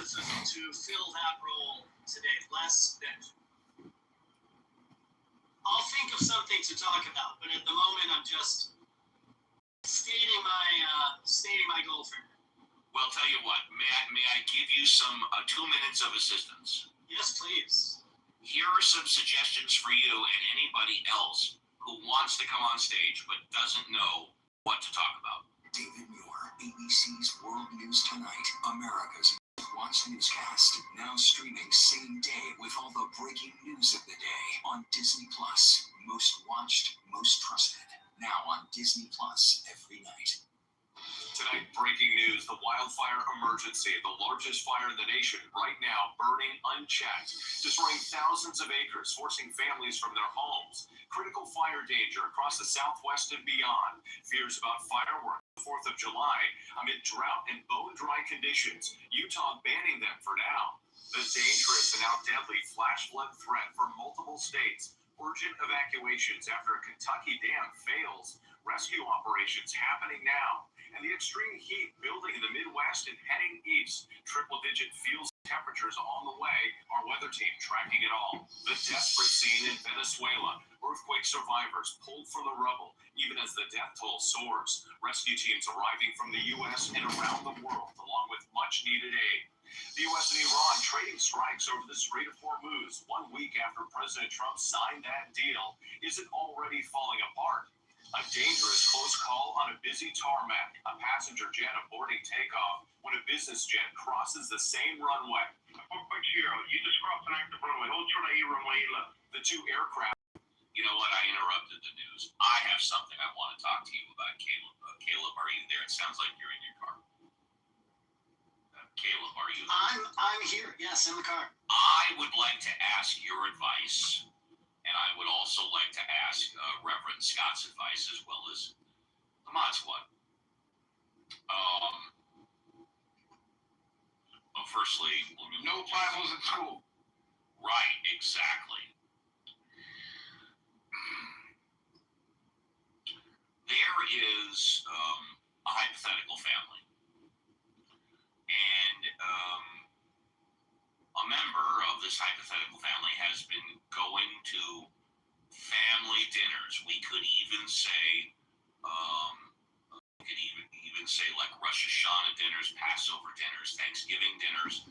to fill that role today. I'll think of something to talk about, but at the moment I'm just stating my goal for it. Well, tell you what, may I give you some 2 minutes of assistance? Yes, please. Here are some suggestions for you and anybody else who wants to come on stage but doesn't know what to talk about. David Muir, ABC's World News Tonight, America's most watched newscast, now streaming same day with all the breaking news of the day on Disney Plus. Most watched, most trusted. Now on Disney Plus every night. Tonight, breaking news, the wildfire emergency, the largest fire in the nation right now, burning unchecked, destroying thousands of acres, forcing families from their homes. Critical fire danger across the Southwest and beyond. Fears about fireworks the 4th of July amid drought and bone-dry conditions. Utah banning them for now. The dangerous and now deadly flash flood threat for multiple states. Urgent evacuations after a Kentucky dam fails. Rescue operations happening now. And the extreme heat building in the Midwest and heading east. Triple-digit feels temperatures on the way. Our weather team tracking it all. The desperate scene in Venezuela. Earthquake survivors pulled from the rubble, even as the death toll soars. Rescue teams arriving from the U.S. and around the world, along with much-needed aid. The U.S. and Iran trading strikes over the Strait of Hormuz 1 week after President Trump signed that deal. Is it already falling apart? A dangerous close call on a busy tarmac. A passenger jet aborting takeoff when a business jet crosses the same runway. You just crossed an active runway. Hold short of a runway left. The two aircraft. You know what? I interrupted the news. I have something I want to talk to you about, Caleb. Caleb, are you there? It sounds like you're in your car. Caleb, are you there? I'm here. Yes, in the car. I would like to ask your advice. And I would also like to ask Reverend Scott's advice as well as the Mod Squad. Well, firstly, No Bibles at school. Right, exactly. There is a hypothetical family. And a member of this hypothetical family has been going to family dinners. We could even say, like Rosh Hashanah dinners, Passover dinners, Thanksgiving dinners,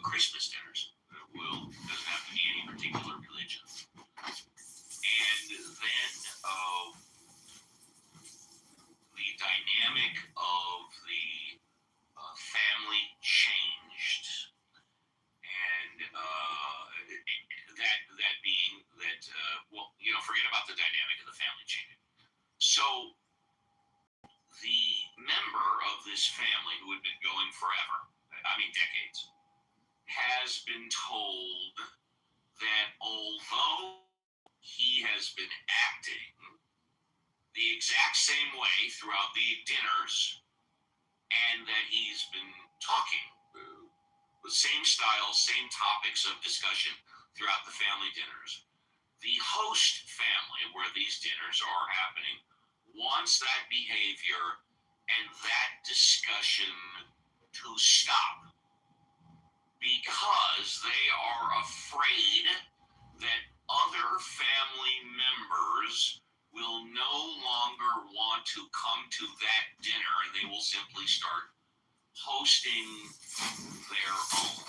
Christmas dinners. Doesn't have to be any particular religion. And then the dynamic of the family changed. And that being that, forget about the dynamic of the family changing. So the member of this family who had been going forever, decades, has been told that although he has been acting the exact same way throughout the dinners, and that he's been talking the same style, same topics of discussion throughout the family dinners. The host family, where these dinners are happening, wants that behavior and that discussion to stop because they are afraid that other family members will no longer want to come to that dinner and they will simply start hosting their own.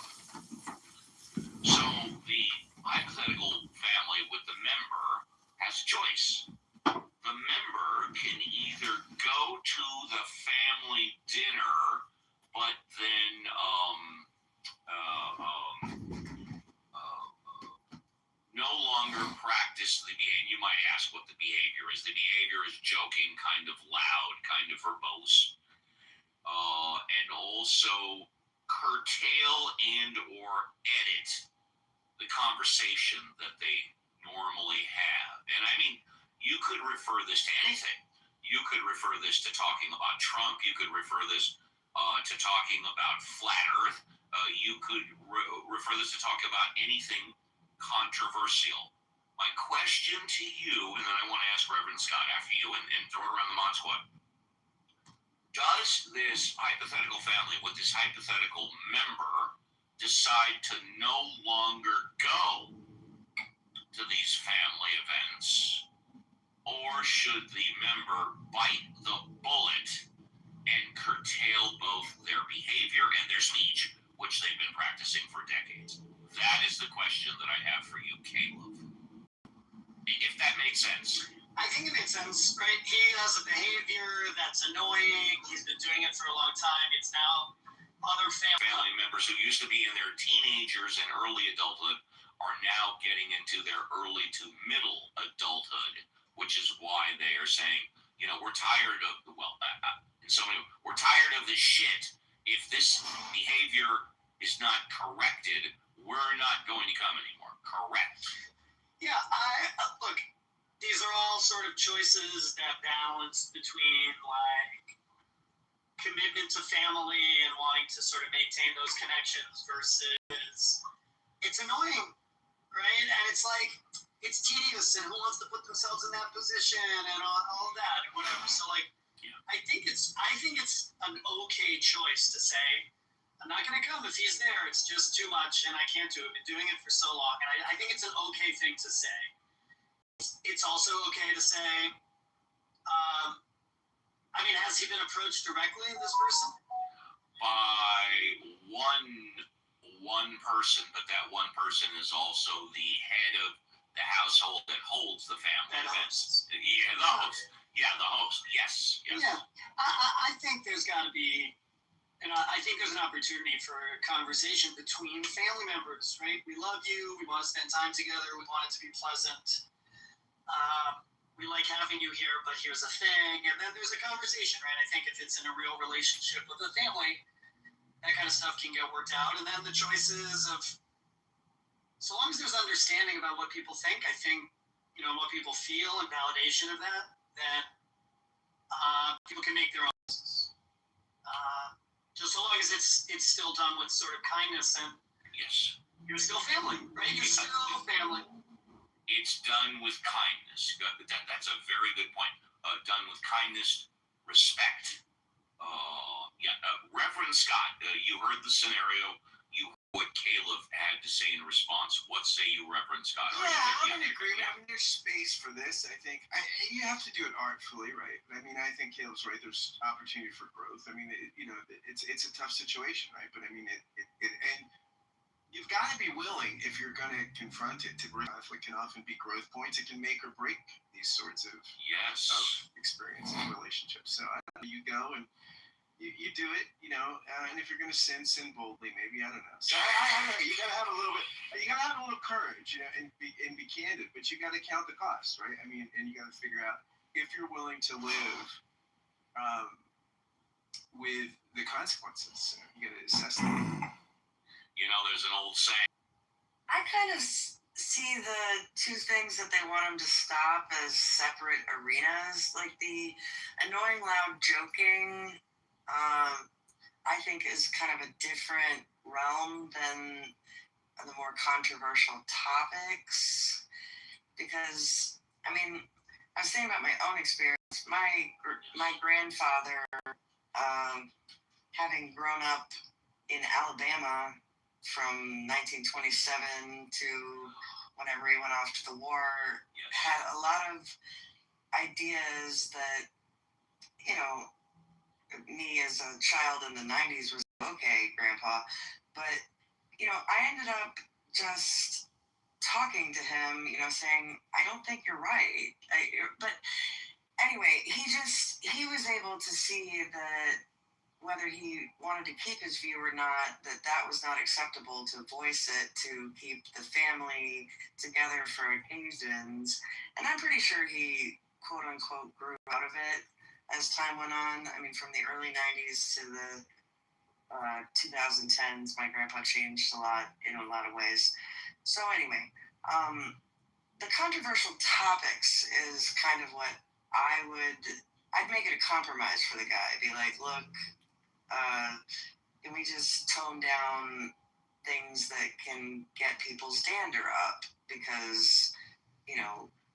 So the hypothetical family with the member has a choice. The member can either go to the family dinner, but then no longer practice the behavior. You might ask what the behavior is. The behavior is joking, kind of loud, kind of verbose. And also curtail and or edit the conversation that they normally have. And you could refer this to anything. You could refer this to talking about Trump. You could refer this to talking about flat Earth. You could refer this to talking about anything controversial. My question to you, and then I want to ask Reverend Scott after you and throw it around the Mod Squad. Does this hypothetical family with this hypothetical member decide to no longer go to these family events, or should the member bite the bullet and curtail both their behavior and their speech, which they've been practicing for decades? That is the question that I have for you, Caleb. If that makes sense. I think it makes sense, right? He has a behavior that's annoying. He's been doing it for a long time. It's now other family members who used to be in their teenagers and early adulthood are now getting into their early to middle adulthood, which is why they are saying, we're tired of, we're tired of this shit. If this behavior is not corrected, we're not going to come anymore. Correct. Yeah, look, these are all sort of choices that balance between like commitment to family and wanting to sort of maintain those connections versus it's annoying, right? And it's like, it's tedious, and who wants to put themselves in that position and all of that and whatever. So like, I think it's an okay choice to say, I'm not going to come if he's there. It's just too much, and I can't do it. I've been doing it for so long, and I think it's an okay thing to say. It's also okay to say, has he been approached directly, this person? By one person, but that one person is also the head of the household that holds the family events. Yeah, the host. Yeah, the host. Yes. Yeah, I think there's got to be, I think there's an opportunity for a conversation between family members, right? We love you. We want to spend time together. We want it to be pleasant. We like having you here, but here's a thing. And then there's a conversation, right? I think if it's in a real relationship with a family, that kind of stuff can get worked out. And then the choices of, so long as there's understanding about what people think, I think, what people feel and validation of that, then people can make their own choices. Just so long as it's still done with sort of kindness and yes, you're still family, right? You're still family. It's done with kindness. That's a very good point. Done with kindness, respect. Reverend Scott, you heard the scenario. You heard what Caleb had to say in response. What say you, Reverend Scott? Yeah, I'm in agreement. There's space for this. I think you have to do it artfully, right? But I think Caleb's right. There's opportunity for growth. It's a tough situation, right? But and you've got to be willing, if you're going to confront it, to conflict can often be growth points. It can make or break these sorts of experiences and relationships. So you go and you do it, and if you're going to sin boldly, maybe, I don't know. So I don't know, you got to have a little courage, and be candid, but you got to count the cost, right? And you got to figure out if you're willing to live with the consequences. You got to assess them. There's an old saying. I kind of see the two things that they want them to stop as separate arenas. Like the annoying, loud joking, I think is kind of a different realm than the more controversial topics. Because, I was thinking about my own experience. My grandfather, having grown up in Alabama from 1927 to whenever he went off to the war, had a lot of ideas that, me as a child in the 90s was, okay, Grandpa. But, I ended up just talking to him, saying, I don't think you're right. But anyway, he was able to see that whether he wanted to keep his view or not, that was not acceptable to voice it, to keep the family together for occasions. And I'm pretty sure he, quote unquote, grew out of it as time went on. From the early 90s to the 2010s, my grandpa changed a lot in a lot of ways. So anyway, the controversial topics is kind of what I'd make it a compromise for the guy. Be like, look, can we just tone down things that can get people's dander up? Because,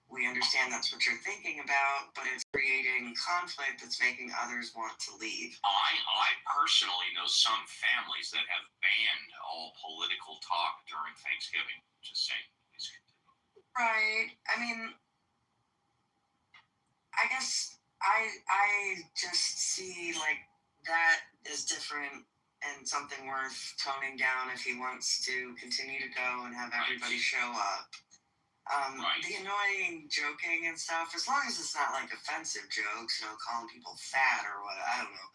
we understand that's what you're thinking about, but it's creating conflict that's making others want to leave. I personally know some families that have banned all political I just see like that is different and something worth toning down if he wants to continue to go and have everybody show up. The annoying joking and stuff, as long as it's not like offensive jokes, calling people fat or what, I don't know.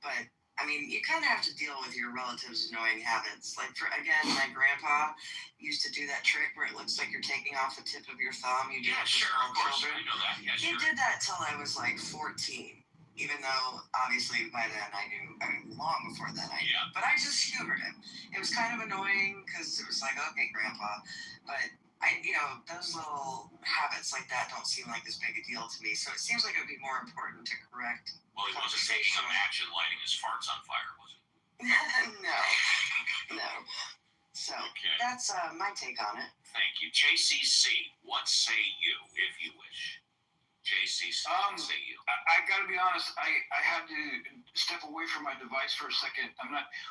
But I mean, you kind of have to deal with your relatives' annoying habits. Like, my grandpa used to do that trick where it looks like you're taking off the tip of your thumb. You do it for small children. I know that. Yeah, he did that till I was like 14. Even though, obviously, by then I knew long before then I knew. Yeah. But I just humored him. It was kind of annoying because it was like, okay, Grandpa. But, those little habits like that don't seem like as big a deal to me. So it seems like it would be more important to correct. Well, he wasn't taking a match and lighting his farts on fire, was he? No. So, Okay. that's my take on it. Thank you. JCC, what say you, if you wish? JCC, what say you? I gotta be honest, I had to step away from my device for a second.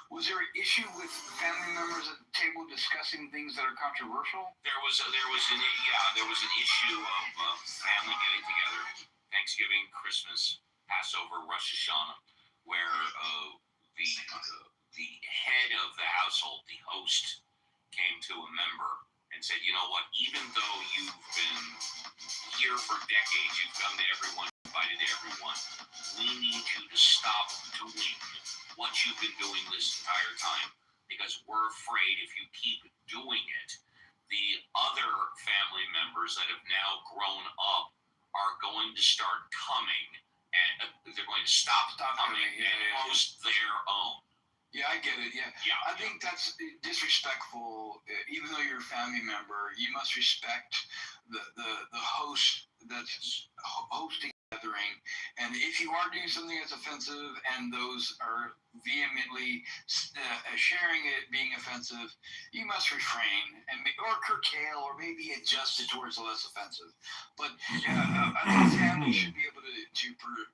Was there an issue with family members at the table discussing things that are controversial? There was an issue of family getting together, Thanksgiving, Christmas, Passover, Rosh Hashanah, where the head of the household, the host, came to a member and said, you know what, even though you've been here for decades, you've come to everyone, invited everyone, we need you to stop doing what you've been doing this entire time, because we're afraid if you keep doing it, the other family members that have now grown up are going to start coming, and they're going to stop coming and host their own. Yeah, I get it. Yeah. I think that's disrespectful. Even though you're a family member, you must respect the host that's hosting the gathering. And if you are doing something that's offensive and those are vehemently sharing it being offensive, you must refrain or curtail or maybe adjust it towards the less offensive. But I think family should be able to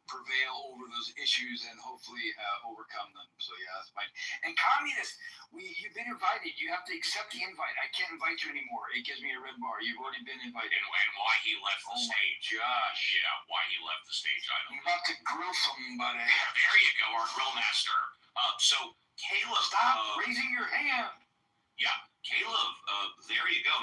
prevail over those issues and hopefully overcome them. So yeah, that's mine. And communists, you've been invited. You have to accept the invite. I can't invite you anymore. It gives me a red bar. You've already been invited. And why he left the stage? Gosh. Yeah, why he left the stage? I don't know. I'm about to grill somebody. There you go, our grill master. So Caleb, stop raising your hand. Yeah, Caleb. There you go.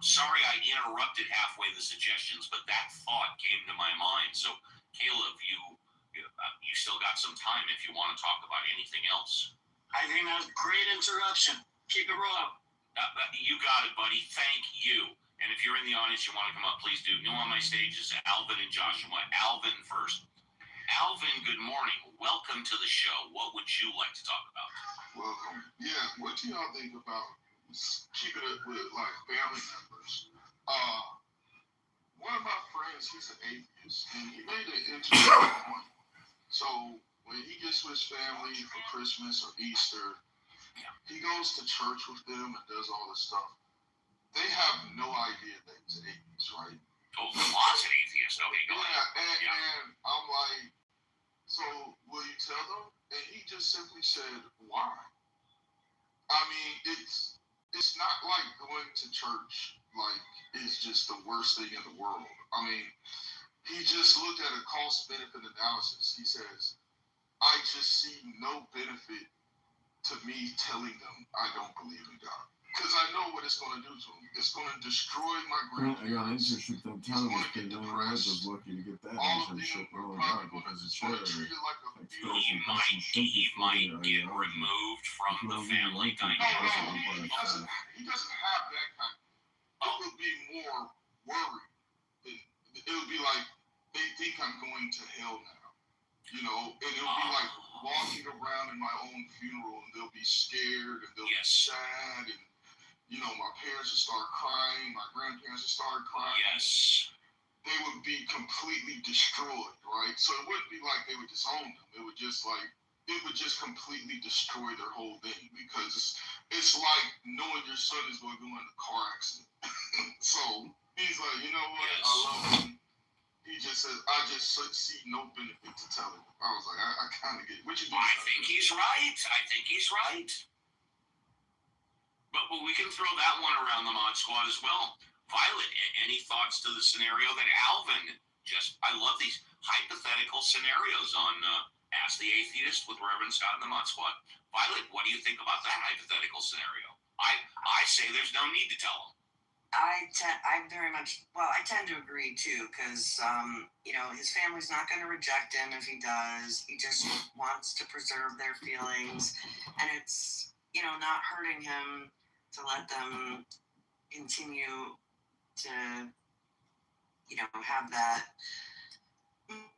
Sorry, I interrupted halfway the suggestions, but that thought came to my mind. So Caleb, you still got some time if you want to talk about anything else. I think that was a great interruption. Keep it rolling. You got it, buddy. Thank you. And if you're in the audience, you want to come up, please do. New on my stage is Alvin and Joshua. Alvin first. Alvin, good morning. Welcome to the show. What would you like to talk about? Welcome. Yeah, what do y'all think about keeping it with like family members? One of my friends, he's an atheist, and he made an interesting point. So when he gets with his family for Christmas or Easter, he goes to church with them and does all this stuff. They have no idea that he's an atheist, right? Oh, the law's an atheist. Okay, go ahead. And I'm like, so will you tell them? And he just simply said, why? I mean, it's not like going to church like is just the worst thing in the world. I mean, he just looked at a cost-benefit analysis. He says, I just see no benefit to me telling them I don't believe in God. Because I know what it's going to do to them. It's going to destroy my grandparents. I got internship from Canada. I was lucky to get that internship. Oh God, because it's there. He might get removed from the family dynamic. He doesn't have that kind. It would be more worried. It would be like they think I'm going to hell now. And it'll be like walking around in my own funeral, and they'll be scared and they'll be sad, and my parents will start crying, my grandparents will start crying. Yes. They would be completely destroyed, right? So it wouldn't be like they would disown them. It would just completely destroy their whole thing, because it's like knowing your son is going to go in a car accident. So he's like, you know what? Yes. I love him. He just says, I just see no benefit to telling him. I was like, I kind of get it. What you do? I think he's right. But we can throw that one around the Mod Squad as well. Violet, any thoughts to the scenario that Alvin I love these. hypothetical scenarios on Ask the Atheist with Reverend Scott and the Mod Squad. Violet, what do you think about that hypothetical scenario? I say there's no need to tell them. I tend to agree too, because his family's not going to reject him if he does. He just wants to preserve their feelings, and it's not hurting him to let them continue to have that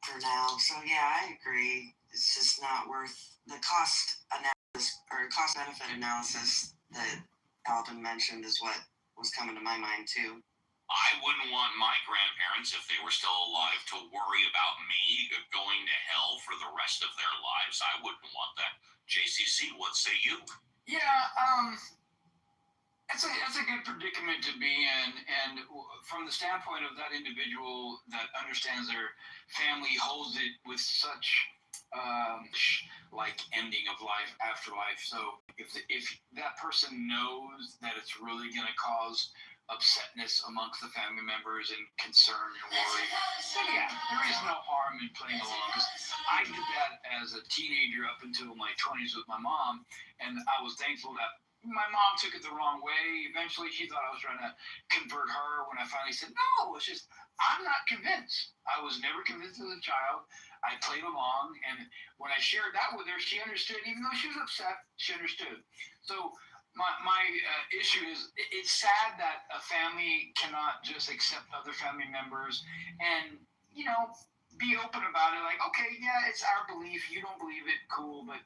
for now. So yeah, I agree. It's just not worth the cost analysis or cost benefit analysis that Alvin mentioned is what was coming to my mind too. I wouldn't want my grandparents, if they were still alive, to worry about me going to hell for the rest of their lives. I wouldn't want that. JCC, what say you? Yeah, it's a good predicament to be in, and from the standpoint of that individual that understands their family holds it with such like ending of life, afterlife. So if that person knows that it's really going to cause upsetness amongst the family members and concern and worry, then yeah, there is no harm in playing along. Because I did that as a teenager up until my 20s with my mom, and I was thankful that my mom took it the wrong way. Eventually, she thought I was trying to convert her when I finally said, no, it's just, I'm not convinced. I was never convinced as a child. I played along, and when I shared that with her, she understood. Even though she was upset, she understood. So my issue is, it's sad that a family cannot just accept other family members and, be open about it. Like, okay, yeah, it's our belief. You don't believe it. Cool. But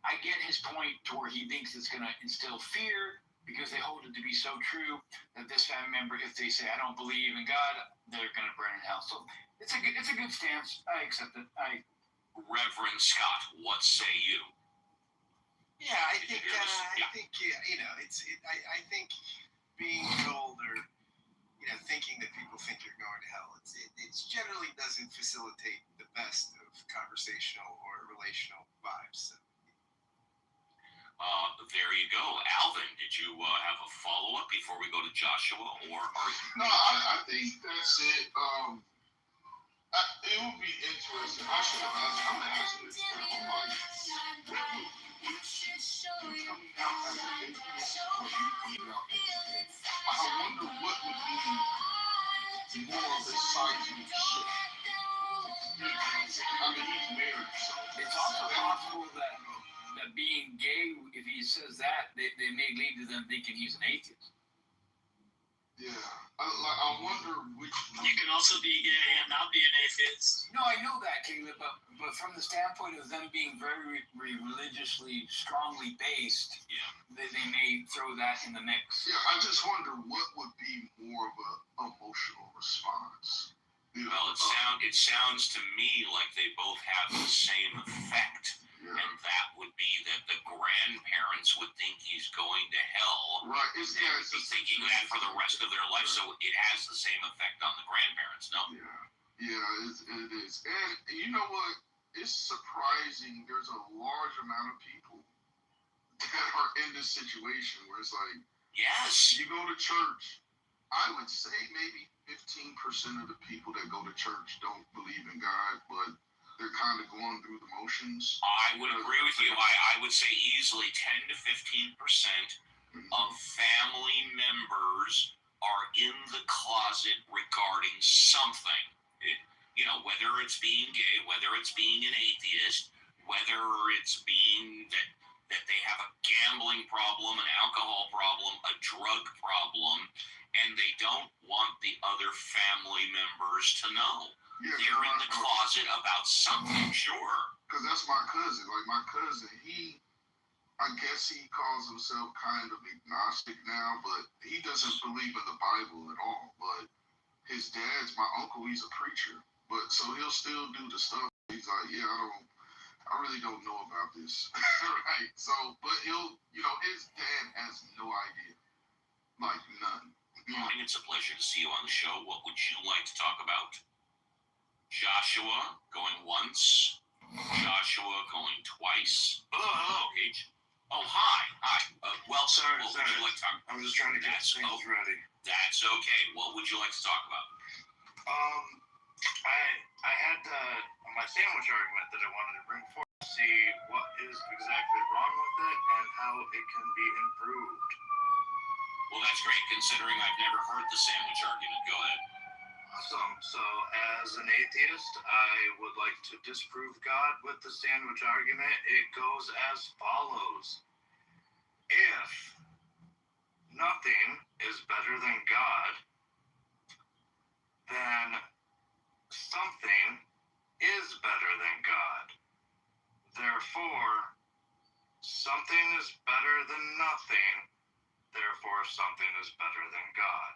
I get his point to where he thinks it's going to instill fear because they hold it to be so true that this family member, if they say, I don't believe in God, they're going to burn in hell. So it's a good stance. I accept it. Reverend Scott, what say you? Yeah, I think being told or thinking that people think you're going to hell, it generally doesn't facilitate the best of conversational or relational vibes. So. There you go. Alvin, did you have a follow-up before we go to Joshua, or are you? No, I think that's it. It would be interesting. I should have asked. I'm asking this now. I'm like, what would you coming out as an atheist or you coming out as gay? I wonder what would be more of a seismic shift. I mean, he's married, so it's also possible that being gay, if he says that, they may lead to them thinking he's an atheist. Yeah, I wonder which. You can also be gay and not be an atheist. No, I know that, Caleb, but from the standpoint of them being very religiously strongly based, they may throw that in the mix. Yeah, I just wonder what would be more of an emotional response. Well, it sounds to me like they both have the same effect. Yeah. And that would be that the grandparents would think he's going to hell. Right. They would be thinking that for the rest of their life. So it has the same effect on the grandparents, no? Yeah, it is. And you know what? It's surprising. There's a large amount of people that are in this situation where it's like, yes, you go to church. I would say maybe 15% of the people that go to church don't believe in God, but they're kind of going through the motions. I would agree with you. I would say easily 10 to 15% of family members are in the closet regarding something. Whether it's being gay, whether it's being an atheist, whether it's being that they have a gambling problem, an alcohol problem, a drug problem, and they don't want the other family members to know. Yeah, they're in the closet about something, sure. Because that's my cousin. Like, my cousin, I guess he calls himself kind of agnostic now, but he doesn't believe in the Bible at all. But his dad's, my uncle, he's a preacher. But so he'll still do the stuff. He's like, yeah, I really don't know about this. Right? So, but he'll, his dad has no idea. Like, none. It's a pleasure to see you on the show. What would you like to talk about? Joshua going once. Joshua going twice. Hello, Gage. Oh, hi. Well, sir, what would you like to talk about? I'm just trying to get things ready. That's okay. What would you like to talk about? I had my sandwich argument that I wanted to bring forth to see what is exactly wrong with it and how it can be improved. Well, that's great, considering I've never heard the sandwich argument. Go ahead. Awesome. So, as an atheist, I would like to disprove God with the sandwich argument. It goes as follows. If nothing is better than God, then something is better than God. Therefore, something is better than nothing. Therefore, something is better than God.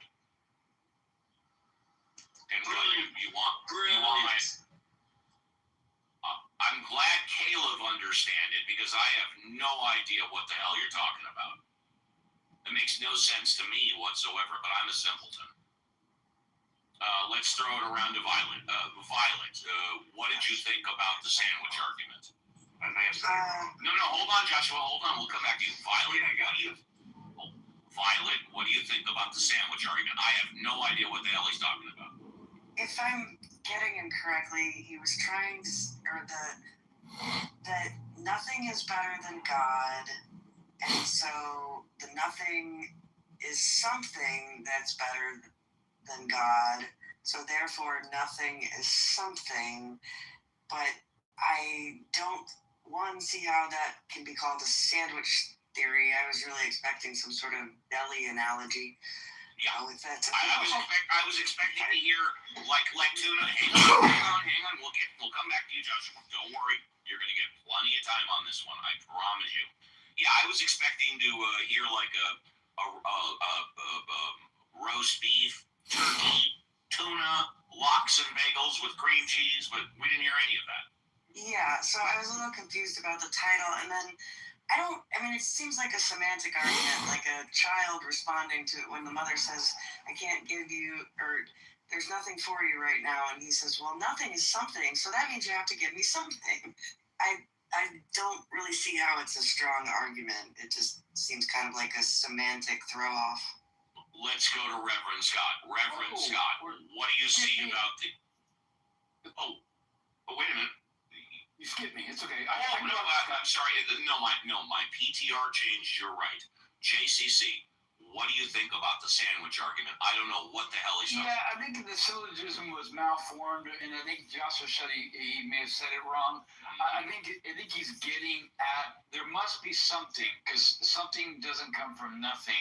And you want my... I'm glad Caleb understands it, because I have no idea what the hell you're talking about. It makes no sense to me whatsoever, but I'm a simpleton. Let's throw it around to Violet. Violet, what did you think about the sandwich argument? I may have said it wrong. No, hold on, Joshua. Hold on. We'll come back to you. Violet, what do you think about the sandwich argument? I have no idea what the hell he's talking about. If I'm getting him correctly, he was trying to, that nothing is better than God, and so the nothing is something that's better than God, so therefore nothing is something, but I don't, see how that can be called a sandwich theory. I was really expecting some sort of deli analogy. Yeah, with that. I was expecting to hear like tuna. Hang on. We'll come back to you, Joshua. Don't worry, you're gonna get plenty of time on this one. I promise you. Yeah, I was expecting to hear like a roast beef, turkey, tuna, lox and bagels with cream cheese, but we didn't hear any of that. Yeah, so I was a little confused about the title, and then it seems like a semantic argument, like a child responding to when the mother says, I can't give you, or there's nothing for you right now, and he says, well, nothing is something, so that means you have to give me something. I don't really see how it's a strong argument. It just seems kind of like a semantic throw-off. Let's go to Reverend Scott. Reverend Scott, what do you see about the... Oh, wait a minute. You skipped me. It's okay. I'm sorry. My PTR changed. You're right. JCC, what do you think about the sandwich argument? I don't know what the hell he's talking about. Yeah, I think the syllogism was malformed, and I think Joshua said he may have said it wrong. I think he's getting at there must be something, because something doesn't come from nothing.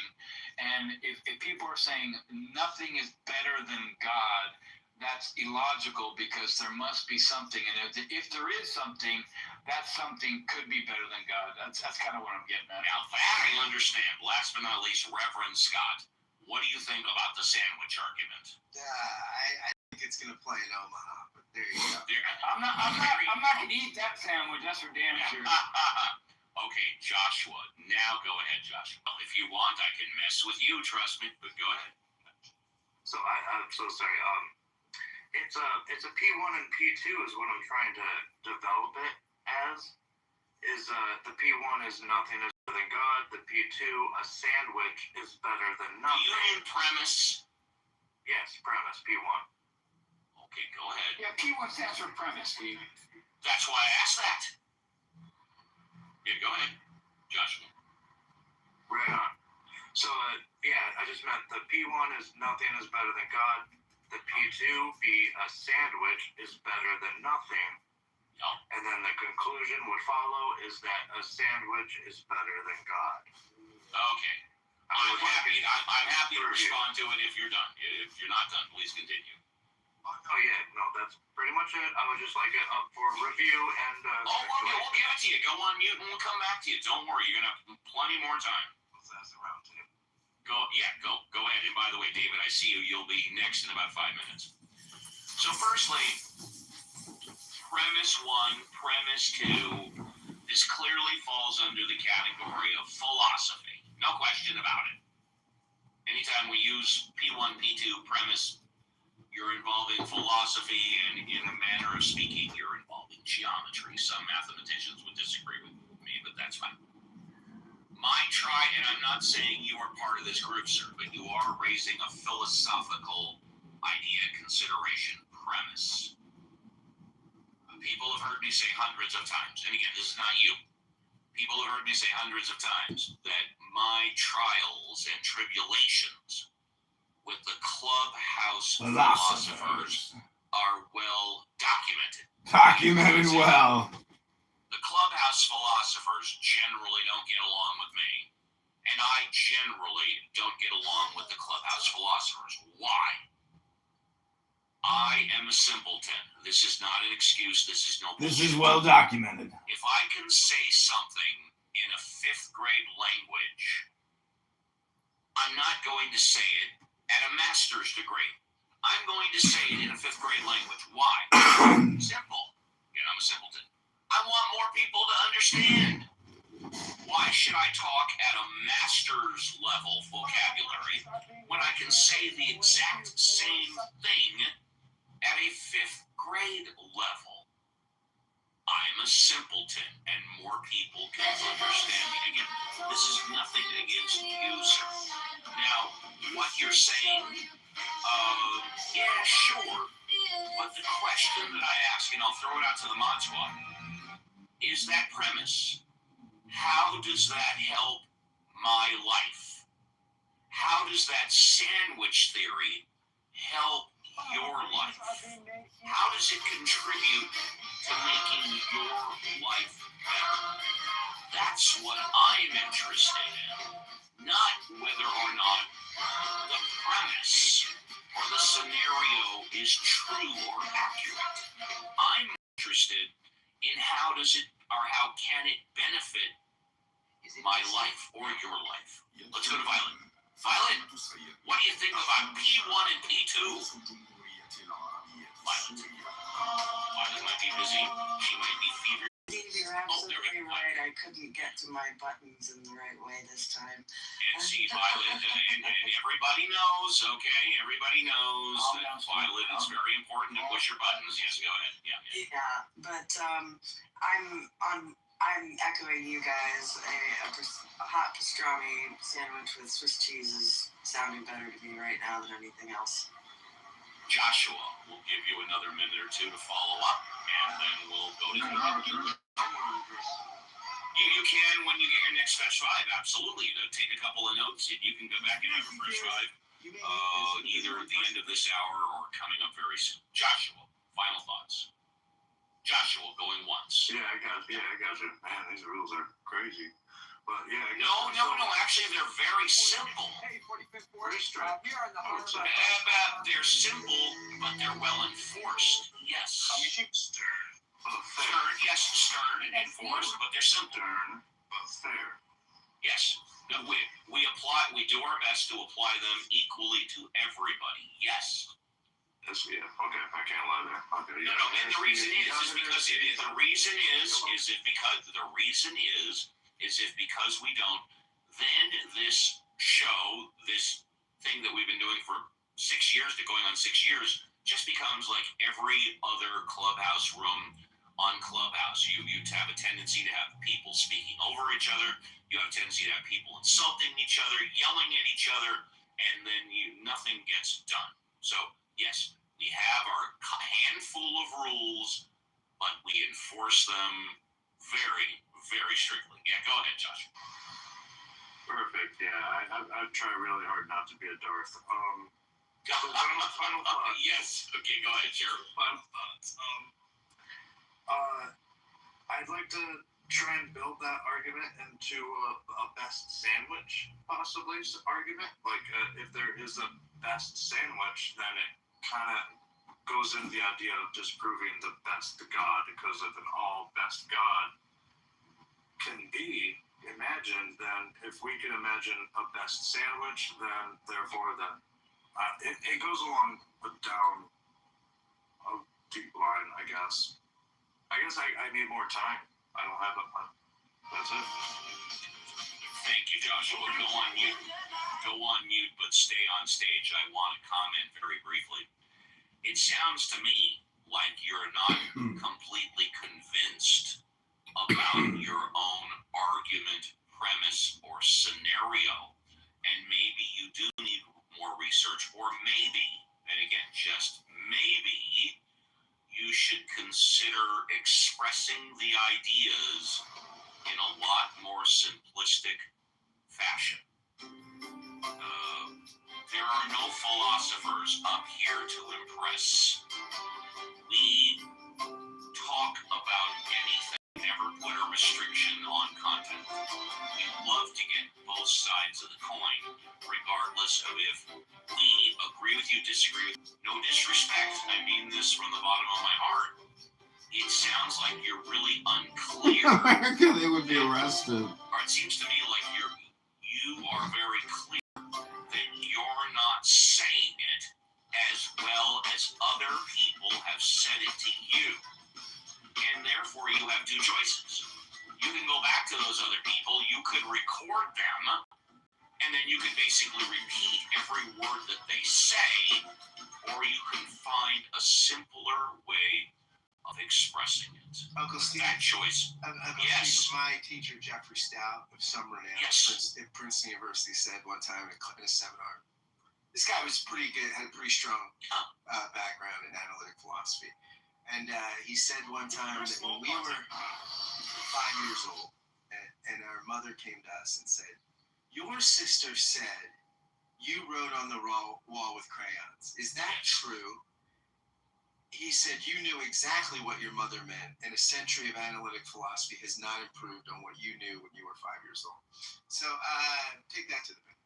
And if people are saying nothing is better than God, that's illogical, because there must be something, and if there is something, that something could be better than God. That's kind of what I'm getting at. Now that I understand. Last but not least, Reverend Scott, what do you think about the sandwich argument? I think it's gonna play in Omaha, but there you go. I'm not gonna eat that sandwich. That's for damn sure. Okay, Joshua. Now go ahead, Joshua. If you want, I can mess with you. Trust me. But go ahead. So I'm so sorry. It's a P1 and P2 is what I'm trying to develop it as. Is the P1 is nothing is better than God. The P2, a sandwich, is better than nothing. Do you mean premise? Yes, premise, P1. Okay, go ahead. Yeah, P1 stands for premise, Steve. That's why I asked that. Yeah, go ahead, Joshua. Right on. So, I just meant the P1 is nothing is better than God. The P2, be a sandwich, is better than nothing. No. And then the conclusion would follow is that a sandwich is better than God. Okay. I'm happy to respond to it if you're done. If you're not done, please continue. Oh, yeah. No, that's pretty much it. I would just like it up for review and... we'll give it to you. Go on mute and we'll come back to you. Don't worry. You're going to have plenty more time. That's the round table. Go ahead. And by the way, David, I see you. You'll be next in about 5 minutes. So firstly, premise 1, premise 2, this clearly falls under the category of philosophy. No question about it. Anytime we use P1, P2 premise, you're involving philosophy, and in a manner of speaking, you're involving geometry. Some mathematicians would disagree with me, but that's fine. And I'm not saying you are part of this group, sir, but you are raising a philosophical idea, consideration, premise. People have heard me say hundreds of times, and again, this is not you. People have heard me say hundreds of times that my trials and tribulations with the clubhouse philosophers are well documented. Documented well. The clubhouse philosophers generally don't get along with me, and I generally don't get along with the clubhouse philosophers. Why? I am a simpleton. This is not an excuse. This is no bullshit. This is well documented. If I can say something in a 5th grade language, I'm not going to say it at a master's degree. I'm going to say it in a 5th grade language. Why? Simple. I'm a simpleton. I want more people to understand. Why should I talk at a master's level vocabulary when I can say the exact same thing at a 5th grade level? I'm a simpleton, and more people can understand me. Again, this is nothing against you, sir. Now, what you're saying, yeah, sure. But the question that I ask, and I'll throw it out to the mod squad, is that premise. How does that help my life? How does that sandwich theory help your life? How does it contribute to making your life better? That's what I'm interested in, not whether or not the premise or the scenario is true or accurate. I'm interested in how can it benefit my life or your life. Let's go to Violet. Violet, what do you think about P1 and P2? Violet. Violet might be busy. She might be feverish. Steve, you're absolutely right. I couldn't get to my buttons in the right way this time. And see, Violet, and everybody knows, okay? Everybody knows that Violet, it's very important to push your buttons. Yes, go ahead. Yeah, but I'm echoing you guys. A hot pastrami sandwich with Swiss cheese is sounding better to me right now than anything else. Joshua, we'll give you another minute or two to follow up, and then we'll go to you can when you get your next fresh five. Absolutely. Take a couple of notes, and you can go back and have a fresh five either at the end of this hour or coming up very soon. Joshua, final thoughts. Joshua going once. Yeah, I got you. Man, these rules are crazy. But yeah. No. Actually, they're very simple. Pretty strict. They're simple, but they're well enforced. Yes. Stern, but fair. Stern, yes, stern and enforced, but they're simple. Stern, but fair. Yes. No, we do our best to apply them equally to everybody. Yes. Yeah, okay, I can't lie there. Okay, yeah. No, and the reason is because we don't, then this show, this thing that we've been doing for 6 years, going on 6 years, just becomes like every other clubhouse room on Clubhouse. You have a tendency to have people speaking over each other. You have a tendency to have people insulting each other, yelling at each other, and then nothing gets done. So, yes, we have our handful of rules, but we enforce them very, very strictly. Yeah, go ahead, Josh. Perfect. Yeah, I try really hard not to be a Darth. Final thoughts. Yes. Okay, go ahead, sure. Final thoughts. I'd like to try and build that argument into a best sandwich, possibly, argument. Like, if there is a best sandwich, then it kind of goes into the idea of disproving the best God, because if an all best God can be imagined, then if we can imagine a best sandwich, then therefore that it goes along down a deep line, I guess. I need more time. I don't have a plan. That's it. Thank you, Joshua. Go on mute, but stay on stage. I want to comment very briefly. It sounds to me like you're not completely convinced about your own argument, premise, or scenario. And maybe you do need more research, or maybe, and again, just maybe, consider expressing the ideas in a lot more simplistic fashion. There are no philosophers up here to impress. We talk about anything, never put a restriction on content. We love to get both sides of the coin, regardless of if we agree with you, disagree with you. No disrespect, I mean this from the bottom of my heart. It sounds like you're really unclear. They would be arrested. Or it seems to me like you are very clear that you're not saying it as well as other people have said it to you. And therefore you have two choices. You can go back to those other people, you could record them, and then you could basically repeat every word that they say, or you can find a simpler way of expressing it. Uncle Steve. That choice. Yes. Steve, my teacher, Jeffrey Stout of Summer yes. at Princeton University, said one time in a seminar, this guy was pretty good, had a pretty strong background in analytic philosophy. And he said one time that when we were 5 years old, and our mother came to us and said, your sister said you wrote on the wall with crayons. Is that true? He said, you knew exactly what your mother meant, and a century of analytic philosophy has not improved on what you knew when you were 5 years old. So take that to the bank.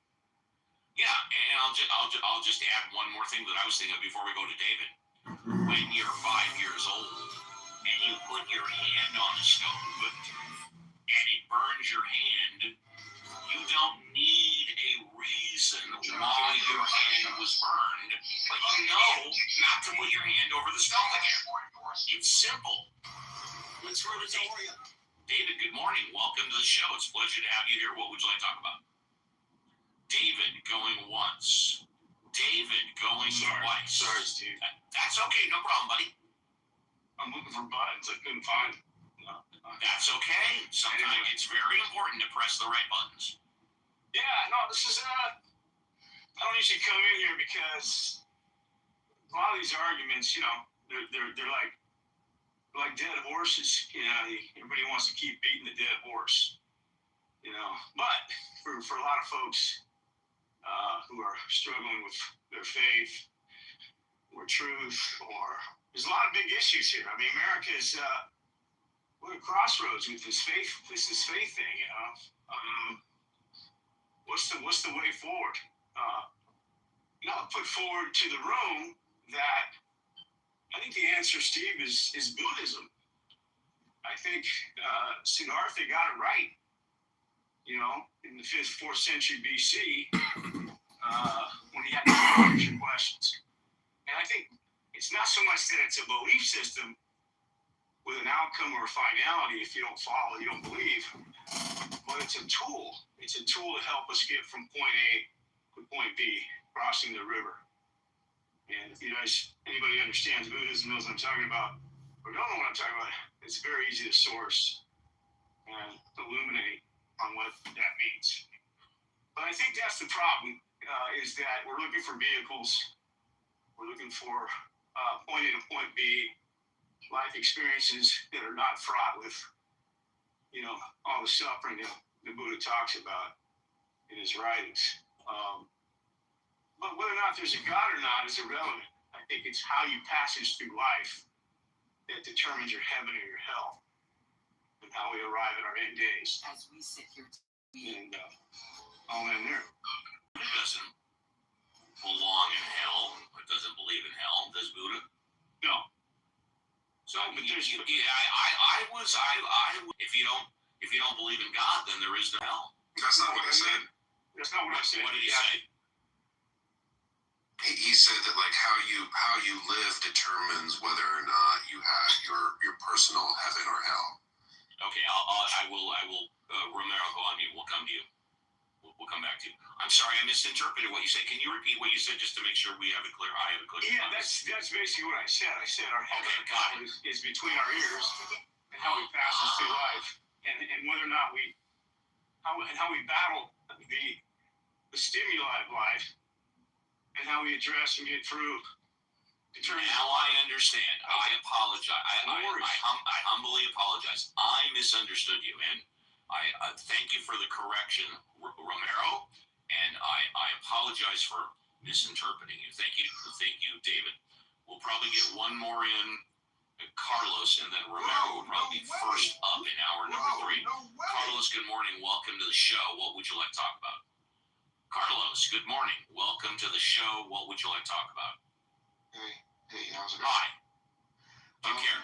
Yeah, and I'll just add one more thing that I was thinking of before we go to David. When you're 5 years old and you put your hand on the stove and it burns your hand, you don't need a reason why your hand was burned, but you know not to put your hand over the stove again. It's simple. Let's roll it. David, good morning. Welcome to the show. It's a pleasure to have you here. What would you like to talk about? David going once. David going twice. Sorry, Steve. That's okay. No problem, buddy. I'm looking for buttons. I couldn't find them. No. That's okay. Sometimes it's very important to press the right buttons. Yeah, no, this is I don't usually come in here because a lot of these arguments, you know, they're like dead horses. You know, everybody wants to keep beating the dead horse. You know, but for a lot of folks who are struggling with their faith or truth, or there's a lot of big issues here. I mean, America is we're at a crossroads with this faith thing. You know. What's the way forward? I'll put forward to the room that I think the answer, Steve, is Buddhism. I think Siddhartha got it right. You know, in the 5th, 4th century BC, when he had to answer questions. And I think it's not so much that it's a belief system with an outcome or a finality. If you don't follow, you don't believe. But it's a tool. It's a tool to help us get from point A to point B, crossing the river. And if you guys, anybody understands Buddhism, knows what I'm talking about, or don't know what I'm talking about, it's very easy to source and illuminate on what that means. But I think that's the problem, is that we're looking for vehicles. We're looking for point A to point B, life experiences that are not fraught with, you know, all the suffering that the Buddha talks about in his writings. But whether or not there's a God or not is irrelevant. I think it's how you passage through life that determines your heaven or your hell, and how we arrive at our end days. As we sit here And I'll end there. Buddha doesn't belong in hell, or doesn't believe in hell, does Buddha? No. So, but there's, if you don't believe in God, then there is no hell. That's not what I said. That's not what I said. What did he say? He said that like how you live determines whether or not you have your personal heaven or hell. Okay, I will. Romero, go on mute. We'll come to you. We'll come back to you. I'm sorry, I misinterpreted what you said. Can you repeat what you said just to make sure we have it clear? I have it clear. Yeah, that's basically what I said. I said our heaven and hell is between our ears, and how we pass us through life, and whether or not how we battle the stimuli of life, and how we address and get through Now I understand. I apologize. I humbly apologize. I misunderstood you, and I thank you for the correction, Romero, and I apologize for misinterpreting you. Thank you, David. We'll probably get one more in, Carlos, and then Romero will probably be first up in hour number 3. Carlos, good morning. Welcome to the show. What would you like to talk about? Carlos, good morning. Welcome to the show. What would you like to talk about? Hey, how's it going? Hi. Do you care?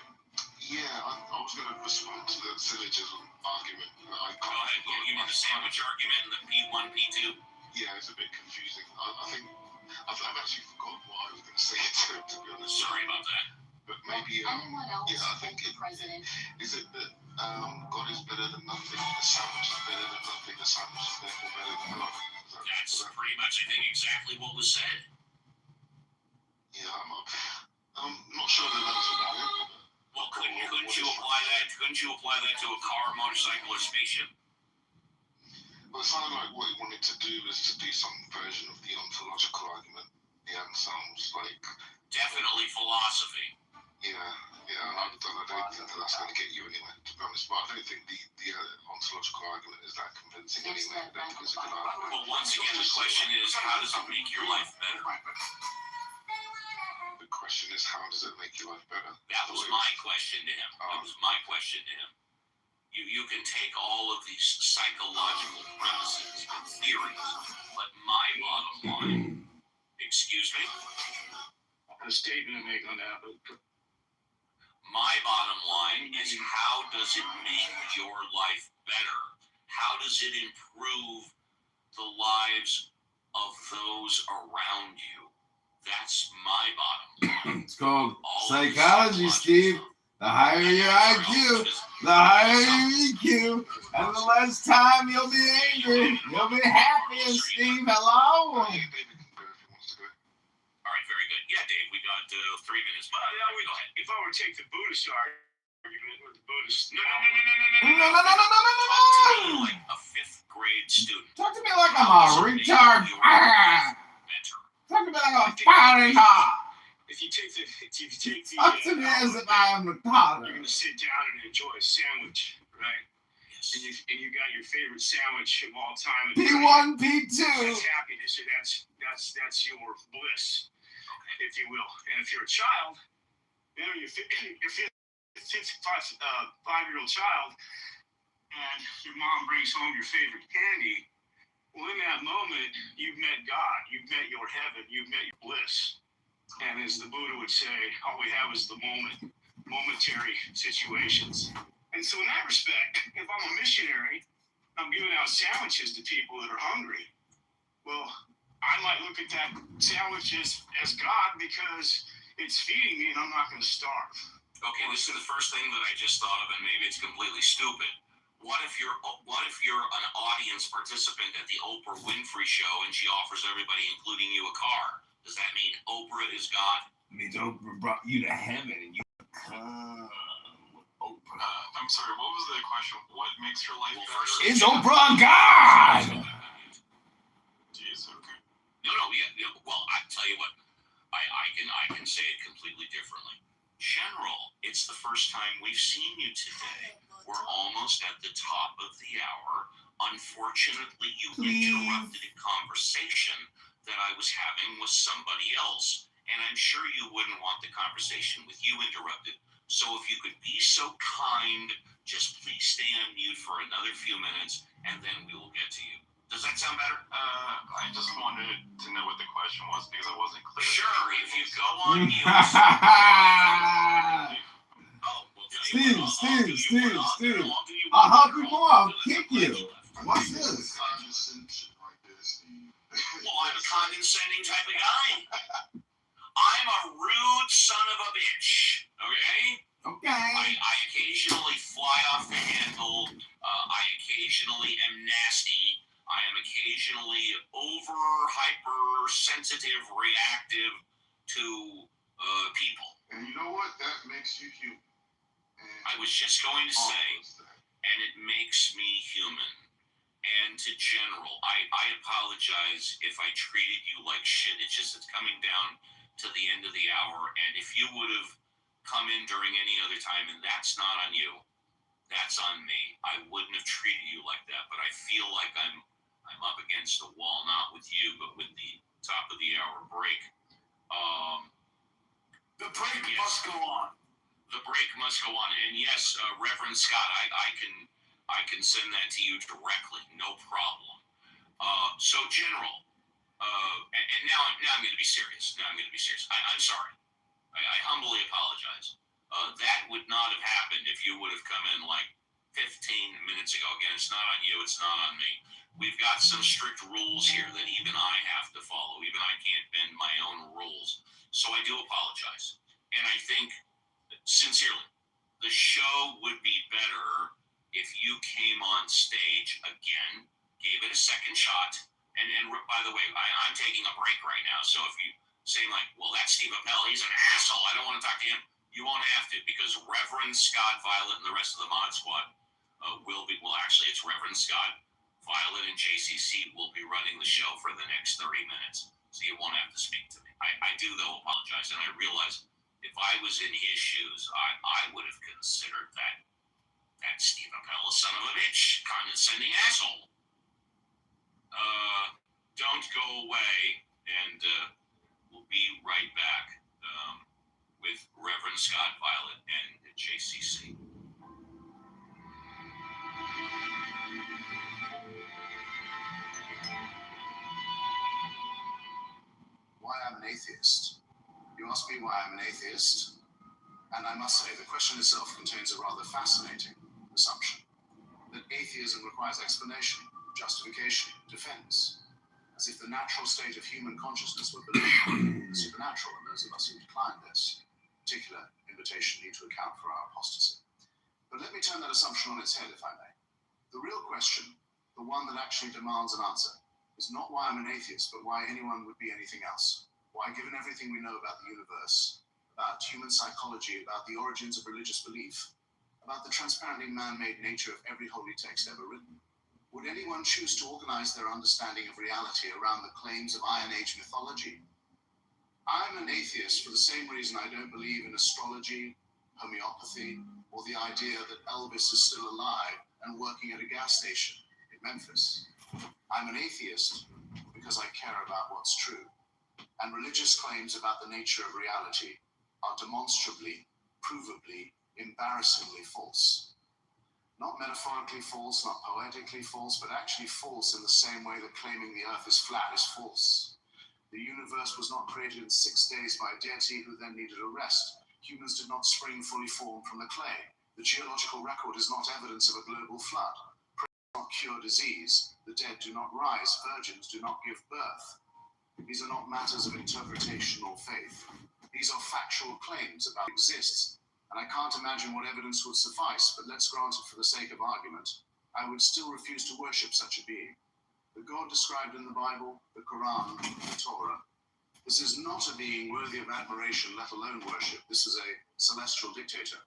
Yeah, I was going to respond to the syllogism argument. Go ahead. You mean the sandwich argument and the P1, P2? Yeah, it's a bit confusing. I think I've actually forgotten what I was going to say to be honest. Sorry about that. But maybe, I think is it that God is better than nothing, the sandwich is better than nothing, the sandwich is therefore better than God? That's pretty much, I think, exactly what was said. Yeah, I'm not sure that that's about it. Well, couldn't you apply that? Couldn't you apply that to a car, motorcycle, or spaceship? Well, it sounded like what he wanted to do is to do some version of the ontological argument. Yeah, it sounds like definitely philosophy. Yeah, and I don't think that's going to get you anywhere, to be honest. But I don't think the ontological argument is that convincing anyway. I don't think it's a good argument. Well, once again, the question is, how does it make your life better? The question is, how does it make your life better? That was my question to him. You can take all of these psychological premises and theories, but my bottom line, excuse me? A statement to make on that. My bottom line is, how does it make your life better? How does it improve the lives of those around you? That's my bottom line. It's called psychology, Steve. The higher your IQ, the higher your EQ, and the less time you'll be angry. You'll be happy, Steve. Hello? All right, very good. Yeah, Dave, we got 3 minutes. But go ahead. If I were to take the Buddhist argument with the Buddhist, No. Like a 5th grade student. Talk to me like I'm a retard. Talk to me like I'm a fighting hard. if you take the Talk to me as if I am retarded. you're gonna sit down and enjoy a sandwich, right? Yes. And you got your favorite sandwich of all time. P1, P2. That's happiness, and that's your bliss, if you will. And if you're a child, you know, your 5-year-old child, and your mom brings home your favorite candy, well, in that moment, you've met God, you've met your heaven, you've met your bliss. And as the Buddha would say, all we have is the momentary situations. And so in that respect, if I'm a missionary, I'm giving out sandwiches to people that are hungry. Well, I might look at that sandwich as God because it's feeding me and I'm not going to starve. Okay, this is the first thing that I just thought of, and maybe it's completely stupid. What if you're an audience participant at the Oprah Winfrey show and she offers everybody, including you, a car? Does that mean Oprah is God? It means Oprah brought you to heaven and you come with Oprah. I'm sorry, what was the question? What makes your life better? Is Oprah God? Jeez, okay. No, yeah. Well, I tell you what, I can say it completely differently. General, it's the first time we've seen you today. We're almost at the top of the hour. Unfortunately, you interrupted a conversation that I was having with somebody else. And I'm sure you wouldn't want the conversation with you interrupted. So if you could be so kind, just please stay on mute for another few minutes, and then we will get to you. Does that sound better? I just wanted to know what the question was because I wasn't clear. Sure, if you go on mute. Steve. I'll help you more. I'll kick you. What's this? Well, I'm a condescending type of guy. I'm a rude son of a bitch. Okay? I occasionally fly off the handle. I occasionally am nasty. I am occasionally hypersensitive, reactive to people. And you know what? That makes you human. I was just going to say, and it makes me human. And to General, I apologize if I treated you like shit. It's coming down to the end of the hour. And if you would have come in during any other time, and that's not on you, that's on me. I wouldn't have treated you like that, but I feel like I'm up against the wall, not with you, but with the top of the hour break. The break must go on. The break must go on. And yes, Reverend Scott, I can send that to you directly, no problem. So General, and now I'm going to be serious. I'm sorry. I humbly apologize. That would not have happened if you would have come in like 15 minutes ago. Again, it's not on you. It's not on me. We've got some strict rules here that even I have to follow. Even I can't bend my own rules. So I do apologize. And I think, sincerely, the show would be better if you came on stage again, gave it a second shot. And by the way, I'm taking a break right now. So if you saying like, well, that's Steve Appel, he's an asshole, I don't want to talk to him, you won't have to, because Reverend Scott, Violet, and the rest of the Mod Squad actually it's Reverend Scott, Violet, and JCC will be running the show for the next 30 minutes. So you won't have to speak to me. I do, though, apologize. And I realize if I was in his shoes, I would have considered that Steve Appel, a son of a bitch, condescending asshole. Don't go away, and we'll be right back with Reverend Scott, Violet, and JCC. Why I'm an atheist? You ask me why I'm an atheist, and I must say the question itself contains a rather fascinating assumption that atheism requires explanation, justification, defense, as if the natural state of human consciousness were believing in the supernatural, and those of us who decline this particular invitation need to account for our apostasy. But let me turn that assumption on its head, if I may. The real question, the one that actually demands an answer, is not why I'm an atheist, but why anyone would be anything else. Why, given everything we know about the universe, about human psychology, about the origins of religious belief, about the transparently man-made nature of every holy text ever written, would anyone choose to organize their understanding of reality around the claims of Iron Age mythology? I'm an atheist for the same reason I don't believe in astrology, homeopathy, or the idea that Elvis is still alive and working at a gas station in Memphis. I'm an atheist because I care about what's true. And religious claims about the nature of reality are demonstrably, provably, embarrassingly false. Not metaphorically false, not poetically false, but actually false in the same way that claiming the earth is flat is false. The universe was not created in 6 days by a deity who then needed a rest. Humans did not spring fully formed from the clay. The geological record is not evidence of a global flood. Prayer does not cure disease. The dead do not rise. Virgins do not give birth. These are not matters of interpretation or faith. These are factual claims about what exists. And I can't imagine what evidence would suffice, but let's grant it for the sake of argument. I would still refuse to worship such a being. The God described in the Bible, the Quran, the Torah. This is not a being worthy of admiration, let alone worship. This is a celestial dictator,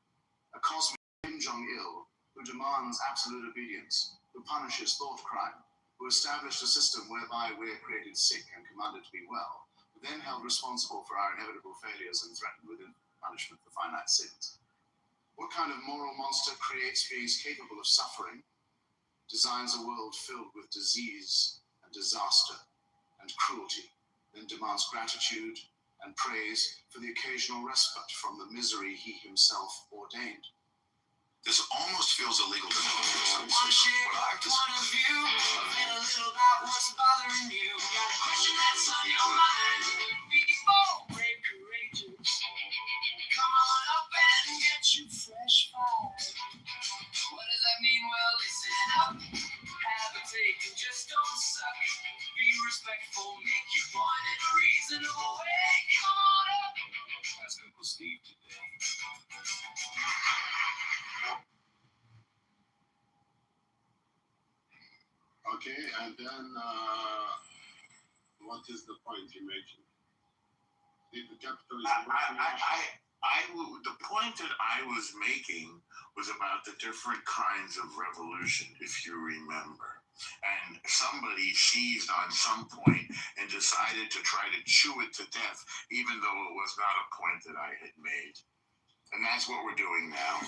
a cosmic Kim Jong-il who demands absolute obedience, who punishes thought crime, who established a system whereby we are created sick and commanded to be well, then held responsible for our inevitable failures and threatened with punishment for finite sins. What kind of moral monster creates beings capable of suffering, designs a world filled with disease and disaster and cruelty, then demands gratitude and praise for the occasional respite from the misery he himself ordained? This almost feels illegal to know. One of you, and a little about what's bothering you. Got a question that's on your mind. Be bold, brave, courageous. Come on up and get you fresh fire. What does that mean? Well, listen up. Have a take and just don't suck. Be respectful, make your point in a reasonable way. Come on up. Ask Uncle Steve today. Okay, and then what is the point you're making? The capitalism. The point that I was making was about the different kinds of revolution, if you remember. and somebody seized on some point and decided to try to chew it to death, even though it was not a point that I had made. And that's what we're doing now.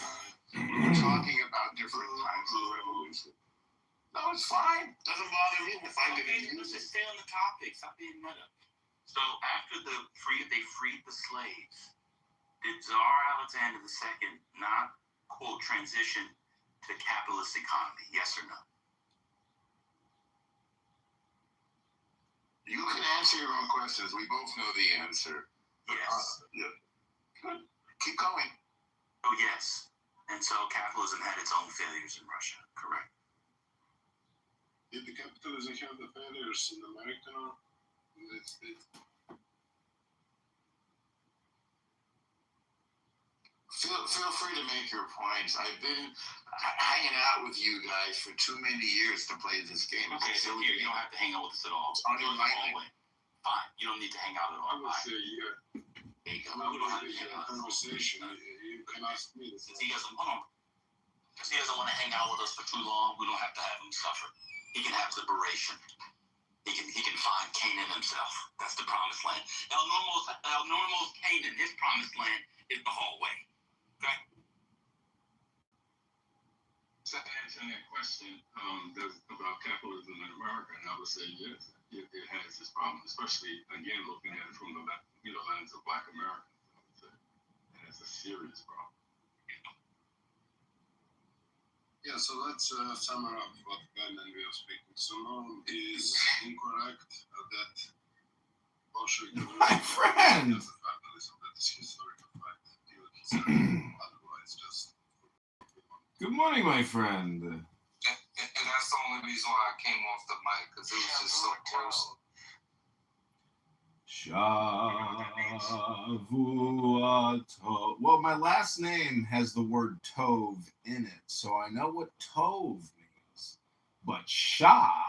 We're talking about different kinds of revolution. No, it's fine. Doesn't bother me if I get it. Let's just stay on the topic. Stop being meta. So after they freed the slaves, did Tsar Alexander II not, quote, transition to capitalist economy? Yes or no? You can answer your own questions. We both know the answer. Yes. Yeah. Good. Keep going. Oh, yes. And so capitalism had its own failures in Russia, correct? Did the capitalism have the failures in America? No. Feel free to make your points. I've been hanging out with you guys for too many years to play this game. Okay, so here, you don't have to hang out with us at all. It's unenlightening. Fine, you don't need to hang out at all. I would say, yeah. There you go. We don't have to hang out. Conversation. You can ask me this. He doesn't want to hang out with us for too long. We don't have to have him suffer. He can have liberation. He can find Canaan himself. That's the promised land. El Normo's Canaan, his promised land, is the hallway. Okay? So answering that question about capitalism in America, and I would say yes, it has this problem, especially again looking at it from the lens of Black Americans. I would say it has a serious problem. Yeah, so let's sum up what Ben and we are speaking. So Norm is incorrect that Bolshevik My friend! is a capitalism. That is historical fact. Otherwise, just... Good morning, my friend. And that's the only reason why I came off the mic, because it was just so close. Shavuot. Well, my last name has the word Tov in it, so I know what Tov means. But Shavuot,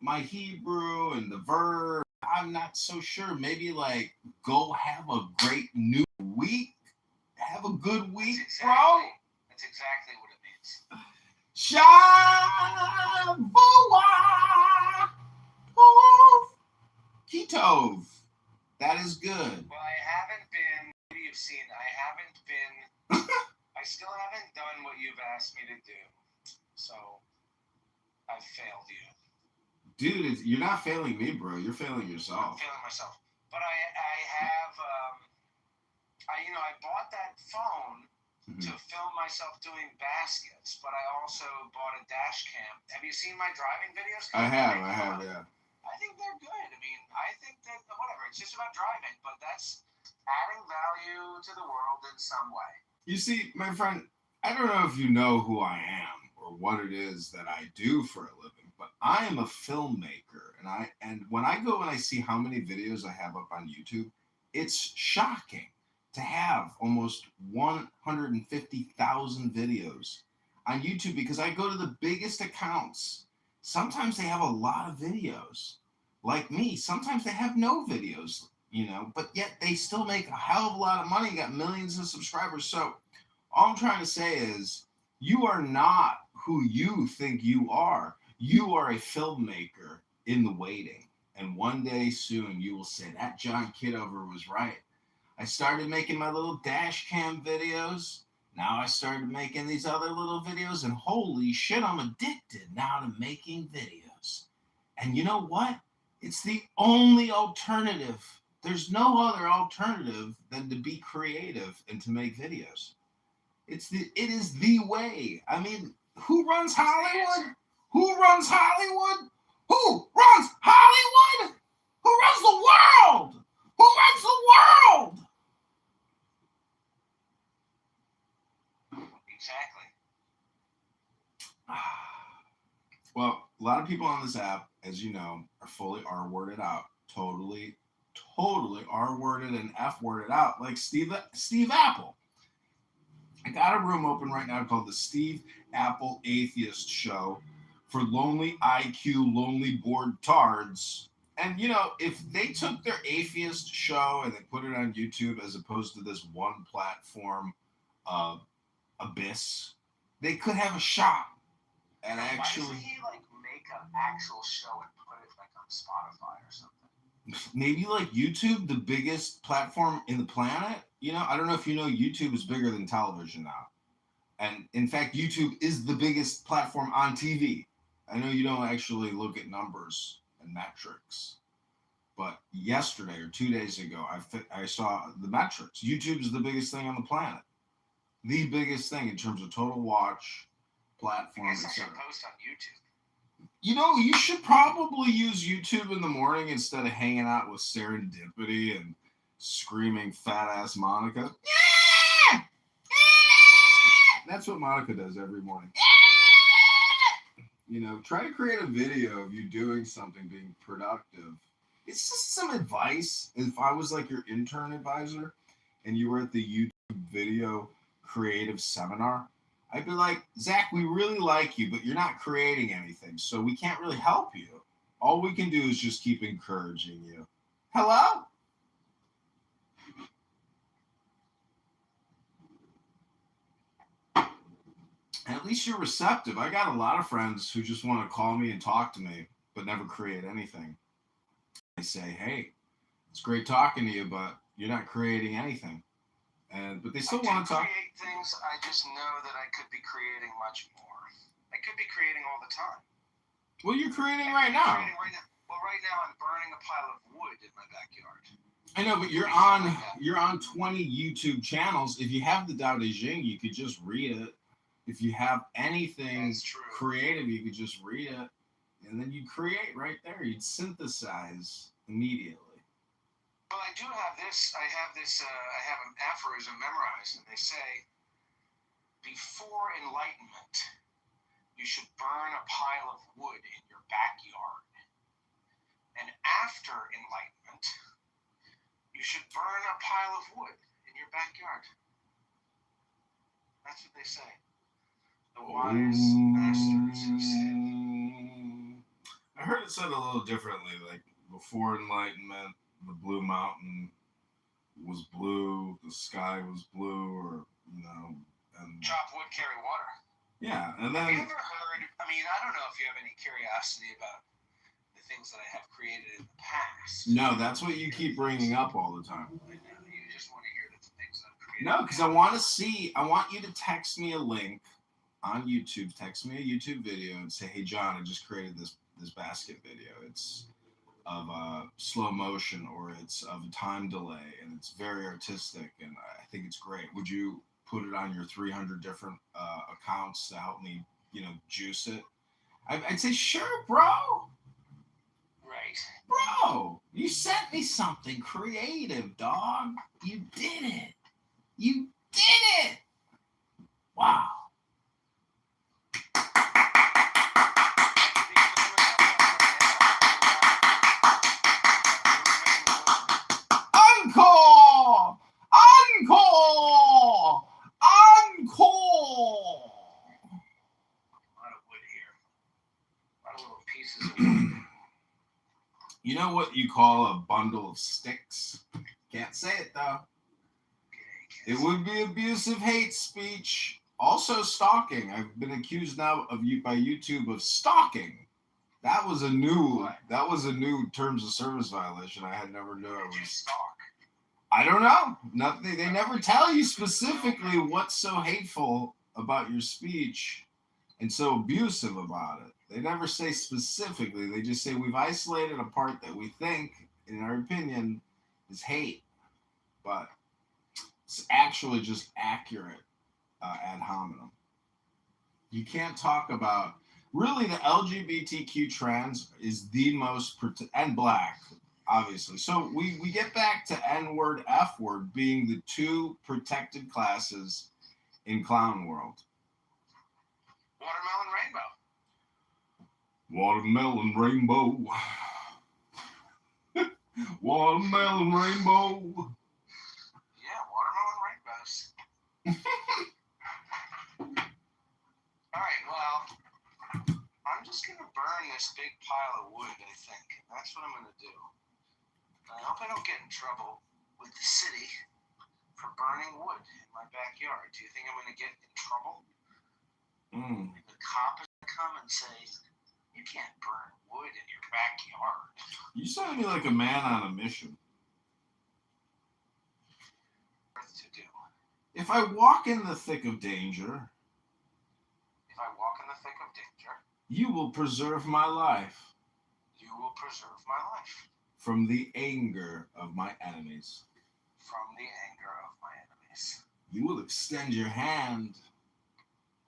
my Hebrew and the verb, I'm not so sure. Maybe like go have a great new week. Have a good week, bro. That's exactly what it means. Shavuot. Kitover. That is good. Well, I haven't been, you've seen, I still haven't done what you've asked me to do. So, I've failed you. Dude, you're not failing me, bro. You're failing yourself. I'm failing myself. But I have, I bought that phone to film myself doing baskets, but I also bought a dash cam. Have you seen my driving videos? I have, yeah. I think they're good. I mean, I think that, whatever, it's just about driving, but that's adding value to the world in some way. You see, my friend, I don't know if you know who I am or what it is that I do for a living, but I am a filmmaker, and when I go and I see how many videos I have up on YouTube, it's shocking to have almost 150,000 videos on YouTube, because I go to the biggest accounts. Sometimes they have a lot of videos, like me. Sometimes they have no videos, but yet they still make a hell of a lot of money, got millions of subscribers. So all I'm trying to say is you are not who you think you are. You are a filmmaker in the waiting. And one day soon you will say, that John Kitover was right. I started making my little dash cam videos. Now I started making these other little videos, and holy shit, I'm addicted now to making videos. And you know what? It's the only alternative. There's no other alternative than to be creative and to make videos. It is the way. I mean, who runs Hollywood? Who runs Hollywood? Who runs Hollywood? Who runs the world? Who runs the world? Exactly. Well, a lot of people on this app, as you know, are fully R-worded out. Totally R-worded and F-worded out, like Steve Apple. I got a room open right now called the Steve Apple Atheist Show for lonely IQ, lonely bored tards. And, if they took their atheist show and they put it on YouTube as opposed to this one platform abyss, they could have a shot And Why actually, doesn't he like make an actual show and put it like on Spotify or something? maybe like YouTube, the biggest platform in the planet. You know, I don't know if you know, YouTube is bigger than television now. And in fact, YouTube is the biggest platform on TV. I know you don't actually look at numbers and metrics, but yesterday or 2 days ago, I saw the metrics. YouTube is the biggest thing on the planet. The biggest thing in terms of total watch, platform, I guess I should etc. post on YouTube. You know, you should probably use YouTube in the morning instead of hanging out with Serendipity and screaming fat ass Monica. Yeah! That's what Monica does every morning. You know, try to create a video of you doing something, being productive. It's just some advice. If I was like your intern advisor and you were at the YouTube video creative seminar, I'd be like, Zach, we really like you, but you're not creating anything, so we can't really help you. All we can do is just keep encouraging you. Hello? At least you're receptive. I got a lot of friends who just want to call me and talk to me, but never create anything. I say, hey, it's great talking to you, but you're not creating anything. But they still want to talk. Create things. I just know that I could be creating much more. I could be creating all the time. Well, you're creating right now. Right now I'm burning a pile of wood in my backyard. I know, but you're on 20 YouTube channels. If you have the Tao Te Ching, you could just read it. If you have anything creative, you could just read it, and then you create right there. You'd synthesize immediately. Well, I do have this. I have an aphorism memorized, and they say, before enlightenment, you should burn a pile of wood in your backyard. And after enlightenment, you should burn a pile of wood in your backyard. That's what they say. The wise masters who said. I heard it said a little differently, like before enlightenment, the blue mountain was blue, the sky was blue, or and chop wood, carry water. Yeah, and then have you ever heard? I mean, I don't know if you have any curiosity about the things that I have created in the past. No, that's what you keep bringing up all the time. I know, you just want to hear the things I've created. No, because I want you to text me a link on YouTube. Text me a YouTube video and say, "Hey, John, I just created this basket video. It's of slow motion, or it's of a time delay, and it's very artistic, and I think it's great. Would you put it on your 300 different accounts to help me, juice it?" I'd say, "Sure, bro." Right. Bro, you sent me something creative, dog. You did it. You did it. Wow. Encore! Encore! Encore! A lot of wood here. A lot of little pieces of wood. You know what you call a bundle of sticks? Can't say it, though. It would be abusive hate speech. Also stalking. I've been accused now by YouTube of stalking. That was a new terms of service violation. I had never known. Did you stalk? I don't know. Nothing. They never tell you specifically what's so hateful about your speech and so abusive about it. They never say specifically. They just say we've isolated a part that we think, in our opinion, is hate, but it's actually just accurate ad hominem. You can't talk about really the LGBTQ trans is the most and black, obviously. So we get back to N-word, F-word being the two protected classes in clown world. Watermelon rainbow. Watermelon rainbow. Watermelon rainbow. Yeah, watermelon rainbows. All right, well, I'm just going to burn this big pile of wood, I think. That's what I'm going to do. I hope I don't get in trouble with the city for burning wood in my backyard. Do you think I'm going to get in trouble? The cop come and say, you can't burn wood in your backyard. You sound to me like a man on a mission. To do. If I walk in the thick of danger, If I walk in the thick of danger, you will preserve my life you will preserve my life from the anger of my enemies. from the anger of my enemies. You will extend your hand.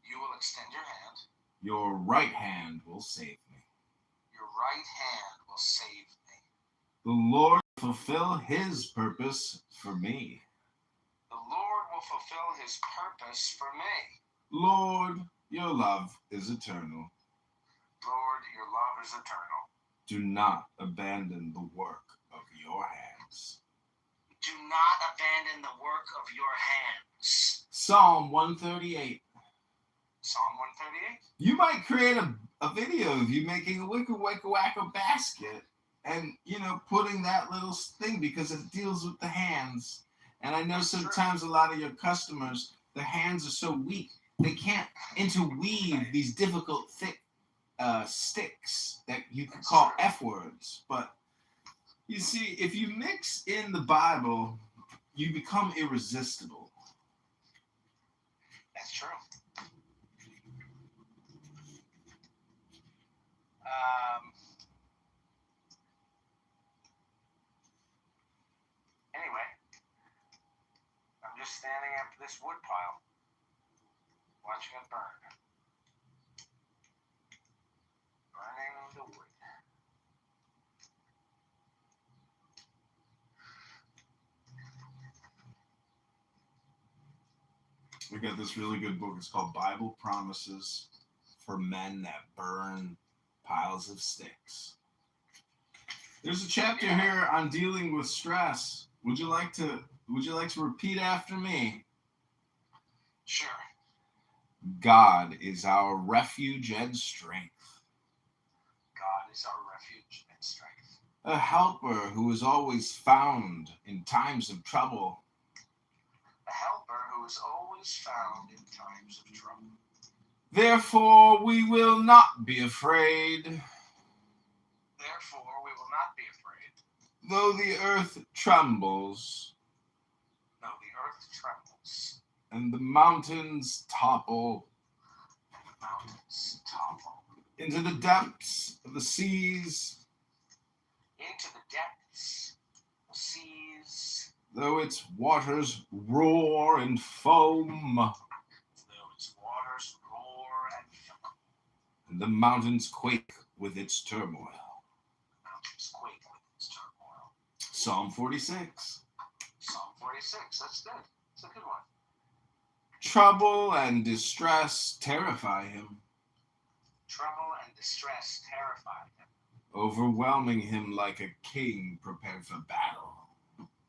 You will extend your hand. Your right hand will save me. Your right hand will save me. The Lord will fulfill his purpose for me. The Lord will fulfill his purpose for me. Lord, your love is eternal. Lord, your love is eternal. Do not abandon the work of your hands. Do not abandon the work of your hands. Psalm 138. Psalm 138. You might create a video of you making a wicka basket and, putting that little thing because it deals with the hands. And I know sometimes a lot of your customers, their hands are so weak, they can't interweave these difficult, thick sticks that you could call F words. But you see, if you mix in the Bible, you become irresistible. That's true. Anyway, I'm just standing at this wood pile, watching it burn. Burning the wood. We got this really good book. It's called Bible Promises for Men That Burn Piles of Sticks. There's a chapter here on dealing with stress. Would you like to repeat after me? Sure. God is our refuge and strength. God is our refuge and strength. A helper who is always found in times of trouble. A helper who is always found in times of trouble. Therefore we will not be afraid. Therefore we will not be afraid. Though the earth trembles. Though the earth trembles. And the mountains topple. And the mountains topple. Into the depths of the seas. Into the depths of seas. Though its waters roar and foam. Though its waters roar and foam. And the mountains quake with its turmoil. The mountains quake with its turmoil. Psalm 46. Psalm 46. That's good. It's a good one. Trouble and distress terrify him. Trouble and distress terrify him. Overwhelming him like a king prepared for battle.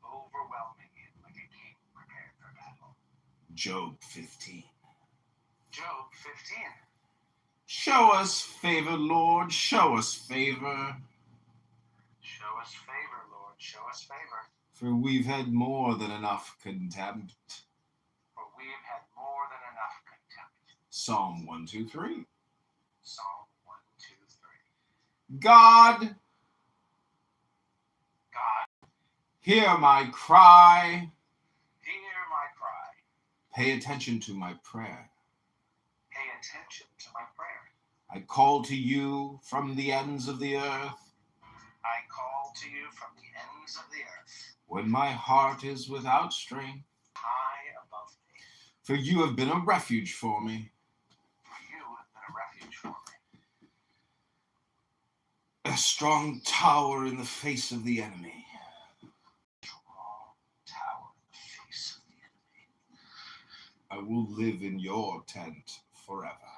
Overwhelming him like a king prepared for battle. Job 15. Job 15. Show us favor, Lord, show us favor. Show us favor, Lord, show us favor. For we've had more than enough contempt. For we've had more than enough contempt. Psalm 123. Psalm 123. God, hear my cry. Hear my cry. Pay attention to my prayer. Pay attention to my prayer. I call to you from the ends of the earth. I call to you from the ends of the earth. When my heart is without strength. High above me. For you have been a refuge for me. For you have been a refuge for me. A strong tower in the face of the enemy. Strong tower in the face of the enemy. I will live in your tent forever.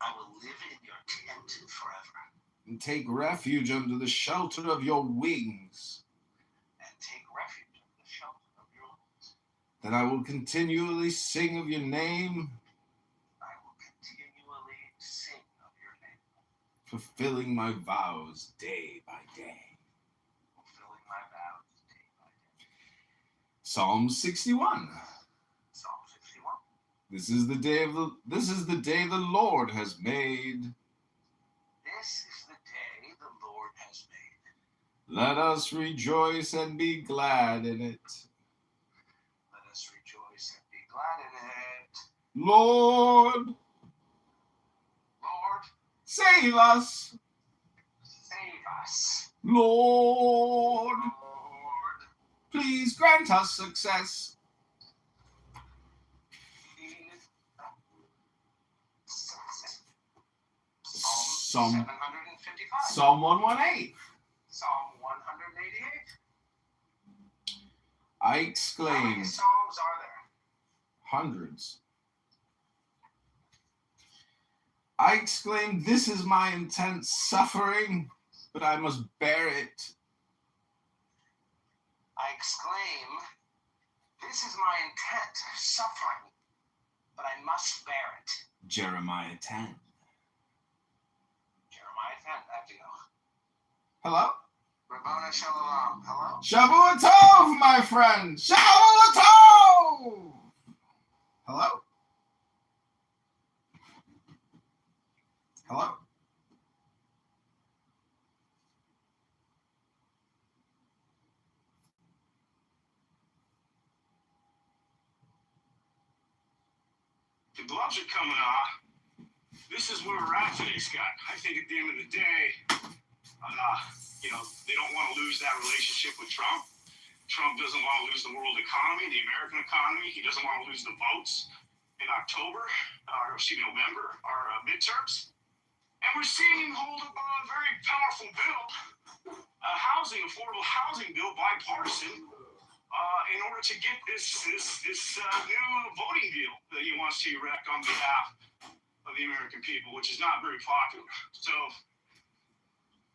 I will live in your tent forever. And take refuge under the shelter of your wings. And take refuge under the shelter of your wings. Then I will continually sing of your name. I will continually sing of your name. Fulfilling my vows day by day. Fulfilling my vows day by day. Psalm 61. Psalm 61. This is the day the Lord has made. This is the day the Lord has made. Let us rejoice and be glad in it. Let us rejoice and be glad in it. Lord, Lord, save us. save us. Lord, Lord, please grant us success. Psalm 755. Psalm 118. Psalm 188. I How many exclaimed, psalms are there? hundreds. I exclaimed, this is my intense suffering, but I must bear it. I exclaim, this is my intent, suffering, but I must bear it. Jeremiah 10. Jeremiah 10, that deal. Hello? Rabboni Shalom, hello? Shavua Tov, my friend. Shavua Tov. Hello? Hello? The gloves are coming off. This is where we're at today, Scott. I think at the end of the day, they don't want to lose that relationship with Trump. Trump doesn't want to lose the world economy, the American economy. He doesn't want to lose the votes in November, our midterms. And we're seeing him hold up a very powerful bill, affordable housing bill, bipartisan, in order to get this new voting deal that he wants to erect on behalf of the American people, which is not very popular. So,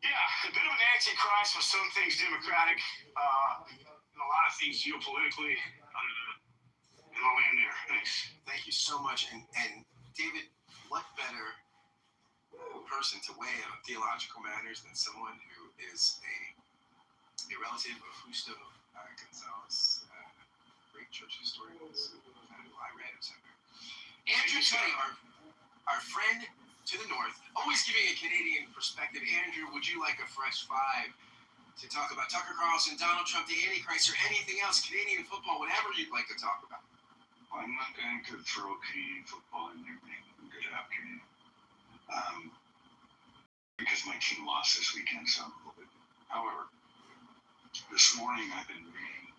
yeah, a bit of an antichrist with some things democratic, and a lot of things geopolitically. And I'll land there. Thanks. Thank you so much. And David, what better person to weigh in on theological matters than someone who is a relative of Justo Gonzalez, great church historian who I read him somewhere. Andrew Tully, our friend to the north, always giving a Canadian perspective. Andrew, would you like a fresh five to talk about Tucker Carlson, Donald Trump, the Antichrist, or anything else, Canadian football, whatever you'd like to talk about? I'm not going to throw Canadian football in there, man. Good afternoon. Because my team lost this weekend, so I'm a little bit. However, this morning I've been reading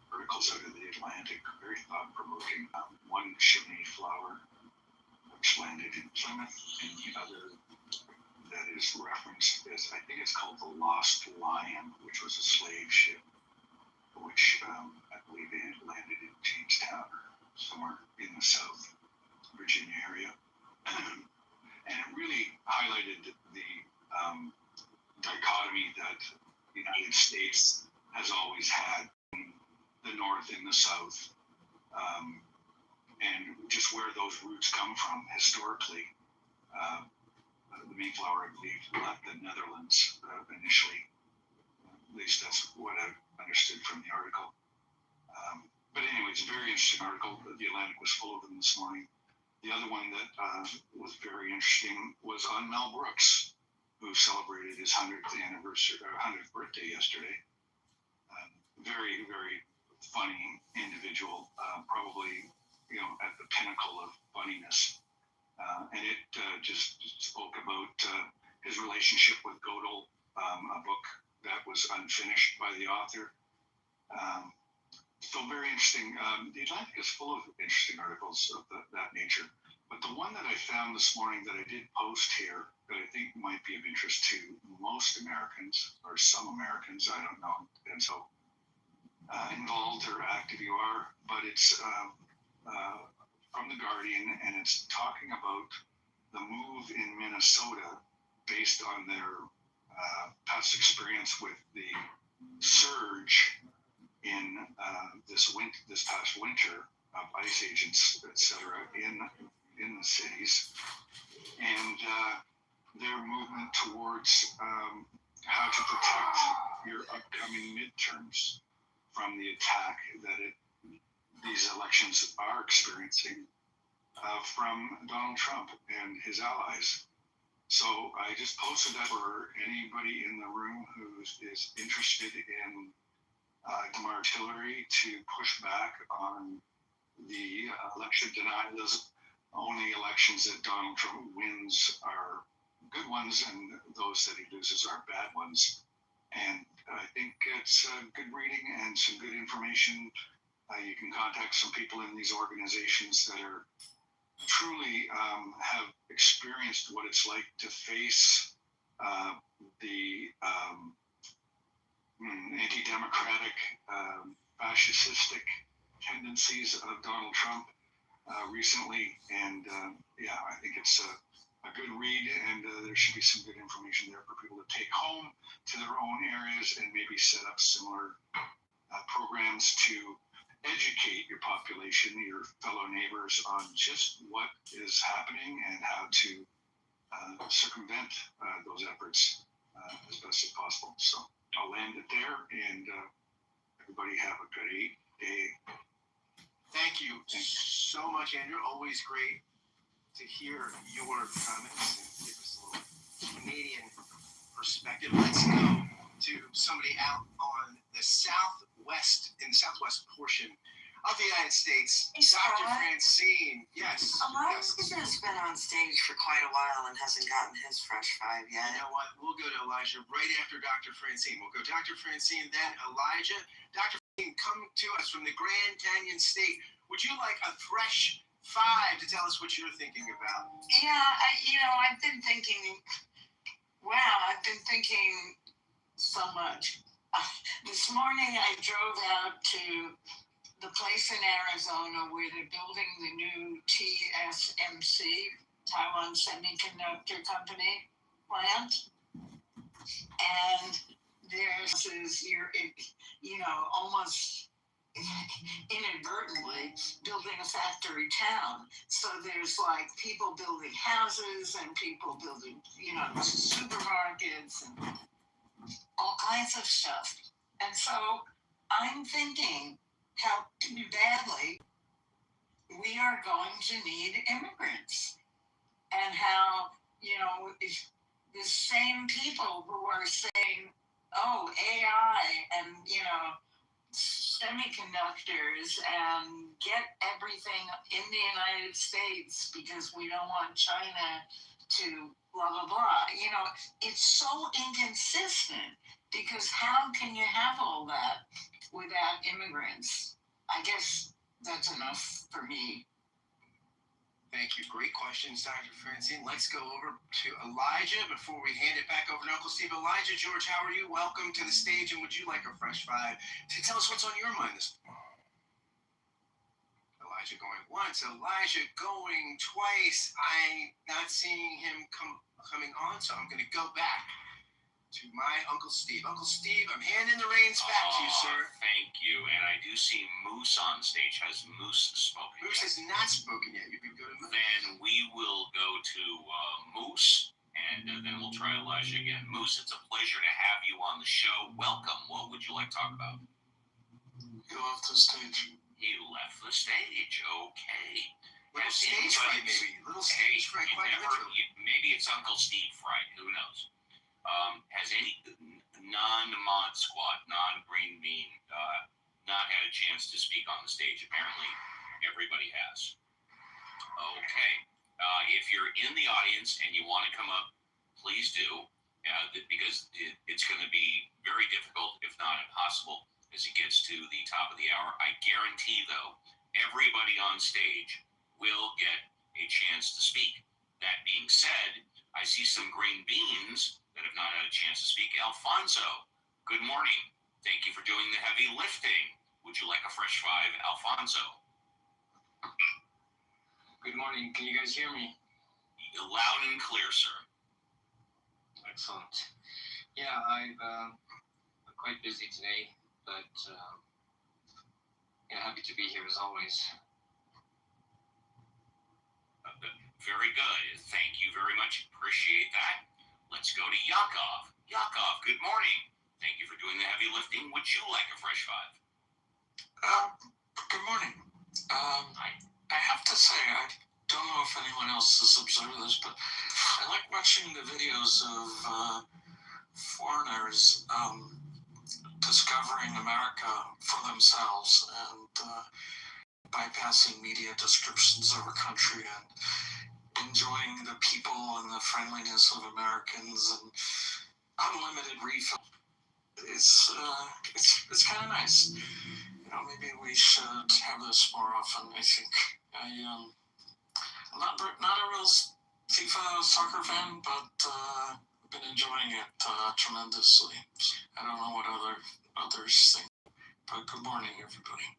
articles out of the Atlantic, very thought-provoking. One, Chimney Flower, which landed in Plymouth, and the other that is referenced as, I think it's called the Lost Lion, which was a slave ship, which I believe it landed in Jamestown or somewhere in the South Virginia area. And it really highlighted the dichotomy that the United States has always had in the North and the South, and just where those roots come from historically. The Mayflower, I believe, left the Netherlands initially. At least that's what I understood from the article. But anyway, it's a very interesting article. The Atlantic was full of them this morning. The other one that was very interesting was on Mel Brooks, who celebrated his 100th birthday yesterday. Very, very funny individual, probably at the pinnacle of funniness. And it just spoke about his relationship with Gödel, a book that was unfinished by the author. So very interesting. The Atlantic is full of interesting articles of that nature. But the one that I found this morning that I did post here that I think might be of interest to most Americans, or some Americans, I don't know, and so involved or active you are, but it's from The Guardian, and it's talking about the move in Minnesota based on their past experience with the surge in this past winter of ICE agents, etc., in the cities, and their movement towards how to protect your upcoming midterms from the attack that these elections are experiencing from Donald Trump and his allies. So I just posted that for anybody in the room who is interested in artillery to push back on the election denials. Only elections that Donald Trump wins are good ones, and those that he loses are bad ones. And I think it's good reading and some good information. You can contact some people in these organizations that are truly have experienced what it's like to face the anti-democratic, fascistic tendencies of Donald Trump recently. And I think it's a good read, and there should be some good information there for people to take home to their own areas and maybe set up similar programs to educate your population, your fellow neighbors, on just what is happening and how to circumvent those efforts as best as possible. So I'll land it there, and everybody have a great day. Thank you so much, Andrew. Always great to hear your comments and give us a little Canadian perspective. Let's go to somebody out on the southwest portion of the United States. Hey, Dr. Scott. Francine, yes. Elijah has been on stage for quite a while and hasn't gotten his fresh five yet. You know what? We'll go to Elijah right after Dr. Francine. We'll go Dr. Francine, then Elijah. Dr. Francine, come to us from the Grand Canyon State. Would you like a fresh five to tell us what you're thinking about? Yeah, I've been thinking so much. This morning I drove out to the place in Arizona where they're building the new TSMC, Taiwan Semiconductor Company plant. And there's almost inadvertently building a factory town. So there's like people building houses and people building, supermarkets and all kinds of stuff. And so I'm thinking how badly we are going to need immigrants, and how, the same people who are saying, oh, AI and, semiconductors and get everything in the United States because we don't want China to blah, blah, blah. It's so inconsistent, because how can you have all that without immigrants? I guess that's enough for me. Thank you. Great questions, Dr. Francine. Let's go over to Elijah before we hand it back over to Uncle Steve. Elijah, George, how are you? Welcome to the stage, and would you like a fresh five to tell us what's on your mind this morning? Elijah going once, Elijah going twice. I'm not seeing him coming on, so I'm going to go back to my Uncle Steve. Uncle Steve, I'm handing the reins back to you, sir. Thank you. And I do see Moose on stage. Has Moose spoken? Moose has not spoken yet. You can go to Moose. Then we will go to Moose, and then we'll try Elijah again. Moose, it's a pleasure to have you on the show. Welcome. What would you like to talk about? He left the stage. He left the stage. Okay. Little stage fright, maybe. Little stage fright. Maybe it's Uncle Steve fright. Who knows? Has any non-mod squad, non-green bean, not had a chance to speak on the stage? Apparently, everybody has. Okay. If you're in the audience and you want to come up, please do, because it's going to be very difficult, if not impossible, as it gets to the top of the hour. I guarantee, though, everybody on stage will get a chance to speak. That being said, I see some green beans that have not had a chance to speak. Alfonso, good morning. Thank you for doing the heavy lifting. Would you like a fresh five, Alfonso? Good morning. Can you guys hear me? Loud and clear, sir. Excellent. Yeah, I'm quite busy today, but happy to be here as always. Very good. Thank you very much. Appreciate that. Let's go to Yakov. Yakov, good morning. Thank you for doing the heavy lifting. Would you like a fresh five? Good morning. I have to say, don't know if anyone else has observed this, but I like watching the videos of foreigners discovering America for themselves and bypassing media descriptions of a country and enjoying the people and the friendliness of Americans and unlimited refill. It's kind of nice. You know, maybe we should have this more often. I think I'm not a real FIFA soccer fan, but I've been enjoying it tremendously. I don't know what others think, but good morning, everybody.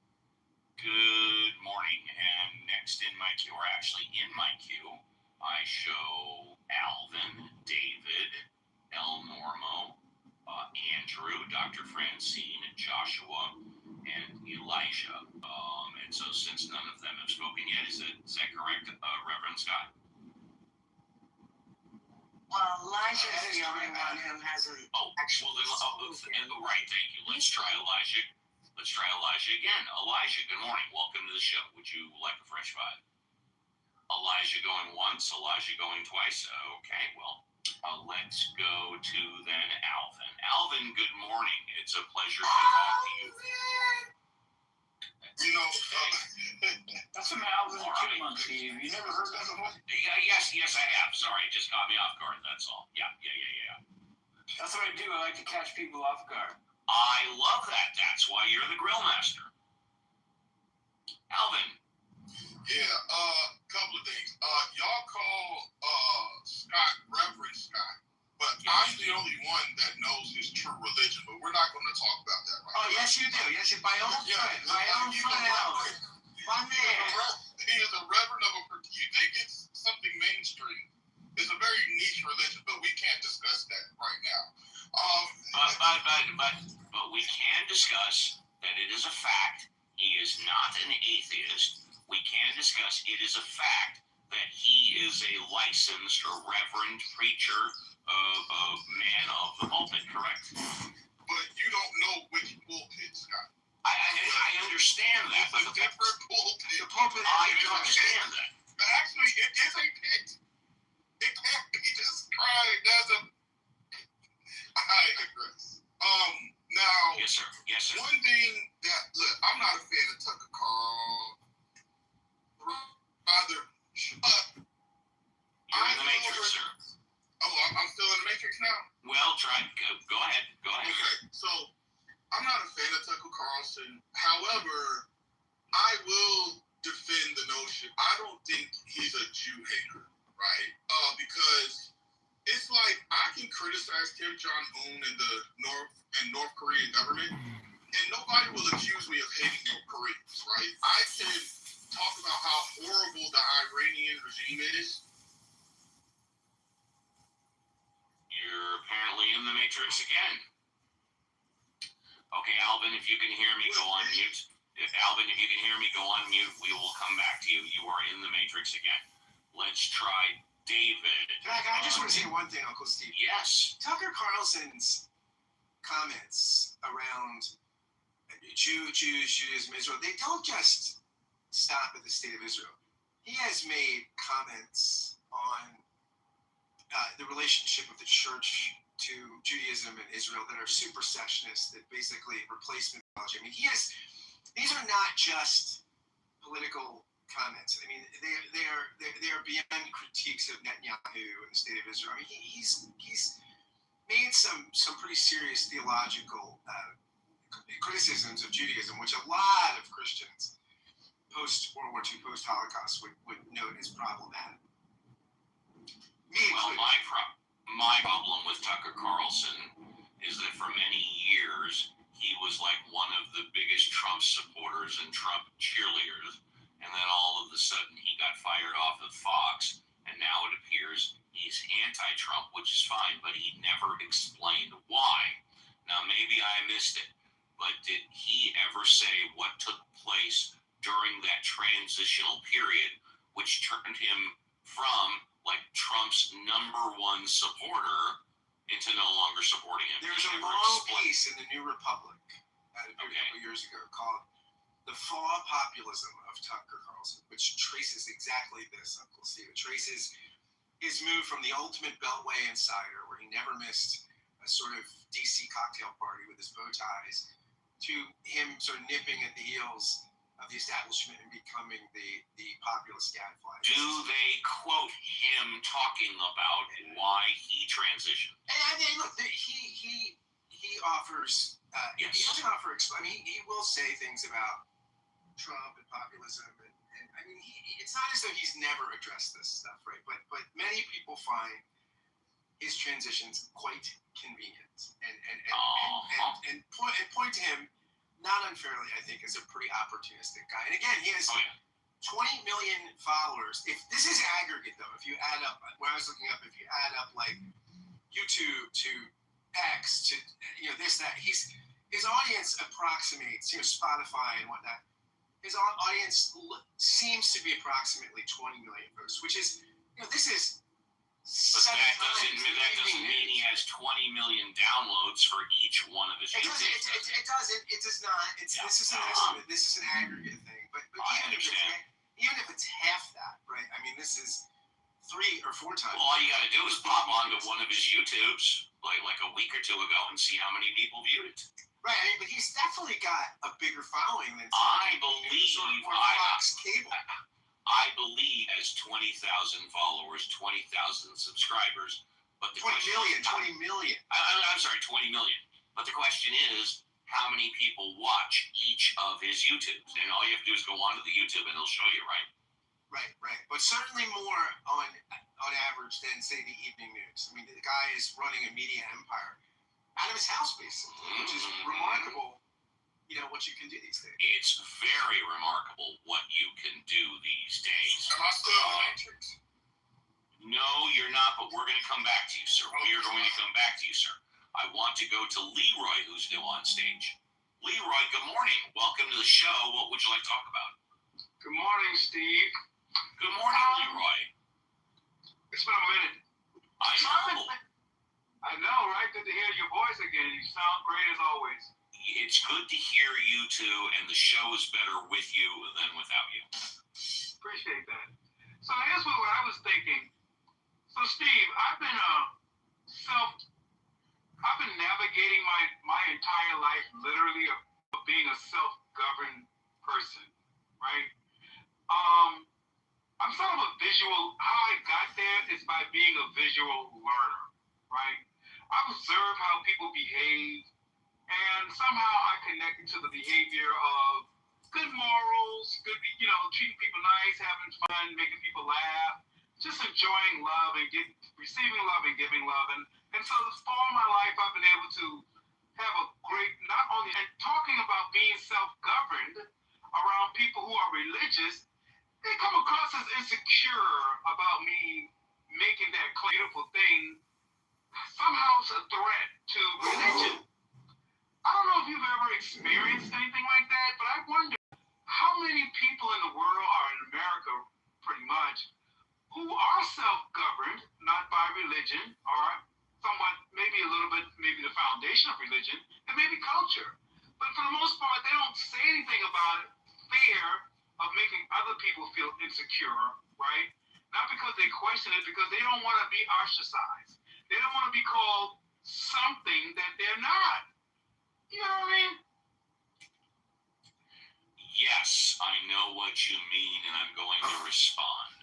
Good morning, and next in my queue, or actually in my queue, I show Alvin, David, El Normo, Andrew, Dr. Francine, Joshua, and Elijah. And so since none of them have spoken yet, is that correct, Reverend Scott? Well, Elijah's the only one who hasn't actually spoken. Right, thank you. Let's try Elijah again. Elijah, good morning. Welcome to the show. Would you like a fresh five? Elijah going once, Elijah going twice. Okay, well, let's go to then Alvin. Alvin, good morning. It's a pleasure to talk to you. You know, That's some Alvin and Chipmunk, Steve. You never heard that before? Yes, I have. Sorry, it just caught me off guard, that's all. Yeah. That's what I do. I like to catch people off guard. I love that. That's why you're the grill master. Alvin. Yeah, couple of things. Y'all call Scott Reverend Scott, but I'm the only one that knows his true religion, but we're not going to talk about that right now. Oh, yes, you do. Yes, you. My own friend. My own friend, Alvin. My man. He is a reverend of a. You think it's something mainstream? It's a very niche religion, but we can't discuss that right now. But we can discuss that it is a fact. He is not an atheist. We can discuss it is a fact that he is a licensed or reverend preacher of man of the pulpit, correct? But you don't know which pulpit, Scott. I understand that. It's a different pulpit. The pulpit. I understand that. But actually, it is a pit. It can't be described as a. I digress. Now. Yes, sir. One thing that look, I'm not a fan of Tucker Carl. Rather, you're in the Matrix, sir. Oh, I'm still in the Matrix now. Well, go ahead. Okay, so I'm not a fan of Tucker Carlson. However, I will defend the notion. I don't think he's a Jew hater, right? Because it's like I can criticize Kim Jong-un and the North Korean government, and nobody will accuse me of hating North Koreans, right? I can talk about how horrible the Iranian regime is. You're apparently in the Matrix again. Okay, Alvin, if you can hear me, go on mute. Alvin, if you can hear me, go on mute. We will come back to you. You are in the Matrix again. Let's try David. I just want to say one thing, Uncle Steve. Yes. Tucker Carlson's comments around Judaism, Israel, they don't just stop at the state of Israel. He has made comments on the relationship of the church to Judaism and Israel that are supersessionist, that basically replacement theology. I mean, these are not just political comments. I mean, they are beyond critiques of Netanyahu and the state of Israel. I mean, he's made some pretty serious theological criticisms of Judaism, which a lot of Christians post World War II, post Holocaust would note as problematic. Well, my problem with Tucker Carlson is that for many years he was like one of the biggest Trump supporters and Trump cheerleaders, and then all of a sudden he got fired off of Fox, and now it appears he's anti-Trump, which is fine, but he never explained why. Now maybe I missed it, but did he ever say what took place during that transitional period, which turned him from like Trump's #1 supporter into no longer supporting him? There's a long piece in the New Republic a couple years ago called the flaw populism of Tucker Carlson, which traces exactly this, Uncle Steve. It traces his move from the ultimate Beltway insider, where he never missed a sort of DC cocktail party with his bow ties, to him sort of nipping at the heels of the establishment and becoming the populist gadfly. Do they quote him talking about why he transitioned? And I mean, look, he offers. Yes. He doesn't offer. I mean, he will say things about Trump and populism, and I mean, it's not as though he's never addressed this stuff, right? But many people find his transitions quite convenient, and point to him, not unfairly, I think, as a pretty opportunistic guy. And again, he has 20 million followers. If this is aggregate, though, if you add up, when I was looking up, if you add up like YouTube to X to this, that, his audience approximates Spotify and whatnot. His audience seems to be approximately 20 million folks, which is this is. But that doesn't mean he has 20 million downloads for each one of his videos. It doesn't. It does not. This is an estimate. This is an aggregate thing. But even if it's half that, right? I mean, this is 3 or 4 times. Well, all you got to do is pop onto one of his YouTubes like a week or two ago and see how many people viewed it. Right. I mean, but he's definitely got a bigger following than I believe. Fox Cable. I believe has 20,000 followers, 20,000 subscribers. But the 20 million. I'm sorry, 20 million. But the question is, how many people watch each of his YouTubes? And all you have to do is go onto the YouTube and it'll show you, right? Right. But certainly more on average than, say, the evening news. I mean, the guy is running a media empire out of his house, basically, which is remarkable. What you can do these days. It's very remarkable what you can do these days. Am I still in the Matrix? No, you're not, but we're going to come back to you, sir. We are going to come back to you, sir. I want to go to Leroy, who's new on stage. Leroy, good morning. Welcome to the show. What would you like to talk about? Good morning, Steve. Good morning, Leroy. It's been a minute. I know, right? Good to hear your voice again. You sound great as always. It's good to hear you two, and the show is better with you than without you. Appreciate that. So here's what I was thinking. So Steve, I've been navigating my entire life literally of being a self-governed person, right? I'm sort of a visual. How I got there is by being a visual learner, right? I observe how people behave. And somehow I connected to the behavior of good morals, treating people nice, having fun, making people laugh, just enjoying love and receiving love and giving love. And so for all my life, I've been able to have a great, not only, and talking about being self-governed around people who are religious, they come across as insecure about me making that beautiful thing somehow a threat to religion. I don't know if you've ever experienced anything like that, but I wonder how many people in the world are in America, pretty much, who are self-governed, not by religion, or somewhat, maybe a little bit, maybe the foundation of religion, and maybe culture. But for the most part, they don't say anything about it, fear of making other people feel insecure, right? Not because they question it, because they don't want to be ostracized. They don't want to be called something that they're not. You know what I mean? Yes, I know what you mean, and I'm going to respond.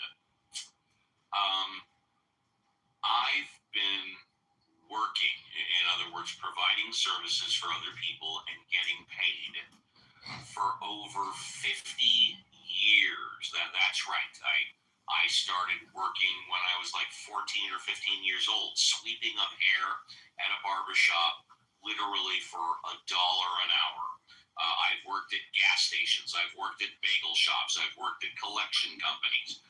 I've been working, in other words, providing services for other people and getting paid for over 50 years. That's right. I started working when I was like 14 or 15 years old, sweeping up hair at a barbershop, literally for $1 an hour. I've worked at gas stations. I've worked at bagel shops. I've worked at collection companies.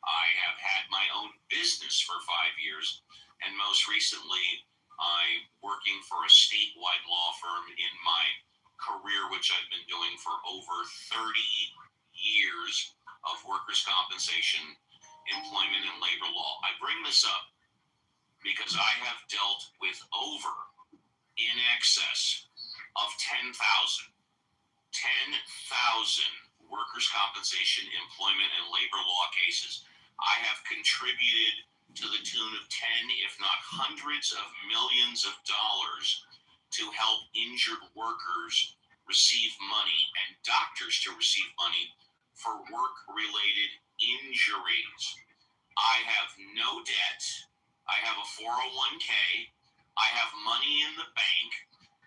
I have had my own business for 5 years. And most recently, I'm working for a statewide law firm in my career, which I've been doing for over 30 years of workers' compensation, employment, and labor law. I bring this up because I have dealt with over in excess of 10,000 10,000 workers' compensation, employment, and labor law cases. I have contributed to the tune of 10, if not hundreds of millions of dollars to help injured workers receive money and doctors to receive money for work-related injuries. I have no debt. I have a 401k. I have money in the bank.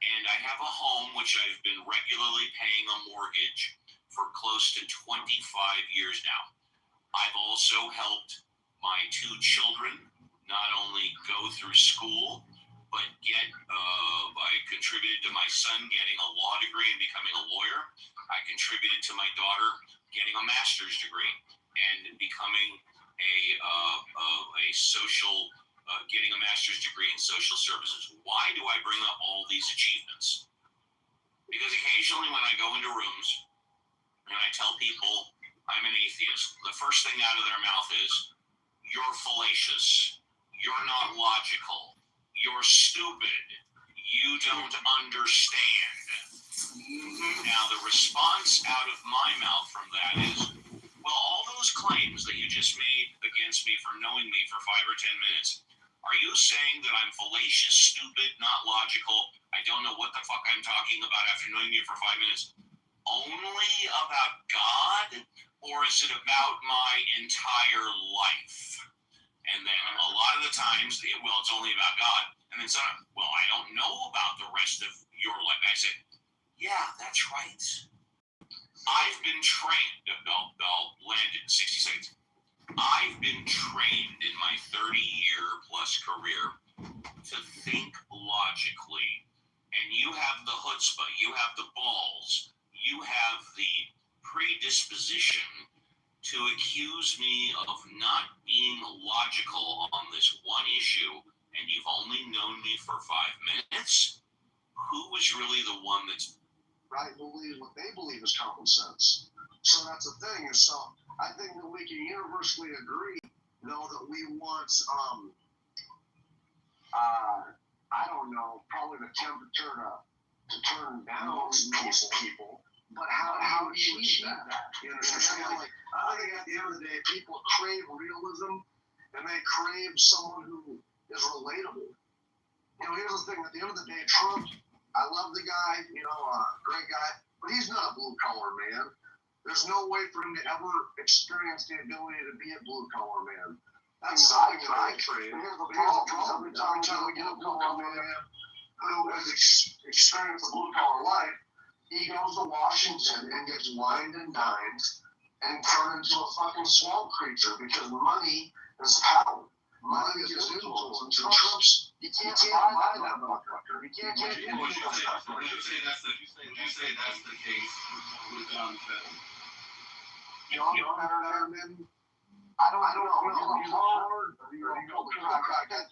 And I have a home which I've been regularly paying a mortgage for close to 25 years now. I've also helped my 2 children not only go through school, but I contributed to my son getting a law degree and becoming a lawyer. I contributed to my daughter getting a master's degree and becoming a social, getting a master's degree in social services. Why do I bring up all these achievements? Because occasionally when I go into rooms and I tell people I'm an atheist, the first thing out of their mouth is, you're fallacious, you're not logical, you're stupid, you don't understand. Now the response out of my mouth from that is, well, all those claims that you just made against me for knowing me for 5 or 10 minutes, are you saying that I'm fallacious, stupid, not logical, I don't know what the fuck I'm talking about after knowing you for 5 minutes, only about God? Or is it about my entire life? And then a lot of the times, well, it's only about God. And then some, well, I don't know about the rest of your life. I say, yeah, that's right. I've been trained, I'll land it in 60 seconds. I've been trained in my 30-year plus career to think logically. And you have the chutzpah, you have the balls, you have the predisposition to accuse me of not being logical on this one issue, and you've only known me for 5 minutes? Who was really the one that's right believe what they believe is common sense? So that's the thing. So I think that we can universally agree, though, that we want I don't know, probably the temperature to turn down most people. But how do you achieve that? You understand? Like, I think at the end of the day, people crave realism, and they crave someone who is relatable. You know, here's the thing. At the end of the day, Trump, I love the guy, great guy, but he's not a blue-collar man. There's no way for him to ever experience the ability to be a blue-collar man. That's something that I crave. Here's the problem. Every time we get a blue-collar man who has experienced a blue-collar life, he goes to Washington and gets wined and dined and turned into a fucking swamp creature because money is power. Money is influence. And Trump's, you can't buy that motherfucker. You can't get it. Would you say that's the case with John Fetterman? John Fetterman, I don't know. He's hard. I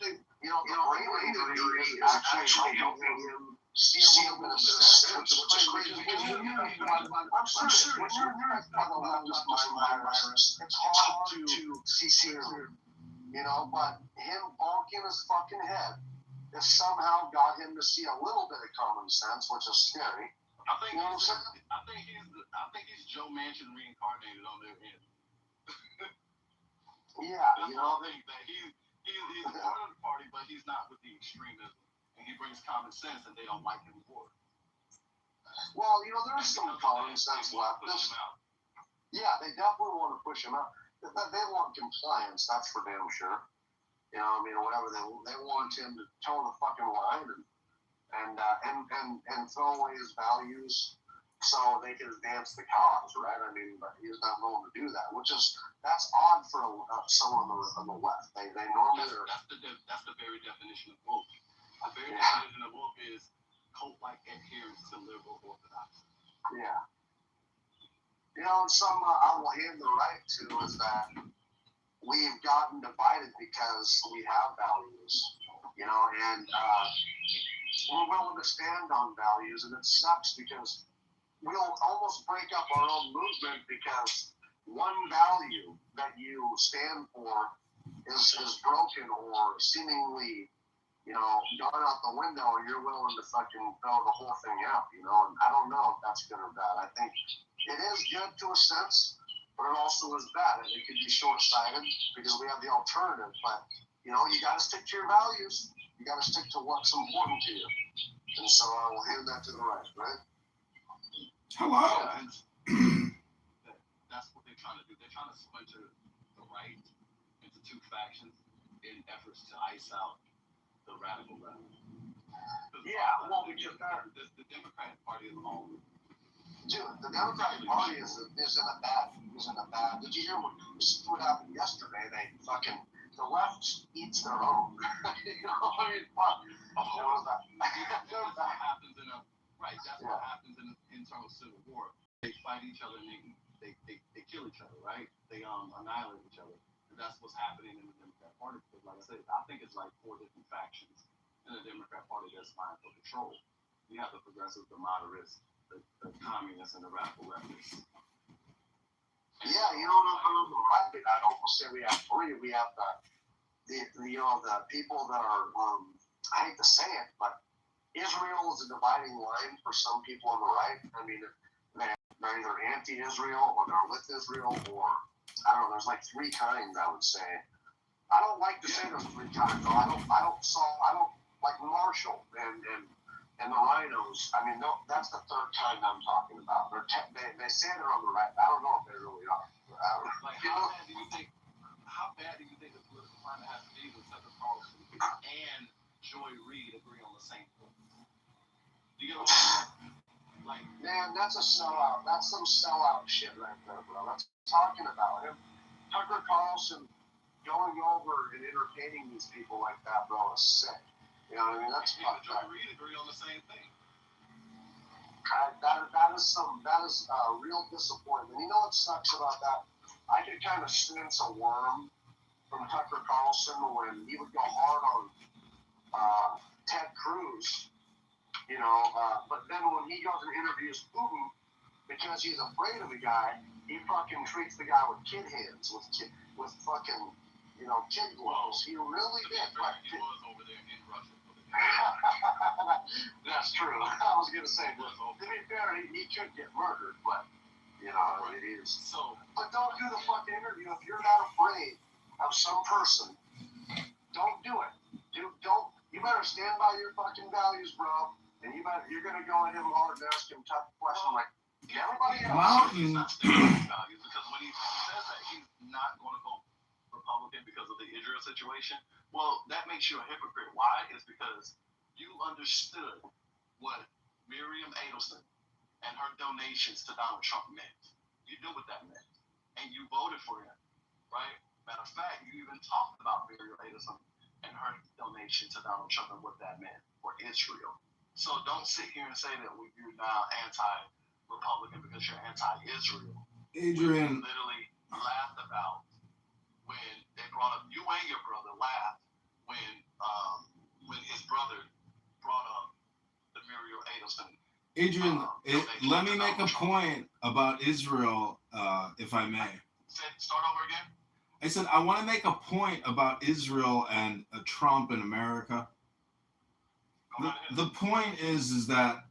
think, the brain injury is actually helping him see a little bit of sense, which is crazy because I'm sure when you're talking about this virus, it's hard to see clearly, but him bonking his fucking head has somehow got him to see a little bit of common sense, which is scary. I think he's Joe Manchin reincarnated on their end. Yeah, I think that he's part of the party, but he's not with the extremism. And he brings common sense, and they don't like him for it. Well, there's some common sense left. Yeah, they definitely want to push him out. They want compliance, that's for damn sure. Whatever they want him to toe the fucking line and throw away his values so they can advance the cause, right? But he's not willing to do that, that's odd for someone on the left. They normally are. That's the very definition of woke. The very definition of woke is cult-like adherence to liberal orthodoxy. Yeah. And some I will hand the right to is that we've gotten divided because we have values, and we're willing to stand on values, and it sucks because we'll almost break up our own movement because one value that you stand for is broken or seemingly gone out the window, and you're willing to fucking throw the whole thing out, and I don't know if that's good or bad. I think it is good to a sense, but it also is bad. It could be short-sighted because we have the alternative, but, you got to stick to your values. You got to stick to what's important to you. And so I will hand that to the right? Hello. That's what they're trying to do. They're trying to splinter the right into two factions in efforts to ice out the radical left. Yeah, well, because the Democratic Party is all. Dude, the Democratic Party is in a bad. Did you hear what happened yesterday? The left eats their own. What was that? That's what happens in what happens in an internal civil war. They fight each other and they kill each other, right? They annihilate each other. And that's what's happening in the Democrat Party. Because like I said, I think it's like 4 different factions in the Democrat Party that's vying for control. You have the progressives, the moderates, the communists, and the radical leftists. Yeah, on the right, I'd almost say we have 3. We have the people that are, I hate to say it, but Israel is a dividing line for some people on the right. I mean, they're either anti-Israel or they're with Israel, or I don't know. There's like 3 kinds, I would say. I don't like to say there's 3 kinds, though. I don't like Marshall and the rhinos. I mean, no, that's the 3rd kind I'm talking about. They say they're on the right. I don't know if they really are. Like, how bad do you think the political climate has to be with Tucker Carlson and Joy Reid agree on the same thing? Do you get what I'm saying? Like, man, that's a sellout. That's some sellout shit right there, bro. That's talking about him. Tucker Carlson going over and entertaining these people like that, bro, is sick. You know what I mean? That's fucked up. Joy Reid agree on the same thing. That is real disappointment. You know what sucks about that? I could kind of sense a worm from Tucker Carlson when he would go hard on Ted Cruz, but then when he goes and interviews Putin, because he's afraid of the guy, he fucking treats the guy with kid hands, with fucking, kid gloves. He really did. He was over there in Russia. That's true. I was gonna say, to be fair, he could get murdered, but it is. So, but don't do the fucking interview if you're not afraid of some person. Don't do it. Don't. You better stand by your fucking values, bro. And you're gonna go at him hard and ask him tough questions like everybody else. He's not standing by his values because when he says that he's not going to vote Republican because of the Israel situation, well, that makes you a hypocrite. Why? It's because you understood what Miriam Adelson and her donations to Donald Trump meant. You knew what that meant, and you voted for him, right? Matter of fact, you even talked about Miriam Adelson and her donation to Donald Trump and what that meant for Israel. So don't sit here and say that you're now anti-Republican because you're anti-Israel. Adrian. We literally laughed about when they brought up, you and your brother laughed when his brother brought up the Muriel Adelson. Adrian, let me make a point about Israel, if I may. Start over again? I said I want to make a point about Israel and Trump in America. The point is that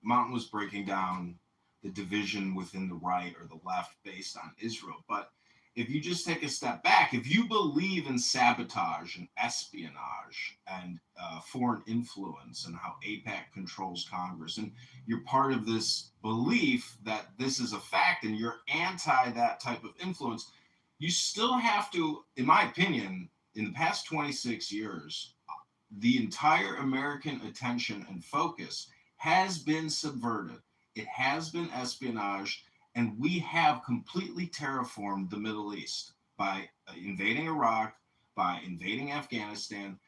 Mountain was breaking down the division within the right or the left based on Israel. But if you just take a step back, if you believe in sabotage and espionage and foreign influence and how AIPAC controls Congress, and you're part of this belief that this is a fact and you're anti that type of influence, you still have to, in my opinion, in the past 26 years, the entire American attention and focus has been subverted. It has been espionage, and we have completely terraformed the Middle East by invading Iraq, by invading Afghanistan,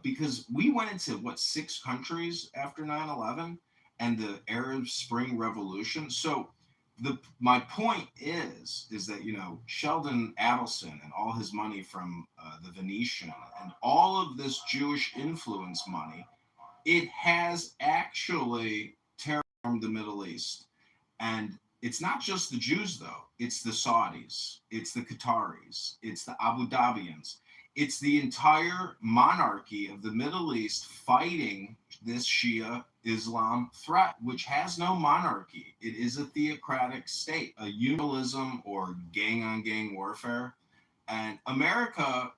because we went into, 6 countries after 9/11 and the Arab Spring Revolution. So my point is that, Sheldon Adelson and all his money from the Venetian and all of this Jewish influence money, it has actually terraformed the Middle East. And it's not just the Jews, though. It's the Saudis. It's the Qataris. It's the Abu Dhabians. it's the entire monarchy of the Middle East fighting this Shia Islam threat, which has no monarchy. It is a theocratic state, a unionism or gang-on-gang warfare. And America,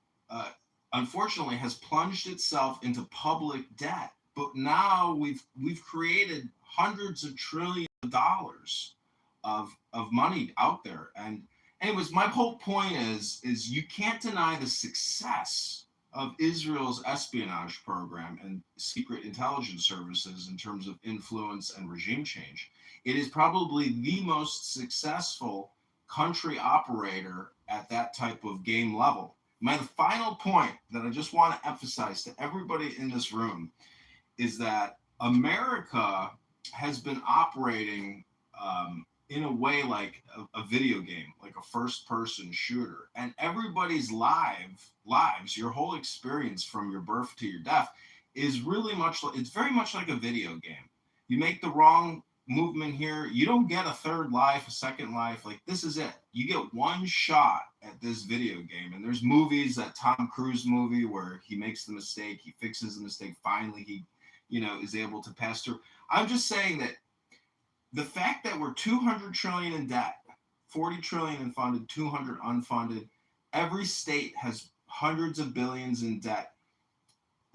unfortunately, has plunged itself into public debt. But now we've created hundreds of trillions of dollars of money out there. And anyways, my whole point is you can't deny the success of Israel's espionage program and secret intelligence services in terms of influence and regime change. It is probably the most successful country operator at that type of game level. My final point that I just want to emphasize to everybody in this room is that America has been operating in a way like a video game, like a first-person shooter. And everybody's lives, your whole experience from your birth to your death is really much, it's very much like a video game. You make the wrong movement here, you don't get a third life, a second life. Like, this is it. You get one shot at this video game. And there's movies, that Tom Cruise movie where he makes the mistake, he fixes the mistake, finally he, is able to pass through. I'm just saying that the fact that we're 200 trillion in debt, 40 trillion in funded, 200 unfunded, every state has hundreds of billions in debt.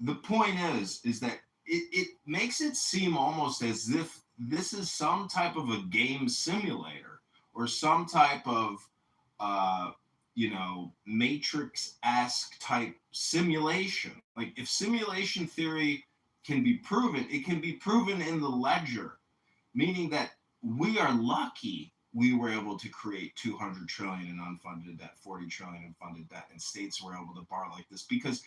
The point is that it makes it seem almost as if this is some type of a game simulator or some type of, Matrix-esque type simulation. Like, if simulation theory can be proven, it can be proven in the ledger, meaning that we are lucky we were able to create 200 trillion in unfunded debt, 40 trillion in funded debt, and states were able to borrow like this, because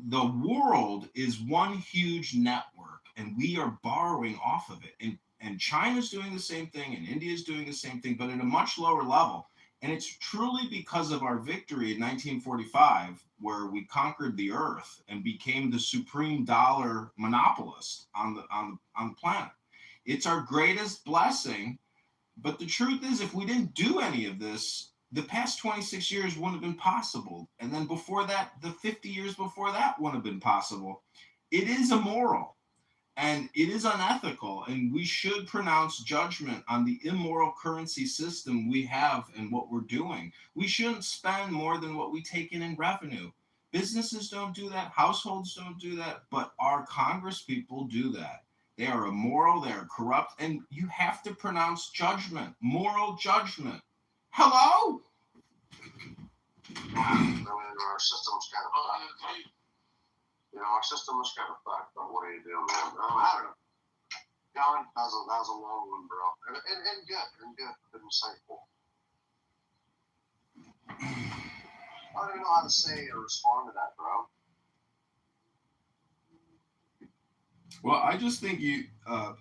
the world is one huge network and we are borrowing off of it. And China's doing the same thing, and India's doing the same thing, but at a much lower level. And it's truly because of our victory in 1945, where we conquered the earth and became the supreme dollar monopolist on the planet. It's our greatest blessing. But the truth is, if we didn't do any of this, the past 26 years wouldn't have been possible. And then before that, the 50 years before that wouldn't have been possible. It is immoral and it is unethical. And we should pronounce judgment on the immoral currency system we have and what we're doing. We shouldn't spend more than what we take in revenue. Businesses don't do that. Households don't do that. But our Congress people do that. They are immoral, they are corrupt, and you have to pronounce judgment, moral judgment. Hello? Our system's kind of fucked. Our system is kind of fucked, but what do you do, man? I don't know. John, that was a long one, bro. And good insightful. I don't even know how to say or respond to that, bro. Well, I just think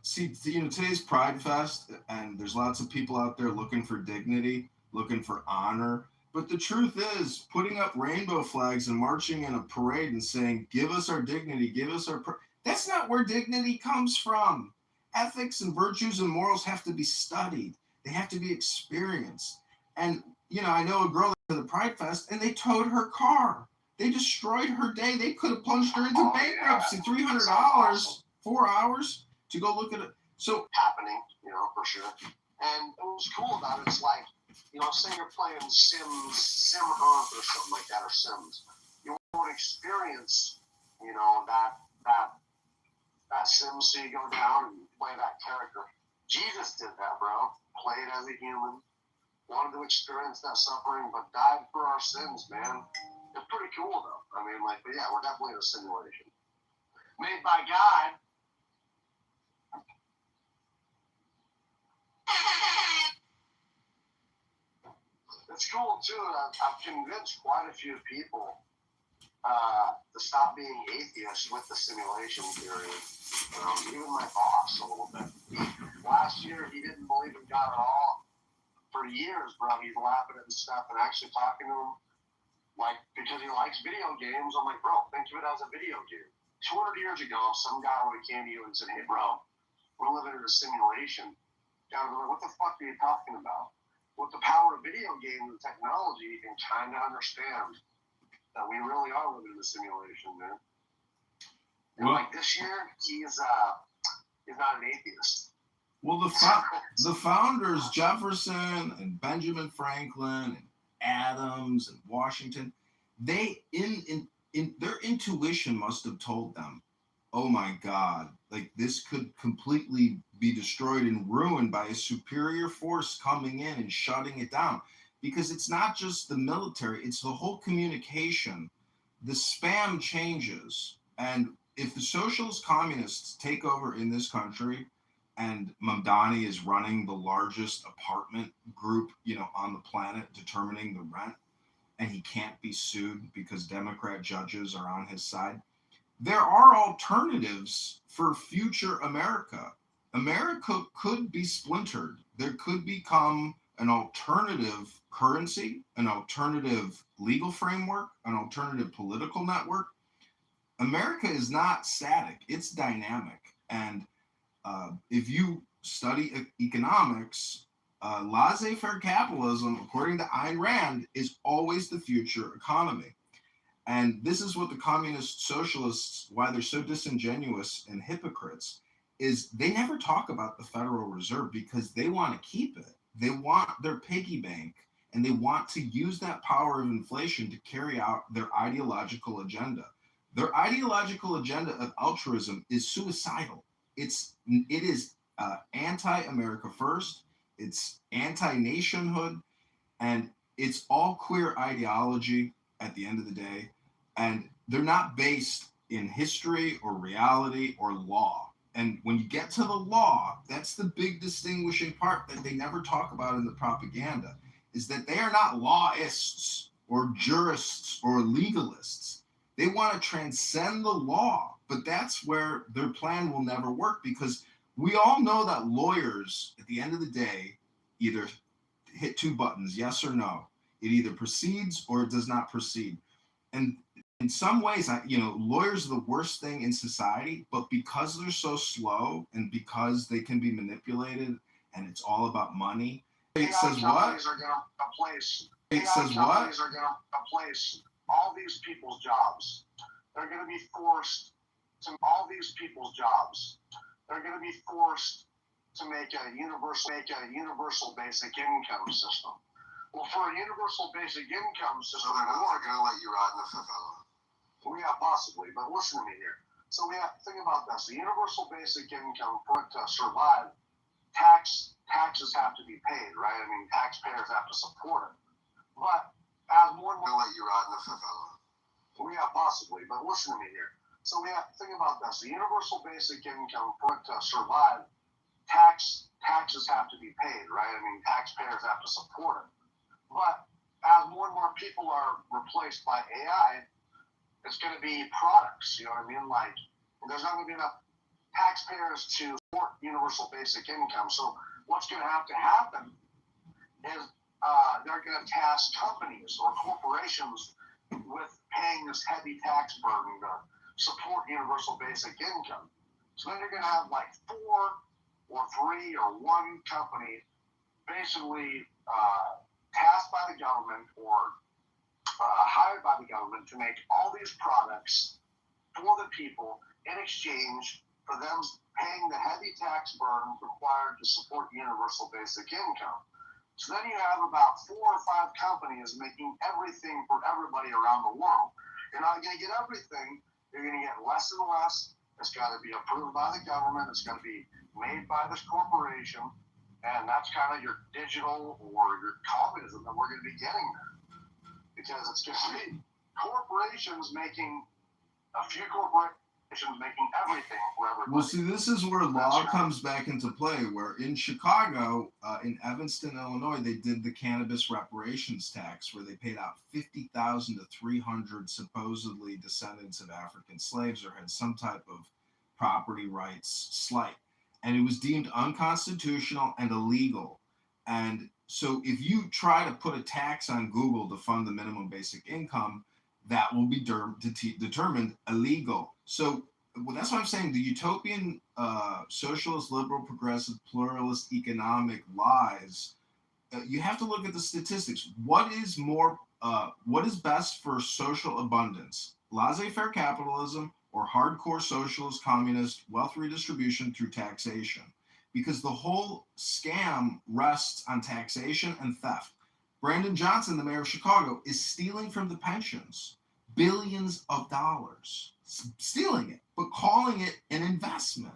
today's Pride Fest, and there's lots of people out there looking for dignity, looking for honor. But the truth is, putting up rainbow flags and marching in a parade and saying, give us our dignity, give us our... That's not where dignity comes from. Ethics and virtues and morals have to be studied. They have to be experienced. And, I know a girl at the Pride Fest, and they towed her car. They destroyed her day. They could have plunged her into bankruptcy. $300, 4 hours to go look at it. So happening, for sure. And what was cool about it is like, say you're playing Sim Earth or something like that, or Sims. You won't experience, that Sim, so you go down and play that character. Jesus did that, bro. Played as a human, wanted to experience that suffering, but died for our sins, man. It's pretty cool, though. But yeah, we're definitely in a simulation. Made by God. It's cool, too. I've convinced quite a few people to stop being atheists with the simulation theory. Even my boss a little bit. Last year, he didn't believe in God at all. For years, bro, he's laughing at and stuff and actually talking to him. Because he likes video games, I'm like, bro, think of it as a video game. 200 years ago, some guy would have came to you and said, hey, bro, we're living in a simulation. Guy would be like, what the fuck are you talking about? With the power of video games and technology, you can kind of understand that we really are living in a simulation, man. And Well, like this year, he's not an atheist. Well, the founders, Jefferson and Benjamin Franklin and Adams and Washington, they in their intuition must have told them, oh my God, like this could completely be destroyed and ruined by a superior force coming in and shutting it down. Because it's not just the military, it's the whole communication. The spam changes. And if the socialist communists take over in this country, and Mamdani is running the largest apartment group, on the planet, determining the rent, and he can't be sued because Democrat judges are on his side. There are alternatives for future America. America could be splintered. There could become an alternative currency, an alternative legal framework, an alternative political network. America is not static, it's dynamic. And if you study economics, laissez-faire capitalism, according to Ayn Rand, is always the future economy. And this is what the communist socialists, why they're so disingenuous and hypocrites, is they never talk about the Federal Reserve because they want to keep it. They want their piggy bank, and they want to use that power of inflation to carry out their ideological agenda. Their ideological agenda of altruism is suicidal. It is anti-America first. It's anti-nationhood, and it's all queer ideology at the end of the day. And they're not based in history or reality or law. And when you get to the law, that's the big distinguishing part that they never talk about in the propaganda, is that they are not lawists or jurists or legalists. They want to transcend the law, but that's where their plan will never work, because we all know that lawyers, at the end of the day, either hit two buttons, yes or no. It either proceeds or it does not proceed. And in some ways, lawyers are the worst thing in society, but because they're so slow and because they can be manipulated and it's all about money. It says what? Companies are going to replace. It says what? Companies are going to replace all these people's jobs. They're going to be forced to all these people's jobs. They're going to be forced to make a universal basic income system. Well, for a universal basic income system, they're not going to let you rot in a favela. Well, yeah, possibly, but listen to me here. So we have to think about this. The universal basic income, for it to survive, taxes have to be paid, right? I mean, taxpayers have to support it. But as more and more, let you rot in a favela. Well, yeah, possibly, but listen to me here. So we have to think about this. The universal basic income, for it to survive, taxes have to be paid, right? I mean, taxpayers have to support it. But as more and more people are replaced by AI, it's going to be products, you know what I mean? Like, there's not going to be enough taxpayers to support universal basic income. So what's going to happen is they're going to task companies or corporations with paying this heavy tax burden to support universal basic income. So then you're going to have like 4 or 3 or 1 company basically tasked by the government or hired by the government to make all these products for the people in exchange for them paying the heavy tax burden required to support universal basic income. So then you have about 4 or 5 companies making everything for everybody around the world. You're not going to get everything. You're going to get less and less. It's got to be approved by the government. It's got to be made by this corporation. And that's kind of your digital or your communism that we're going to be getting there. Because it's going to be corporations making, a few corporations making everything for everybody. Well, see, this is where law comes back into play, where in Chicago, in Evanston, Illinois, they did the cannabis reparations tax, where they paid out $50,000 to 300 supposedly descendants of African slaves or had some type of property rights slight. And it was deemed unconstitutional and illegal. And so if you try to put a tax on Google to fund the minimum basic income, that will be determined illegal. So that's what I'm saying. The utopian, socialist, liberal, progressive, pluralist economic lies, you have to look at the statistics. What is more what is best for social abundance? Laissez-faire capitalism or hardcore socialist communist wealth redistribution through taxation? Because the whole scam rests on taxation and theft. Brandon Johnson, the mayor of Chicago, is stealing from the pensions billions of dollars, stealing it, but calling it an investment.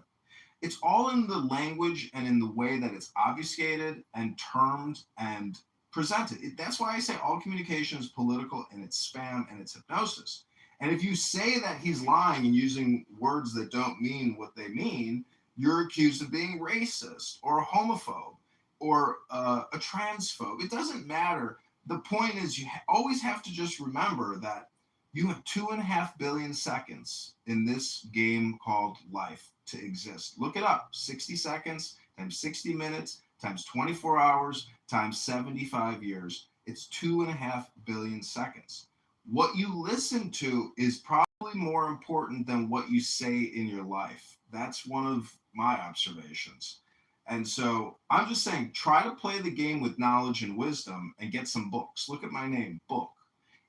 It's all in the language and in the way that it's obfuscated and termed and presented. That's why I say all communication is political, and it's spam and it's hypnosis. And if you say that he's lying and using words that don't mean what they mean, you're accused of being racist or a homophobe or a transphobe. It doesn't matter. The point is you always have to just remember that you have 2.5 billion seconds in this game called life to exist. Look it up. 60 seconds times 60 minutes times 24 hours times 75 years. It's 2.5 billion seconds. What you listen to is probably more important than what you say in your life. That's one of my observations. And so I'm just saying, try to play the game with knowledge and wisdom and get some books. Look at my name, Book.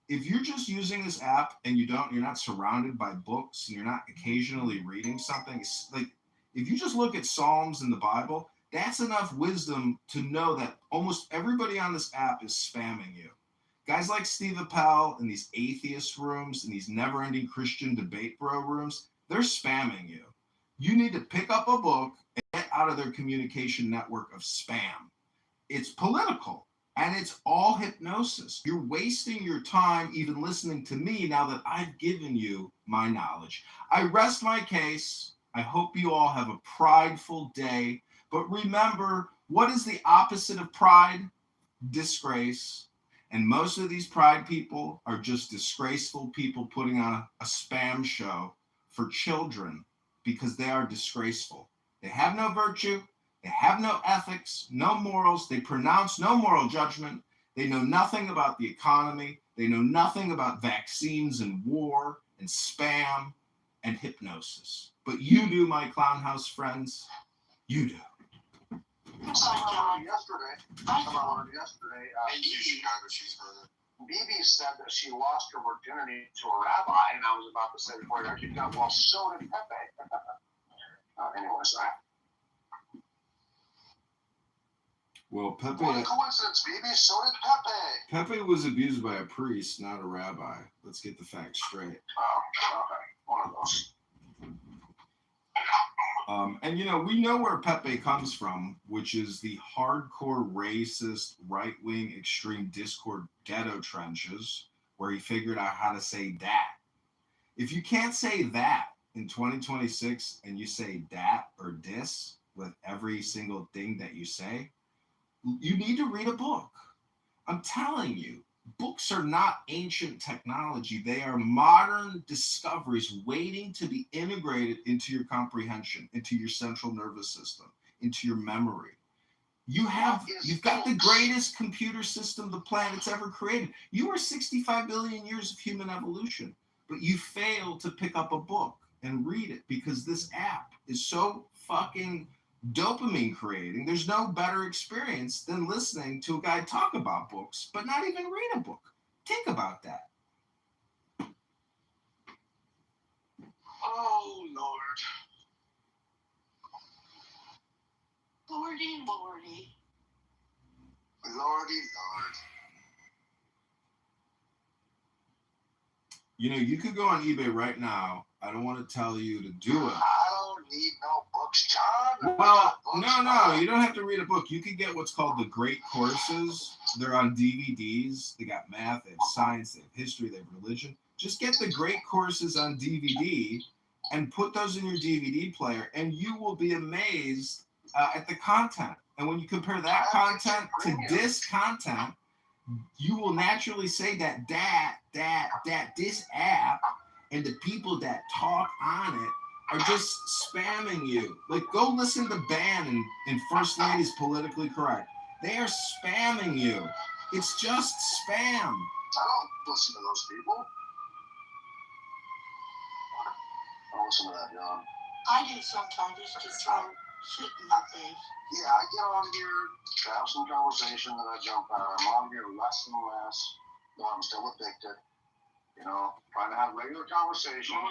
If you're just using this app and you're not surrounded by books and you're not occasionally reading something, like if you just look at Psalms in the Bible, that's enough wisdom to know that almost everybody on this app is spamming you. Guys like Steve Appel in these atheist rooms and these never-ending Christian debate bro rooms, they're spamming you. You need to pick up a book and get out of their communication network of spam. It's political, and it's all hypnosis. You're wasting your time even listening to me now that I've given you my knowledge. I rest my case. I hope you all have a prideful day. But remember, what is the opposite of pride? Disgrace. And most of these pride people are just disgraceful people putting on a spam show for children because they are disgraceful. They have no virtue. They have no ethics, no morals. They pronounce no moral judgment. They know nothing about the economy. They know nothing about vaccines and war and spam and hypnosis. But you do, my clown house friends. You do. Yesterday, Bibi said that she lost her virginity to a rabbi, and I was about to say before I got kicked out, well, so did Pepe. Anyways, Well, Pepe. What a coincidence, Bibi. So did Pepe. Pepe was abused by a priest, not a rabbi. Let's get the facts straight. Oh, okay. One of those. And we know where Pepe comes from, which is the hardcore racist, right-wing, extreme Discord ghetto trenches, where he figured out how to say that. If you can't say that in 2026 and you say that or dis with every single thing that you say, you need to read a book. I'm telling you, books are not ancient technology. They are modern discoveries waiting to be integrated into your comprehension, into your central nervous system, into your memory. You've got the greatest computer system the planet's ever created. You are 65 billion years of human evolution, but you failed to pick up a book and read it because this app is so fucking dopamine creating. There's no better experience than listening to a guy talk about books, but not even read a book. Think about that. Oh, Lord. Lordy, Lordy. Lordy, Lord. You could go on eBay right now. I don't want to tell you to do it. I don't need no books, John. Well, no, you don't have to read a book. You could get what's called the Great Courses. They're on DVDs. They got math, they have science, they have history, they have religion. Just get the Great Courses on DVD and put those in your DVD player, and you will be amazed at the content. And when you compare that content to this content, you will naturally say that this app and the people that talk on it are just spamming you. Like, go listen to Ban and First Lady's Politically Correct. They are spamming you. It's just spam. I don't listen to those people. I don't listen to that, John. I do sometimes just to throw shit in my face. Yeah, I get on here to have some conversation, then I jump out. I'm on here less and less. No, I'm still addicted. You know, trying to have regular conversation. No.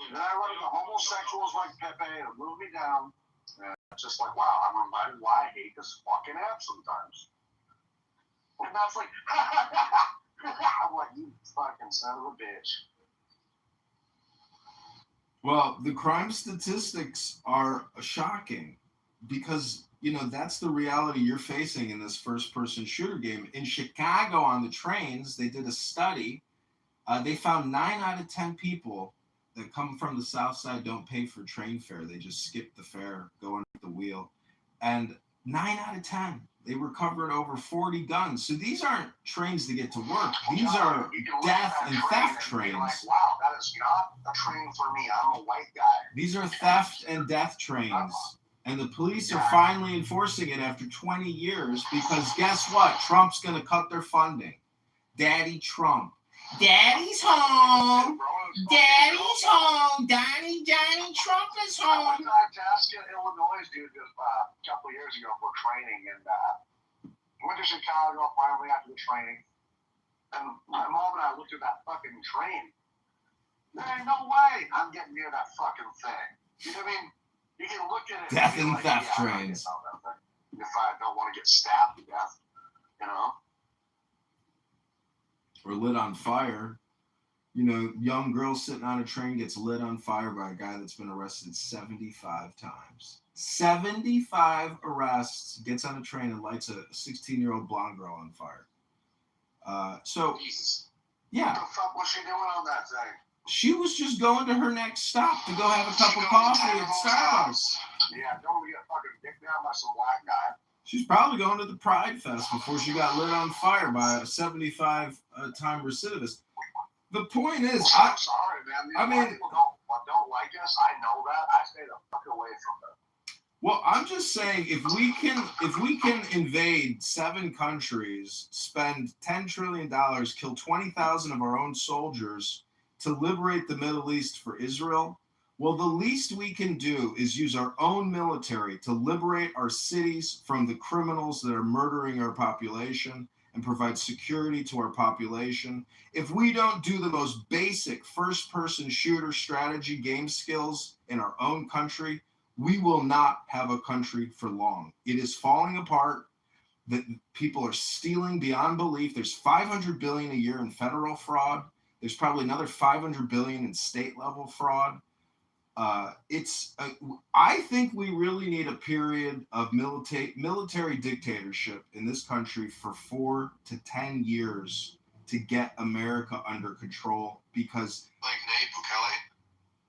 And then I run into homosexuals like Pepe to move me down. And it's just like, wow, I'm reminded why I hate this fucking app sometimes. And that's like, I'm like, you fucking son of a bitch. Well, the crime statistics are shocking because, you know, that's the reality you're facing in this first-person shooter game. In Chicago on the trains, they did a study. They found 9 out of 10 people that come from the South Side don't pay for train fare. They just skip the fare, go under the wheel. And 9 out of 10, they recovered over 40 guns. So these aren't trains to get to work. These are death and theft trains. Like, wow, that is not a train for me. I'm a white guy. These are theft and death trains. And the police are finally enforcing it after 20 years because guess what? Trump's going to cut their funding. Daddy Trump. Daddy's home. Daddy's home. Johnny Trump is home. I went to Itasca, Illinois, dude, just a couple of years ago for training, and went to Chicago finally after the training. And my mom and I looked at that fucking train. There ain't no way I'm getting near that fucking thing. You know what I mean? You can look at it. Death and like, theft yeah, trains. If I don't want to get stabbed to death, you know. Or lit on fire. You know, young girl sitting on a train gets lit on fire by a guy that's been arrested 75 times. 75 arrests, gets on a train and lights a 16-year-old blonde girl on fire. Yeah. What the fuck was she doing on that thing? She was just going to her next stop to go have a cup of coffee at Starbucks. Yeah, don't get fucking dicked down by some black guy. She's probably going to the Pride Fest before she got lit on fire by a 75-time recidivist. The point is, I'm sorry, man. I mean, people don't like us. I know that. I stay the fuck away from them. Well, I'm just saying, if we can invade 7 countries, spend $10 trillion, kill 20,000 of our own soldiers to liberate the Middle East for Israel, well, the least we can do is use our own military to liberate our cities from the criminals that are murdering our population and provide security to our population. If we don't do the most basic first-person shooter strategy game skills in our own country, we will not have a country for long. It is falling apart. That people are stealing beyond belief. There's $500 billion a year in federal fraud. There's probably another $500 billion in state-level fraud. I think we really need a period of military dictatorship in this country for 4 to 10 years to get America under control because... Like Nayib Bukele?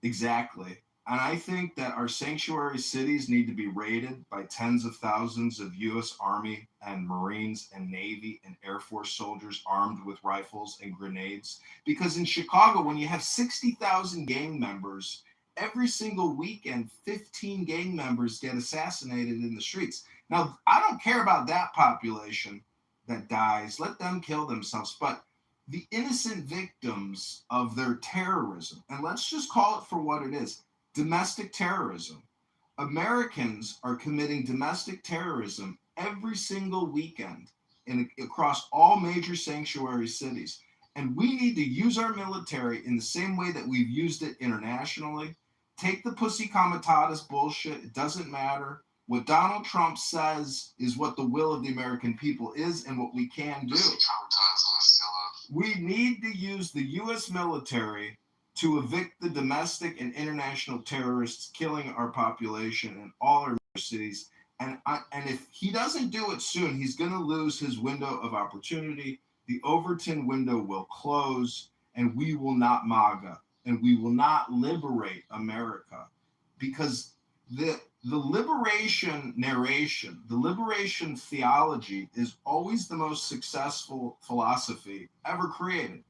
Exactly. And I think that our sanctuary cities need to be raided by tens of thousands of U.S. Army and Marines and Navy and Air Force soldiers armed with rifles and grenades. Because in Chicago, when you have 60,000 gang members, every single weekend, 15 gang members get assassinated in the streets. Now, I don't care about that population that dies. Let them kill themselves. But the innocent victims of their terrorism, and let's just call it for what it is, domestic terrorism. Americans are committing domestic terrorism every single weekend across all major sanctuary cities. And we need to use our military in the same way that we've used it internationally. Take the pussy comitatus bullshit. It doesn't matter. What Donald Trump says is what the will of the American people is and what we can do. We need to use the U.S. military to evict the domestic and international terrorists killing our population in all our cities. And if he doesn't do it soon, he's going to lose his window of opportunity. The Overton window will close, and we will not MAGA, and we will not liberate America. Because the liberation narration, the liberation theology is always the most successful philosophy ever created.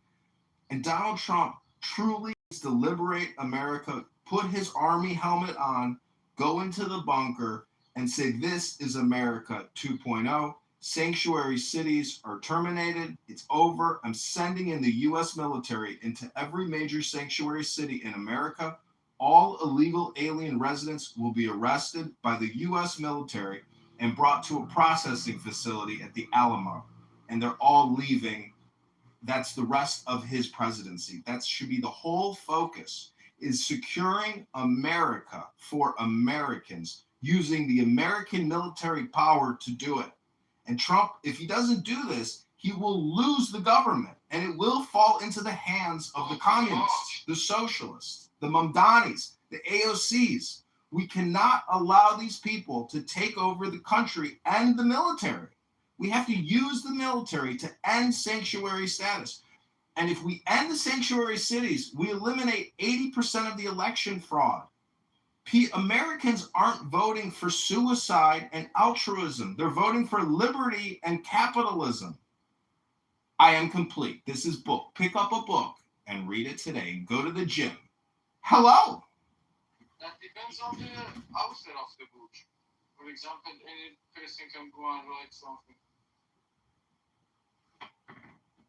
And Donald Trump truly needs to liberate America, put his army helmet on, go into the bunker, and say, this is America 2.0. Sanctuary cities are terminated. It's over. I'm sending in the U.S. military into every major sanctuary city in America. All illegal alien residents will be arrested by the U.S. military and brought to a processing facility at the Alamo. And they're all leaving that's the rest of his presidency. That should be the whole focus, is securing America for Americans, using the American military power to do it. And Trump, if he doesn't do this, he will lose the government, and it will fall into the hands of the communists, the socialists, the Mamdanis, the AOCs. We cannot allow these people to take over the country and the military. We have to use the military to end sanctuary status. And if we end the sanctuary cities, we eliminate 80% of the election fraud. Americans aren't voting for suicide and altruism. They're voting for liberty and capitalism. I am complete. This is book. Pick up a book and read it today. Go to the gym. Hello. That depends on the outset of the book. For example, any person can go and write something.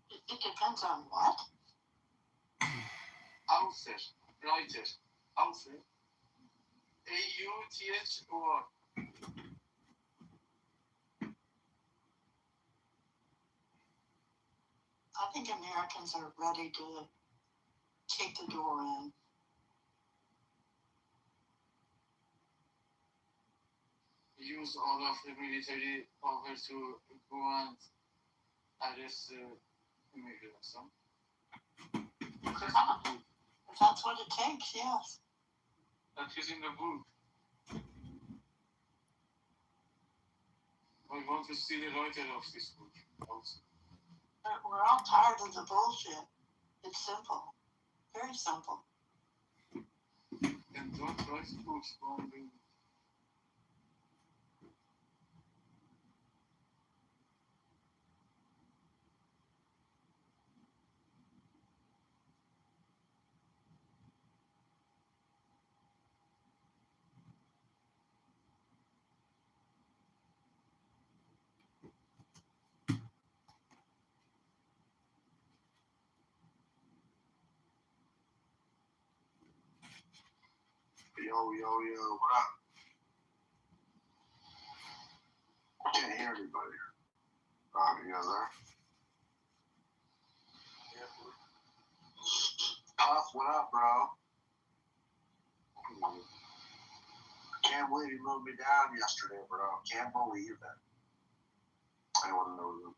It depends on what? Outset. Writer. Outset. A-U-T-H-O-R. I think Americans are ready to kick the door in. Use all of the military power to go and arrest immigrants. If that's what it takes, yes. That is in the book. I want to see the writer of this book also. We're all tired of the bullshit. It's simple. Very simple. And don't write books on the... Yo, what up? I can't hear anybody. You guys there? Puff, what up, bro? Can't believe you moved me down yesterday, bro. Can't believe it. Anyone knows him?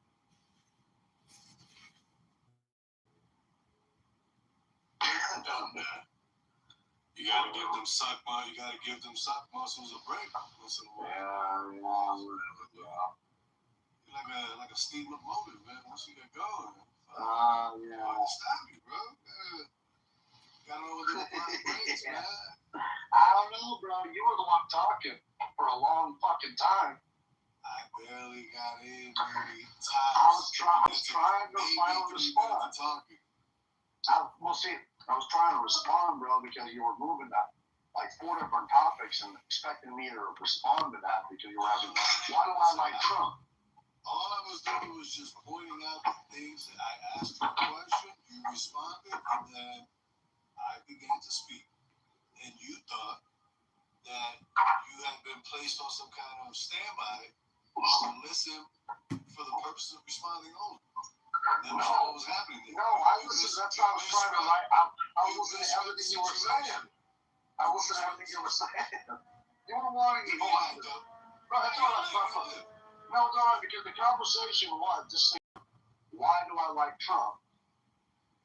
You gotta give them suck muscles a break once in a while. Yeah. Like a steaming motor, man. Once you get going. Stop you, bro. Gotta know what the breaks, man. I don't know, bro. You were the one talking for a long fucking time. I barely got in, baby. I was trying to finally respond. I was trying to respond, bro, because you were moving that like 4 different topics and expecting me to respond to that because you were having, why do I like Trump? All I was doing was just pointing out the things that I asked you a question, you responded, and then I began to speak. And you thought that you had been placed on some kind of standby to listen for the purpose of responding only. That was what was happening there. No, I listened. That's what I was trying to write. I listened to everything you were saying. I listened to everything you were saying. You were wanting to go on. No, that's all right. No, because the conversation was just saying, why do I like Trump?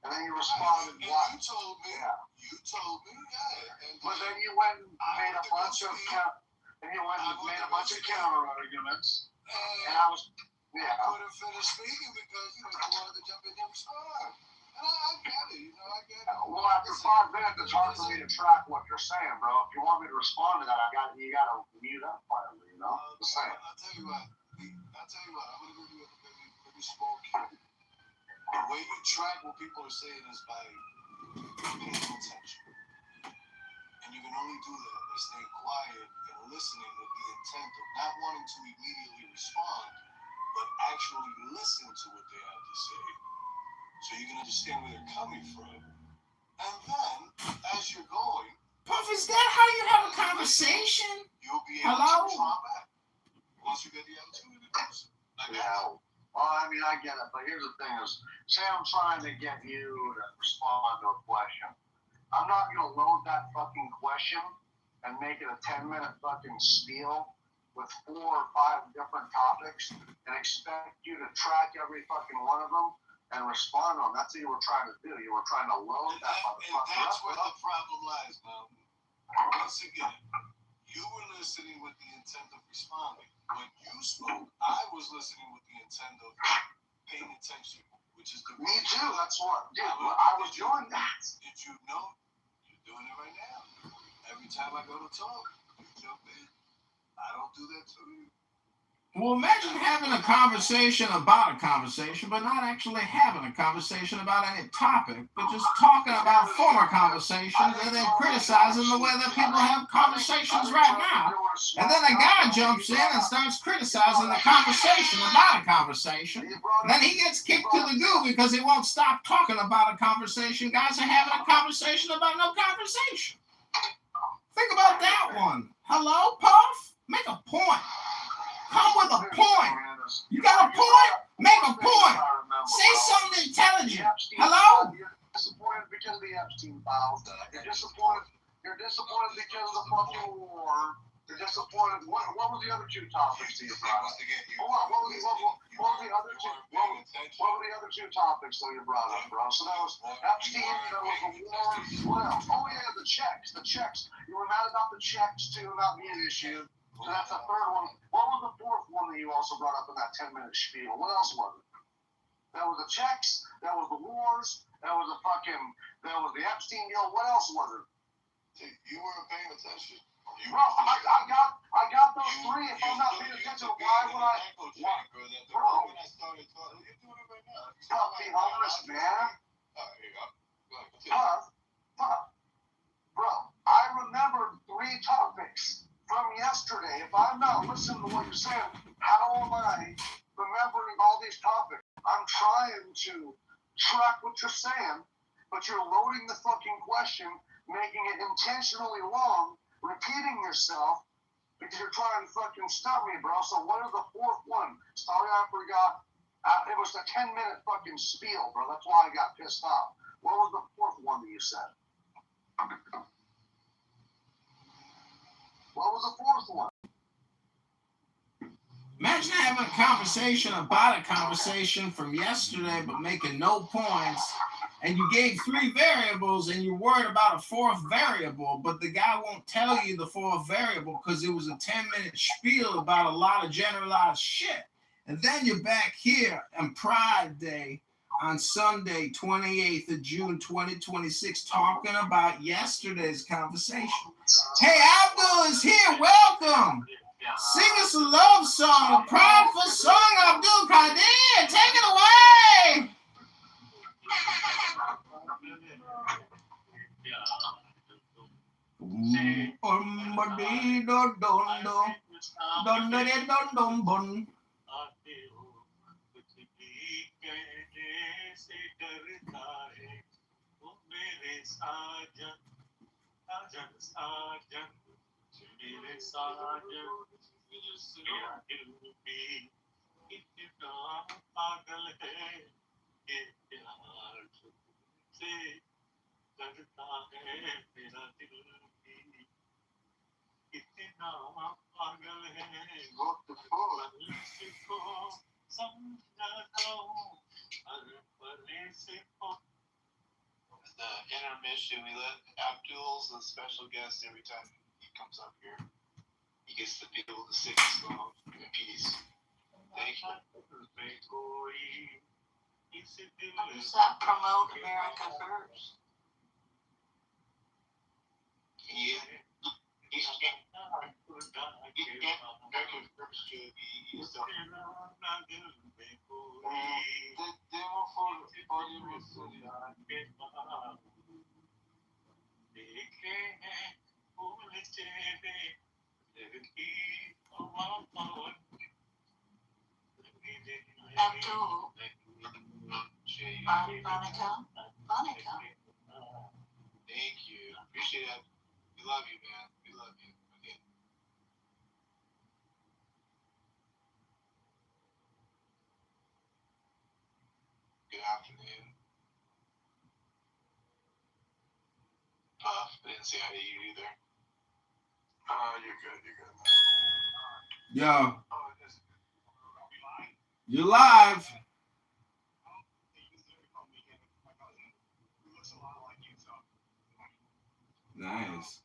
And then you responded, why? You told me, But then you went and made a bunch of counter arguments. And I was, I couldn't finish speaking because you wanted to jump in and respond. And I get it, I get it. Well, after 5 minutes, it's hard for me to track what you're saying, bro. If you want me to respond to that, you gotta mute up finally, The same. I'll tell you what. I'm gonna give you a very small cue. The way you track what people are saying is by paying attention. And you can only do that by staying quiet and listening with the intent of not wanting to immediately respond, but actually listen to what they have to say, so you can understand where they're coming from. And then, as you're going, Puff, is that how you have a conversation? You'll be able to respond back once you get the opportunity to do so. Well, I mean, I get it, but here's the thing: is say I'm trying to get you to respond to a question. I'm not gonna load that fucking question and make it a 10-minute fucking spiel with 4 or 5 different topics and expect you to track every fucking one of them and respond on them. That's what you were trying to do. You were trying to load that motherfucker. And that's where the problem lies, man. Once again, you were listening with the intent of responding. When you spoke, I was listening with the intent of paying attention, which is the Me too. That's what, dude. I was doing that. Did you know? You're doing it right now. Every time I go to talk, you jump in. I don't do that to you. Well, imagine having a conversation about a conversation, but not actually having a conversation about any topic, but just talking about former conversations and then criticizing the way that people have conversations right now. And then a guy jumps in and starts criticizing the conversation about a conversation. And then he gets kicked to the goo because he won't stop talking about a conversation. Guys are having a conversation about no conversation. Think about that one. Hello, Puff? Make a point. Come with a point. You got a point? Make a point. Say something intelligent. Hello? You're disappointed because of the Epstein files. You're disappointed because of the fucking war. You're disappointed. What were the other 2 topics that you brought up? Hold on. What were the other 2? What were the other 2 topics that you brought up, bro? So that was Epstein. That was the war. What else? Oh yeah, the checks. The checks. You were mad about the checks too, not being issued. So that's the 3rd one. What was the 4th one that you also brought up in that 10-minute spiel? What else was it? That was the checks. That was the wars. That was the Epstein deal. What else was it? You weren't paying attention. Bro, I got those 3. If I'm not paying attention, why would I? Bro, When I started talking, you're doing it right now. Puff, be honest, man. Puff. Bro, I remembered 3 topics from yesterday. If I'm not listening to what you're saying, how am I remembering all these topics? I'm trying to track what you're saying, but you're loading the fucking question, making it intentionally long, repeating yourself, because you're trying to fucking stop me, bro. So what is the 4th one? Sorry, I forgot. It was a 10-minute fucking spiel, bro. That's why I got pissed off. What was the 4th one that you said? What was the 4th one? Imagine having a conversation about a conversation from yesterday, but making no points, and you gave 3 variables, and you're worried about a 4th variable, but the guy won't tell you the 4th variable because it was a 10-minute spiel about a lot of generalized shit. And then you're back here on Pride Day on Sunday, 28th of June, 2026, talking about yesterday's conversation. Hey, Abdul is here. Welcome. Sing us a love song, a prideful song, Abdul Qadir. Take it away. The intermission, we let Abdul's a special guest every time he comes up here. He gets to be able to sing a song in peace. Thank you. How does that promote America First? He's America First should be Abdul. Monica. Thank you. Appreciate it. We love you, man. We love you. Okay. Hey, Good afternoon. Didn't say hi to you either. You're good. Yo. You're live. Nice.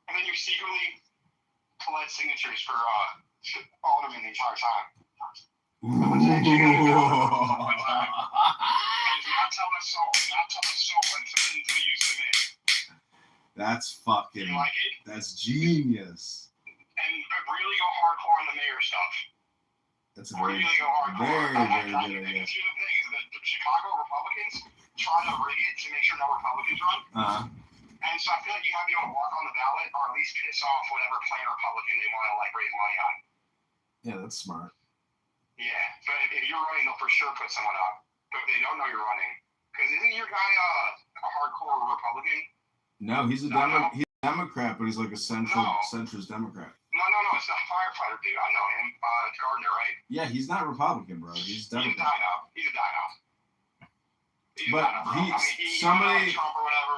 And then you secretly collect signatures for Alderman the entire time. Ooh. And not tell us so until you submit. That's fucking. You like it? That's genius. And really go hardcore on the mayor stuff. That's a very, really go hardcore. very good idea. Because here's the thing: is that the Chicago Republicans try to rig it to make sure no Republicans run. And so I feel like you have to be able to walk on the ballot or at least piss off whatever plain Republican they want to like raise money on. Yeah, that's smart. Yeah, but if you're running, they'll for sure put someone up. But if they don't know you're running, because isn't your guy a hardcore Republican? No, he's a he's a Democrat, but he's like a centrist Democrat. No, it's not firefighter dude. I know him, Gardner, right? Yeah, he's not Republican, bro. He's Democrat. He's a dino. But somebody, Trump or whatever.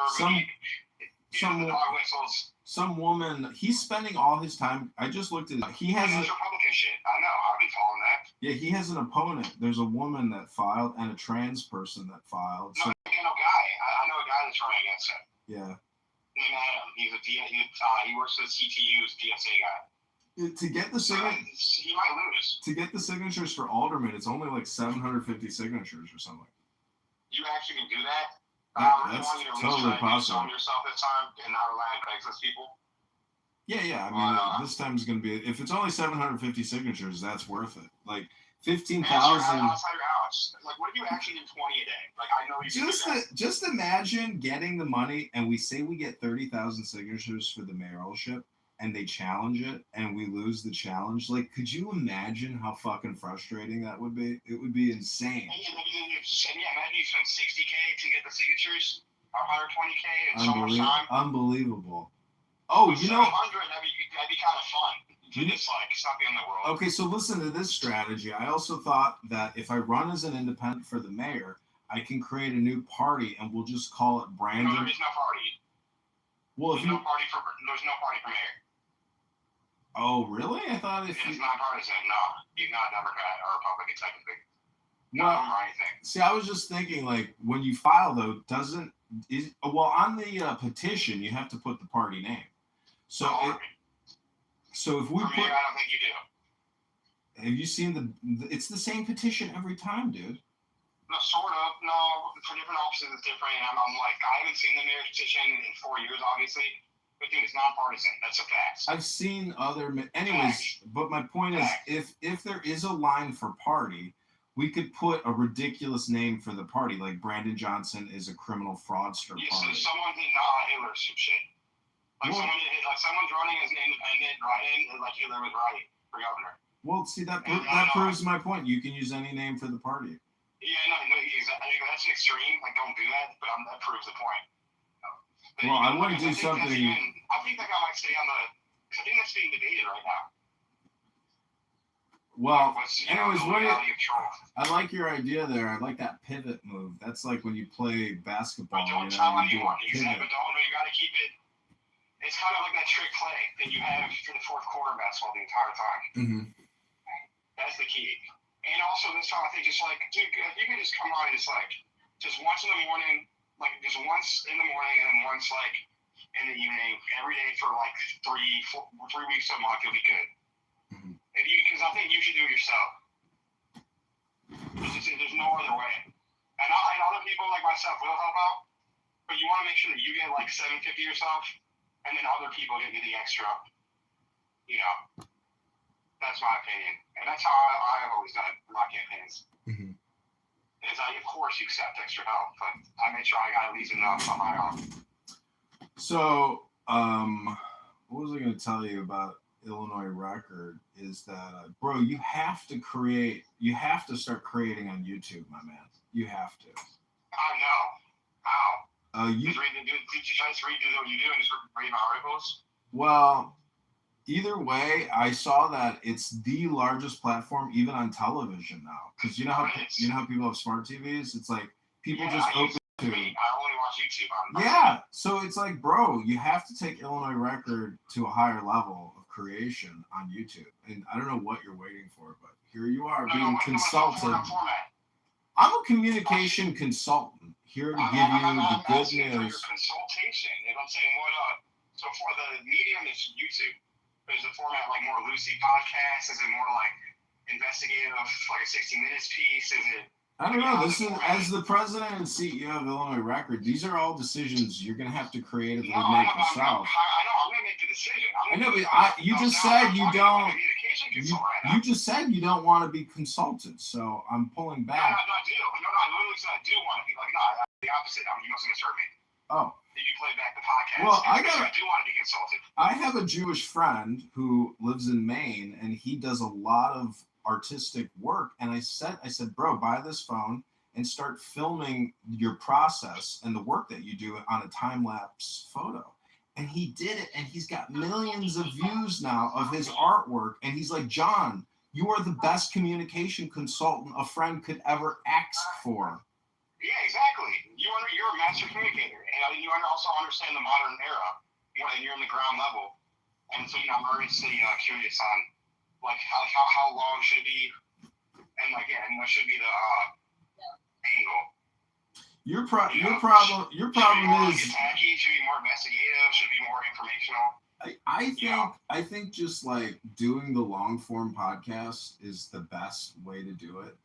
some woman, he's spending all his time. I just looked at it. He has Republican shit. I know. I've been following that. Yeah, he has an opponent. There's a woman that filed and a trans person that filed. No, I know a guy. I know a guy that's running against him. Yeah. Named Adam. He works for the CTU's DSA guy. To get the he might lose. To get the signatures for alderman, it's only like 750 signatures or something. You actually can do that? That's totally possible. Yourself this time and not rely on Craigslist people? Yeah. I mean, this time is going to be, if it's only 750 signatures, that's worth it. Like 15,000. Outside your house. Like, what if you actually did 20 a day? Like, I know you just imagine getting the money and we say we get 30,000 signatures for the mayoralship and they challenge it and we lose the challenge. Like, could you imagine how fucking frustrating that would be? It would be insane. Imagine you spend $60K to get the signatures, or $120K in so much time. Unbelievable. Oh, you know, that'd be kind of fun. Just like stop being in the world. Okay, so listen to this strategy. I also thought that if I run as an independent for the mayor, I can create a new party and we'll just call it Brandon. No, there's no party. Well, there's no party for mayor. Oh, really? I thought it's not partisan. No, he's not Democrat or Republican technically. Well, or anything. See, I was just thinking, like, when you file though, on the petition you have to put the party name. So if we put, mayor, I don't think you do. Have you seen it's the same petition every time, dude. No, sort of. No, for different offices it's different. And I'm like, I haven't seen the mayor's petition in 4 years, obviously. But dude, it's nonpartisan. That's a fact. I've seen anyways, but my point is, if there is a line for party, we could put a ridiculous name for the party, like Brandon Johnson is a criminal fraudster party. So someone did Hitler some shit. Like someone's running as an independent, like Hitler was right for governor. Well, see, that proves my point. You can use any name for the party. Yeah, no, exactly. That's an extreme. Like, don't do that. But that proves the point. Well, I want to do something. I think that guy might stay on the. I think that's being debated right now. Well, anyways, I like your idea there. I like that pivot move. That's like when you play basketball. Don't tell anyone. You got to keep it. It's kind of like that trick play that you have for the fourth quarter basketball the entire time. Mm-hmm. That's the key. And also this time, I think just like, dude, if you could just come on and just once in the morning, like just once in the morning and then once like in the evening, every day for like 3 weeks to a month, you'll be good. Mm-hmm. Because I think you should do it yourself. There's no other way. And other people like myself will help out, but you want to make sure that you get like $750 yourself, and then other people get the extra. You know, that's my opinion, and that's how I've always done my campaigns. Mm-hmm. Of course, you accept extra help, but I make sure I got at least enough on my own. So, what was I going to tell you about Illinois Record is that, bro, you have to start creating on YouTube, my man. You have to. I know. How? You just read what you do and just read my articles? Well, either way, I saw that it's the largest platform even on television now. Because you know how people have smart TVs. It's like people just open to. I only watch YouTube. Yeah, so it's like, bro, you have to take Illinois Record to a higher level of creation on YouTube. And I don't know what you're waiting for, but here you are being consulted. I'm a communication consultant here to give you the good news. For your consultation, and I'm saying so for the medium is YouTube. Is the format like more Lucy podcast? Is it more like investigative, like a 60 Minutes piece? Is it? I don't know. This is, as the president and CEO of Illinois Record, these are all decisions you're going to have to creatively make yourself. I know. I'm going to make the decision. I know, but you just said you don't. You just said you don't want to be consulted, so I'm pulling back. No, I do. No, I literally said I do want to be. Like, no, the opposite. You must have misheard me. Oh. Did you play back the podcast? Well, I do want to be consulted. I have a Jewish friend who lives in Maine, and he does a lot of artistic work. And I said, bro, buy this phone and start filming your process and the work that you do on a time-lapse photo. And he did it, and he's got millions of views now of his artwork. And he's like, John, you are the best communication consultant a friend could ever ask for. Yeah, exactly. You're a master communicator, and you also understand the modern era. And you're in the ground level, and so I'm earnestly curious on like how long should it be, and what should be the angle. Your problem is. Tacky, should be more investigative. Should be more informational. I think just like doing the long form podcast is the best way to do it.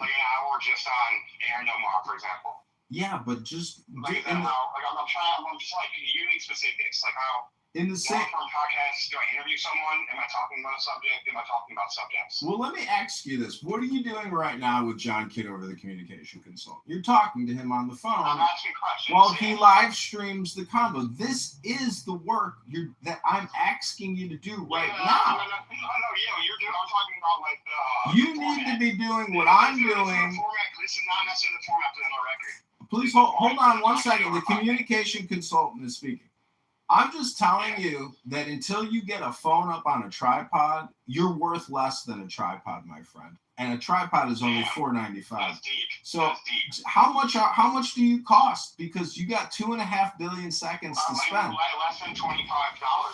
Like an hour just on Aaron Omar, for example. Yeah, but just I'm just like unique specifics, like how in the same podcast, do I interview someone? Am I talking about a subject? Am I talking about subjects? Well, let me ask you this: what are you doing right now with John Kitover, the communication consultant? You're talking to him on the phone. I'm asking questions. While he live streams the convo. This is the work that I'm asking you to do right now. No, you're doing. I'm talking about like the. You need to be doing what I'm doing. This is not necessarily the format to the record. Please hold on 1 second. The communication consultant is speaking. I'm just telling you that until you get a phone up on a tripod, you're worth less than a tripod, my friend. And a tripod is only $4.95. That's deep. So how much do you cost? Because you got 2.5 billion seconds to spend. Less than $25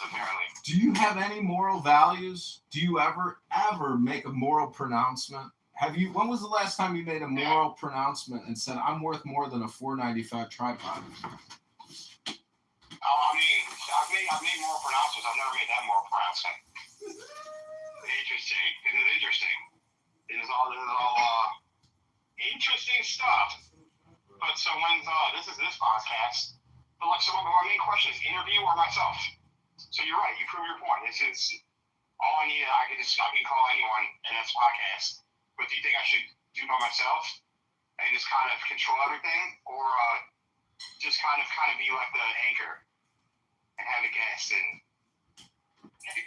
apparently. Do you have any moral values? Do you ever make a moral pronouncement? When was the last time you made a moral pronouncement and said, I'm worth more than a $4.95 tripod? I've made moral pronouncements. I've never made that moral pronouncement. Interesting. It is interesting. It is all interesting stuff. But so when's this podcast? But like, so my main question is interview or myself? So you're right. You prove your point. This is all I need. I can call anyone, and that's podcast. But do you think I should do by myself and just kind of control everything, or just kind of be like the anchor and have a guest and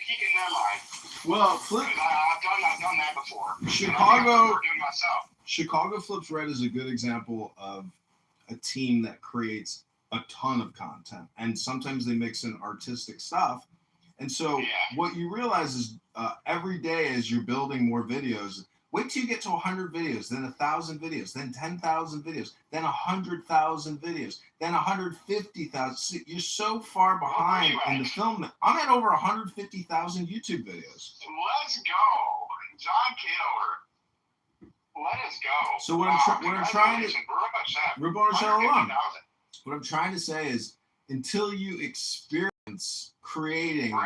peek in their mind? Well, I've done that before. Chicago Flips Red is a good example of a team that creates a ton of content, and sometimes they mix in artistic stuff. And so what you realize is every day as you're building more videos, wait till you get to 100 videos, then 1,000 videos, then 10,000 videos, then 100,000 videos, then 150,000. You're so far behind in the film. I'm at over 150,000 YouTube videos. Let's go, John Kitover. Let us go. So what I'm trying to say is, until you experience creating,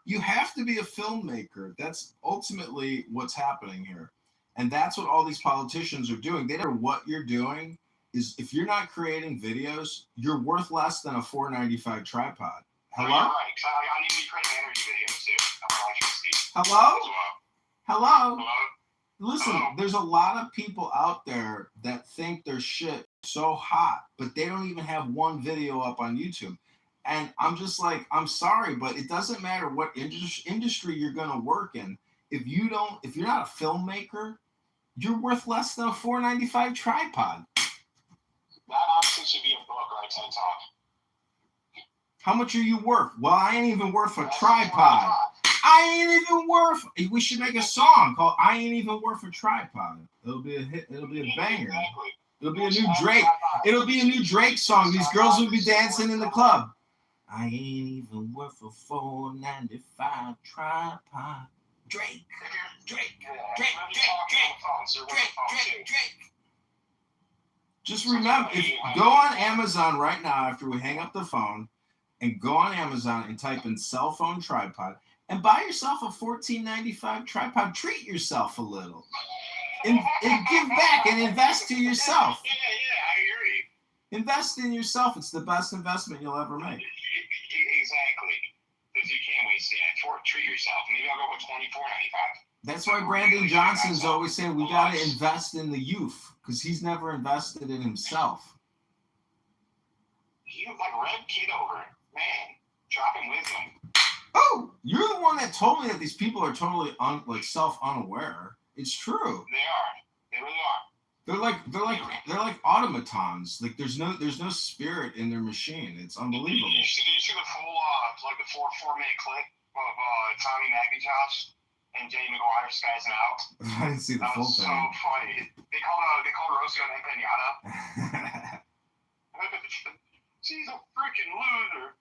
you have to be a filmmaker. That's ultimately what's happening here. And that's what all these politicians are doing. They don't know what you're doing is if you're not creating videos, you're worth less than a $4.95 tripod. Hello? You're right. I need to be creating energy videos too. Hello? Hello? Listen, there's a lot of people out there that think their shit so hot, but they don't even have one video up on YouTube. And I'm just like, I'm sorry, but it doesn't matter what industry you're going to work in. If you're not a filmmaker, you're worth less than a $4.95 tripod. That obviously should be a book, right? TED Talk. How much are you worth? Well, I ain't even worth a tripod. I ain't even worth. We should make a song called "I Ain't Even Worth a Tripod." It'll be a hit. It'll be a banger. It'll be a new Drake. It'll be a new Drake song. These girls will be dancing in the club. I ain't even worth a $4.95 tripod. Drake. Just remember, go on Amazon right now after we hang up the phone, and go on Amazon and type in cell phone tripod and buy yourself a $14.95 tripod. Treat yourself a little, and give back and invest in yourself. Yeah, I agree. Invest in yourself. It's the best investment you'll ever make. Exactly. Because you can't waste that. Treat yourself. Maybe I'll go with $24.95. That's why Brandon Johnson's always saying we got to invest in the youth, because he's never invested in himself. You like Red Kitover, man, dropping wisdom. Oh, you're the one that told me that these people are totally self-unaware. It's true. They are. They really are. They're like automatons. Like there's no spirit in their machine. It's unbelievable. You see the full like the 4-minute clip of Tommy McIntosh and Jay McGuire spazzing out. I didn't see the full thing. That was so funny. They call Rocio an empanada. She's a freaking loser.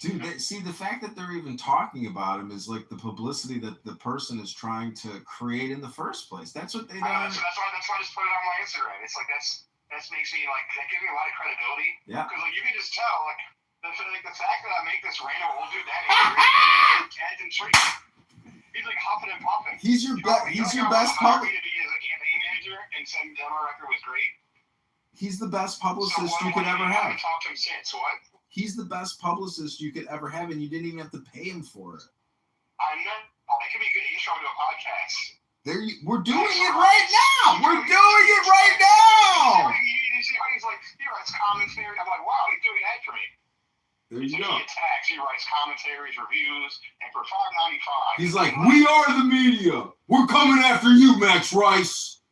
Dude, the fact that they're even talking about him is like the publicity that the person is trying to create in the first place. That's what they don't. That's why I just put it on my Instagram. It's like that makes me like that gives me a lot of credibility. Yeah. Because like you can just tell like the fact that I make this random old dude that angry and treat. He's like huffing and puffing. He's your best publicist. To be as a campaign manager and some demo record was great. He's the best publicist you could ever have. I haven't talked to him since. What? He's the best publicist you could ever have, and you didn't even have to pay him for it. I know. That could be a good intro to a podcast. We're doing it right now. We're doing it right now. You see how he's like, he writes commentary. I'm like, wow, he's doing that for me. There you go. He writes commentaries, reviews, and for $5.95. He's like, we are the media. We're coming after you, Max Rice.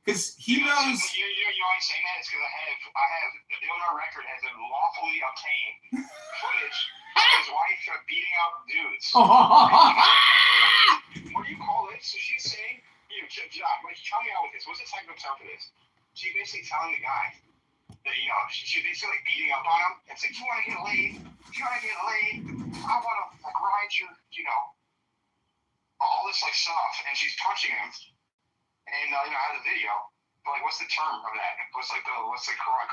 Because he knows. You know why I'm saying that? It's because I have the Illinois record has a lawfully obtained footage of his wife beating up dudes. What do you call it? So she's saying, John, tell me out with this. What's the technical term for this? She's basically telling the guy that, she's basically like beating up on him. It's like, if you want to get laid, I want to like ride you, all this like stuff. And she's punching him. And I have the video, but like, what's the term of that? What's the crime?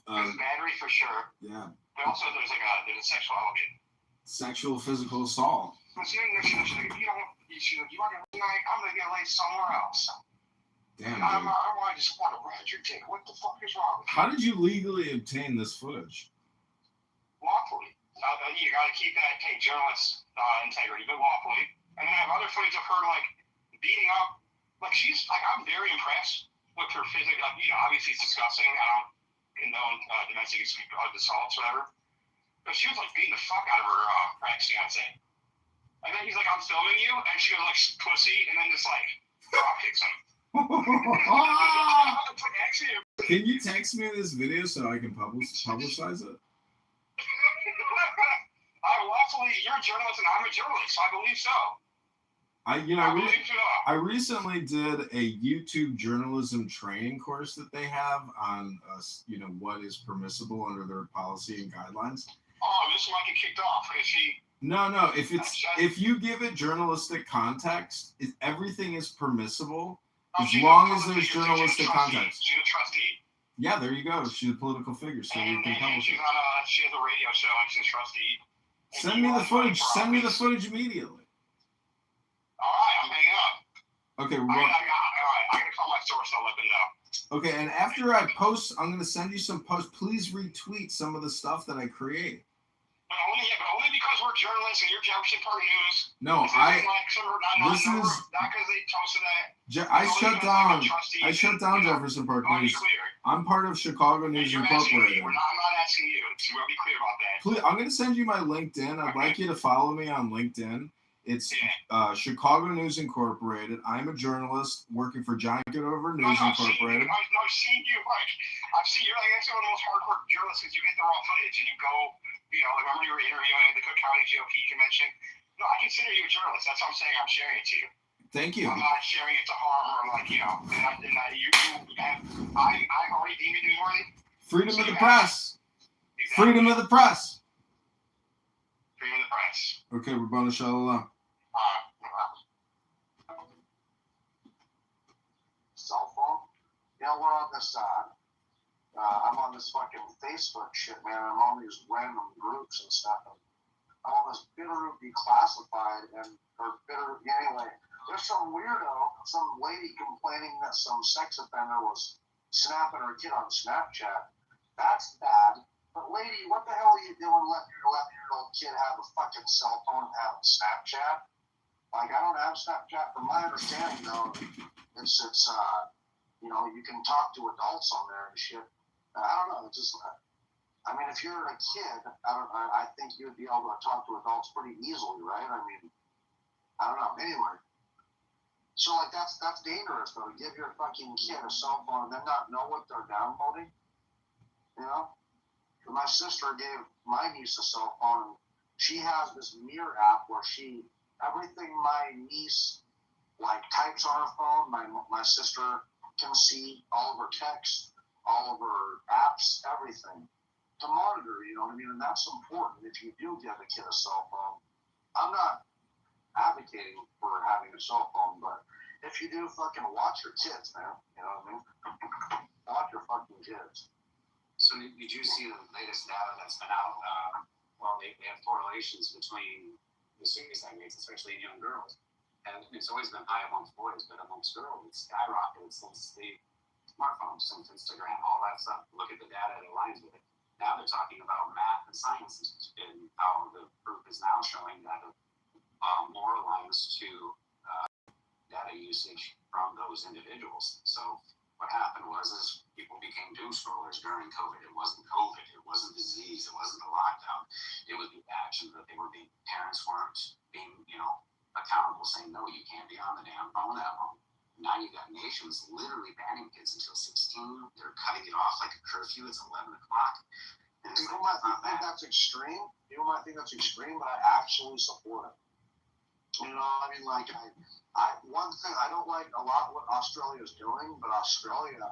There's battery for sure. Yeah. But also there's a sexual element. Sexual physical assault. But she's like, if you want to get laid, I'm gonna get laid somewhere else. Damn. I just want to ride your dick. What the fuck is wrong with you? How did you legally obtain this footage? Lawfully. You gotta keep that journalist integrity, but lawfully. And then I have other footage of her like beating up. Like she's like, I'm very impressed with her physique. Obviously it's disgusting. I don't condone domestic assaults, whatever. But she was like beating the fuck out of her ex-fiance. And then he's like, I'm filming you, and she goes like pussy, and then just like drop kicks him. Can you text me this video so I can publicize it? You're a journalist and I'm a journalist, so I believe so. I recently did a YouTube journalism training course that they have on what is permissible under their policy and guidelines. Oh, this might get kicked off. No. If you give it journalistic context, everything is permissible as long as there's journalistic context. She's a trustee. Yeah, there you go. She's a political figure, so you can publish it. She has a radio show and she's a trustee. Send me the footage. Send me the footage immediately. All right, I'm hanging up. Okay, all right, I gotta call my source. I'll let them know. Okay, and after I post, I'm gonna send you some posts. Please retweet some of the stuff that I create. But only because we're journalists and you're Jefferson Park News. No, not because they toasted that. I shut down Jefferson Park News. I'm part of Chicago News Incorporated. I'm not asking you. So we'll be clear about that. Please, I'm gonna send you my LinkedIn. I'd like you to follow me on LinkedIn. It's Chicago News Incorporated. I'm a journalist working for Giant Kitover News Incorporated. I've seen you. I've seen you're like actually one of the most hardcore journalists because you get the raw footage and you go remember you were interviewing at the Cook County GOP convention? No, I consider you a journalist. That's what I'm saying. I'm sharing it to you. Thank you. I'm not sharing it to harm or I've already deemed it newsworthy. Freedom of the press. Exactly. Freedom of the press. Freedom of the press. Okay, we're going to shalom. Cell phone? We're on this, I'm on this fucking Facebook shit, man. I'm on these random groups and stuff. And I'm on this Bitterroot Declassified anyway. There's some weirdo, some lady complaining that some sex offender was snapping her kid on Snapchat. That's bad. But lady, what the hell are you doing letting your 11-year-old kid have a fucking cell phone and have Snapchat? Like, I don't have Snapchat. From my understanding, though, it's you can talk to adults on there and shit. I don't know. It's just, if you're a kid, I think you'd be able to talk to adults pretty easily, right? I don't know. Anyway. So, like, that's dangerous, though, to give your fucking kid a cell phone and then not know what they're downloading. My sister gave my niece a cell phone, and she has this mirror app where everything my niece, like, types on her phone, my sister can see all of her texts, all of her apps, everything, to monitor, you know what I mean? And that's important if you do give a kid a cell phone. I'm not advocating for having a cell phone, but if you do, fucking watch your kids, man. You know what I mean? Watch your fucking kids. So did you see the latest data that's been out? They have correlations between the suicide rates, especially in young girls. And it's always been high amongst boys, but amongst girls, it's skyrocketed since the smartphones, since Instagram, all that stuff. Look at the data, it aligns with it. Now they're talking about math and science and how the proof is now showing that more aligns to data usage from those individuals. So what happened was people became doom scrollers during COVID. It wasn't COVID. It wasn't disease. It wasn't the lockdown. It was the actions that parents weren't being, accountable, saying, no, you can't be on the damn phone that long. Now you got nations literally banning kids until 16. They're cutting it off like a curfew. It's 11 o'clock. People might think that's extreme. People might think that's extreme, but I actually support it. One thing I don't like a lot what Australia is doing, but Australia,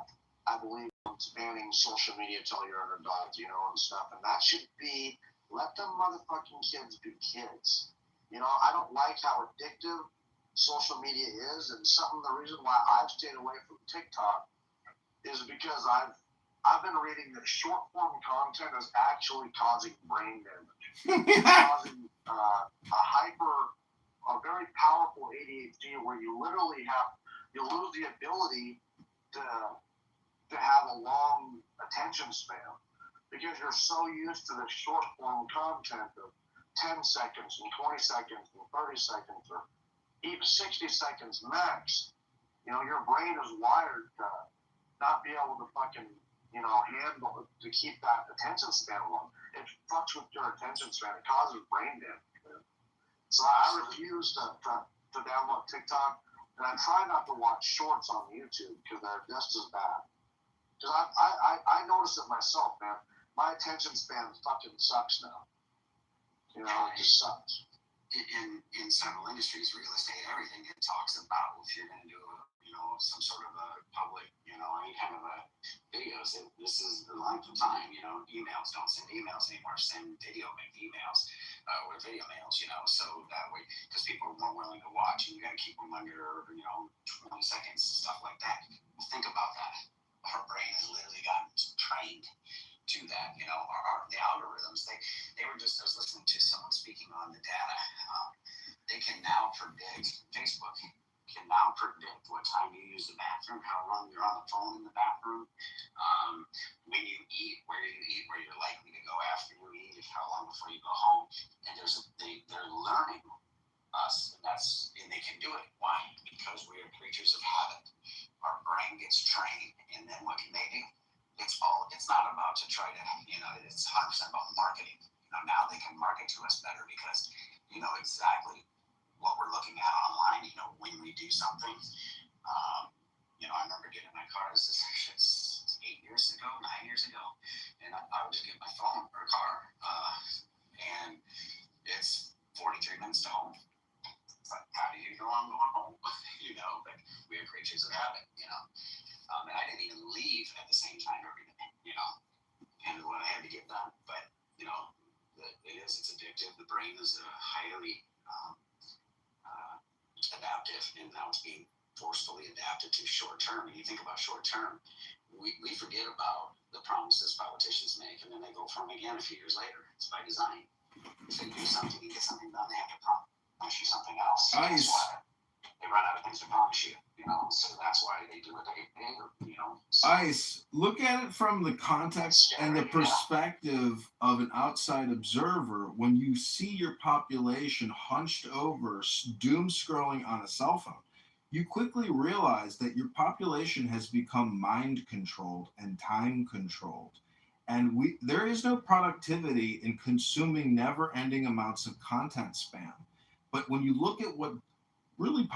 I believe, is banning social media till you're an adult, and stuff. And that should be, let them motherfucking kids be kids. I don't like how addictive social media is, and the reason why I've stayed away from TikTok is because I've been reading that short form content is actually causing brain damage. Causing a very powerful ADHD where you literally you lose the ability to have a long attention span because you're so used to the short form content of 10 seconds and 20 seconds and 30 seconds or even 60 seconds max. Your brain is wired to not be able to fucking, handle to keep that attention span long. It fucks with your attention span. It causes brain damage. So I refuse to download TikTok, and I try not to watch shorts on YouTube because they're just as bad. Because I notice it myself, man. My attention span fucking sucks now. It just sucks. In several industries, real estate, everything, it talks about if you're going to do some sort of a public, any kind of a videos, this is the length of time, emails, don't send emails anymore, send emails, or video mails, so that way, because people are more willing to watch and you got to keep them under, 20 seconds, stuff like that. Think about that. Our brain has literally gotten trained to that, the algorithms, they were just, I was listening to someone speaking on the data, they can now predict, Facebook can now predict what time you use the bathroom, how long you're on the phone in the bathroom, when you eat, where you're likely to go after you eat, how long before you go home, and they're learning us, and they can do it. Why? Because we are creatures of habit. Our brain gets trained, and then what can they do? It's not about to try to, it's 100% about marketing. Now they can market to us better because you know exactly what we're looking at online, when we do something. I remember getting my car, this is 9 years ago, and I would just get my phone or car, "Oh, I'm going home," you know. But we are creatures of habit, you know. And I didn't even leave at the same time every day, you know, and what I had to get done. But you know, it's addictive. The brain is highly adaptive, and now it's being forcefully adapted to short term. And you think about short term, we forget about the promises politicians make, and then they go for them again a few years later. It's by design. If they do something, you get something done, they have to promise you something else. Nice. That's why they run out of things to promise you, you know. So that's why they do what they you know. So Ice, look at it from the context and the perspective of an outside observer. When you see your population hunched over, doom scrolling on a cell phone, you quickly realize that your population has become mind controlled and time controlled. And there is no productivity in consuming never-ending amounts of content spam. But when you look at what really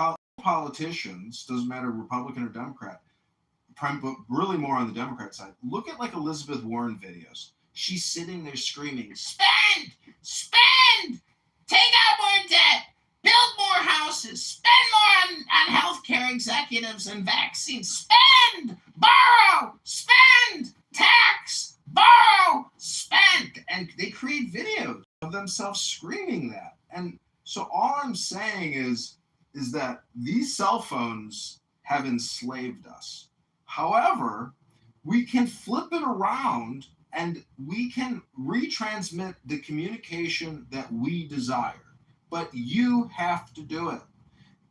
politicians, doesn't matter Republican or Democrat, but really more on the Democrat side, look at like Elizabeth Warren videos. She's sitting there screaming, spend, take out more debt, build more houses, spend more on healthcare executives and vaccines, spend, borrow, spend, tax, borrow, spend. And they create videos of themselves screaming that. And so all I'm saying is that these cell phones have enslaved us. However, we can flip it around and we can retransmit the communication that we desire. But you have to do it.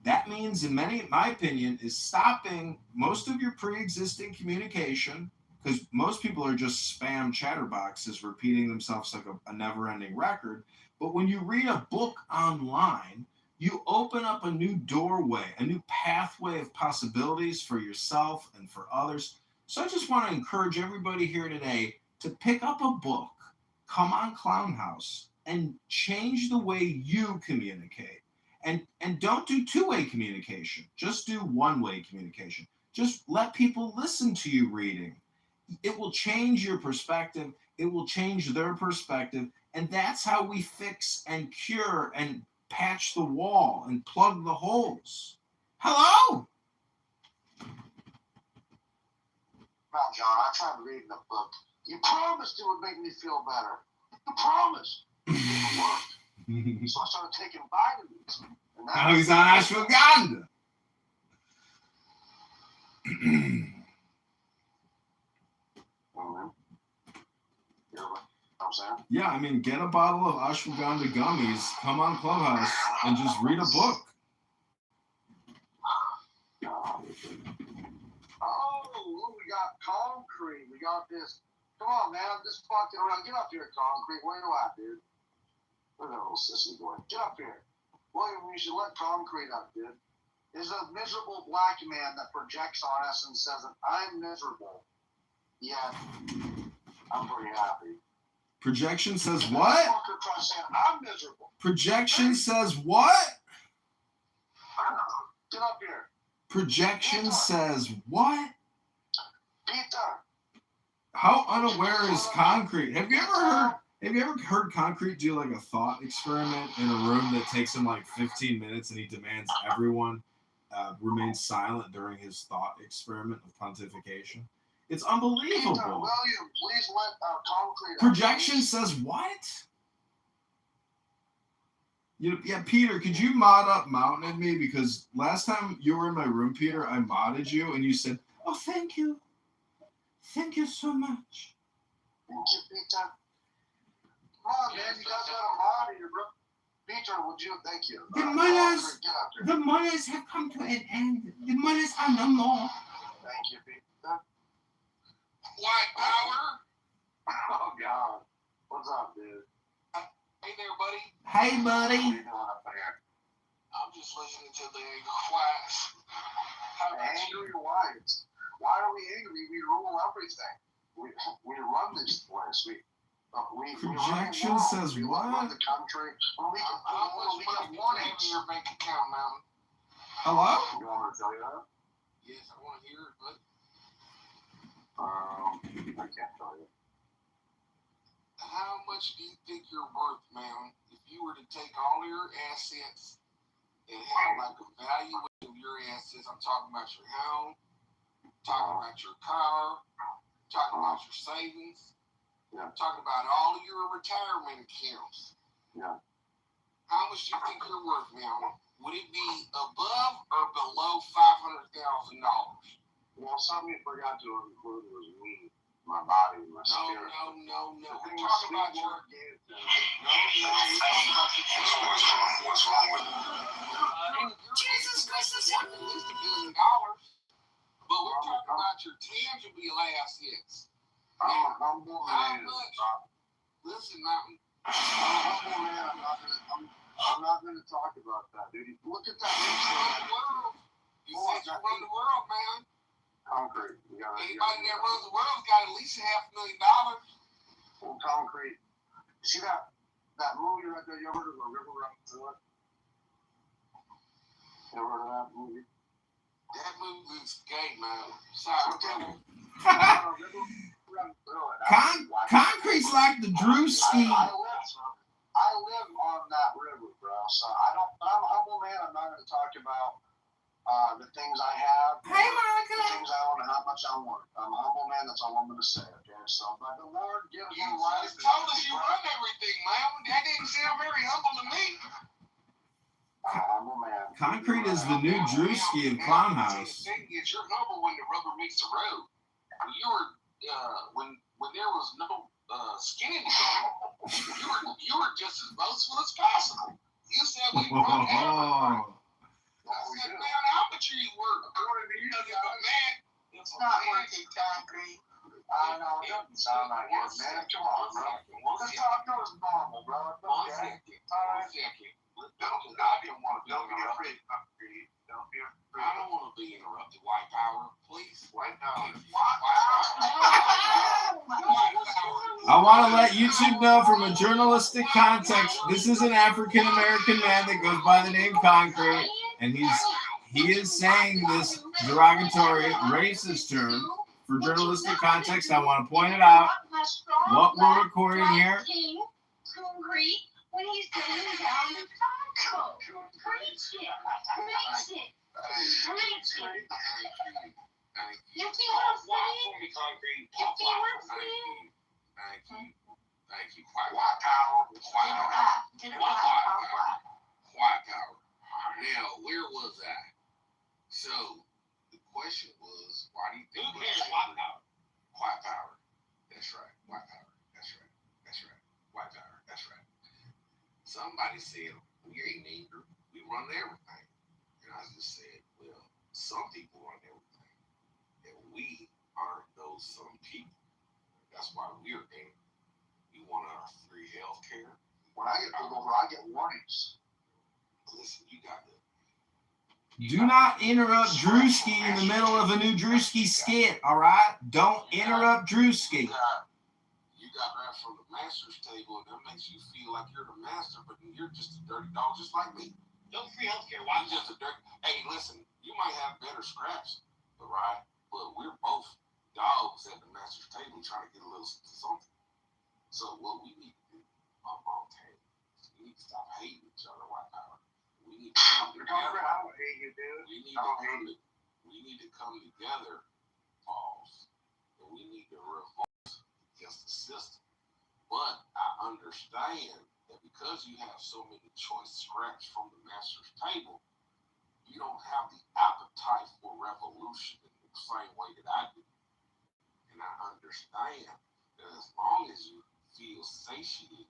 That means, in my opinion, is stopping most of your pre-existing communication, because most people are just spam chatterboxes repeating themselves like a never-ending record. But when you read a book online, you open up a new doorway, a new pathway of possibilities for yourself and for others. So I just want to encourage everybody here today to pick up a book, come on Clown House, and change the way you communicate. And don't do two-way communication. Just do one-way communication. Just let people listen to you reading. It will change your perspective. It will change their perspective. And that's how we fix and cure and patch the wall and plug the holes. Hello? Well, John, I tried reading the book. You promised it would make me feel better. You promised. It worked. So I started taking vitamins. And Now he's on ashwagandha. Yeah, I mean, get a bottle of ashwagandha gummies, come on Clubhouse, and just read a book. Oh, we got concrete. We got this. Come on, man. Just fucking around. Get up here, concrete. Where you at, dude? Look at that little sissy boy. Get up here. William, we should let concrete up, dude. There's a miserable black man that projects on us and says that I'm miserable. Yeah, I'm pretty happy. Projection says what? I'm miserable. Projection says what? Get up here. Projection says what? Peter. How unaware is concrete? Have you ever heard concrete do like a thought experiment in a room that takes him like 15 minutes and he demands everyone remain silent during his thought experiment of pontification? It's unbelievable. Peter, William, please let concrete. Projection says what? Yeah, Peter, could you mod up Mountain at me? Because last time you were in my room, Peter, I modded you and you said, "Oh, thank you. Thank you so much." Thank you, Peter. Come on, man. You guys got a mod in your room. Peter, would you? Thank you. The mothers have come to an end. The mothers are no more. Thank you, Peter. White power. Oh, God. What's up, dude? Hey there, buddy. Hey, buddy. What are you doing up there? I'm just listening to the whites. Angry whites. Why are we angry? We rule everything. We run this place. Projection says we what? run the country. We can warn your bank account, man. Hello? You want me to tell you that? Yes, I want to hear it, but I can't tell you. how much do you think you're worth, man, if you were to take all your assets and have like a valuation of your assets. I'm talking about your home, talking about your car, talking about your savings, talking about all of your retirement accounts. How much do you think you're worth now? Would it be above or below $500,000? Well, something you forgot to include was me, my body, my spirit. No. We're talking about your. What's wrong with it? Jesus Christ, at least $1 billion. But we're talking about your tangible assets. I'm how much? Listen, Mountain. I'm not going to talk about that, dude. Look at that. You said you run the world, man. Concrete. Anybody that runs the world's got at least $500,000. Well, concrete. See that movie right there? You ever heard of A River Running Through It? You ever heard of that movie? That movie's gay, man. Sorry, brother. Concrete's like the Drewski. I live on that river, bro. So I'm a humble man. I'm not going to talk about the things I have, hey, Monica, the things I own, and how much I want. I'm a humble man. That's all I'm going to say. Okay. So, but the Lord gives me life. You told us you run everything, man. That didn't sound very humble to me. I'm a humble man. Concrete is the new Drewski of Clownhouse. It's your number when the rubber meets the road. You were when there was no skinny people, you were just as boastful as possible. You said we run everywhere. I said, man, how much are you worth? According to you, man, it's not working, Concrete. I know, it doesn't sound like it, man. Come on, bro. Let's talk to us normal, bro. One second. Don't be afraid, Concrete. Don't be afraid. I don't want to be interrupted. White power, please. White power. I want to let YouTube know from a journalistic context, this is an African American man that goes by the name Concrete, and he is saying this derogatory racist term. For journalistic context, I want to point it out. What we're recording here. Concrete when he's going down the taco. Preach it. If he wants Thank you. White power. Now, where was I? So, the question was, why do you think white power? White power. That's right. White power. That's right. White power. That's right. Somebody said, we ain't nigger. We run everything. And I just said, well, some people run everything. And we aren't those some people. That's why we're angry. We want our free health care. When I get pulled over, I get warnings. Listen, you got to. Do not interrupt Drewski in the middle of a new Drewski skit, all right? Don't interrupt Drewski. You got that from the master's table, and that makes you feel like you're the master, but you're just a dirty dog just like me. No free healthcare. Why just a dirty? Hey, listen, you might have better scraps, right? But we're both dogs at the master's table trying to get a little something. So what we need to do, we need to stop hating each other, white power. We need to come together. I don't hate you, dude. We need to come together, pause, and we need to revolt against the system. But I understand that because you have so many choice scraps from the master's table, you don't have the appetite for revolution in the same way that I do. And I understand that as long as you feel satiated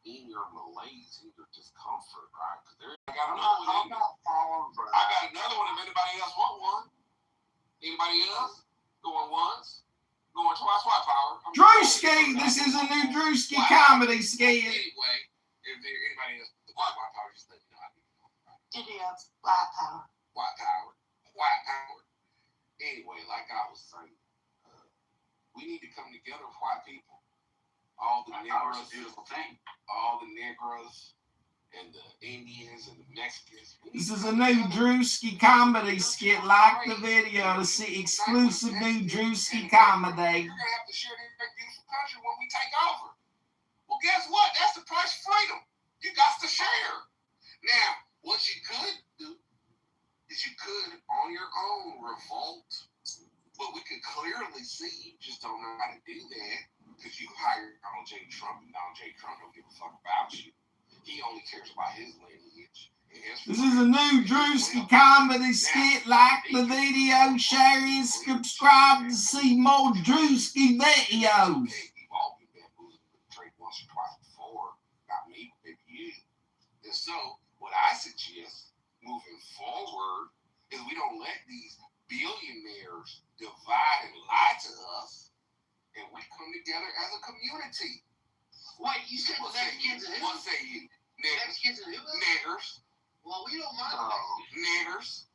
in your malaise, in your discomfort, right? Because I got another one. I got another one. If anybody else want one, anybody else going once, going twice? White power. Drewski, this is a new Drewski comedy skit. Anyway, if there anybody else, white power, just let me know. Idiots, white power. White power. White power. Anyway, like I was saying, we need to come together, white people. All the Negroes, beautiful thing. All the Negroes and the Indians and the Mexicans. This is a new Drewski comedy skit. Like the video to see exclusive new Drewski comedy. You're gonna have to share this beautiful country when we take over. Well, guess what? That's the price of freedom. You got to share. Now, what you could do could, on your own, revolt, but we could clearly see you just don't know how to do that because you hired Donald J. Trump, and Donald J. Trump don't give a fuck about you. He only cares about his lineage. This is a new Drewski comedy skit. Like the video, share and subscribe to see more Drewski videos. You've all been bamboozled with the trade once or twice before. Not me, but maybe you. And so, what I suggest moving forward is we don't let these billionaires divide and lie to us, and we come together as a community. Wait, you said Mexicans and who? What say you? Mexicans and who? Niggers. Well, we don't mind Niggers.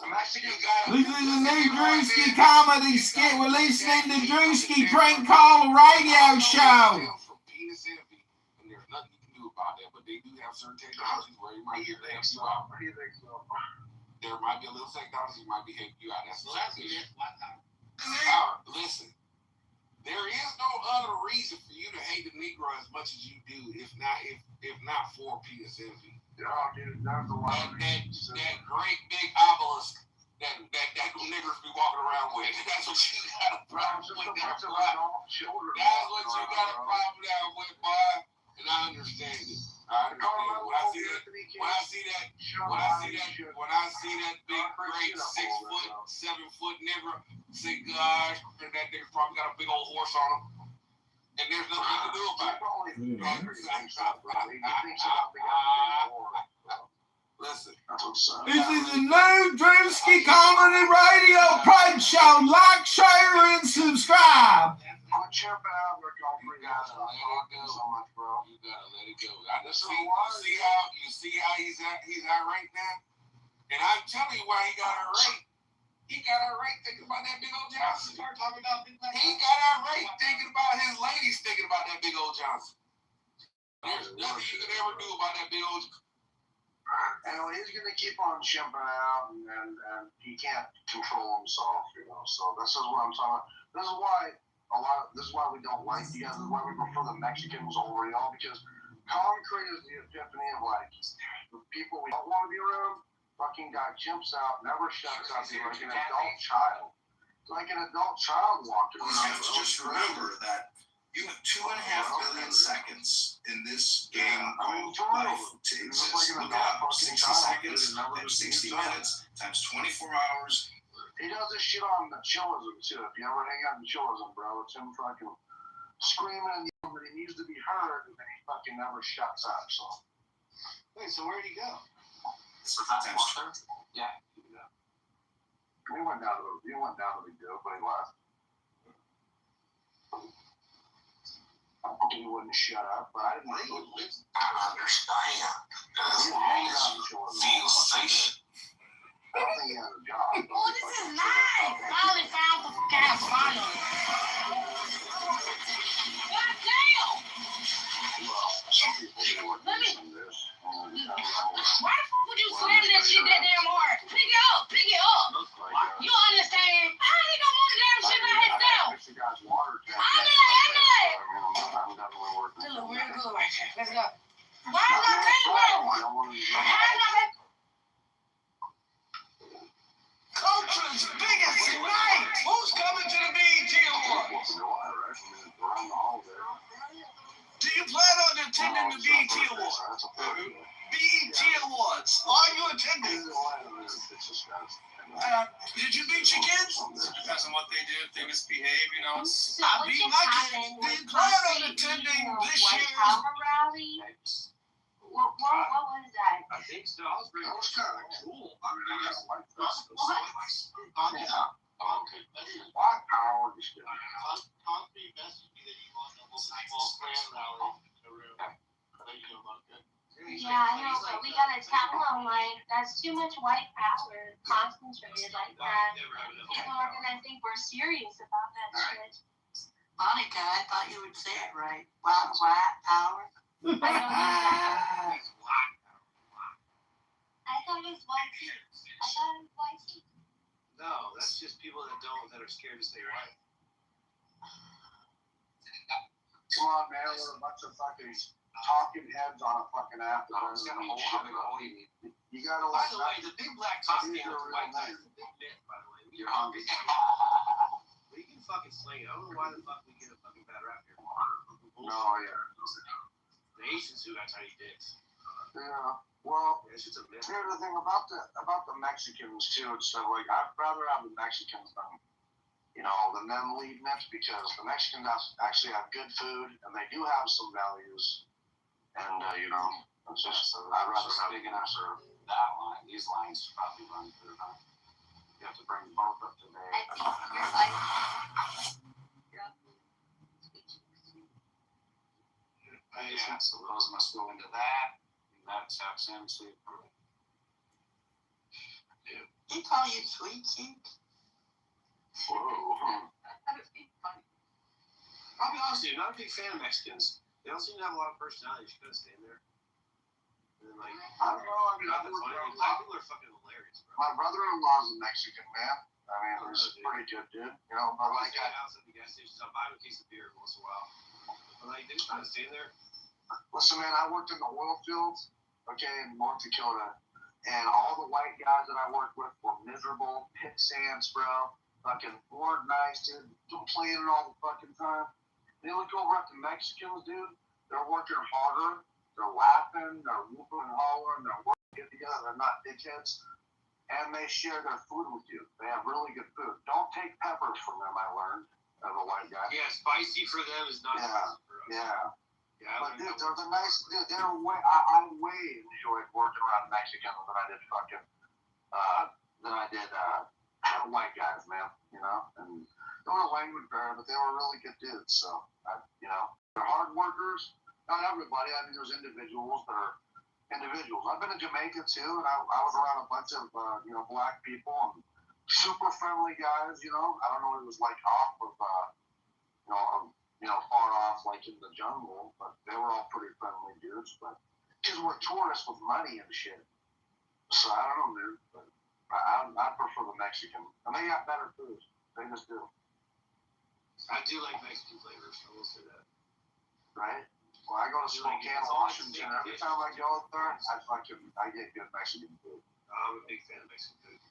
Mexicans. This is a new Drewski comedy skit. We're listening to Drewski Prank Call Radio Show. Penis envy, and there's nothing you can do about that, but they do have certain technologies where you might be able to help you out. There might be a little technology that might be helping you out. That's exactly it. Listen, there is no other reason for you to hate the Negro as much as you do, if not for penis envy. Yeah, dude, that's a lot of that great big obelisk that niggers be walking around with. That's what you got a problem with. That's what you got a problem down with, boy. And I understand it. I understand. When I see that big, great 6 foot, 7 foot nigger, say, gosh, that nigga's probably got a big old horse on him. And there's nothing you can do about it. Listen. This is a new Drewski Comedy Radio Prank Show. Like, share, and subscribe. I'm jumping out. We're going for You gotta let it go. You see how he's irate now? And I'm telling you why he got irate. He got irate thinking about that big old Johnson. He got irate thinking about his ladies thinking about that big old Johnson. There's nothing you can ever do about that big old. And he's going to keep on jumping out, and he can't control himself, So this is what I'm talking about. This is why we don't like you guys. This is why we prefer the Mexicans over y'all, because concrete is the epiphany of the people we don't want to be around. Fucking guy jumps out, never shuts up. He's like an adult child. It's like an adult child walking around. Just remember that you have 2.5 billion seconds in this game called life to exist. Look it up. 60 seconds times 60 minutes times 24 hours. He does this shit on the chillism too. If you ever hang out in chillism, bro, it's him fucking screaming and yelling, but he needs to be heard, and then he fucking never shuts up. So, Wait, so where'd he go? Yeah. He went down to the deal, but he left. He wouldn't shut up, but I didn't know. I understand. As long as you feel safe. I don't think he has a job. Oh, this is nice. Finally found the California. God damn! Well, some people do it in this. Why the fuck would you slam that shit that damn hard? Pick it up. You understand? How he gonna move the damn shit by himself? I got water. I'm definitely working. Look real good right there. Let's go. Why is my thing wrong? Coach's biggest tonight. Who's coming to the BET Awards? Do you plan on attending the BET Awards? BET Awards. Are you attending? Did you beat your kids? Depends on what they do. If they misbehave, I I beat my kids. Do you plan on attending this year's rally? What was that? I think so. I was pretty That was kind of cool. I mean, I like this. Okay. White power is good. Concrete message that you want the whole fan rally in the room. How you doing about that? Yeah, I know, but we gotta tell them, that's too much white power concentrated like that. People are gonna think we're serious about that shit. Monica, I thought you would say it right. White power. I don't know. I thought it was white tea. No, that's just people that are scared to say right. Come on, man, we're a bunch of fucking talking heads on a fucking app. No, it's got a whole hole you need. You gotta By like. the way, the big black cock stand with the white guy is a big myth, by the way. You're hungry. We can fucking sling it. I don't know why the fuck we get a fucking bad rap here. No, yeah. The Asians who got tiny dicks. Yeah. Well, It's just a myth. here's the thing about the Mexicans too and stuff. Like, I'd rather have the Mexicans than than them leading it, because the Mexicans actually have good food and they do have some values. And it's just I'd rather have big enough for that line. These lines probably run through. You have to bring both up to date. Yeah, so those must go into that. And that taps into. They call you sweet cheek. Whoa. I'll be honest with you, not a big fan of Mexicans. They don't seem to have a lot of personality. You should kind of stand there. And then, like, I don't know. I mean, nothing funny. Like, black people are fucking hilarious, bro. my brother-in-law's a Mexican, man. I mean, he's a pretty good dude. But I like, stay outside the gas stations. I'll buy him a case of beer once in a while. But like, they just kind of stand there. listen, man, I worked in the oil fields, in North Dakota, and all the white guys that I worked with were miserable, pissants, bro. Fucking weren't nice, dude. Complaining all the fucking time. They look over at the Mexicans, dude. They're working harder. They're laughing. They're whooping and hollering. They're working together. They're not dickheads. And they share their food with you. They have really good food. Don't take peppers from them, I learned, as a white guy. Yeah, spicy for them is not spicy for us. Yeah. Yeah, But dude, they're the nice. Dude, I way enjoyed working around Mexicans than I did white guys, man. And they were language barrier, but they were really good dudes. So, they're hard workers. Not everybody. I mean, there's individuals that are individuals. I've been to Jamaica too, and I was around a bunch of black people and super friendly guys. I don't know what it was like off of far off like in the jungle, but they were all pretty friendly dudes. But because we're tourists with money and shit, so I don't know, dude. But I prefer the Mexican, and they got better food. They just do. I do like Mexican flavors. I will say that. Right? Well, I go to Spokane, Washington. Every time I go up there, I get good Mexican food. I'm a big fan of Mexican food.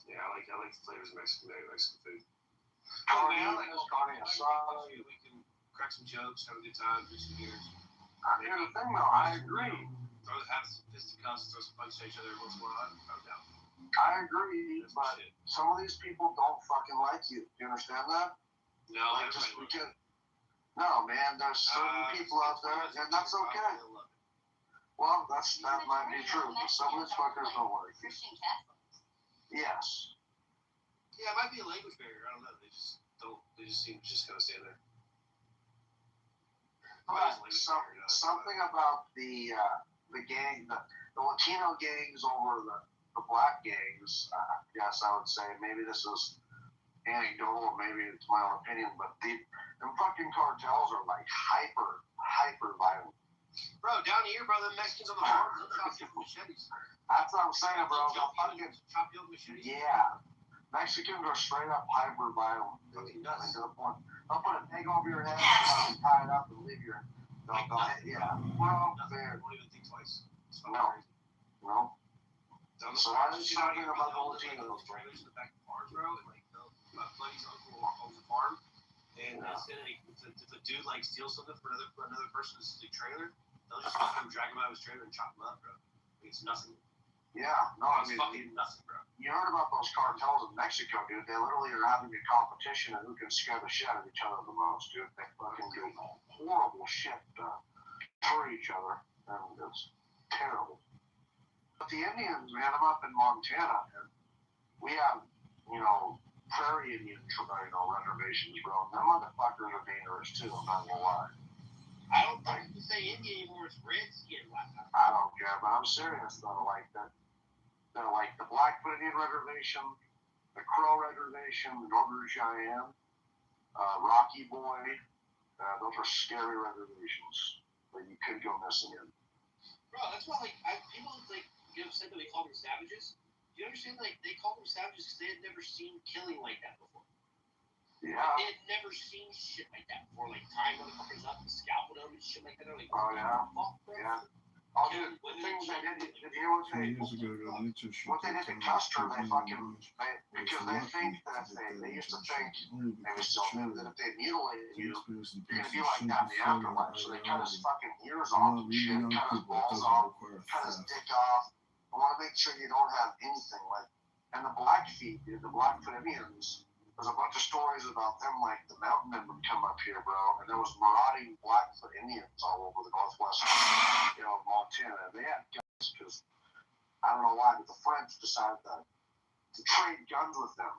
Yeah, I like the flavors of Mexican food. Carne asada. We can crack some jokes, have a good time, do some beers. Here's the thing, though. I agree. Have some fisticuffs, throw some punches at each other once in a while. I'm down. I agree, but some of these people don't fucking like you. Do you understand that? No, like just because. No, man. There's certain people out there, and that's okay. Well, that might be true, but some of these fuckers don't like you. Yes. Yeah, it might be a language barrier. I don't know. They just don't. They just seem to just kind of stand there. But something about the gang, the Latino gangs over the black gangs. I guess I would say maybe this is anecdotal, or maybe it's my own opinion, but them fucking cartels are like hyper violent. Bro, down here, bro, the Mexicans on the farm, they'll chop you with machetes. That's what I'm saying, bro. They'll fucking chop you with machetes. Yeah. Mexicans are straight up hyper violent. Fucking nuts. To the point. They'll put a egg over your head, tie it up, and leave your. Yeah. Well, fair. Won't even think twice. No. No. So I was talking about the Latinos. Trailers in the back of cars, bro, and like my buddy's uncle owns a farm, and if a dude like steals something for another person's trailer, they'll just fucking drag him out of his trailer and chop him up, bro. It's nothing. Yeah, no, I It's mean, fucking nothing, bro. You heard about those cartels in Mexico, dude. They literally are having a competition of who can scare the shit out of each other the most, dude. They fucking do horrible shit for each other, and it's terrible. But the Indians, man, I'm up in Montana, and we have, prairie Indian, reservations, bro. Them motherfuckers are dangerous too, I'm not gonna lie. I don't think you say Indian anymore, it's Redskin. I don't care, but I'm serious though, like that. They're like the Blackfoot Indian Reservation, the Crow Reservation, the Northern Cheyenne, Rocky Boy. Those are scary reservations that you could go missing in. Bro, that's why people get upset that they call them savages. Do you understand? They call them savages because they had never seen killing like that before. Yeah. They had never seen shit like that before. Like tying motherfuckers up and scalping them and shit like that. They're like, Oh yeah. fuck, bro? Yeah. Oh, dude, the things they did, did you hear what they, what they did to Custer, because they think that they used to think, maybe still do, that if they mutilated you, you're going to be like that in the afterlife. So they cut his fucking ears off and shit, cut his balls off, cut his dick off. I want to make sure you don't have anything like, and the Blackfeet, dude, the Blackfoot Indians, there's a bunch of stories about them, like the mountain men would come up here, bro, and there was marauding Blackfoot Indians all over the northwest, Montana. They had guns because, I don't know why, but the French decided to trade guns with them.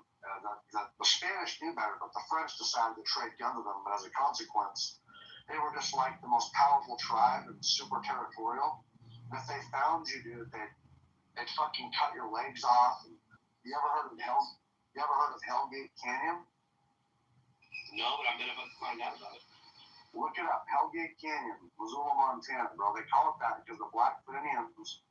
The Spanish knew better, but the French decided to trade guns with them, but as a consequence, they were just like the most powerful tribe and super territorial. And if they found you, dude, they'd fucking cut your legs off. And you ever heard of Hellgate Canyon? No, but I'm gonna find out about it. Look it up. Hellgate Canyon, Missoula, Montana, bro. They call it that because the Blackfoot Indians,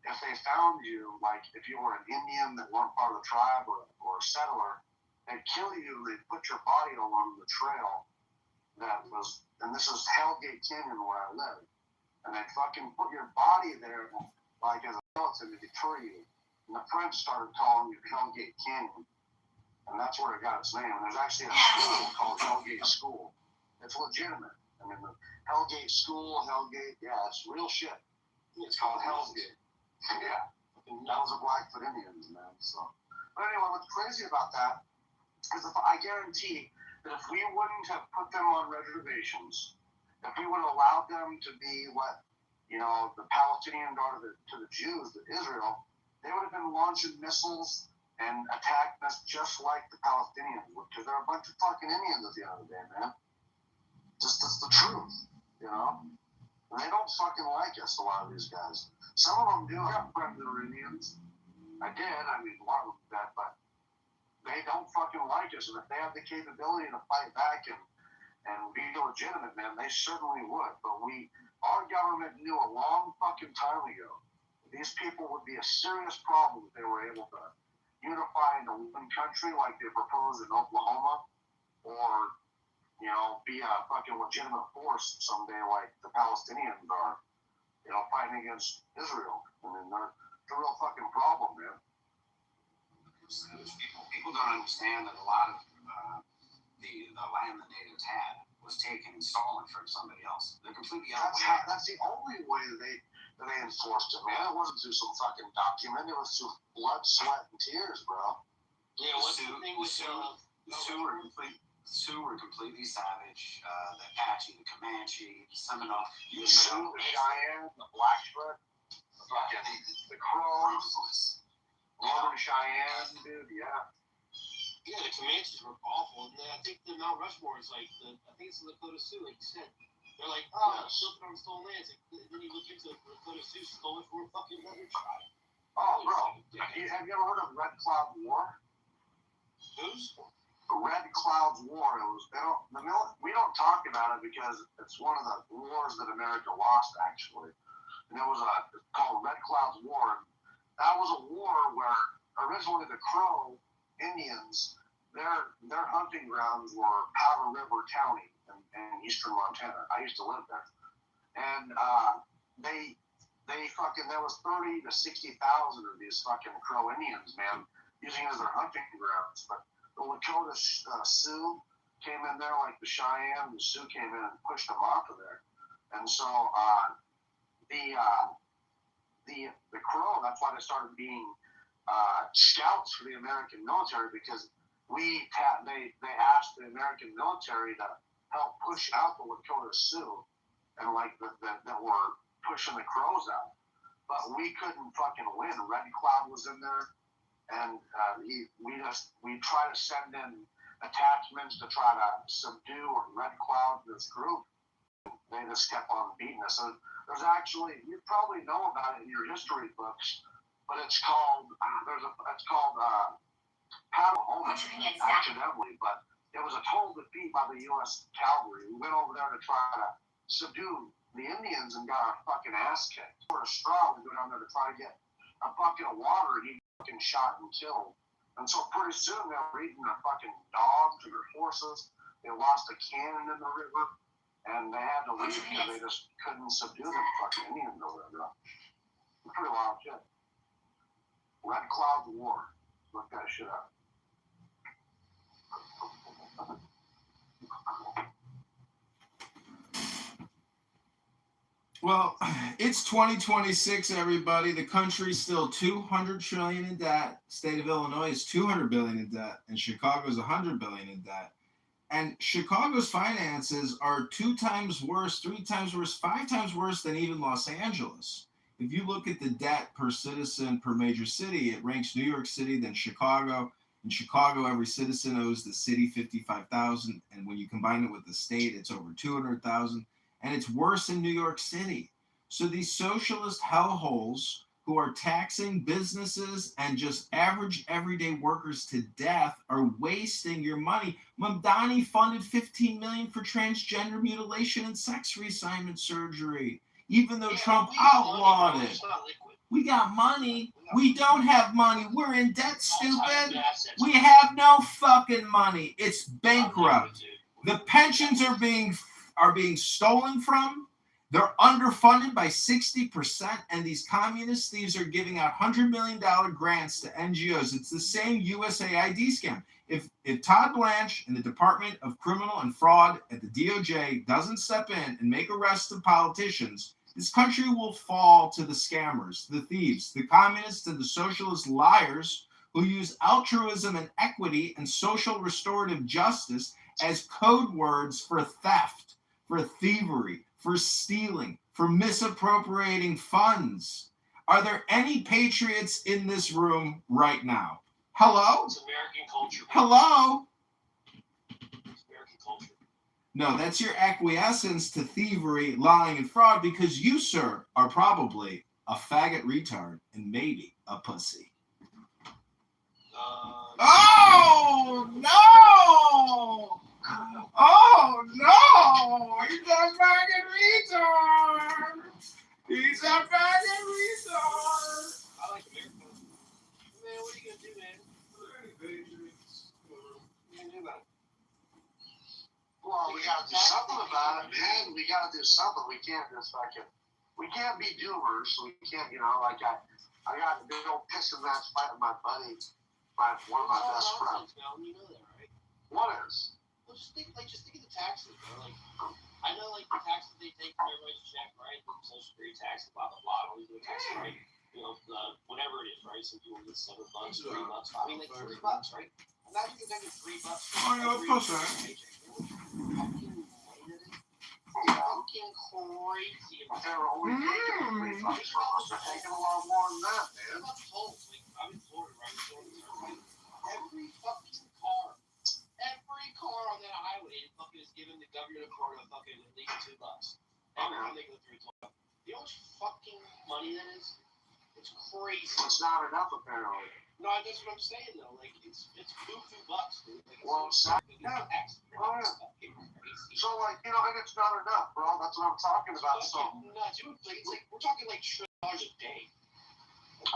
if they found you, like if you were an Indian that weren't part of the tribe or a settler, they'd kill you. They'd put your body along the trail that was, and this is Hellgate Canyon where I live, and they'd fucking put your body there, like as a skeleton to deter you. And the French started calling it Hellgate Canyon. And that's where it got its name. And there's actually a school called Hellgate School. It's legitimate. I mean, the Hellgate School, Hellgate, yeah, it's real shit. It's called Hellgate. Yeah. That was a Blackfoot Indians, man. So, but anyway, what's crazy about that is I guarantee that if we wouldn't have put them on reservations, if we would have allowed them to be what, the Palestinians are to the Jews, to Israel, they would have been launching missiles and attacking us just like the Palestinians would, because they're a bunch of fucking Indians at the end of the day, man. Just that's the truth, And they don't fucking like us, a lot of these guys. Some of them do have friends that are Indians. I did, one of them did, but they don't fucking like us, and if they have the capability to fight back and be legitimate, man, they certainly would. But our government knew a long fucking time ago these people would be a serious problem if they were able to unify into one country like they proposed in Oklahoma, or, be a fucking legitimate force someday like the Palestinians are, fighting against Israel. I mean, they're a real fucking problem, man. People don't understand that a lot of the land the natives had was taken and stolen from somebody else. They're completely unaware. That's the only way they enforced it, man. It wasn't through some fucking document. It was through blood, sweat, and tears, bro. Yeah, what's the thing with the Sioux were completely savage. The Apache, the Comanche, the Seminole. The Sioux, the Cheyenne, the Blackfoot, the Crows, Northern Cheyenne, dude, yeah. Yeah, the Comanches were awful, and then I think the Mount Rushmore is like I think it's the Lakota Sioux, like you said. They're like, built on stolen lands. And then you look into the Lakota Sioux stole it from a fucking other tribe. Oh, bro. Have you ever heard of Red Cloud War? Whose? The Red Cloud War. We don't talk about it because it's one of the wars that America lost, actually. And it was called Red Cloud War. That was a war where originally the Crow Indians, their hunting grounds were Powder River County in eastern Montana. I used to live there. And there was 30 to 60,000 of these fucking Crow Indians, man, using it as their hunting grounds. But the Lakota Sioux came in there, like the Cheyenne, the Sioux came in and pushed them off of there. And so the Crow, that's why they started being scouts for the American military, because they asked the American military to help push out the Lakota Sioux and that were pushing the Crows out. But we couldn't fucking win. Red Cloud was in there, and we tried to send in attachments to try to subdue Red Cloud, this group. They just kept on beating us. And there's actually, you probably know about it in your history books, but it's called Patahonia, accidentally, but it was a total defeat by the U.S. cavalry. We went over there to try to subdue the Indians and got our fucking ass kicked. For a straw, we go down there to try to get a bucket of water, and he fucking shot and killed And so pretty soon they were eating their fucking dogs and their horses. They lost a cannon in the river, and they had to leave because they just couldn't subdue them fucking Indians over there. Pretty wild shit. Red Cloud War. Look that shit up. Well, it's 2026, everybody. The country's still $200 trillion in debt. State of Illinois is $200 billion in debt, and Chicago's $100 billion in debt. And Chicago's finances are 2 times worse, 3 times worse, 5 times worse than even Los Angeles. If you look at the debt per citizen per major city, it ranks New York City, then Chicago. In Chicago, every citizen owes the city $55,000, and when you combine it with the state, it's over $200,000. And it's worse in New York City. So these socialist hellholes who are taxing businesses and just average everyday workers to death are wasting your money. Mamdani funded $15 million for transgender mutilation and sex reassignment surgery, even though Trump outlawed it. We got money. We don't have money. We're in debt, stupid. We have no fucking money. It's bankrupt. The pensions are being stolen from. They're underfunded by 60%, and these communist thieves are giving out $100 million grants to NGOs. It's the same USAID scam. If Todd Blanche and the Department of Criminal and Fraud at the DOJ doesn't step in and make arrests of politicians, this country will fall to the scammers, the thieves, the communists, and the socialist liars who use altruism and equity and social restorative justice as code words for theft, for thievery, for stealing, for misappropriating funds. Are there any patriots in this room right now? Hello? It's American culture. Hello? It's American culture. No, that's your acquiescence to thievery, lying, and fraud because you, sir, are probably a faggot retard and maybe a pussy. Oh, no! Oh, no! He's a faggot retard! He's a faggot retard! I like America. Man, what are you going to do, man? What are you going to do about it? Well, we got to do something about it, man. We got to do something. We can't just we can't be doomers. We can't, like I got a big old pissing match fight with my buddy, one of my best friends. You know that, right? What is? Well, just think of the taxes, bro. Like, I know, like, the taxes they take from everybody's check, right? The Social Security tax, blah, blah, blah, all these other taxes, right? Whatever it is, right? Some people get $7, $3. I mean, like, $3, right? Imagine you're taking $3 Oh, yeah, of course, right? Fucking crazy. They're only taking $3 from us. They're taking a lot more than that, man. I'm told, like, I'm in Florida, right? Every fucking car on that highway fucking is giving the government of Florida fucking at least $2. Every time they go through it. You know how much fucking money that is? It's crazy. It's not enough, apparently. No, that's what I'm saying though. Like it's $2 bucks, dude. Like, well, it's not. Yeah. Oh, yeah. So like and it's not enough, bro. That's what I'm talking about. So nuts. It's like we're talking like $1 trillion a day.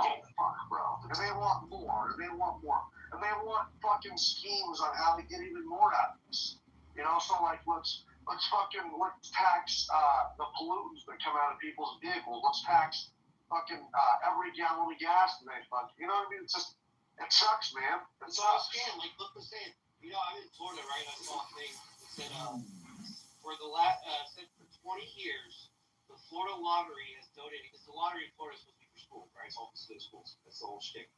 Oh fuck, bro. And they want more. And they want fucking schemes on how to get even more out of this. So like let's tax the pollutants that come out of people's vehicles. Let's tax fucking every gallon of gas that they fucking. You know what I mean? It sucks, man. It's all a scam. Like look the same. I'm in Florida, right? I saw a thing that said for the said for 20 years the Florida lottery has donated because the lottery in Florida is supposed to be for schools, right? It's all for schools. That's the whole shtick.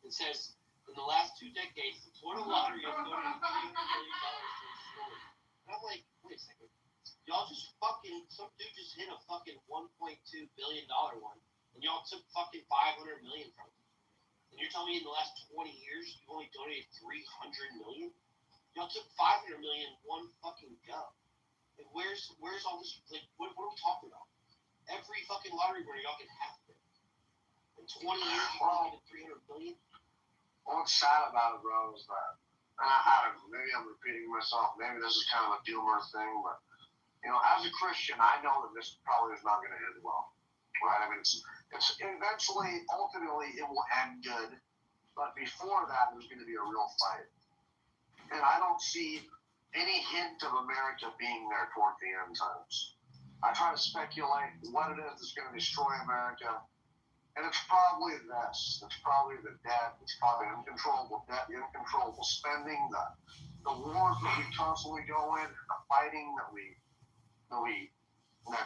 It says in the last 2 decades the Florida lottery has donated $300 million to schools. And I'm like, wait a second. Y'all just some dude just hit a fucking $1.2 billion one, and y'all took fucking $500 million from it. And you're telling me in the last 20 years you only donated $300 million? Y'all took $500 million one fucking go. And where's all this? Like, what are we talking about? Every fucking lottery winner y'all get half of it. In 20 years you only get $300 million. What's sad about it, bro, is that I don't know. Maybe I'm repeating myself. Maybe this is kind of a doomer thing, but as a Christian, I know that this probably is not going to end well, right? I mean, it's eventually, ultimately, it will end good, But before that, there's going to be a real fight. And I don't see any hint of America being there toward the end times. I try to speculate what it is that's going to destroy America. And it's probably this. It's probably the debt. It's probably uncontrollable debt, the uncontrollable spending, the wars that we constantly go in, the fighting that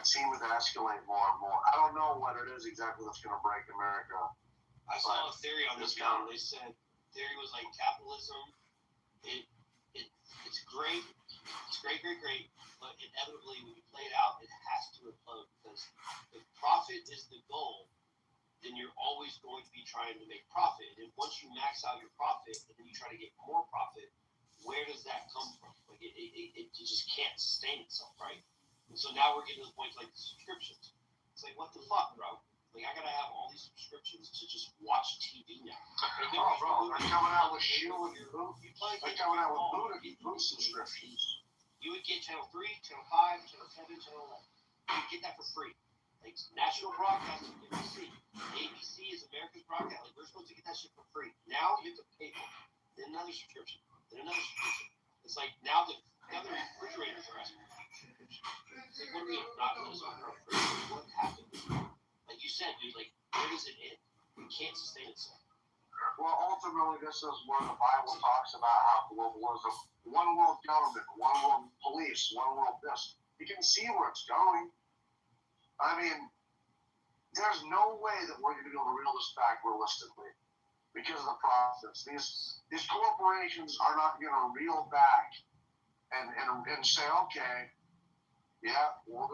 seem to escalate more and more. I don't know what it is exactly that's going to break America. I saw a theory on this one. They said theory was like capitalism. It's great. It's great. But inevitably, when you play it out, it has to implode because if profit is the goal, then you're always going to be trying to make profit. And once you max out your profit and then you try to get more profit, where does that come from? Like it just can't sustain itself, right? And so now we're getting to the point like the subscriptions. It's like, what the fuck, bro? Like, I gotta have all these subscriptions to just watch TV now. Like, bro, they're coming out with shoe and boot. They're coming out with boot subscriptions. You would get Channel 3, Channel 5, Channel 7, Channel 11. You would get that for free. Like, National Broadcasting, ABC. ABC is America's broadcast. Like, we're supposed to get that shit for free. Now you have to pay for it. Then another subscription. Then another subscription. It's like, now the other refrigerators are asking for subscription. It's like, what are we not going to What happened? Like you said, dude, like, where does it end? It can't sustain itself. Well, ultimately, this is where the Bible talks about how globalism, one world government, one world police, one world this. You can see where it's going. I mean, there's no way that we're going to be able to reel this back realistically because of the profits. These corporations are not going to reel back and say, okay, yeah, we'll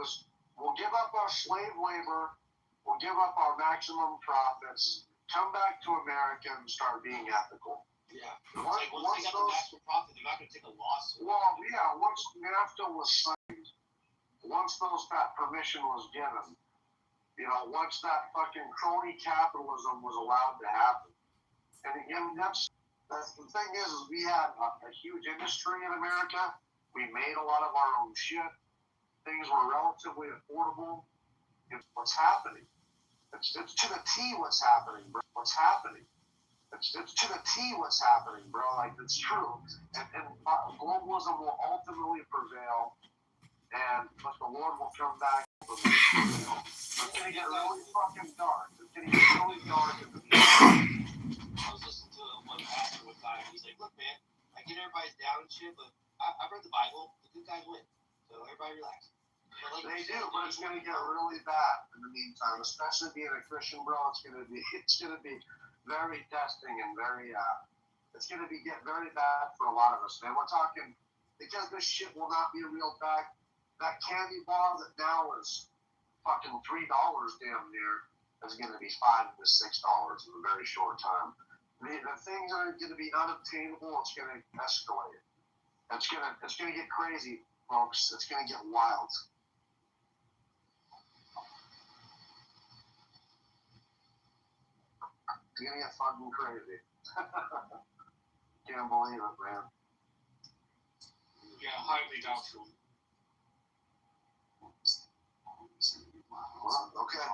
give up our slave labor. We'll give up our maximum profits, come back to America and start being ethical. Yeah. Once they got the maximum profit, they're not going to take a loss. Well, yeah, once NAFTA was signed, once that permission was given, once that fucking crony capitalism was allowed to happen. And again, that's the thing is we had a huge industry in America. We made a lot of our own shit. Things were relatively affordable. It's what's happening. It's to the T what's happening, bro. What's happening? It's to the T what's happening, bro. Like, it's true. And globalism will ultimately prevail, but the Lord will come back. It's going to get really fucking dark. It's going to get really dark in the future. I was listening to one pastor one time. He's like, look, man, I get everybody's down and shit, but I read the Bible. The good guys win. So everybody relax. They do, but it's going to get really bad in the meantime. Especially being a Christian, bro, it's going to be very testing and it's going to get very bad for a lot of us, man. We're talking because this shit will not be reeled back. That candy bar that now is fucking $3 damn near is going to be $5 to $6 in a very short time. The things that are going to be unobtainable, it's going to escalate. It's going to get crazy, folks. It's going to get wild. It's gonna get fucking crazy. Can't believe it, man. Yeah, highly doubtful. Well, okay.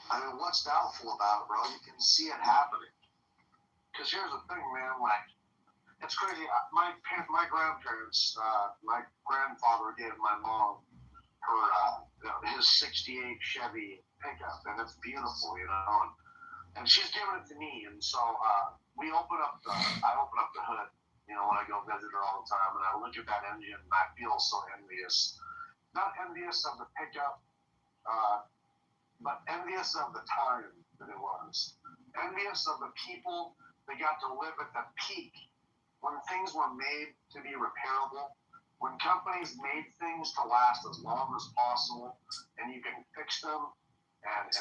I mean, what's doubtful about it, bro? You can see it happening. Because here's the thing, man. Like, it's crazy. My grandparents, my grandfather gave my mom his '68 Chevy pickup, and it's beautiful, and she's giving it to me, and so I open up the hood, when I go visit her all the time, and I look at that engine, and I feel so envious. Not envious of the pickup, but envious of the time that it was. Envious of the people that got to live at the peak when things were made to be repairable. When companies made things to last as long as possible, and you can fix them, and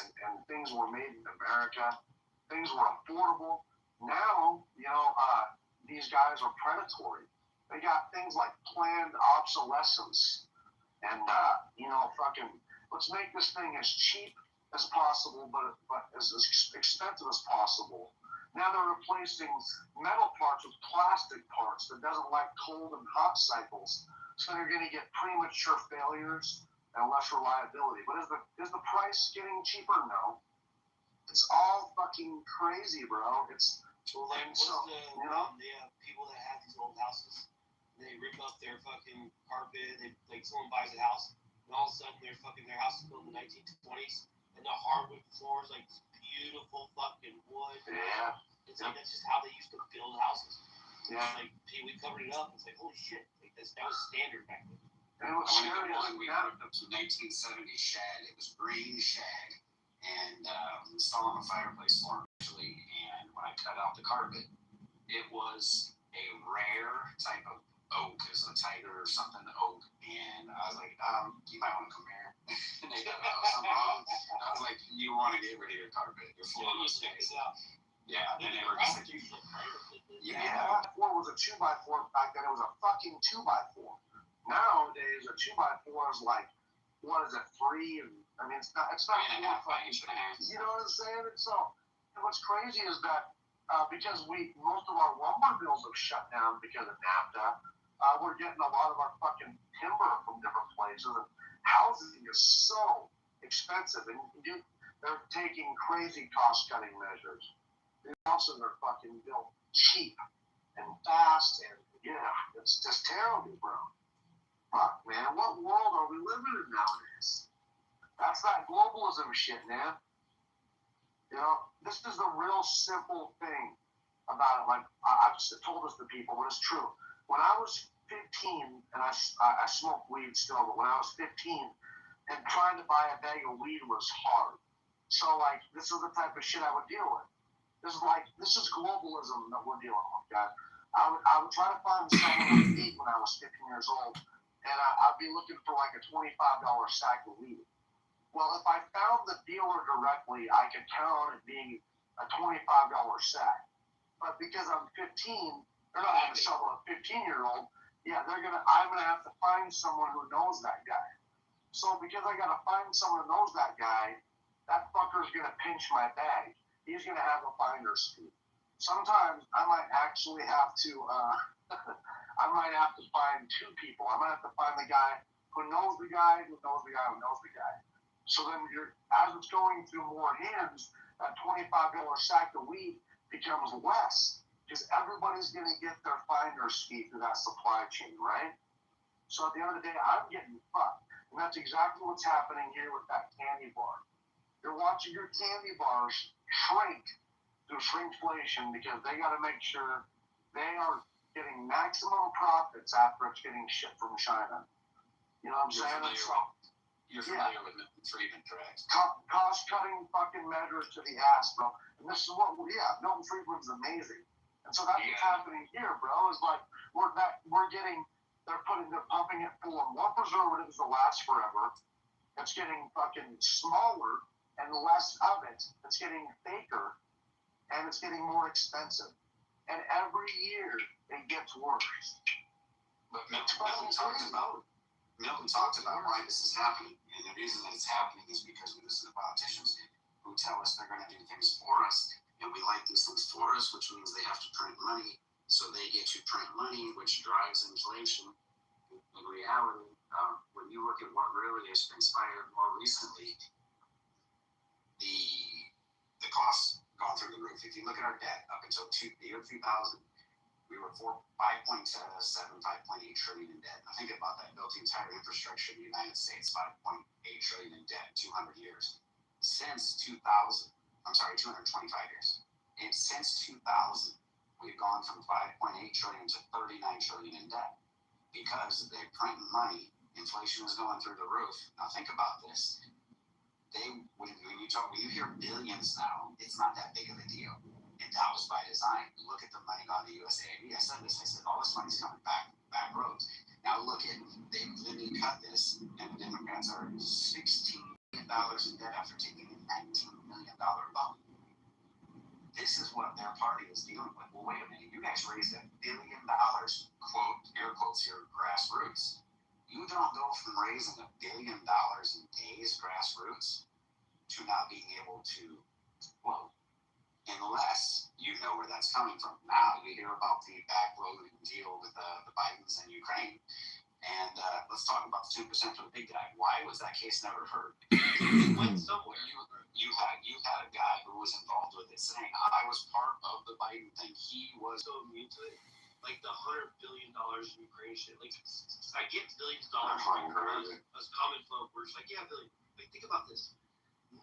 things were made in America, things were affordable. Now, these guys are predatory. They got things like planned obsolescence, and fucking let's make this thing as cheap as possible, but as expensive as possible. Now they're replacing metal parts with plastic parts that doesn't like cold and hot cycles. So they're going to get premature failures. and less reliability. But is the price getting cheaper? No. It's all fucking crazy, bro. It's well, like so, you know, the people that have these old houses, they rip up their fucking carpet. They like someone buys a house, and all of a sudden their house is built in the 1920s, and the hardwood floors like beautiful fucking wood. Yeah. It's like that's just how they used to build houses. Yeah. Like we covered it up. It's like holy shit. Like that was standard back then. And it was scary. We moved up to 1970 shag. It was green shag. And installing a fireplace floor actually, and when I cut out the carpet, it was a rare type of oak, is a tiger or something oak, and I was like, you might want to come here. And they got something wrong. I was like, you want to get rid of your carpet? Your floor was nice. Yeah, and they were just like, yeah. Four was a 2x4 back then. It was a fucking 2x4. Nowadays, a 2x4 is like, what is it, 3? And I mean, it's not. And a half by inch and a half. You know what I'm saying? And so, and what's crazy is that because most of our lumber mills have shut down because of NAFTA, we're getting a lot of our fucking timber from different places. And housing is so expensive, and they're taking crazy cost-cutting measures. The houses are fucking built cheap and fast, and yeah, it's just terrible, bro. Fuck, man, what world are we living in nowadays? That's that globalism shit, man. You know, this is the real simple thing about it. Like, I've told this to people, but it's true. When I was 15, and I smoked weed still, but when I was 15, and trying to buy a bag of weed was hard. So, like, this is the type of shit I would deal with. This is globalism that we're dealing with, guys. I would try to find someone to eat when I was 15 years old, and I'd be looking for like a $25 sack of weed. Well, if I found the dealer directly, I could count on it being a $25 sack. But because I'm 15, they're not going to sell to a 15-year-old. Yeah, I'm gonna have to find someone who knows that guy. So because I gotta find someone who knows that guy, that fucker's gonna pinch my bag. He's gonna have a finder's fee. Sometimes I might actually have to. I might have to find 2 people. I might have to find the guy who knows the guy who knows the guy who knows the guy. So then, as it's going through more hands, that $25 sack of weed becomes less because everybody's going to get their finder's fee through that supply chain, right? So at the end of the day, I'm getting fucked. And that's exactly what's happening here with that candy bar. You're watching your candy bars shrink through shrinkflation because they got to make sure they are getting maximum profits after it's getting shipped from China. You know what I'm saying? You're familiar with Milton Friedman, correct? Cost-cutting fucking measures to the ass, bro. And this is Milton Friedman's amazing. And so that's what's happening here, bro. Is like they're pumping it full of more preservatives to last forever. It's getting fucking smaller and less of it. It's getting faker, and it's getting more expensive. And every year it gets worse. But Milton talked about why this is happening, and the reason that it's happening is because we listen to politicians who tell us they're going to do things for us, and we like these things for us, which means they have to print money, so they get to print money, which drives inflation. In reality, when you look at what really has transpired more recently, the costs gone through the roof. If you look at our debt up until the year 2000, we were 5.8 trillion in debt. Now think about that. Built the entire infrastructure in the United States, 5.8 trillion in debt, 200 years. Since 225 years. And since 2000, we've gone from 5.8 trillion to 39 trillion in debt because they're printing money. Inflation is going through the roof. Now think about this. When you hear billions now, it's not that big of a deal. And that was by design. Look at the money gone to USAID. I said all this money's coming back roads. Now look at, they've literally cut this, and the Democrats are $16 million in debt after taking a $19 million loan. This is what their party is dealing with. Well, wait a minute. You guys raised $1 billion, quote, air quotes here, grassroots. You don't go from raising $1 billion in days, grassroots, to not being able to, well, unless you know where that's coming from. Now you hear about the backloading deal with the Bidens and Ukraine, And let's talk about the 2% for the big guy. Why was that case never heard? It went somewhere. You had a guy who was involved with it saying, I was part of the Biden thing. He was so immune to it. Like the $100 billion in Ukraine shit. Like, I get billions of dollars as common folk. We're just like, yeah, billion. Like, think about this. $999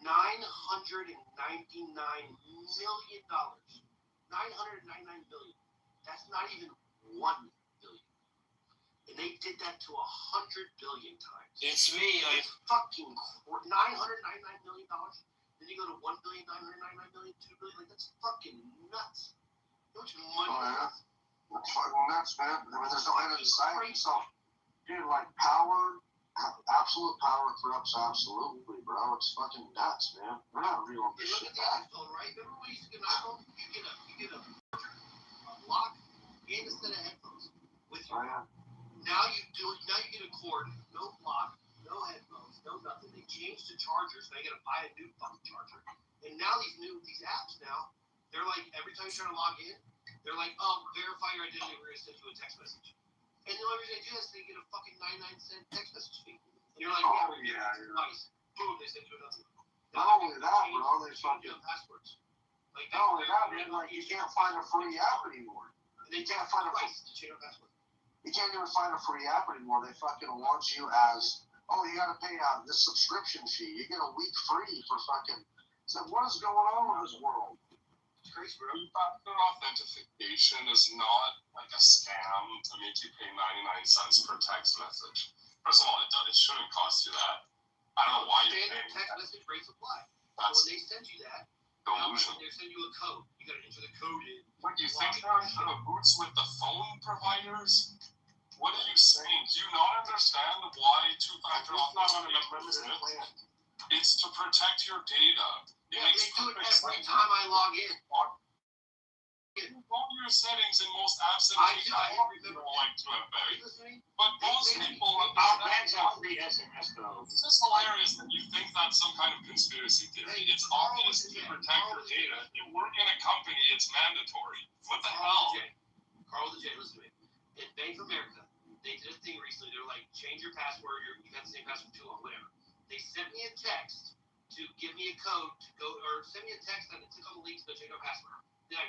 million. $999 billion. That's not even 1 billion. And they did that to 100 billion times. It's me. It's fucking $999 million. Then you go to 1 billion, 999 million, 2 billion. Like, that's fucking nuts. How much money? It's fucking nuts, man. I mean, there's no end in sight. So, dude, like, power, absolute power corrupts absolutely, bro. It's fucking nuts, man. We're not real this shit back. Phone, right? Remember when you used to get an iPhone? You get a lock and a set of headphones with you. Oh, yeah. Now you get a cord, no lock, no headphones, no nothing. They changed to chargers. Now you gotta buy a new fucking charger. And now these apps now, they're like, every time you try to log in, they're like, verify your identity, we're gonna send you a text message. And the only reason they do this, they get a fucking 99-cent text message fee. And you're like, twice. Boom, they send you another one. Not only that, bro, they fucking passwords. Like, not only that, man, like, you can't find a free app anymore. They can't find a price to change your password. You can't even find a free app anymore. They fucking want you as, oh, you gotta pay this subscription fee. You get a week free for fucking. So what is going on with this world? Crazy, bro. Two-factor authentication is not like a scam to make you pay 99 cents per text message. First of all, it shouldn't cost you that. I don't know why you're paying. Standard text message rates apply. That's when they send you that, delusion. they send you a code. You gotta enter the code in. What, you think they're in the boots with the phone providers? What are you saying? Do you not understand why two-factor authentication is? It's to protect your data. They do it every time I log in. All your settings in most apps and I remember like to have but most people that's a free SMS though. It's just hilarious that you think that's some kind of conspiracy theory. It's obvious to protect your data. If you work in a company, it's mandatory. What the hell? Carl the J, listen to me. In Bank of America, they did a thing recently. They're like, change your password. You've had the same password too long, whatever. They sent me a text to give me a code to go, or send me a text and click on the link to go change my password. Then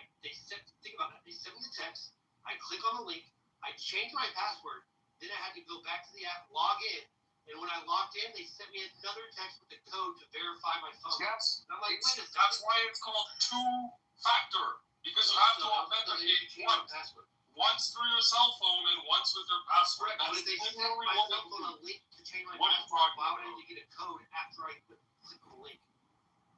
think about that. They sent me the text. I click on the link. I change my password. Then I had to go back to the app, log in. And when I logged in, they sent me another text with the code to verify my phone. Yes. And I'm like, wait a second. That's why it's called two-factor. Because you have to authenticate once through your cell phone and once with your password. Correct. But if they sent my cell phone a link to change my password, why would I need to get a code after I click on the link?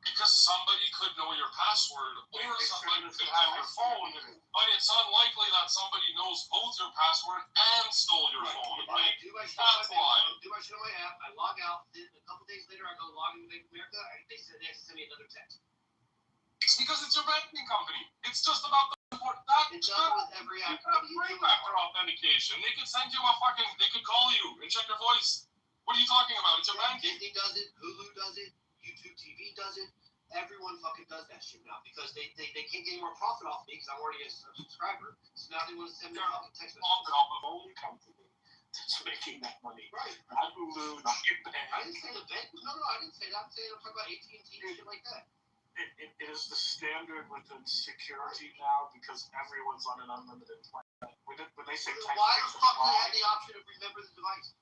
Because somebody could know your password or somebody could have your phone, but it's unlikely that somebody knows both your password and stole your phone. Right? That's why. Do my shit on my app. I log out. Then a couple days later, I go log into Bank of America. They said they have to send me another text. It's because it's your banking company. It's just about the support. That it's done with every app. You have three-factor authentication. They could send you they could call you and check your voice. What are you talking about? It's your banking. Disney does it. Hulu does it. YouTube TV does it. Everyone fucking does that shit now because they can't get any more profit off me because I'm already a subscriber. So now they want to send me a fucking text message. Profit off of only company that's making that money. Right. Not Hulu, not your bank. I didn't say the bank. No, I didn't say that. I'm saying I'm talking about AT&T and shit like that. It is the standard within security now because everyone's on an unlimited plan. When they say text why the fuck do they have the option of remember the device?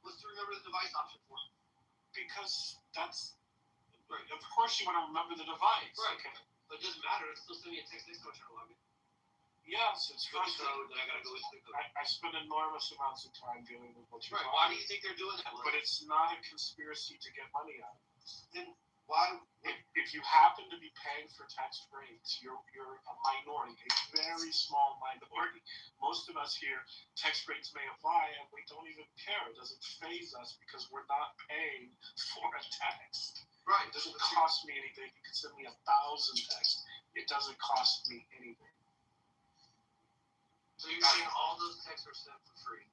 What's the remember the device option for? Because that's right. Of course you want to remember the device. Right. Okay. But it doesn't matter. It's still sending me a text next time I try to log in. Yes, it's frustrating. I gotta go into the code. I spend enormous amounts of time dealing with what you're right. Why do you think they're doing that? But it's not a conspiracy to get money out of this. Then why? If you happen to be paying for text rates, you're a minority, a very small minority. Most of us here, text rates may apply, and we don't even care. It doesn't faze us because we're not paying for a text. Right. It doesn't cost me anything. You can send me 1,000 texts. It doesn't cost me anything. So you're saying all those texts are sent for free?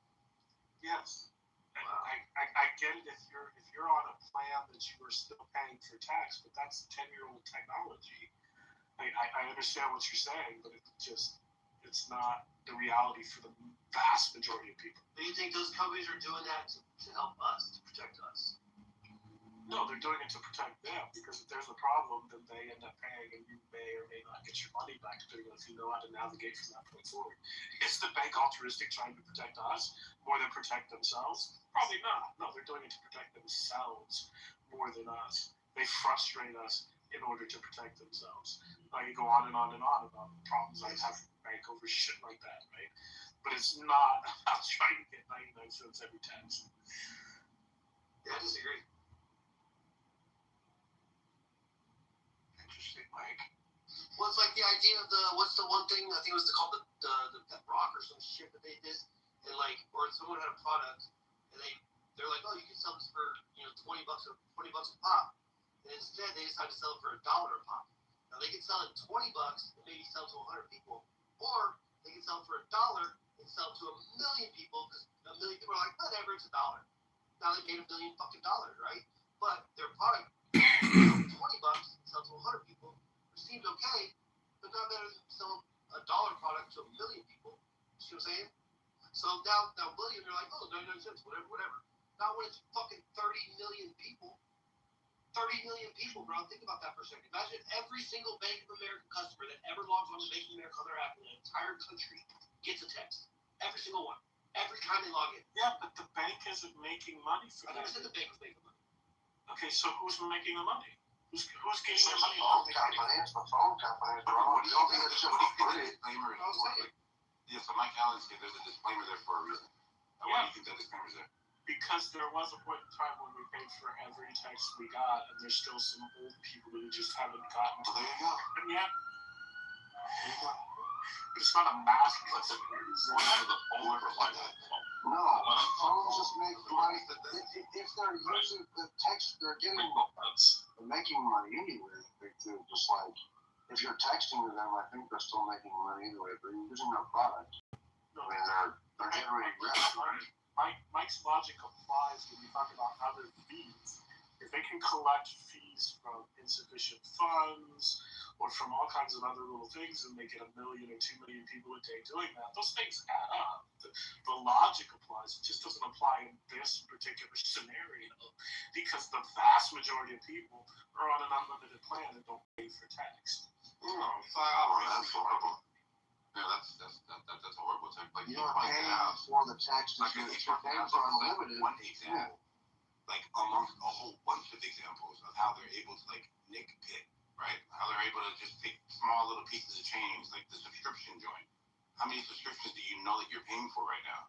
Yes. Wow. I get it if you're on a plan that you are still paying for tax, but that's 10-year-old technology. I understand what you're saying, but it It's not the reality for the vast majority of people. Do you think those companies are doing that to help us, to protect us? No, they're doing it to protect them, because if there's a problem, then they end up paying, and you may or may not get your money back, depending on if you know how to navigate from that point forward. Is the bank altruistic trying to protect us more than protect themselves? Probably not. No, they're doing it to protect themselves more than us. They frustrate us in order to protect themselves. I can go on and on and on about the problems I have with the bank over shit like that, right? But it's not about trying to get 99 cents every tax. Yeah, I disagree. Mike. Well, it's like the idea of what's the one thing, I think it was called the pet rock or some shit that they did, and like, or someone had a product, and they're like, oh, you can sell this for, $20 a pop, and instead they decided to sell it for $1 a pop. Now they can sell it $20 and maybe sell to 100 people, or they can sell it for $1 and sell it to 1 million people, because 1 million people are like, whatever, it's $1. Now they made $1 million fucking dollars, right? But their product, $20 and sell to 100 people. Seemed okay, but not better than selling $1 product to 1 million people. You see what I'm saying? So now William, you're like, oh, 99 cents, whatever. Now when it's fucking 30 million people, 30 million people, bro. Think about that for a second. Imagine every single Bank of America customer that ever logs on to Bank of America on their app in the entire country gets a text. Every single one. Every time they log in. Yeah, but the bank isn't making money for that. I never said the bank was making money. Okay, so who's making the money? Who's getting It's their the money? phone companies, bro. You don't think it's just Disclaimer. Yeah, so Mike Allen said there's a disclaimer there for a reason. Why do you think that disclaimer's there? Because there was a point in time when we paid for every text we got, and there's still some old people who just haven't gotten to Well, there you go. them yet. But it's not a mass like the going to the phone for like that. No, phones just make money. If they're using the text, they're making money anyway. They're just like, if you're texting to them, I think they're still making money anyway. If they're using their product, I mean, they're generating revenue. Mike's logic applies when you talk about other fees. If they can collect fees from insufficient funds or from all kinds of other little things, and they get 1 million or 2 million people a day doing that, those things add up. The logic applies. It just doesn't apply in this particular scenario, because the vast majority of people are on an unlimited plan and don't pay for text. Oh, that's horrible. Yeah, that's horrible. Like You're paying for the text. Like You're paying for unlimited. One example, like amongst a whole bunch of examples of how they're able to like nitpick, right? How they're able to just take small little pieces of change, like the subscription joint. How many subscriptions do you know that you're paying for right now?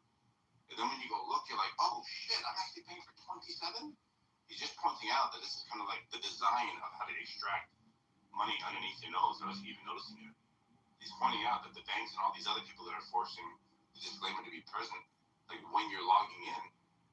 And then when you go look, you're like, oh shit, I'm actually paying for 27? He's just pointing out that this is kind of like the design of how to extract money underneath your nose without you even noticing it. He's pointing out that the banks and all these other people that are forcing the disclaimer to be present, like when you're logging in,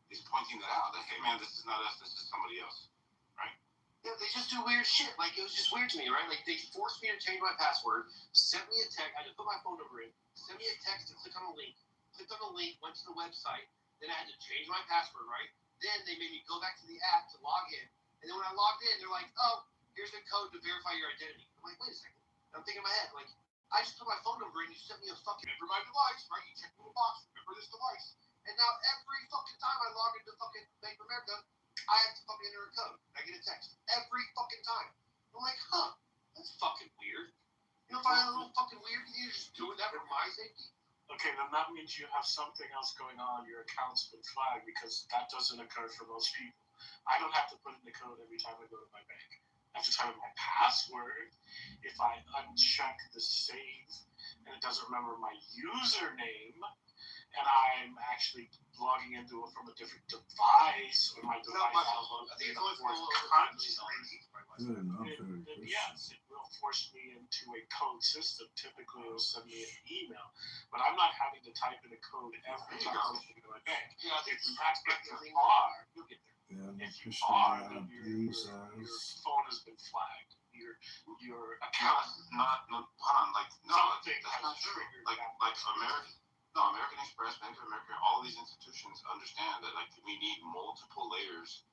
he's pointing that out. That, hey man, this is not us, this is somebody else, right? Yeah, they just do weird shit. Like, it was just weird to me, right? Like, they forced me to change my password, sent me a text, I had to put my phone number in, sent me a text to click on a link, clicked on the link, went to the website, then I had to change my password, right? Then they made me go back to the app to log in, and then when I logged in, they're like, oh, here's the code to verify your identity. I'm like, wait a second. And I'm thinking in my head, like, I just put my phone number in, you sent me a fucking, remember my device, right? You check the little box, remember this device. And now every fucking time I log into fucking Bank of America, I have to fucking enter a code. I get a text every fucking time. I'm like, huh, that's fucking weird. You don't find that a little fucking weird? You're just doing that for my safety? Okay, then that means you have something else going on. Your account's been flagged, because that doesn't occur for most people. I don't have to put in the code every time I go to my bank. I have to type in my password. If I uncheck the save and it doesn't remember my username, and I'm actually logging into it from a different device, or my device I think it's only for yes, it will force me into a code system. Typically, it will send me an email, but I'm not having to type in a code every time I go to my bank. Yeah, if you are, you'll get there. Yeah, if you are, then your phone has been flagged. Your account. Hold on, like, no, that's not true. Like American Express, Bank of America, all these institutions understand that like we need multiple layers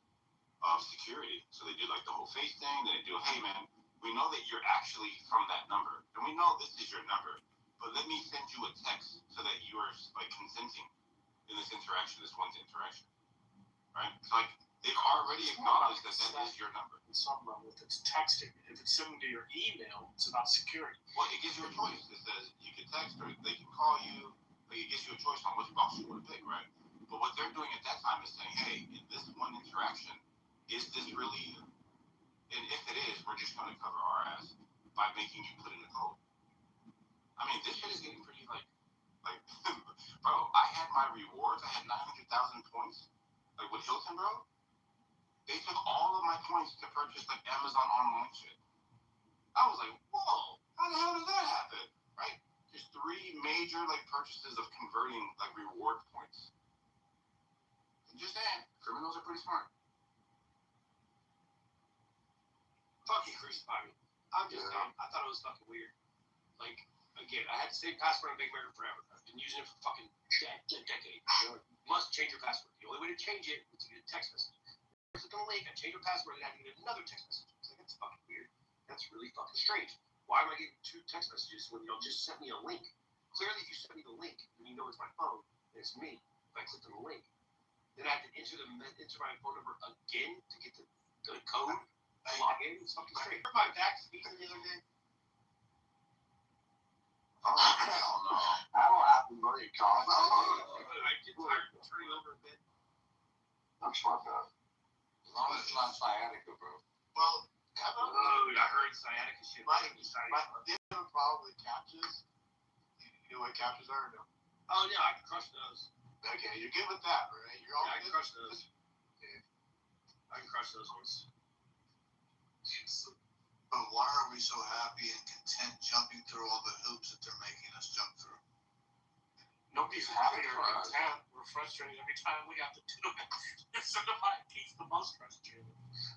of security. So they do like the whole face thing. Then they do, hey man, we know that you're actually from that number, and we know this is your number, but let me send you a text so that you are like consenting in this interaction, this one's interaction, right? So like they've already acknowledged that is your number. In some level, if it's texting, if it's sending to your email, it's about security. Well, it gives you a choice. It says you can text or they can call you. Like it gives you a choice on which box you want to pick, right? But what they're doing at that time is saying, hey, in this one interaction, is this really you? And if it is, we're just going to cover our ass by making you put in a code. I mean, this shit is getting pretty like, bro, I had my rewards. I had 900,000 points, like with Hilton, bro. They took all of my points to purchase like Amazon online shit. I was like, whoa, how the hell did that happen? Right? There's 3 major like purchases of converting like reward points. And just saying, criminals are pretty smart. Fucking crucify me. I'm just dumb. I thought it was fucking weird. Like, again, I had the same password on Big America forever. I've been using it for fucking decade. You must change your password. The only way to change it is to get a text message. Click on the link, I change your password, and I have to get another text message. It's like, that's fucking weird. That's really fucking strange. Why am I getting 2 text messages when you just sent me a link? Clearly, if you sent me the link, then you know it's my phone, and it's me. If I click on the link, then I have to enter my phone number again to get the code. I log in. It's fucking strange. Remember my back speaking the other day? Oh, hell no. I don't have to know your car. I get tired of turning over a bit. I'm smart guy. As long as it's not sciatica, bro. Well, I heard sciatica shit. The other problem with captchas, you know what captchas are or no? Oh, yeah, I can crush those. Okay, you're good with that, right? You're all I can crush those. Okay. I can crush those ones. But why are we so happy and content jumping through all the hoops that they're making us jump through? Nobody's happy or content. We're frustrated every time we have to do it. It's sort of my piece the most frustrating.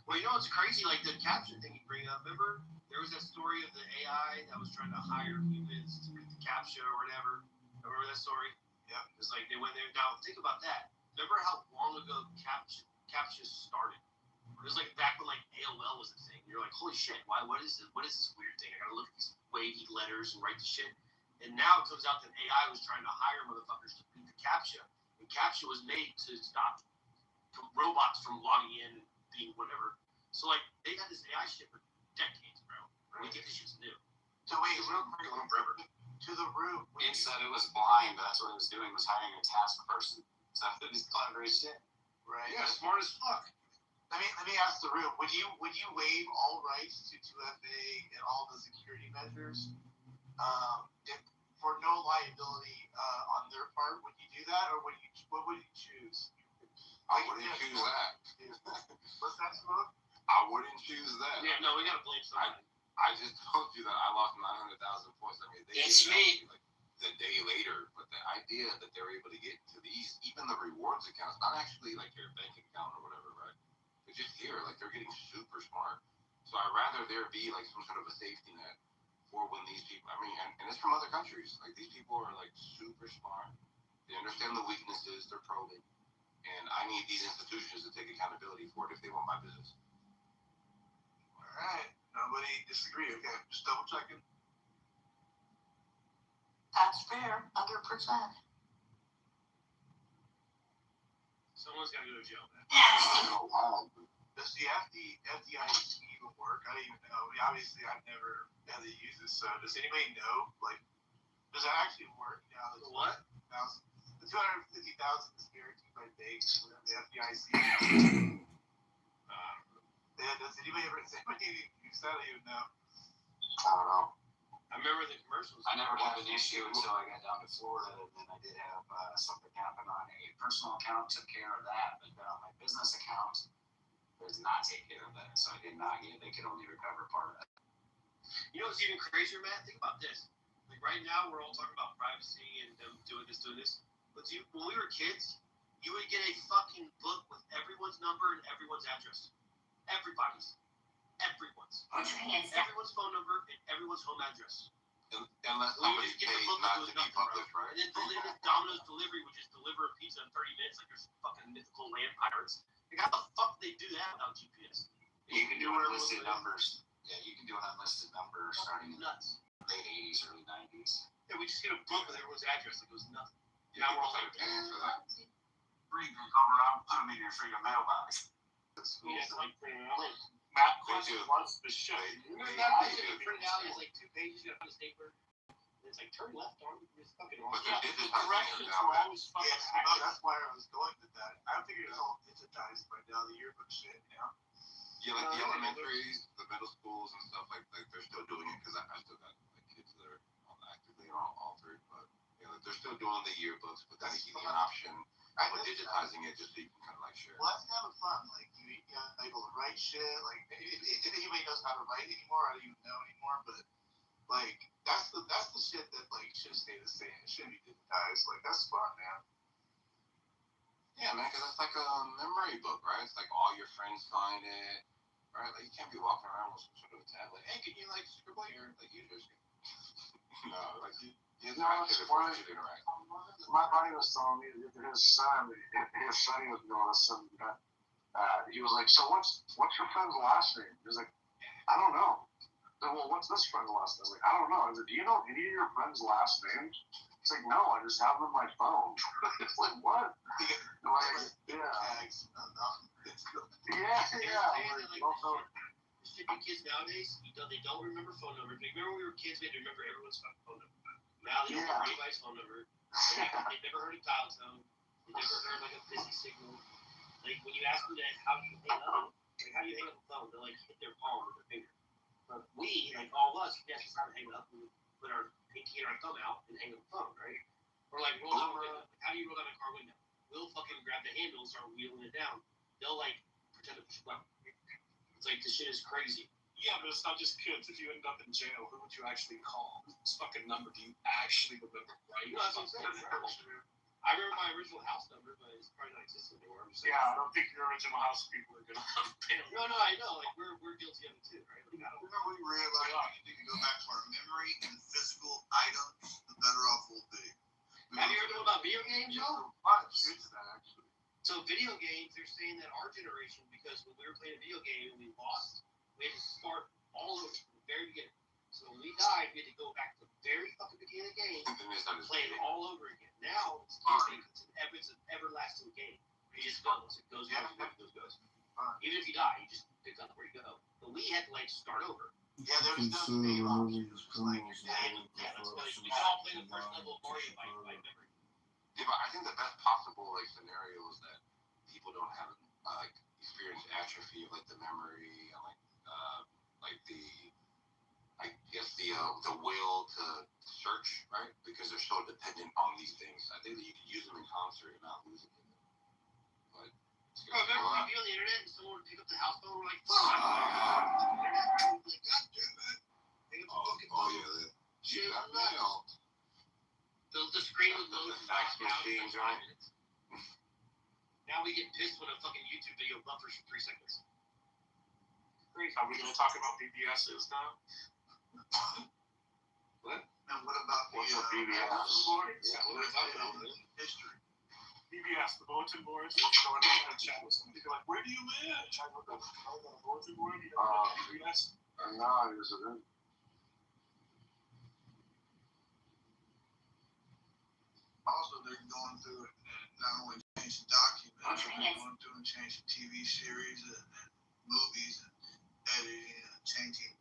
Well, you know what's crazy? Like the caption thing you bring up. Remember, there was that story of the AI that was trying to hire humans to read the captcha or whatever. Remember that story? Yeah. It's like they went there. Now think about that. Remember how long ago captcha started? It was like back when like AOL was a thing. You're like, holy shit, what is this? What is this weird thing? I gotta look at these wavy letters and write the shit. And now it comes out that AI was trying to hire motherfuckers to read the captcha. And captcha was made to stop robots from logging in and being whatever. So like they've had this AI shit for decades, bro. We think this shit's new. So wait, real quick, to the root. It said it was blind, but that's what it was doing, was hiring a task person. So it was clever as shit. Right. Yeah, smart as fuck. Let me ask the root. Would you waive all rights to 2FA and all the security measures? If for no liability on their part, would you do that, or what would you choose? I wouldn't choose that. What's that, Smoke? I wouldn't choose that. Yeah, no, we gotta blame somebody. I just told you that I lost 900,000 points. I mean, It's me. Like the day later, but the idea that they're able to get to these, even the rewards accounts, not actually like your bank account or whatever, right? They're just here, like they're getting super smart. So I'd rather there be like some sort of a safety net for when these people. I mean, and it's from other countries. Like these people are like super smart. They understand the weaknesses. They're probing. And I need these institutions to take accountability for it if they want my business. All right. Nobody disagree. Okay, just double checking. That's fair, 100%. Someone's gotta go to jail, man. Oh, wow. Does the FDIC even work? I don't even know. I mean, obviously, I've never had to use this. So, does anybody know? Like, does that actually work now? The what? The 250,000 is guaranteed by banks, whatever the FDIC. Does anybody use that? I don't even know. I don't know. I remember the commercials. I never had an issue until I got down to Florida, and then I did have something happen on a personal account, took care of that, but then on my business account, does not take care of that, so I did not get. They could only recover part of that. You know what's even crazier, Matt? Think about this. Like right now, we're all talking about privacy and them doing this. But when we were kids, you would get a fucking book with everyone's number and everyone's address. Everybody's. Everyone's phone number and everyone's home address. Unless somebody pays not to be published, right? And then Domino's Delivery would just deliver a pizza in 30 minutes like there's fucking mythical land pirates. Like how the fuck do they do that without GPS? You can do unlisted numbers. Yeah, you can do an unlisted number starting in nuts. late 80s, early 90s. Yeah, we just get a book with everyone's address. Like it was nothing. Now we're all like, paying for that. Free can cover up put them in your freaking mailbox. yeah, like printing out. Map question was the shit. Remember that picture you printed out? It's like 2 pages. You got to put a stapler. It's like turn left on. It's fucking awesome. Yeah, the directions were always fucking accurate. That's why I was going to that. I don't think it was all digitized by now. The yearbook shit, you know. Yeah, like the elementaries, the middle schools and stuff like they're still doing it because I still got like kids that are actively altered, but you know they're still doing the yearbooks, but then keeping an option of digitizing it just so you can kind of like share. Well, that's kind of fun. Like you able to write shit. Like if anybody knows how to write anymore, I don't even know anymore. But like that's the shit that like should stay the same. It shouldn't be digitized. Like that's fun, man. Yeah, man, because it's like a memory book, right? It's like all your friends find it. Right, like you can't be walking around with some sort of a tablet. Hey, can you like scribble here? Like you just no, like you interact with it, you interact. My buddy was telling me that his son was noticing that he was like, so what's your friend's last name? He was like, I don't know. So, well, what's this friend's last name? I was like, I don't know. I was like, do you know any of your friends' last names? It's like, no, I just have them in my phone. It's like, what? Like, yeah. Kids nowadays, they don't remember phone numbers. Remember when we were kids, we had to remember everyone's phone number. Now they don't remember anybody's phone number. They never heard a dial tone. They never heard like a busy signal. Like when you ask them that, how do you hang up? Like how do you hang up a phone? They'll like hit their palm with their finger. But we, like all of us, we actually how to hang up. We put our pinky and our thumb out and hang up the phone, right? Or like roll down a window. Like, how do you roll down a car window? We'll fucking grab the handle and start wheeling it down. They'll like pretend to push a button. It's like this shit is crazy. Yeah, but it's not just kids. If you end up in jail, who would you actually call? Whose fucking number do you actually remember, right? No, that's what I'm saying. I remember my original house number, but it's probably not existing anymore. Yeah, I don't think your original house people are gonna fail. No, I know. Like we're guilty of it too, right? Like, The more we realize we need to go back to our memory and physical items, the better off we'll be. Have you ever known about video games, Joe? It's that actually. So video games, they're saying that our generation, because when we were playing a video game and we lost, we had to start all over from the very beginning. So when we died, we had to go back to the very fucking beginning of the game and play it all over again. Now it's an everlasting game. It just goes. It goes. Even if you die, you just pick up where you go. But we had to like start over. Yeah, there was no save options. It was like we can all play the first level of Mario by memory. Yeah, but I think the best possible like scenario is that people don't have like experience atrophy of like the memory and like the I guess the will to search, right? Because they're so dependent on these things. I think that you can use them in concert and not lose it. But remember when we be on the internet and someone would pick up the house phone, we're like, fuck! God damn it! Pick up the fucking phone. Yeah, Gmail. The screen would load the fax machines, right? Now we get pissed when a fucking YouTube video buffers for 3 seconds. Are we gonna talk about BBSs now? What? And what about the BBS? Yeah, what about history? BBS, the bulletin boards. Let's go in and chat with somebody. They're like, where do you live? Try to look up a bulletin board. You know, BBS. No, it isn't. Also, they're going through it and not only changing documents, they're going through and changing TV series and movies and editing and changing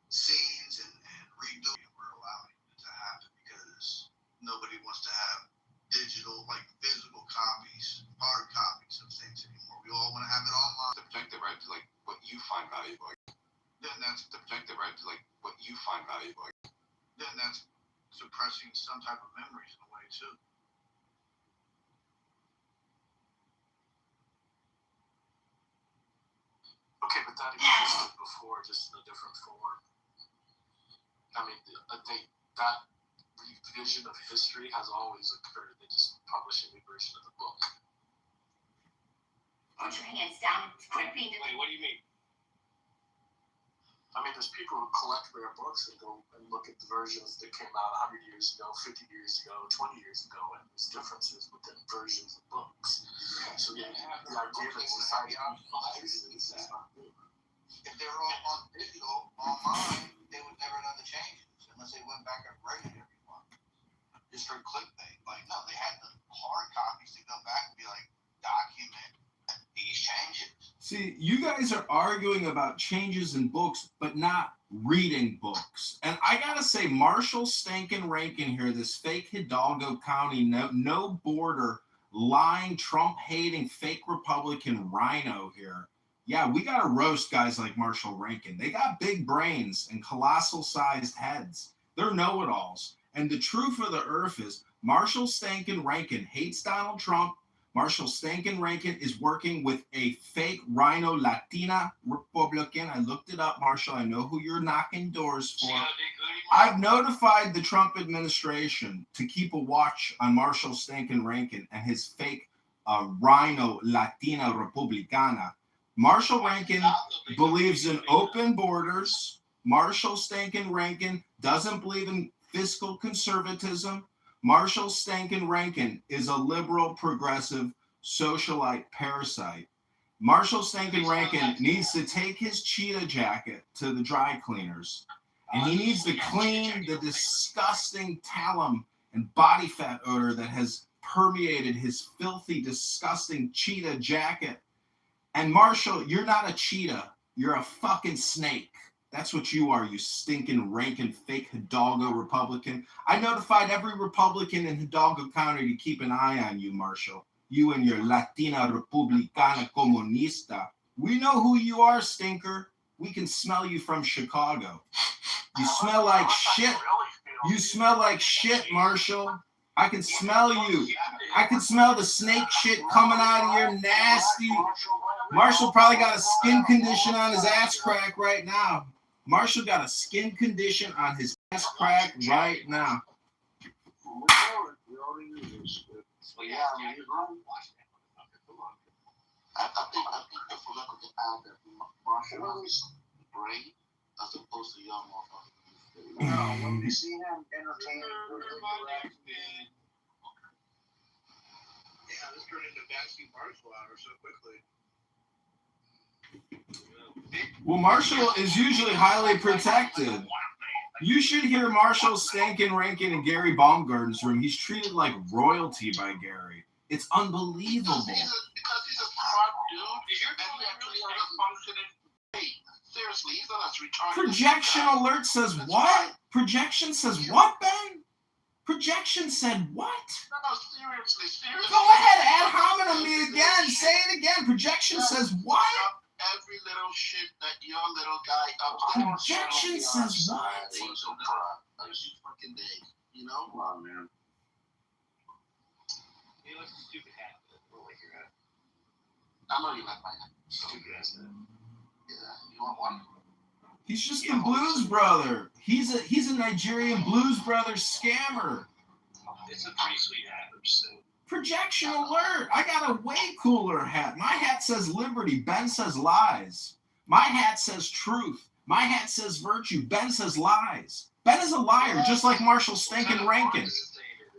scenes and redoing. We're allowing it to happen because nobody wants to have digital, like physical copies, hard copies of things anymore. We all want to have it online. Subjective, right? To like what you find valuable. Then that's subjective, right? To like what you find valuable. Then that's suppressing some type of memories in a way too. Okay, but that existed before, just in a different form. I mean, that revision of history has always occurred. They just publish a new version of the book. Put your hands down. Quit being. Wait, what do you mean? I mean, there's people who collect rare books and go and look at the versions that came out 100 years ago, 50 years ago, 20 years ago, and there's differences within versions of books. So the idea that society is not new. If they were all on digital, online, they would never know the changes unless they went back and read it every month. just for clickbait. Like, no, they had the hard copies to go back and be like, document these changes. See, you guys are arguing about changes in books, but not reading books. And I gotta say, Marshall Stankin Rankin here, this fake Hidalgo County, no border, lying, Trump-hating, fake Republican rhino here. Yeah, we gotta roast guys like Marshall Rankin. They got big brains and colossal-sized heads. They're know-it-alls. And the truth of the earth is, Marshall Stankin Rankin hates Donald Trump. Marshall Stankin Rankin is working with a fake rhino Latina Republican. I looked it up, Marshall. I know who you're knocking doors for. I've notified the Trump administration to keep a watch on Marshall Stankin Rankin and his fake rhino Latina Republicana. Marshall Rankin believes in open borders. Marshall Stankin Rankin doesn't believe in fiscal conservatism. Marshall Stankin Rankin is a liberal, progressive, socialite parasite. Marshall Stankin Rankin needs to take his cheetah jacket to the dry cleaners, and he needs to clean the disgusting talum and body fat odor that has permeated his filthy, disgusting cheetah jacket. And Marshall, you're not a cheetah. You're a fucking snake. That's what you are, you stinking, ranking, fake Hidalgo Republican. I notified every Republican in Hidalgo County to keep an eye on you, Marshall. You and your Latina Republicana Comunista. We know who you are, stinker. We can smell you from Chicago. You smell like shit. You smell like shit, Marshall. I can smell you. I can smell the snake shit coming out of your nasty. Marshall probably got a skin condition on his ass crack right now. Marshall got a skin condition on his ass crack right now. I think if we're looking to add that Marshall is great as opposed to young motherfuckers. No, when you see him entertaining, yeah, this turned into Backseat Marshall Hour so quickly. Well, Marshall is usually highly protected. You should hear Marshall Stankin Rankin in Gary Baumgarten's room. He's treated like royalty by Gary. It's unbelievable. Because he's a smart dude. And he actually has a functioning brain. Seriously, he's not as retarded. Projection alert says what? Projection says what, Ben? Projection said what? No, seriously. Go ahead, ad hominem me again. Say it again. Projection says what? Every little shit that your little guy up to. Projection says what? Every fucking day. You know? Come on, man. He looks a stupid hat. I don't like your hat. I know you like my hat. Stupid ass hat. Yeah. You want one? He's just a blues brother. He's a Nigerian blues brother scammer. It's a pretty sweet hat. I'm just saying. Projection alert. I got a way cooler hat. My hat says liberty. Ben says lies. My hat says truth. My hat says virtue. Ben says lies. Ben is a liar, just like Marshall Stankin Rankin.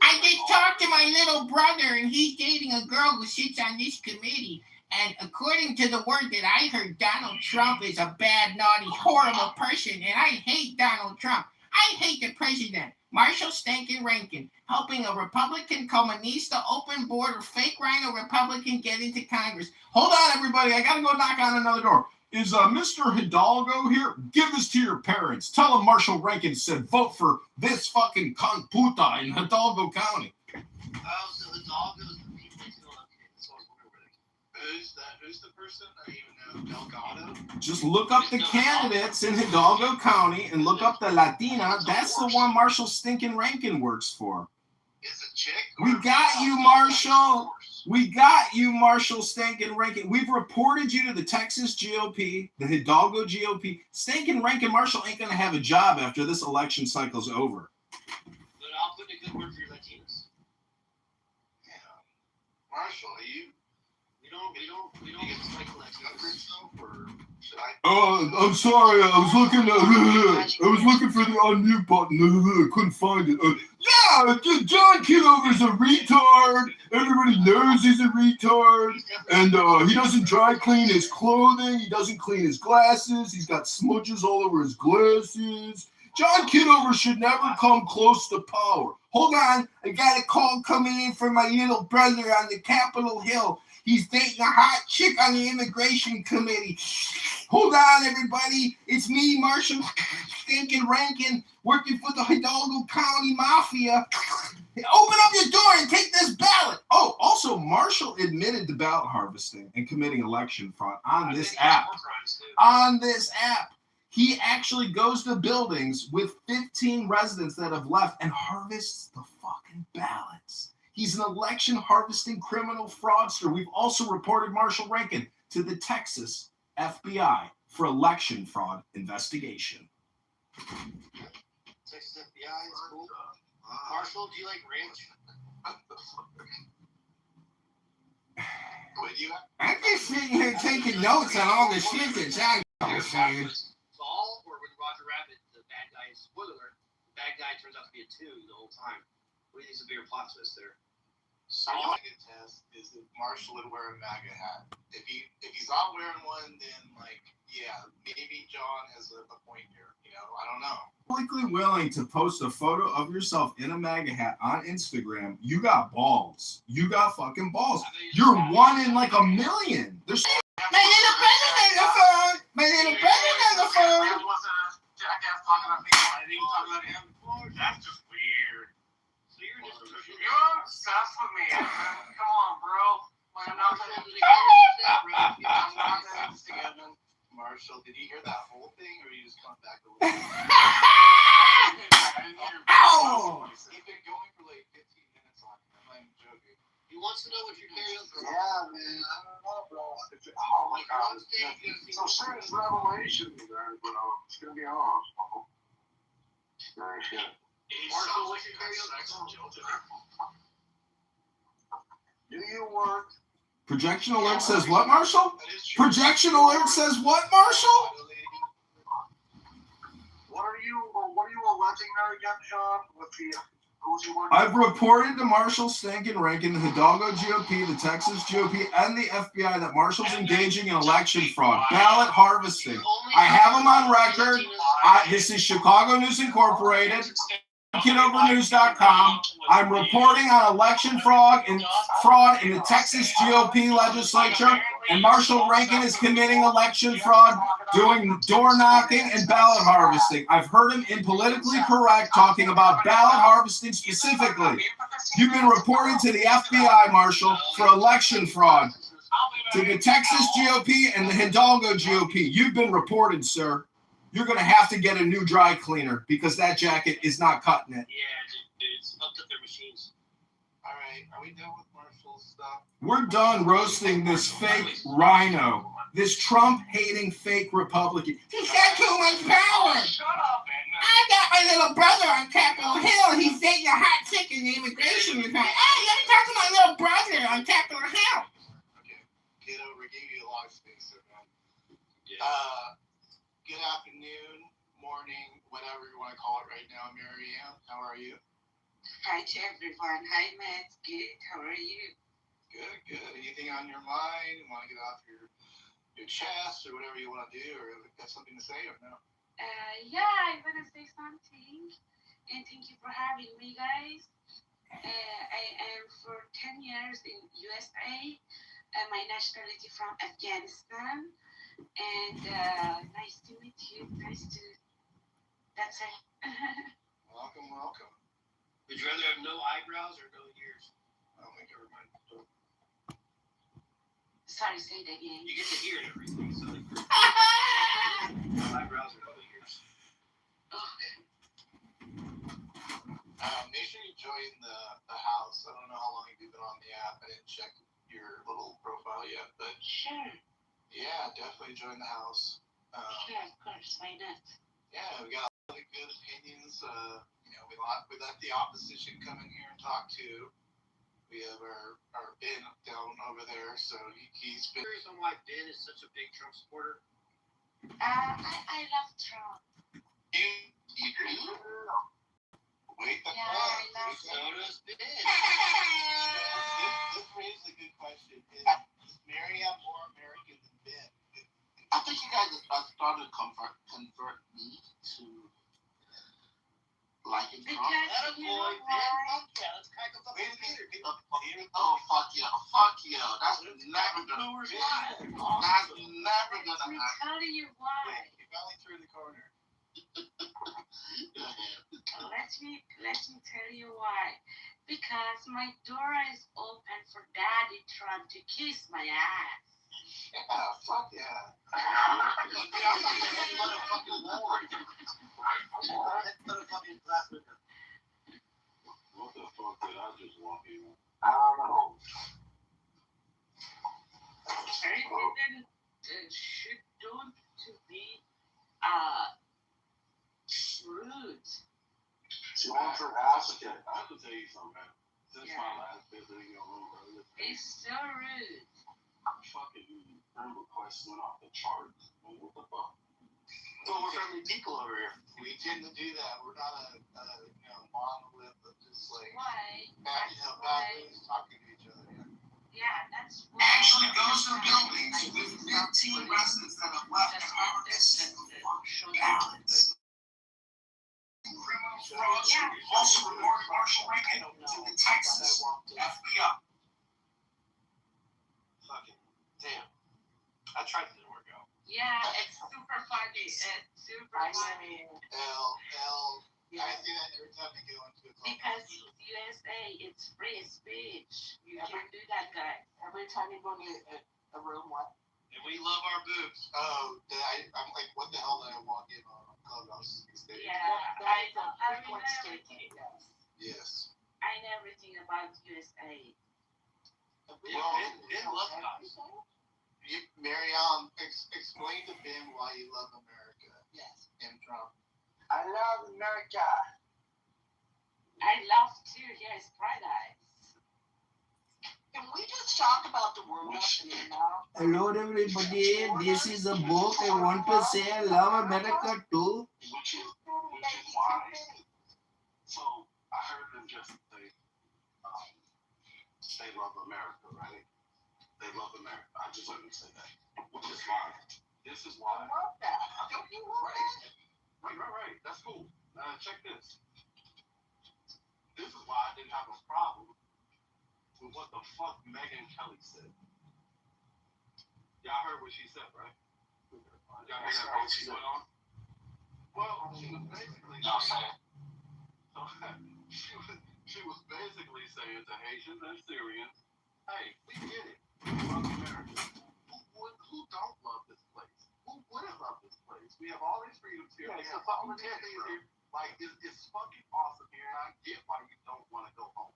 I just talked to my little brother, and he's dating a girl who sits on this committee. And according to the word that I heard, Donald Trump is a bad, naughty, horrible person. And I hate Donald Trump. I hate the president. Marshall Stankin Rankin, helping a Republican Comunista open border fake rhino Republican get into Congress. Hold on, everybody. I got to go knock on another door. Is Mr. Hidalgo here? Give this to your parents. Tell them Marshall Rankin said vote for this fucking cunt puta in Hidalgo County. Oh, so Hidalgo's the people who Who's the person? I don't even know. Delgado? Just look up the candidates in Hidalgo County and look up the Latina. That's the one Marshall Stinkin Rankin works for. It's a chick? We got you, Marshall. We got you, Marshall Stankin Rankin. We've reported you to the Texas GOP, the Hidalgo GOP. Stankin Rankin Marshall ain't going to have a job after this election cycle's over. But I'll put in a good word for your Latinos. Yeah. Marshall, are you? We don't get to like Latinos, or should I? Oh, I'm sorry. I was looking for the unmute button. I couldn't find it. Yeah, John Kitover's a retard. Everybody knows he's a retard. And he doesn't dry clean his clothing. He doesn't clean his glasses. He's got smudges all over his glasses. John Kitover should never come close to power. Hold on, I got a call coming in from my little brother on the Capitol Hill. He's dating a hot chick on the immigration committee. Hold on, everybody. It's me, Marshall Stinkin' Rankin, working for the Hidalgo County Mafia. Open up your door and take this ballot. Oh, also, Marshall admitted to ballot harvesting and committing election fraud on this app. On this app. He actually goes to buildings with 15 residents that have left and harvests the fucking ballots. He's an election harvesting criminal fraudster. We've also reported Marshall Rankin to the Texas FBI for election fraud investigation. Texas FBI is cool. Marshall, do you like ranch? I'm just sitting here taking notes on all the shit that's out there. Saul, or with Roger Rabbit, the bad guy, spoiler alert, the bad guy turns out to be a two the whole time. What do you think is a bigger plot twist there? All I can test is if Marshall would wear a MAGA hat. If he's not wearing one, then yeah, maybe John has a point here. I don't know. Publicly willing to post a photo of yourself in a MAGA hat on Instagram, you got balls. You got fucking balls. You're one in like a million. There's my little brother on the phone. My little brother on the phone. Jackass talking about me. I didn't even talk about him before. That's just weird. You're obsessed with me. Come on, bro. I'm not going to Marshall, did you hear that whole thing, or are you just coming back a little bit? Ow! He's been going for like 15 minutes on it. I'm not even joking. He wants to know what your karaoke. Yeah, man. I don't know, bro. Oh my God. So serious revelation there, bro. It's gonna be awesome. Very good. Marshall, what's your karaoke? Do you work? Projection alert says what, Marshall? Projection alert says what, Marshall? What are you alleging there again, Sean? With the who's you working? I've reported to Marshall Stinkin' Rankin, the Hidalgo GOP, the Texas GOP, and the FBI that Marshall's engaging in election fraud, ballot harvesting. I have him on record. This is Chicago News Incorporated. Kitovernews.com. I'm reporting on election fraud in the Texas GOP legislature, and Marshall Rankin is committing election fraud, doing door knocking and ballot harvesting. I've heard him in Politically Correct talking about ballot harvesting specifically. You've been reporting to the FBI, Marshall, for election fraud. To the Texas GOP and the Hidalgo GOP. You've been reported, sir. You're going to have to get a new dry cleaner because that jacket is not cutting it. Yeah, it's up to their machines. All right, are we done with Marshall's stuff? We're done roasting this fake rhino, this Trump-hating fake Republican. He's got too much power. Shut up, man. I got my little brother on Capitol Hill. He's dating a hot chick in the immigration department. Hey, let me talk to my little brother on Capitol Hill. Okay, Kitover gave you a lot of space there, man. Yeah. Good afternoon, morning, whatever you want to call it right now, Marianne. How are you? Hi to everyone. Hi, Matt. Good. How are you? Good, good. Anything on your mind? You want to get off your chest or whatever you want to do, or if you got something to say or no? Yeah, I want to say something. And thank you for having me, guys. I am for 10 years in USA. My nationality from Afghanistan. And nice to meet you. That's it. Welcome, welcome. Would you rather have no eyebrows or no ears? Oh, never mind. Sorry, say it again. You get to hear and everything, so no eyebrows or no ears. Okay. Make sure you join the house. I don't know how long you've been on the app. I didn't check your little profile yet, but Sure. yeah, definitely join the house. Sure, of course. Why not? Yeah, we got a lot of good opinions. We let the opposition come in here and talk too. We have our Ben down over there, so he's been. Curious on why Ben is such a big Trump supporter. I love Trump. You do? Wait the Yeah, fuck. I love So does Ben. This raises a good question. Is Marianne more American than Ben? I think you guys are starting to convert me to Atta boy, man. Fuck yeah, let's crack a fucking beer. Oh, fuck yeah. Fuck yeah. That's never gonna happen. That's never gonna Let me happen. tell you why. He finally threw the corner. Let me tell you why. Because my door is open for daddy trying to kiss my ass. Yeah, fuck yeah. Motherfucking Lord. Motherfucking glass window. What the fuck did I just walk in? I don't know. I didn't should don't to be rude. She wants her ass again. I have to tell you something, man. Since my last visit in your room earlier, It's so rude. fucking friend requests went off the charts. Man, what the fuck? Well, we're friendly people over here. We tend to do that. We're not a monolith of just like Why? bad news talking to each other. Yeah, that's why. Actually goes to buildings with 15 residents that have left and are balance. Criminal frauds also reported Marshall Reagan to the Texas FBI. Fucking damn. I tried to work out. Yeah, it's super funny. It's super funny. I see that every time we go into a club. Because it's USA, it's free speech. You can do that, guys. Every time you go to a room, what? And we love our boobs. Oh, I'm like, what the hell did I walk in on Clubhouse these days? Yeah, I know everything. Yes. I know everything about USA. Ben loves guys. Marianne, explain to Ben why you love America. Yes. And Trump. I love America. I love to hear his paradise. Can we just talk about the world now? Hello everybody, this is a book. I want to say I love America too. Which is why. So I heard them just say, they love America, right? They love America. I just heard them say that. Which is why. This is why. I love that. Don't you love that? Right. That's cool. Check this. This is why I didn't have a problem with what the fuck Megyn Kelly said. Y'all heard what she said, right? Y'all heard that what she went on? Well, she was basically she was basically saying to Haitians and Syrians, hey, we get it. We love America. Who don't love this place? Who wouldn't love this place? We have all these freedoms here. We have all these things here. Like, it's fucking awesome here, and I get why you don't want to go home.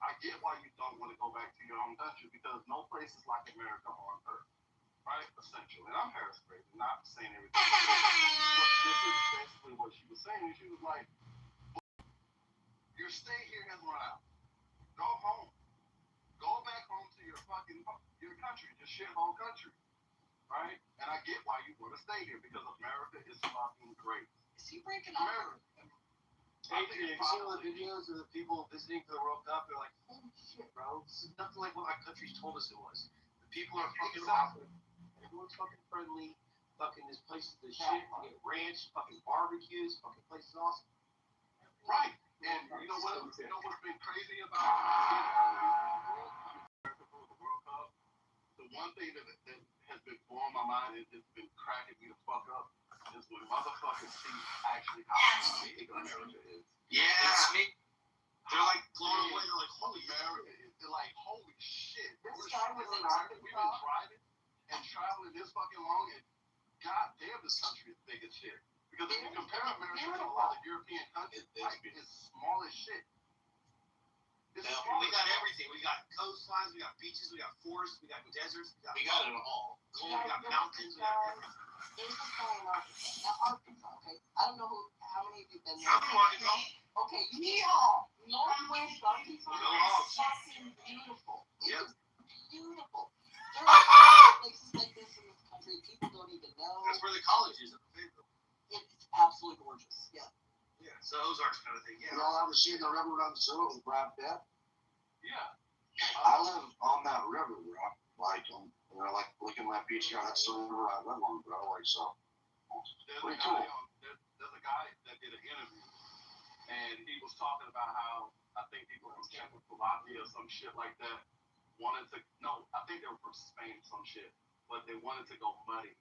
I get why you don't want to go back to your home country, because no place is like America on earth. Right? Essentially. And I'm paraphrasing, not saying everything. But this is basically what she was saying. She was like, your stay here has run out. Go home. Go back home to your country, your shithole country. Right? And I get why you want to stay here, because America is fucking great. Is he breaking up? Adrian, have you seen all the videos of the people visiting for the World Cup? They're like, holy shit, bro. This is nothing like what my country's told us it was. The people are fucking awesome. Everyone's fucking friendly. Fucking this place is the shit. You get ranch, fucking barbecues, fucking place is awesome. Right. And you know what's been crazy about the World Cup? The one thing that has been blowing my mind and it's been cracking me the fuck up is when motherfuckers see actually how big America is. Yeah, it's me. They're like blown away. They're like, holy America. They're like, holy shit. This guy was in We've been driving and traveling this fucking long, and goddamn, this country is big as shit. Because if you compare America to a lot of European countries, it's small as shit. We got everything. We got coastlines, we got beaches, we got forests, we got deserts, we got it all. We got mountains, we got everything. There's this guy in Arkansas. Now, Arkansas, okay? I don't know how many of you have been there. I'm from Arkansas. Okay, yeehaw! Northwest Arkansas Go on. is fucking beautiful. Yep. It's beautiful. There are places like this in this country people don't even know. That's where the college is. It's absolutely gorgeous. Yeah. Yeah, so Ozarks kind of thing. Yeah. Y'all ever seen the river run through with Brad Pitt? Yeah. I live on that river, bro. Like, like looking at my beach, that's the river I live on, bro. Like, so. There's Pretty a cool. guy that did an interview, and he was talking about how I think people from Czechoslovakia or some shit like that wanted to. No, I think they were from Spain, some shit, but they wanted to go muddy,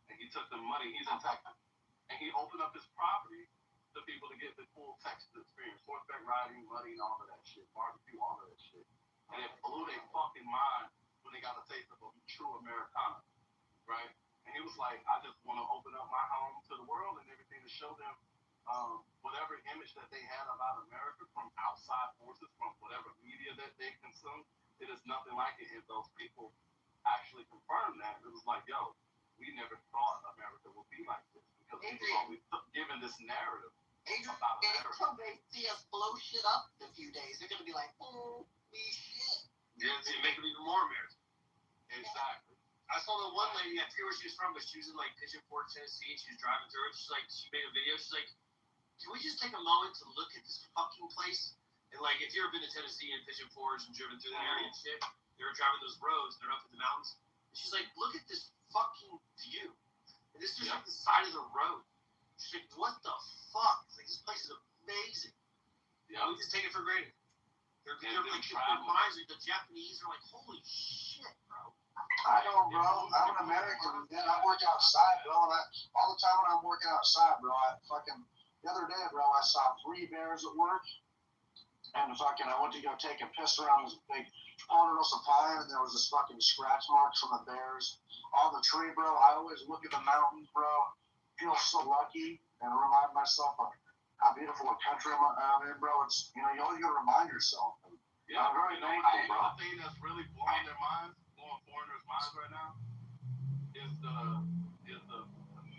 and he took the money. He's in Texas, and he opened up his property to people to get the full Texas experience, horseback riding, muddy, and all of that shit, barbecue, all of that shit, and it blew their fucking mind when they got a taste of a true Americana, right? And he was like, I just want to open up my home to the world and everything to show them whatever image that they had about America from outside forces, from whatever media that they consume, it is nothing like it. And those people actually confirmed that. It was like, yo, we never thought America would be like this because we were always given this narrative about America. Until they see us blow shit up in a few days, they're gonna be like, holy shit. Yeah, it's making even more American. Exactly. I saw the one lady, I forget where she was from, but she was in like Pigeon Forge, Tennessee, and she was driving through it. She's like, she made a video. She's like, can we just take a moment to look at this fucking place? And like, if you've ever been to Tennessee and Pigeon Forge and driven through that area and shit, they were driving those roads and they're up in the mountains. And she's like, look at this fucking view. And this is like the side of the road. She's like, what the fuck? It's like, this place is amazing. Yeah, we just take it for granted. They're like, the Japanese are like, holy shit, bro. I know, bro. I'm an American. Man, I work outside, bro. And all the time when I'm working outside, bro, the other day, bro, I saw 3 bears at work. And I went to go take a piss around this big ponderosa pine, and there was this fucking scratch marks from the bears on the tree, bro. I always look at the mountains, bro. Feel so lucky and remind myself of how beautiful a country I'm in, bro. It's, you always gotta remind yourself. Yeah, I'm very thankful, bro. The thing that's really blowing their minds, blowing foreigners' minds right now, is the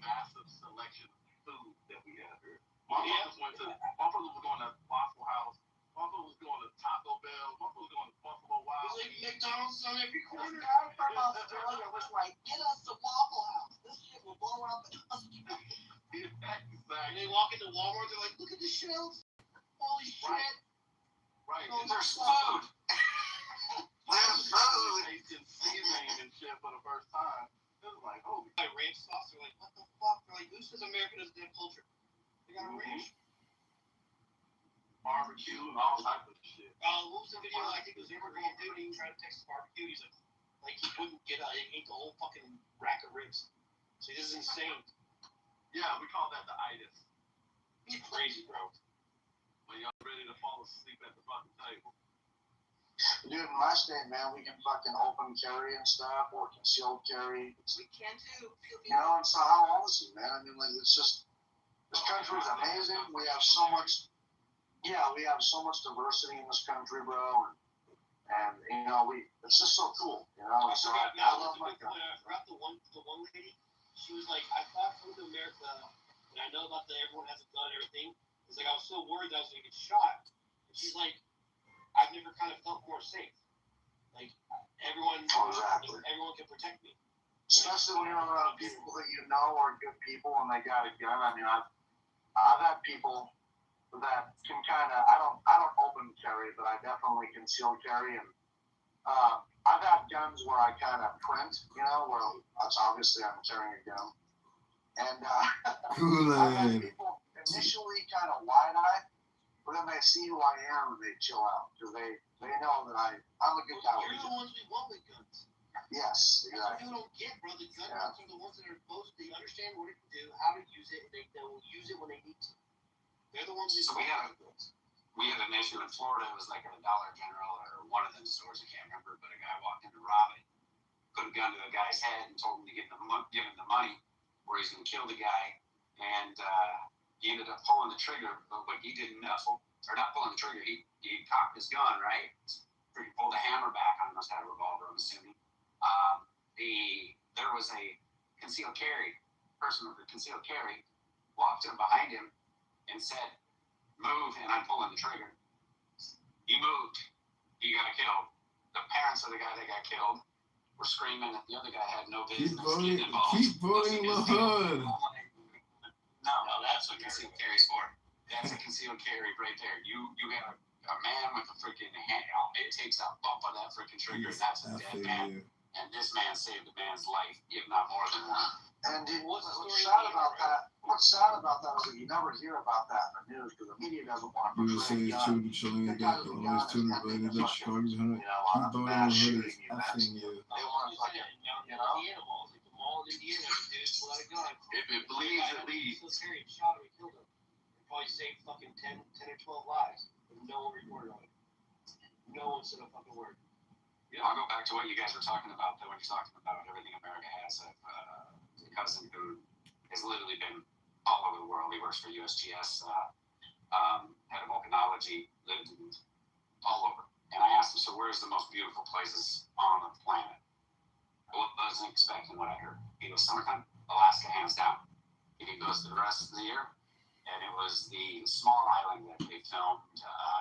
massive selection of food that we have here. Motherfuckers was going to Waffle House. Motherfuckers was going to Taco Bell. Motherfuckers was going to Buffalo Wild Wings. Like McDonald's on every corner. This guy from Australia was like, get us a Waffle House. This shit will blow up the country. Exactly. And they walk into Walmart, they're like, look at the shelves. Holy shit. Right. There's food. There's food. Tasting seasoning and shit for the first time. It was like, holy. Like ranch sauce, they're like, what the fuck? They're like, who says America doesn't have culture? They got a ranch. Barbecue and all types of shit. What was the video? I think it was Libertarian dude. He was trying to Texas barbecue. He's like he wouldn't get out. He ate the whole fucking rack of ribs. So this is insane. Yeah, we call that the itis. It's crazy, bro. When y'all ready to fall asleep at the fucking table. Dude, in my state, man, we can fucking open carry and stuff, or concealed carry. We can too. And so how awesome, man. I mean, like, it's just, this country is amazing. We have so much, we have so much diversity in this country, bro. And it's just so cool, So I love my country. I forgot the one lady. She was like, I thought from America, and I know about everyone has a gun and everything. It's like, I was so worried that I was going to get shot. And she's like, I've never kind of felt more safe. Like, everyone can protect me. Especially when you're around people that you know are good people and they got a gun. I mean, I've had people that can kind of, I don't open carry, but I definitely conceal carry. And I've had guns where I kind of print, where that's obviously I'm carrying a gun. And I've had people initially kind of wide-eye, but then they see who I am and they chill out because they know that I'm a good guy. You're the ones we want with guns. Yes, exactly. That's what people don't get, bro. The gun ones are the ones that are supposed to understand what it can do, how to use it, and they will use it when they need to. They're the ones So we had an issue in Florida. It was like at a Dollar General or one of them stores. I can't remember, but a guy walked in to rob it, put a gun to the guy's head, and told him to give him the money, or he's going to kill the guy. And he ended up pulling the trigger, but what he didn't know, or not pulling the trigger, he cocked his gun, right? He pulled a hammer back on him, must have a revolver, I'm assuming. There was a concealed carry, person with a concealed carry, walked in behind him and said, move, and I'm pulling the trigger. He moved, he got killed. The parents of the guy that got killed were screaming that the other guy had no business getting involved. Keep bullying the hood. No, that's what concealed carry's for. That's a concealed carry right there. You got a man with a freaking hand. It takes a bump of that freaking trigger, and that's a dead man. And this man saved a man's life, if not more than one. And what's sad about that? What's sad about that is that you never hear about that in the news because the media doesn't want to portray USA children showing the got the lowest tuner related to Chicago's 100. Keep voting on hoodies. Effing you. They want to fucking, you know? Indiana malls, like the mall in Indiana, dude, let it go. If it bleeds, it leads. So scary, shot him and killed him. They probably saved fucking 10 or 12 lives. And no one reported on it. No one said a fucking word. Yeah, I'll go back to what you guys were talking about, though, when you're talking about everything America has. A cousin who has literally been all over the world. He works for USGS, head of volcanology, lived all over. And I asked him, so where's the most beautiful places on the planet? I wasn't expecting what I heard. He goes, summertime, Alaska, hands down. He goes the rest of the year, and it was the small island that they filmed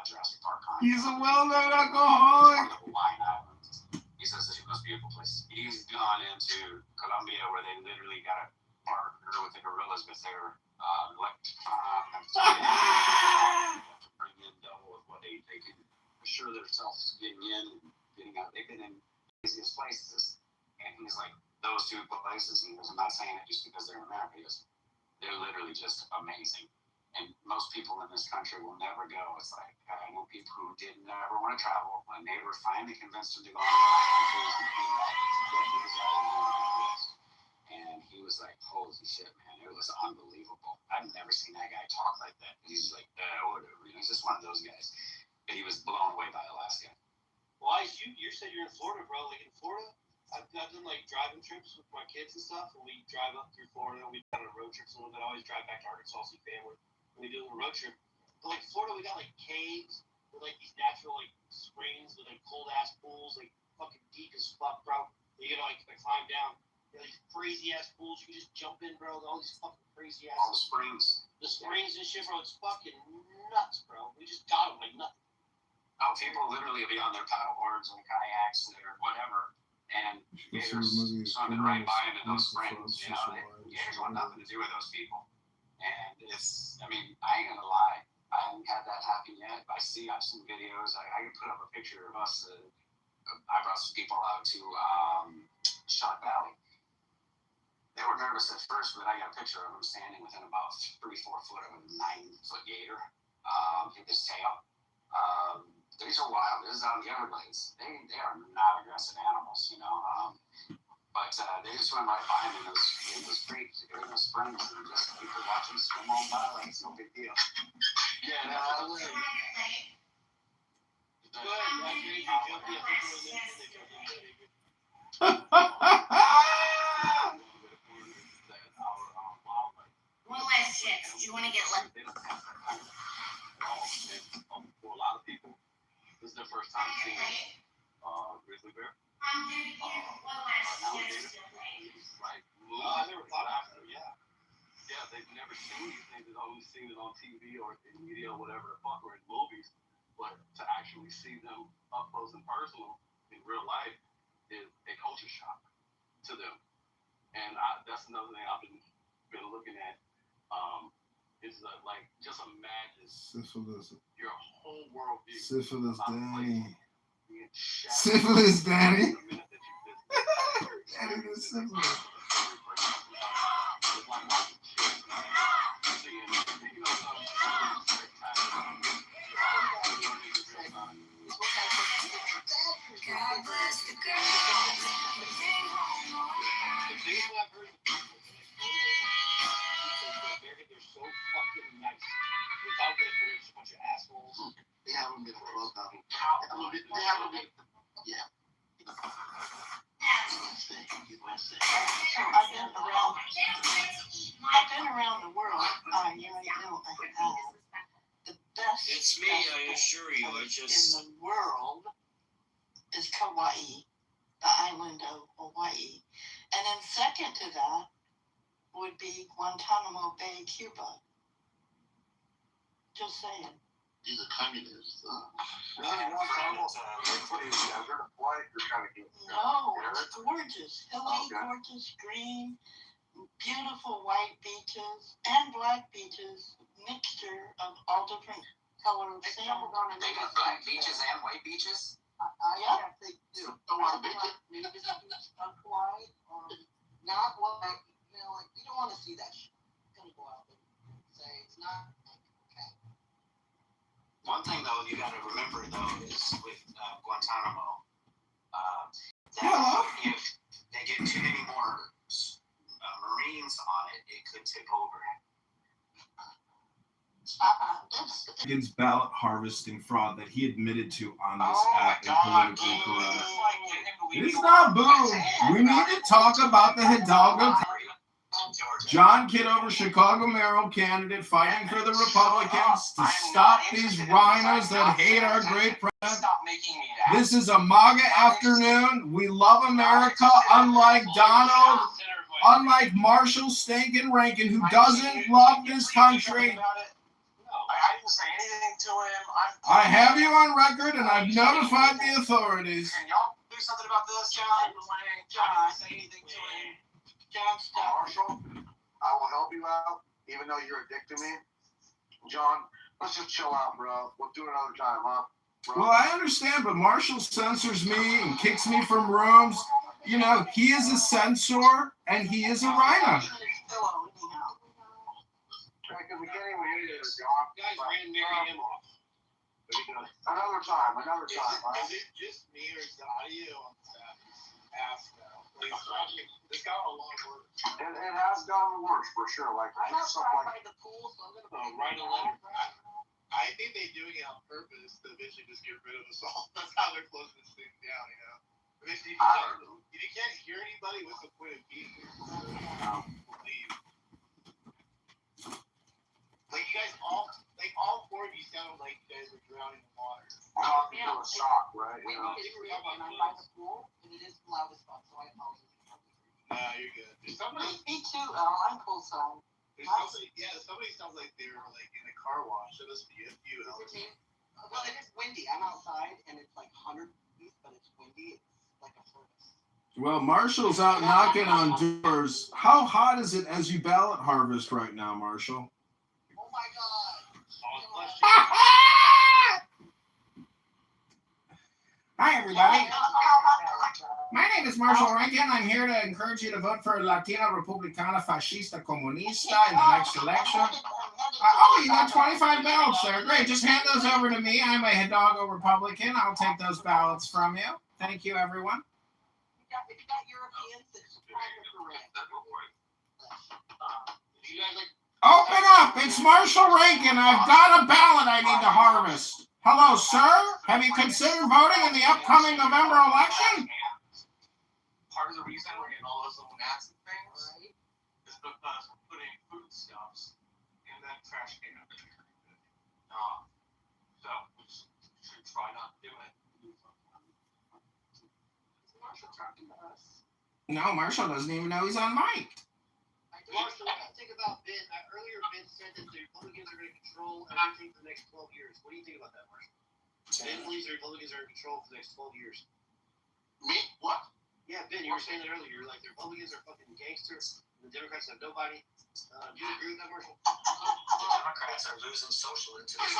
Jurassic Park on. He's a well-known alcoholic. Hawaiian Islands. He says it's the most beautiful place. He's gone into Colombia where they literally got a partner with the gorillas with their electronics. To bring in double of what they can assure themselves getting in and getting out. They've been in the easiest places. And he's like, those two places, he goes, I'm not saying it just because they're in America. He goes, they're literally just amazing. And most people in this country will never go. It's like, I know people who did never want to travel. My neighbor finally convinced him to go on the cruise and came back. And he was like, holy shit, man, it was unbelievable. I've never seen that guy talk like that. He's like, whatever. You know, he's just one of those guys. And he was blown away by Alaska. Well, you said you're in Florida, bro. Like in Florida, I've done like driving trips with my kids and stuff, and we drive up through Florida. We've done a road trip a little bit. I always drive back to Arkansas, see family. We do a road trip. But like Florida, we got like caves with like these natural like springs with like cold ass pools, like fucking deep as fuck, bro. You gotta like climb down. These crazy ass pools you can just jump in, bro. All these fucking crazy ass. All the springs. The springs and shit, bro. It's fucking nuts, bro. We just got them like nothing. Oh, people literally will be on their paddleboards or kayaks or whatever, and gators swimming right by them in those springs. You know, gators want nothing to do with those people. And it's, I mean, I ain't gonna lie, I haven't had that happen yet. I've seen videos. I can put up a picture of us. I brought some people out to Shot Valley. They were nervous at first, but I got a picture of them standing within about 3-4 foot of a 9-foot gator. His tail. These are wild. This is out in the Everglades. They are not aggressive animals, you know. But they just swim right by them in those creeks, in those springs, and just people watch them swim on by. Like it's no big deal. Yeah, that's what I'm saying. One last shit. Do you want to get like? For a lot of people, this is their first time seeing grizzly bear. Right. I never thought after, yeah. Yeah, they've never seen these things. They've only seen it on TV or in media or whatever the fuck, or in movies. But to actually see them up close and personal in real life is a culture shock to them. And that's another thing I've been looking at. Is like just imagine Syphilis. your whole world view. Syphilis, Danny. Syphilis, Danny. Danny the syphilis. God bless the girl. They're so fucking nice. Without getting rid of a bunch of assholes. They haven't been close now. They haven't been. Yeah. I've been around the world. You know, I have. The best. It's me, I assure you. I just. In the world is Kauai, the island of Hawaii, and then second to that would be Guantanamo Bay, Cuba. Just saying. These are communists. No, it's gorgeous. Hilly, gorgeous, green, beautiful white beaches and black beaches, mixture of all different colors of sand. They got black beaches and white beaches? Yeah, they do. Don't want to be on Hawaii, or not white, know, like you don't want to see that shit. You're gonna go out there and say it's not okay. One thing though you got to remember though is with Guantanamo, that if they get too many more Marines on it, it could tip over. Against ballot harvesting fraud that he admitted to on this app and politically correct. It's not boom. We need to talk about the Hidalgo. John Kitover, Chicago mayoral candidate, fighting for the Republicans to stop these rhinos that hate our great president. This is a MAGA afternoon. We love America, unlike Donald, unlike Marshall Stankin Rankin, who doesn't love this country. I didn't say anything to him. I have you on record, and I've notified the authorities. Can y'all do something about this, John? I didn't say anything to him. John, stop. Marshall, I will help you out, even though you're a dick to me. John, let's just chill out, bro. We'll do it another time, huh? Bro. Well, I understand, but Marshall censors me and kicks me from rooms. You know, he is a censor, and he is a rhino. Because we can't even hear you, John. Guys ran Mary him off. Another time. Is it just me or is the audio on staff ass now? It's got a lot worse. It has gotten worse for sure. Like stuff like the pool, so I'm Oh, right along. I think they're doing it on purpose to eventually just get rid of us all. That's how they're closing this thing down, you know? Eventually, if you can't hear anybody, what's the point of being here? Leave. Like you guys all four of you sounded like you guys were drowning in water. talking to a sock, right? We You know? need to read, and I'm by the pool, and it is loud as fuck, so I apologize. Nah, you're good. There's somebody. Me too. I'm poolside. Somebody sounds like they're like in a car wash. It must be a few. Well, it is windy. I'm outside, and it's like 100 degrees, but it's windy. It's like a furnace. Well, Marshall's out knocking on doors. How hot is it as you ballot harvest right now, Marshall? Oh my God. Hi, everybody. My name is Marshall Rankin. I'm here to encourage you to vote for Latina Republicana Fascista Comunista in the next election. Oh, you got 25 ballots there. Great. Just hand those over to me. I'm a Hidalgo Republican. I'll take those ballots from you. Thank you, everyone. If you got Europeans, it's correct. Open up. It's Marshall Rankin. I've got a ballot I need to harvest. Hello, sir. Have you considered voting in the upcoming November election? Part of the reason we're getting all those little gnats and things is because we're putting foodstuffs in that trash can. So we should try not to do it. Is Marshall talking to us? No, Marshall doesn't even know he's on mic. Marshall, what do you think about Ben? Earlier, Ben said that the Republicans are going to control everything for the next 12 years. What do you think about that, Marshall? Ben believes the Republicans are in control for the next 12 years. Me? What? Yeah, Ben, you were saying that earlier. You're like, the Republicans are fucking gangsters, and the Democrats have nobody. Do you agree with that, Marshall? The Democrats are losing social into this.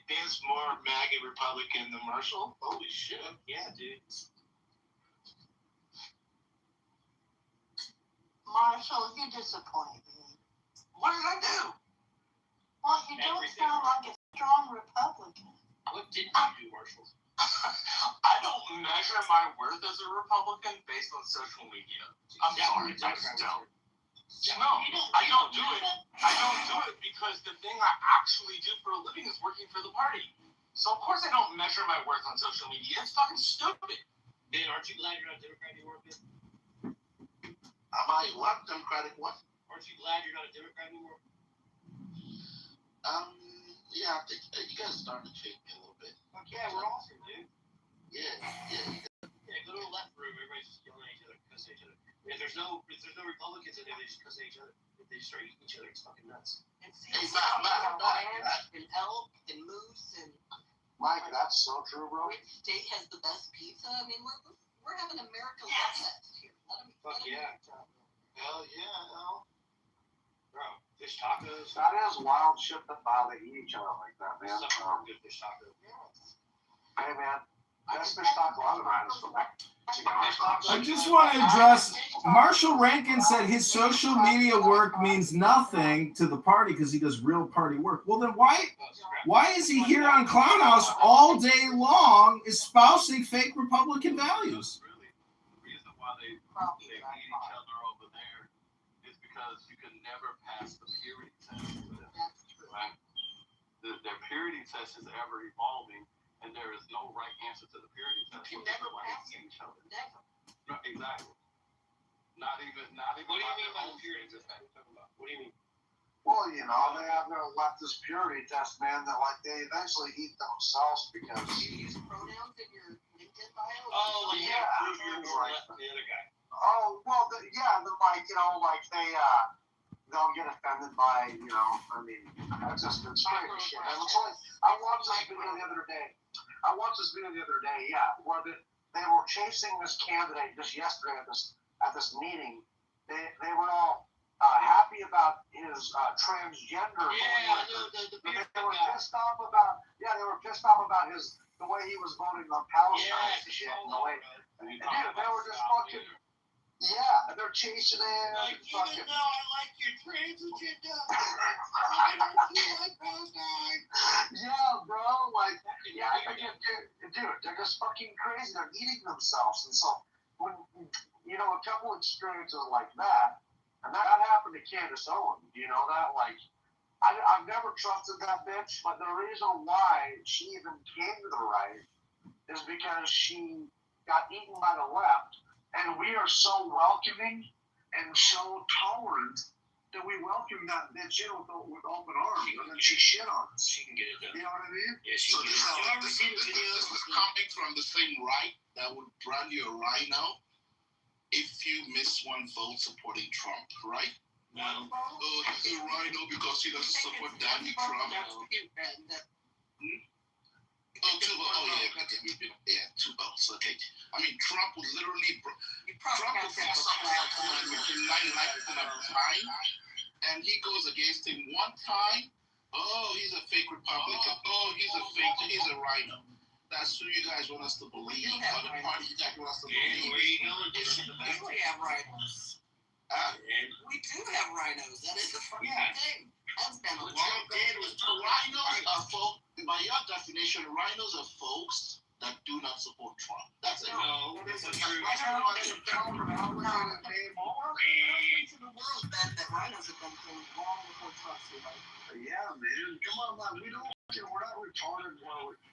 Ben's more MAGA Republican than Marshall. Holy shit. Yeah, dude. Marshall, you disappoint me. What did I do? Well, you don't sound like a strong Republican. What didn't you do, Marshall? I don't measure my worth as a Republican based on social media. I'm sorry, I just don't. No, I don't do it. I don't do it because the thing I actually do for a living is working for the party. So of course I don't measure my worth on social media. It's fucking stupid. Ben, aren't you glad you're not a Democrat anymore, Ben? Am I what? Democratic what? Aren't you glad you're not a Democrat anymore? Yeah, I think you guys are starting to change me a little bit. Fuck yeah, we're awesome, dude. Yeah. Yeah, go to the left room, everybody's just yelling at each other, cussing at each other. If there's no Republicans in there, they just cuss at each other. If they start eating each other, it's fucking nuts. And see, and elk and moose and Mike, that's so true, bro. which state has the best pizza? I mean, we're having America love fest here. Fuck yeah. Hell yeah, hell. Bro, fish tacos. That is wild shit that how they eat each other like that, man. Some good fish tacos. Hey, man, That's fish taco. I from Mexico. I just want to address, Marshall Rankin said his social media work means nothing to the party because he does real party work. Well, then why is he here on Clown House all day long espousing fake Republican values? Really, the reason why they beat each other over there is because you can never pass the purity test with them. That's true. Right? Their purity test is ever evolving, and there is no right answer to the purity test. You can never pass each other. Never. No, exactly. Not even. What do you mean by purity test? What do you mean? Well, you know, they have their leftist purity test, man, that like they eventually eat themselves because You use pronouns in your LinkedIn bio? Oh, like yeah, you're more left than the other guy. oh well, yeah, they're like, you know, like they'll get offended by, you know, I mean, that's just it's crazy shit. And it's like, I watched this video the other day. Yeah, where they were chasing this candidate just yesterday at this meeting. They were all happy about his transgender. They were pissed off about the way he was voting on Palestine and shit. And the way, dude, they were just fucking. Yeah, and they're chasing it. Like, even though I like your trans agenda, I don't feel like Palestine. Yeah, bro. Like, yeah, dude, they're just fucking crazy. They're eating themselves. And so, when, you know, a couple experiences like that, and that happened to Candace Owens, you know that? Like, I've never trusted that bitch, but the reason why she even came to the right is because she got eaten by the left. And we are so welcoming and so tolerant that we welcome that bitch in with open arms, and then she shit on us. She can get it done. You know what I mean? Yeah, she So can this get it done. is coming from the same right that would brand you a rhino if you miss one vote supporting Trump, right? No. Oh, he's a rhino because he doesn't support Donald Trump. Yeah, 2 votes. Okay. I mean, Trump would literally, Trump would force something within 99% of the time, and he goes against him one time. Oh, he's a fake Republican. Oh, he's a rhino. That's who you guys want us to believe. Other party you guys want us to believe. We have rhinos. We do have rhinos. That is the funny thing. That's been a long time. Rhinos are folks, by your definition, rhinos are folks that do not support Trump. That's it. No, that's not true. Rhinos have been things long before Trump. Yeah, man. Come on, man. We're not retarded.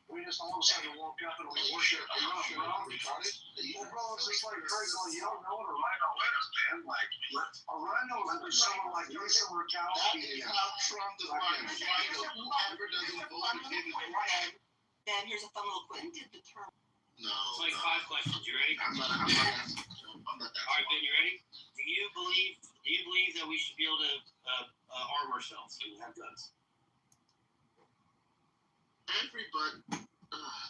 We just all of a sudden woke up and we worship. Retarded? Well, bro, it's just like crazy. You don't know what a rhino is, man. Like, a rhino is someone like Lisa Murkowski. That is how Trump defines rhino. Whoever doesn't vote for him is Then here's a fun little quiz. When did the term? No. It's like 5 questions. You ready? I'm not All right, Ben, you ready? Do you believe that we should be able to arm ourselves when we have guns? Everybody,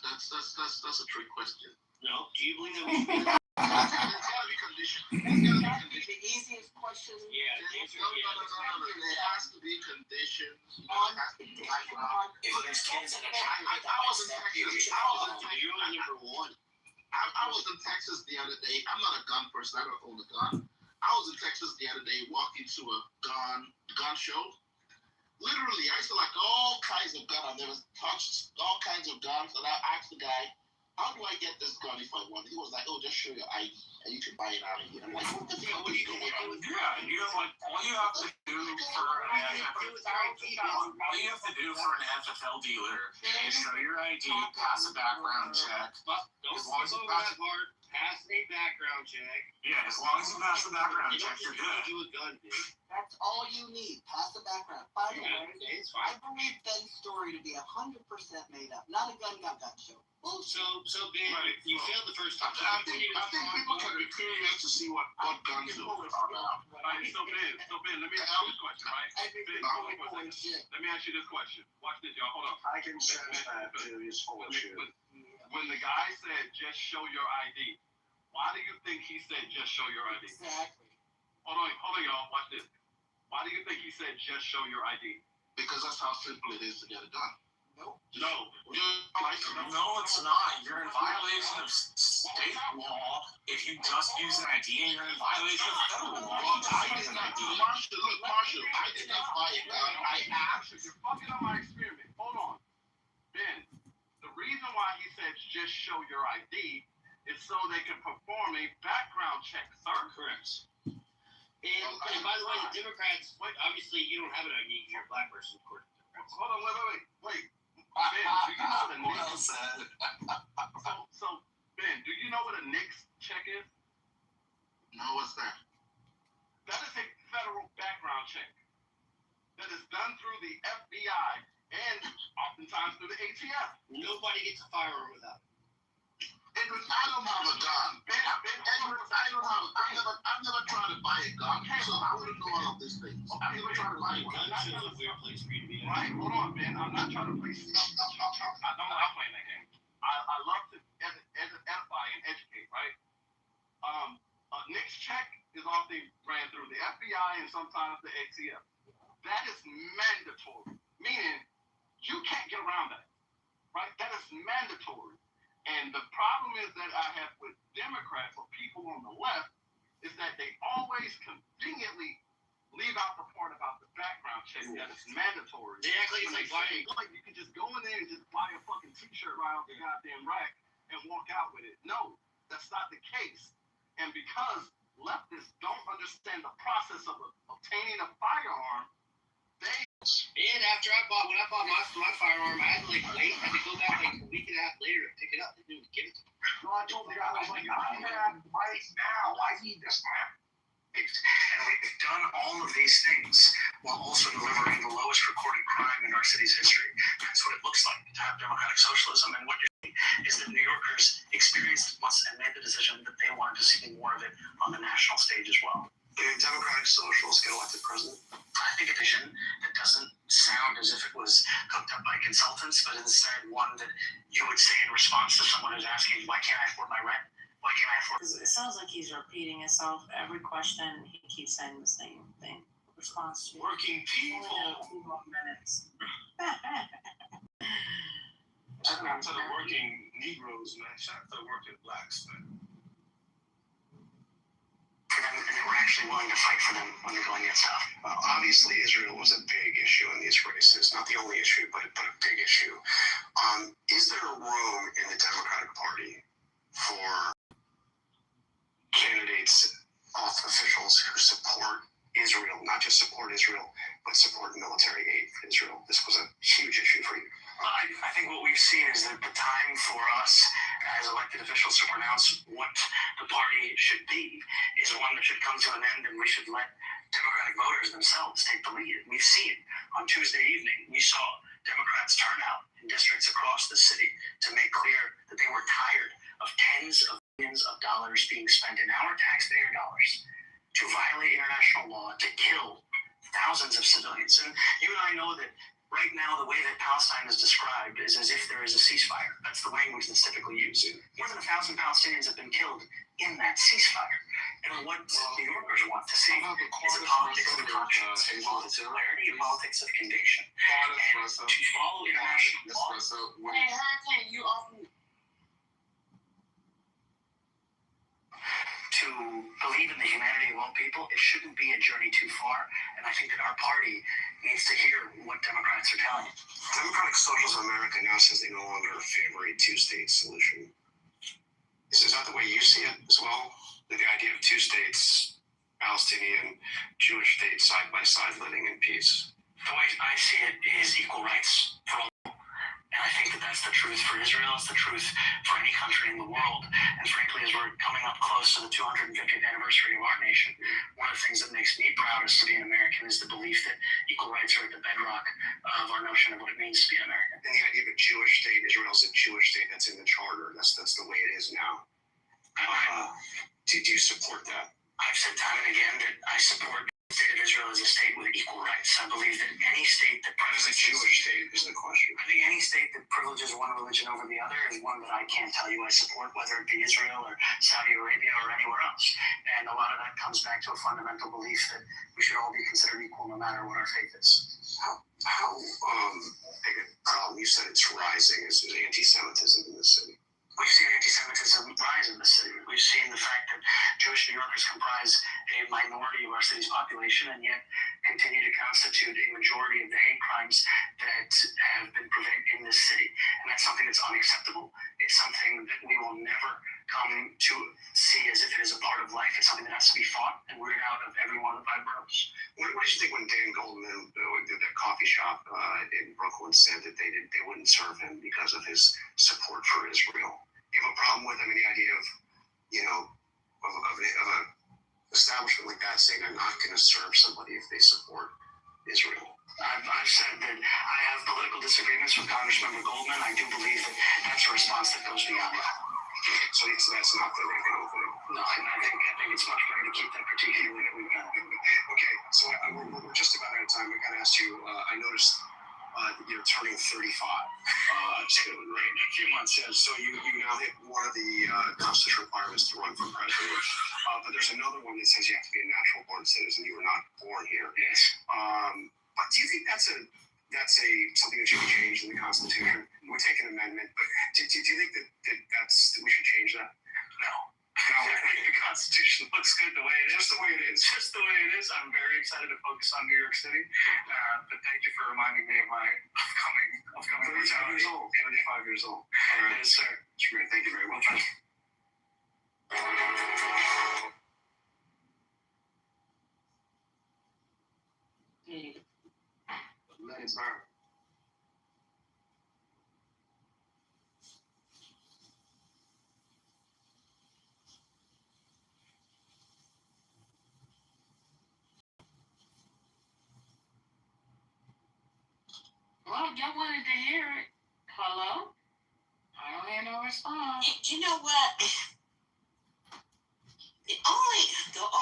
that's a trick question. No. Do you believe that we should be able to? It's gotta be conditioned. The easiest question. Yeah, the answer is yes. No. It has to be conditioned. It has to be like, If there's kids in a time, I was in Texas. You're only number one. I was in Texas the other day. I'm not a gun person. I don't own a gun. I was in Texas the other day, walked into a gun show. Literally, I saw like all kinds of guns. I've never touched all kinds of guns. And I asked the guy, how do I get this gun if I want? He was like, oh, just show your ID and you can buy it out of here. I'm like, what the fuck are you going on? Yeah, you know what? All you have to do for an FFL dealer is show your ID, pass a background check. Don't pass a background check. Yeah, as long as you pass the background check, you're good. Do a gun, dude. That's all you need. Pass the background. By the way, I believe Ben's story to be 100% made up. Not a gun show. Well, so Ben, you failed the first time. I think people can be curious to see what guns do. So Ben, let me ask you this question, right? Let me ask you this question. Watch this, y'all. Hold on. I can sense that too. He's full of shit. When the guy said, just show your ID, why do you think he said, just show your ID? Exactly. Hold on, y'all. Watch this. Why do you think he said, just show your ID? Because that's how simple it is to get it done. Nope. No. No, it's not. You're in violation of state law if you just use an ID, and you're in violation of federal law if you just use an ID. Marshall, I did not buy a gun. I asked. You're fucking up my experiment. Hold on. Ben, the reason why he said just show your ID is so they can perform a background check, sir. Correct. And by the way, the Democrats, obviously you don't have an ID because you're a black person, according to Democrats. Hold on, wait. Ben, do you know what a Well NICS said. So, Ben, do you know what a NICS check is? No, what's that? That is a federal background check that is done through the FBI and oftentimes through the ATF. Nobody gets a firearm without it. Edward, I don't have a gun. Edward, I've never tried to buy a gun, so I wouldn't know all of these things. I've never tried to buy a gun. Guns is a weird place for you to be in. Right, hold on, Ben. I'm not trying to play stuff. I don't like playing that game. I love to edify and educate, right? A NICS check is often ran through the FBI and sometimes the ATF. That is mandatory, meaning you can't get around that, right? That is mandatory. And the problem is that I have with Democrats or people on the left is that they always conveniently leave out the part about the background check that is mandatory. They act like it's like buying. Like you can just go in there and just buy a fucking t-shirt right off the goddamn rack and walk out with it. No, that's not the case. And because leftists don't understand the process of obtaining a firearm, And after when I bought my firearm, I had to wait. I had to go back a week and a half later to pick it up. They didn't give it to me. So I told the guy, I was like, I have right now. I need this man. And we've done all of these things while also delivering the lowest recorded crime in our city's history. That's what it looks like to have democratic socialism. And what you're seeing is that New Yorkers experienced once and made the decision that they wanted to see more of it on the national stage as well. Do democratic socialists get elected president? I think a vision that doesn't sound as if it was hooked up by consultants, but instead one that you would say in response to someone who's asking, why can't I afford my rent? Why can't I afford It sounds like he's repeating himself. Every question, he keeps saying the same thing. Response to Working people. 2 more minutes. Shout out to the working Negroes, man. Shout out to the working blacks, man. for them, and we're actually willing to fight for them when they're going to get stuff. Obviously, Israel was a big issue in these races. Not the only issue, but a big issue. Is there a room in the Democratic Party for candidates, officials who support Israel, not just support Israel, but support military aid for Israel? This was a huge issue for you. I think what we've seen is that the time for us as elected officials to pronounce what the party should be is one that should come to an end, and we should let Democratic voters themselves take the lead. We've seen on Tuesday evening, we saw Democrats turn out in districts across the city to make clear that they were tired of tens of millions of dollars being spent in our taxpayer dollars to violate international law, to kill thousands of civilians. And you and I know that right now, the way that Palestine is described is as if there is a ceasefire. That's the language that's typically used. More than 1,000 Palestinians have been killed in that ceasefire. And what New Yorkers want to see is a politics of conscience, a politics of clarity, a politics of conviction. And to follow international law. Hey, Hurricane, you often To believe in the humanity of all people, it shouldn't be a journey too far. And I think that our party needs to hear what Democrats are telling. Democratic Socialists of America now says they no longer favor a two-state solution. Is that the way you see it as well? The idea of two states, Palestinian, Jewish states side by side living in peace? The way I see it is equal rights for all. And I think that that's the truth for Israel. It's the truth for any country in the world. And frankly, as we're coming up close to the 250th anniversary of our nation, one of the things that makes me proudest to be an American is the belief that equal rights are at the bedrock of our notion of what it means to be an American. And the idea of a Jewish state, Israel's a Jewish state, that's in the charter. That's the way it is now. Do you support that? I've said time and again that I support the state of Israel as a state with equal rights. I believe that any state that privileges a Jewish state is the question. I think any state that privileges one religion position over the other is one that I can't tell you I support, whether it be Israel or Saudi Arabia or anywhere else. And a lot of that comes back to a fundamental belief that we should all be considered equal no matter what our faith is. How big a problem, you said it's rising, is anti-Semitism in the city? We've seen anti-Semitism rise in the city. We've seen the fact that Jewish New Yorkers comprise a minority of our city's population and yet continue to constitute a majority of the hate crimes that have been prevalent in this city. And that's something that's unacceptable. It's something that we will never come to see as if it is a part of life. It's something that has to be fought and rooted out of every one of the 5 boroughs. What did you think when Dan Goldman did that coffee shop in Brooklyn said that they wouldn't serve him because of his support for Israel? You have a problem with, I mean, the idea of, of a establishment like that saying they're not going to serve somebody if they support Israel? I've said that I have political disagreements with Congressmember Goldman. I do believe that that's a response that goes beyond that. So that's not the right thing. No, I think it's much better to keep that particularly that we've got. Okay, so we're just about out of time. I got to ask you, I noticed you're turning 35 soon, right? In a few months, yeah. So you now hit one of the constitutional requirements to run for president. But there's another one that says you have to be a natural born citizen. You were not born here. Yes. But do you think that's something that should be changed in the Constitution? We'll take an amendment, but do you think that we should change that? No. I think the Constitution looks good the way it is. Just the way it is. Just the way it is. I'm very excited to focus on New York City. But thank you for reminding me of my upcoming 35 years old. 35 years old. All right. Yes, sir. That's great. Thank you very much. Let it burn. Well, y'all wanted to hear it. Hello? I don't hear no response. You know what? The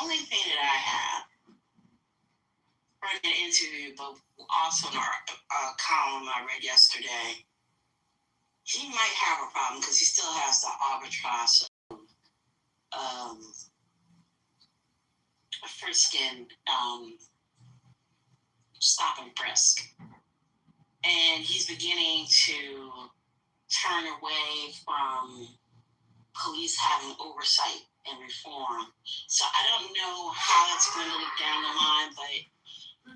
only thing that I have from the interview, but also in our column I read yesterday, he might have a problem because he still has the arbitrage of frisking, stop and frisk. And he's beginning to turn away from police having oversight and reform. So I don't know how that's going to look down the line, but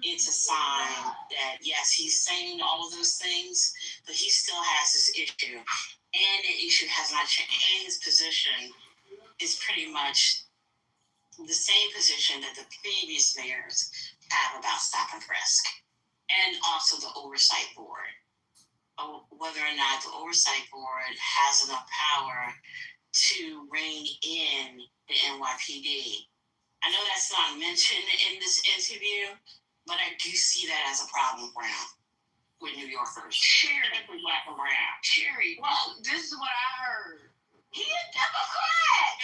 it's a sign that, yes, he's saying all of those things, but he still has this issue. And the issue has not changed. And his position is pretty much the same position that the previous mayors have about stop and frisk. And also the oversight board. Whether or not the oversight board has enough power to rein in the NYPD. I know that's not mentioned in this interview, but I do see that as a problem ground with New Yorkers. Particularly Black and brown. Sherry, well, this is what I heard. He a Democrat!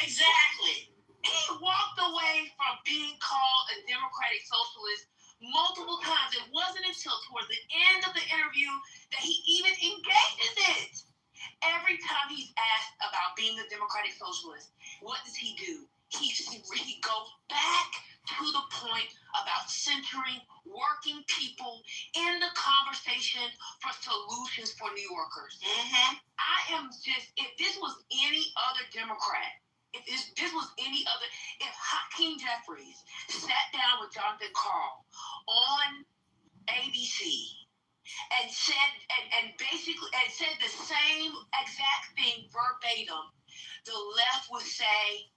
Exactly. He walked away from being called a Democratic Socialist multiple times. It wasn't until towards the end of the interview that he even engages it. Every time he's asked about being a Democratic Socialist, what does he do? He goes back to the point about centering working people in the conversation for solutions for New Yorkers. Mm-hmm. If this was any other Democrat, if Hakeem Jeffries sat down with Jonathan Karl on ABC and said the same exact thing verbatim, the left would say,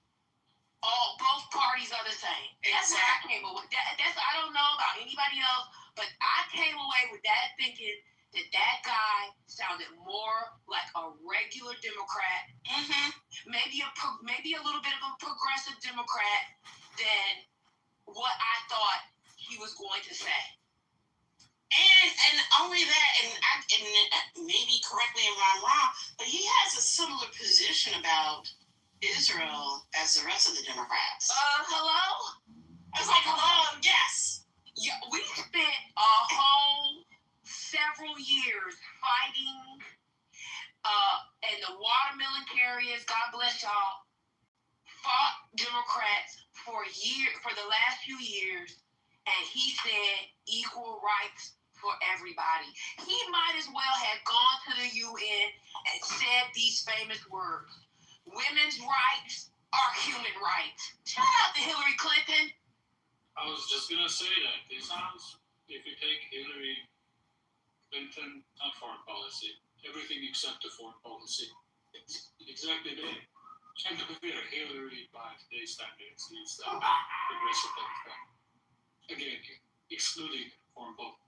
both parties are the same. That's what I came away with. I don't know about anybody else, but I came away with that thinking that guy sounded more like a regular Democrat, maybe a little bit of a progressive Democrat than what I thought he was going to say. And only that, and maybe correct me if I'm wrong, but he has a similar position about Israel as the rest of the Democrats. Hello? I was like, hello, yes. Yeah, we spent a whole several years fighting, and the watermelon carriers, God bless y'all, fought Democrats for the last few years, and he said equal rights for everybody. He might as well have gone to the UN and said these famous words: women's rights are human rights. Shout out to Hillary Clinton. I was just gonna say that. It sounds, if you take Hillary Clinton, not foreign policy, everything except the foreign policy, it's exactly there. And to be fair, Hillary by today's standards is progressive Democrat. Again, excluding foreign policy.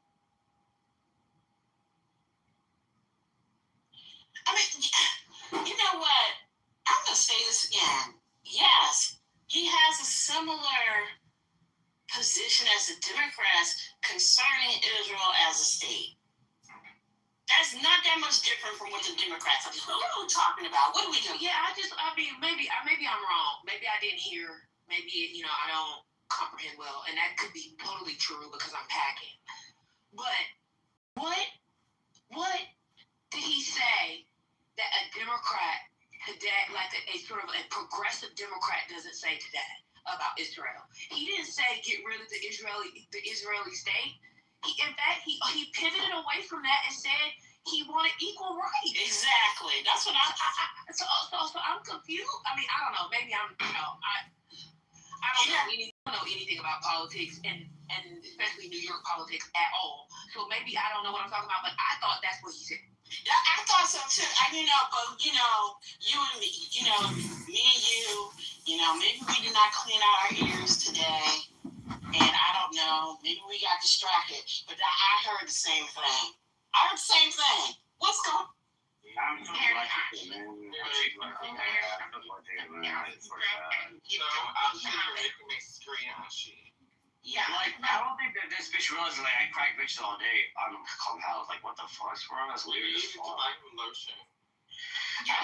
I mean, you know what? I'm going to say this again. Yes, he has a similar position as the Democrats concerning Israel as a state. That's not that much different from what the Democrats are doing. What are we talking about? What are we doing? Yeah, maybe I'm wrong. Maybe I didn't hear. Maybe, I don't comprehend well. And that could be totally true because I'm packing. But what did he say that a Democrat today, like a sort of a progressive Democrat, doesn't say today about Israel? He didn't say get rid of the Israeli state. In fact, he pivoted away from that and said he wanted equal rights. Exactly. That's what so I'm confused. I mean, I don't know. Maybe I don't know anything about politics and especially New York politics at all. So maybe I don't know what I'm talking about, but I thought that's what he said. Yeah, I thought so too. You and me, me and you, maybe we did not clean out our ears today. And I don't know, maybe we got distracted, but I heard the same thing. What's going on? I'm so glad you came in. Yeah, like, I don't think that this bitch realizes, like, I crack bitches all day on Clubhouse. Like, what the fuck? That's weird as fuck. I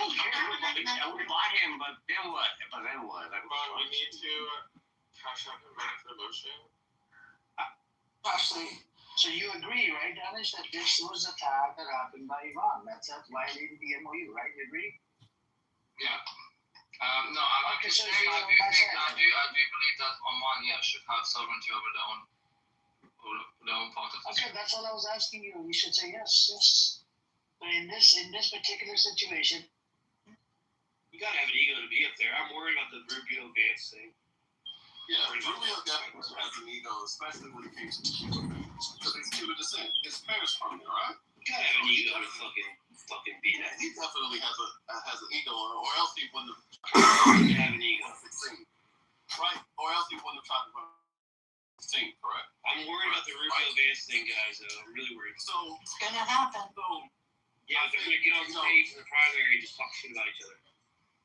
don't care. I would buy him, but then what? We need to cash out him for lotion. Actually, so you agree, right, Danish, that this was a attack that happened by Iran? That's violating the MOU, right? You agree? Yeah. No, I do believe that Oman, should have sovereignty over their own part of this. Okay, that's all I was asking you. You should say yes. But in this particular situation, you gotta have an ego to be up there. I'm worried about the Rubio Vance thing. Yeah, Rubio definitely has an ego, especially when it came to Cuba. Because he's Cuban descent. His parents from there, right? You gotta have an ego to fucking be that. He definitely has an ego, or else he wouldn't have have an ego. Right? Or else he wouldn't have tried to run 16, correct? I'm worried about the Rubio Vance thing, guys, though. I'm really worried. So it's gonna happen. Yeah, they're gonna get on stage in the primary and just talk shit about each other.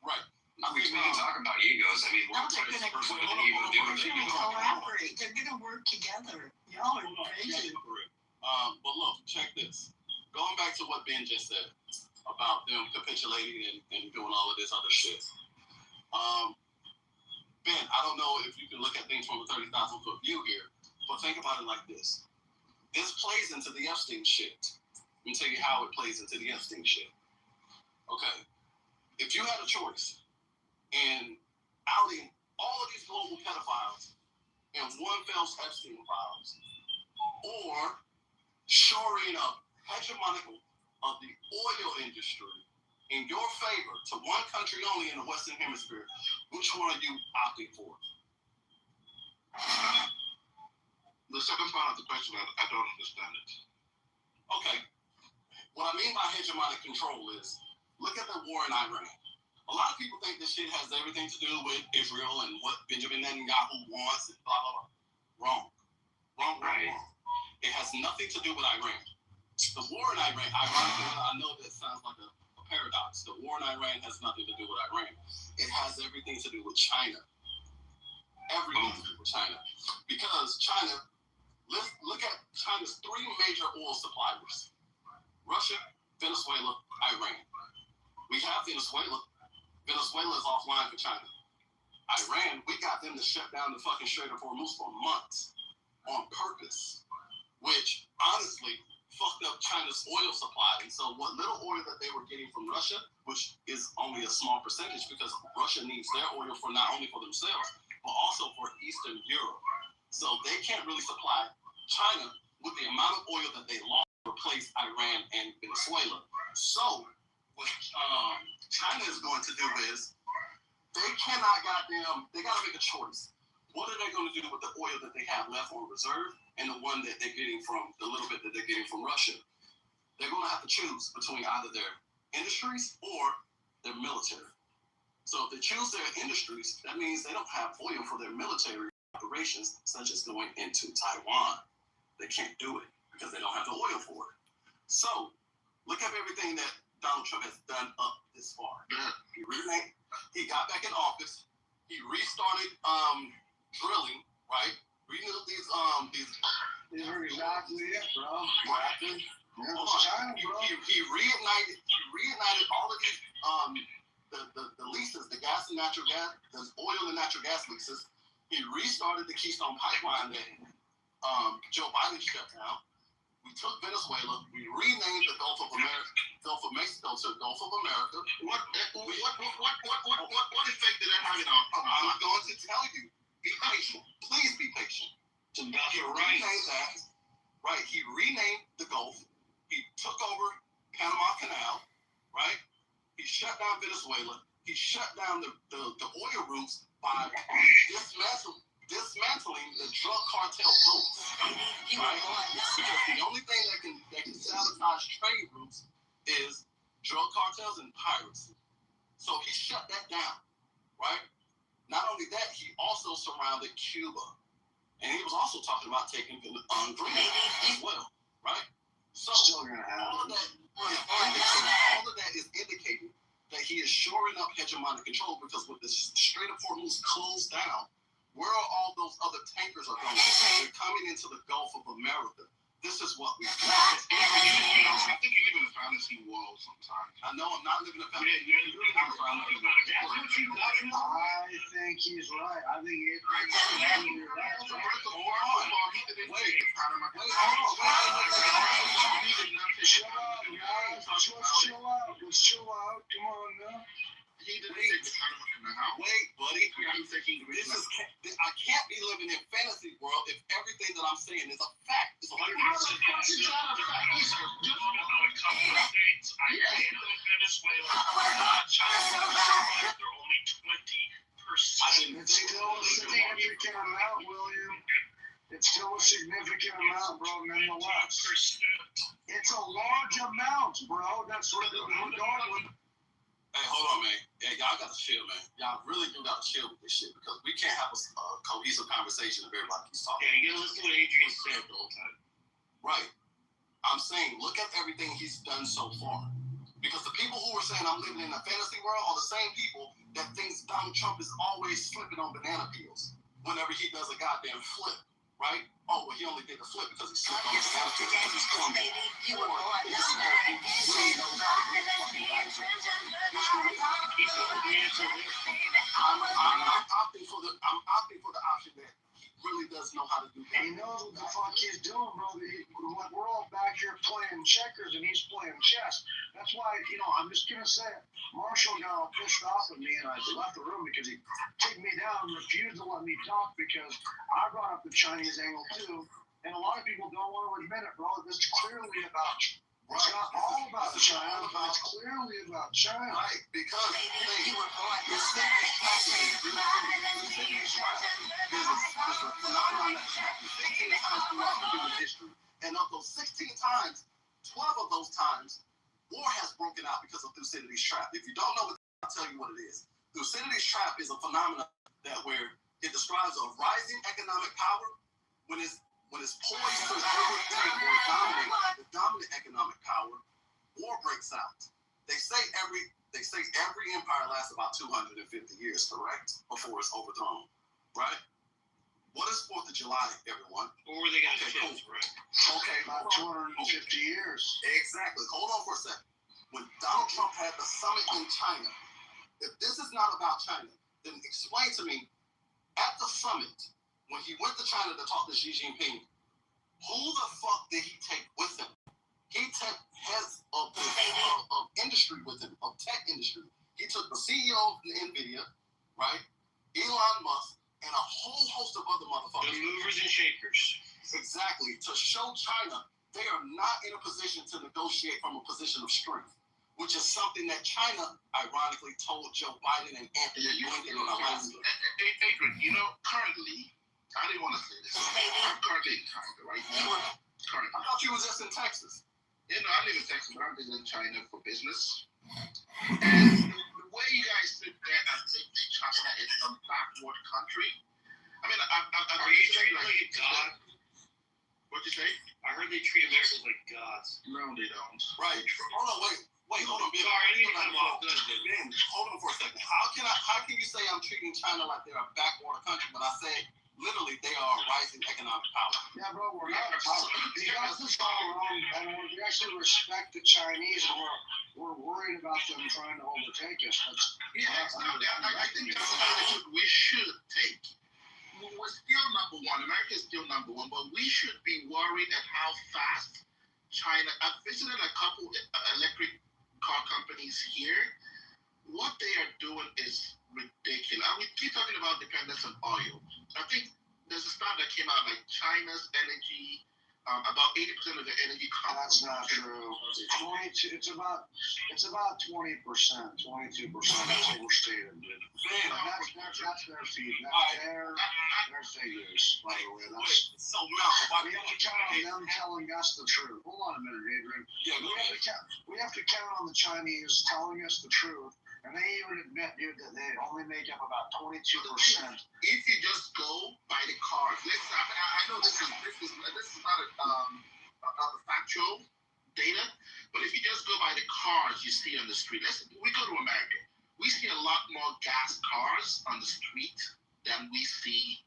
Right. We can talk about egos. I mean, no, they're gonna collaborate. They're gonna work together. Y'all are crazy. But look, check this. Going back to what Ben just said about them capitulating and doing all of this other shit. Ben, I don't know if you can look at things from a 30,000-foot view here, but think about it like this. This plays into the Epstein shit. Let me tell you how it plays into the Epstein shit. Okay. If you had a choice in outing all of these global pedophiles in one fell Epstein files, or shoring up hegemonic of the oil industry in your favor to one country only in the Western Hemisphere, which one are you opting for? The second part of the question, I don't understand it. Okay. What I mean by hegemonic control is, look at the war in Iran. A lot of people think this shit has everything to do with Israel and what Benjamin Netanyahu wants and blah, blah, blah. Wrong. It has nothing to do with Iran. The war in Iran, ironically, I know that sounds like a paradox. The war in Iran has nothing to do with Iran. It has everything to do with China. Everything to do with China. Because China, let's look at China's three major oil suppliers. Russia, Venezuela, Iran. We have Venezuela. Venezuela is offline for China. Iran, we got them to shut down the fucking Strait of Hormuz for months on purpose. Which, honestly, fucked up China's oil supply. And so what little oil that they were getting from Russia, which is only a small percentage because Russia needs their oil for not only for themselves, but also for Eastern Europe. So they can't really supply China with the amount of oil that they lost to replace Iran and Venezuela. So what China is going to do is they gotta make a choice. What are they going to do with the oil that they have left on reserve and the one that they're getting from, the little bit that they're getting from Russia? They're going to have to choose between either their industries or their military. So if they choose their industries, that means they don't have oil for their military operations, such as going into Taiwan. They can't do it because they don't have the oil for it. So look at everything that Donald Trump has done up this far. He got back in office. He restarted drilling, right? Renewed these are exactly it, bro. Exactly. He reignited all of these the leases, the gas and natural gas, the oil and natural gas leases. He restarted the Keystone Pipeline that Joe Biden shut down. We took Venezuela. We renamed the Gulf of Mexico to Gulf of America. What effect did that have on? I'm going to tell you. Be patient. Please be patient. He renamed that. Right. He renamed the Gulf. He took over Panama Canal. Right. He shut down Venezuela. He shut down the oil routes by dismantling the drug cartel boats. Right? Because the only thing that can sabotage trade routes is drug cartels and piracy. So he shut that down. Right? Not only that, he also surrounded Cuba. And he was also talking about taking Greenland as well. Right? So all of that is indicating that he is shoring up hegemonic control, because with the Strait of Hormuz closed down, where are all those other tankers are going? They're coming into the Gulf of America. This is what we do. I think you live in a fantasy world sometimes. I know I'm not living in a fantasy world. I think he's right. I think he's right. Let's chill out. Come on now. Wait, buddy. I can't be living in fantasy world if everything that I'm saying is a fact. It's 100%. It's still a significant amount, William. It's still a significant amount, bro, nonetheless. It's a large amount, bro. That's what we're going with. Hey, hold on, man. Yeah, y'all got to chill, man. Y'all really do got to chill with this shit, because we can't have a cohesive conversation if everybody keeps talking. Yeah, you gotta listen to what Adrian said the whole time. Right. I'm saying, look at everything he's done so far. Because the people who are saying I'm living in a fantasy world are the same people that thinks Donald Trump is always slipping on banana peels whenever he does a goddamn flip. Right? Oh, well, he only did the flip because he slipped on his attitude because he's clumsy. I'm opting for the option that he really does know how to do that. He knows what the fuck he's doing, bro. We're all back here playing checkers and he's playing chess. That's why, I'm just gonna say it. Marshall got all pissed off at me and I left the room because he kicked me down and refused to let me talk, because I brought up the Chinese angle too, and a lot of people don't want to admit it, bro. This is clearly about, it's not all about China, but it's clearly about China. Right, because you were born this phenomenon that happened 16 times throughout human history. And of those 16 times, 12 of those times, war has broken out because of Thucydides' trap. If you don't know what, I'll tell you what it is. Thucydides' trap is a phenomenon where it describes a rising economic power when it's poised to overtake or dominate the dominant economic power. War breaks out. They say every empire lasts about 250 years, correct? Before it's overthrown, right? What is 4th of July, everyone? Or were they going to choose, right? Okay, about 250 years. Exactly. Hold on for a second. When Donald Trump had the summit in China, if this is not about China, then explain to me, at the summit, when he went to China to talk to Xi Jinping, who the fuck did he take with him? He took heads of industry with him, of tech industry. He took the CEO of NVIDIA, right? Elon Musk, and a whole host of other motherfuckers. The movers and shakers. Exactly. To show China they are not in a position to negotiate from a position of strength, which is something that China, ironically, told Joe Biden and Anthony Blinken in Alaska. Adrian, currently, I didn't want to say this. I'm currently in China, right now. Currently. I thought you was just in Texas. I live in Texas, but I'm visiting China for business. And the way you guys sit there and think China is some backward country, I mean, Are you treating like a god? What'd you say? I heard they treat Americans like gods. No, they don't. Right. Hold on, wait, hold on. Sorry, I need to come off. Ben, hold on for a second. How can you say I'm treating China like they're a backwater country when I say literally they are a rising economic power? Yeah, bro, we're not a power. You got this all wrong, and we actually respect the Chinese, and we're worried about them trying to overtake us. But I think that's an attitude we should take. We're still number one. America is still number one, but we should be worried at how fast China. I've visited a couple electric car companies here. What they are doing is ridiculous. We keep talking about dependence on oil. I think there's a stat that came out like China's energy, about 80% of the energy comes. That's not true. 22. It's about 20%, 22%. That's overstated, dude. That's their feed. That's their figures, by the way. So Malcolm, we have to count on them telling us the truth. Hold on a minute, Adrian. Yeah, we have to count on the Chinese telling us the truth. And they even admit, dude, that they only make up about 22%. If you just go by the cars, I know this is not a factual data, but if you just go by the cars you see on the street, we go to America, we see a lot more gas cars on the street than we see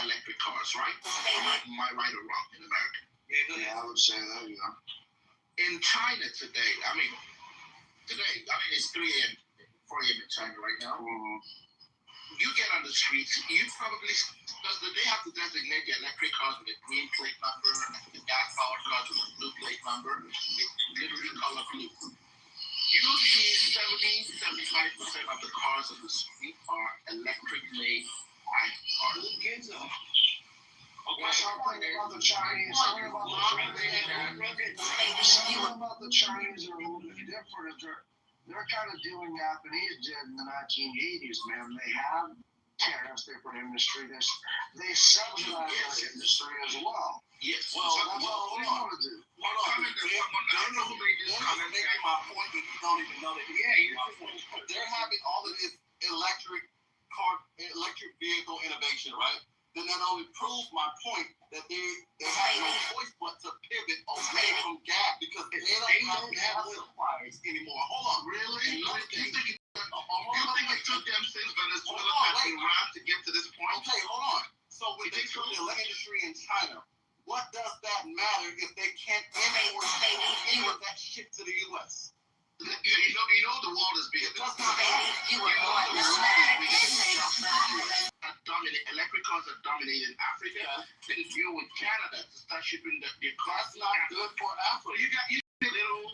electric cars, right? Am I right or wrong in America? Yeah, I would say that, yeah. In China today, it's 3 a.m. 4 a.m. in China right now. Mm-hmm. You get on the streets, you probably, because they have to designate the electric cars with a green plate number, the gas-powered cars with a blue plate number, it's literally color blue. You see 70-75% of the cars on the street are electric-made white cars. Okay, something about the Chinese. Something about the Chinese are a little bit different. They're kind of doing what Japanese did in the 1980s, man. They have tariffs they put in industry. They subsidize that industry as well. Yes. Well, that's what we want to do. Hold on. I don't know who made this comment. They're making my point, but you don't even know that. They're having all of this electric vehicle innovation, right? Then that only proves my point that they have no choice but to pivot away from gas because they don't have suppliers anymore. Hold on, really? You think it took them since Venezuela and Iran to get to this point? Okay, hold on. So when they took the electric industry in China, what does that matter if they can't import any of that shit to the U.S.? You know the world is big. Electric cars are dominating Africa. Then deal with Canada to start shipping their cars. That's not good for Africa. You got little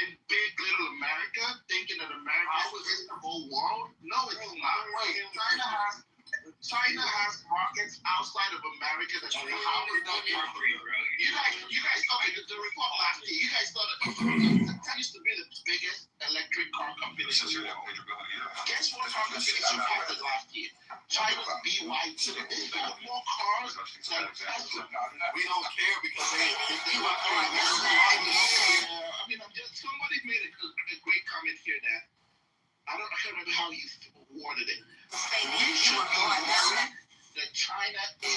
in big little America thinking that America is the whole world. No, it's not. Wait, China has markets outside of America that you guys saw the report last year. You guys saw that that used to be the biggest electric car company. Guess what car company surpassed it last year? China's BYD. They built more cars than Tesla. We don't care because they somebody made a great comment here that I can't remember how you worded it. We should be worried that China is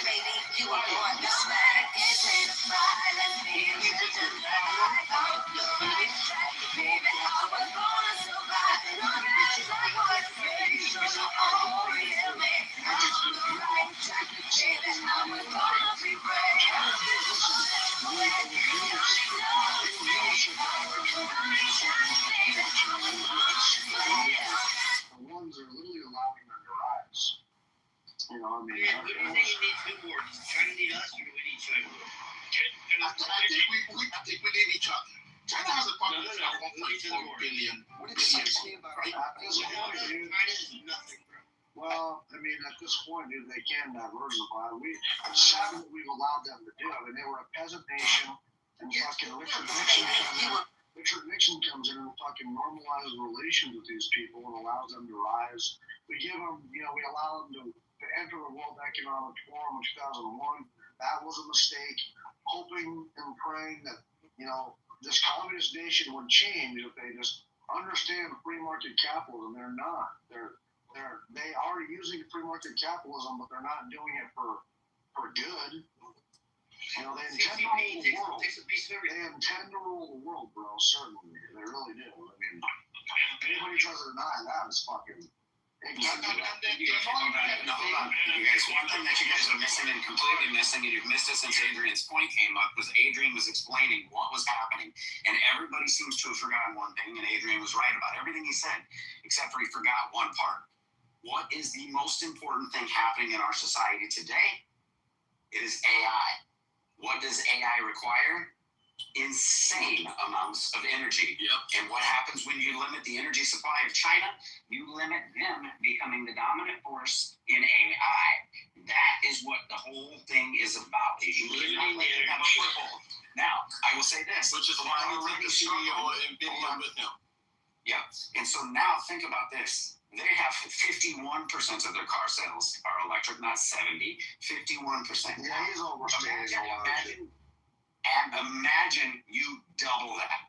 the ones are literally allowing them to rise. You know, I mean, Who do you think needs new wars? China need us, or do we need China? I think we need each other. China has a population of 1.4 billion. What did you say about that? Nothing, bro. Well, I mean, at this point, dude, they can diversify. It's sad that we've allowed them to do it. I mean, they were a peasant nation, and fucking Richard Nixon comes in and fucking normalizes relations with these people and allows them to rise. We give them, we allow them to enter the World Economic Forum in 2001. That was a mistake. Hoping and praying that, this communist nation would change if they just understand free market capitalism. They're not. They are using free market capitalism, but they're not doing it for good. They intend to rule the world. They intend to rule the world, bro. Certainly, they really do. I mean, anybody tries to deny that is fucking. No, hold on. You guys, one thing that you guys are missing and completely missing, and you've missed it since Adrian's point came up, was Adrian was explaining what was happening. And everybody seems to have forgotten one thing, and Adrian was right about everything he said, except for he forgot one part. What is the most important thing happening in our society today? It is AI. What does AI require? Insane amounts of energy. Yep. And what happens when you limit the energy supply of China? You limit them becoming the dominant force in AI. That is what the whole thing is about. You cannot let them have a foothold. Now, I will say this. Which is why we took the CEO of NVIDIA with him. Yeah. And so now think about this. They have 51% of their car sales are electric, not 70. 51%. Yeah, he's overstating. Imagine you double that.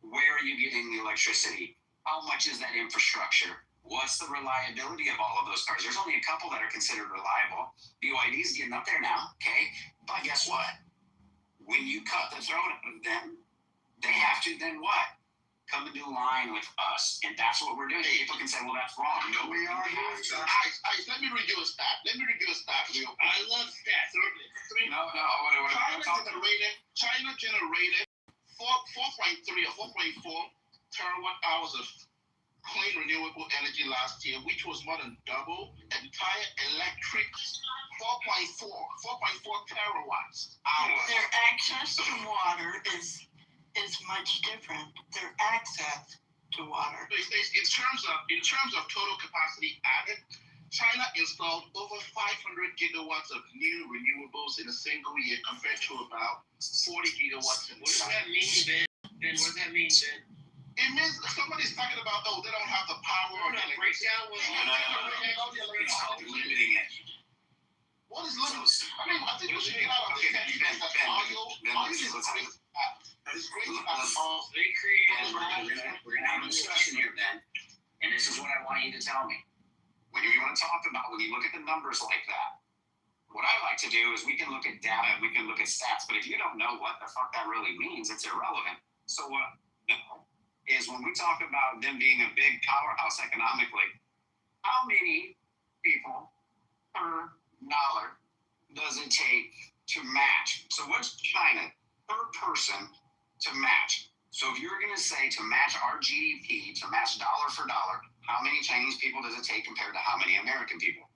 Where are you getting the electricity? How much is that infrastructure? What's the reliability of all of those cars? There's only a couple that are considered reliable. BYD's getting up there now, okay? But guess what? When you cut the throat of them, they have to then what? Come into line with us. And that's what we're doing. People can say, well, that's wrong. No, we are doing that. Let me read you a stat. Real quick. I love stats. China generated 4.3 or 4.4 terawatt hours of clean renewable energy last year, which was more than double entire electric 4.4 terawatts hours. Their access to water is much different. Their access to water. In terms of total capacity added, China installed over 500 gigawatts of new renewables in a single year, compared to about 40 gigawatts in What does that mean, Ben? What does that mean, Ben? It means somebody's talking about, they don't have the power or the breakdown. Limiting it. What is limiting? I mean, I think we should get out of this. We're gonna have a discussion here, Ben, and this is what I want you to tell me. When you want to talk about, when you look at the numbers like that, what I like to do is we can look at data, we can look at stats, but if you don't know what the fuck that really means, it's irrelevant. So what is when we talk about them being a big powerhouse economically, how many people per dollar does it take to match? So what's China per person to match? So if you're going to say to match our GDP, to match dollar for dollar, how many Chinese people does it take compared to how many American people?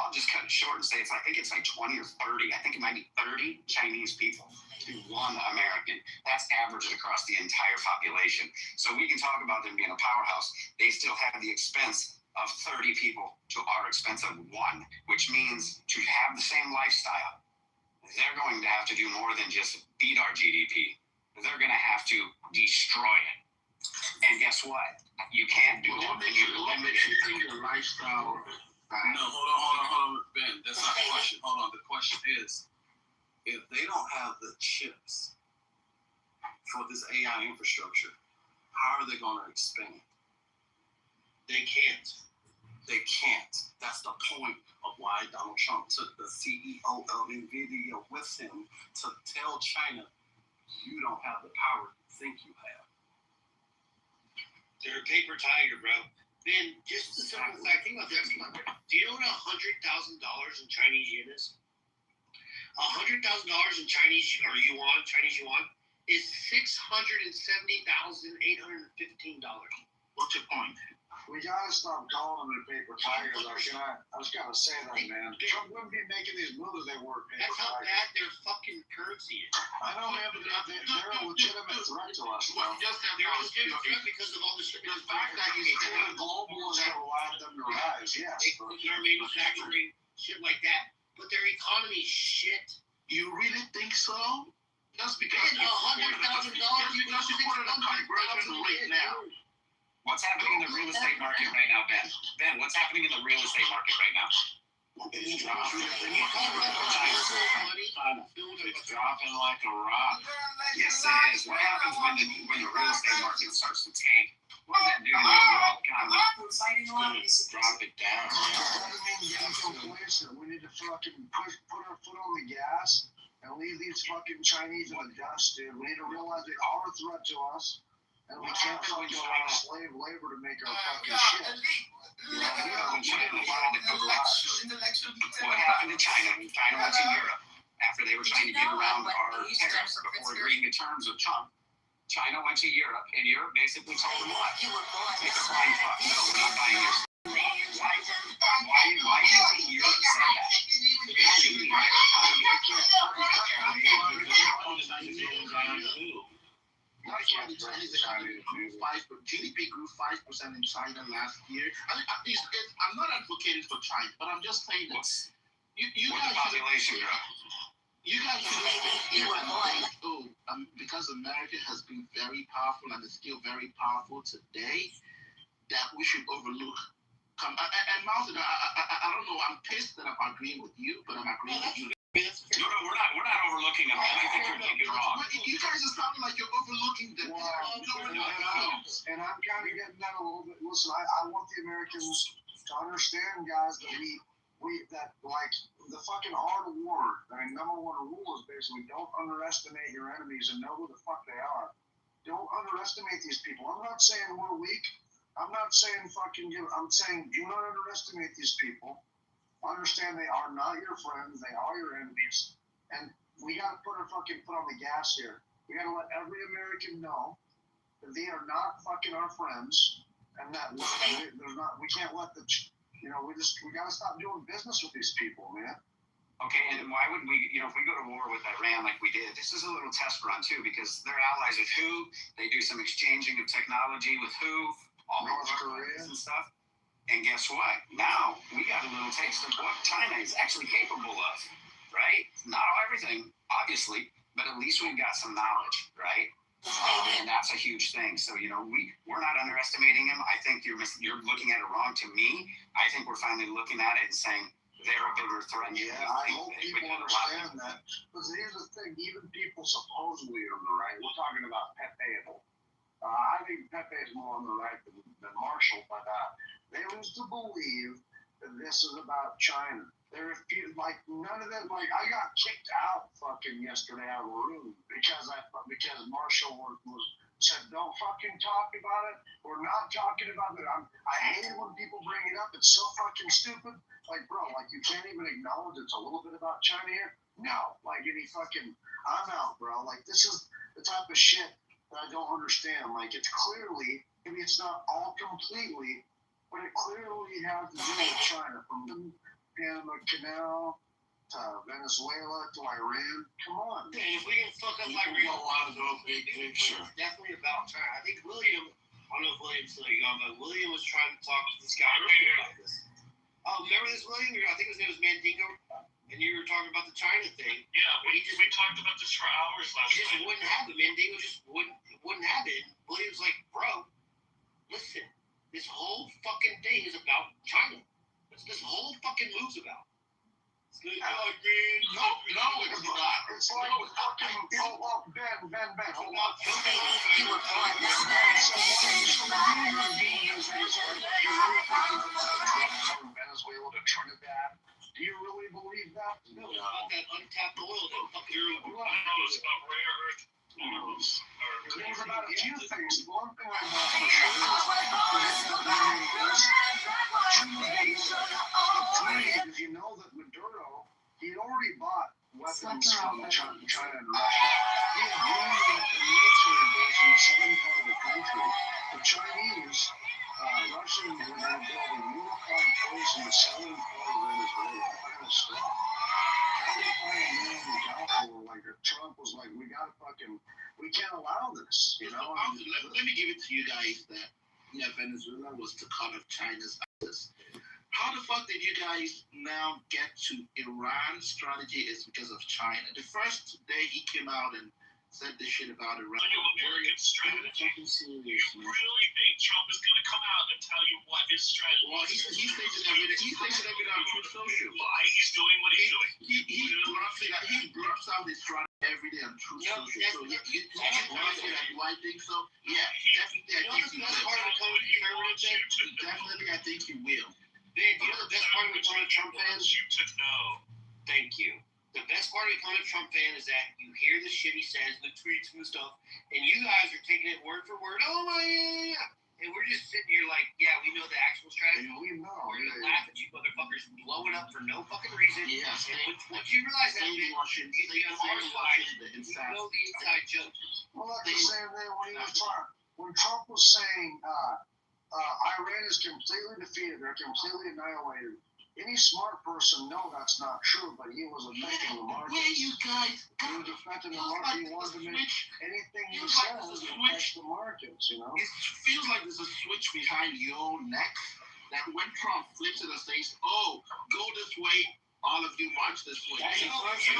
I'll just cut it short and say I think it's like 20 or 30. I think it might be 30 Chinese people to one American. That's averaged across the entire population. So we can talk about them being a powerhouse. They still have the expense of 30 people to our expense of one, which means to have the same lifestyle, they're going to have to do more than just beat our GDP. They're going to have to destroy it. And guess what? You can't do it when you limit your lifestyle. No, hold on, Ben. That's not the question. Hold on. The question is, if they don't have the chips for this AI infrastructure, how are they going to expand? They can't. They can't. That's the point of why Donald Trump took the CEO of NVIDIA with him to tell China, you don't have the power you think you have. They're a paper tiger, bro. Ben, just the simple fact, think about this. Do you know what $100,000 in Chinese yen is? $100,000 in Chinese yuan, is $670,815. What's your point? We gotta stop calling them paper tigers. I just gotta say that, man. Trump wouldn't be making these moves if they weren't paper That's how tigers. bad their fucking currency is. I know, man, but they're a legitimate threat to us. They're a legitimate threat because of all the shit. The fact that you say the globalists have allowed them to rise, yes. Their manufacturing, shit like that. But their economy is shit. You really think so? Just because $100,000, you just put it in a conversion rate now. What's happening in the real estate market right now, Ben? Ben, what's happening in the real estate market right now? It's dropping. It's dropping like a rock. Yes, it is. What happens when the real estate market starts to tank? What does that do to the overall economy? Drop it down. We need to fucking put our foot on the gas and leave these fucking Chinese in the dust, dude. We need to realize they are a threat to us. And we can't fucking go on slave labor to make our fucking shit. What happened to China? China went to Europe after they were trying to get around our tariffs before agreeing to terms with Trump. China went to Europe, and Europe basically told them what? Take a flying fuck. No, we're not buying your stuff. Why do you think Europe said that? GDP grew 5% in China last year. I'm not advocating for China, but I'm just saying this. You guys population growth. You guys because America has been very powerful and is still very powerful today, that we should overlook. And Mountain, I don't know. I'm pissed that I'm agreeing with you, but I'm agreeing with you. No, we're not overlooking them. I think you're thinking wrong. You guys are sounding like you're overlooking them. And I'm kind of getting that a little bit. Listen, I want the Americans to understand, guys, that that like the fucking art of war. I mean, number one rule is basically don't underestimate your enemies and know who the fuck they are. Don't underestimate these people. I'm not saying we're weak. I'm not saying fucking you. I'm saying do not underestimate these people. Understand they are not your friends, they are your enemies, and we gotta put our fucking foot on the gas here. We gotta let every American know that they are not fucking our friends, and that we can't let the, we gotta stop doing business with these people, man. Okay, and why would we, if we go to war with Iran like we did, this is a little test run too, because they're allies with who? They do some exchanging of technology with who? All North Korea and stuff. And guess what? Now we got a little taste of what China is actually capable of, right? Not everything, obviously, but at least we've got some knowledge, right? And that's a huge thing. So, we're not underestimating them. I think you're looking at it wrong. To me, I think we're finally looking at it and saying they're a bigger threat. Yeah, I hope people understand that. Because here's the thing, even people supposedly on the right, we're talking about Pepe. I think Pepe is more on the right than Marshall, but they used to believe that this is about China. There are none of them. I got kicked out fucking yesterday out of the room because Marshall said don't fucking talk about it. We're not talking about it. I hate it when people bring it up. It's so fucking stupid. Bro, you can't even acknowledge it's a little bit about China here. No, I'm out, bro. This is the type of shit that I don't understand. It's clearly, maybe it's not all completely, but it clearly has to do with China, from the Panama Canal to Venezuela to Iran. Come on. Yeah, if we can fuck up Iran, it's definitely about China. I think William, I don't know if William's still young, but William was trying to talk to this guy about this. Remember this, William? I think his name was Mandingo. And you were talking about the China thing. Yeah, we talked about this for hours last night. He just wouldn't have it. Mandingo just wouldn't have it. William's like, bro, listen, this whole fucking thing is about China. That's what this whole fucking move's about. No, it's not. It's like fucking Ben. Hold on. You were Venezuela to Trinidad. Do you really believe that? No, it's about that untapped oil that fucking it's about rare earth minerals. There's about a few things. One thing I know for sure is you know that Maduro, he already bought weapons from China and Russia. He agreed with the military base in the southern part of the country. The Chinese, Russian You know, let me give it to you guys that Venezuela was to cut off China's access. How the fuck did you guys now get to Iran's strategy is because of China? The first day he came out and said this shit about Iran. American strategy. You really think Trump is going to come out and tell you what his strategy is? Well, he states it every day. He states it every day on Truth Social. Why? He's doing what he's doing. He blurts out his strategy every day on Truth Social. So do I think so? Yeah, definitely. I think he will. Definitely, I think he will. Ben, you know the best part of becoming a Trump fan? Thank you. The best part of becoming a Trump fan is that you hear the shit he says, the tweets and the stuff, and you guys are taking it word for word. Oh my yeah. And we're just sitting here like, yeah, we know the actual strategy. Yeah, we know. We're gonna laugh at you motherfuckers blowing up for no fucking reason. Yes. And once you realize that, you know the inside joke. Well, like the same thing when Trump was saying Iran is completely defeated, they're completely annihilated. Any smart person know that's not true, but he was affecting the market. Where you guys? He was affecting the market. He wanted to make anything he said was affect the markets, you know? It feels like there's a switch behind your neck that when Trump flips it and says, oh, go this way, all of you march this way. That's and not all of you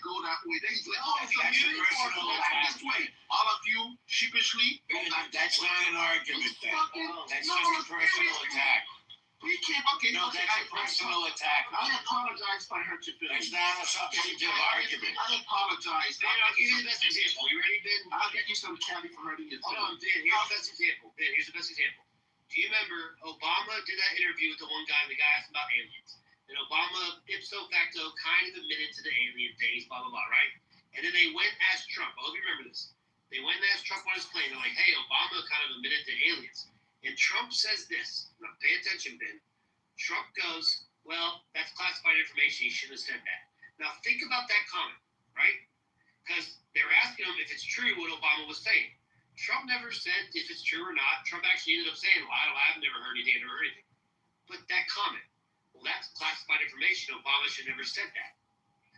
go that way. Then he's like, oh, it's a new this way. All of you sheepishly. That's not an argument, then. That's just a personal attack. We can't. Okay, no, that's a personal attack. I apologize if I hurt your feelings. That's not a substantive argument. I apologize. I'll give you the best example. You ready, Ben? I'll get you some candy for hurting your feelings. Hold on, Ben. Here's the best example. Ben, here's the best example. Do you remember Obama did that interview with the one guy, and the guy asked about aliens? And Obama, ipso facto, kind of admitted to the alien days, blah, blah, blah, right? And then they went and asked Trump. I hope you remember this. They went and asked Trump on his plane. They're like, hey, Obama kind of admitted to aliens. And Trump says this. Now, pay attention, Ben. Trump goes, well, that's classified information. He shouldn't have said that. Now, think about that comment, right? Because they're asking him if it's true what Obama was saying. Trump never said if it's true or not. Trump actually ended up saying, well, I've never heard anything, never heard anything. But that comment, well, that's classified information. Obama should never said that.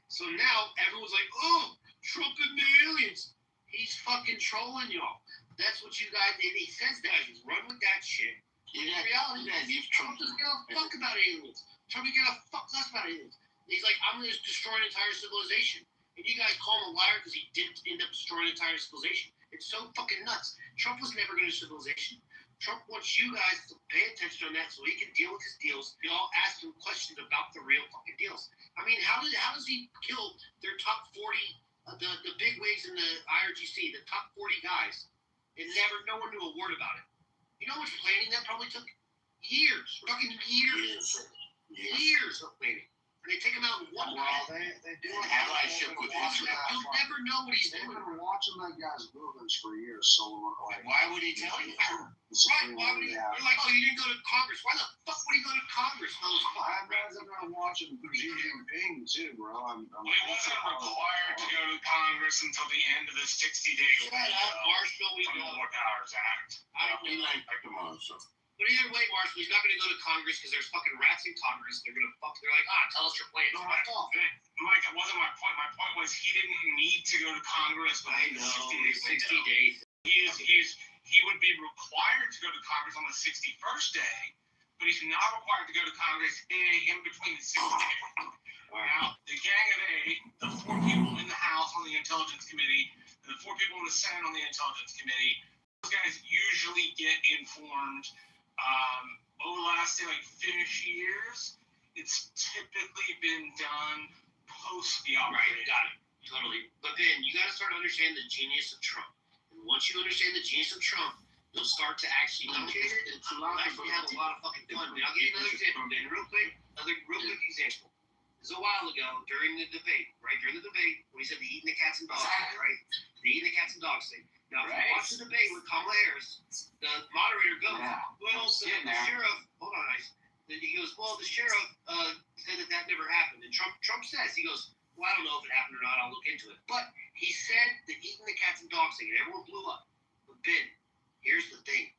So now everyone's like, oh, Trump and the aliens. He's fucking trolling y'all. That's what you guys did. He says that. Just run with that shit. In reality, Trump doesn't give a fuck about aliens. Trump doesn't give a fuck less about aliens. He's like, I'm going to destroy an entire civilization. And you guys call him a liar because he didn't end up destroying an entire civilization. It's so fucking nuts. Trump was never going to civilization. Trump wants you guys to pay attention on that so he can deal with his deals. Y'all ask him questions about the real fucking deals. I mean, how does he kill their top 40, the big wigs in the IRGC, the top 40 guys, and no one knew a word about it? You know how much planning that probably took? Years. We're talking years. Years of planning. And they take him out in one night. They do an allyship with Israel. You'll never know what he's doing. They've been watching that guy's movements for years, so like, why would he tell you? Right, why would he? They're like, oh, you didn't go to Congress. Why the fuck would he go to Congress? I've been watching Xi Jinping too, bro. He wasn't required to go to Congress until the end of the 60-day Marshall, we from the War Powers Act. But either way, Marshall, he's not going to go to Congress because there's fucking rats in Congress. They're going to fuck. They're like, tell us your plan. No, Mike, that wasn't my point. My point was he didn't need to go to Congress. But I know, 60 days. He would be required to go to Congress on the 61st day, but he's not required to go to Congress in between the 60 days. Now, the Gang of 8, the 4 people in the House on the Intelligence Committee, and the 4 people in the Senate on the Intelligence Committee, those guys usually get informed. Over the last, say, 50 years, it's typically been done post the operation. Right, got it. Totally. But then you got to start understanding the genius of Trump. And once you understand the genius of Trump, you'll start to actually appreciate it. You'll actually have a lot of fucking fun. And I'll give you another example, Dan, real quick example. This was a while ago during the debate, right? During the debate, when he said the eating the cats and dogs thing, right? The eating the cats and dogs thing. Now, if you watch the debate with Kamala Harris, the moderator goes, well, the sheriff, hold on, guys. Then he goes, well, the sheriff said that never happened. And Trump says, he goes, well, I don't know if it happened or not. I'll look into it. But he said the eating the cats and dogs thing, and everyone blew up. But Ben, here's the thing.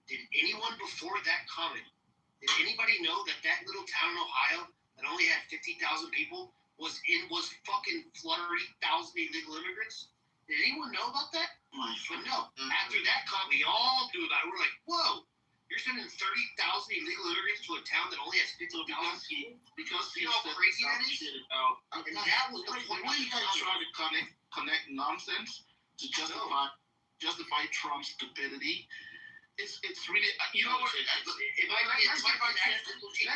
Did anyone before that comment, did anybody know that little town in Ohio that only had 50,000 people was fucking 30,000 illegal immigrants? Did anyone know about that? But no. After that comment, we all knew about it. We're like, whoa, you're sending 30,000 illegal immigrants to a town that only has 50,000 people? Because you know how crazy that is? And that was the point. Why you guys try to connect nonsense to justify Trump's stupidity? It's really you know what? Let's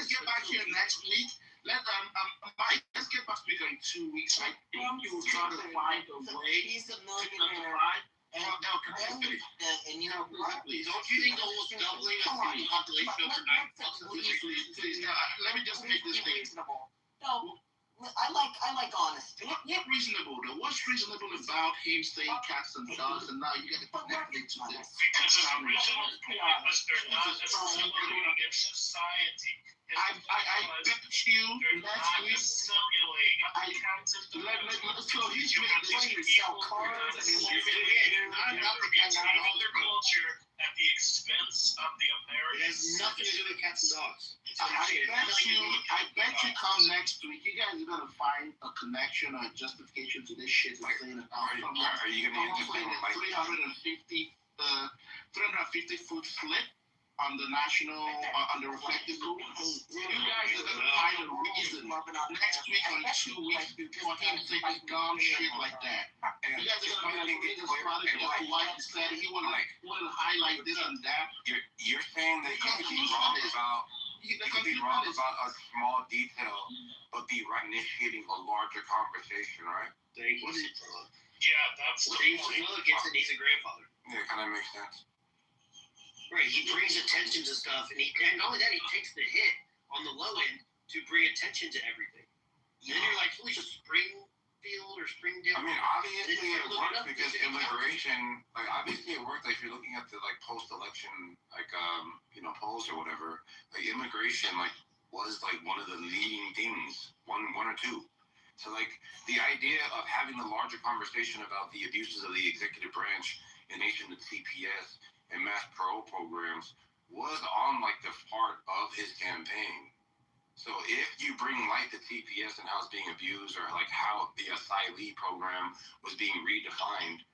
get back here next week. Mike, let's get back speaker in 2 weeks. I think you will try to find a way. He's a to millionaire. And you know, please. Don't you think almost doubling of the population overnight? Please, let me just make this thing. No, I like honesty. What reasonable though? What's reasonable about him saying cats and dogs and now you get to connect it to this? Because it's reasonable because they're not necessarily against society. I bet you next week. So he's making this sell cars and other culture at the expense of the Americans. It has nothing to do with cats and dogs. I bet you come next week, you guys are gonna find a connection or a justification to this shit. Like saying are you gonna use the 350 foot flip on the national on the reflective rule? You guys are gonna find a reason next week or in 2 weeks for him to say this dumb shit like that. You guys are gonna find a reason why he said he wanna highlight this and that. You're saying that you could be wrong about a small detail, but be initiating a larger conversation, right? Thank you. Yeah, that's the point. Look, he's a grandfather. Yeah, kind of makes sense. Right, he brings attention to stuff, and not only that, he takes the hit on the low end to bring attention to everything. Then you're like, holy Springfield or Springdale. I mean, obviously it worked because immigration, obviously it worked. Like, if you're looking at the post-election, polls or whatever, immigration was one of the leading things, one or two. So the idea of having a larger conversation about the abuses of the executive branch in nation of CPS and mass parole programs was on the part of his campaign. So if you bring light to TPS and how it's being abused, or how the asylee program was being redefined,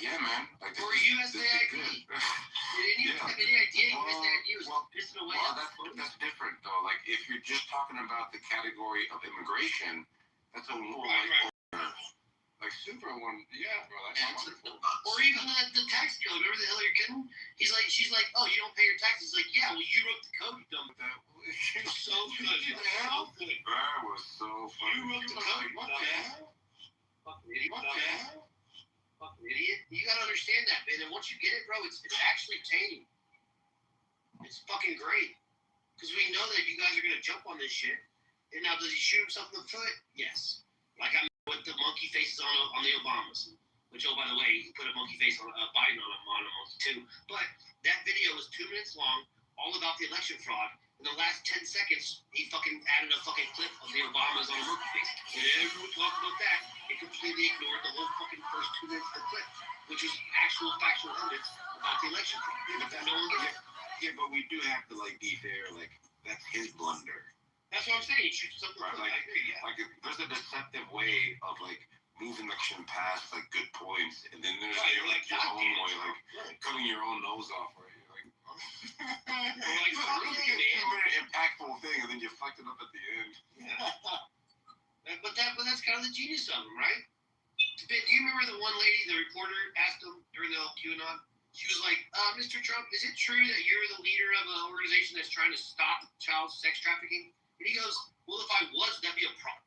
yeah, man. Or USAID. Any idea USAID was pissing away? Well, that's different though. If you're just talking about the category of immigration, that's a more super one, yeah, bro. That's wonderful. Or even the tax code. Remember the Hillary Clinton? She's like, oh, you don't pay your taxes. He's like, yeah, well, you wrote the code, you dumb. It was so good. That was so funny. You wrote the code. What the hell? Fucking idiot. What the hell? Fucking idiot. You gotta understand that, man. And once you get it, bro, it's actually tame. It's fucking great. Because we know that you guys are gonna jump on this shit. And now, does he shoot himself in the foot? Yes. With the monkey faces on the Obamas, which, oh, by the way, he put a monkey face on Biden on a monkey too. But that video was 2 minutes long, all about the election fraud. In the last 10 seconds, he fucking added a fucking clip of the Obamas on a monkey face. And everyone talked about that. It completely ignored the whole fucking first 2 minutes of the clip, which was actual factual evidence about the election fraud. But no one gets it. Yeah, but we do have to be fair. That's his blunder. That's what I'm saying. He shoots something. Right, I agree. Yeah. There's a deceptive way of moving action past good points, and then there's your own way, cutting your own nose off, right? Really impactful thing, and then you fucked it up at the end. Yeah. But that's kind of the genius of him, right? Do you remember the one lady, the reporter, asked him during the QAnon? She was like, Mr. Trump, is it true that you're the leader of an organization that's trying to stop child sex trafficking? And he goes, well, if I was, that'd be a problem.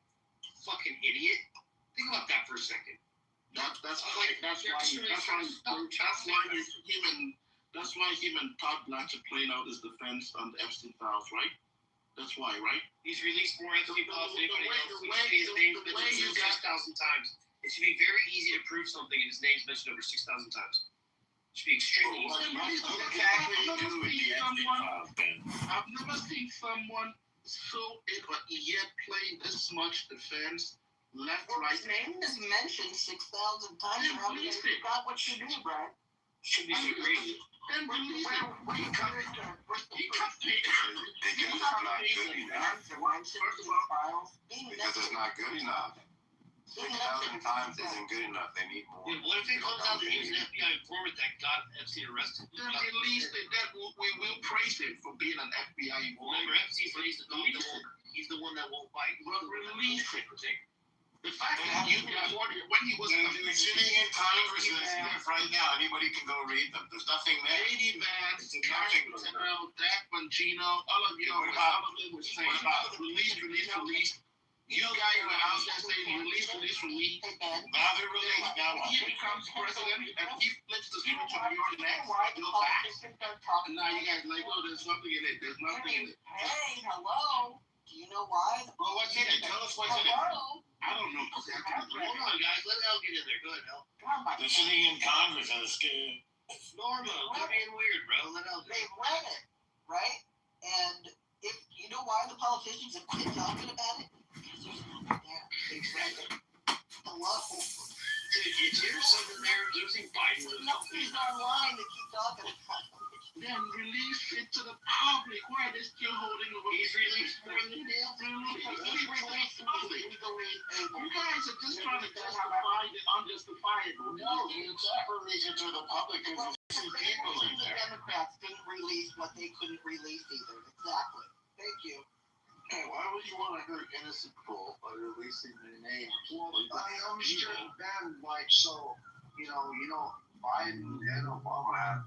Fucking idiot. Think about that for a second. That's why him and Todd Blanchard playing out his defense on the Epstein files, right? That's why, right? He's released more Epstein files than anybody else. His name's been mentioned 6,000 times. It should be very easy to prove something, and his name's mentioned over 6,000 times. It should be extremely easy. I've never seen someone so yet playing this much defense, left, right. His name is mentioned 6,000 times. How many you got what you do, Brad? Should be super easy. Because it's not good enough. Because it's not good enough. 6,000 times isn't good enough. They need more. Yeah, what if it comes out that he was an FBI informant that got Epstein arrested? Then at least we will praise him for being an FBI informant. Remember, Epstein said he's the one that won't fight. Well, release it. The fact that you got when he was They're sitting in Congress right now. Anybody can go read them. There's nothing there. Lady Vance, Karen Patel, Dak Bongino, all of you, all of them were saying about release. You guys were out there saying release. Now they're released. Now He becomes president and he flips the switch on your neck, your back. And now you guys like, oh, there's nothing in it. There's nothing in it. Hey, hello. Do you know why? Well, what's in it? Tell us what's in it. I don't know. Hold on, guys. Let Elle get in there. Go ahead, Elle. They're sitting in Congress and it's scared. Norma, quit being weird, bro. Let Elle. They read it, right? And if you know why the politicians have quit talking about it, because there's nothing there. They read it. Hello. There's something there. Using Biden. Nothing's online to keep talking about it. Then release it to the public. Why are they still holding over? He's released. You guys are just trying to justify the unjustifiable. No, you can't release it to the public because there's some people in The there. Democrats didn't release what they couldn't release either. Exactly. Thank you. Hey, why would you want to hurt innocent people by releasing their name? Well, I understand Ben, like, so, you know, Biden and Obama had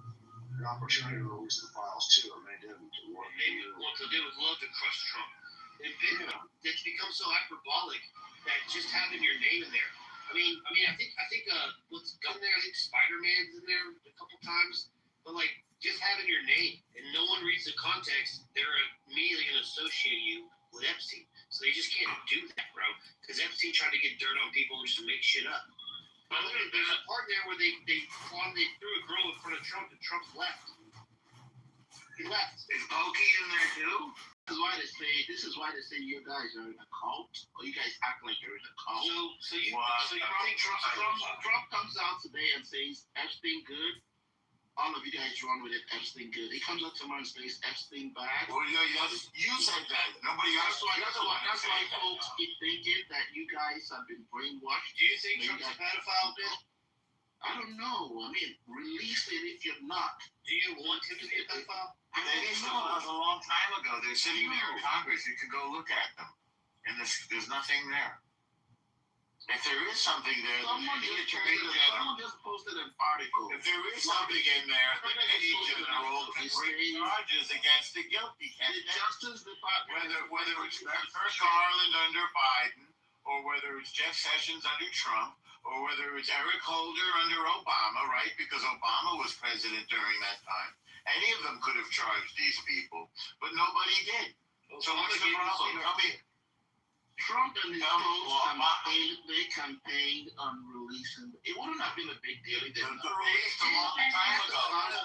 an opportunity to release the files too, and they didn't. Maybe what they would love to crush Trump. It's become so hyperbolic that just having your name in there. I mean, I think what's done there. I think Spider-Man's in there a couple times, but like just having your name and no one reads the context, they're immediately going to associate you with Epstein. So they just can't do that, bro. Because Epstein tried to get dirt on people just to make shit up. There's a part there where they threw a girl in front of Trump and Trump left. He left. Is Pokey in there too? This is why they say you guys are in a cult, or you guys act like you're in a cult. So you think Trump comes out today and says Epstein good? All of you guys run with it, Epstein good. He comes out tomorrow and says Epstein bad. Well, you said that. Nobody else. That's why folks keep thinking that you guys have been brainwashed. Do you think Trump's a pedophile, Bill? I don't know. I mean, release it if you're not. Do you want him to be a pedophile? They said that a long time ago. They're sitting there in Congress. You can go look at them, and there's nothing there. If there is something there, someone just posted an article. If there is something in there, then they need to enroll bring charges against the guilty. The Justice Department, whether it's Merrick Garland under Biden, or whether it's Jeff Sessions under Trump, or whether it's Eric Holder under Obama, right? Because Obama was president during that time. Any of them could have charged these people, but nobody did. So what's the problem? I mean, Trump and his they campaigned on releasing. It wouldn't have been a big deal. They released a long time ago.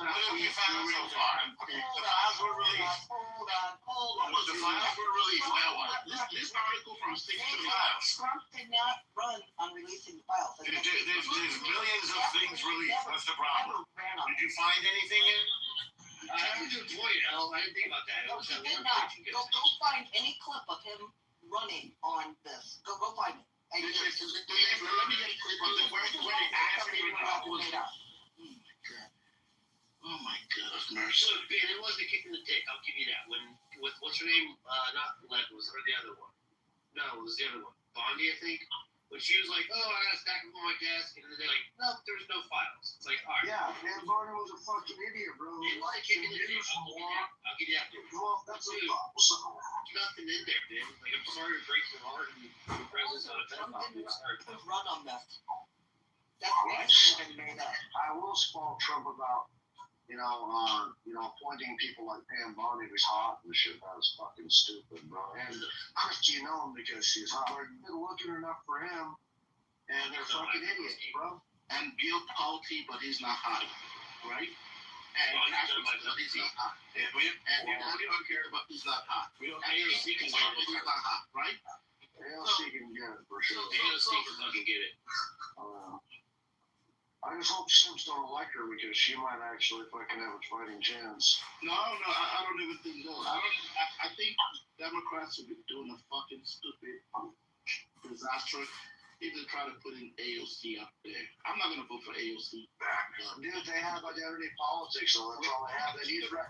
What have you found so far? The files were released. Hold on. The files were released. Now what? This article from 6 to 5. Trump did not run on releasing the files. There's millions of things released. What's the problem? Did you find anything in? That's a good point, Al. I didn't think about that. No, he did not. Go find any clip of him running on this. Go find it. Let me get a clip of it where they asked me about what was that. Oh my goodness, mercy. So, Ben, it wasn't a kick in the dick. I'll give you that. With what's her name? Not Lev, was her the other one? No, it was the other one. Bondi, I think. When she was like, oh, I got to stack them on my desk, and then they're like, no, there's no files. It's like, all right. Yeah, Dan Barney was a fucking idiot, bro. It was a kick in the dick. I'll give you that. Well, that's There's nothing in there, man. Like, I'm sorry to break your heart, and the president's not a pedophile. I'm sorry. Run on that. That's what made up. I will spoil Trump about, appointing people like Pam Bondi who's hot and shit. That was fucking stupid, bro. And Christy Nolan because she's hot. They're looking enough for him, and they're fucking idiots, bro. And Bill Pulte, but he's not hot, right? And he's not hot. And we don't care about he's not hot. We don't care if he's not hot, right? AOC can get it for sure. AOC can fucking get it. I just hope Sims don't like her because she might actually fucking have a fighting chance. No, I don't even think so. I think Democrats have been doing a fucking stupid disaster. Either try to put in AOC up there. I'm not gonna vote for AOC. Dude, they have identity politics, so that's all they have. They need name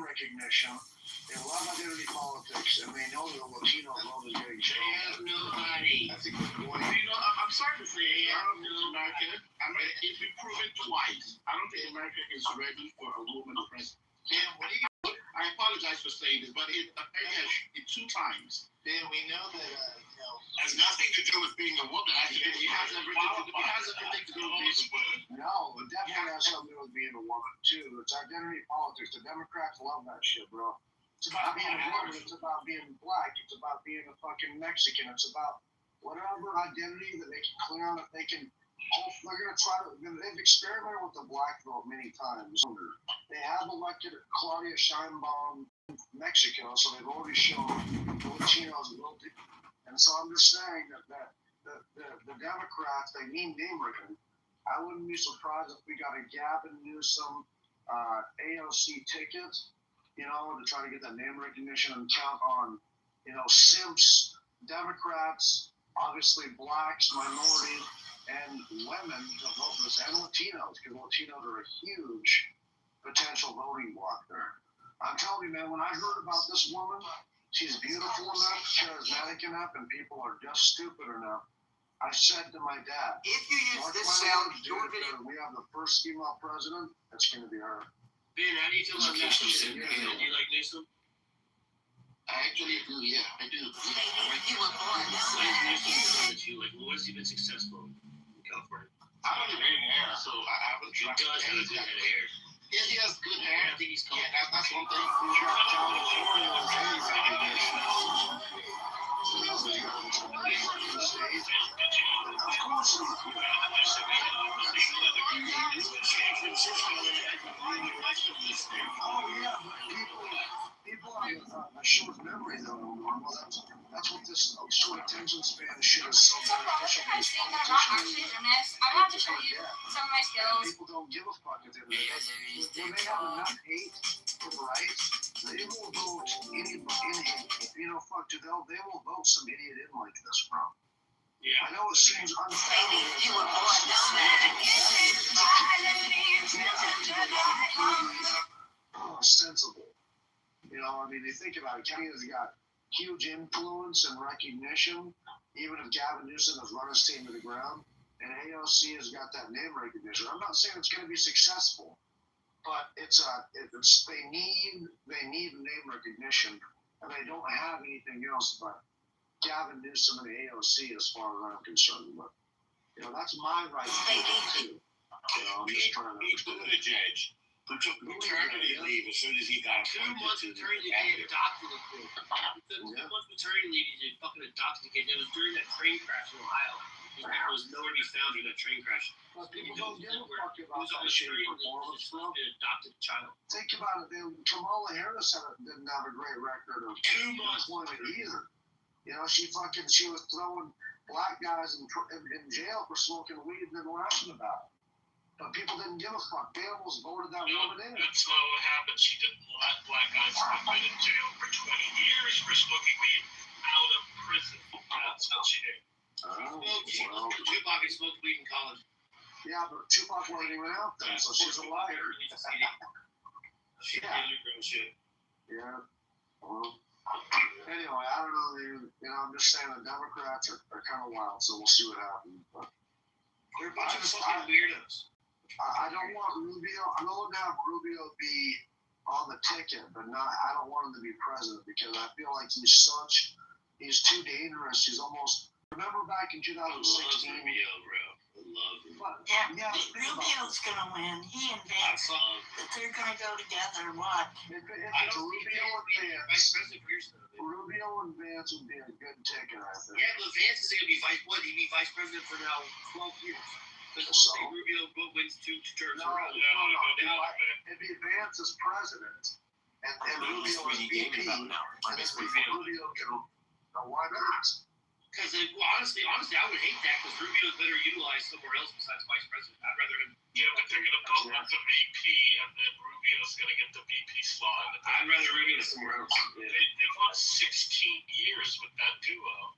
recognition. They love identity politics, and they know the Latino vote is getting They have stronger. nobody. That's a good point. I'm sorry to say, I don't think America. It's been proven twice. I don't think America is ready for a woman president. Dan, what do you? I apologize for saying this, but it 2 times. Dan, we know that Has nothing to do with being a woman. It has everything to do with being a woman. No, it definitely has something to do with being a woman, too. It's identity politics. The Democrats love that shit, bro. It's about being a woman. It's about being black. It's about being a fucking Mexican. It's about whatever identity that they can clear on, that they can. They're going to try to. They've experimented with the black vote many times. They have elected Claudia Sheinbaum in Mexico, so they've already shown the Latinos will do. And so I'm just saying that the Democrats, they need name recognition. I wouldn't be surprised if we got a Gavin Newsom AOC ticket, to try to get that name recognition and count on, simps, Democrats, obviously blacks, minorities, and women to vote for this, and Latinos, because Latinos are a huge potential voting bloc there. I'm telling you, man, when I heard about this woman, she's beautiful enough, charismatic enough, and people are just stupid enough. I said to my dad, If you use "Mark this my sound, words, your dude, video. if we have the first female president, it's going to be her." Ben, how do you feel about Newsom? Do you like Newsom? I actually do, yeah, I do. You were born this way. Like, where has he been successful in California? I don't have any hair, so I would try. He does have good hair. Yeah, he has good hair. I think he's called. Yeah, that's one thing. California was very recognition. Of course, oh yeah, people have a short memory though. Well, that's what this short attention span shit is so beneficial to these politicians. I'm about to show you some of my skills. People don't give a fuck at the end of the day. When they have enough hate for the right, they will vote fuck, dude, they will vote some idiot in like this, bro. Yeah. I know it seems unfair. You were born this Sensible. They think about it. Kenya's got huge influence and recognition, even if Gavin Newsom has run his team to the ground, and AOC has got that name recognition. I'm not saying it's going to be successful, but they need name recognition, and they don't have anything else but Gavin Newsom and AOC as far as I'm concerned. But that's my right too. I'm just trying to. He's a judge who took maternity leave as soon as he got 2 months maternity leave, adopted a kid. He took 2 months maternity leave, he fucking adopted a kid. It was during that train crash in Ohio. He was nowhere to be found during that train crash. Well, people don't give a fuck He about was on that the shit street, performance, bro. he adopted a child. Think about it. Kamala Harris didn't have a great record of 2 months employment either. She was throwing black guys in jail for smoking weed and then laughing about it. But people didn't give a fuck. They almost voted that woman in. That's not what happened. She didn't let black guys have been in jail for 20 years for smoking weed out of prison. That's what she did. Tupac had smoked weed in college. Yeah, but Tupac wasn't even out then, so she's a liar. She did underground shit. Yeah. Well, anyway, I don't know, dude. I'm just saying the Democrats are kind of wild, so we'll see what happens. But they're a bunch of fucking weirdos. I don't want Rubio. I'm going to have Rubio be on the ticket, but I don't want him to be president because I feel like he's too dangerous. He's almost. Remember back in 2016? Rubio, bro. Rubio's gonna win. He and Vance, that they're gonna go together. What? Rubio and Vance would be a good ticket, I think. Yeah, but Vance is gonna be vice president for now 12 years. Because Rubio wins 2 terms in a row. It'd be Vance as president, and Rubio as VP, and Rubio can. Why not? Because honestly, I would hate that because Rubio's better utilized somewhere else besides vice president. I'd rather him. Yeah, but they're gonna vote with the VP, and then Rubio's gonna get the VP slot. I'd rather Rubio somewhere else. They've won 16 years with that duo.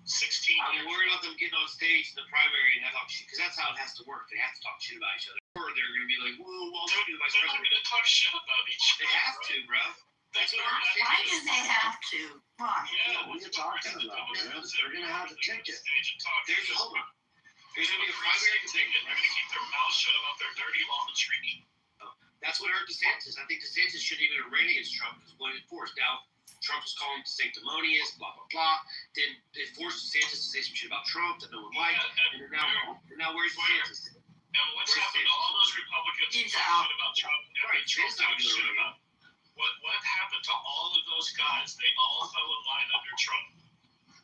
16 I'm years. worried about them getting on stage in the primary and talk shit, because that's how it has to work. They have to talk shit about each other. Or they're going to be like, whoa, well, They're the vice not president. going to talk shit about each other. They have to, bro. That's what our Why do they have to? Why? Yeah, What are you talking about, man? They're going to have to take it. There's a hold on. There's going to be a primary ticket. They're going to keep their mouth shut about their dirty law and treaty. That's what hurt DeSantis. I think DeSantis shouldn't even have ran against Trump because what it forced. Now, Trump was calling him sanctimonious, blah, blah, blah. Then it forced DeSantis to say some shit about Trump that no one liked. And now where's DeSantis? And what's happened to all those Republicans who talk shit about Trump? Right, Trump talks shit about. What happened to all of those guys? They all fell in line under Trump.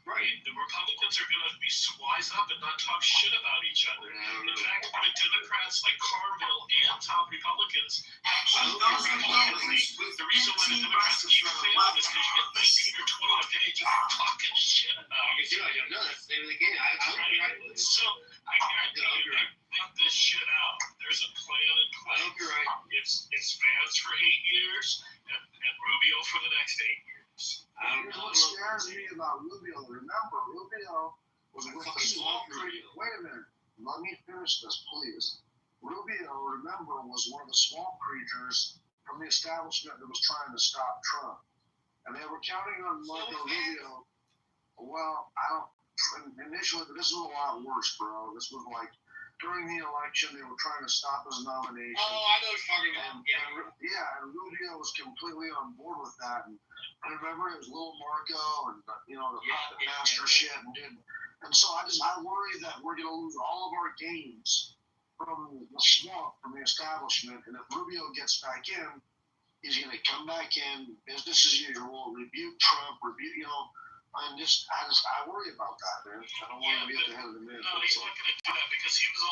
Right. The Republicans are going to be wise up and not talk shit about each other. In fact, the Democrats like Carville and top Republicans have the reason why the Democrats keep failing is because you get 19 or 20 a day just talking shit about each other. No, that's the name of the game. I hope you're right. So I guarantee you, think this shit out. There's a plan in place. I hope you're right. It's Vance for 8 years and Rubio for the next 8 years. Here's what scares me about Rubio. Remember, Rubio was with the swamp creature. Wait a minute. Let me finish this, please. Rubio, remember, was one of the swamp creatures from the establishment that was trying to stop Trump. And they were counting on Marco Rubio. Well, initially, but this was a lot worse, bro. This was like, during the election, they were trying to stop his nomination. Oh, I know what you're talking about. And Rubio was completely on board with that. And remember, it was Little Marco and the puppet master shit, and so I worry that we're gonna lose all of our gains from the swamp, from the establishment, and if Rubio gets back in, he's gonna come back in, business as usual, rebuke Trump, I worry about that, man. I don't want to be at the head of the man. No, he's not going to do that because he was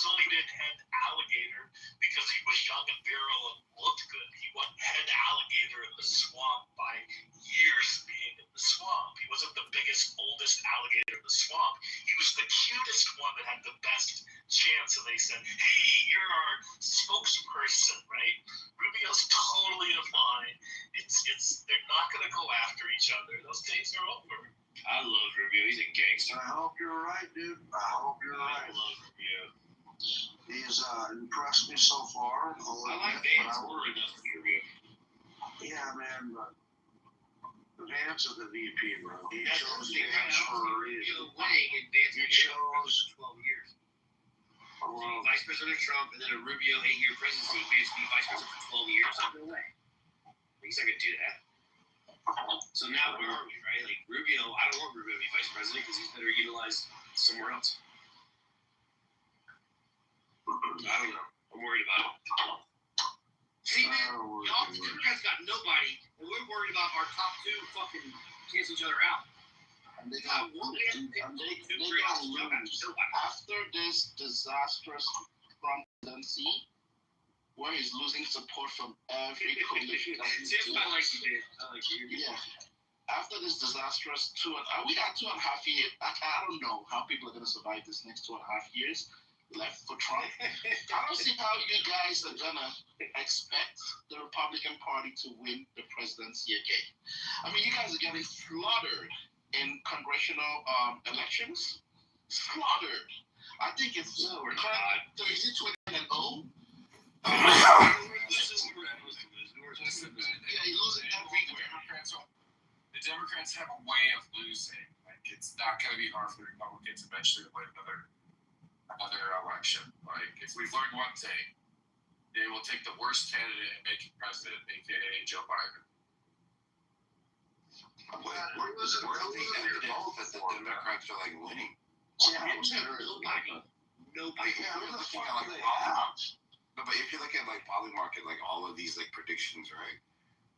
only been head alligator because he was young and virile and looked good. He wasn't head alligator in the swamp by years being in the swamp. He wasn't the biggest, oldest alligator in the swamp. He was the cutest one that had the best chance. And they said, "Hey, you're our spokesperson, right?" Rubio's totally in line. They're not going to go after each other. Those days are over. I love Rubio. He's a gangster. I hope you're right, dude. I hope you're right. I love Rubio. He's impressed me so far. I like Vance more enough for Rubio. Yeah, man, but Vance is the VP, bro. He That's shows the thing, Vance for a reason. winning and Vance He shows shows 12 years. Vice President Trump and then a Rubio 8-year presidency. Vance be vice president for 12 years. No way. He's not gonna do that. So now where are we, right? Like Rubio, I don't want Rubio to be vice president because he's better utilized somewhere else. I don't know. I'm worried about it. See, man, y'all Democrats got nobody, and we're worried about our top two fucking cancel each other out. And they got after this disastrous presidency, where he's losing support from every coalition. Yeah. After this disastrous we got 2.5 years. I don't know how people are going to survive this next 2.5 years left for Trump. I don't see how you guys are going to expect the Republican Party to win the presidency again. I mean, you guys are getting slaughtered in congressional elections. Slaughtered. I think it's 20-0. Yeah, you're losing everywhere. The Democrats have a way of losing. Like, it's not going to be hard for the Republicans eventually to win another election. Like, if we've learned one thing, they will take the worst candidate and make him president, aka Joe Biden. Where was the evidence that the Democrats are like winning? Nobody. But if you look at like Polymarket, like all of these like predictions, right?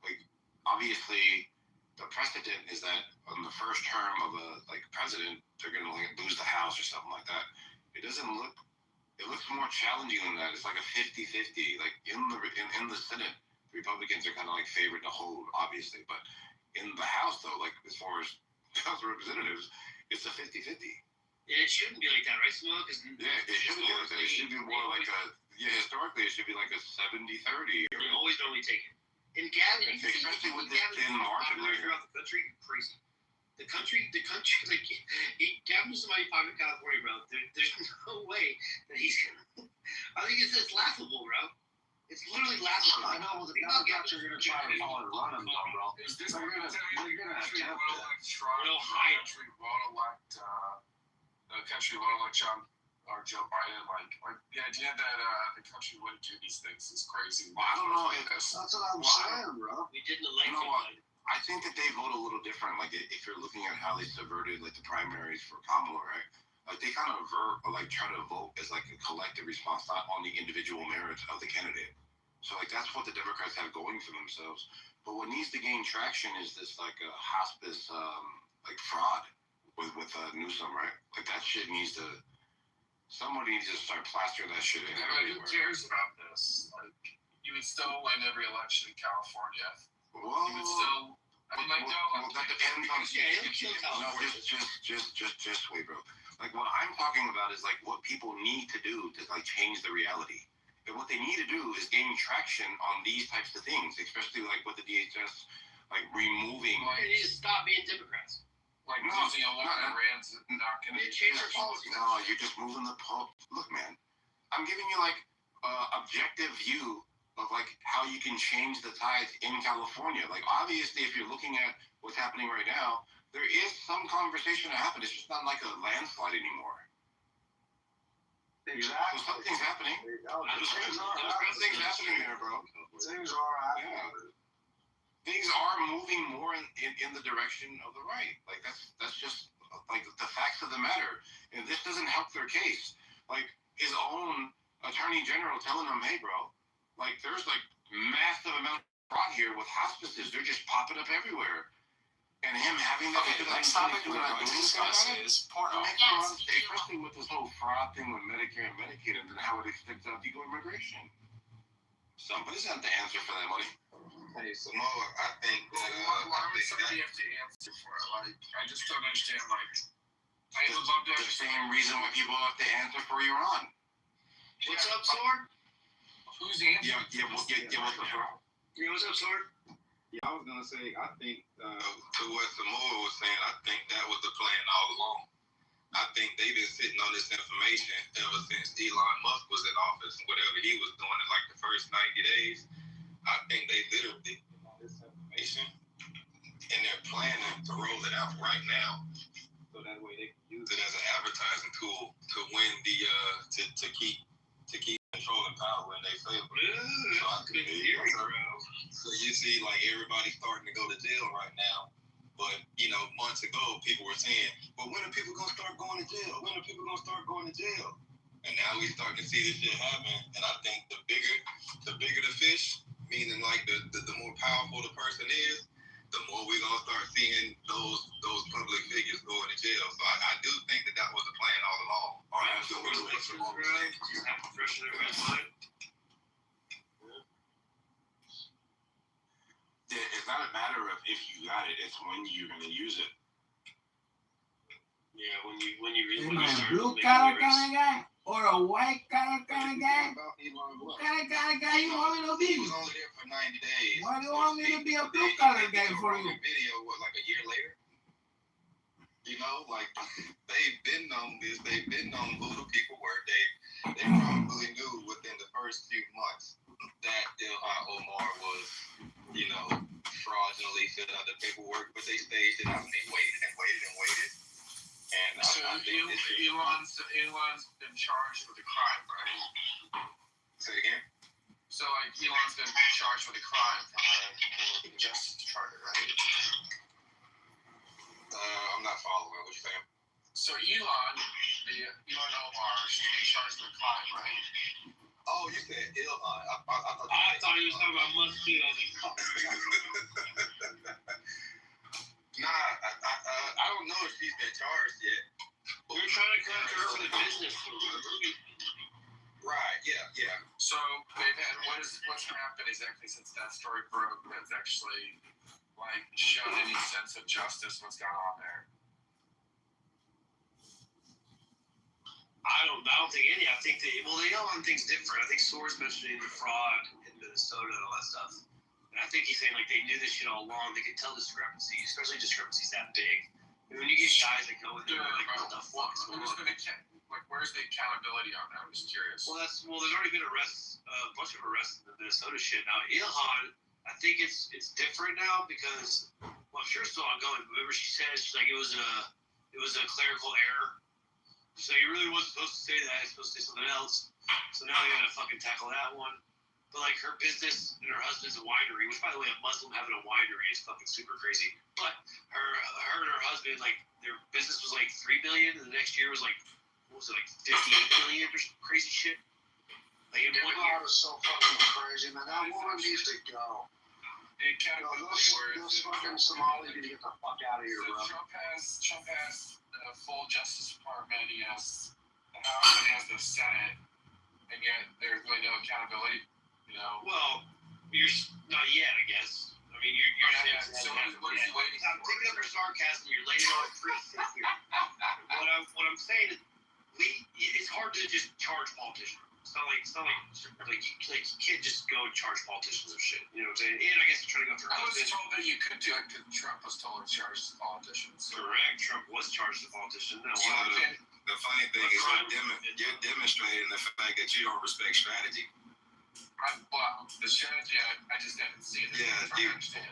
Like obviously, the precedent is that on the first term of a like president, they're gonna like lose the House or something like that. It doesn't look. It looks more challenging than that. It's like a 50-50. Like in the Senate, the Republicans are kind of like favored to hold, obviously, but in the House, though, like as far as House of Representatives, it's a 50-50. And it shouldn't be like that, right, Samuel? Yeah, it shouldn't be like that. It should be more like historically, it should be like a 70-30. We always normally take it. And Gavin, especially with this thin margin throughout the country, crazy. The country, like, Gavin Newsom might be in California, bro. There's no way that he's gonna. I think it's laughable, bro. It's literally laughable. I know the Democrats are going to try to follow and run him, though, bro. Is this They're going to attempt it. The country will elect John or Joe Biden. Like the idea that the country wouldn't do these things is crazy. Well, I don't know. That's what I'm saying, bro. We didn't elect You know him. what? I think that they vote a little different. Like if you're looking at how they subverted like the primaries for Kamala, right? Like they kind of try to vote as like a collective response, not on the individual merits of the candidate. So like that's what the Democrats have going for themselves. But what needs to gain traction is this like a hospice like fraud with Newsom, right? Like that shit needs to. Somebody needs to start plastering that shit in. Who cares about this? Like you would still win every election in California. Well, you would still. I mean, like, well, that depends on. No, just wait, bro. Like what I'm talking about is like what people need to do to like change the reality. And what they need to do is gain traction on these types of things, especially like with the DHS, like removing. They need to stop being Democrats. Like losing a lot of Rand's not going to change their policy. No, you're just moving the pulp. Look, man, I'm giving you like objective view of like how you can change the tides in California. Like obviously, if you're looking at what's happening right now, there is some conversation to happen. It's just not like a landslide anymore. Exactly. So something's happening. Something's happening there, bro. Things are happening. Yeah. Things are moving more in the direction of the right. Like that's just like the facts of the matter. And this doesn't help their case. Like his own attorney general telling him, hey, bro, like there's like massive amount of fraud here with hospices. They're just popping up everywhere. And him having that. Okay, the next topic we're going to discuss is porno. Especially with this whole fraud thing with Medicare and Medicaid and then how it affects illegal immigration. Somebody's got the answer for that money. Hey, Samoa, I think that why would somebody have to answer for it? Like, I just don't understand. Like, I would love to. The same reason why people have to answer for Iran. What's up, Sword? Who's answering? Yeah, what's up, What's up, Sword? Yeah, I was gonna say, I think to what Samoa was saying, I think that was the plan all along. I think they've been sitting on this information ever since Elon Musk was in office. Whatever he was doing in like the first 90 days, I think they literally on this information and they're planning to roll it out right now. So that way they can use it as an advertising tool to win the to keep controlling power when they fail. So you see, like everybody's starting to go to jail right now. But months ago, people were saying, "But when are people gonna start going to jail? When are people gonna start going to jail?" And now we start to see this shit happen. And I think the bigger the fish, meaning like the more powerful the person is, the more we're gonna start seeing those public figures going to jail. So I do think that was the plan all along. It's not a matter of if you got it; it's when you're gonna use it. Yeah, when you Am I a blue collar kind of guy or a white collar kind of guy? What kind of guy you want me to be? He was only there for 90 days. Why do you want me to be a blue collar guy for you? Video, like a year later? Like they've been on this. They've been on who the people were. They probably knew within the first few months that Ilhan Omar was, fraudulently filled out the paperwork, but they staged it out and they waited and waited and waited. And so Elon's been charged with a crime, right? Say again? So like Elon's been charged with a crime from the Justice Department, right? I'm not following what you're saying. So Elon Omar should be charged with a crime, right? Oh, you said Elon. I thought he was talking about Musk too. Nah, I don't know if she's been charged yet. But we're trying to come to her for the business. Right, yeah. So they've had what's happened exactly since that story broke that's actually like shown any sense of justice, what's going on there? I don't think any. I think the Elon thing's different. I think Soares mentioning the fraud in Minnesota and all that stuff. And I think he's saying like they knew this shit all along. They could tell discrepancies, especially discrepancies that big. When you get guys that go with it, like, what the fuck is going on? Where's the accountability on that? I'm just curious. Well, there's already been arrests, a bunch of arrests in the Minnesota shit. Now, Ilhan, I think it's different now because, well, I'm sure it's still ongoing. Remember, she's like it was a clerical error. So he really wasn't supposed to say that. He's supposed to say something else. So now they gotta fucking tackle that one. But like her business and her husband's a winery, which by the way, a Muslim having a winery is fucking super crazy. But her and her husband, like their business was like $3 billion, and the next year was like, what was it, like 58 billion or some crazy shit? Like in 1 year. That is so fucking crazy, man. That woman needs to go. Those fucking Somalis need to get the fuck out of here, bro. Trump has the full Justice Department. He has the House and he has the Senate, and yet there's really no accountability. You know. Well, you're not yet, I guess. I mean, you're not yet. So what is he waiting for? I'm taking up your sarcasm. You're laying on pretty thick here. What I'm saying is, it's hard to just charge politicians. It's not like you can't just go and charge politicians of shit. You know what I'm saying? And I guess you're trying to go through. I was told that you could do it because Trump was told to charge the politicians. Correct. Trump was charged the politicians. No, the funny thing is you're demonstrating the fact that you don't respect strategy. Well, the strategy, I just haven't seen it. Yeah, you understand.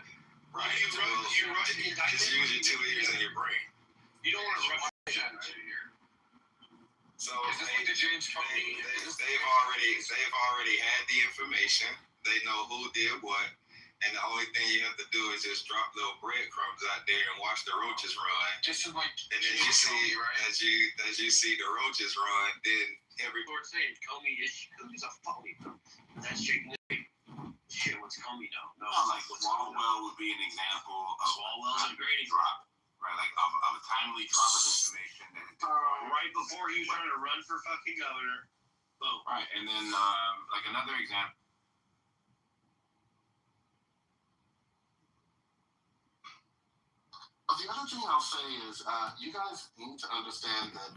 Right. You write the indictment. Just use your 2 ears in your brain. You don't want to rush the strategy here. So they've already had the information. They know who did what, and the only thing you have to do is just drop little breadcrumbs out there and watch the roaches run. Just like, and then you see, right? as you see the roaches run, then everyone's saying Comey's a phony. That's shaking the shit. What's Comey now? No, like Swalwell would be an example of Swalwell's a great drop, right? Like of a timely drop of information that right before he was trying to run for fucking governor. Boom. Right, and then like another example. The other thing I'll say is you guys need to understand that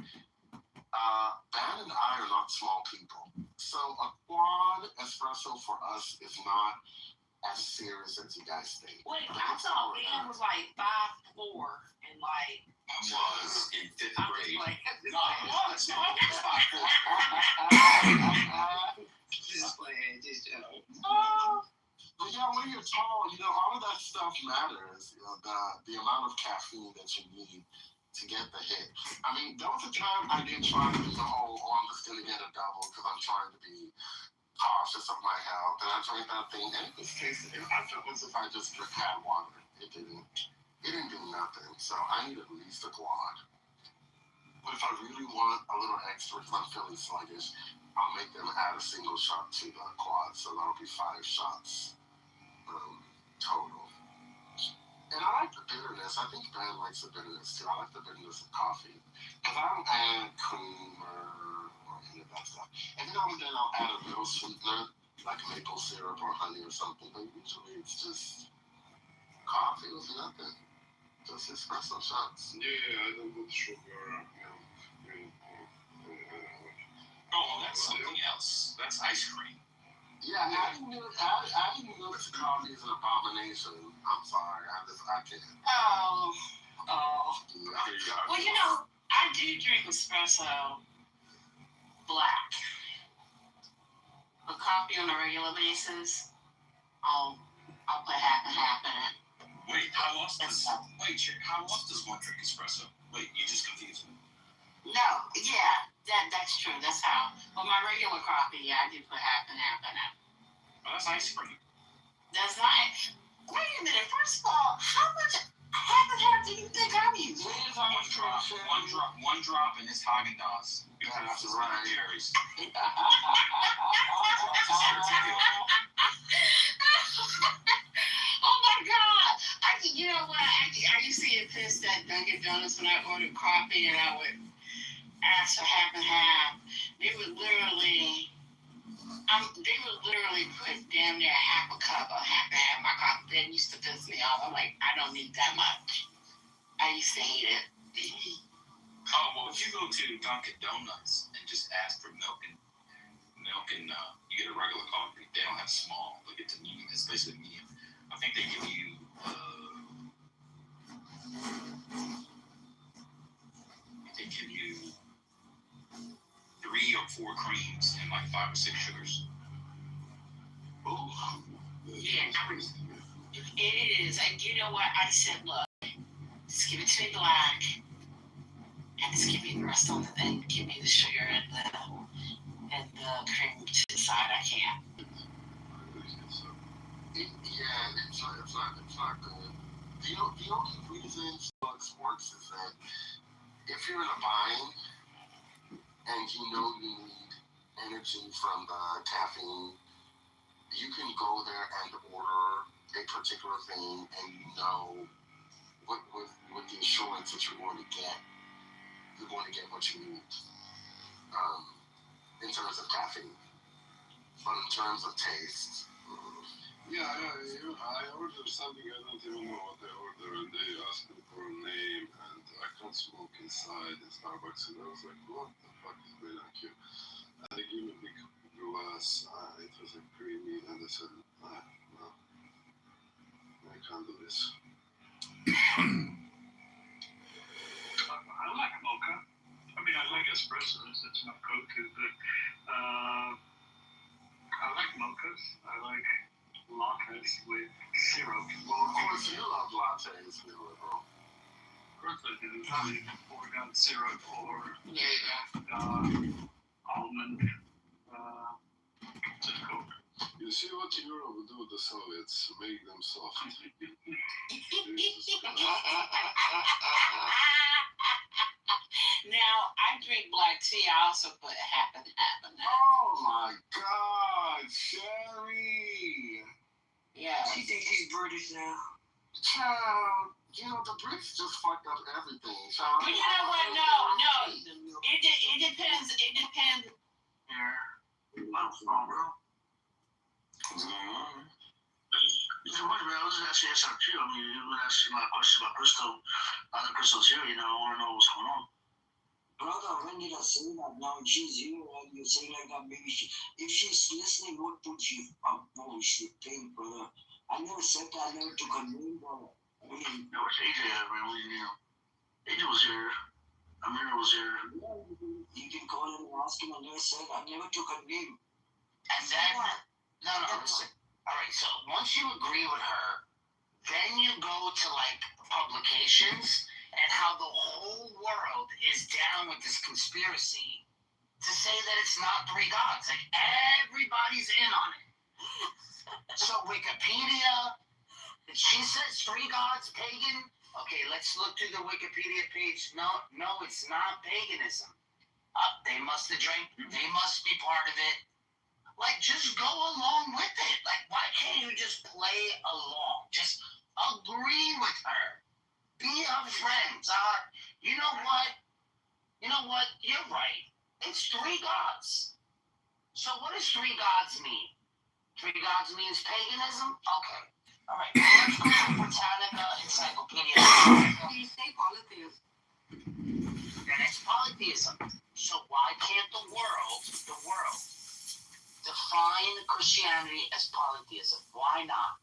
Dan and I are not small people. So a quad espresso for us is not as serious as you guys think. Wait, I thought Dan was like 5'4" and like. I was in 5th grade. Like, no, I was. No, I was 5'4". Just playing, just joking. But yeah, when you're tall, you know, all of that stuff matters. You know, the amount of caffeine that you need to get the hit. I mean, there was a time I did try to be the whole, I'm just going to get a double because I'm trying to be cautious of my health. And I drank that thing, and it just tasted, I felt as if I just had water. It didn't do nothing. So I need at least a quad. But if I really want a little extra, because I'm feeling sluggish, I'll make them add a single shot to the quad. So that'll be 5 shots total. And I like the bitterness. I think Ben likes the bitterness too. I like the bitterness of coffee. Because I don't add cream or any of that stuff. Every now and then I'll add a little sweetener, like maple syrup or honey or something. But usually it's just coffee with nothing. Just espresso shots. Yeah, I don't put sugar. Oh, that's something else. That's ice cream. Yeah, adding milk to coffee is an abomination. I'm sorry, I can't. Oh. Well, you know, I do drink espresso black. But coffee on a regular basis, I'll put half and half in it. Wait, how else does one drink espresso? Wait, you just confused me. No, yeah, that's true. That's how. But my regular coffee, yeah, I do put half and half in it. Well, that's ice cream. That's not. Wait a minute. First of all, how much half and half do you think I'm using? One drop, and it's Haagen-Dazs. That's right. Jerry's. Oh my God! You know what? I used to get pissed at Dunkin' Donuts when I ordered coffee and I would ask for half and half. They would literally put damn near half a cup of half and half my coffee. That used to piss me off. I'm like, I don't need that much. I used to hate it. Oh well, if you go to Dunkin' Donuts and just ask for milk and you get a regular coffee, they don't have small. They get to medium. It's basically medium. I think they give you it give you 3 or 4 creams and like 5 or 6 sugars. Yeah, it is. And you know what? I said, look, just give it to me black, and just give me the rest on the thing. Give me the sugar and the cream to the side. I can't. It's not good. The only reason slugs works is that if you're in a bind and you know you need energy from the caffeine, you can go there and order a particular thing, and you know with the assurance that you're going to get what you need in terms of caffeine. But in terms of taste, I ordered something, I don't even know what I ordered, and they asked me for a name, and I can't smoke inside in Starbucks, and I was like, what the fuck is going on here? And they gave me a big glass, it was like creamy, and I said, no, I can't do this. I like mocha. I mean, I like espressos, that's not Goku, but I like mochas. I like lattes with syrup. Well, of course, you love lattes, you liberal. Of course I do. Or got syrup or almond just Coke. You see what Europe would do with the Soviets, make them soft. Now, I drink black tea. I also put happen. Oh my God, Sherry! Yeah. She thinks she's British now. Child, the Brits just fucked up everything. Child. But you know what? No. It depends. It depends. Here, bro. What's going on? Nothing much, man. I was just asking you something too. I mean, you were asking my question about Crystal. Other Crystal's here, I want to know what's going on. Brother, when did I say that? Now she's here and you're saying like that. Maybe if she's listening, what would she should think, brother? I never said that. I never took her name, brother. I mean, no, it's AJ, man. AJ was here. Amira was here. Yeah, you can call him and ask him. I never said. I never took her name. And then, no. Listen. All right. So once you agree with her, then you go to like publications and how the whole world is down with this conspiracy to say that it's not 3 gods. Like, everybody's in on it. So Wikipedia, she says 3 gods, pagan. Okay, let's look through the Wikipedia page. No, it's not paganism. They must have drank. They must be part of it. Like, just go along with it. Like, why can't you just play along? Just agree with her. Be her friends. You know what? You're right. It's 3 gods. So what does 3 gods mean? 3 gods means paganism? Okay. All right. Let's go to Britannica Encyclopedia. You say polytheism. Then it's polytheism. So why can't the world define Christianity as polytheism? Why not?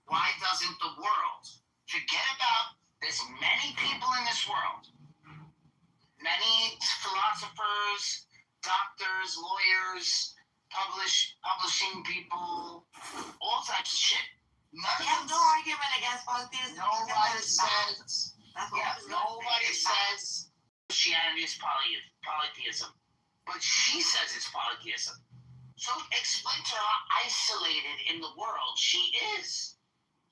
Why doesn't the world forget about there's many people in this world, many philosophers, doctors, lawyers, publishing people, all types of shit. You have no argument against polytheism. Nobody says Christianity is polytheism, but she says it's polytheism. So explain to her how isolated in the world she is.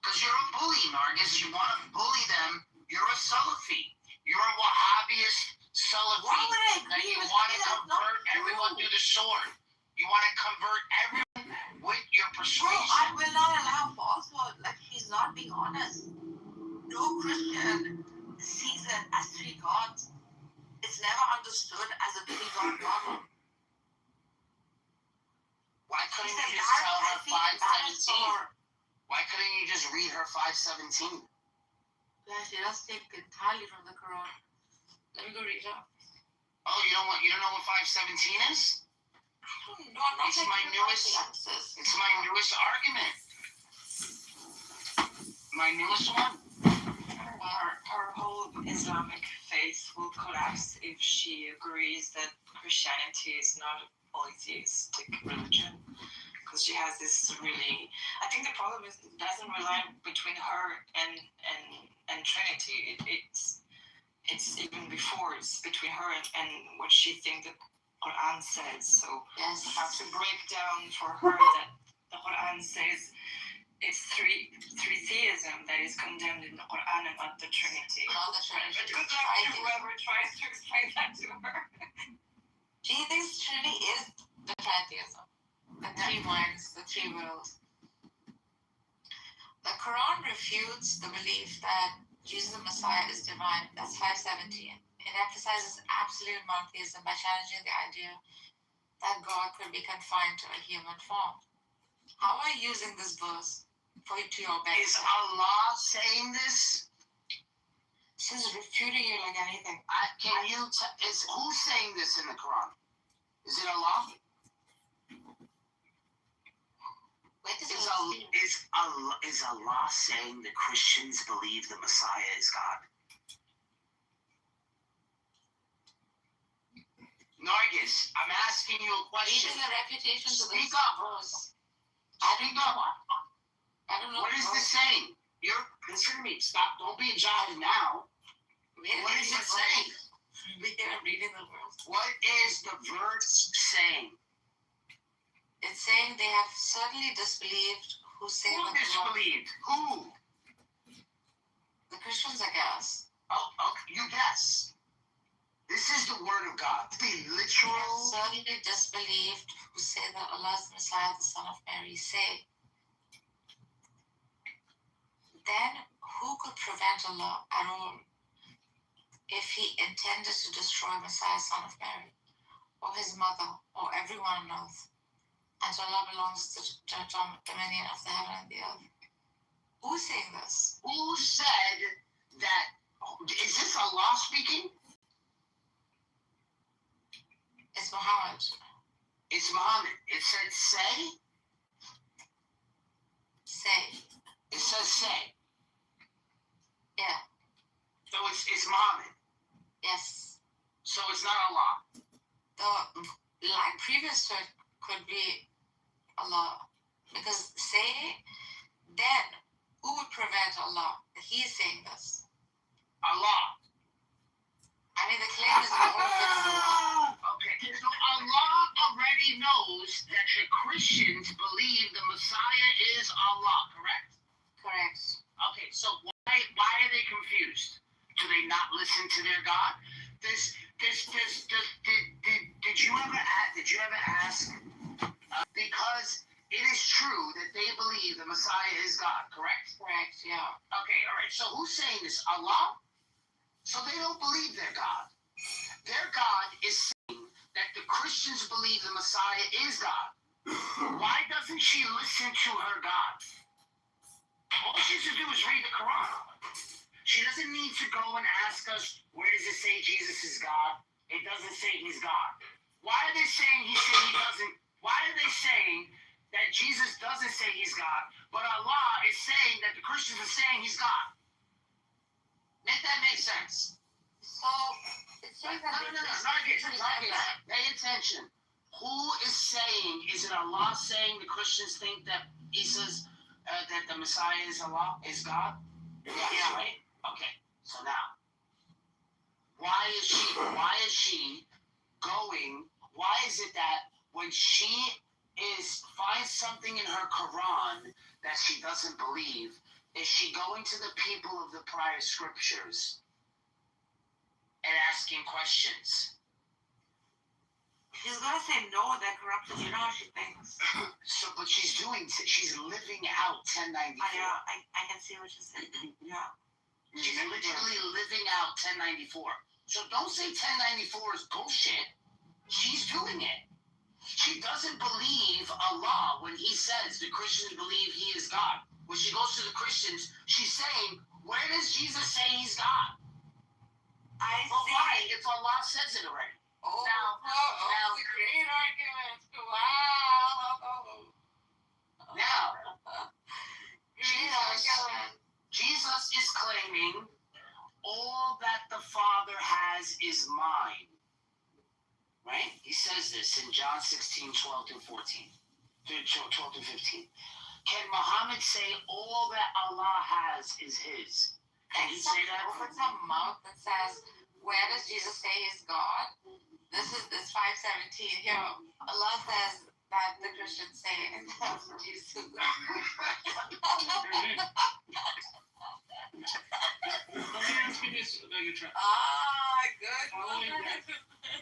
Because you're a bully, Nargis. You want to bully them. You're a Salafi. You're a Wahhabist Salafi. Why would I That agree you with want to something that's not convert everyone to the sword. You want to convert everyone with your Bro, persuasion. I will not allow falsehood. Like, she's not being honest. No Christian sees it as 3 gods. It's never understood as a 3-god problem. Why couldn't It's you just tell her embarrassing 5:17? Why couldn't you just read her 5:17? Yeah, she does take entirely from the Quran. Let me go read it up. Oh, you don't know what 5:17 is? No, I'm not It's saying my you're newest. not the answers. It's my newest argument. My newest one. Her whole Islamic faith will collapse if she agrees that Christianity is not a polytheistic religion. Because she has this really, I think the problem is it doesn't rely between her and Trinity. It's even before, it's between her and what she thinks the Quran says. So Yes. you have to break down for her that the Quran says it's three theism that is condemned in the Quran and not the Trinity. Not the Trinity. But good luck to whoever tries to explain that to her. Jesus' Trinity is the tritheism. The three minds, the three wills. The Quran refutes the belief that Jesus the Messiah is divine. That's 517. It emphasizes absolute monotheism by challenging the idea that God could be confined to a human form. How are you using this verse to your benefit? Is Allah saying this? She's refuting you like anything. Who's saying this in the Quran? Is it Allah? Is Allah saying the Christians believe the Messiah is God? Nargis, I'm asking you a question. Reading the refutation to Speak this up. verse. Speak up. I don't know. What is this saying? Listen to me. Stop. Don't be a jihad now. What is it saying? Reading the verse. What is the verse saying? It's saying they have certainly disbelieved who say Who that disbelieved? Who? The Christians, I guess. Oh, you guess. This is the word of God. The They have literal. certainly disbelieved who say that Allah is the Messiah, the Son of Mary. Say. Then who could prevent Allah at all if he intended to destroy Messiah, Son of Mary, or his mother, or everyone on earth? And to Allah belongs the dominion of the heaven and the earth. Who's saying this? Who said that? Is this Allah speaking? It's Muhammad. It's Muhammad. It said say. Say. It says say. Yeah. So it's Muhammad. Yes. So it's not Allah. The line previous to it could be Allah. Because say, then who would prevent Allah? He is saying this. Allah. I mean, the claim is all of it. Okay, so Allah already knows that the Christians believe the Messiah is Allah, correct? Correct. Okay, so why are they confused? Do they not listen to their God? Did you ever ask? Because it is true that they believe the Messiah is God, correct? Correct, yeah. Okay, all right. So who's saying this? Allah? So they don't believe their God. Their God is saying that the Christians believe the Messiah is God. Why doesn't she listen to her God? All she has to do is read the Quran. She doesn't need to go and ask us, where does it say Jesus is God? It doesn't say he's God. Why are they saying he doesn't? Why are they saying that Jesus doesn't say he's God, but Allah is saying that the Christians are saying he's God? Make that make sense. So, it's saying that Pay attention. Who is saying, is it Allah saying the Christians think that Isa's, that the Messiah is Allah, is God? Yeah, right? Okay, so now, why is she going, why is it that when she finds something in her Quran that she doesn't believe, is she going to the people of the prior scriptures and asking questions? She's gonna say no, they're corrupted. You know how she thinks. But she's living out 1094. I can see what she's saying. Yeah. She's literally living out 1094. So don't say 1094 is bullshit. She's doing it. She doesn't believe Allah when he says the Christians believe he is God. When she goes to the Christians, she's saying, where does Jesus say he's God? Why? If Allah says it already. Now, great argument. Wow. Now, Jesus is claiming all that the Father has is mine. Right? He says this in John 16, 12 to 14. 12 to 15. Can Muhammad say all that Allah has is his? Can he say that? Opens a mouth and says, where does Jesus say he's God? This is 517. Here, Allah says that the Christians say it, and that's what Jesus is God. Let me ask you this, Megatron. Good.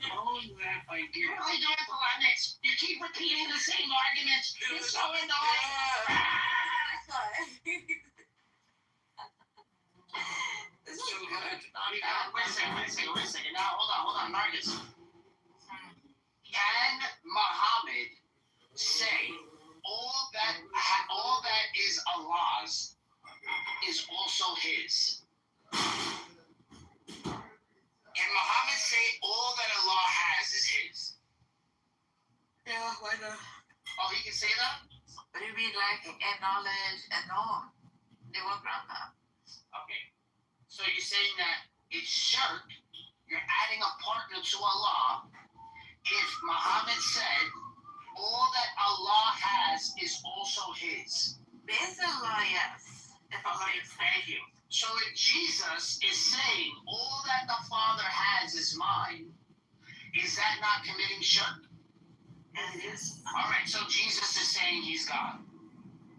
Following that idea. You're really doing polemics. You keep repeating the same arguments. It's so annoying. This is good. Wait a second. Now, hold on, Marcus. Can Muhammad say all that is Allah's is also his? Can Muhammad say all that Allah has is his? Yeah, why not? Oh, he can say that? But you mean like acknowledge and know? They work around that. Okay. So you're saying that it's shirk, you're adding a partner to Allah. If Muhammad said all that Allah has is also his. Based on Allah, yes. Okay, thank you. So if Jesus is saying all that the Father has is mine, is that not committing shirk? Yes, it is. All right, so Jesus is saying he's God.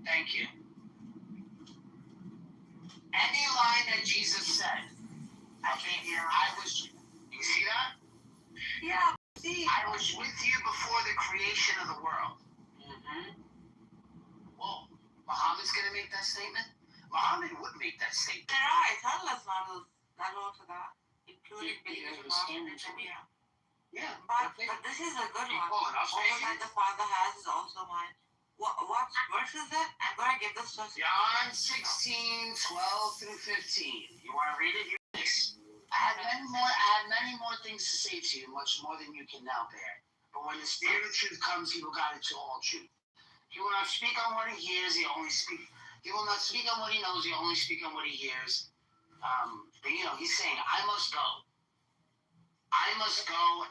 Thank you. Any line that Jesus said, you see that? Yeah, see. I was with you before the creation of the world. Mm-hmm. Well, Muhammad's going to make that statement? Muhammad would make that statement. There are Allah's models that go to that, including believers in Muslim and Sharia. Yeah. But this is a good one. All that the Father has is also mine. What verse is it? I'm going to give this to John 16, 12 through 15. You want to read it? I have many more things to say to you, much more than you can now bear. But when the Spirit of truth comes, he will guide it to all truth. He will not speak on what he hears, he will not speak on what he knows, he only speak on what he hears. But he's saying, I must go.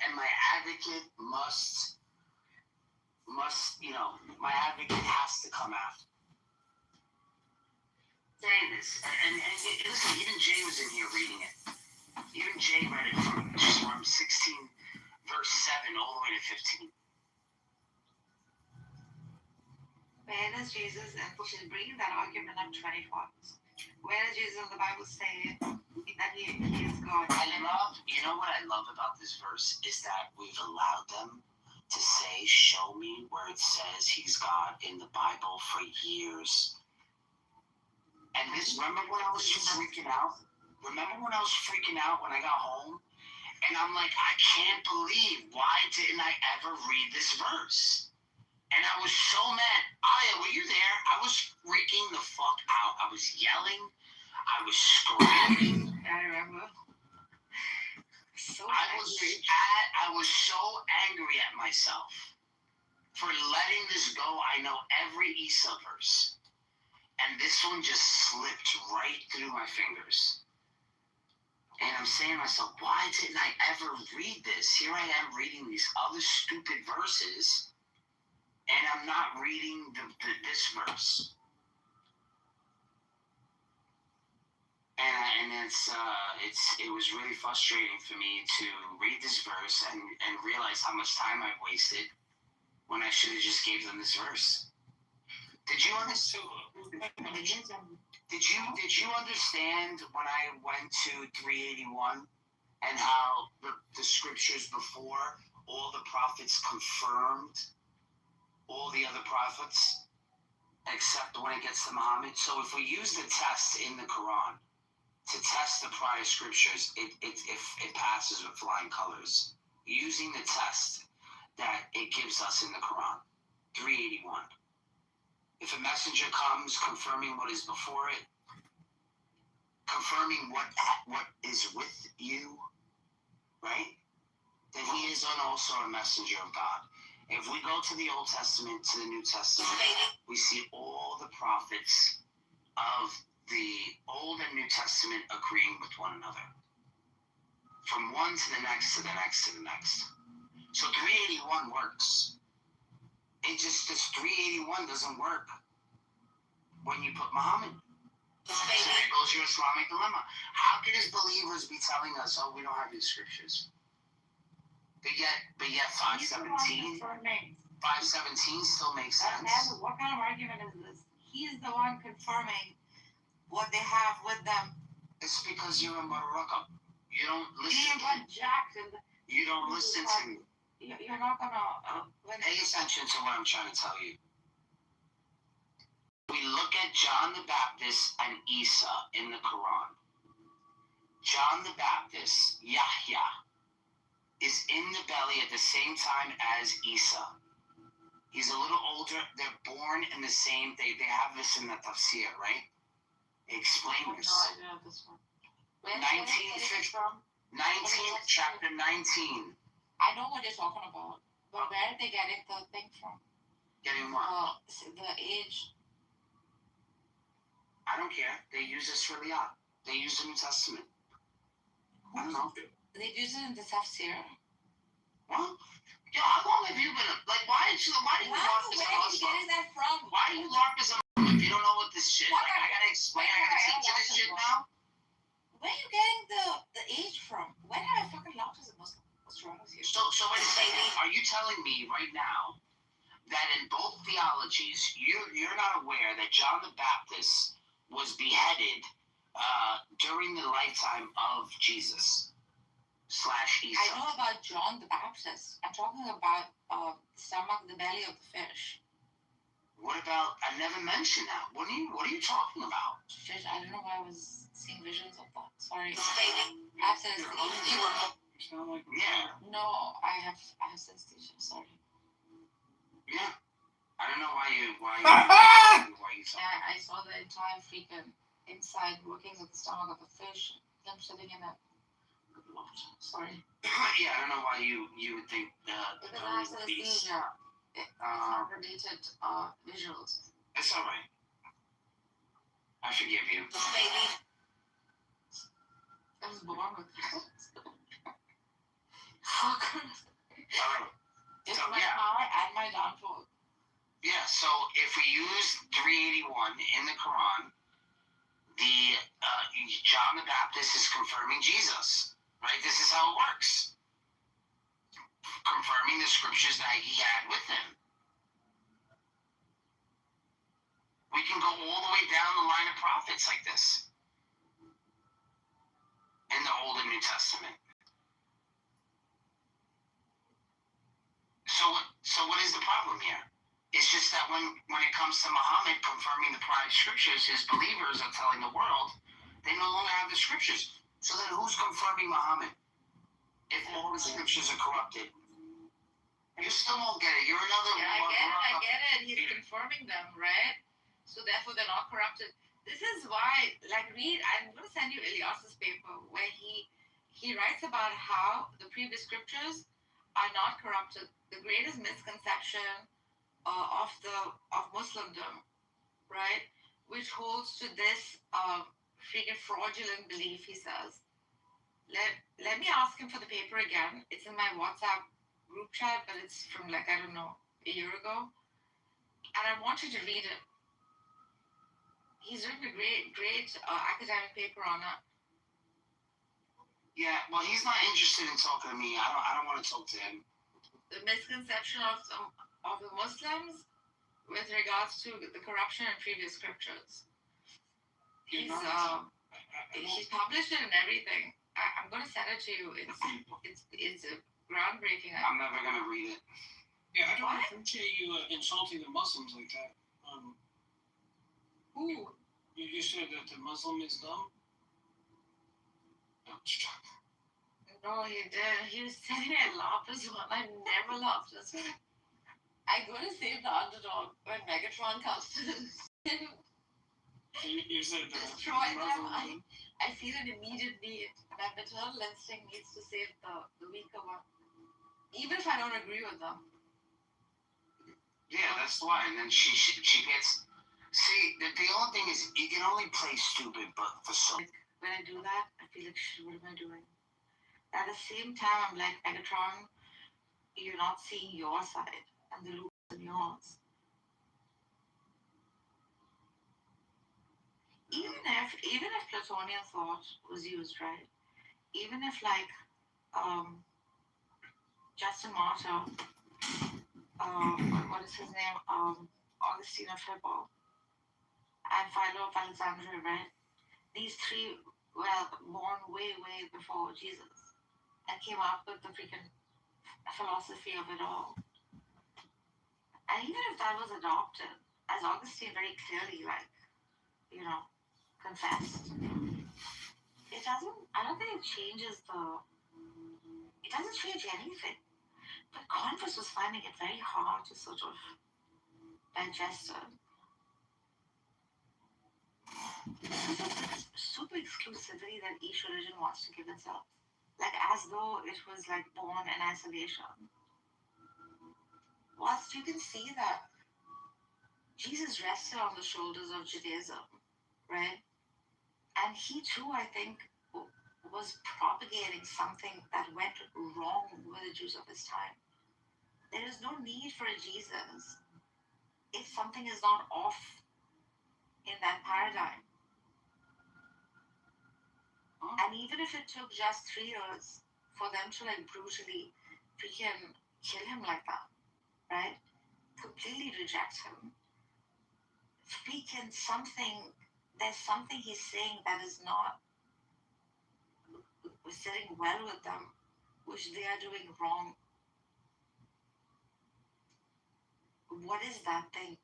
And my advocate must, my advocate has to come after. Saying this, and listen, even Jay was in here reading it. Even Jay read it from 16, verse 7 all the way to 15. Where does Jesus, and she's bringing that argument up 24. Where does Jesus in the Bible say that he is God? You know what I love about this verse is that we've allowed them to say, show me where it says he's God in the Bible for years. And remember when I was freaking out? Remember when I was freaking out when I got home? And I'm like, I can't believe, why didn't I ever read this verse? And I was so mad. Aya, were you there? I was freaking the fuck out. I was yelling. I was screaming. I remember. I was so angry at myself for letting this go. I know every Isa verse. And this one just slipped right through my fingers. And I'm saying to myself, why didn't I ever read this? Here I am reading these other stupid verses, and I'm not reading this verse. And it was really frustrating for me to read this verse and realize how much time I wasted when I should have just gave them this verse. Did you understand? Did you understand when I went to 381 and how the scriptures before all the prophets confirmed all the other prophets except when it gets to Muhammad? So if we use the test in the Quran to test the prior scriptures, it passes with flying colors. Using the test that it gives us in the Quran, 381. If a messenger comes confirming what is before it, confirming what is with you, right? Then he is also a messenger of God. If we go to the Old Testament, to the New Testament, we see all the prophets of the Old and New Testament agreeing with one another. From one to the next to the next to the next. So 381 works. It just, this 381 doesn't work when you put Muhammad. So there goes your Islamic dilemma. How can his believers be telling us, oh, we don't have these scriptures? But yet 517 still makes sense. What kind of argument is this? He's the one confirming what they have with them. It's because you're in Morocco. You don't listen. You don't listen to me. You're not gonna pay attention to what I'm trying to tell you. We look at John the Baptist and Isa in the Quran. John the Baptist, Yahya, is in the belly at the same time as Isa. He's a little older. They're born in the same. They have this in the tafsir, right? Explain this. I have no idea this one. 19, chapter 19. I know what you're talking about, but where are they getting the thing from? Getting what? The age. I don't care. They use this for Riyadh. They use the New Testament. I don't know. They use it in the tafsir. What? Yo, how long have you been? Like, why do you larp as a Muslim? Getting that from? Why do you larp as a Muslim if you don't know what this shit? Like, I gotta explain. I gotta teach you this shit now. Where are you getting the age from? When have I fucking laughed as a Muslim? What's wrong with you? So wait a second. Are you telling me right now that in both theologies, you're not aware that John the Baptist was beheaded during the lifetime of Jesus / Isa? I know about John the Baptist. I'm talking about the stomach, the belly of the fish. What about? I never mentioned that. What are you talking about? Shit, I don't know why I was seeing visions of that. Sorry. Access. Yeah. No, I have sensation. Sorry. Yeah. I don't know why you Yeah, I saw the entire freaking inside workings of the stomach of a fish. Them sitting in it. Sorry. Yeah, I don't know why you would think because I have anesthesia. It's not related visuals. It's alright. I forgive you. I was born with that. Fuck. Alright. It's my power and my downfall. Yeah, so if we use 381 in the Quran, the John the Baptist is confirming Jesus, right? This is how it works. Confirming the scriptures that he had with him. We can go all the way down the line of prophets like this in the Old and New Testament. So what is the problem here? It's just that when it comes to Muhammad confirming the prior scriptures, his believers are telling the world they no longer have the scriptures. So then who's confirming Muhammad? If all the scriptures are corrupted. You still won't get it. You're another one. I get it. He's confirming them, right? So therefore they're not corrupted. This is why, like, I'm going to send you Elias's paper where he writes about how the previous scriptures are not corrupted. The greatest misconception of Muslimdom, right, which holds to this freaking fraudulent belief, he says. Let me ask him for the paper again. It's in my WhatsApp group chat, but it's from, like, I don't know, a year ago. And I want you to read it. He's written a great academic paper on it. Yeah, well, he's not interested in talking to me. I don't want to talk to him. The misconception of the Muslims with regards to the corruption in previous scriptures. He's published it and everything. I'm going to send it to you. It's groundbreaking. I'm never going to read it. Yeah, I don't appreciate you insulting the Muslims like that. Who? You said that the Muslim is dumb? No, he didn't. He was saying I laughed as well. I never laughed as well. I'm going to save the underdog when Megatron comes to You said that. Destroy them. I feel an immediate need. My maternal instinct needs to save the weaker one. Even if I don't agree with them. Yeah, that's why. And then she gets. See, the only thing is, you can only play stupid, but for some. When I do that, I feel like, shit, what am I doing? At the same time, I'm like, Megatron, you're not seeing your side, and the loop is in yours. Even if plutonian thought was used, right? Even if like Justin Martyr, what is his name? Augustine of Hippo and Philo of Alexandria, right? These three were born way, way before Jesus and came up with the freaking philosophy of it all. And even if that was adopted, as Augustine very clearly, like, confessed, it doesn't, I don't think it changes it doesn't change anything. But Converse was finding it very hard to sort of digest it. Because of this super exclusivity that each religion wants to give itself. Like as though it was like born in isolation. Whilst you can see that Jesus rested on the shoulders of Judaism, right? And he too, I think, was propagating something that went wrong with the Jews of his time. There is no need for a Jesus if something is not off in that paradigm. And even if it took just 3 years for them to like brutally freaking kill him like that, right? Completely reject him. Freaking there's something he's saying that is not sitting well with them, which they are doing wrong. What is that thing?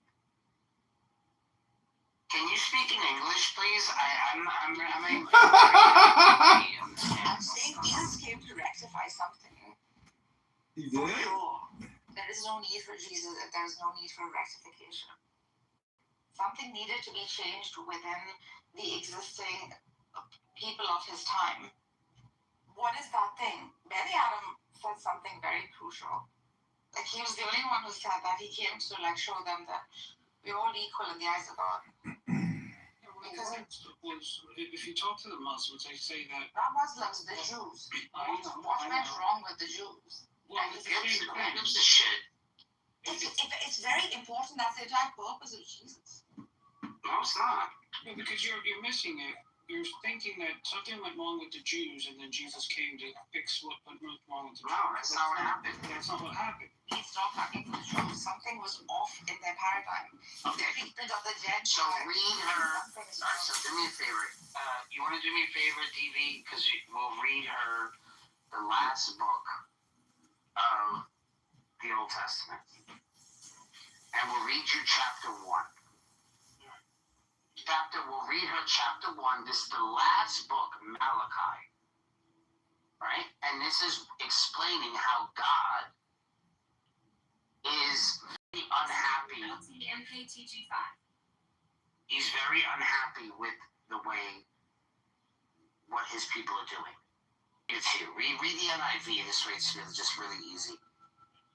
Can you speak in English, please? I'm saying Jesus came to rectify something. He did? For sure. There is no need for Jesus if there is no need for rectification. Something needed to be changed within the existing people of his time. What is that thing? Benny Adam said something very crucial. Like he was the only one who said that. He came to like show them that we're all equal in the eyes of God. Because if you talk to the Muslims, they say that. Not Muslims, the Jews. What went wrong with the Jews? Well, it's the shit. It's very important. That's the entire purpose of Jesus. No, it's not. No, because you're missing it. You're thinking that something went wrong with the Jews, and then Jesus came to fix what went wrong with the Jews. No, that's not what happened. That's not what happened. He stopped talking to the Jews. Something was off in their paradigm. The treatment of the dead. So read her. Alright, so do me a favor. You want to do me a favor, DV? Because we'll read her the last book of the Old Testament. And we'll read you chapter 1. We'll read her chapter 1. This is the last book, Malachi. Right? And this is explaining how God is very unhappy. He's very unhappy with the way what his people are doing. It's here. Read the NIV. This way it's just really easy.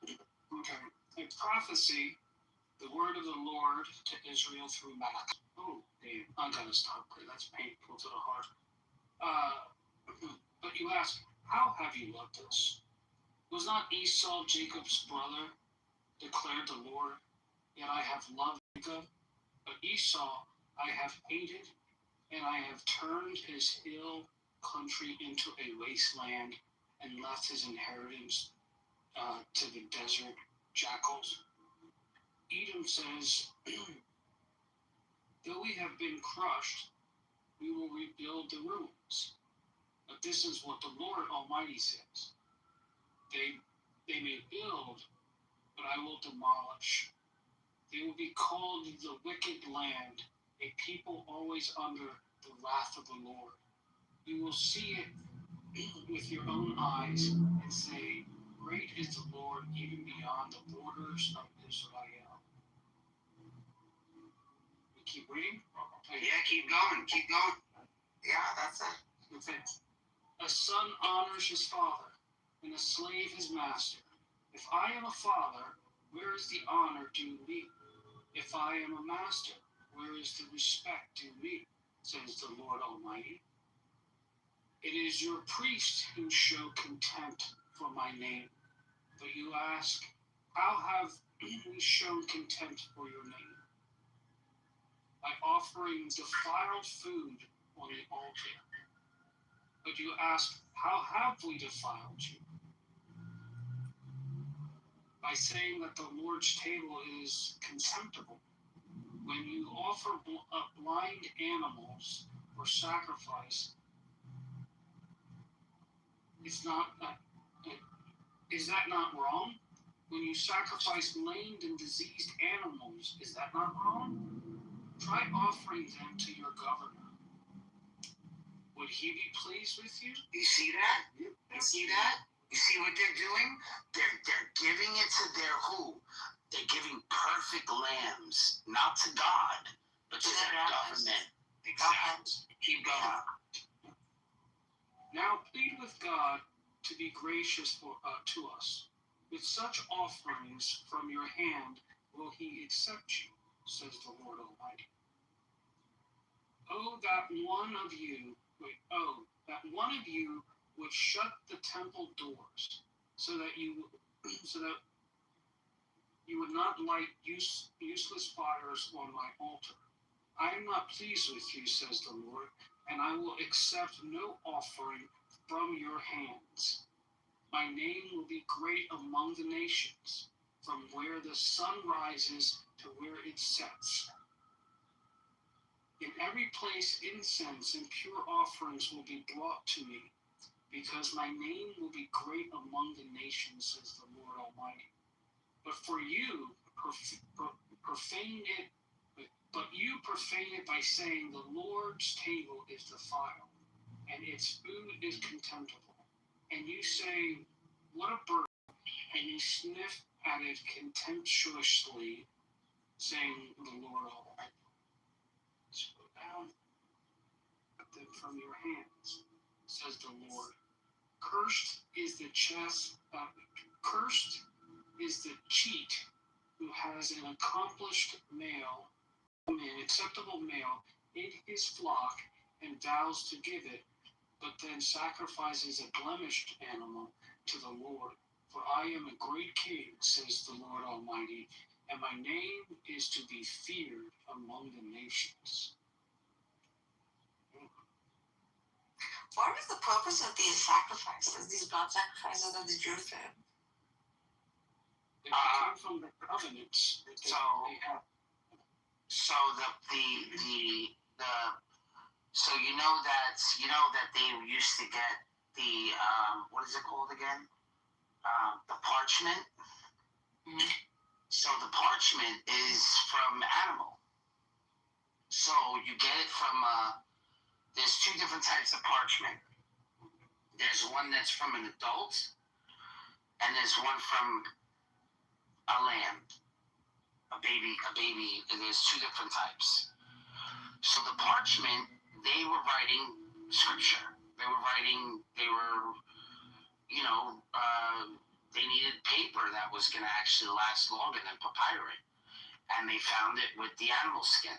Okay. A prophecy, the word of the Lord to Israel through Malachi. Oh, damn. I gotta stop there. That's painful to the heart. But you ask, how have you loved us? Was not Esau Jacob's brother, declared the Lord? Yet I have loved Jacob, but Esau I have hated, and I have turned his hill country into a wasteland and left his inheritance to the desert jackals. Edom says, though we have been crushed, we will rebuild the ruins. But this is what the Lord Almighty says. They may build, but I will demolish. They will be called the wicked land, a people always under the wrath of the Lord. You will see it with your own eyes and say, great is the Lord, even beyond the borders of Israel. We keep reading? Yeah, keep going. Yeah, that's it. Okay. A son honors his father, and a slave his master. If I am a father, where is the honor due me? If I am a master, where is the respect due me, says the Lord Almighty. It is your priests who show contempt for my name. But you ask, how have we shown contempt for your name? By offering defiled food on the altar. But you ask, how have we defiled you? By saying that the Lord's table is contemptible. When you offer blind animals for sacrifice, is that not wrong? When you sacrifice lamed and diseased animals, is that not wrong? Try offering them to your governor. Would he be pleased with you? You see that? You see that? You see what they're doing? They're giving it to their who? They're giving perfect lambs, not to God, but to their government. Exactly. Keep going. Now plead with God to be gracious to us. With such offerings from your hand will he accept you, says the Lord Almighty. That one of you would shut the temple doors, so that you would not light useless fires on my altar. I am not pleased with you, says the Lord, and I will accept no offering from your hands. My name will be great among the nations, from where the sun rises to where it sets. In every place incense and pure offerings will be brought to me, because my name will be great among the nations, says the Lord Almighty. But for you, profane it by saying the Lord's table is defiled, and its food is contemptible. And you say, what a burden, and you sniff at it contemptuously, saying the Lord Almighty. So go down them from your hands, says the Lord. Cursed is the cheat who has an acceptable male in his flock and vows to give it, but then sacrifices a blemished animal to the Lord. For I am a great king, says the Lord Almighty, and my name is to be feared among the nations. What is the purpose of these sacrifices, these blood sacrifices that the Jews did? They come from the covenants that they have. So so you know that they used to get the what is it called again? The parchment. Mm-hmm. So the parchment is from animal. So you get it from there's two different types of parchment. There's one that's from an adult, and there's one from a lamb, a baby. There's two different types. So the parchment, they were writing scripture. They needed paper that was going to actually last longer than papyrus, and they found it with the animal skin.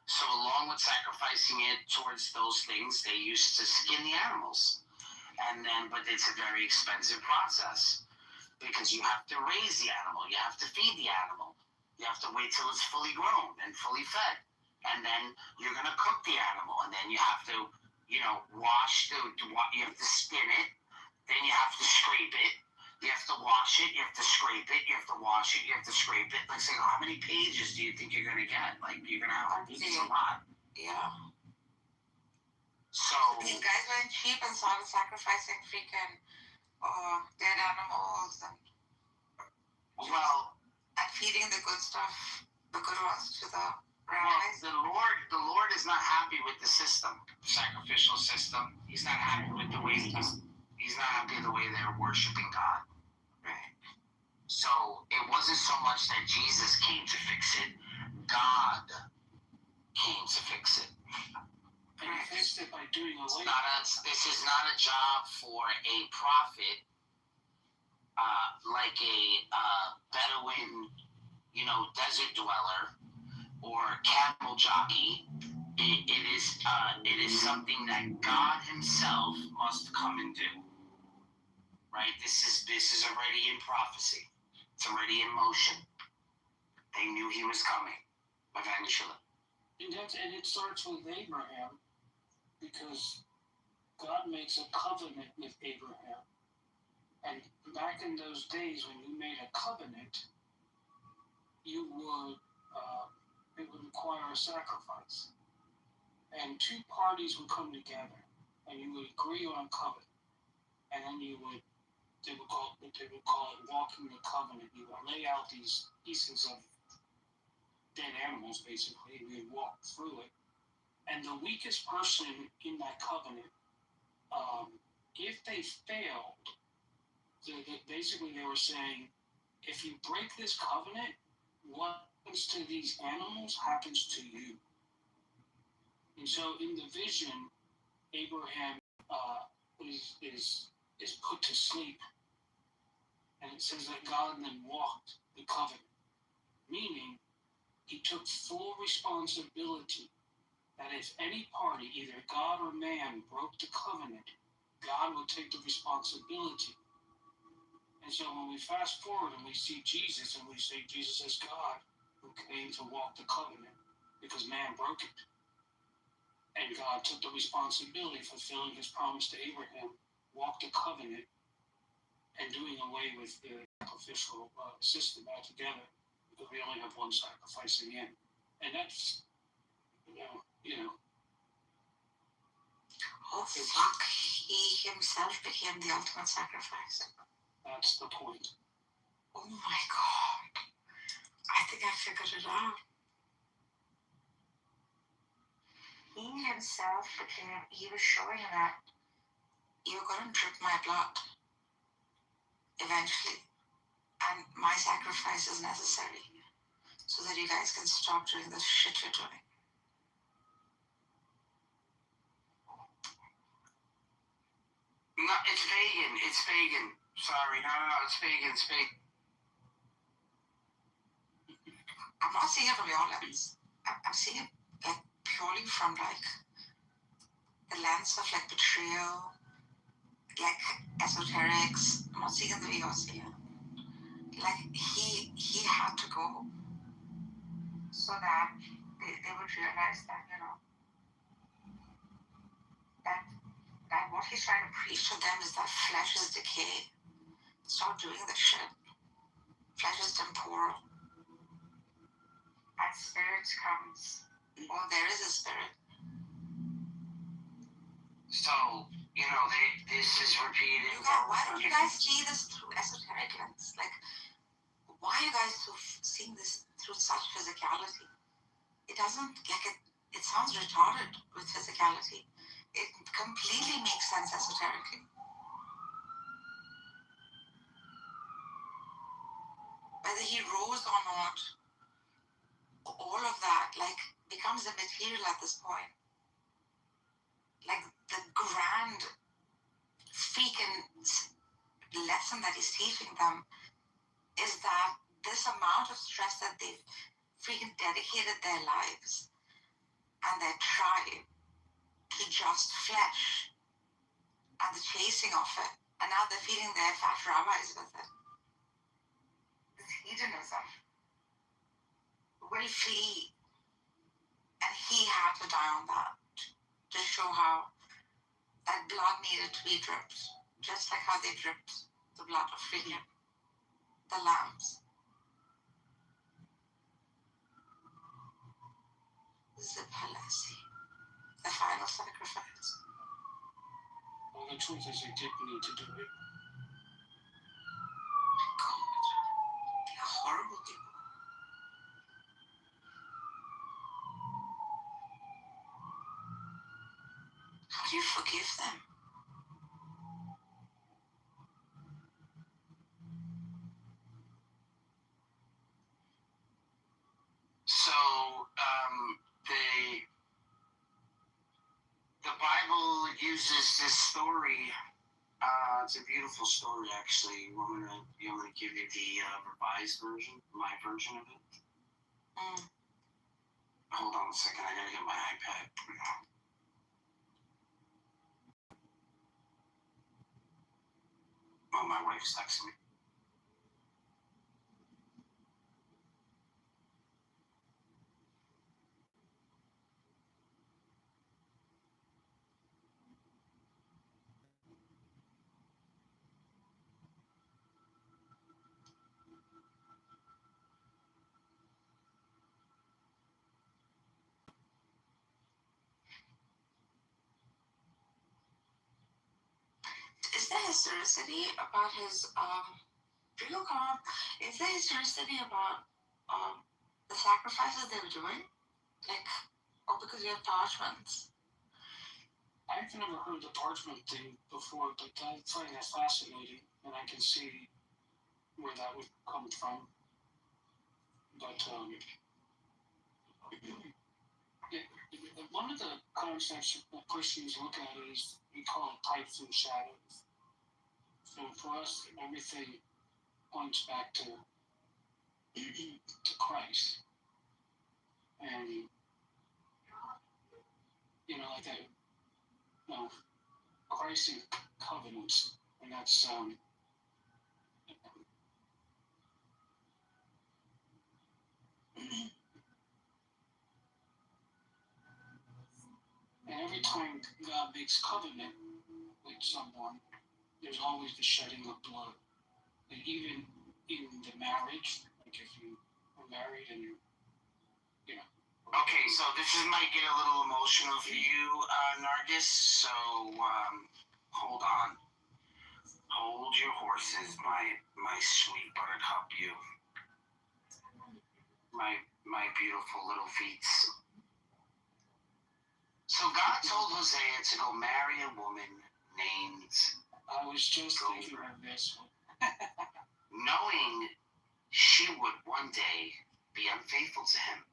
So along with sacrificing it towards those things, they used to skin the animals. But it's a very expensive process because you have to raise the animal, you have to feed the animal, you have to wait till it's fully grown and fully fed, and then you're gonna cook the animal, and then you have to, you have to spin it, then you have to scrape it, you have to wash it, you have to scrape it, you have to wash it, you have to scrape it. Like, say, how many pages do you think you're gonna get? Like, you're gonna have to do a lot. Yeah. So these guys went cheap and started sacrificing freaking dead animals and feeding the good stuff, the good ones to the rabbis. Well, the Lord is not happy with the system, sacrificial system. He's not happy with the way he's not happy with the way they're worshiping God. Right. So it wasn't so much that Jesus came to fix it; God came to fix it. And he fixed it by doing away. This is not a job for a prophet, like a Bedouin, desert dweller, or or camel jockey. It is something that God Himself must come and do. Right? This is already in prophecy. It's already in motion. They knew He was coming eventually. And it starts with Abraham, because God makes a covenant with Abraham. And back in those days, when you made a covenant, you would it would require a sacrifice. And two parties would come together, and you would agree on a covenant. And then they would call it walking the covenant. You would lay out these pieces of dead animals, basically, and you would walk through it. And the weakest person in that covenant, if they failed, basically they were saying, if you break this covenant, what happens to these animals happens to you. And so in the vision, Abraham is put to sleep. And it says that God then walked the covenant, meaning He took full responsibility that if any party, either God or man, broke the covenant, God would take the responsibility. And so when we fast forward and we see Jesus, and we say Jesus is God who came to walk the covenant because man broke it, and God took the responsibility, fulfilling His promise to Abraham, walked the covenant, and doing away with the sacrificial system altogether, because we only have one sacrifice in the end. And that's, you know. Oh fuck, He Himself became the ultimate sacrifice. That's the point. Oh my God. I think I figured it out. He Himself He was showing that you're going to drip my blood eventually. And my sacrifice is necessary so that you guys can stop doing the shit you're doing. No, it's pagan. It's pagan. Sorry, no, it's pagan. It's pagan. I'm not seeing it from your lens. I'm seeing it like purely from like the lens of like betrayal, like esoterics. I'm not seeing it the way you're seeing it. Like he had to go so that they would realize that, you know, that what he's trying to preach to them is that flesh is decay. Stop doing that shit. Flesh is temporal. And spirit comes. Well, there is a spirit. So, you know, this is repeated. Why don't you guys see this through esoteric lens? Like, why are you guys seeing this through such physicality? It doesn't, like, it sounds retarded with physicality. It completely makes sense esoterically. Whether he rose or not, all of that, like, becomes immaterial at this point. Like, the grand freaking lesson that he's teaching them is that this amount of stress that they've freaking dedicated their lives and their tribe to just flesh and the chasing of it, and now they're feeding their fat rabbis with it. This hedonism will flee, and he had to die on that to show how that blood needed to be dripped, just like how they dripped the blood of freaking the lambs. Zipalasi, the final sacrifice. Well, the truth is, they didn't need to do it. God, they're horrible people. How do you forgive them? So, the Bible uses this story. It's a beautiful story, actually. You want me to give you the revised version, my version of it? Hold on a second, I gotta get my iPad. Oh, my wife's texting me. Is there historicity about his real come up? Is there historicity about the sacrifices they were doing? Like, or because you have parchments? I've never heard the parchment thing before, but I find that fascinating, and I can see where that would come from. But one of the concepts that Christians look at is we call it types and shadows. So for us, everything points back to Christ, and like that. Christ in covenants, and that's and every time God makes covenant with someone, there's always the shedding of blood. And even in the marriage, like if you are married and Okay, so this might get a little emotional for you, Nargis, so hold on. Hold your horses, my sweet buttercup, you. My beautiful little feet. So God told Hosea to go marry a woman named... I was just thinking of this one. Knowing she would one day be unfaithful to him,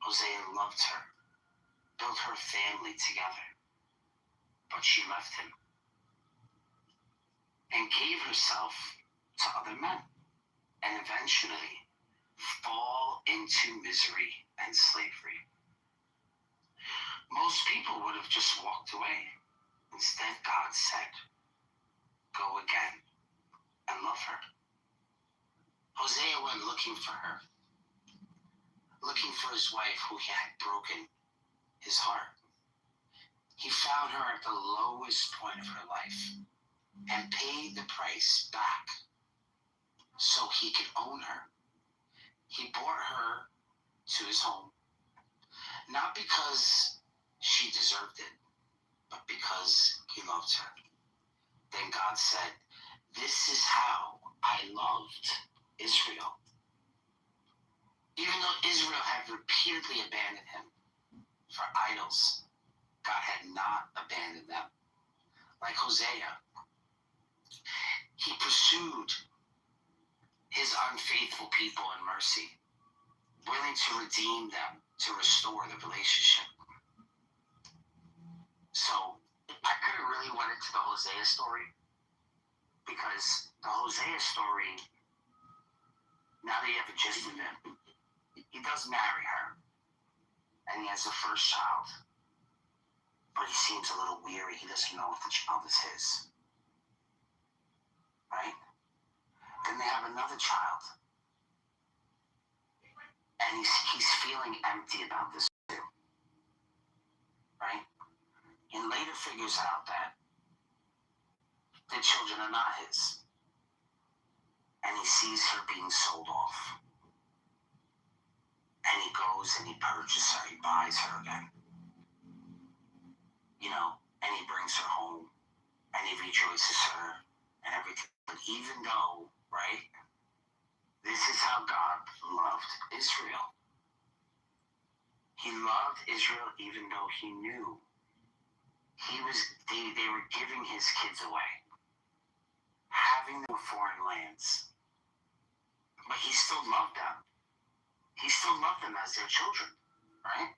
Hosea loved her, built her family together, but she left him and gave herself to other men, and eventually fall into misery and slavery. Most people would have just walked away. Instead, God said, go again and love her. Hosea went looking for her, looking for his wife who had broken his heart. He found her at the lowest point of her life and paid the price back so he could own her. He brought her to his home, not because she deserved it, but because he loved her. Then God said, this is how I loved Israel. Even though Israel had repeatedly abandoned him for idols, God had not abandoned them. Like Hosea, he pursued his unfaithful people in mercy, willing to redeem them, to restore the relationship. So I could have really went into the Hosea story, because the Hosea story, now that you have a gist of it, he does marry her, and he has the first child, but he seems a little weary. He doesn't know if the child is his, right? Then they have another child, and he's feeling empty about this too, right? And later figures out that the children are not his, and he sees her being sold off, and he goes and he purchases her, he buys her again, and he brings her home, and he rejoices her and everything. But even though, right, this is how God loved Israel. He loved Israel even though he knew they were giving his kids away, having them in foreign lands. But he still loved them. He still loved them as their children, right?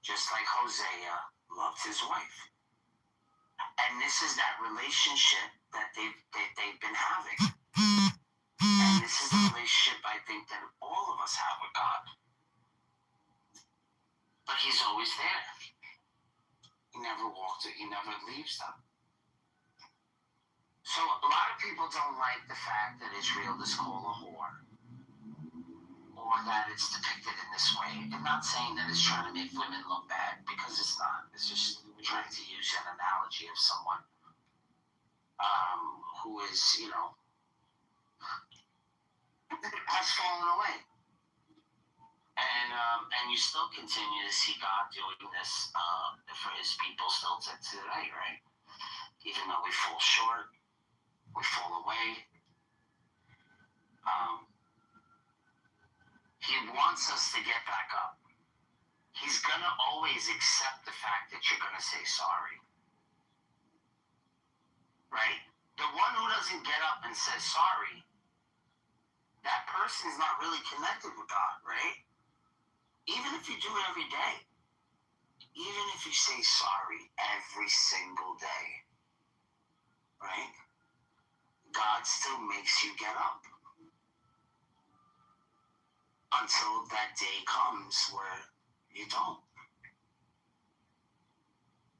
Just like Hosea loved his wife. And this is that relationship that they've been having. And this is the relationship I think that all of us have with God. always there. He never walked it. He never leaves them. So a lot of people don't like the fact that Israel is called a whore, or that it's depicted in this way. I'm not saying that it's trying to make women look bad, because it's not. It's just trying to use an analogy of someone who is, has fallen away. And you still continue to see God doing this for his people still to today, right? Even though we fall short, we fall away. He wants us to get back up. He's going to always accept the fact that you're going to say sorry. Right? The one who doesn't get up and says sorry, that person's not really connected with God, right? Even if you do it every day. Even if you say sorry every single day, right? God still makes you get up. Until that day comes where you don't.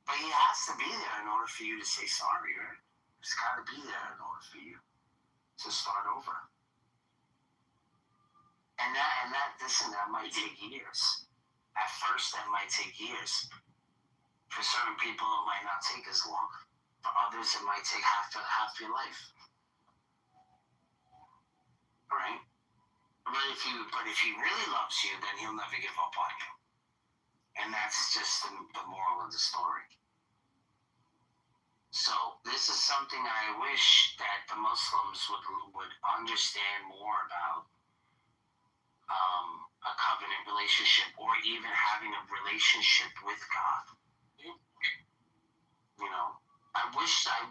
But he has to be there in order for you to say sorry, right? He's got to be there in order for you to start over. And that might take years. At first, that might take years. For certain people, it might not take as long. For others, it might take half your life. Right? But if he really loves you, then he'll never give up on you. And that's just the moral of the story. So this is something I wish that the Muslims would understand more about. A covenant relationship, or even having a relationship with God. I wish that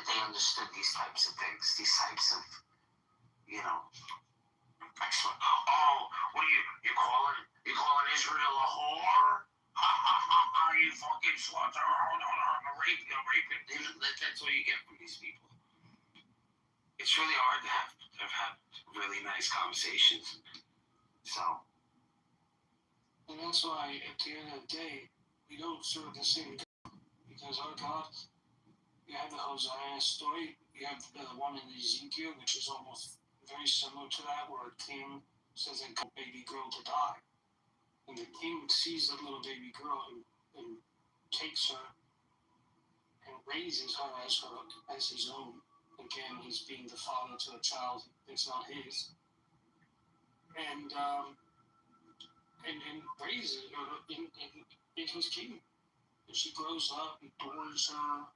they understood these types of things, these types of, what are you calling Israel a whore? Ha ha ha ha, you fucking slut, rape. That's what you get from these people. It's really hard to have really nice conversations. So. And that's why, at the end of the day, we don't serve the same God. Because our God, you have the Hosea story, you have the one in Ezekiel, which is almost very similar to that, where a king says a baby girl to die. And the king sees the little baby girl and takes her and raises her as his own. Again, he's being the father to a child that's not his. And raises her in his kingdom. And she grows up, he adores her.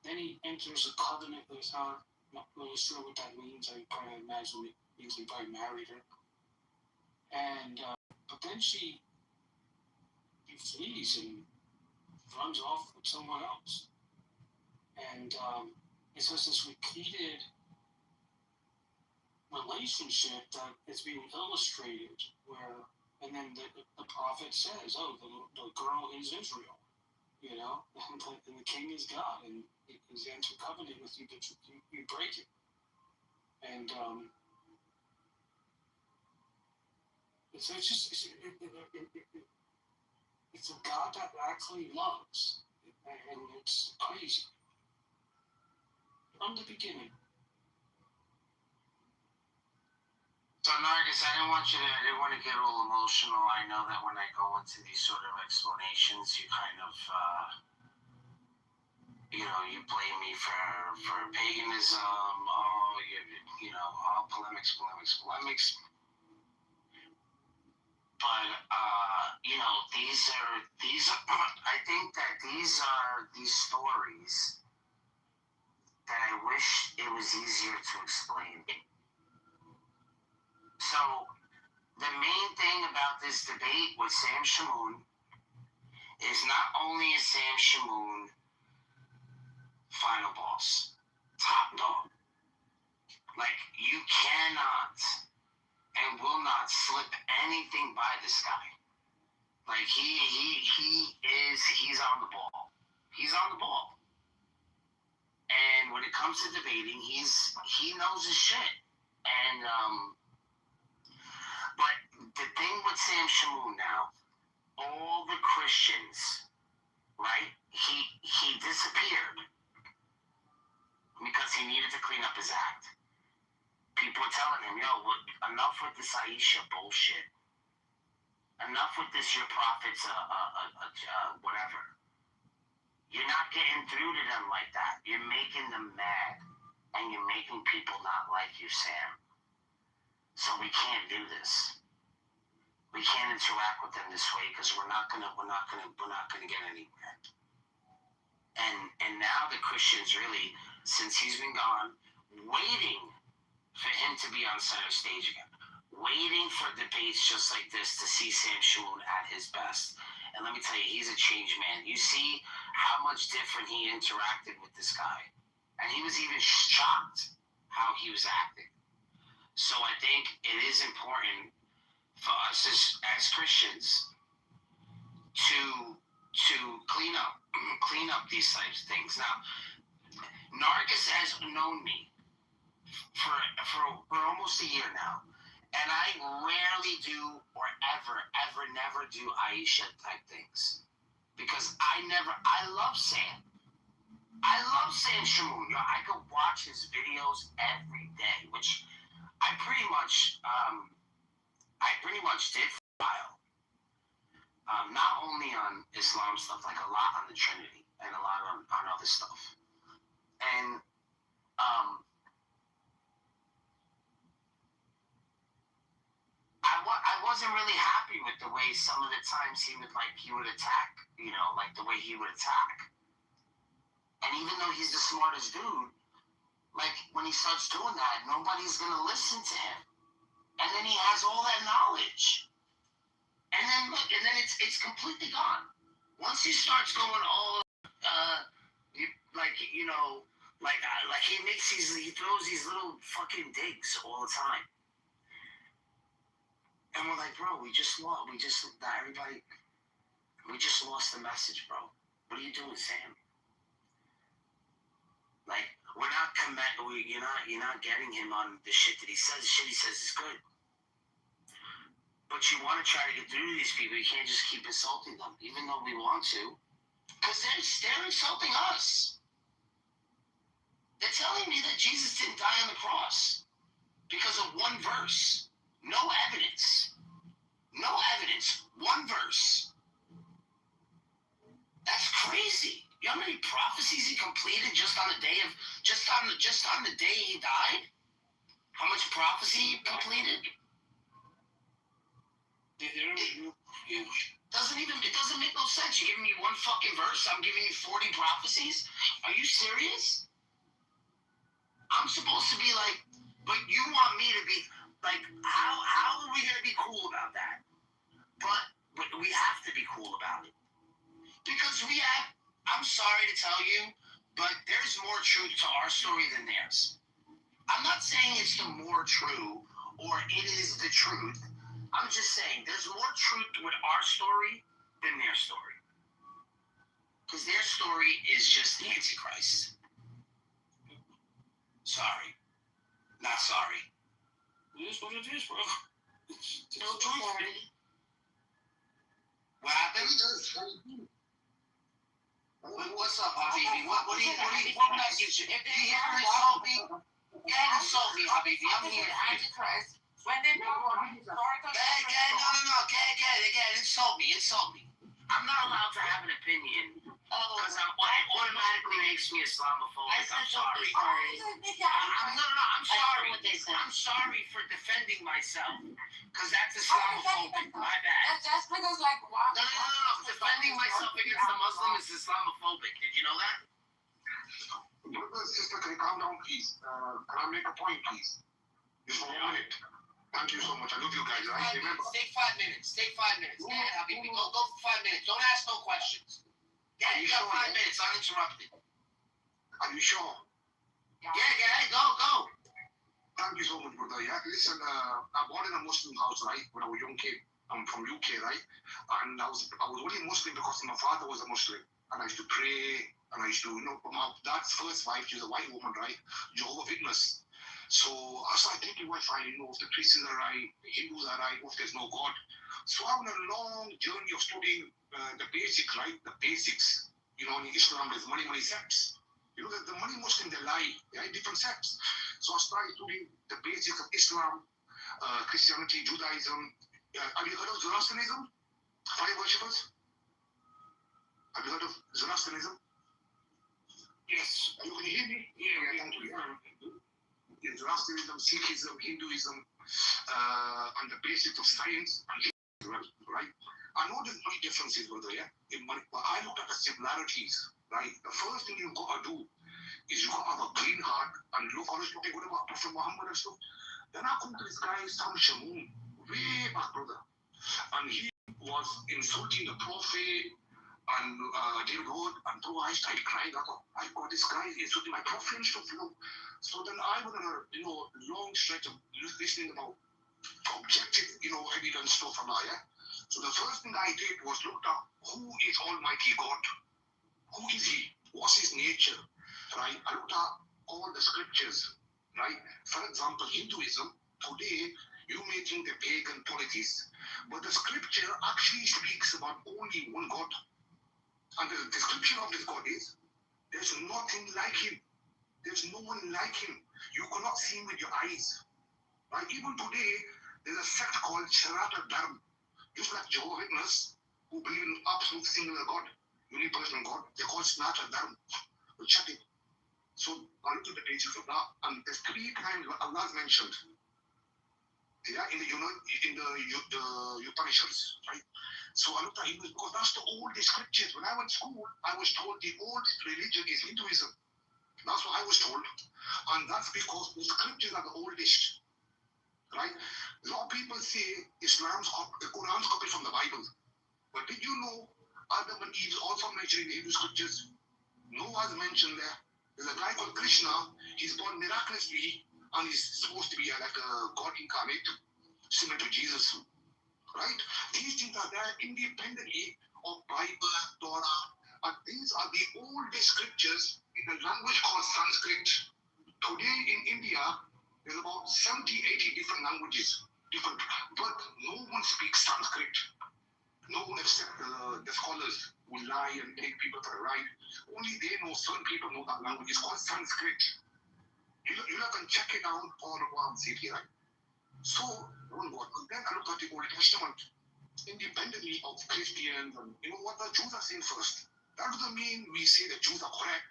Then he enters a covenant with her. Not really sure what that means. I kind of imagine it means he probably married her. And but then he flees and runs off with someone else. And it's just this repeated relationship that is being illustrated where, and then the prophet says, oh, the girl is Israel, and the king is God, and he's entered covenant with you, but you break it. And it's a God that actually loves, and it's crazy from the beginning. So, Nargis, I didn't want to get all emotional. I know that when I go into these sort of explanations, you kind of, you blame me for paganism. Oh, all polemics. But, these are, I think that these are these stories that I wish it was easier to explain. So, the main thing about this debate with Sam Shamoun is not only is Sam Shamoun final boss, top dog. Like, you cannot and will not slip anything by this guy. Like, he's on the ball. He's on the ball. And when it comes to debating, he knows his shit. And, but the thing with Sam Shamoun now all the Christians, right? He disappeared because he needed to clean up his act. People were telling him, yo, enough with this Aisha bullshit. Enough with this, your prophets, whatever. You're not getting through to them like that. You're making them mad. And you're making people not like you, Sam. So we can't do this. We can't interact with them this way because we're not gonna get anywhere. And now the Christians really, since he's been gone, waiting for him to be on center stage again, waiting for debates just like this to see Sam Shamoun at his best. And let me tell you, he's a changed man. You see how much different he interacted with this guy. And he was even shocked how he was acting. So I think it is important for us as Christians to clean up these types of things. Now, Nargis has known me for almost a year now, and I rarely do or ever never do Aisha type things because I love Sam. I love Sam Shamoun. I could watch his videos every day, which I pretty much did for a while. Not only on Islam stuff, like a lot on the Trinity and a lot on other stuff. And I wasn't really happy with the way some of the times he would attack, like the way he would attack. And even though he's the smartest dude, like when he starts doing that, nobody's gonna listen to him. And then he has all that knowledge. And then look, and then it's completely gone. Once he starts going all he throws these little fucking digs all the time. And we're like, bro, we just lost the message, bro. What are you doing, Sam? Like, you're not getting him on the shit that he says. The shit he says is good. But you want to try to get through to these people. You can't just keep insulting them, even though we want to. Because they're insulting us. They're telling me that Jesus didn't die on the cross because of one verse. No evidence. No evidence. One verse. That's crazy. You know how many prophecies he completed just on the day he died? How much prophecy he completed? It doesn't make no sense. You're giving me one fucking verse, I'm giving you 40 prophecies? Are you serious? I'm supposed to be like, but you want me to be like, how are we gonna be cool about that? But we have to be cool about it. Because I'm sorry to tell you, but there's more truth to our story than theirs. I'm not saying it's the more true or it is the truth. I'm just saying there's more truth with our story than their story. Because their story is just the Antichrist. Sorry. Not sorry. It is what it is, bro. It's the truth. What happened? What's up, Habibi? What message? If they ever insult me, insult me, Habibi. I'm here. Antichrist. When they do Again, insult me. I'm not allowed to have an opinion because it automatically makes me Islamophobic. I'm sorry. I'm sorry. I'm sorry for defending myself because that's Islamophobic. My bad. Just because, like, wow. No. Defending myself against a Muslim is Islamophobic. Did you know that? Sister, can you calm down, please? Can I make a point, please? Just for 1 minute. Thank you so much. I love you guys. Take 5 minutes. Take 5 minutes. Go ahead, Habibi. Go for 5 minutes. Don't ask no questions. Yeah, you got 5 minutes uninterrupted. Are you sure? Yeah, go. Thank you so much, brother. Yeah, listen, I born in a Muslim house, right? When I was a young kid. I'm from UK, right? And I was only Muslim because my father was a Muslim. And I used to pray, and I used to, my dad's first wife, she was a white woman, right? Jehovah's Witness. So I started thinking, well, fine, you know, if the Christians are right, the Hindus are right, if there's no God. So I'm on a long journey of studying the basics, right? The basics. You know, in Islam, there's many sects. You know, the many Muslims, they lie, right? Different sects. So I started studying the basics of Islam, Christianity, Judaism. Have you heard of Zoroastrianism? Fire worshippers? Have you heard of Zoroastrianism? Yes. Are you going to hear me? Yeah, thank you. Zoroastrianism, Sikhism, Hinduism, and the basics of science and history, right? I know there's many differences, brother, yeah? But I look at the similarities, right? The first thing you've got to do is you've got to have a clean heart and look honest what they good about Prophet Muhammad and stuff. Then I come to this guy, Sam Shamoon, way back, brother. And he was insulting the Prophet and David Wood, and bro, I started crying. I thought, my God, this guy is insulting my Prophet and stuff, you know. So then I went on a long stretch of listening about objective, evidence stuff from that, yeah. So the first thing I did was looked up who is Almighty God, who is He, what's His nature, right? I looked up all the scriptures, right? For example, Hinduism today you may think they're pagan politics, but the scripture actually speaks about only one God, and the description of this God is there's nothing like Him. There's no one like Him. You cannot see Him with your eyes. Right? Even today, there's a sect called Sharata Dharma. Just like Jehovah's Witness, who believe in absolute singular God, unipersonal God. They're called Sharata Dharma. We'll check it. So I looked at the basics of that, and there's 3 times Allah's mentioned. Yeah, in the Upanishads, right? So I looked at Hinduism because that's the oldest scriptures. When I went to school, I was told the oldest religion is Hinduism. That's what I was told. And that's because the scriptures are the oldest. Right? A lot of people say the Quran's copied from the Bible. But did you know Adam and Eve is also mentioned in the Hindu scriptures? Noah's mentioned there. There's a guy called Krishna. He's born miraculously and he's supposed to be like a God incarnate, similar to Jesus. Right? These things are there independently of Bible, Torah, and these are the oldest scriptures in a language called Sanskrit. Today in India, there's about 70, 80 different languages, but no one speaks Sanskrit. No one except the scholars who lie and take people for a ride. Only they know, certain people know that language. It's called Sanskrit. You can check it out all around city, right? So, then I look at the Old Testament, independently of Christians, and what the Jews are saying first. That doesn't mean we say the Jews are correct.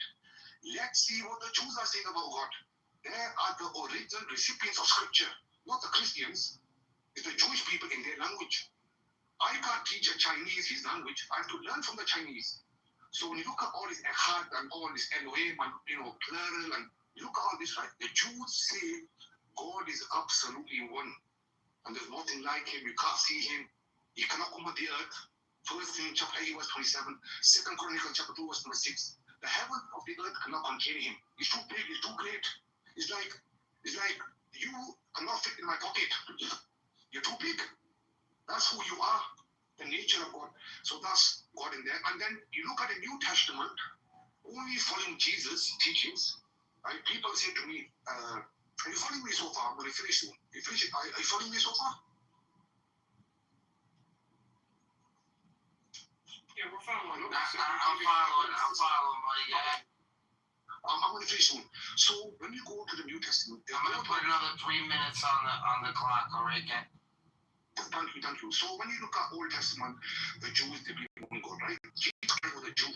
Let's see what the Jews are saying about God. They are the original recipients of scripture, not the Christians. It's the Jewish people in their language. I can't teach a Chinese his language. I have to learn from the Chinese. So when you look at all this Echad and all this Elohim and plural and you look at all this, right? The Jews say God is absolutely one. And there's nothing like Him. You can't see Him. He cannot come with the earth. First thing, chapter 8, verse 27. Second Chronicles, chapter 2, verse 6. The heaven of the earth cannot contain Him. He's too big. He's too great. It's like you cannot fit in my pocket. You're too big. That's who you are. The nature of God. So that's God in there. And then you look at the New Testament, only following Jesus' teachings. Right? People say to me, are you following me so far? I'm going to finish soon. Are you following me so far? Yeah, we're following. I'm following, buddy. Yeah. I'm going to finish soon. So when you go to the New Testament, I'm going to put another 3 minutes on the clock. All right, Ken? Thank you. So when you look at Old Testament, the Jews, they believe in God, right? Jesus was a Jew.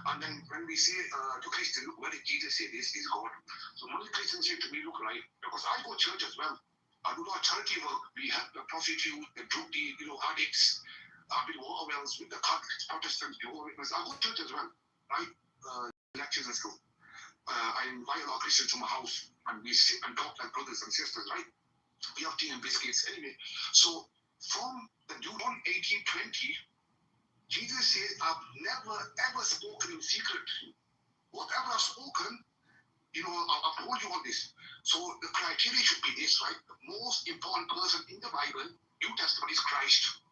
And then when we say to Christians, look, where did Jesus say this is God? So many Christians say to me, look, right, because I go to church as well. I do a lot of charity work. We help the prostitute, the drug addicts, with water wells, with the Catholics, Protestants, Jehovah's Witnesses. I go to church as well, right? Lectures and stuff. I invite a lot of Christians to my house and we sit and talk like brothers and sisters, right? We have tea and biscuits anyway. So from the John 18:20, Jesus says, I've never ever spoken in secret. Whatever I've spoken, I've told you all this. So the criteria should be this, right? The most important person in the Bible, New Testament, is Christ.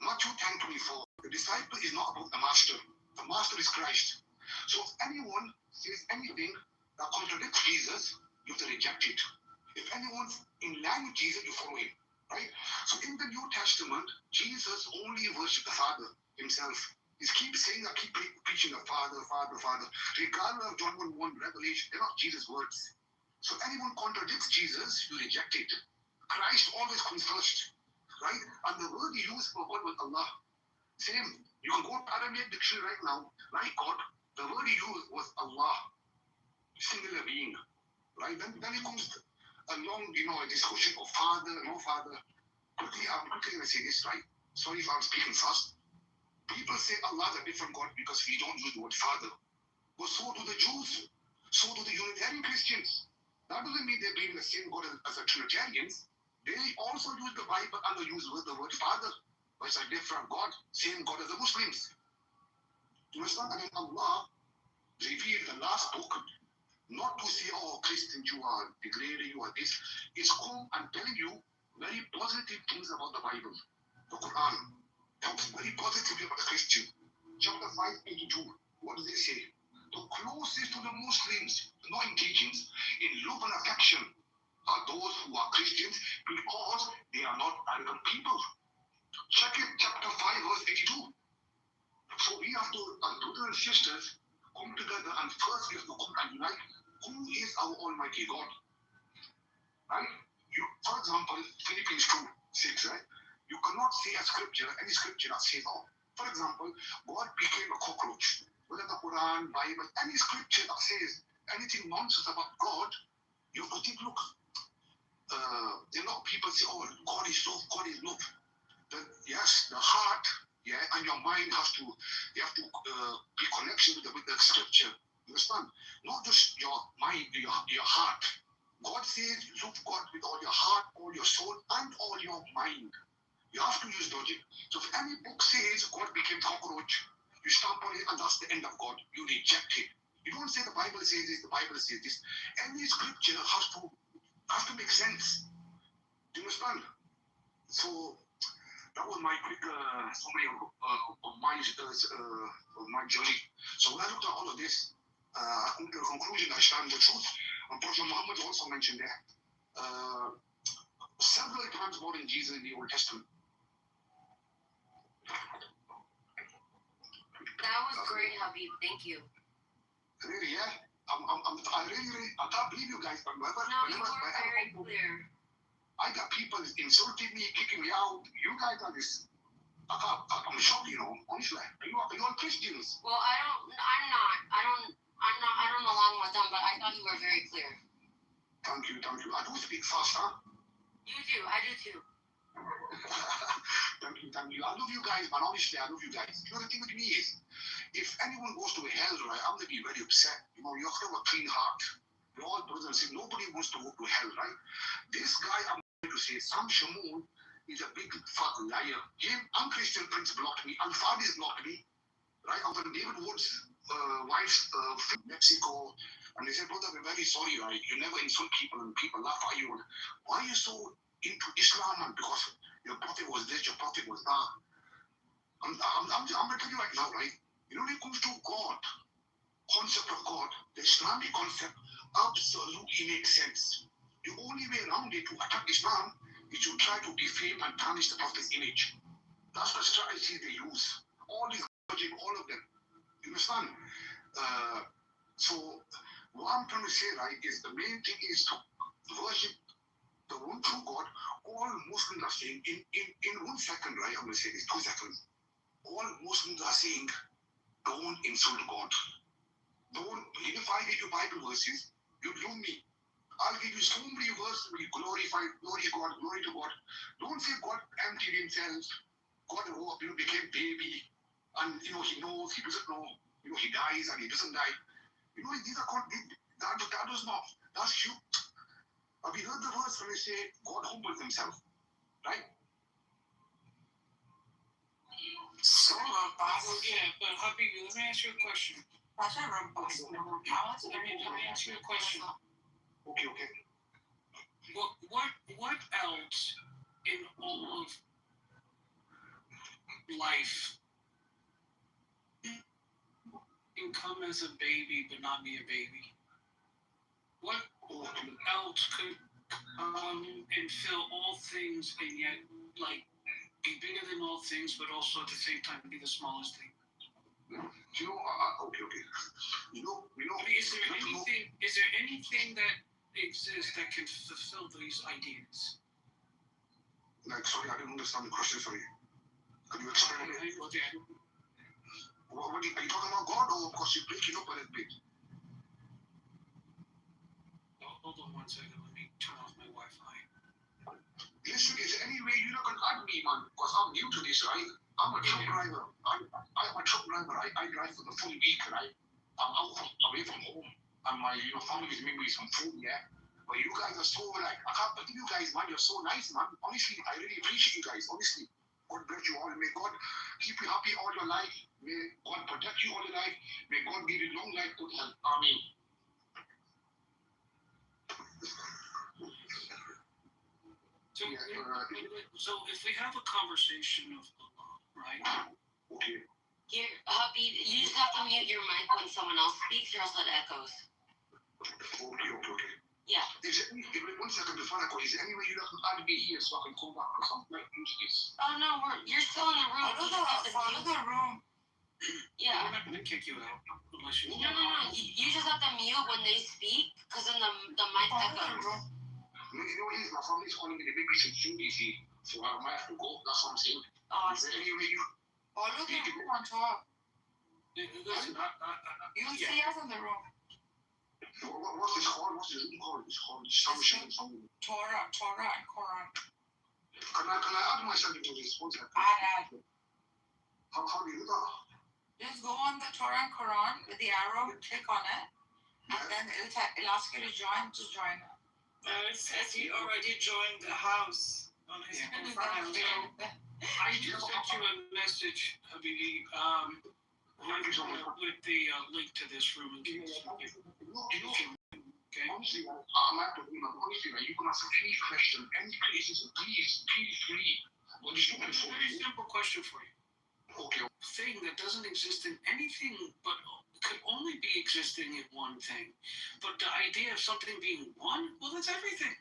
Matthew 10:24. The disciple is not about the master. The master is Christ. So if anyone says anything that contradicts Jesus, you have to reject it. If anyone's in line with Jesus, you follow him. Right? So in the New Testament, Jesus only worshipped the Father himself. He keeps saying, I keep preaching the Father, Father, Father. Regardless of John 1:1 Revelation, they're not Jesus' words. So anyone contradicts Jesus, you reject it. Christ always comes first. Right? And the word he used for God was Allah. Same. You can go to Aramaic dictionary right now. Like God, the word he used was Allah. Singular being. Right? Then it comes along, a discussion of father, no father. Quickly, I'm going to say this, right? Sorry if I'm speaking fast. People say Allah is a different God because we don't use the word father. But so do the Jews. So do the Unitarian Christians. That doesn't mean they believe in the same God as the Trinitarians. They also use the Bible and they use the word father. But it's a different God, same God as the Muslims. You understand? And then Allah revealed the last book, not to say, oh, Christians, you are degrading, you are this. It's come and telling you very positive things about the Bible. The Quran talks very positively about the Christian. Chapter 5:82. What does it say? The closest to the Muslims, not in teachings, in love and affection, are those who are Christians because they are not arrogant people. Check it, chapter 5:82. So we have to, as brothers and sisters, come together and first we have to come and unite. Who is our Almighty God? Right? For example, Philippians 2:6, right? You cannot say a scripture, any scripture that says, oh, for example, God became a cockroach. Whether the Quran, Bible, any scripture that says anything nonsense about God, you have to think, look, people say, oh, God is love, God is love. Yes, the heart, and your mind have to be connection with the scripture. You understand? Not just your mind, your heart. God says, love God with all your heart, all your soul, and all your mind. You have to use logic. So if any book says God became cockroach, you stamp on it and that's the end of God. You reject it. You don't say the Bible says this, the Bible says this. Any scripture has to make sense. Do you understand? So that was my quick summary of my journey. So when I looked at all of this, I come to the conclusion that I stand the truth. And Prophet Muhammad also mentioned that several times more than Jesus in the Old Testament. That was great, Habib. Thank you. Really, yeah. I can't believe you guys, but you were very clear. I got people insulting me, kicking me out. You guys are this. I'm shocked, honestly. Are you all Christians? Well, I'm not. I don't know along with them, but I thought you were very clear. Thank you. I do speak fast, huh? You do. I do too. Thank you. I love you guys, but honestly, I love you guys. You know, the thing with me is, if anyone goes to hell, right, I'm going to be very upset. You have to have a clean heart. We're all brothers and sisters. Nobody wants to go to hell, right? This guy, I'm going to say, Sam Shamoun, is a big fat liar. Him and Christian Prince blocked me. And Fadis blocked me. Right? I was on David Wood's wife's Mexico. And they said, brother, we're very sorry, right? You never insult people and people laugh at you. Why are you so into Islam? And because your prophet was this, your prophet was that. I'm going to tell you right now, right? When it comes to God, concept of God, the Islamic concept absolutely makes sense. The only way around it to attack Islam is to try to defame and tarnish the prophet's image. That's the strategy they use. All these logic, all of them. You understand? So what I'm trying to say, right, is the main thing is to worship the one true God. All Muslims are saying in 1 second, right? I'm going to say this, 2 seconds. All Muslims are saying, don't insult God. If I give you Bible verses, you love me. I'll give you so many verses where you glorify, glory God, glory to God. Don't say God emptied himself. God became baby. And, he knows, he doesn't know. He dies and he doesn't die. These are called, that does not, that's you. Have you heard the verse when they say God humbles himself? Right? So, yeah, but Habib, let me ask you a question. Let me ask you a question. Okay. What else in all of life can come as a baby but not be a baby? What else could and fill all things, and yet like be bigger than all things, but also at the same time be the smallest thing. You know, okay. You know. I mean, is there anything that exists that can fulfill these ideas? Like, sorry, I didn't understand the question. Sorry, can you explain it? Okay. What are you talking about, God, or because you're breaking up a little bit? Hold on 1 second. Let me turn off my Wi-Fi. Listen, is there any way you're not going to add me, man? Because I'm new to this, right? I'm a truck driver. I'm a truck driver. I drive for the full week, right? I'm away from home. And my family is maybe some food, yeah? But you guys are so, like, I can't believe you guys, man. You're so nice, man. Honestly, I really appreciate you guys, honestly. God bless you all. May God keep you happy all your life. May God protect you all your life. May God give you long life, good health. Amen. So if we have a conversation of right? Okay. Here, Hubby, you just have to mute your mic when someone else speaks, or else it echoes. Okay. Yeah. Is there any, 1 second before I go, is there any way you can add me here so I can come back or something like this? Oh no, you're still in the room. Follow the room. Yeah. We're not gonna kick you out unless you. No. You just have to mute when they speak, because then the mic echoes. You know what it is? My family's calling me the big piece of food, you see. So I might have to go. That's what I'm saying. Oh, is there any way you... Follow the room on top. Listen, You'll see us in the room. What's this called? What's this room called? It's called something. Torah and Quran. Can I add myself into this? 1 second. Add. How do you do that? Just go on the Torah and Quran with the arrow, click on it, and then it'll ask you to join. Just join it. It says he already joined the house on his profile. I just sent you a message, Habibi, with the link to this room. Okay. Honestly, I'm at the room. Honestly, you can ask any question, any questions, please free. What is looking for? Very simple question for you. Okay. Thing that doesn't exist in anything but could only be existing in one thing. But the idea of something being one, well, that's everything.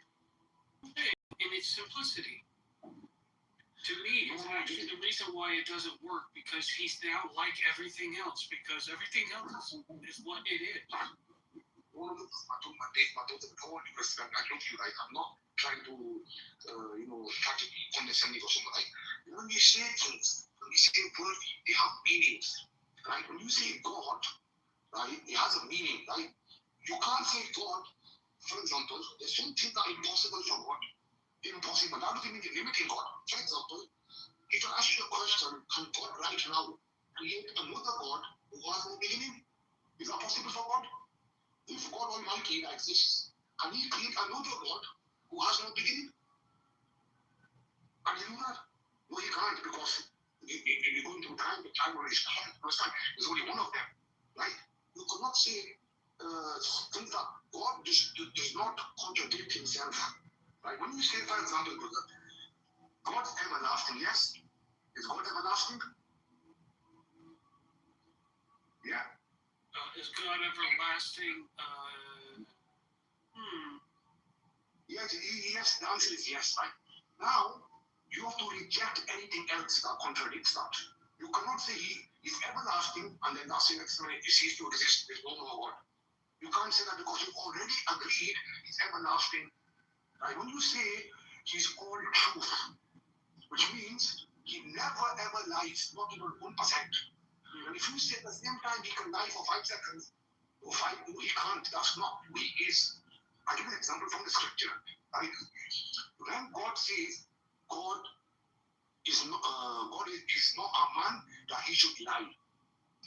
In its simplicity. To me, it's actually the reason why it doesn't work, because he's now like everything else, because everything else is what it is. I don't feel like I'm not trying to, try to be condescending or something like. When we say things, when we say words, they have meanings, right? When you say God, right, it has a meaning, right? You can't say God, for example, there's some things that are impossible for God. Impossible. That doesn't mean you're limiting God. For example, if I ask you a question, can God right now create another God who has no beginning? Is that possible for God? If God Almighty exists, can He create another God who has no beginning? Can He do that? No, He can't, because you're going through time where He's not. There's only one of them, right? You could not say things that God does not contradict Himself. Right? When you say, for example, brother, God's everlasting, yes? Is God everlasting? Yeah. Is God everlasting? Yes, the answer is yes, right? Now, you have to reject anything else that contradicts that. You cannot say He is everlasting and then that's the next minute He ceases to exist. There's no more God. You can't say that because you already agreed He's everlasting. Right? When you say He's all truth, which means He never ever lies, not even 1%. And if you say at the same time He can lie for 5 seconds, or 5, no, He can't. That's not who He is. I'll give you an example from the scripture. Right? When God says God is not a man that He should lie.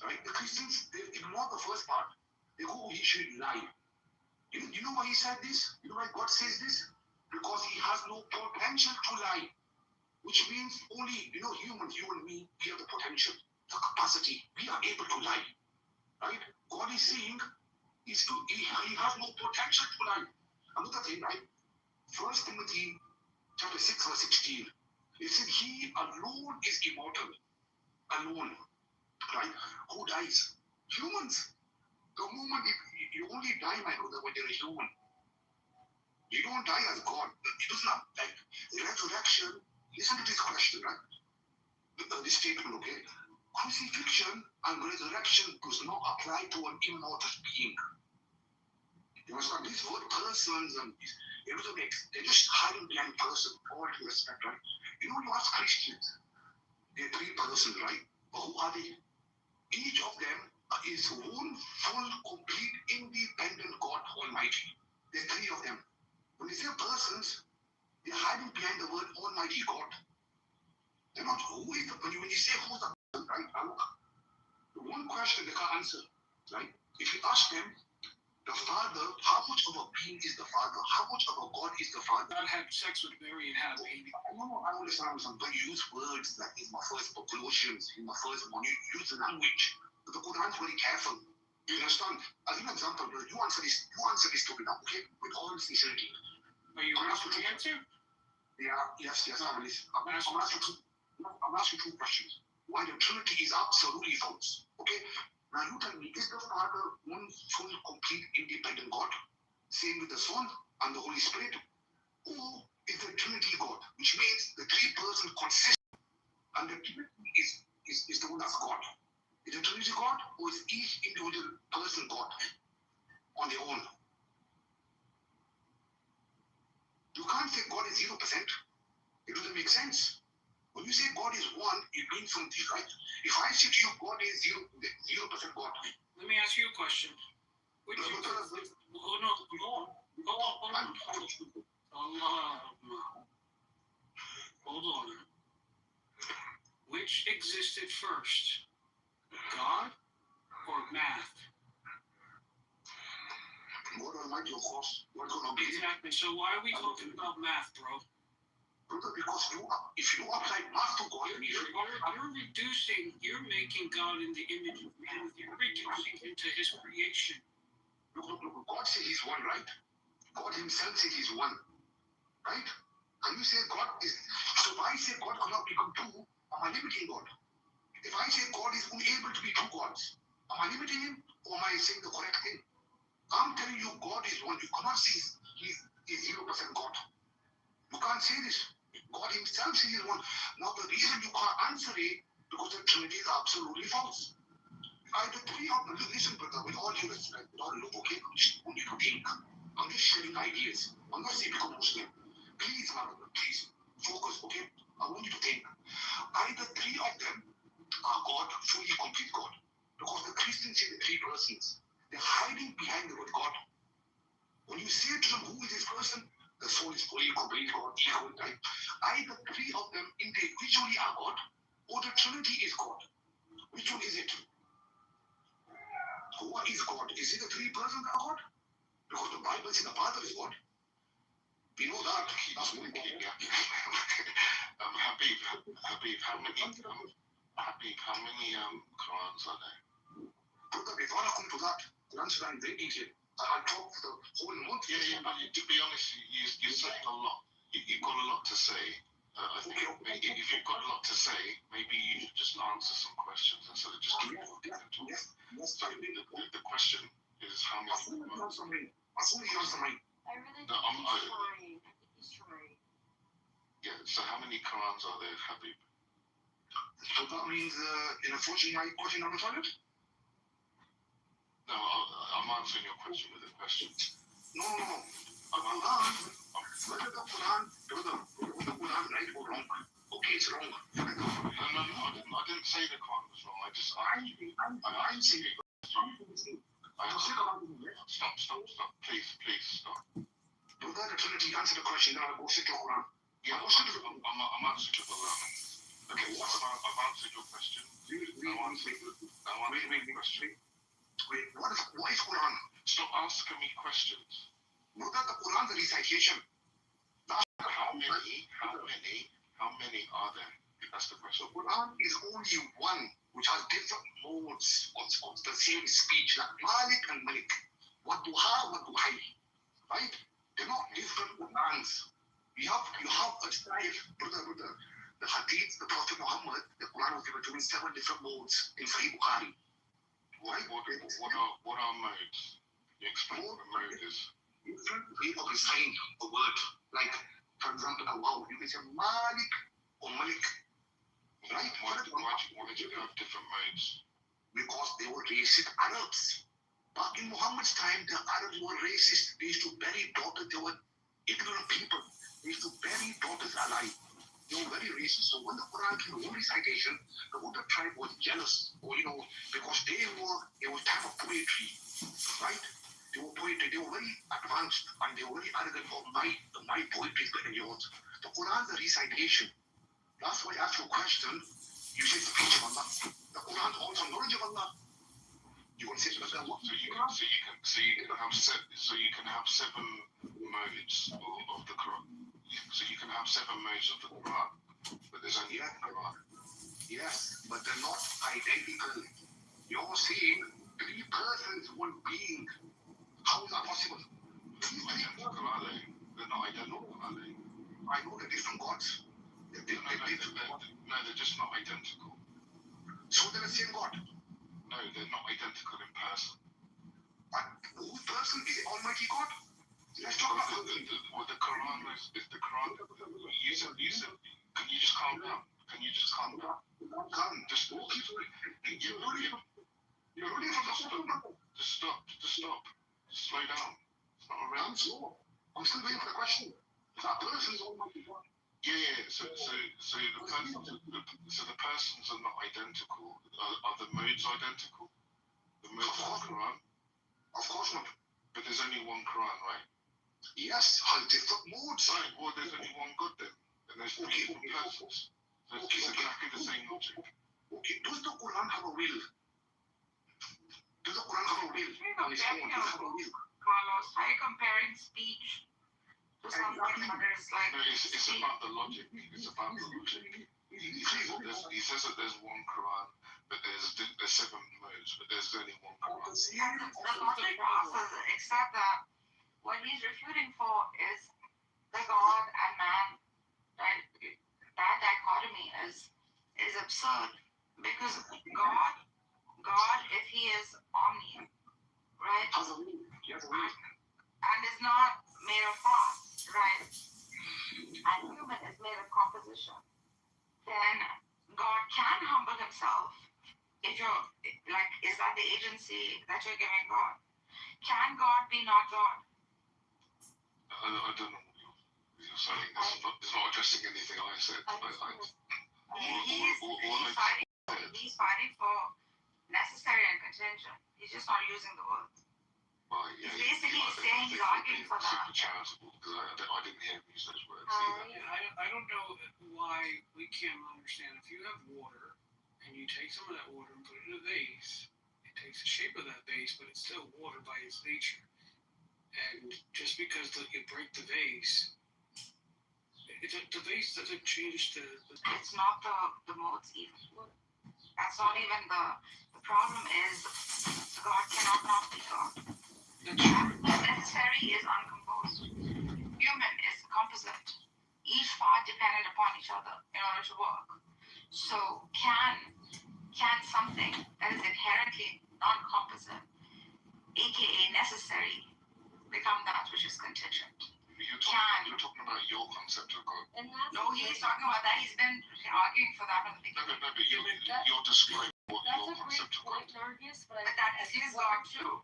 Right? The Christians, they ignore the first part. They go, He should lie. You know why He said this? You know why God says this? Because He has no potential to lie. Which means only, humans, you and me, we have the potential, the capacity. We are able to lie. Right? God is saying He has no potential to lie. Another thing, right? 1 Timothy chapter 6 verse 16. It said He alone is immortal. Alone. Right? Who dies? Humans. The moment you only die, my brother, when you're a human. You don't die as God. It does not like resurrection. Listen to this question, right? This statement, okay? Crucifixion and resurrection does not apply to an immortal being. You understand? These word persons and it doesn't make. They're just hiding behind person. All due respect, right? You know, you ask Christians, they're three persons, right? But who are they? Each of them is one full, complete, independent God Almighty. There's three of them. When they say persons, they're hiding behind the word Almighty God. They're not who is the, when you say who's the person, right? Now, the one question they can't answer, right? If you ask them, the Father, how much of a being is the Father? How much of a God is the Father? God had sex with Mary and had a baby. I understand, but you use words like in my first book, Colossians, in my first one, you use the language. But the Quran's very careful. You understand? As an example, you answer this story now, okay? With all sincerity. Are you ready for the answer? Yeah, yes, I'm asking two questions. Why the Trinity is absolutely false. Okay? Now you tell me, is the Father one full, complete, independent God? Same with the Son and the Holy Spirit? Or is the Trinity God? Which means the three persons consist, and the Trinity is the one that's God. Is the Trinity God, or is each individual person God on their own? You can't say God is 0%. It doesn't make sense. When you say God is one, it means something, right? If I say to you God is 0% God. Let me ask you a question. Hold on. Which existed first? God or math? God Almighty, of course. Exactly. So why are we talking about math, bro? Because if you apply math to God, you're making God in the image of man. You're reducing him to his creation. Look, God says he's one, right? God himself says he's one, right? And you say God is, so if I say God cannot become two, am I limiting God? If I say God is unable to be two gods, am I limiting him, or am I saying the correct thing? I'm telling you God is one. You cannot say he's 0% God. You can't say this. God himself says he's one. Now the reason you can't answer it, because the Trinity is absolutely false. Either three of them, listen, brother, with all due respect, with all love, okay? I just want you to think. I'm just sharing ideas. I'm not saying become Muslim. Please, my brother, please, focus, okay? I want you to think. Either three of them are God, fully complete God. Because the Christians say the three persons. They're hiding behind the word God. When you say to them, who is this person? The soul is fully complete God, equal, right? Either three of them individually are God, or the Trinity is God. Which one is it? What is God? Is it the three persons that are God? Because the Bible says the Father is God. We know that. That's one thing. Habib, how many Qurans are there? Brother, before I come to that, the answer I'm very detailed. I talk for the whole month. Yeah, but to be honest, you said a lot. You've got a lot to say. I think maybe if you've got a lot to say, maybe you should just answer some questions instead of just keep talking and talking. So the question is how many. I really answer mine. I think he's trying. Yeah, so how many Qurans are there, Habib? So that means, in a fortune, my question on the toilet? No, I'm answering your question with a question. No. Whether the Quran, right or wrong? Okay, it's wrong. No, I didn't say the Quran was wrong. I just asked you. I'm saying it. Stop. Please, stop. Brother, the Trinity, answer the question, now I'll go sit your Quran. Yeah, I'm answering your Quran. Okay, I've answered your question. Now answer my question. Wait, what is Quran? Stop asking me questions. No, that the Quran's a recitation. How many are there? That's the question. The Quran is only one, which has different modes of the same speech, like Malik and Malik. What do I? Right? They're not different Qurans. You have a style, brother. The Hadith, the Prophet Muhammad, the Quran was given to him in 7 different modes in Sahih Bukhari. What are modes? You explain what a mode is. different way of reciting a word. Like, for example, a wow, you can say Malik or Malik. Right? Why did you have different modes? Because they were racist Arabs. But in Muhammad's time, the Arabs were racist. They used to bury daughters. They were ignorant people. They used to bury daughters alive. They were very racist. So when the Quran came, the recitation, the whole tribe was jealous, or because it was time of poetry, right? They were poetry. They were very advanced and they were very arrogant. Oh, my poetry is better than yours. The Quran, the recitation. That's why I ask you a question. You say speech of Allah. The Quran also knowledge of Allah. You want to say So you can have seven modes of the Quran. So you can have seven modes of the Quran, but there's only one Quran. Yes, but they're not identical. You're seeing three persons, one being. How is that possible? Identical, are they? They're not identical, are they? I know they're different gods. No, they're just not identical. So they're the same God. No, they're not identical in person. Whose person is the Almighty God? Let's talk about the Quran is the Quran. You said, can you just calm down? Just you're running from the hospital. Just stop. Just slow down. It's not around. I'm slow. I'm still waiting for the question. Is that person is Almighty God? Yeah. So the persons are not identical. Are the modes identical? The modes of the Quran? Of course not. But there's only one Quran, right? Yes, has different modes. Right. Well, there's only one God then, and there's three different persons. So it's exactly the same logic. Okay. Does the Quran have a will? Does the Quran have a will? On its own, does it have a will? Carlos, are you comparing speech to something that is like? No, it's about the logic. It's about the logic. He says that there's one Quran, but there's seven modes, but there's only one Quran. The logic process, except that what he's refuting for is the God and man. Right? That dichotomy is absurd because God, if he is omni, right, and is not made of parts, right, and human is made of composition, then God can humble himself. If you're like, is that the agency that you're giving God? Can God be not God? I don't know what you're saying. It's not addressing anything I said. He's fighting for necessary and contingent. He's just not using the words. He's basically saying he's arguing for that. Super charitable because I didn't hear him use those words either. I don't know why we can't understand. If you have water and you take some of that water and put it in a vase, it takes the shape of that vase, but it's still water by its nature. And just because you break the vase, the vase doesn't change the. It's not the modes even. That's not even the problem. Is God cannot not be God. Necessary is uncomposed. Human is composite. Each part dependent upon each other in order to work. So can something that is inherently non-composite, aka necessary, become that which is contingent? You're talking about your concept of God. No, he's talking about that. He's been arguing for that from the beginning. No, but you're describing what your concept of God is. But that is his God too.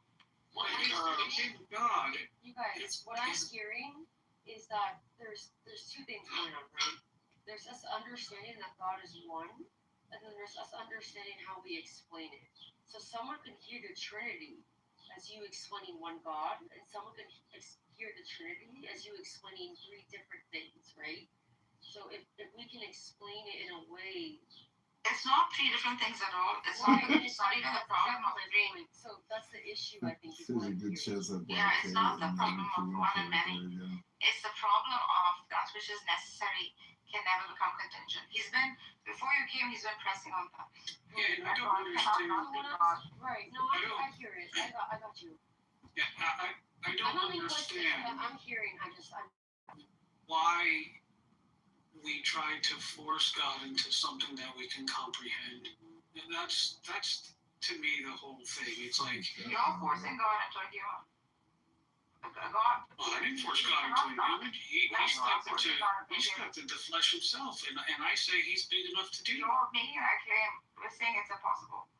God. You guys, what I'm hearing is that there's two things going on, right? There's us understanding that God is one, and then there's us understanding how we explain it. So someone can hear the Trinity as you explaining one God, and someone can hear the Trinity as you explaining three different things, right? So if we can explain it in a way. It's not three different things at all. It's not even the problem of three. So that's the issue, I think. Good shows up. Yeah, it's not the problem of one and many. It's the problem of that which is necessary can never become contingent. Before you came, he's been pressing on that. Yeah, I don't understand. Right, no, I hear it. I got you. Yeah, I don't understand. I'm hearing, why we try to force God into something that we can comprehend. And that's to me the whole thing. It's like you're forcing God into a human. God. Well, I didn't force God into an image. He stepped into flesh himself, and I say he's big enough to do. You're making that claim. We're saying it's impossible.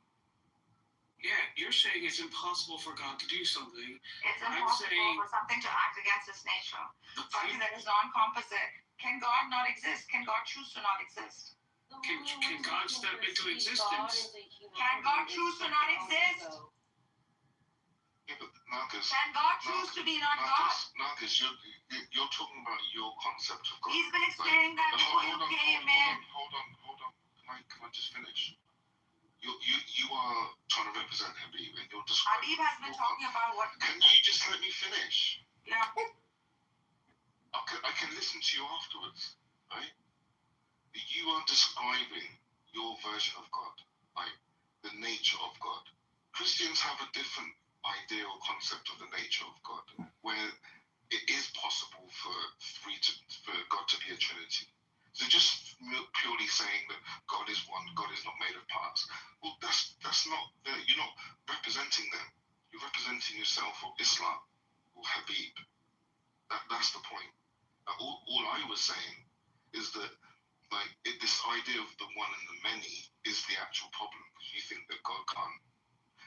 Yeah, you're saying it's impossible for God to do something. It's impossible for something to act against its nature. Something that is non-composite. Can God not exist? Can God choose to not exist? Can God step into existence? Can God choose to not exist? Yeah, but Marcus, Can God choose to be not God? Marcus, you're talking about your concept of God. He's been explaining that before you came in. Hold on. Can I just finish? You are trying to represent Habib, and you're describing. Habib has been talking about what. Can you just let me finish? Yeah. I can listen to you afterwards, right? You are describing your version of God, like the nature of God. Christians have a different idea or concept of the nature of God, where it is possible for God to be a Trinity. So just purely saying that God is one, God is not made of parts. Well, that's not. You're not representing them. You're representing yourself or Islam or Habib. That's the point. All I was saying is that this idea of the one and the many is the actual problem. You think that God can't.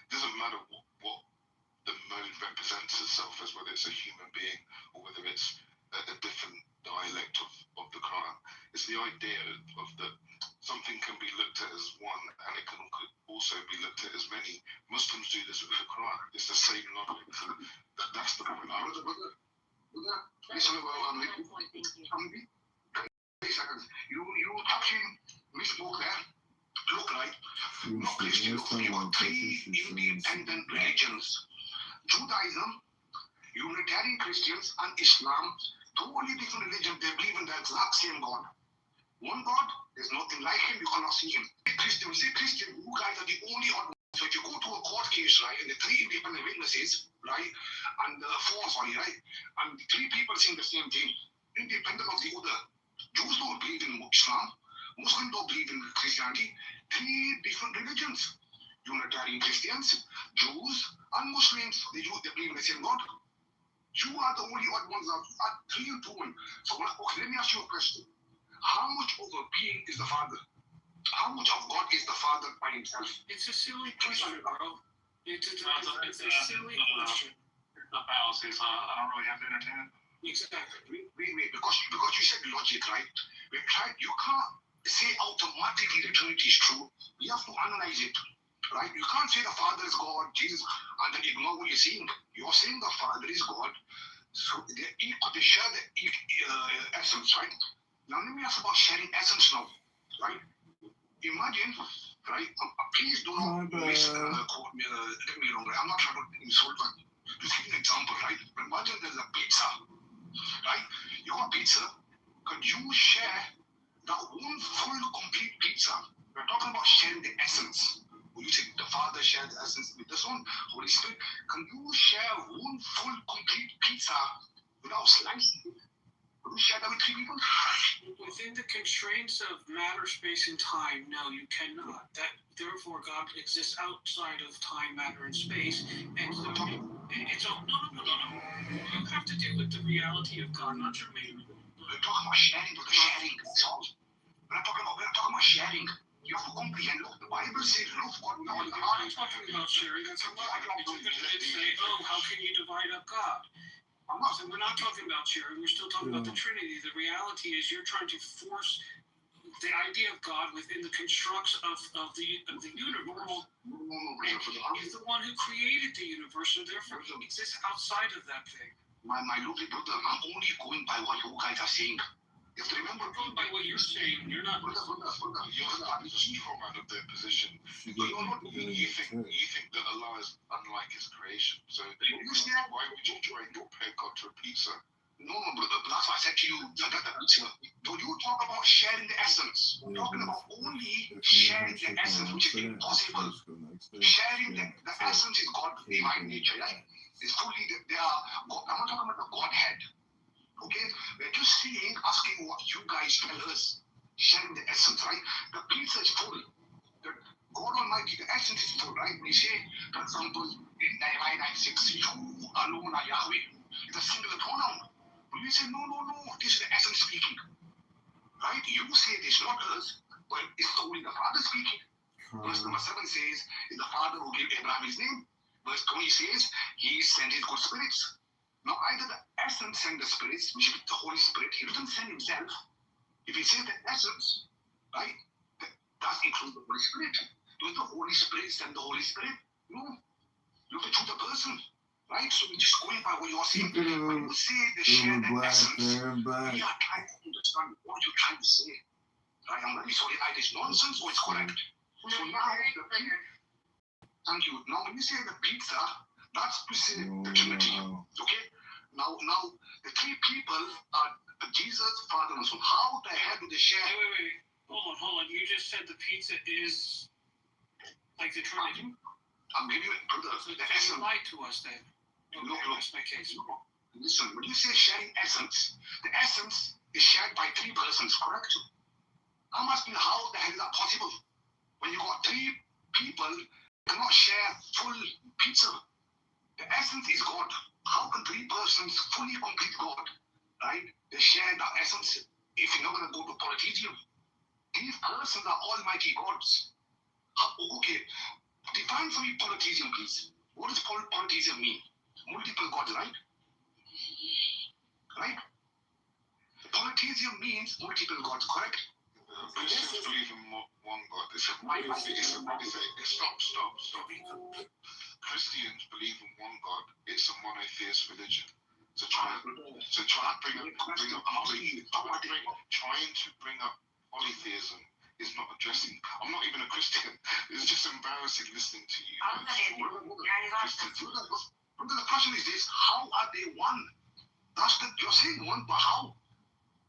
It doesn't matter what the mode represents itself as, whether it's a human being or whether it's a different dialect of the Quran. It's the idea of that something can be looked at as one and it can also be looked at as many. Muslims do this with the Quran. It's the same logic. So that's the point. You touching misspoke there. Look, right? No Christian. You got three independent religions: Judaism, Unitarian Christians, and Islam. Totally different religions. They believe in the exact same God. One God, there's nothing like him. You cannot see him. Christian, you guys are the only odd ones. So if you go to a court case, right, and the three independent witnesses, right, and right, and the three people saying the same thing, independent of the other. Jews don't believe in Islam. Muslims don't believe in Christianity. Three different religions. Unitarian Christians, Jews, and Muslims. They believe in the same God. You are the only odd ones that are 3 and 2. So, okay, let me ask you a question. How much of a being is the Father? How much of God is the Father by himself? It's a silly question, bro. It's a silly question. The fallacy, so I don't really have to entertain it. Exactly. Wait, because you said logic, right? You can't say automatically the Trinity is true. You have to analyze it, right? You can't say the Father is God, Jesus, and then ignore what you're saying. You're saying the Father is God, so they share the essence, right? Now let me ask about sharing essence now, right? Imagine, right? Please do not misquote me. Get me wrong. Right? I'm not trying to insult, but just give an example, right? Imagine there's a pizza, right? You got pizza. Could you share that one full, complete pizza? We're talking about sharing the essence. When you say the Father shared the essence with the Son, Holy Spirit, can you share one full, complete pizza without slicing it? Could you share that with 3 people? Within the constraints of matter, space, and time, no, you cannot. Therefore, God exists outside of time, matter, and space, and so it's no. You have to deal with the reality of God, not your main. We're talking about sharing, that's all. We're talking about sharing. You have to comprehend. Look, the Bible says, love God with all your heart. I'm talking about sharing. That's a lot. You're going to say, how can you divide up God? So we're not talking about sharing. We're still talking about the Trinity. The reality is you're trying to force the idea of God within the constructs of the universe. And he's the one who created the universe, so therefore he exists outside of that thing. My lovely brother, I'm only going by what you guys are saying. You have to remember, going by what you're saying, you're not. You're starting to straw man of their position. You think that Allah is unlike his creation. So why would you try and compare God to a pizza? No, brother, that's what I said to you. Forget the pizza. Do you talk about sharing the essence? We're talking about only sharing the essence, which is impossible. Sharing the essence is God, divine nature, right? It's fully I'm not talking about the Godhead. Okay? We're just asking what you guys tell us. Sharing the essence, right? The pizza is full. The God Almighty, the essence is full, right? We say, for example, in Nehemiah 9:6, you alone are Yahweh. It's a singular pronoun. When you say, no, this is the essence speaking. Right? You say this, not us, but it's only the Father speaking. Verse number 7 says, it's the Father who gave Abraham his name. Verse 20 says, he sent his good spirits. Now, either the essence sent the spirits, which is the Holy Spirit. He doesn't send himself. If he says the essence, right, that does include the Holy Spirit. Does the Holy Spirit send the Holy Spirit? No. You have to choose a person. Right? So we're just going by what you're saying. When you say they share the essence, we are trying to understand what you're trying to say. Right? I'm really sorry, either it's nonsense or it's correct. So now, thank you. Now, when you say the pizza, that's to say the Trinity. Okay? Now, the three people are Jesus, Father, and Son. How the hell do they share? Wait. Hold on. You just said the pizza is like the Trinity. I'm giving you, brother, So the you essence. lied to us then. Okay, No. that's my case. Listen, when you say sharing essence, the essence is shared by three persons, correct? I'm asking how the hell is that possible? When you got three people, cannot share full pizza. The essence is God. How can three persons fully complete God? Right? They share that essence. If you're not going to go to polytheism, these persons are almighty gods. Okay, define for me polytheism, please. What does polytheism mean? Multiple gods, right? Right? Polytheism means multiple gods, correct? Christians believe in one God. Stop. Christians believe in one God. It's a monotheist religion. Trying to bring up polytheism is not addressing. I'm not even a Christian. It's just embarrassing listening to you. The question is this: how are they one? You're saying one, but how?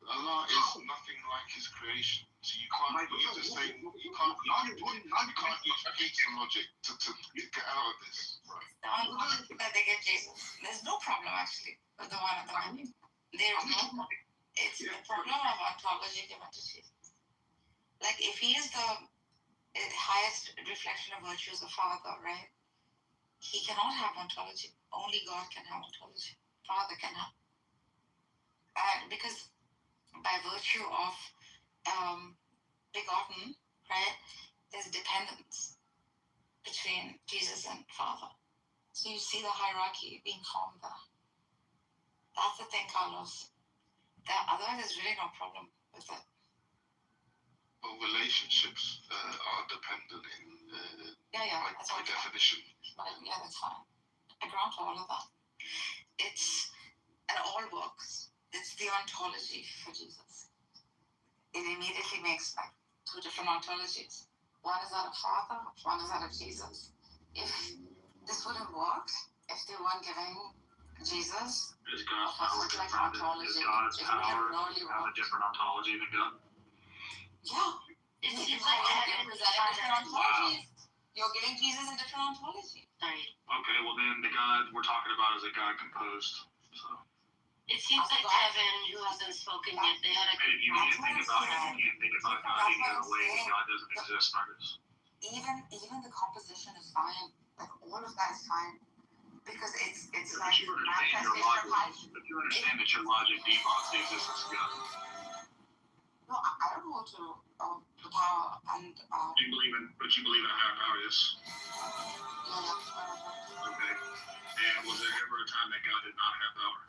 Allah is nothing like His creation. So you can't use the same. You can't use pizza logic to get out of this. The ontology that they give Jesus, there's no problem actually with the one at the menu. There's no. It's the problem of ontology given to Jesus. Like if he is the highest reflection of virtues of Father, right? He cannot have ontology. Only God can have ontology. Father can have. Because by virtue of begotten, right, there's dependence between Jesus and Father. So you see the hierarchy being formed there. That's the thing, Carlos. Otherwise, there's really no problem with it. Well, relationships are dependent by definition. Yeah, that's fine. I grant all of that. And all works. It's the ontology for Jesus. It immediately makes like two different ontologies. One is that of Father, one is that of Jesus. If this wouldn't work, if they weren't giving Jesus like ontology, God's power have a different ontology than God? Yeah. It seems like different ontologies. You're giving Jesus a different ontology. Right. Okay, well then the God we're talking about is a God composed. So. It seems like Kevin, who hasn't spoken yet, they had a good You can't think about God any other way. God doesn't exist, Marcus. Even the composition is fine. Like all of that is fine. Because it's like manifestation of life. But you understand that your logic defaults the existence of God. No, I don't hold to the power and you believe in a higher power, yes? Okay. And was there ever a time that God did not have power?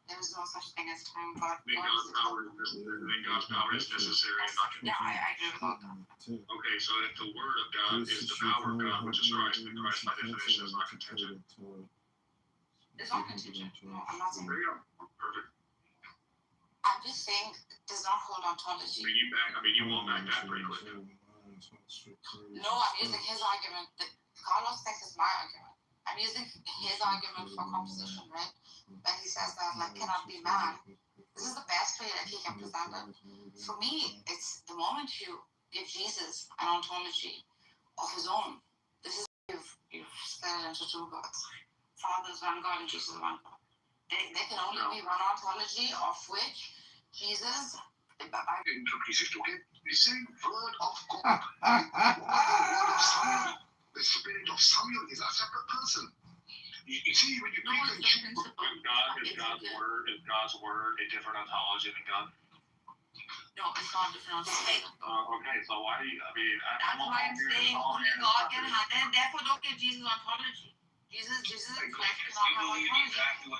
There is no such thing as time. Then God's power is necessary and not conditional. Yeah, I agree with all that. Okay, so if the word of God is the power of God, which is Christ, then Christ by definition is not contingent. It's not contingent. No, I'm not saying. There you go. Perfect. I'm just saying it does not hold ontology. You won't back that pretty quick. No, I'm using his argument. Carlos thinks it's my argument. I'm using his argument for composition, right? When he says that cannot be man. This is the best way that he can present it. For me, it's the moment you give Jesus an ontology of his own. This is you've split it into two gods. Father is one God and Jesus is one God. There can only be one ontology of which Jesus. The same word of God. The word of Samuel. The spirit of Samuel is a separate person. You see, when you No, pick it's and the choose, principle. Is God's word a different ontology than God? No, it's not different ontology. Okay, so why do you? I mean, That's why I'm saying only God can have that. Therefore, don't give Jesus ontology. Jesus is flesh cannot have ontology.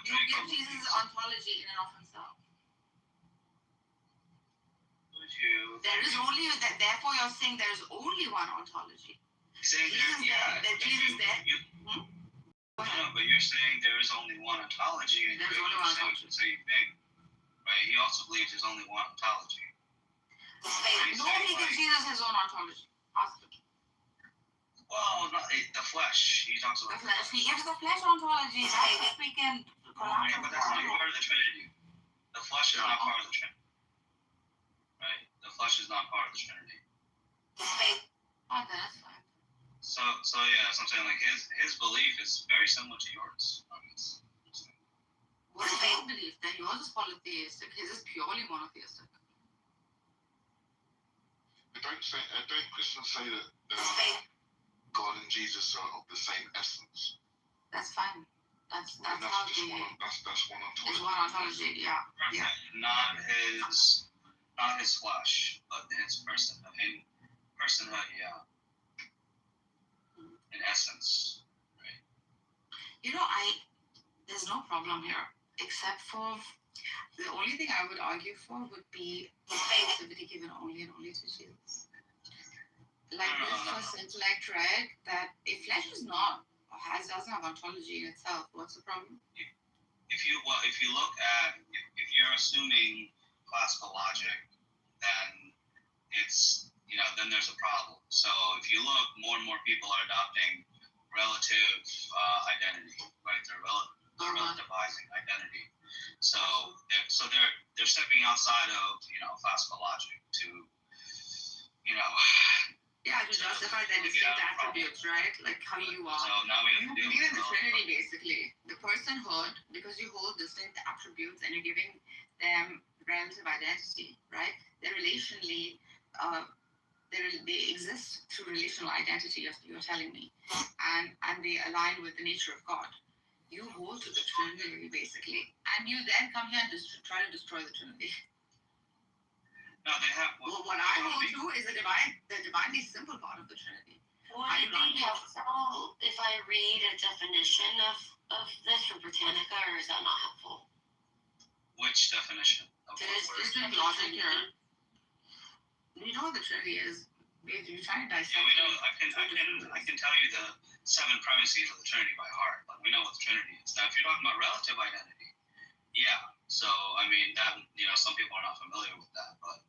You give Jesus ontology in and of himself. There is only that. Therefore, you're saying there is only one ontology. Saying Jesus there. No, but you're saying there is only one ontology, and There's you're only one saying the same thing, right? He also believes there's only one ontology. Nobody gives Jesus his own ontology. Ask him. Well, not the flesh. He talks about The flesh. He gives the flesh ontology. If we can. Yeah, but that's not part of the Trinity. The flesh is not part of the Trinity. Right? The flesh is not part of the Trinity. Oh, that's fine. So yeah, so I'm saying like his belief is very similar to yours. What is his belief? That yours is polytheistic. His is purely monotheistic. I think Christians say that God and Jesus are of the same essence. That's fine. That's how they. That's one ontology. It's one ontology. Yeah. Not his flesh, but his person. In personhood, yeah. In essence, right? There's no problem here, except for the only thing I would argue for would be exclusivity given only and only to Jesus. Like this first intellect, right? That if flesh is not doesn't have ontology in itself, what's the problem? If you look at if you're assuming classical logic, then it's then there's a problem. So if you look, more and more people are adopting relative identity, right? They're relativizing identity. So they're stepping outside of classical logic to to justify their distinct attributes, right? Like how you are. So now we have to deal believe in with the Trinity, basically. The personhood, because you hold distinct attributes and you're giving them relative identity, right? They're relationally, they exist through relational identity, you're telling me, and they align with the nature of God. You hold to the Trinity, basically, and you then come here and try to destroy the Trinity. No, they have. What I hold to is the divinely simple part of the Trinity. Would it be helpful if I read a definition of this from Britannica, or is that not helpful? Which definition? There's distinct logic here. You know what the Trinity is. You're trying to dissect. Yeah, we know. I can tell you the 7 premises of the Trinity by heart. Like we know what the Trinity is. Now, if you're talking about relative identity, yeah. So I mean that some people are not familiar with that, but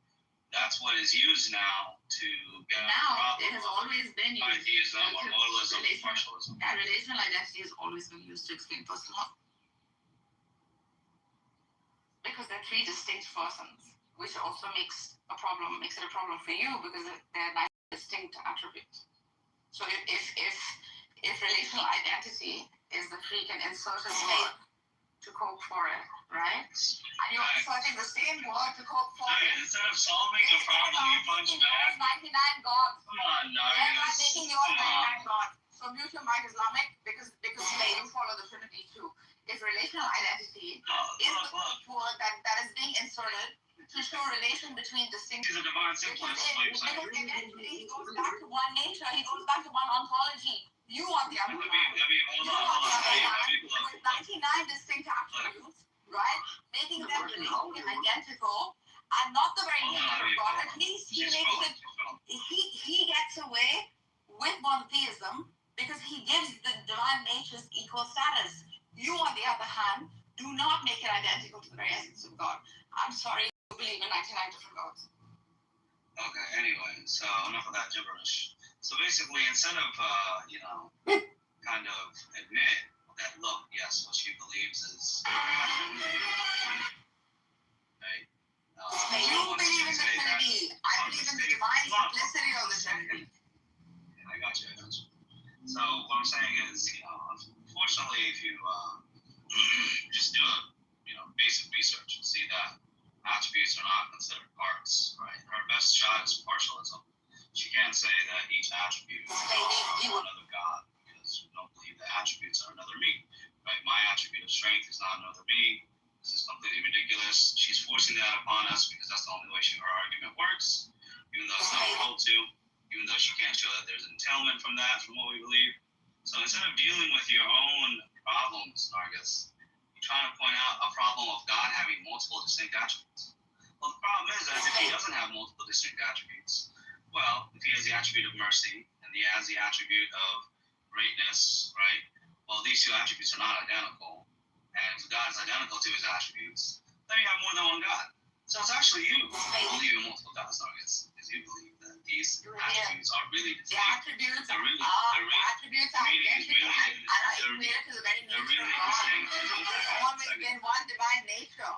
that's what is used now to get out of the problem. It has always been used. Atheism or modalism or partialism. That relational identity has always been used to explain personhood. Because they're 3 distinct persons, which also makes it a problem for you because they're 9 distinct attributes. So if relational identity is the freak and insert a word to cope for it, right? And you're inserting the same word to cope for it. Instead of solving the problem, you punch back. 99 gods. Come on, now They're not making yours 99 gods. So mute your mic, Islamic, because you follow the Trinity too. If relational identity is the word that is being inserted to show relation between distinct. He's a divine simplest. Because eventually he goes back to one nature. He goes back to one ontology. You on the other hand. Hold on. With 99 distinct attributes, right? Making them relationally identical and not the very nature of God. At least he makes it. He gets away with monotheism because he gives the divine natures equal status. You, on the other hand, do not make it identical to the very essence of God. I'm sorry, you believe in 99 different gods. Okay, anyway, so enough of that gibberish. So basically, instead of, kind of admit that, look, yes, what she believes is right? You believe in the Trinity. I believe in the divine simplicity of the Trinity. Yeah, I got you. So what I'm saying is, unfortunately, if you just do a basic research and see that attributes are not considered parts, right? Her best shot is partialism. She can't say that each attribute is also another God because you don't believe the attributes are another me. right? My attribute of strength is not another me. This is completely ridiculous. She's forcing that upon us because that's the only way her argument works, even though it's not told to, even though she can't show that there's an entailment from that, from what we believe. So instead of dealing with your own problems, Nargis, you're trying to point out a problem of God having multiple distinct attributes. Well, the problem is that if he doesn't have multiple distinct attributes, well, if he has the attribute of mercy and he has the attribute of greatness, right? Well, these two attributes are not identical. And if God is identical to his attributes, then you have more than one God. So it's actually you who believe in multiple gods, Nargis, because you believe that these attributes are really distinct. The attributes They're really, attributes are identical and are equated to the very nature of God. There's always been one divine nature.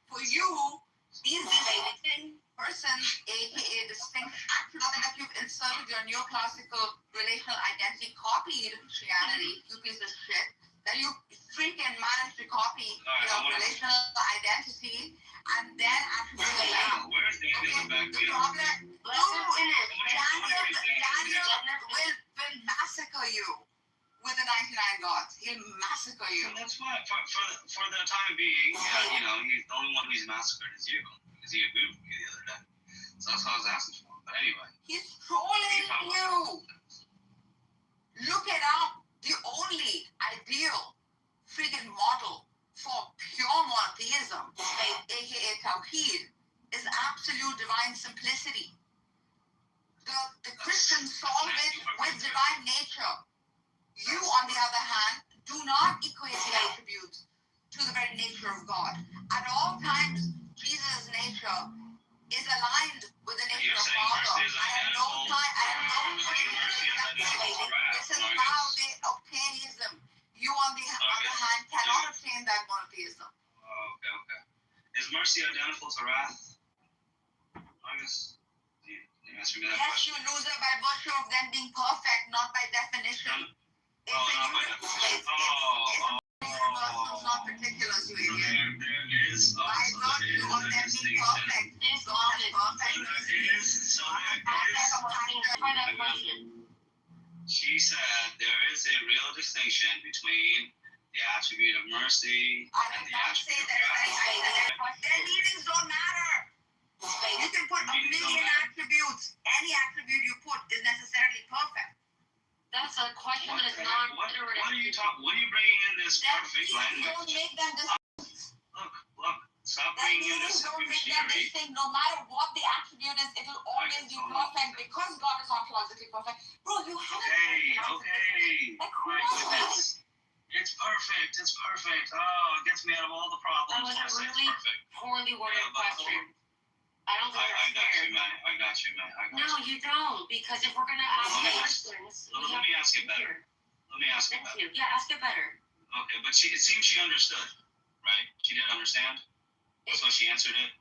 For you, these distinct persons, aka distinct attributes that you've inserted your neoclassical relational identity, copied Christianity, you piece of shit, that you freaking managed to copy your relational identity and then attribute it out. Where's the problem, Daniel will massacre you with the 99 gods. He'll massacre you. So that's why, for the time being, you know, the only one who's massacred is you. Because he agreed with me the other day. So that's what I was asking for. But anyway. He's trolling you. Look it up. The only ideal freaking model for pure monotheism, aka Tawheed, is absolute divine simplicity. The Christians solve it with divine nature. You, on the other hand, do not equate the attributes to the very nature of God. At all times, Jesus' nature is aligned with the nature of Father. At no time, this is how they obtain ism. You, on the other hand, cannot obtain that monotheism. Okay. Is mercy identical to wrath? I guess. You answer me that question. Yes, you loser, by virtue of them being perfect, not by definition. Not by definition. Universals, not particulars, you idiot. There is by virtue of them being perfect, God is perfect. She said there is a real distinction between the attribute of mercy and the attribute of wrath. Their meanings don't matter. You can put a million attributes. Any attribute you put is necessarily perfect. That's a question that is non-iterative. What are you bringing in this perfect language? Don't make them distinct. Look. Stop bringing in this don't make them distinct. No matter what the attribute is, it will always be perfect because God is ontologically perfect. Bro, you have Okay. It's perfect. Oh, it gets me out of all the problems. That was a really poorly worded question. I don't think I got you, man. No, you don't, because if we're gonna ask questions, let me ask it better. Thank you. Yeah, ask it better. Okay, but it seems she understood, right? She did understand, so she answered it.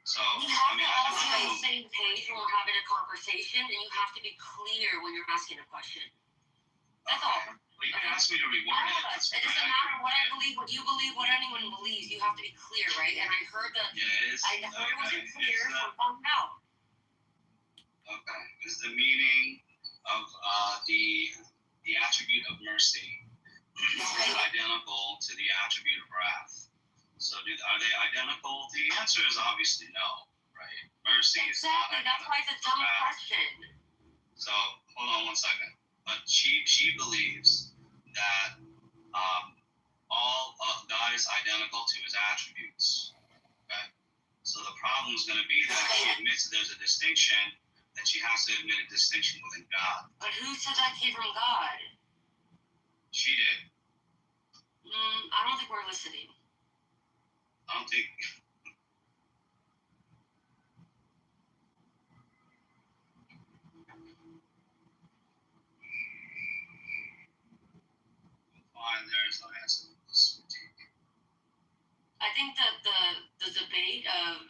So you have to all be on the same page when we're having a conversation, and you have to be clear when you're asking a question. That's all. Well, you can ask me to reword it. It doesn't matter what I believe, what you believe, what anyone believes. You have to be clear, right? And I heard that. Yes. I heard it wasn't clear, so I'm out. Okay. Is the meaning of the attribute of mercy identical to the attribute of wrath? So are they identical? The answer is obviously no, right? Mercy is not identical. That's why it's a dumb question. So hold on one second. But she believes that all of God is identical to his attributes. Okay? So the problem is going to be that if she admits that there's a distinction, then she has to admit a distinction within God. But who said that came from God? She did. I don't think we're listening. I don't think. Fine, there is no answer to this critique. I think that the debate of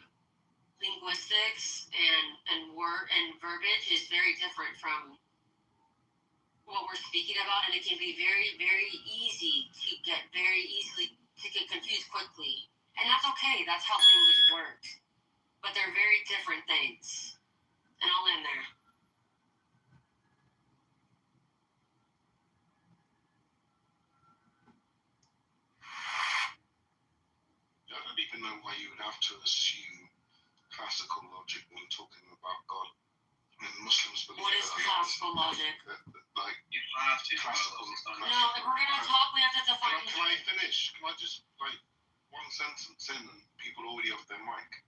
linguistics and word and verbiage is very different from what we're speaking about, and it can be very, very easy to get confused quickly. And that's okay, that's how language works. But they're very different things. And I'll end there. don't know why you would have to assume classical logic when talking about God. I mean, Muslims believe What is classical logic? Like You have to. classical. No, if we're gonna talk, we have to define. Can I finish? Can I just like one sentence in and people already off their mic?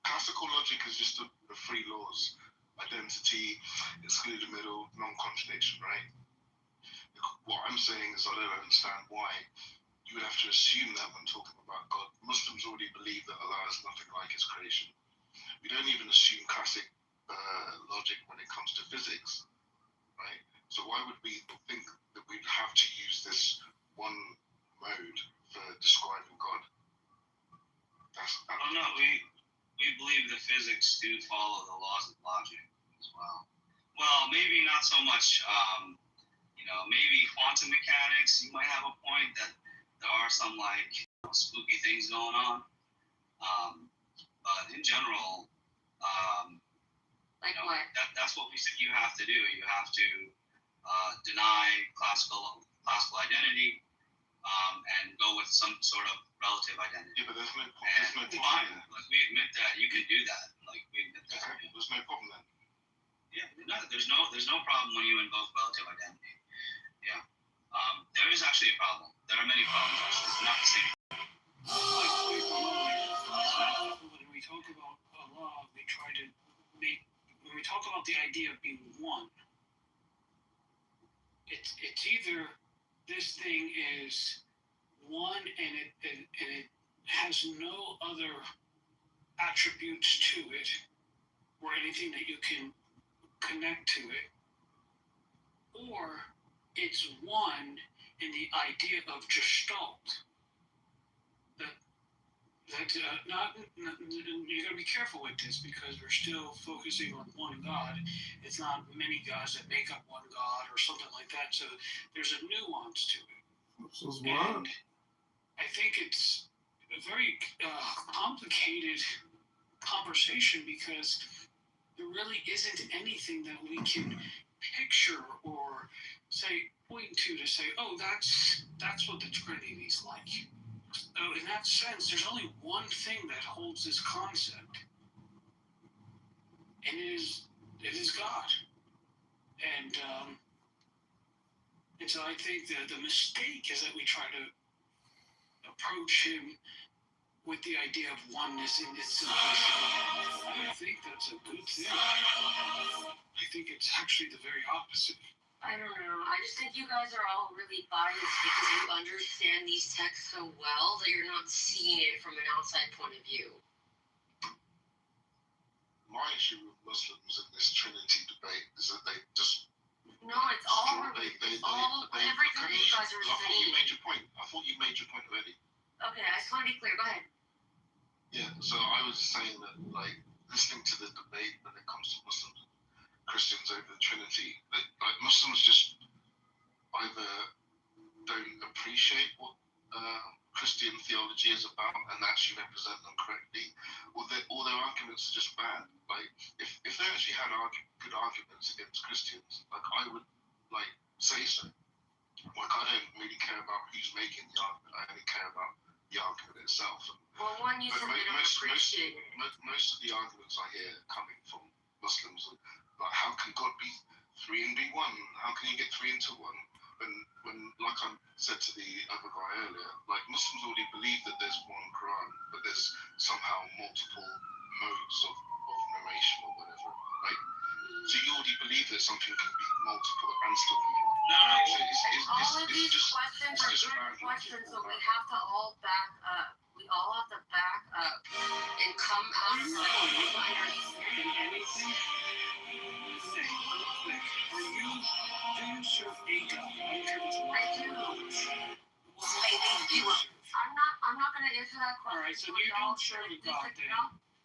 Classical logic is just the three laws: identity, excluded middle, non-contradiction. Right? What I'm saying is I don't understand why you would have to assume that when talking about God. Muslims already believe that Allah is nothing like His creation. We don't even assume classic logic when it comes to physics, right? So why would we think that we'd have to use this one mode for describing God? Oh no, we believe the physics do follow the laws of logic as well. Well, maybe not so much. Maybe quantum mechanics. You might have a point that there are some spooky things going on. But in general, what? That's what we said you have to do. You have to deny classical identity and go with some sort of relative identity. Yeah, but there's no fine. We admit that you can do that. We admit that. Okay. There's no problem then. Yeah, there's no problem when you invoke relative identity. Yeah. There is actually a problem. There are many problems actually. It's not the same. When we talk about Allah, when we talk about the idea of being one, it's either this thing is one and it has no other attributes to it or anything that you can connect to it, or it's one in the idea of gestalt. You gotta be careful with this because we're still focusing on one God. It's not many gods that make up one God or something like that. So there's a nuance to it. And I think it's a very complicated conversation because there really isn't anything that we can picture or point to say, oh, that's what the Trinity is like. So in that sense, there's only one thing that holds this concept, and it is God. And so I think the mistake is that we try to approach Him with the idea of oneness in its simplicity. I don't think that's a good thing. I think it's actually the very opposite. I don't know. I just think you guys are all really biased because you understand these texts so well that you're not seeing it from an outside point of view. My issue with Muslims in this Trinity debate is that they just... No, it's all everything you guys are saying. I thought you made your point already. Okay, I just want to be clear. Go ahead. Yeah, so I was saying that, listening to the debate when it comes to Muslims and Christians over the Trinity, Muslims just either don't appreciate what Christian theology is about and actually represent them correctly, or their arguments are just bad. If they actually had good arguments against Christians, I would say so. I don't really care about who's making the argument. I only care about the argument itself. Well, one, you simply don't appreciate it. Most of the arguments I hear coming from Muslims are how can God be 3 and be 1? How can you get 3 into 1? When like I said to the other guy earlier, Muslims already believe that there's one Quran, but there's somehow multiple modes of narration or whatever. So you already believe that something can be multiple and still be one. No. All of these questions are good questions, so we have to all back up. We all have to back up and come out of anything. Do you serve a God? I do. I'm not going to answer that question. All right, so you don't serve a God then.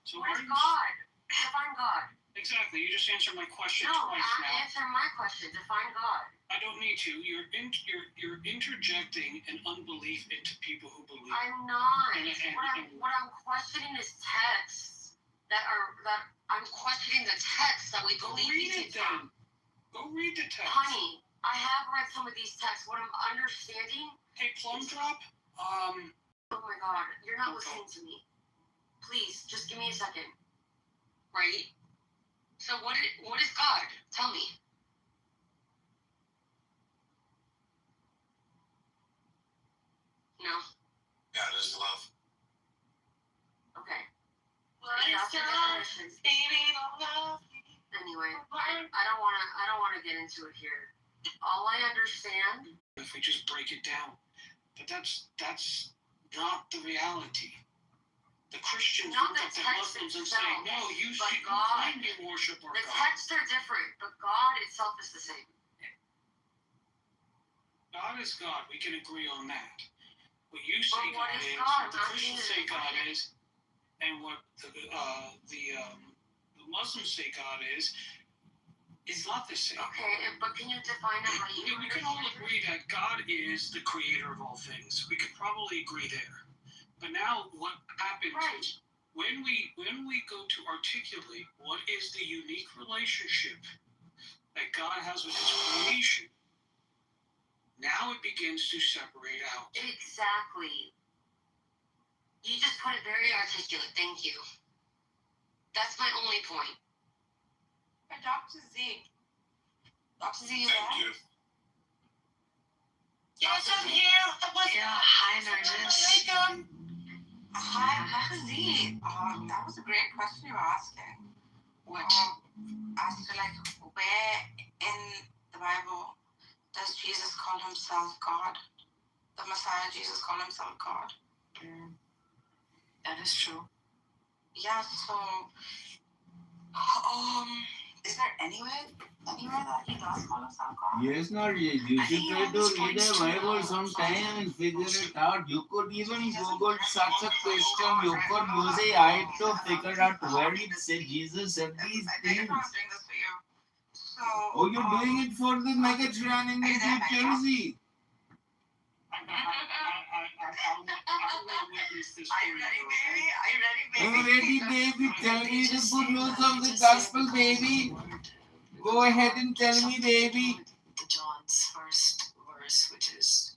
So what is God? Define God. Exactly. You just answered my question No, twice now. answer my question. Define God. I don't need to. You're interjecting an unbelief into people who believe. I'm not. What I'm questioning is texts that I'm questioning the texts that we believe. Go read the text. Honey, I have read some of these texts. What I'm understanding. Hey, Plum Drop. Oh my God, you're not listening to me. Please, just give me a second. Right? So what is God? Tell me. No. God is love. Okay. What is That's the God? definition. Baby, don't love me. Anyway, I don't wanna get into it here. All I understand. If we just break it down, but that's not the reality. The Christians Not look the at the text Muslims and itself, say, "No, you but should God. claim you worship our The God." texts are different, but God itself is the same. God is God. We can agree on that. What you say But what God is is, God? what the Christians say God is, and what the Muslims say God is not the same. Okay, but can you define it how you We can all agree that God is the creator of all things. We could probably agree there. But now what happens is when we go to articulate what is the unique relationship that God has with his creation, now it begins to separate out. Exactly. You just put it very articulate. Thank you. That's my only point. Dr. Z. Dr. Z, you Thank there? you. Yes, I'm here. Yeah, hi, Nargis. Hi, Dr. Z. That was a great question you were asking. Which, as to like, where in the Bible does Jesus call himself God? The Messiah, Jesus called himself God. That is true. Yeah, so, is there anywhere that he does call himself God? Yes, not yet. You should try to read the Bible sometime and figure it out. You could even Google such a question. You could use AI to figure out where it said Jesus said these things. Oh, you're doing it for the Megatron in New Jersey. I will witness this Are you ready, baby? Are you ready, baby? I'm ready, baby. Tell me the good news of the gospel, baby. Go ahead and tell me, baby. The John's first verse, which is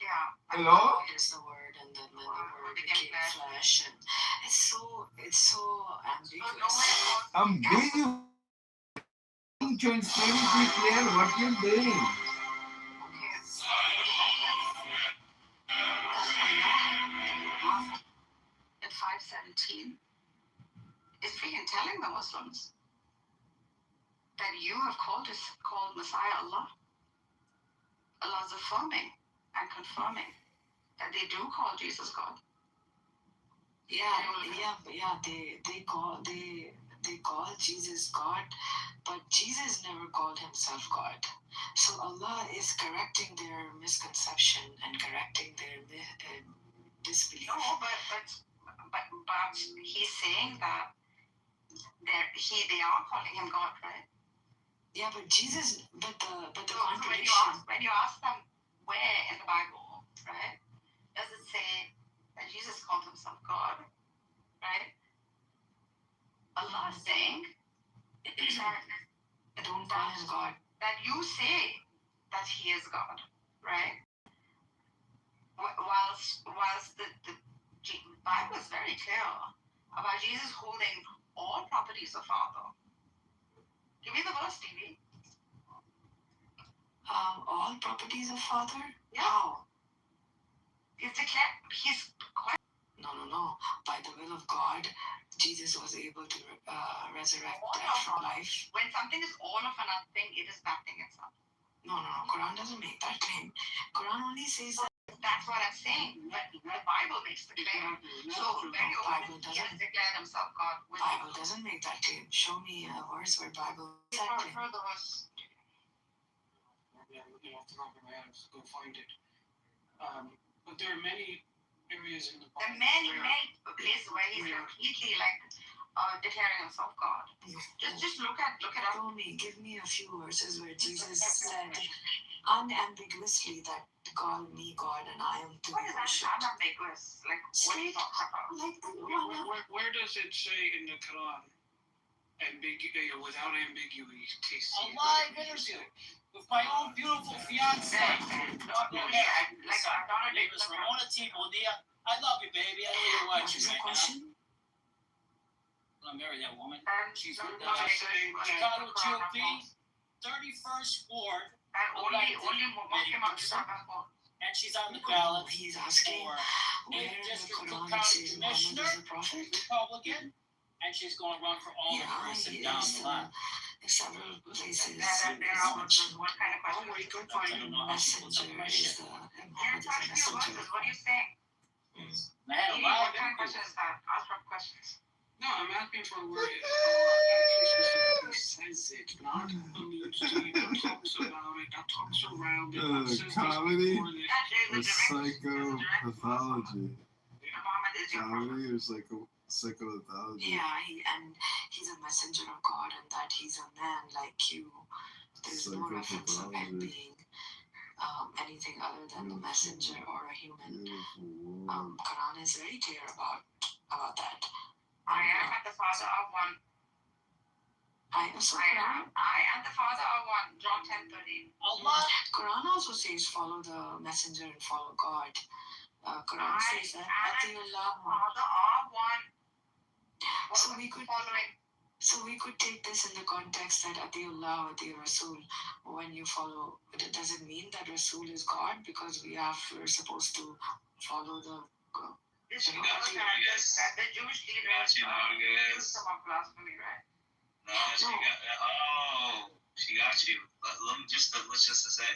Hello? God is the Word, and then when the Word became flesh, and it's so ambiguous. Ambiguous. Transparently clear what you're doing. In 517 is freaking telling the Muslims that you have called Messiah Allah. Allah's affirming and confirming that they do call Jesus God. They call Jesus God, but Jesus never called himself God. So Allah is correcting their misconception and correcting their disbelief. No, but he's saying that they are calling him God, right? Yeah, but Jesus, but the contradiction. So when you ask them where in the Bible, right, does it say that Jesus called himself God, right? Allah is saying that don't call him God. That you say that he is God, right? Whilst the Bible is very clear about Jesus holding all properties of Father. Give me the verse, TV. All properties of Father? Yeah. How? He's quite. No. By the will of God, Jesus was able to resurrect death from life. When something is all of another thing, it is that thing itself. No. Quran doesn't make that claim. Quran only says that. That's what I'm saying. But the Bible makes the claim. So very often he has declared himself God. Bible doesn't make that claim. Show me a verse where Bible makes that claim. For the verse. You have to remember my hands, go find it. But there are many areas in the Bible. There are many places where he's completely declaring himself God. Just look at it. Show me, give me a few verses where Jesus said unambiguously that call me God and I am to be worshipped. What is that unambiguous? Like, what are you talking about? Where does it say in the Quran, without ambiguity? Allah interview with my own beautiful fiance. Name is Ramona T. Bondia. I love you, baby. I know you're watching right now. gonna marry that woman. She's I'm with the not saying Chicago GOP, 31st Ward, only Muslim and she's on the ballot He's asking for where 8th the District Quran County says Muhammad Commissioner, is a prophet. Republican, and she's going to run for alderperson He down is, the line. several places. what kind of Oh, wait, go find the messenger is the Muhammad is a messenger. What are you saying? Man, a Maybe lot what of kind of people. question is that? Ask her questions. No, I'm asking for where it actually specifically says it, not alludes to it, not talks about it, not talks around it, not says this Comedy before this. or psychopathology? Comedy or psychopathology? Yeah, he's a messenger of God, and that he's a man like you. There's no reference of him being anything other than the messenger or a human. Quran is very clear about that. I am the father of one. I am the father of one. John 10:13. Allah. Quran also says follow the messenger and follow God. Quran says that Atiullah. Father of one. So we could take this in the context that Atiullah, Ati Rasul, when you follow, does it mean that Rasul is God? Because we're supposed to follow the This is that the Jewish leaders use some of blasphemy, right? No, she got you. Let's just say,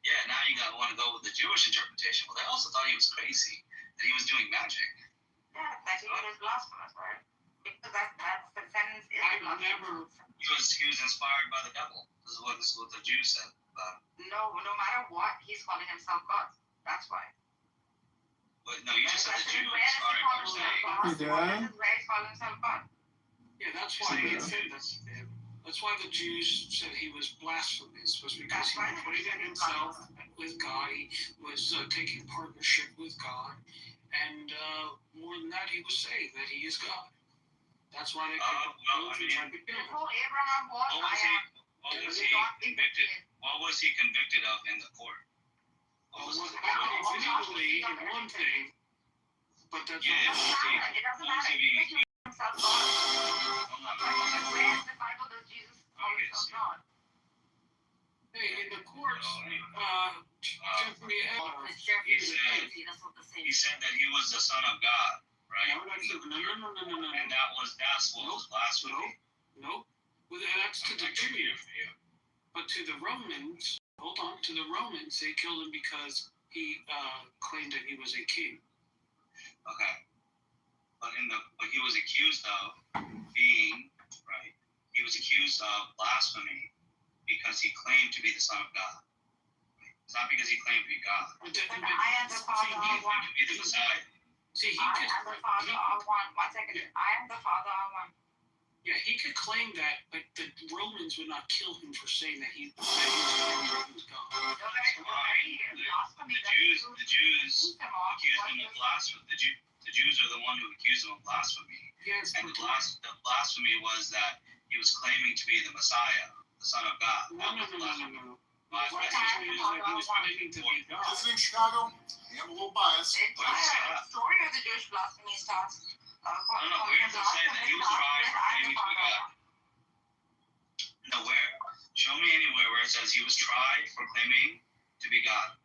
yeah. Now you want to go with the Jewish interpretation. Well, they also thought he was crazy and he was doing magic. Yeah, that he was blasphemous, right? Because that's the sentence is blasphemous. He was inspired by the devil. This is what the Jews said about him. No matter what, he's calling himself God. That's why. But no, you just said the Jews. Sorry, This is where he's calling himself God. Yeah, that's why he said this. That's why the Jews said he was blasphemous, was because he was putting himself with God. He was taking partnership with God, and more than that, he was saying that he is God. That's why they tried to kill him. Before Abraham was, what was he convicted of in the court? Legally, in one thing, but that's it doesn't matter. He makes himself God. Where in the Bible does Jesus call himself God? Hey, in the courts, Jeffrey he said that he was the son of God, right? No. And that's what was blasphemy. No. Well, that's to the Jews. But to the Romans, to the Romans, they killed him because he claimed that he was a king. Okay. But he was accused of being, right? He was accused of blasphemy because he claimed to be the son of God. It's not because he claimed to be God. I am the father of one. To be the Messiah. I am the father of one. 1 second. I am the father of one. Yeah, he could claim that, but the Romans would not kill him for saying that he was God. The Jews accused him of blasphemy. The Jews are the one who accused him of blasphemy. Yes, and the blasphemy was that he was claiming to be the Messiah, the Son of God. No. Visiting Chicago, I'm a little biased. The story of the Jewish blasphemy starts. Where does it say that he was tried for claiming to be God? No, where? Show me anywhere where it says he was tried for claiming to be God.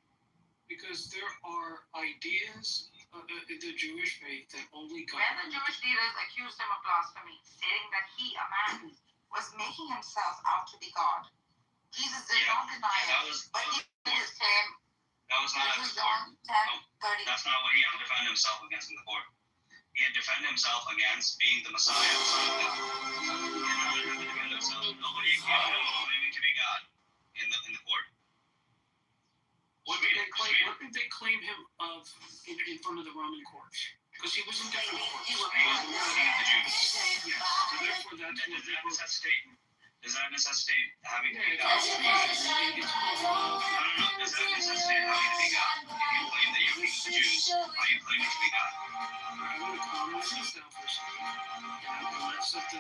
Because there are ideas in the Jewish faith that only God. When the Jewish leaders accused him of blasphemy, stating that he, a man, was making himself out to be God, Jesus did not deny it, but he his claim. That was not in the court. That's not what he had to defend himself against in the court. He had defended himself against being the Messiah, the Son of God. He had to defend himself. Nobody accused him of claiming to be God in the court. What did they claim him of in front of the Roman courts? Because he was in different courts. He was warning the Jews. Yes. So therefore, Does that necessitate having to be God? No. Does that necessitate having to be God? If you claim that you're the Jews, are you claiming to be God? I want to calm myself down for a second. Let's set the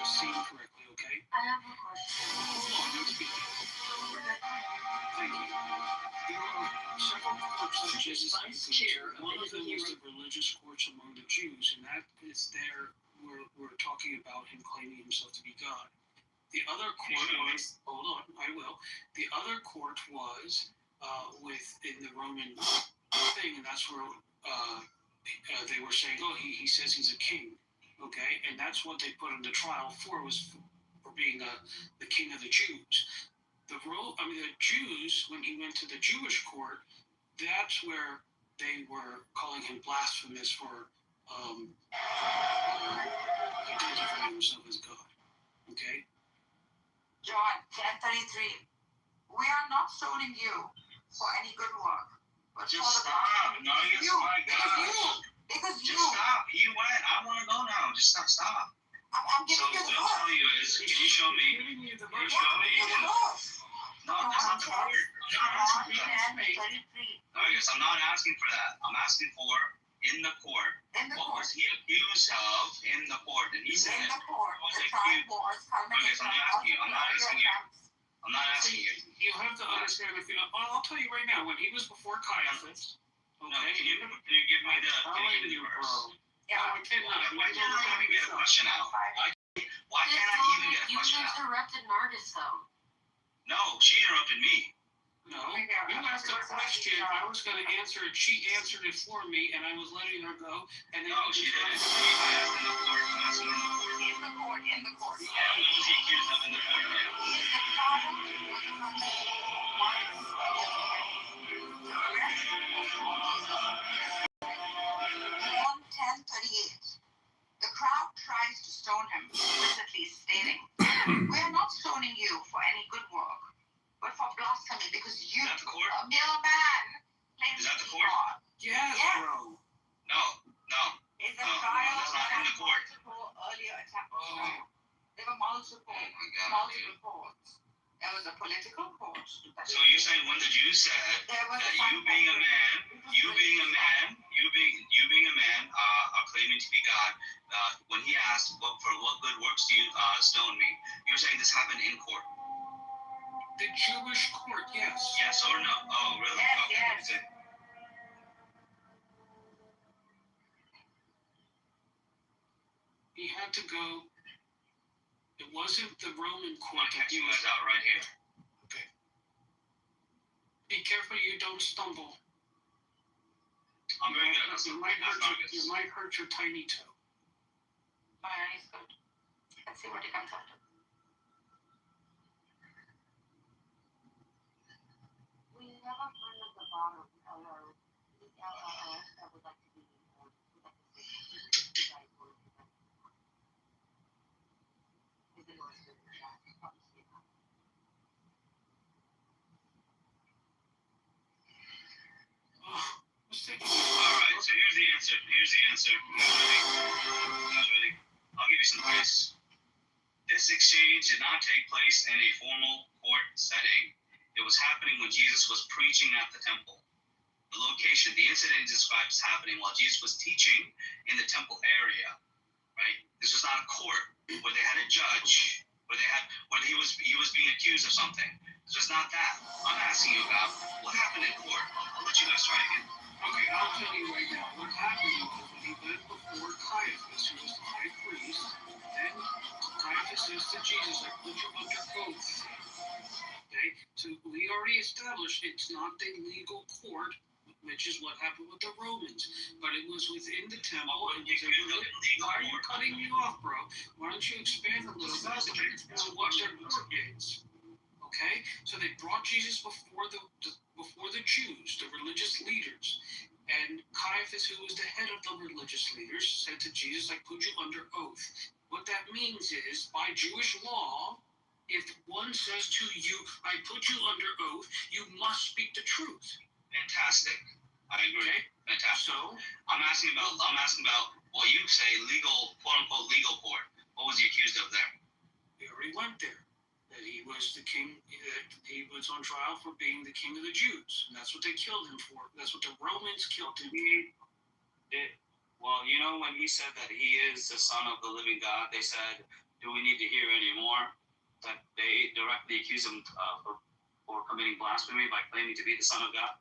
scene correctly, okay? I have a question. Hold on, let's begin. Thank you. There are several courts that Jesus chair. One of them is the religious courts among the Jews, and that is there were talking about him claiming himself to be God. The other court was, hold on, I will. The other court was within the Roman thing, and that's where they were saying, oh, he says he's a king, okay? And that's what they put him to trial for, was for being the king of the Jews. The Jews, when he went to the Jewish court, that's where they were calling him blasphemous for identifying himself as God, okay? John 10:33. We are not stoning you for any good work, but Just for the stop. No, because yes, you, my God. because Just you. stop. You went. I want to go now. Just stop. I'm giving you the what I'm telling verse. you is, can you show me? Can you show me? The verse. No, that's not the word. I'm not asking for that. 10:33. No, yes, I'm not asking for that. I'm asking for in the court. What was he accused of in the court? And he said, In the court, was the accused. trial was Okay, so I'm not asking you. I'm not asking you. I'm not asking you. You have to understand, I'll tell you right now, when he was before Caiaphas, okay? No, can you give me the verse? Yeah, I cannot. Why can't I even get a question out? Why can't I even get a question You out? interrupted Nardis though. No, she interrupted me. No, you asked a question, I was going to answer it, she answered it for me, and I was letting her go, and then... No, she didn't. I asked in the court. I'm asking in the court. In the court. Yeah, what was he accused of in the court? He is the father John 10:38. The crowd tries to stone him, explicitly stating, we are not stoning you for any good work, but for blasphemy, because you, Is that the court? a mere man, claims Is that to the be court? God. Yes, Yes. bro. No. Is the No, trial that's not in the court. multiple earlier attempts? Oh. There were multiple courts. There was a political court. So you're saying when the Jews said There was that a you being a man, claiming to be God, when he asked, for what good works do you stone me? You're saying this happened in court. The Jewish court, yes. Yes or no? Oh, really? Yes, Okay. yes. He had to go, it wasn't the Roman I'm court. gonna catch you guys out right here. Okay. Be careful you don't stumble. I'm very good at You might hurt your tiny toe. Alright, he's good. Let's see what he comes up to. We have a friend at the bottom, LLS, that would like to be would like to say something. Is the noise in the chat? Obviously not. Alright, so here's the answer. Guys ready? I'll give you some advice. This exchange did not take place in a formal court setting. It was happening when Jesus was preaching at the temple. The location, the incident describes happening while Jesus was teaching in the temple area. Right? This was not a court where they had a judge, where he was being accused of something. This was not that. I'm asking you about what happened in court. I'll let you guys try again. Okay, I'll tell you right now. What happened was when he went before Caiaphas, who was the high priest, then Caiaphas says to Jesus, I put you under oath. Okay, so we already established it's not a legal court, which is what happened with the Romans, but it was within the temple. It was why are you cutting me off, bro? Why don't you expand a little bit on what their court is? Okay, so they brought Jesus before the Jews, the religious leaders, and Caiaphas, who was the head of the religious leaders, said to Jesus, I put you under oath. What that means is, by Jewish law, if one says to you, I put you under oath, you must speak the truth. Fantastic. I agree. Okay. Fantastic. So I'm asking about what you say legal, quote unquote legal court. What was he accused of there? we already went there. That he was the king, that he was on trial for being the king of the Jews. And that's what they killed him for. That's what the Romans killed him for. Well, you know, when he said that he is the son of the living God, they said, do we need to hear any more? That they directly accused him for committing blasphemy by claiming to be the son of God?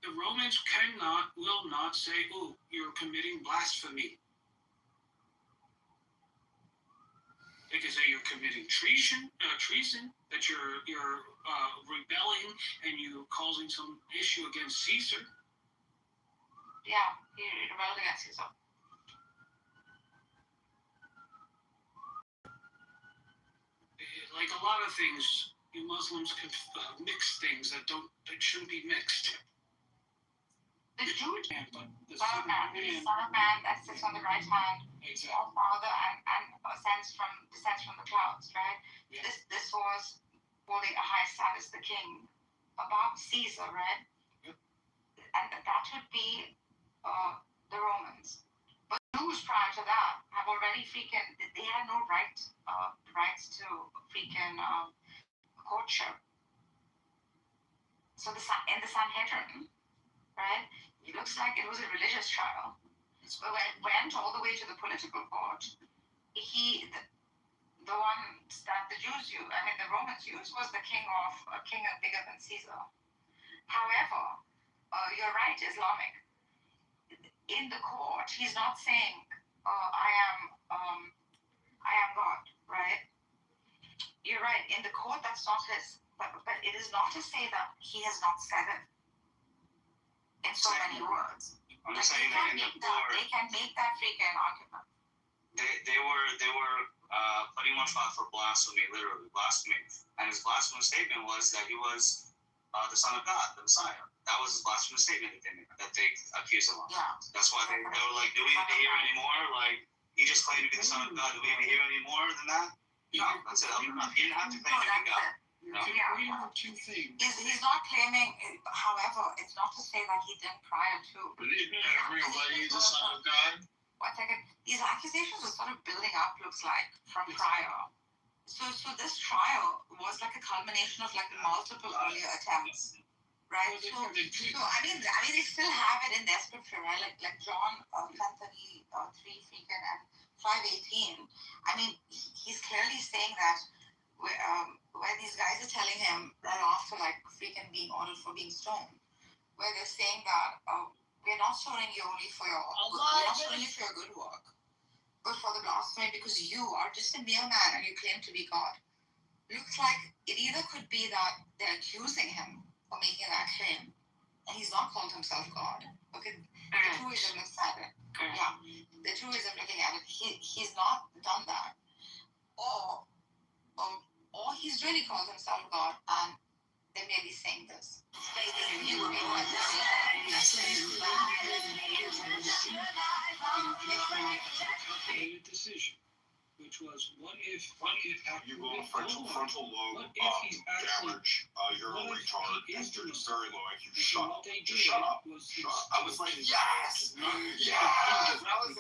The Romans will not say, oh, you're committing blasphemy. They can say you're committing treason, that you're rebelling and you're causing some issue against Caesar. Yeah, he rebelled against Caesar. Like a lot of things, you Muslims can mix things that shouldn't be mixed. The Jews, but the Son of Man that sits on the right hand, all Father and descends from the clouds, right? Yeah. This was holding a high status, the king above Caesar, right? Yep. And that would be the Romans. But Jews prior to that have already they had no rights to courtship. So in the Sanhedrin, right, it looks like it was a religious trial. So when it went all the way to the political court, the ones that the Romans used was the king bigger than Caesar. However, you're right, Islamic. In the court, he's not saying, I am God, right? You're right. In the court, that's not his. But it is not to say that he has not said it in so many words. I'm just saying they can make that freaking argument. They were putting one spot for blasphemy, literally blasphemy, and his blasphemous statement was that he was the Son of God, the Messiah. That was his blasphemous statement that they accused him of. Yeah. That's why they were like, do we even hear anymore? Like, he just claimed to be the Son of God. Do we even hear any more than that? No, that's it. He didn't have to claim to be God. He's not claiming, however, it's not to say that he didn't prior to. But isn't everybody the Son of God? One second. These accusations are sort of building up, looks like, from prior. So this trial was like a culmination of like multiple earlier attempts, right? So I mean, they still have it in their scripture, right? Like John 10:33 and 5:18. I mean, he's clearly saying that where these guys are telling him right after like freaking being ordered for being stoned, where they're saying that we're not stoning you only for your good work, but for the blasphemy because you are just a mere man and you claim to be God. Looks like it either could be that they're accusing him of making that claim, and he's not called himself God. Okay, the two ways of looking at it. Yeah, the two ways of looking at it. He's not done that, or he's really called himself God, and they may be saying this. Decision, which was what if you go frontal lobe damage, you're a retard, and you're just very low IQ. Shut up. I was like, yes! I was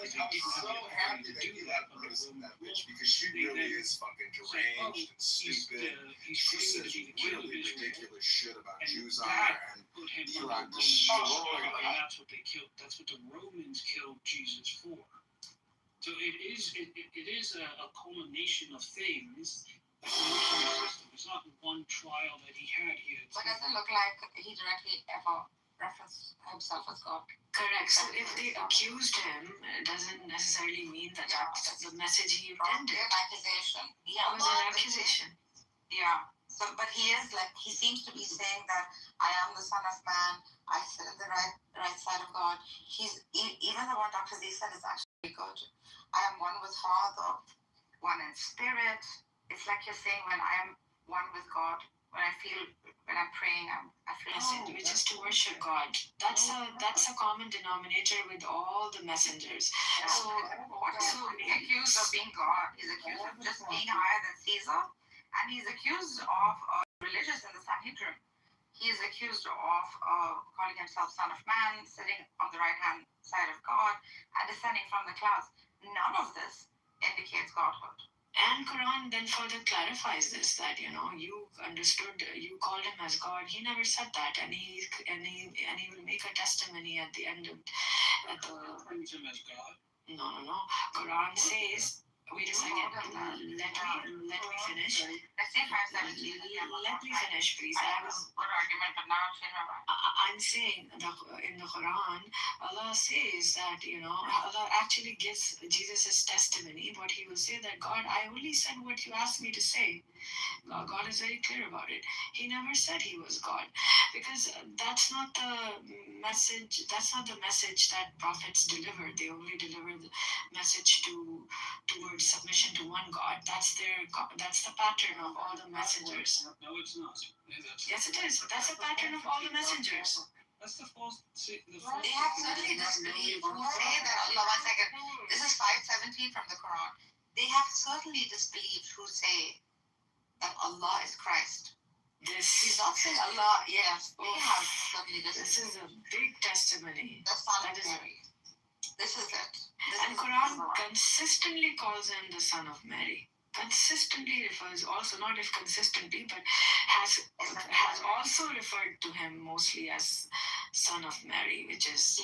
so happy that he got noticed in that bitch because she really is fucking deranged and stupid. She says really ridiculous shit about Jews on her, and Elon destroyed her. And that's what they killed. That's what the Romans killed Jesus for. So it is a culmination of things. It's not one trial that he had here. But does it look like he directly ever referenced himself as God? Correct. So if they accused him, it doesn't necessarily mean that that's the message he intended. An accusation. Yeah, it was an accusation. Yeah. So, but he seems to be saying that I am the Son of Man. I sit in the right side of God. Even the one Dr. Z said is actually good. I am one with Father, one in spirit. It's like you're saying when I am one with God. When I'm praying, I feel which is to worship God. That's a common denominator with all the messengers. So he's accused of being God. He's accused of just being higher than Caesar, and he's accused of religious in the Sanhedrin. He is accused of calling himself Son of Man, sitting on the right hand side of God, and descending from the clouds. None of this indicates Godhood. And Quran then further clarifies this, that you understood, you called him as God. He never said that, and he will make a testimony at the end of Praise him as God. No. Quran says, wait a second. Let me finish. I say 517. Let me finish, please. I was good argument, but now I'm changing my mind. I'm saying in the Quran, Allah says that, Allah actually gives Jesus' testimony, but he will say that, God, I only said what you asked me to say. God is very clear about it. He never said he was God, because that's not the message. That's not the message that prophets deliver. They only deliver the message towards submission to one God. That's the pattern of all the messengers. No, it's not. Yes, it is. That's a pattern of all the messengers. That's the false. They have certainly disbelieved who say that Allah. 1 second. This is 517 from the Quran. They have certainly disbelieved who say that Allah is Christ. He's not saying Allah. Yes, they have certainly disbelieved. This is a big testimony. That is Mary. This is it. And Quran consistently calls him the son of Mary. Consistently refers, also not if consistently, but has also referred to him mostly as son of Mary, which is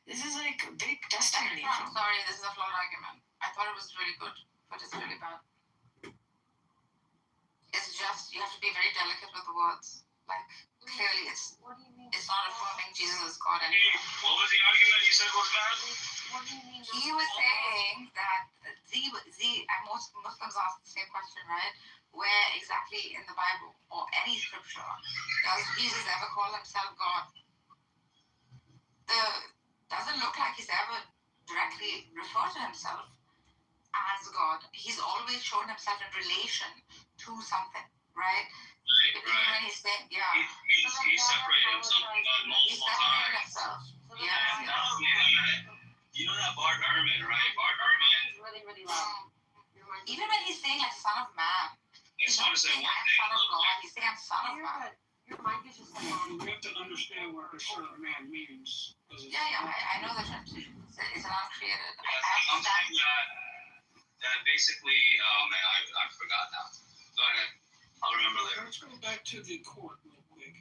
this is like a big testimony. I'm sorry, this is a flawed argument. I thought it was really good, but it's really bad. It's just you have to be very delicate with the words. Like clearly, it's not affirming Jesus as God anymore. What was the argument you said was bad? He was saying that and most Muslims ask the same question, right? Where exactly in the Bible or any scripture does Jesus ever call himself God? Doesn't look like he's ever directly referred to himself as God. He's always shown himself in relation to something, right? Even when he's saying, He separated himself from God multiple times. Yeah. You know that Bart Ehrman, right? Bart Ehrman. Really, really loud. Even when he's saying like son of man, I just want to say one thing. son of God, he's saying I'm son of man. Your mic is just like You have to understand what the son of man means. Yeah, I know that it's an uncreated. I'm saying that basically, oh man, I forgot now. Go ahead. I'll remember later. Let's go back to the court real quick.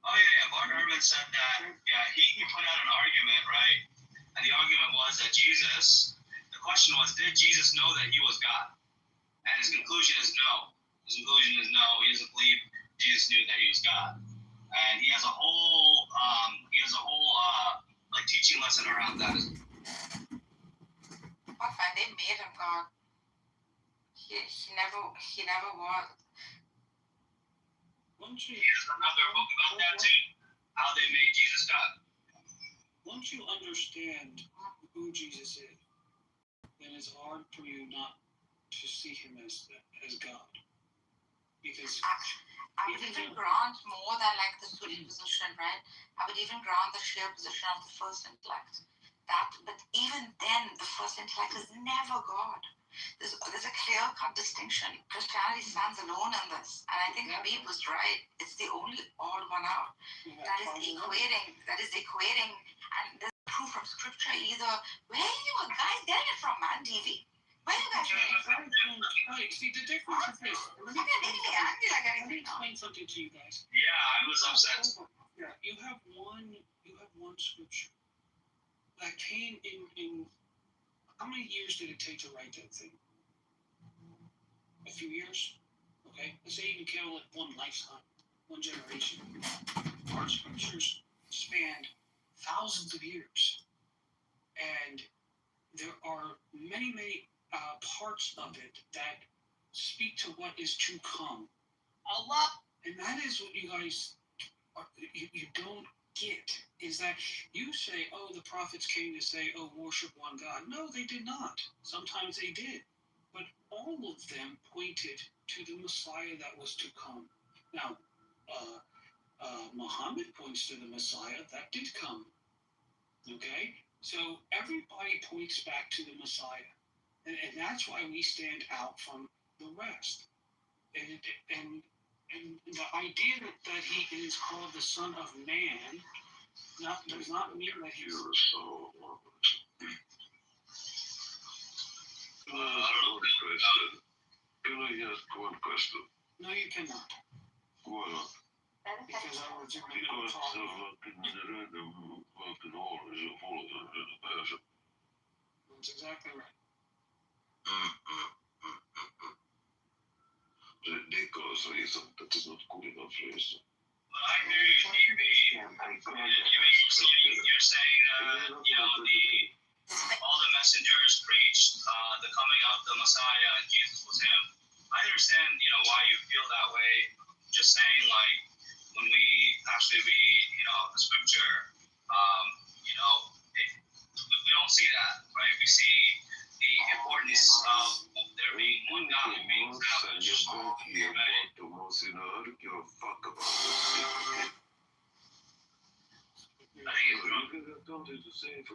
Oh yeah. Bart Ehrman said that. Yeah, he put out an argument, right? And the argument was that the question was, did Jesus know that he was God? And his conclusion is no. His conclusion is no. He doesn't believe Jesus knew that he was God. And he has a whole like teaching lesson around that. But when they made him God, he never was. He has another book about that too. How they made Jesus God. Once you understand who Jesus is, then it's hard for you not to see him as God. Because I would even grant more than like the student position, right? I would even grant the sheer position of the first intellect. But even then, the first intellect is never God. There's a clear-cut distinction. Christianity stands alone in this, and I think Habib was right. It's the only odd one out. That is equating, and there's proof from scripture either. Where are you guys getting it from, man? TV. Where are you guys getting it from? Right, see, the difference is this. Let me explain something to you guys. Yeah, I was upset. Yeah, you have one scripture that came in. How many years did it take to write that thing? A few years? Okay? Let's say you can count it one lifetime, one generation. Our scriptures spanned thousands of years. And there are many, many parts of it that speak to what is to come. Allah! And that is what you guys, you don't get, is that you say, oh, the prophets came to say, oh, worship one God. No, they did not. Sometimes they did. But all of them pointed to the Messiah that was to come. Now, Muhammad points to the Messiah that did come. Okay? So everybody points back to the Messiah. And that's why we stand out from the rest. And the idea that he is called the Son of Man does not mean that he's a son. I don't know the question. Can I ask one question? No, you cannot. Why not? Because I was going to Because talk. That's exactly right. ridiculous reason that is not good enough reason. But I hear you, TV. You're saying that, all the messengers preached the coming of the Messiah and Jesus was him. I understand, why you feel that way. Just saying, like, when we actually read, the scripture, we don't see that, right? We see the importance of there being one God and being established. I think it's drunk. You put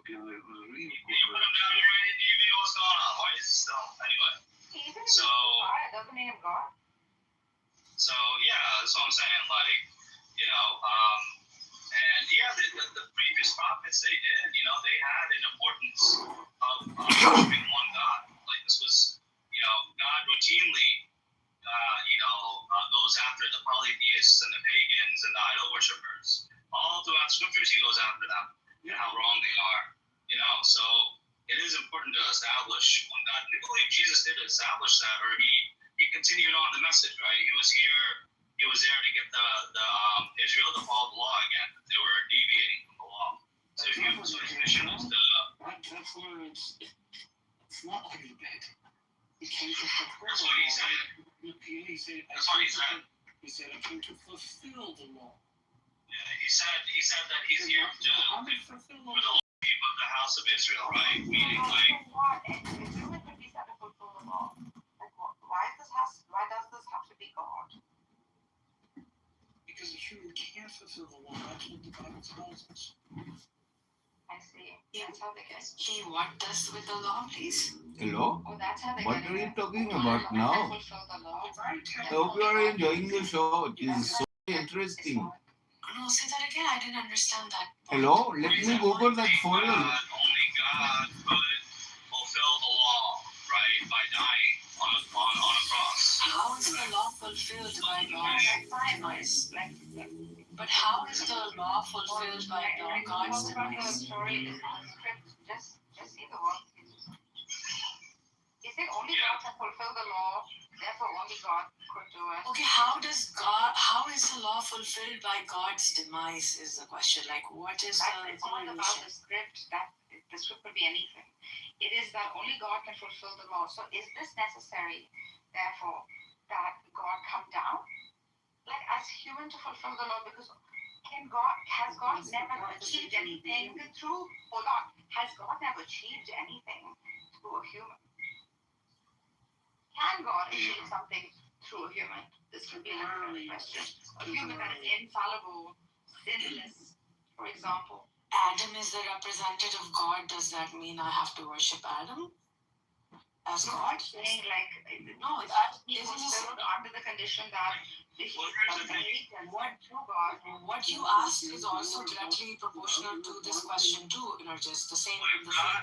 him down already, DV, what's going on? Why is he still? Anyway. So, doesn't mean God. So, yeah, that's what I'm saying. Like, and yeah, the previous prophets, they did, they had an importance of worshiping one God. Like, this was, God routinely, goes after the polytheists and the pagans and the idol worshippers. All throughout scriptures, he goes after them and how wrong they are. So it is important to establish one God. I believe Jesus did establish that, or he continued on the message, right? He was there to get the Israel to follow the law again. They were deviating from the law. So his mission was to. That's where it's not a debate. He came to fulfill That's what he said. He said, That's what he said. He said, I came to fulfill the law. Yeah, he said that he's here for the people of the house of Israel, right? Meaning, like. Why does this have to be God? Because a human can't fulfill the law. That's what the Bible tells us. I see. That's how they get. He what does with the law, please? Hello? Oh, that's how they What get are it. you talking about now? I hope you are enjoying the show. It is so interesting. No, say that again. I didn't understand that. Hello? Let me Google that for you. Only God could fulfill the law, right? By dying on a cross. How is the law fulfilled by God's demise? But how is the law fulfilled by God's demise? Just see the word. He said only God can fulfill the law, therefore only God could do it. Okay, how is the law fulfilled by God's demise is the question. Like, what is It's not about the script, the script could be anything. It is that only God can fulfill the law. So is this necessary, therefore, that God come down? Like as human to fulfill the law, because has God never achieved anything through, has God never achieved anything through a human? Can God achieve something through a human? This could be another question. A human that is infallible, sinless, for example. Adam is the representative of God. Does that mean I have to worship Adam as God? Saying like, no, he was still under the condition that what you asked is also directly proportional to this question too, just the same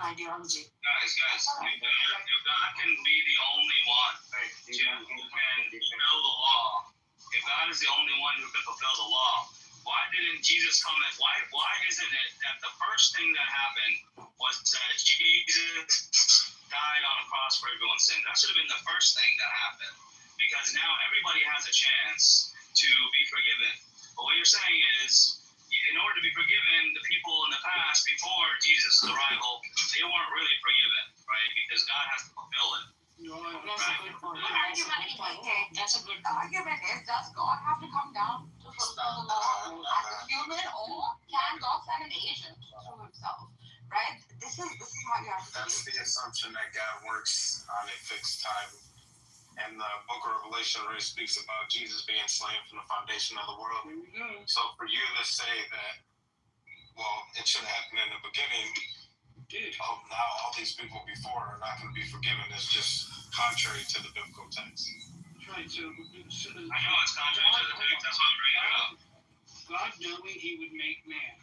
ideology. Guys, God can be the only one who can fulfill the law. If God is the only one who can fulfill the law, why didn't Jesus come at why isn't it that the first thing that happened was that Jesus died on a cross for everyone's sin? That should have been the first thing that happened. Because now everybody has a chance to be forgiven. But what you're saying is, in order to be forgiven, the people in the past, before Jesus' arrival, they weren't really forgiven, right? Because God has to fulfill it. That's a good point. That's a good point. The argument is, does God have to come down to fulfill the law as a human, or can God send an agent through himself? Right? This is how you have to. That's the assumption that God works on a fixed time. And the book of Revelation really speaks about Jesus being slain from the foundation of the world. So for you to say that, well, it should happen in the beginning, now all these people before are not going to be forgiven, is just contrary to the biblical text. Right, so I know it's contrary to the text, that's why I'm bringing it up. God knowing he would make man.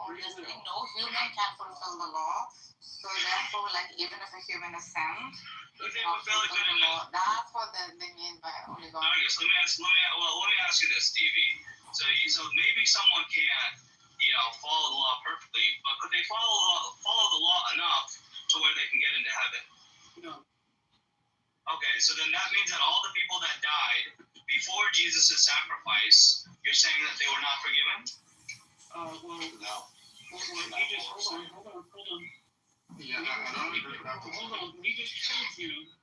No human can fulfill the law, so therefore, like, even if a human is sent, that's what they mean by only God. Okay, so let me ask you this, Stevie. So maybe someone can't, follow the law perfectly, but could they follow the law enough to where they can get into heaven? No. Okay, so then that means that all the people that died before Jesus' sacrifice, you're saying that they were not forgiven? Well, No. he just hold on. Yeah, I don't agree with that. Hold on. We just told you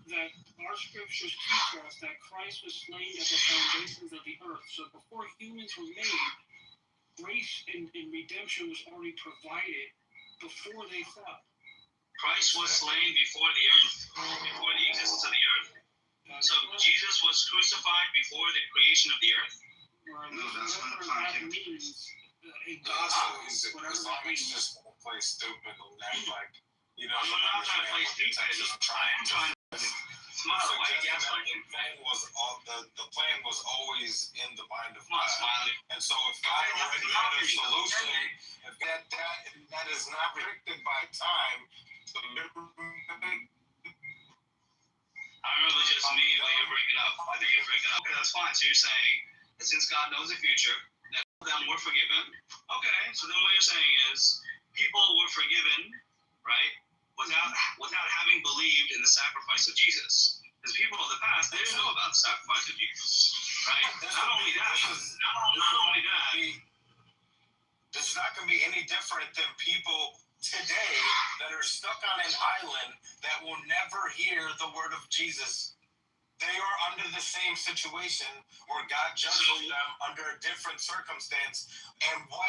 that our scriptures teach us that Christ was slain at the foundations of the earth. So before humans were made, grace and redemption was already provided before they fell. Christ was slain before the earth, before the existence of the earth. So Jesus was crucified before the creation of the earth? No, that's when the plan came. Means a gospel gospel, is whatever that means. just play stupid and act like, you know, I'm not trying to play stupid. I'm trying to smile. Why you guys like it? The plan was always in the mind of Come on, God. Smiley. And so if God already had a solution, if that is not restricted by time, I remember just me, but you're breaking up. I think you're breaking up. Okay, that's fine. So you're saying that since God knows the future, that all of them were forgiven. Okay, so then what you're saying is people were forgiven, right, without having believed in the sacrifice of Jesus. Because people of the past, they didn't know about the sacrifice of Jesus, right? Not only that, it's not going to be any different than people today that are stuck on an island that will never hear the word of Jesus. They are under the same situation where God judges them under a different circumstance. And what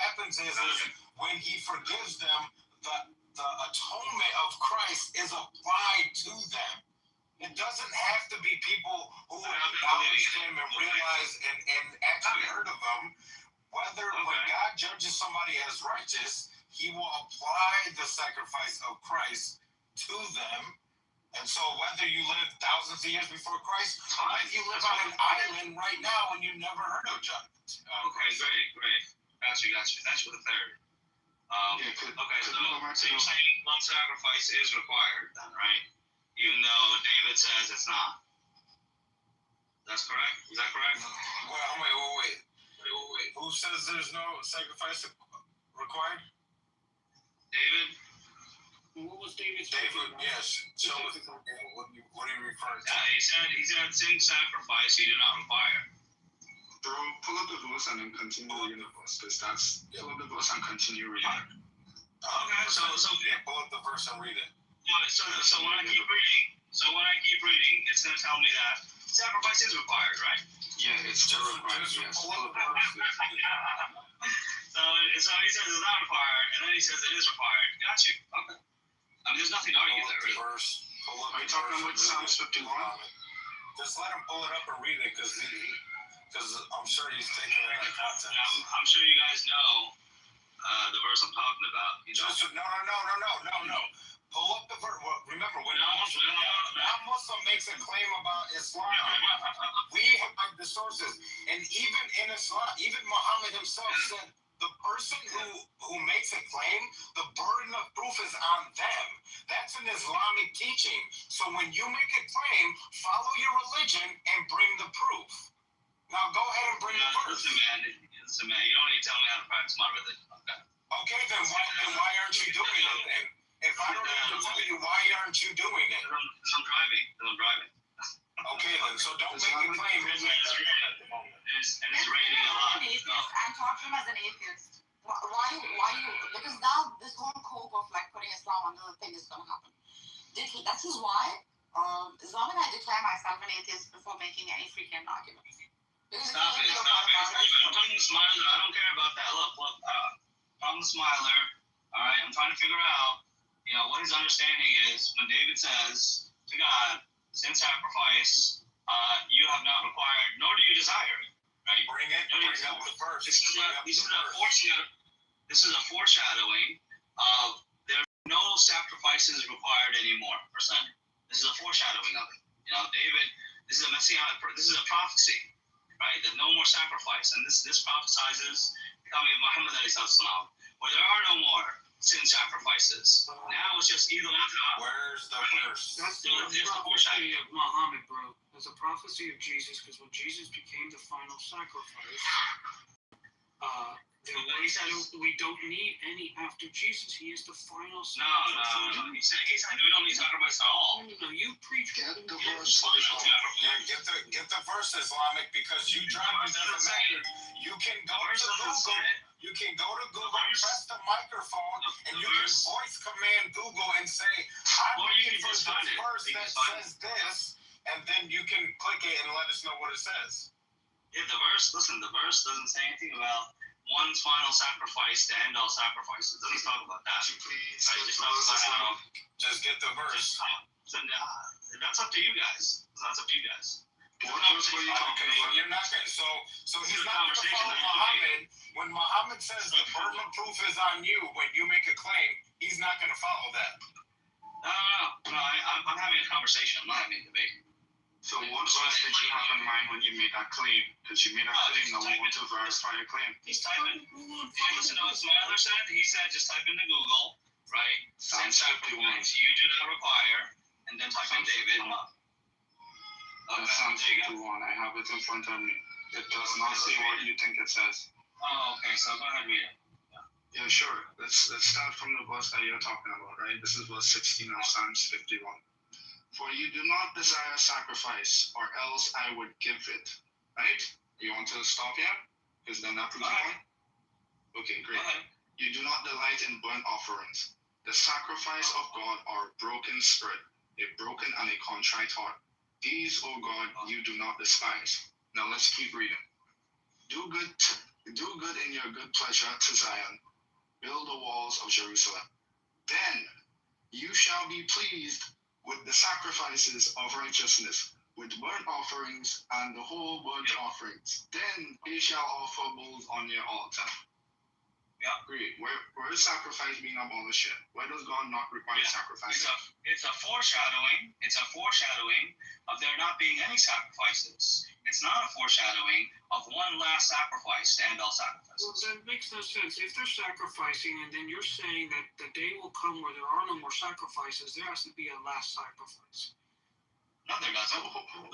happens is when he forgives them, the atonement of Christ is applied to them. It doesn't have to be people who acknowledge him and realize and actually heard of him. When God judges somebody as righteous, he will apply the sacrifice of Christ to them. And so whether you live thousands of years before Christ, or whether you live on an island right now and you never heard of judgment. Okay, great. Got you. That's for the third. So you're saying blood sacrifice is required then, right? Even though David says it's not. That's correct? Is that correct? Well, wait. Who says there's no sacrifice required? David? What was David's? Yes. So what are you referring to? He said sin sacrifice he did not require. Bro, pull up the verse and then continue reading the verse, because that's pull up the verse and continue reading. Okay, so pull up the verse and read it. So when I keep reading, it's gonna tell me that sacrifice is required, right? Yeah, it's still required. Yes. Pull up the verse. So he says it's not required, and then he says it is required. Got you. Okay. I mean, there's nothing to argue there. Really. Are you talking about Psalms 51? Just let him pull it up and read it, because I'm sure he's taking it out of context. I'm sure you guys know the verse I'm talking about. No. Pull up the verse. Remember, when a Muslim makes a claim about Islam, we have the sources. And even in Islam, even Muhammad himself said, the person who makes a claim, the burden of proof is on them. That's an Islamic teaching. So when you make a claim, follow your religion and bring the proof. Now go ahead and bring the verse. Listen, man, you don't need to tell me how to practice my religion. Okay, then why aren't you doing it then? If I don't have to tell you, why aren't you doing it? I'm driving. Okay, then, so don't make a claim. And it's raining a lot. I'm talking as an atheist. Why you? Because now this whole cope of like putting Islam under the thing is going to happen. This is why Islamic, I declare myself an atheist before making any freaking arguments. Stop it. I'm the smiler. I don't care about that. Look. I'm the smiler. All right. I'm trying to figure out, what his understanding is when David says to God, sin sacrifice, you have not required, nor do you desire it. Right? Bring up the verse. This is a foreshadowing of there are no sacrifices required anymore for sin. This is a foreshadowing of it. David, this is a messianic. This is a prophecy, right? That no more sacrifice, and this prophesizes the coming of Muhammad ﷺ, where there are no more sin sacrifices. Now it's just Eid al-Adha. Where's the verse? That's the prophecy of Muhammad, bro. That's a prophecy of Jesus, because when Jesus became the final sacrifice, He said we don't need any after Jesus. He is the final no. sacrifice. He said we don't need sacrifice at all. No, you preach. Get the verse. Get the verse, Islamic, because you drive it doesn't matter. You can go to Google. You can go to Google, press the microphone, and you can voice command Google and say, I'm looking for this verse that says this, and then you can click it and let us know what it says. Yeah, the verse doesn't say anything about one's final sacrifice to end all sacrifices. It doesn't talk about that. Please, just talks about how. Just get the verse. That's up to you guys. That's up to you guys. What verse were you talking about? You're not going to. So he's not going to follow Muhammad. When Muhammad says the burden of proof is on you when you make a claim, he's not going to follow that. No. I'm having a conversation. I'm not having a debate. So what verse did you have in mind when you made that claim? Because you made a claim that we want to verify your claim. He's typing. If you listen to what my other said, he said just type into Google, right? Psalm 51. You do not require, and then type in David. Okay, Psalm 51. I have it in front of me. It does not say what you think it says. Oh, okay. So go ahead and read it. Yeah, sure. Let's start from the verse that you're talking about, right? This is verse 16 of Psalms 51. For you do not desire sacrifice, or else I would give it. Right? You want to stop here? Because then that proves the point? Okay, great. You do not delight in burnt offerings. The sacrifice of God are a broken spirit, a broken and a contrite heart. These, O God, you do not despise. Now let's keep reading. Do good in your good pleasure to Zion. Build the walls of Jerusalem. Then you shall be pleased with the sacrifices of righteousness, with burnt offerings and the whole burnt offerings. Then they shall offer bulls on your altar. Yeah, great. Where is sacrifice being abolished yet? Why does God not require sacrifice? It's a foreshadowing. It's a foreshadowing of there not being any sacrifices. It's not a foreshadowing of one last sacrifice to end all sacrifices. Well, that makes no sense. If they're sacrificing, and then you're saying that the day will come where there are no more sacrifices, there has to be a last sacrifice. No, there doesn't. There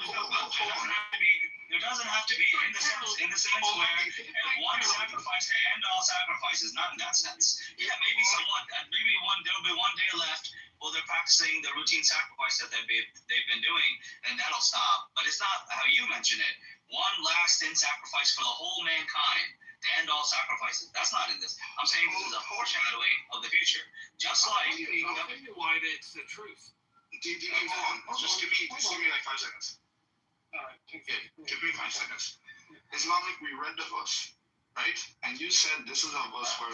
doesn't have to be in the sense where one sacrifice to end all sacrifices. Not in that sense. Yeah, maybe there'll be one day left. Well, they're practicing the routine sacrifice that they've been doing, and that'll stop. But it's not how you mention it. One last sacrifice for the whole mankind to end all sacrifices. That's not in this. I'm saying this is a foreshadowing of the future. Just like why it's the truth. Just give me like 5 seconds. Give me 5 seconds. Islamic, we read the verse, right? And you said this is a verse where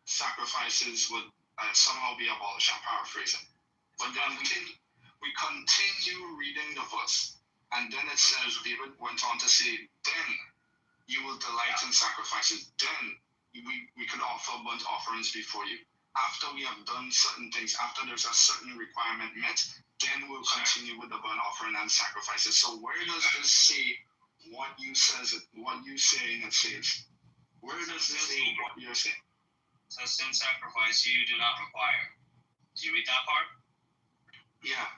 sacrifices would somehow be abolished. I'm paraphrasing. But then we continue reading the verse. And then it says, David went on to say, then you will delight in sacrifices. Then we could offer burnt offerings before you. After we have done certain things, after there's a certain requirement met, then we'll continue with the burnt offering and sacrifices. So where does this say what you saying it says? Where does this say what you're saying? So sin sacrifice you do not require. Did you read that part? Yeah.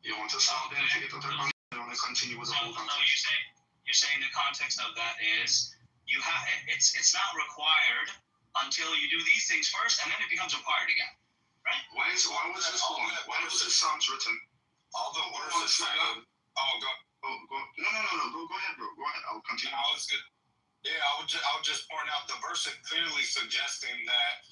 You want to stop there and take it to third? You want to continue with the whole context? So you're saying the context of that is it's not required until you do these things first, and then it becomes required again, right? Why was this Psalms written? All the verses say, go ahead, bro. Go ahead. I'll continue. I was good. Yeah, I would just point out the verse clearly suggesting that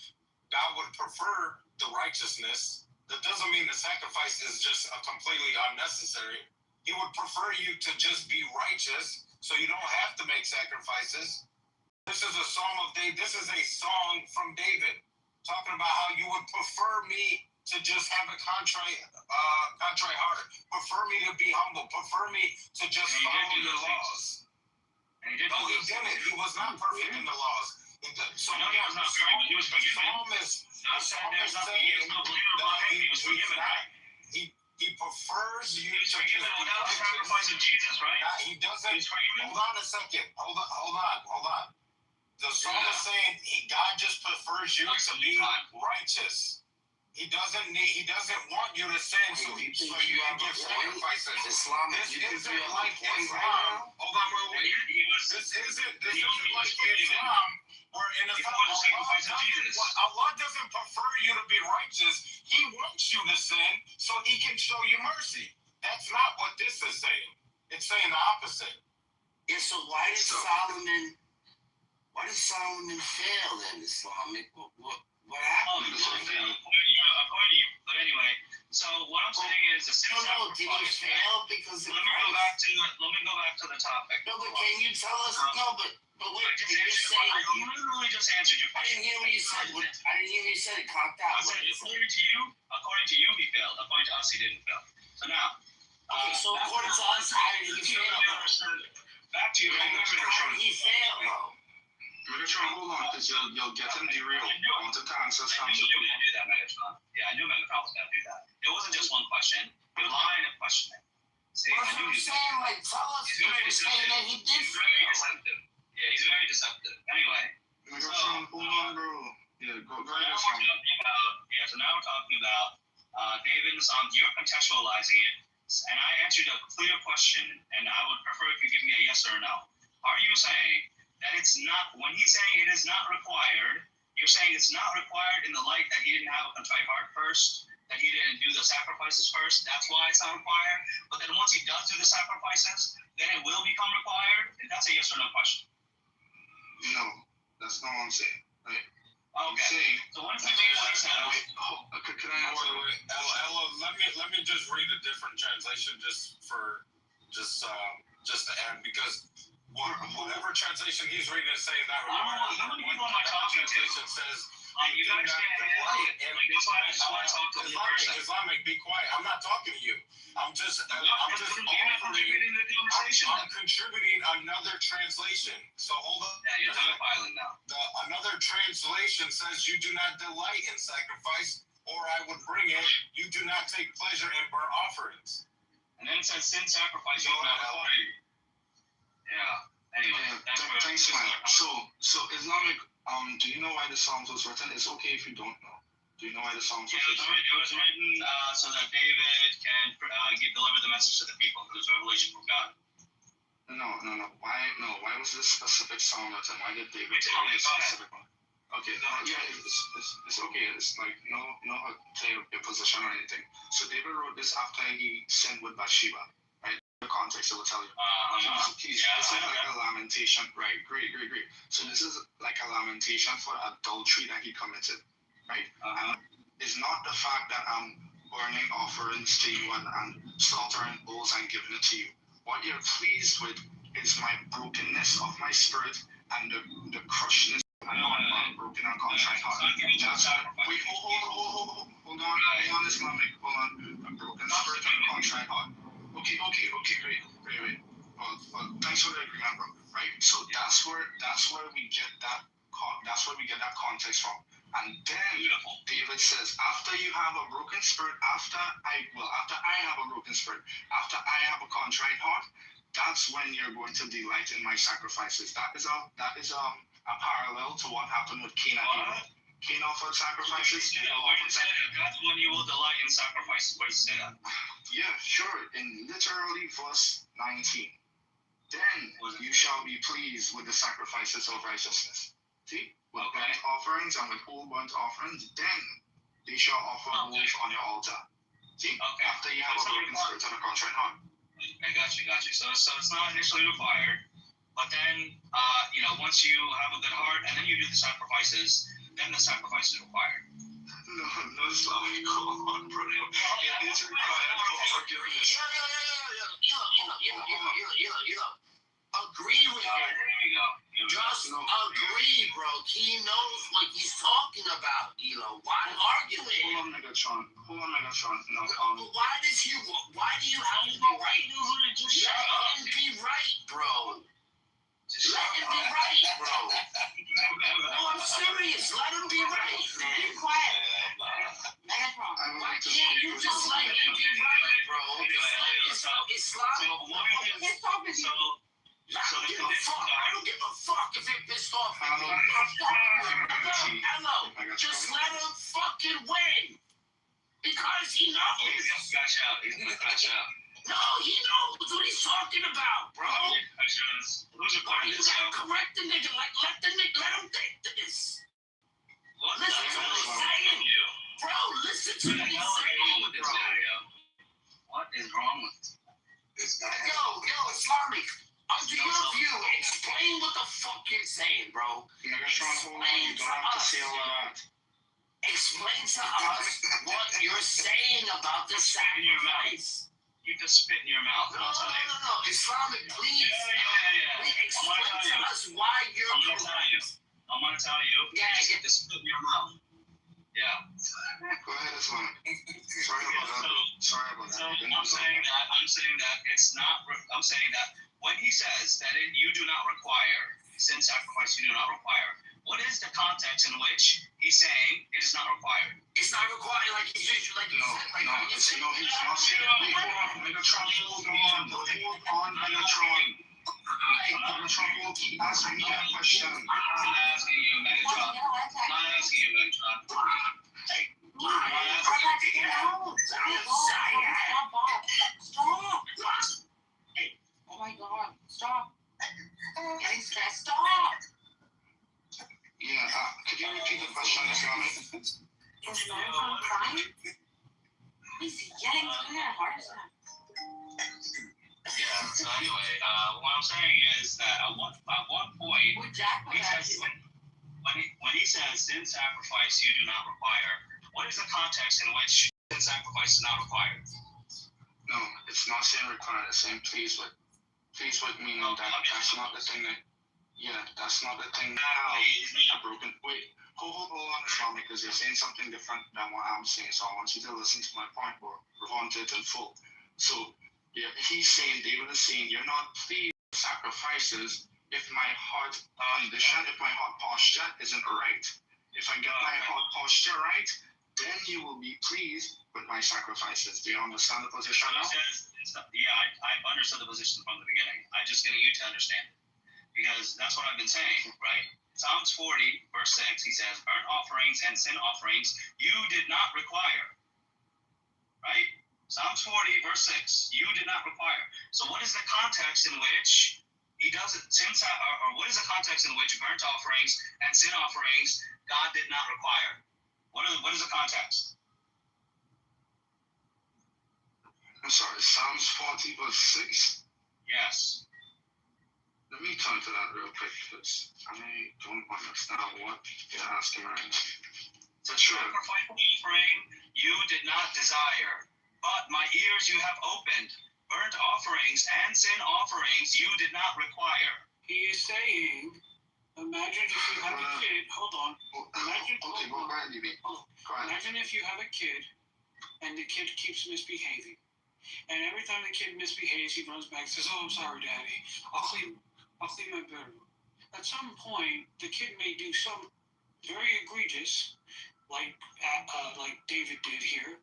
God would prefer the righteousness. That doesn't mean the sacrifice is just completely unnecessary. He would prefer you to just be righteous, so you don't have to make sacrifices. This is a psalm of David. This is a song from David talking about how you would prefer me to just have a contrite heart. Prefer me to be humble. Prefer me to just follow your laws. And he did. No, he didn't. He was not perfect in the laws. So no, he was not perfect. He was forgiven. The psalmist saying that he prefers you to just be without the sacrifice of Jesus, right? He doesn't. Hold on a second. Hold on. The psalmist saying God just prefers you to be righteous. He doesn't want you to sin, so you can give sacrifices. This isn't like Islam. Hold on, wait. This isn't like Islam Or in the Before the sacrifice of Jesus. Allah doesn't prefer you to be righteous. He wants you to sin so he can show you mercy. That's not what this is saying. It's saying the opposite. Yeah, so why did Solomon fail in Islam? What happened? According to you. But anyway, so what I'm saying is the sin did he fail because let me go back to the topic. No, but can you tell us? But wait, did you say? I literally just answered your I question. didn't hear what you said. I didn't hear what you said. It cocked out. I said, according to you, he failed. According to us, he didn't fail. So now, okay, so according to us, how did he fail? Back to you. How did he fail, though? Megatron, hold on, because you'll get him derailed. I want to answer I knew you were going to do that, Megatron. Yeah, I knew Megatron was going to do that. It wasn't just one question. Your line of questioning. See, Well, that's what I'm saying. Like, tell us. He's very deceptive. That he did He's very deceptive. Yeah, he's very deceptive. Anyway. Megatron, hold on, bro. Yeah, go ahead. So now we're talking about David and Psalms. You're contextualizing it. And I answered a clear question, and I would prefer if you give me a yes or a no. Are you saying that it's not, when he's saying it is not required, you're saying it's not required in the light that he didn't have a contrite heart first, that he didn't do the sacrifices first, that's why it's not required? But then once he does do the sacrifices, then it will become required? And that's a yes or no question. No, that's not what I'm saying, right? Okay. So what if you do what he said? Can I answer? Wait. Ella, let me just read a different translation just to add, because whatever translation he's reading is saying that required. How many people am I talking to? Translation says you understand? That's why I talk to the person. Islamic, be quiet. I'm not talking to you. I'm contributing another translation. So hold on. Yeah, you're dogpiling now. Another translation says you do not delight in sacrifice, or I would bring it. You do not take pleasure in burnt offerings. And then it says sin sacrifice. You don't know. Yeah. Anyway. Thanks, man. So Islamic. Do you know why the Psalms was written? It's okay if you don't know. Do you know why the Psalms was written? It was written so that David can deliver the message to the people. It was revelation from God. Why was this specific psalm written? Why did David tell this specific one? Okay, it's okay. It's like no clear your position or anything. So David wrote this after he sinned with Bathsheba, right? The context it will tell you. This is like a lamentation, right? Great. So this is like a lamentation for adultery that he committed, right? It's not the fact that I'm burning offerings to you and slaughtering bulls and giving it to you. What you're pleased with is my brokenness of my spirit and the crushness of my broken and contrite heart. Wait, hold on, Islamic, hold on. A broken spirit and a contrite heart. Okay, great. Well, thanks for the agreement, bro. Right? So that's where we get that context from. And then David says, after you have a broken spirit, after I have a broken spirit, after I have a contrite heart, that's when you're going to delight in my sacrifices. That is a parallel to what happened with Cain and Abel. Cain offered sacrifices. That's when you will delight in sacrifices. Where does it say that? Yeah, sure. In literally verse 19. Then you shall be pleased with the sacrifices of righteousness. See? With burnt offerings and with whole burnt offerings, then they shall offer wolf on your altar. See? Okay. After you have a broken spirit and a contrite heart. I got you. So it's not initially required, but then once you have a good heart and then you do the sacrifices, then the sacrifice is required. No, Islamic. Come on, bro. It is required for forgiveness. Agree with him. There you go. Just agree, bro. He knows what he's talking about. Why argue with him? Hold on, Megatron. No. Why do you have to be right? Let him be right, bro. Let him be right, bro. No, I'm serious. Let him be right, man. Be quiet. Why can't you just let him be right, bro? Islam. I don't give a fuck if you're pissed off. Hello. Just let him fucking win. Because he knows. He's gonna crash out. No, he knows what he's talking about, bro. Who's a Bro, you gotta correct the nigga. Like, let him think this. Listen to what he's saying. Bro, listen to what he's saying. What is wrong with this guy? Yo, Islamic. Under your view, explain what the fuck you're saying, bro. Explain to us. Explain to us what you're saying about the sacrifice. You can spit in your mouth. No. Islamic, please. Please explain to us why you're correct. I'm gonna tell you. Yeah, get the spit in your mouth. Yeah. Go ahead, Islamic. Sorry about that. I'm saying that it's not. I'm saying that when he says that you do not require sin sacrifice, you do not require. What is the context in which he's saying it is not required? It's not required, like he's usually like. He's not saying it. Megatron, hold on, Megatron. Megatron will keep asking me that question. I'm not asking you, Megatron. Oh my god, stop. Getting stressed. Stop. Yeah, could you repeat the question, Islamic? Is Megatron crying? Is he getting in their heart attack? Yeah, so anyway, what I'm saying is that at one point, when he says sin sacrifice you do not require, what is the context in which sin sacrifice is not required? No, it's not saying required, it's saying please with me, no, that's not the thing that, that's not the thing now. Broken. Wait, hold on, Islamic, because you're saying something different than what I'm saying, so I want you to listen to my point or respond to it in full. So, yeah, he's saying, David is saying, you're not pleased with sacrifices if my heart condition, if my heart posture isn't right. If I get my heart posture right, then you will be pleased with my sacrifices. Do you understand the position now? I understood the position from the beginning. I'm just getting you to understand it. Because that's what I've been saying, right? Psalms 40, verse 6, he says, burnt offerings and sin offerings you did not require. Right? Psalms 40, verse 6, you did not require. So what is the context in which he does it? Or what is the context in which burnt offerings and sin offerings God did not require? What is the context? I'm sorry, Psalms 40, verse 6? Yes. Let me turn to that real quick, because I don't understand what you're asking right now. The sacrifice offering you did not desire, but my ears you have opened. Burnt offerings and sin offerings you did not require. He is saying, imagine if you have a kid. Hold on. Imagine if you have a kid, and the kid keeps misbehaving. And every time the kid misbehaves, he runs back and says, "Oh, I'm sorry, Daddy. I'll clean my bedroom." At some point, the kid may do something very egregious, like David did here,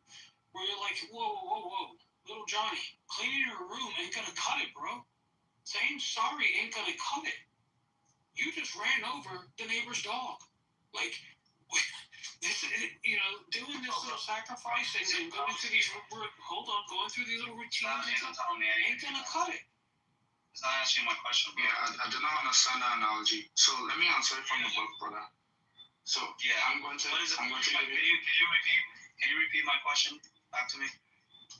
where you're like, whoa, little Johnny, cleaning your room ain't gonna cut it, bro. Saying sorry ain't gonna cut it. You just ran over the neighbor's dog. Like, this, doing this little sacrifice and going through these little routines ain't gonna cut it. It's not answering my question, bro. Yeah, I do not understand that analogy. So let me answer it from the book, brother. So yeah, I'm going to. Can you repeat my question back to me,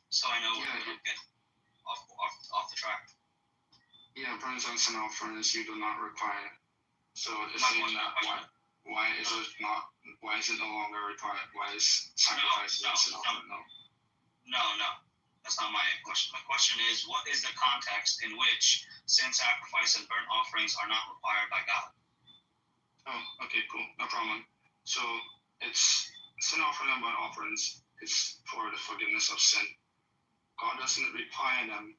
so I know we don't get off the track? Yeah, burnt and sin offerings you do not require. So it's saying that why is it no longer required? Why is sacrifices and sin offering No. That's not my question. My question is, what is the context in which sin sacrifice and burnt offerings are not required by God? Oh, okay, cool. No problem. So it's sin offering and burnt offerings is for the forgiveness of sin. God doesn't require them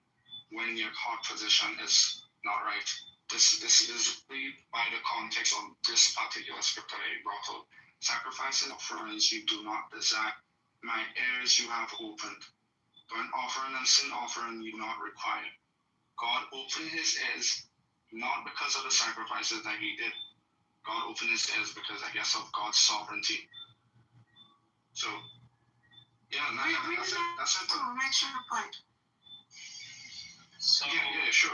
when your heart position is not right. This is by the context of this particular scripture that you brought up. Sacrifice and offerings you do not desire. My ears you have opened. Burnt offering and sin offering you not require. God opened his ears not because of the sacrifices that he did. God opened his ears because, I guess, of God's sovereignty. So, yeah, that's it. Correction point. So yeah, sure.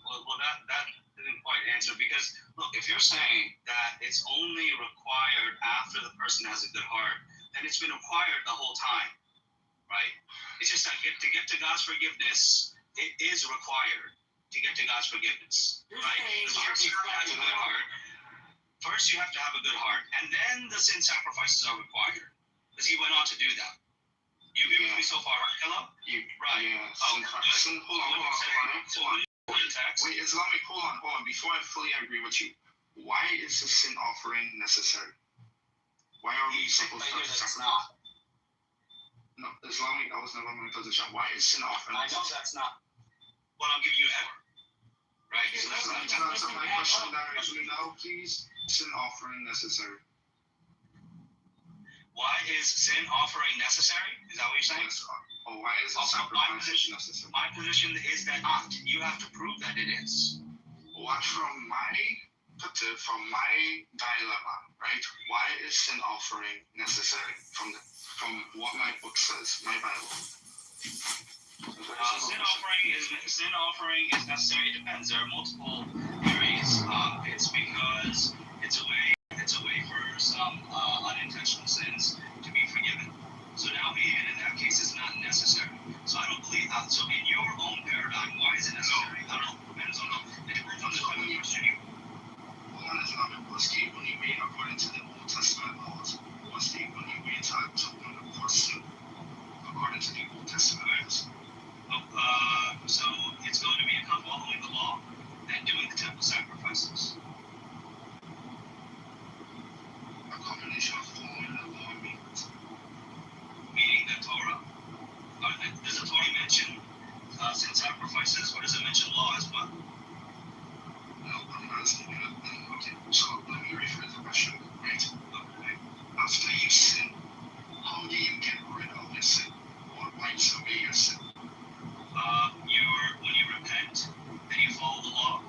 Well, that didn't quite answer, because look, if you're saying that it's only required after the person has a good heart, then it's been required the whole time, right? It's just that to get to God's forgiveness, it is required to get to God's forgiveness, right? First you have to have a good heart. First, you have to have a good heart, and then the sin sacrifices are required, because he went on to do that. You agree with me so far, right? Hello? Right. Yeah. Okay. Hold on. Wait, Islamic, hold on. Before I fully agree with you, why is the sin offering necessary? Why are we supposed to sacrifice? No, Islamic, that was never my position. Why is sin offering necessary? I know that's not. Well, I'll give you ever. Right? So that's not answer my question directly now, please. Sin offering necessary. Why is sin offering necessary? Is that what you're saying? Yes. Why is the sacrifice necessary? My position is that you have to prove that it is. What from my dilemma, right? Why is sin offering necessary from what my book says, my Bible? Sin offering is necessary. It depends. There are multiple theories. It's because it's a way for some unintentional sins to be forgiven. So now, in that case, it's not necessary. So I don't believe that. So in your own paradigm, why is it necessary? I don't know. It depends on the type of question you. Hold on, Islamic. When you read according to the Old Testament laws, when you read for sin according to the Old Testament laws. So it's going to be following the law and doing the temple sacrifices. A combination of following the law meaning the Torah. Does the Torah mention sin sacrifices, or does it mention law as well? No, I'm asking you. Okay, so let me rephrase the question, right? Okay. After you sin, how do you get rid of your sin? What wipes away your sin? When you repent, and you follow the law,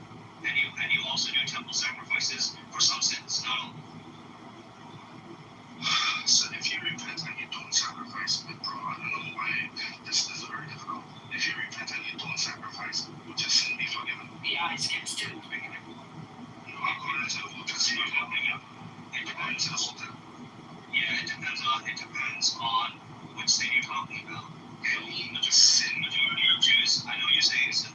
and you also do temple sacrifices for some sins, not all. So if you repent and you don't sacrifice, bro, I don't know why this is very difficult. If you repent and you don't sacrifice, would your sin be forgiven? Yeah, it's still forgiven. No, according to the Old Testament. It depends on the Old. Yeah, it depends on which sin you're talking about. The majority of Jews, I know you're saying it's the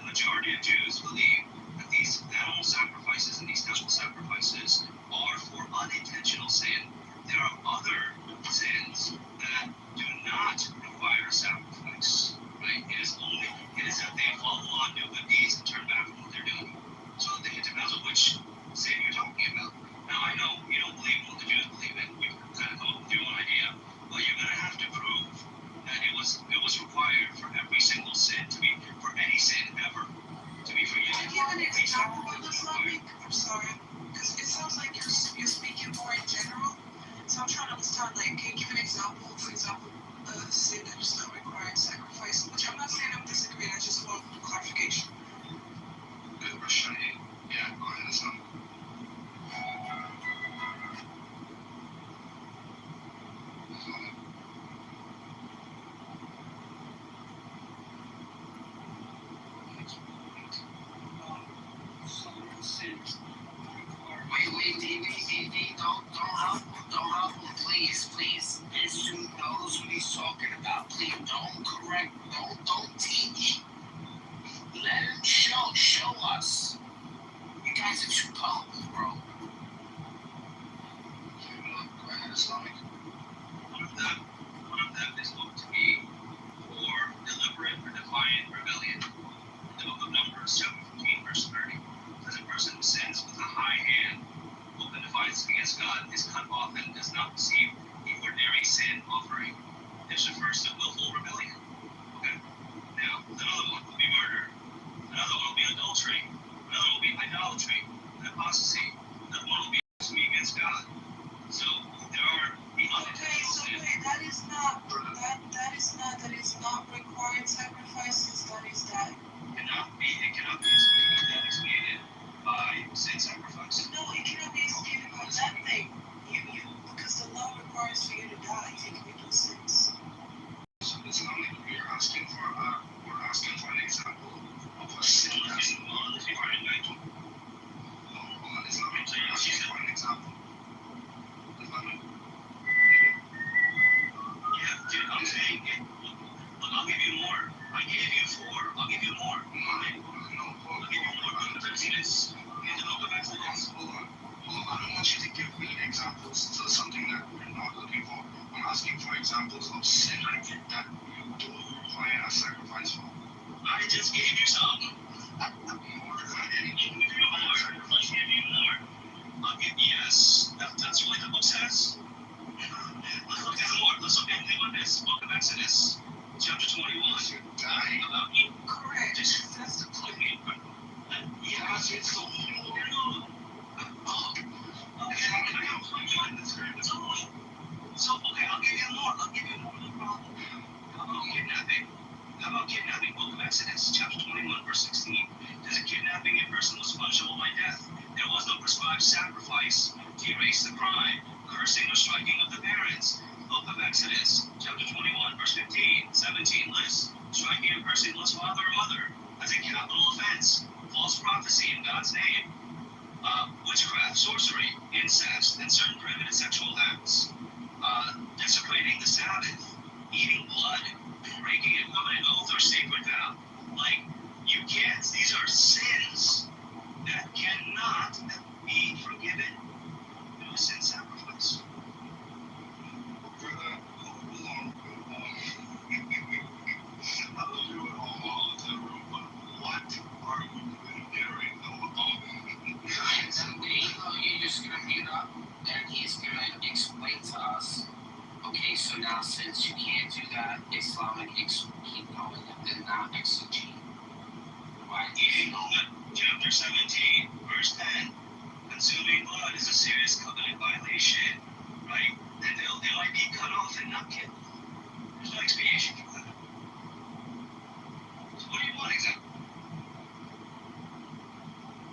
majority of Jews believe that these animal sacrifices and these temple sacrifices are for unintentional sin. There are other sins that do not require a sacrifice, right? It is that they follow on, do good deeds, and turn back from what they're doing. So it depends on which sin you're talking about. Now, I know you don't believe what the Jews believe in. We've kind of come up with your own idea, but you're going to have to prove that it was required for every single sin for any sin ever to be forgiven. Can you give an example of Islamic? I'm sorry, because it sounds like you're speaking more in general. So I'm trying to understand, like, can you give an example, for example, a sin that does not require sacrifice? Which I'm not saying I'm disagreeing, I just want clarification. Good question. Yeah, go ahead, Islam. Wait, DD, don't help him, please. This dude knows what he's talking about. Please, don't correct, don't teach. Let him show us. You guys are too gullible, bro. Go ahead, Islamic. One of them is going to be for deliberate or defiant rebellion. The book of Numbers, chapter 15, verse 30. As a person who sins with a high hand, open defiance against God, is cut off and does not receive the ordinary sin offering. This refers to willful rebellion. Okay? Now, another one will be murder. Another one will be adultery. Another will be idolatry and apostasy. Another one will be blasphemy against God. So there are the unintentional sins. That is not required sacrifices. It cannot be expiated by sin sacrifice. No, it cannot be expiated by nothing. Because the law requires for you to die if you commit those sins. So Islamic, we're asking Exodus in the book of Exodus. Hold on. I don't want you to give me examples to something that we're not looking for. I'm asking for examples of sin that you do require a sacrifice for. I just gave you some. Yes, that's what the book says. Let's look at more. Let's look at this book of Exodus, chapter 21. Dying about me. Correct. That's the point. Yes, it's the whole. So, okay, I'll give you more. No problem. How about kidnapping? Book of Exodus, chapter 21, verse 16. There's a kidnapping in person was punishable by death. There was no prescribed sacrifice to erase the crime, cursing or striking of the parents. Book of Exodus, chapter 21, verse 15, 17 lists striking or cursing one's father or mother as a capital offense, false prophecy in God's name, witchcraft, sorcery, incest, and certain primitive sexual acts, desecrating the Sabbath, eating blood, breaking a covenant oath or sacred vow. Like, you can't, these are sins that cannot be forgiven through a sin sacrifice. Brother, hold on. I will do it all the room, but what are you comparing? So you're just gonna mute up, and he's gonna explain to us. Okay, so now since you can't do that Islamic keep going and then not exegete. Why? Eating blood, chapter 17, verse 10. Consuming blood is a serious covenant violation, right? And they might be cut off and not killed. There's no expiation for that. So what do you want exactly?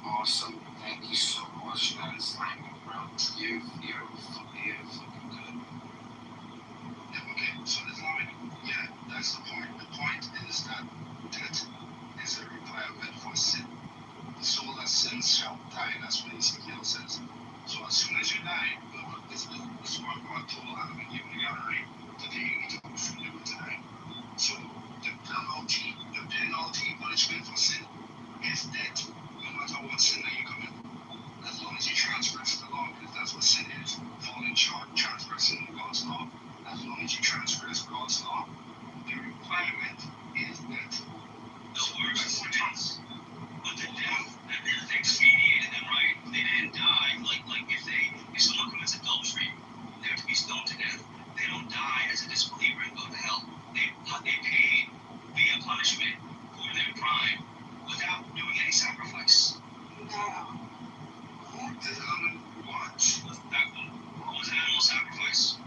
Awesome. Thank you so much. That is language, bro. You're fucking good. Okay, so Islamic, yeah, that's the point. The point is that death is a requirement for sin. The soul that sins shall die. That's what Ezekiel says. So as soon as you die, this is what God told Adam and Eve in the garden, that they need to go from them to die. So the penalty, punishment for sin is death, no matter what sin that you commit. As long as you transgress the law, because that's what sin is, falling short, transgressing God's law. As long as you transgress God's law, the requirement is death. The worst sins. But the death that expedited them, right? They didn't die. Like if someone commits adultery, they're to be stoned to death. They don't die as a disbeliever and go to hell. They paid via punishment for their crime without doing any sacrifice. No. What? What was animal sacrifice?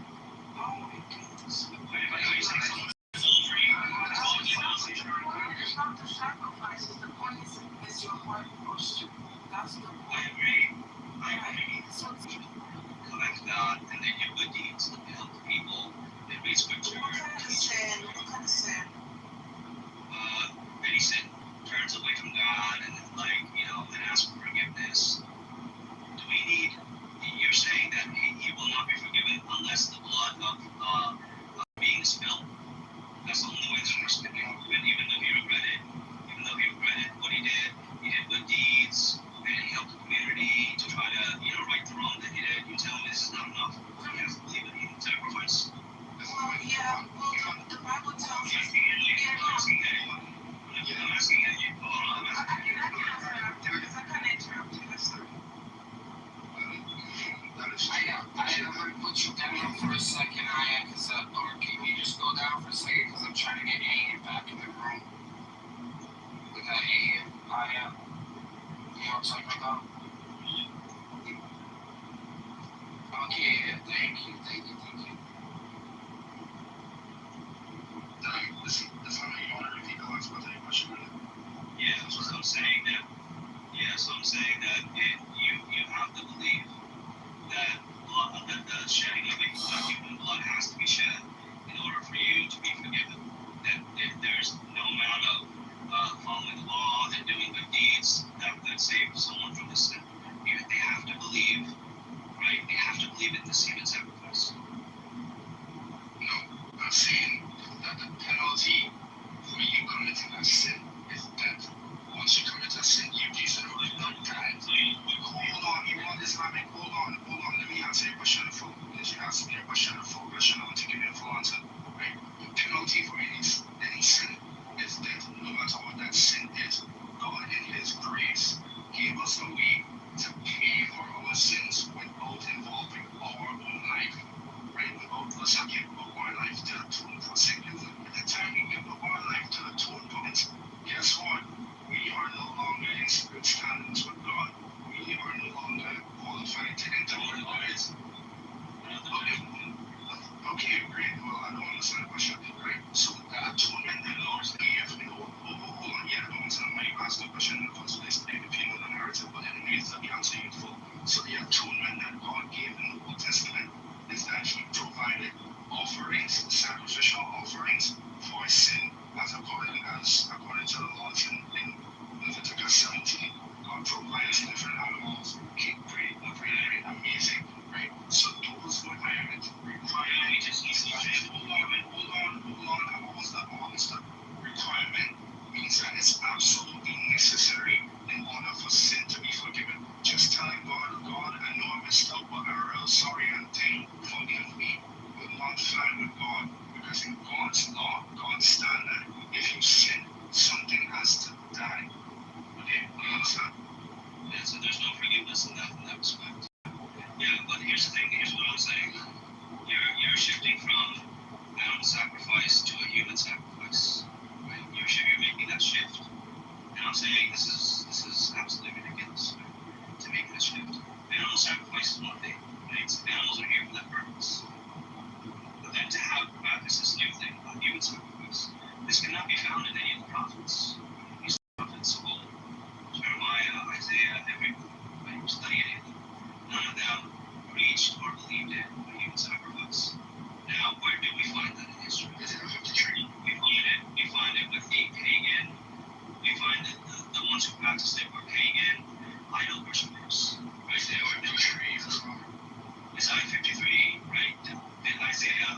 Oh my goodness. It's not the sacrifices. The point is your heart posture. That's the point. I agree. So come back to God and they do good deeds to help people and read scripture. What kind of sin? Any sin turns away from God and and ask for forgiveness. Do we need? You're saying that he will not be forgiven unless the blood of being spilled. That's the only way that we're speaking. Even though he regretted what he did good deeds, and he helped the community to try to, right the wrong that he did. You tell me this is not enough. He has to believe in the sacrifice. Well, yeah. Well, the Bible tells us. I'm asking you. I can answer after because I kind of interrupted you. Sorry. I'm gonna put you down for a second, Aya, because or can you just go down for a second, because I'm trying to get Aya back in the room. We got Aya, Aya. You know what I'm talking about? Okay, thank you. Listen, that's not how you want to repeat the last part of your question. Yeah, so I'm saying that. You have to believe that the shedding of human blood has to be shed in order for you to be forgiven. That there's no amount of following the law and doing good deeds that save someone from the sin. They have to believe, right? They have to believe in the human sacrifice. No, I'm saying that the penalty for you committing a sin is death. Once you commit a sin, you deserve it. us in that respect. Yeah, but here's the thing. Here's what I'm saying. You're shifting from animal sacrifice to a human sacrifice. Right? You're making that shift. And I'm saying this is absolutely ridiculous, right? To make that shift. Animal sacrifice is one thing. Right? Animals are here for that purpose. But then to have practice this new thing about human sacrifice, this cannot be found in any of the prophets. These prophets of old, Jeremiah, Isaiah, everyone, right? You study any of them. None of them preached or believed in a human sacrifice. Now, where do we find that in history? We find it with the pagan. We find that the ones who practiced it were pagan idol worshippers. Right? They were Isaiah 53, right? Did Isaiah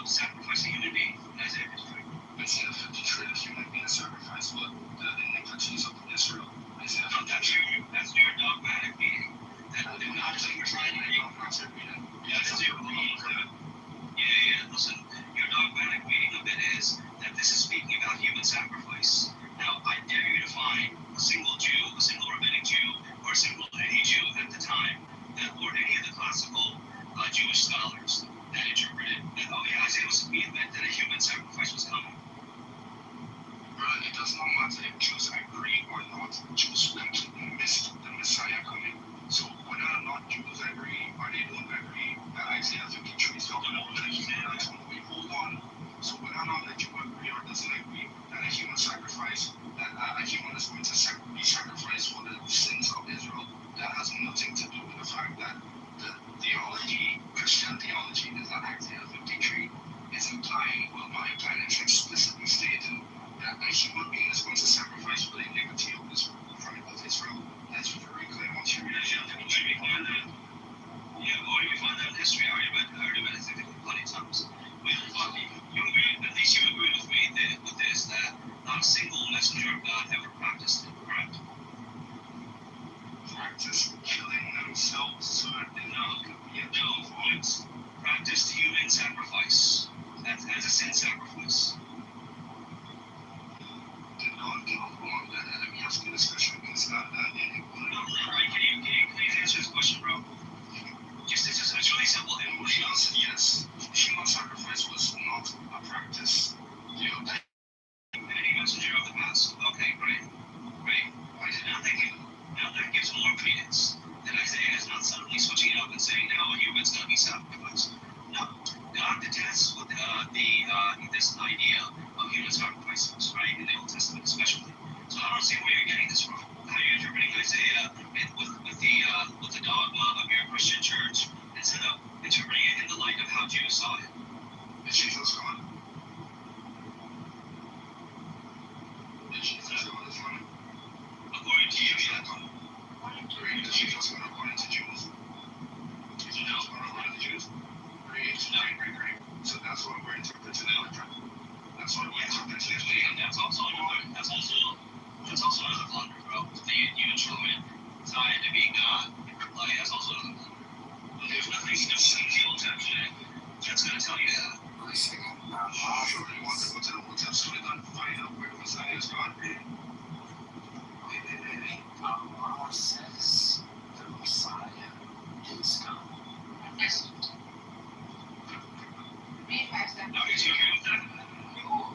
sacrifice a human being? Isaiah 53. Isaiah 53, the human being sacrifice, but the iniquities of Israel. Isaiah 53. That's your dogmatic meaning. That they're not sacrificing anything. Yeah, that's your Yeah, listen, your dogmatic meaning of it is that this is speaking about human sacrifice. Now, I dare you to find a single Jew, a single rabbinic Jew, or a single any Jew at the time, or any of the classical Jewish scholars that interpreted that, oh yeah, Isaiah was mean that a human sacrifice was coming. But it does not matter if Jews agree or not. Jews completely missed the Messiah coming. So whether or not Jews agree or they don't agree that Isaiah 53 is talking about the human, hold on. So whether or not the Jew agree or doesn't agree that a human sacrifice, that a human is going to be sacrificed for the sins of Israel, that has nothing to do with the fact that the theology, Christian theology, is that Isaiah 53 is implying, well, not implying, it's explicitly stating that a human being is going to sacrifice for the iniquity of Israel. That's very clear once you read it. Yeah, where do we find that in history? I already read it plenty of times. At least you agree with me with this, that not a single messenger of God ever practiced it, correct? Practice killing themselves so that they practiced human sacrifice. That's a sin sacrifice. Let me ask you this question because can you answer this question, bro? It's really simple. She answered yes. Human sacrifice was not a practice. Any messenger of the past. Okay, great. Now that gives more credence that Isaiah is not suddenly switching it up and saying now a human's going to be sacrificed. No, God detests with this idea of human sacrifices, right, in the Old Testament especially. So I don't see where you're getting this from. How you're interpreting Isaiah with the dogma of your Christian church instead of interpreting it in the light of how Jews saw it. Is Jesus God? Is Jesus God is God? According to you, yeah. Is Jesus God according to Jews? Is Jesus God according to Jews? Great. So that's what we're interpreting it. That's what we're interpreting it. And that's also another blunder, bro. You interpret Zion to be God. Like, that's also another blunder. There's nothing in the Old Testament that's going to tell you that. Sure, you want to go to the Old Testament and find out where the Messiah is God? Allah says the Messiah is God. Yes. Read 5:17. Okay, so you agree with that?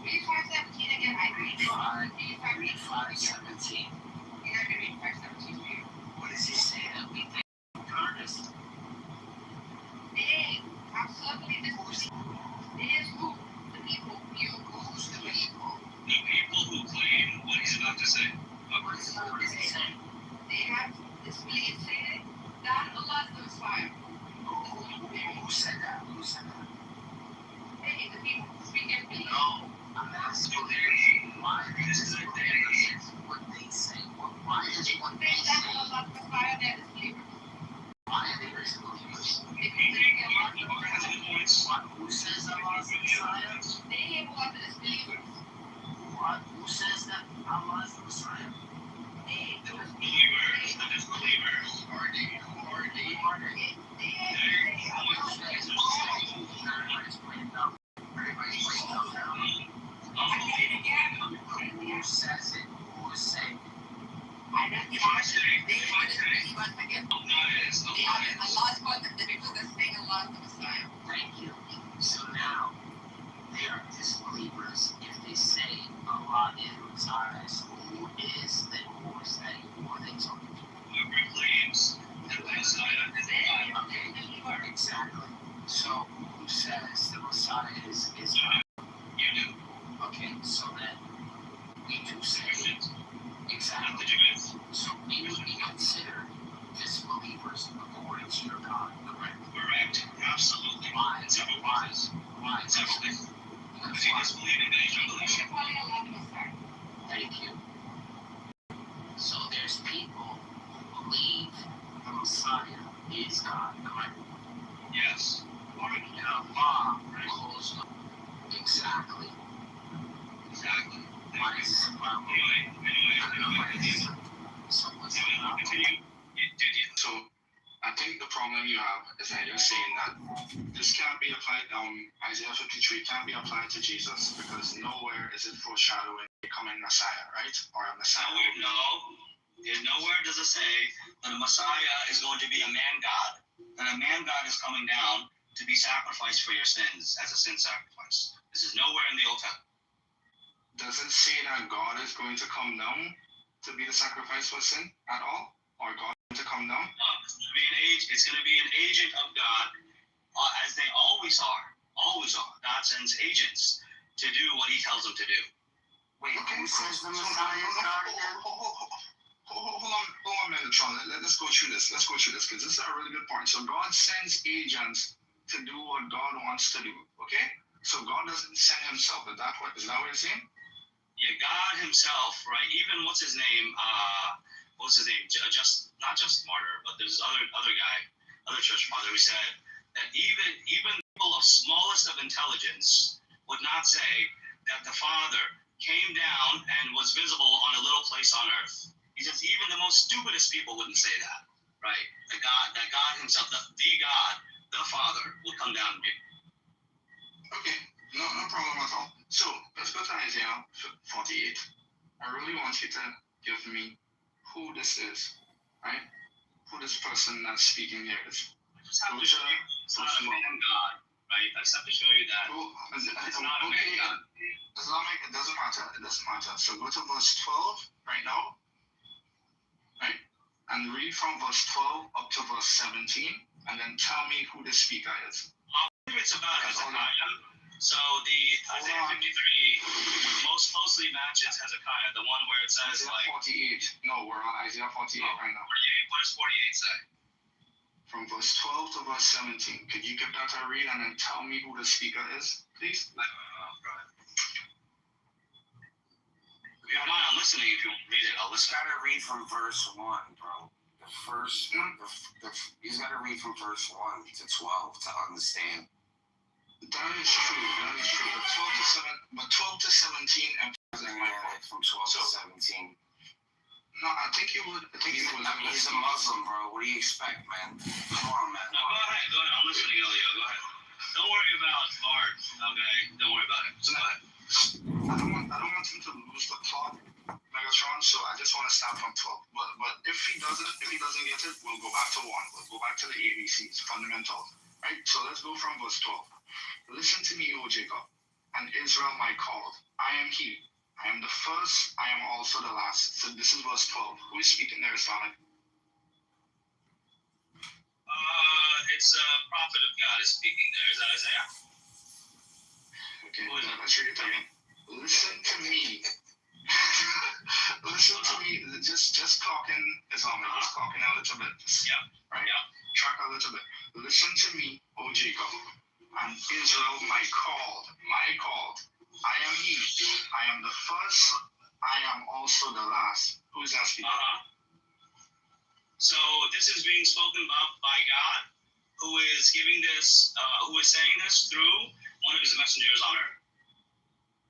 Read 5:17 again. I read 5:17. Yeah, I read 5:17 for you. What does he say? Earnest. They have certainly this. There's who? The people. You who's the people? The people who claim what he's about to say. What is about to say? They have displayed saying that Allah is the Messiah. Who said that? Hey, the people who speak and believe. No, I'm asking why this is what they say. Why is what they say? Allah is the Messiah, they're disbelievers. Why are they disbelievers? Who says Allah is the Messiah? They who are the disbelievers. Who says that Allah is the Messiah? They, the Believers. Who are they? Who says it? Who is saying? I don't know. once again. No, it is. No, Allah is called the because they're saying Allah is the Messiah. Thank you. So now, they are disbelievers if they say Allah is Messiah. So who is then? Who is they? Who are they talking to? Whoever claims that the Messiah is Allah. Okay, exactly. So who says the Messiah is God? You do. Okay, so then we do say exactly. So we would be considered disbelievers according to your God, correct? Correct. Absolutely. Why? Why? Exactly. Because you disbelieve in the Thank you. So there's people who believe the Messiah is God, correct? Yes. Allah calls God. Exactly. Exactly. Why is this a problem? Anyway. So what's the problem? So I think the problem you have is that you're saying that this can't be applied, Isaiah 53 can't be applied to Jesus because nowhere is it foreshadowing a coming Messiah, right? Or a Messiah. Nowhere does it say that a Messiah is going to be a man God, that a man God is coming down to be sacrificed for your sins as a sin sacrifice. This is nowhere in the Old Testament. Does it say that God is going to come down to be the sacrifice for sin at all? Or God to come down? It's going to be an agent of God, as they always are. Always are. God sends agents to do what He tells them to do. Wait, who says the Messiah is God again? Hold on a minute, Sean. Let's go through this. Because this is a really good point. So God sends agents to do what God wants to do. Okay? So God doesn't send Himself. Is that what you're saying? Yeah, God Himself, right? Even what's his name? Not just martyr, but there's other guy, other church father who said that even people of smallest of intelligence would not say that the Father came down and was visible on a little place on earth. He says even the most stupidest people wouldn't say that, right? That God Himself, the God, the Father, will come down and be. Okay, no problem at all. So let's go to Isaiah 48. I really want you to give me who this is, right? Who this person that's speaking here is. I just have to show you it's not a man God, right? I just have to show you that it's not a man God. It doesn't matter. So go to verse 12 right now, right? And read from verse 12 up to verse 17, and then tell me who the speaker is. I believe it's about Hezekiah. So the Isaiah 53 most closely matches Hezekiah, the one where it says Isaiah 48. No, we're on Isaiah 48 right now. 48. What does 48 say? From verse 12 to verse 17. Could you give that a read and then tell me who the speaker is, please? I'm listening. If you want to read it, I'll listen. He's got to read from verse 1, bro. He's got to read from verse 1 to 12 to understand. That is true. But 12 to 17 and from 12 to 17. No, I think you would. He's a Muslim, bro. What do you expect, man? Come on, man. No, go ahead. I'm listening, Elio. Go ahead. Don't worry about Bart. Okay. Don't worry about it. Just go ahead. I don't want him to lose the plot, Megatron. So I just want to start from 12. But if he doesn't get it, we'll go back to 1. We'll go back to the ABCs, fundamentals, right? So let's go from verse 12. Listen to me, O Jacob, and Israel my called. I am He. I am the first. I am also the last. So this is verse 12. Who is speaking there, Islamic? It's a prophet of God is speaking there. Is that Isaiah? Okay, let's read it again. Listen to me. Listen to me. Just talking Islamic. Just talking a little bit. Right? Yeah. Track a little bit. Listen to me, O Jacob, and Israel my called. I am He. I am the first. I am also the last. Who is that speaking? So this is being spoken about by God, who is giving this, who is saying this through one of His messengers on earth.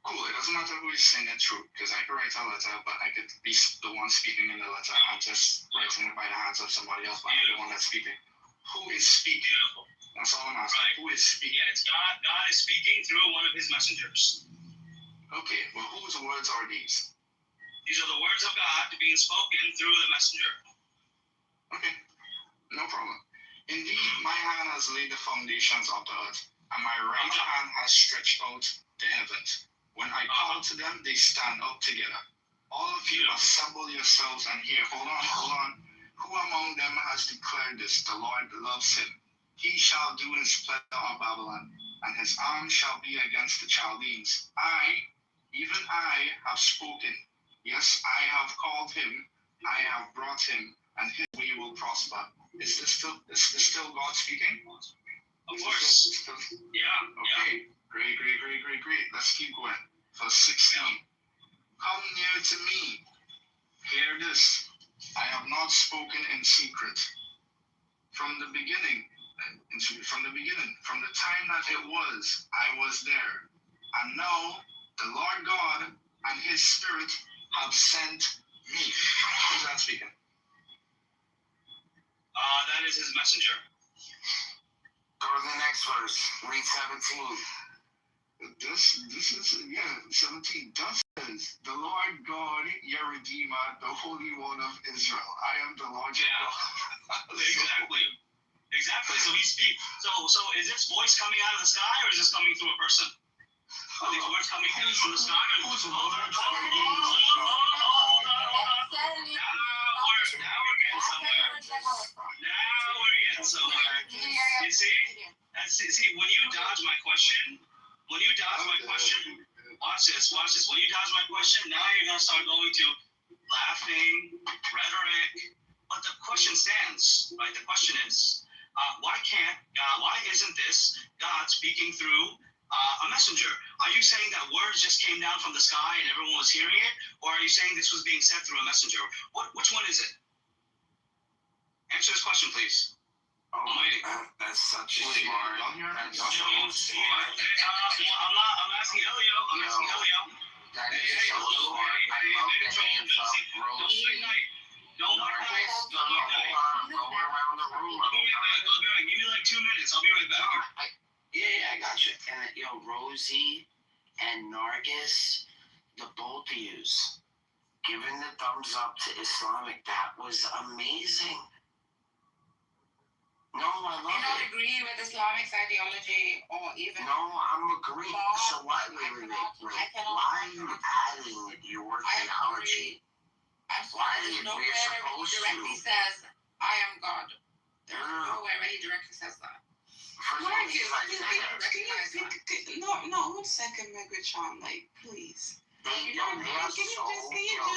Cool. It doesn't matter who is saying it through, because I could write a letter, but I could be the one speaking in the letter. I'm just writing it by the hands of somebody else, but I'm the one that's speaking. Who is speaking? Beautiful. That's all I'm asking. Right. Who is speaking? Yeah, it's God. God is speaking through one of His messengers. Okay, but whose words are these? These are the words of God being spoken through the messenger. Okay, no problem. Indeed, my hand has laid the foundations of the earth, and my right hand has stretched out the heavens. When I call to them, they stand up together. All of you assemble yourselves and hear. Hold on. Who among them has declared this? The Lord loves him. He shall do his pleasure on Babylon, and his arm shall be against the Chaldeans. Even I, have spoken. Yes, I have called him. I have brought him, and his way will prosper. Is this still God speaking? Of course. Yeah. Okay. Great. Let's keep going. Verse 16. Come near to me. Hear this. I have not spoken in secret. From the beginning, from the time that it was, I was there. And now the Lord God and his Spirit have sent me. Who's that speaking? That is his messenger. Go to the next verse. Read 17. This is 17. Thus says the Lord God, your Redeemer, the Holy One of Israel. I am the Lord your God. Exactly. So he speaks. So is this voice coming out of the sky, or is this coming through a person? Are these words coming from the sky? Who's the Hold Lord? on. Now we're getting somewhere. You see, when you dodge my question, watch this. When you dodge my question, now you're gonna start going to laughing, rhetoric. But the question stands, right? The question is, why isn't this God speaking through a messenger? Are you saying that words just came down from the sky and everyone was hearing it? Or are you saying this was being said through a messenger? Which one is it? Answer this question, please. I'm waiting. That's such a smart. That's so smart. I'm asking Elio. That is so smart. I love the hands up, Rosie. Don't worry. Go around the room. Give me like 2 minutes. I'll be right back. I got you. And Rosie and Nargis, the both of yous, giving the thumbs up to Islamic. That was amazing. No, I love it. I don't agree with Islamic ideology or even. No, I'm agreeing. So why? Wait. Why are you adding your theology? I'm sorry. There's nowhere where he directly says, "I am God." There's nowhere where he directly says that. No, 1 second, Megatron. Like, please. Can you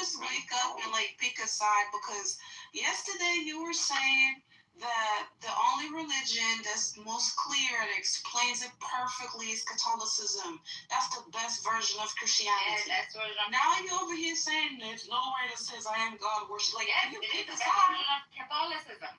just wake up and pick a side? Because yesterday you were saying that the only religion that's most clear and explains it perfectly is Catholicism. That's the best version of Christianity. Yeah, that's what now you're over here saying there's nowhere that says I am God worship. Yes, it is the best version of Catholicism.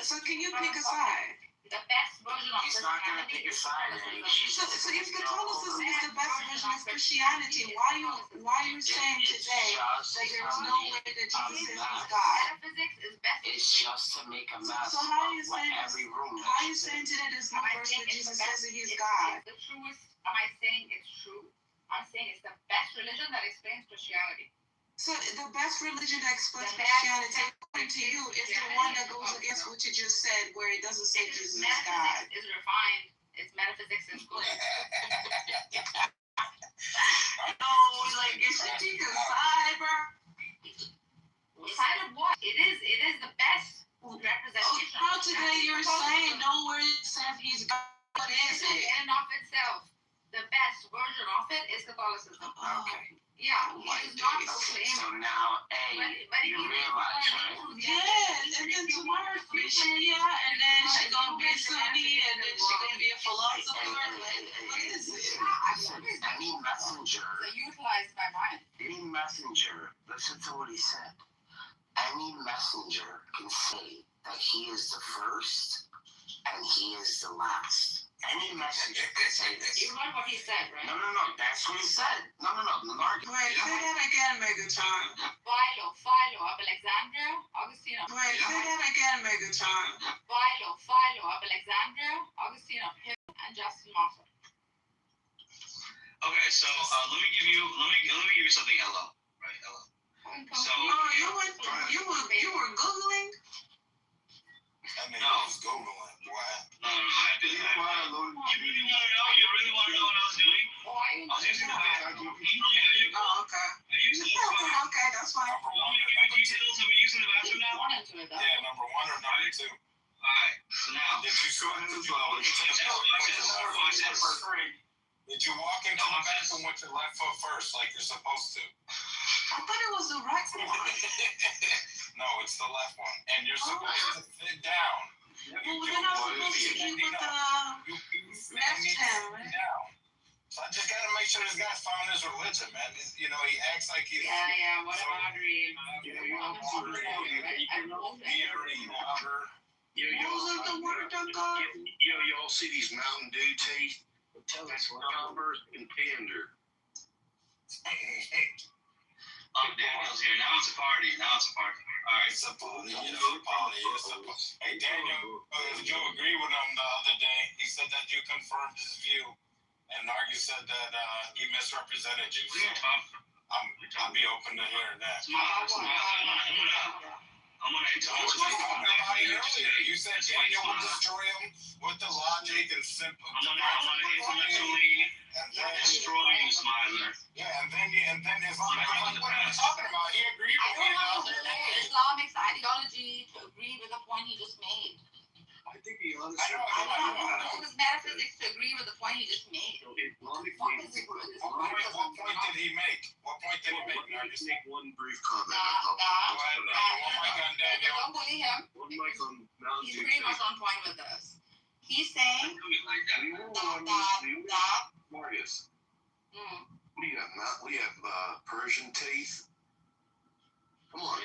So can you pick a side? The best version of He's not going to pick a side. So if Catholicism is the best version of Christianity, why are you saying today that there's no way that Jesus says he's God? Metaphysics is best. It's just to make a mess. So how are you saying every room? How are you saying today there's no verse that Jesus says that he's God? The truest. Am I saying it's true? I'm saying it's the best religion that explains Christianity. So the best religion that explains Christianity, according to you, is the one that goes against what you just said, where it doesn't say Jesus is God. Metaphysics is refined. Its metaphysics is good. No, you should take a side, bro. Side of what? It is the best representation. How today you're saying nowhere it says he's God? What is it? In and of itself, the best version of it is Catholicism. Okay. Yeah, he's not proclaiming. So now, but you realize, right? Yes, and then tomorrow Christian, and then she's gonna be Sunni, and then she's gonna be a philosopher. What is it? Any messenger. Utilized by mind. Any messenger. Listen to what he said. Any messenger can say that he is the first and he is the last. Any messenger can say this. You heard what he said, right? No. That's what he said. No. Wait, say that again, Megatron. Philo of Alexandria, Augustine of. Wait, say that again, Megatron. Philo of Alexandria, Augustine of Hippo, and Justin Martyr. Okay, so let me give you something, Ella. Right, Ella. So you were Googling. it too. Alright, so now. Did you go ahead and Did you walk into the bathroom with your left foot first, like you're supposed to? I thought it was the right one. No, it's the left one. And you're supposed to sit down. Well, then I was supposed to be with the left hand, right? So I just gotta make sure this guy's found his religion, man. You know, he acts like he's... Yeah, what about Adrian? Y'all see these Mountain Dew teeth? Converse and Pander. Daniel's here. Now it's a party. Alright. It's a party. Hey, Daniel, did you agree with him the other day? He said that you confirmed his view. And Argue said that he misrepresented you. So I'll be open to hearing that. I'm gonna interrupt you. You said Daniel would destroy him with the logic and simple. I'm gonna destroy you, Smiler. Yeah, and then Islam, what are you talking about? He agreed with me. Islamic's ideology to agree with the point he just made. I think he honestly. I don't know his metaphysics to agree with the point he just made. What point did he make? What point did he make? Let me just make one brief comment. Don't bully him. One mic on Mountain He's Dew. pretty much on point with this. He's saying that Marius. What do you have? What do you have? Persian teeth. Come on.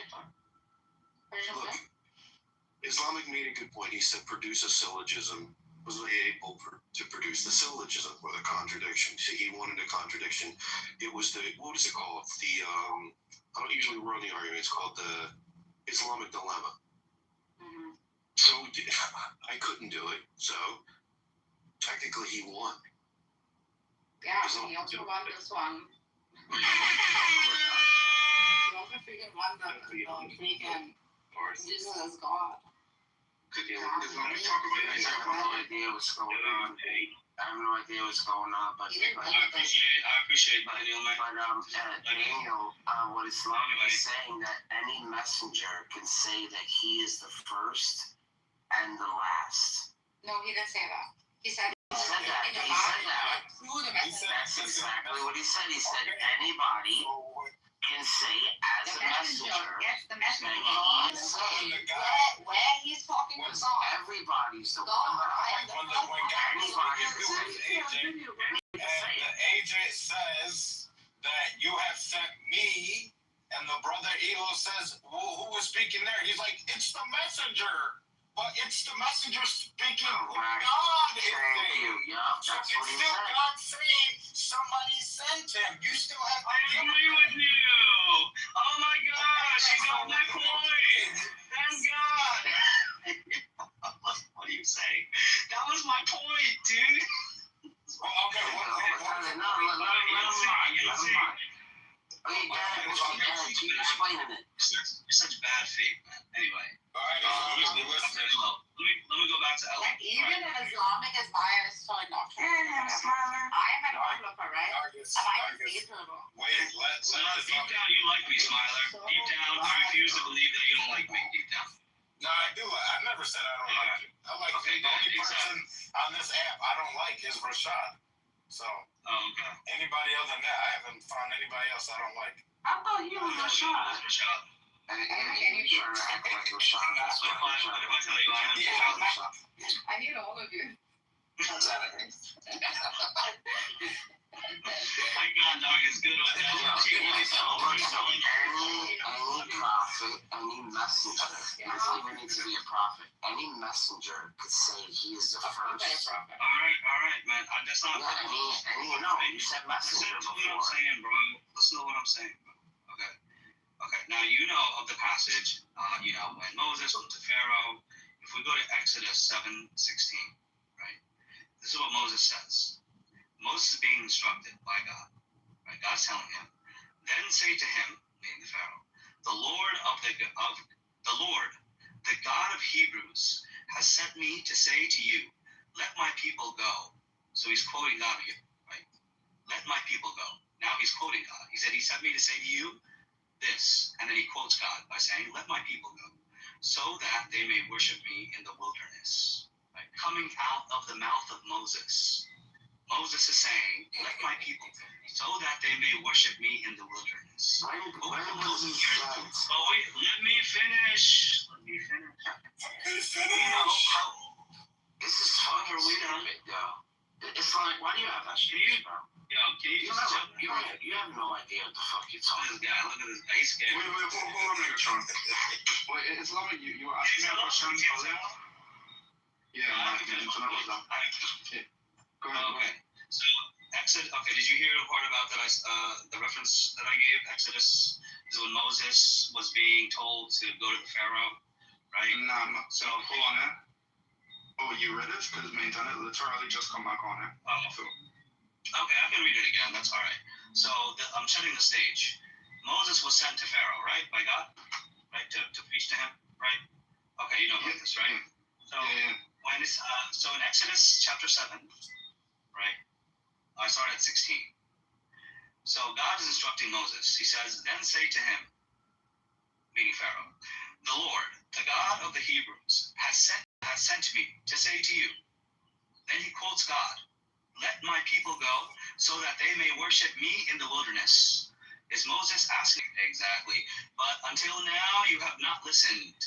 Look. Islamic made a good point. He said, produce a syllogism. Was able to produce the syllogism or the contradiction. So he wanted a contradiction. It was the, what is it called? I don't usually run the argument. It's called the Islamic dilemma. So I couldn't do it. So technically he won. yeah, he also won this one. He also freaking won the freaking Jesus is God. I have no idea what's going on. But I appreciate Daniel, man. Daniel, what Islam is saying that any messenger can say that he is the first and the last. No, he didn't say that. He said that. That's exactly what he said. He said anybody can say as a messenger. Yes, the messenger. Where he's talking to God. Everybody's the one. And the agent says that you have sent me, and the brother Elo says, well, who was speaking there? He's like, it's the messenger. But it's the messenger speaking who God is saying. So it's still God saying somebody sent him. You still have to agree with you. Oh my gosh, you got my point. Thank God. What do you say? That was my point, dude. Okay, You're such bad faith, man. Anyway. Let me go back to Ella. Like, even an Islamic is biased toward doctrine. I'm an onlooker, right? And I can see through them. Deep down, you like me, Smiler. Deep down, I refuse to believe that you don't like me. Deep down. No, I do. I never said I don't like you. I like you. The only person on this app I don't like is Rashad. So, anybody other than that, I haven't found anybody else I don't like. I thought you were Rashad. And you trying to act like Rashad. That's what I'm trying to tell you. I need all of you. My God, dog is good with that. Any prophet, any messenger, doesn't even need to be a prophet. Any messenger could say he is the first. All right, man. That's not. You said messenger Listen to what before. I'm saying, bro. Listen to what I'm saying, bro. Okay. Now you know of the passage. When Moses went to Pharaoh. If we go to Exodus 7:16, right? This is what Moses says. Moses is being instructed by God. Right? God's telling him. Then say to him, meaning the Pharaoh, the Lord, the God of Hebrews, has sent me to say to you, let my people go. So he's quoting God here, right? Let my people go. Now he's quoting God. He said, he sent me to say to you this. And then he quotes God by saying, let my people go. so that they may worship me in the wilderness. Right? Coming out of the mouth of Moses. Moses is saying, let my people go, so that they may worship me in the wilderness. Why Let was he said? me finish. You know, This is fucking stupid, though. It's like, why do you have that shit, bro? You have no idea what the fuck you're talking about. Look at this ice game. Wait, hold on, Megatron. Wait, it's not like you were asking me a question. Yeah, the internet was down. Okay. Go ahead. Okay. So Exodus. Okay, did you hear the part about that? The reference that I gave, Exodus, is when Moses was being told to go to the Pharaoh, right? Nah, so hold on, eh? Oh, you read it? Because my internet literally just come back on, eh? Oh, okay, I can read it again. That's all right. So I'm setting the stage. Moses was sent to Pharaoh, right, by God, right, to preach to him, right? Okay, you know about this, right? So when it's so in Exodus chapter 7, right? I start at 16. So God is instructing Moses. He says, "Then say to him," meaning Pharaoh, "The Lord, the God of the Hebrews, has sent me to say to you." Then he quotes God, "Let my people go, so that they may worship me in the wilderness." Is Moses asking? Exactly. "But until now you have not listened.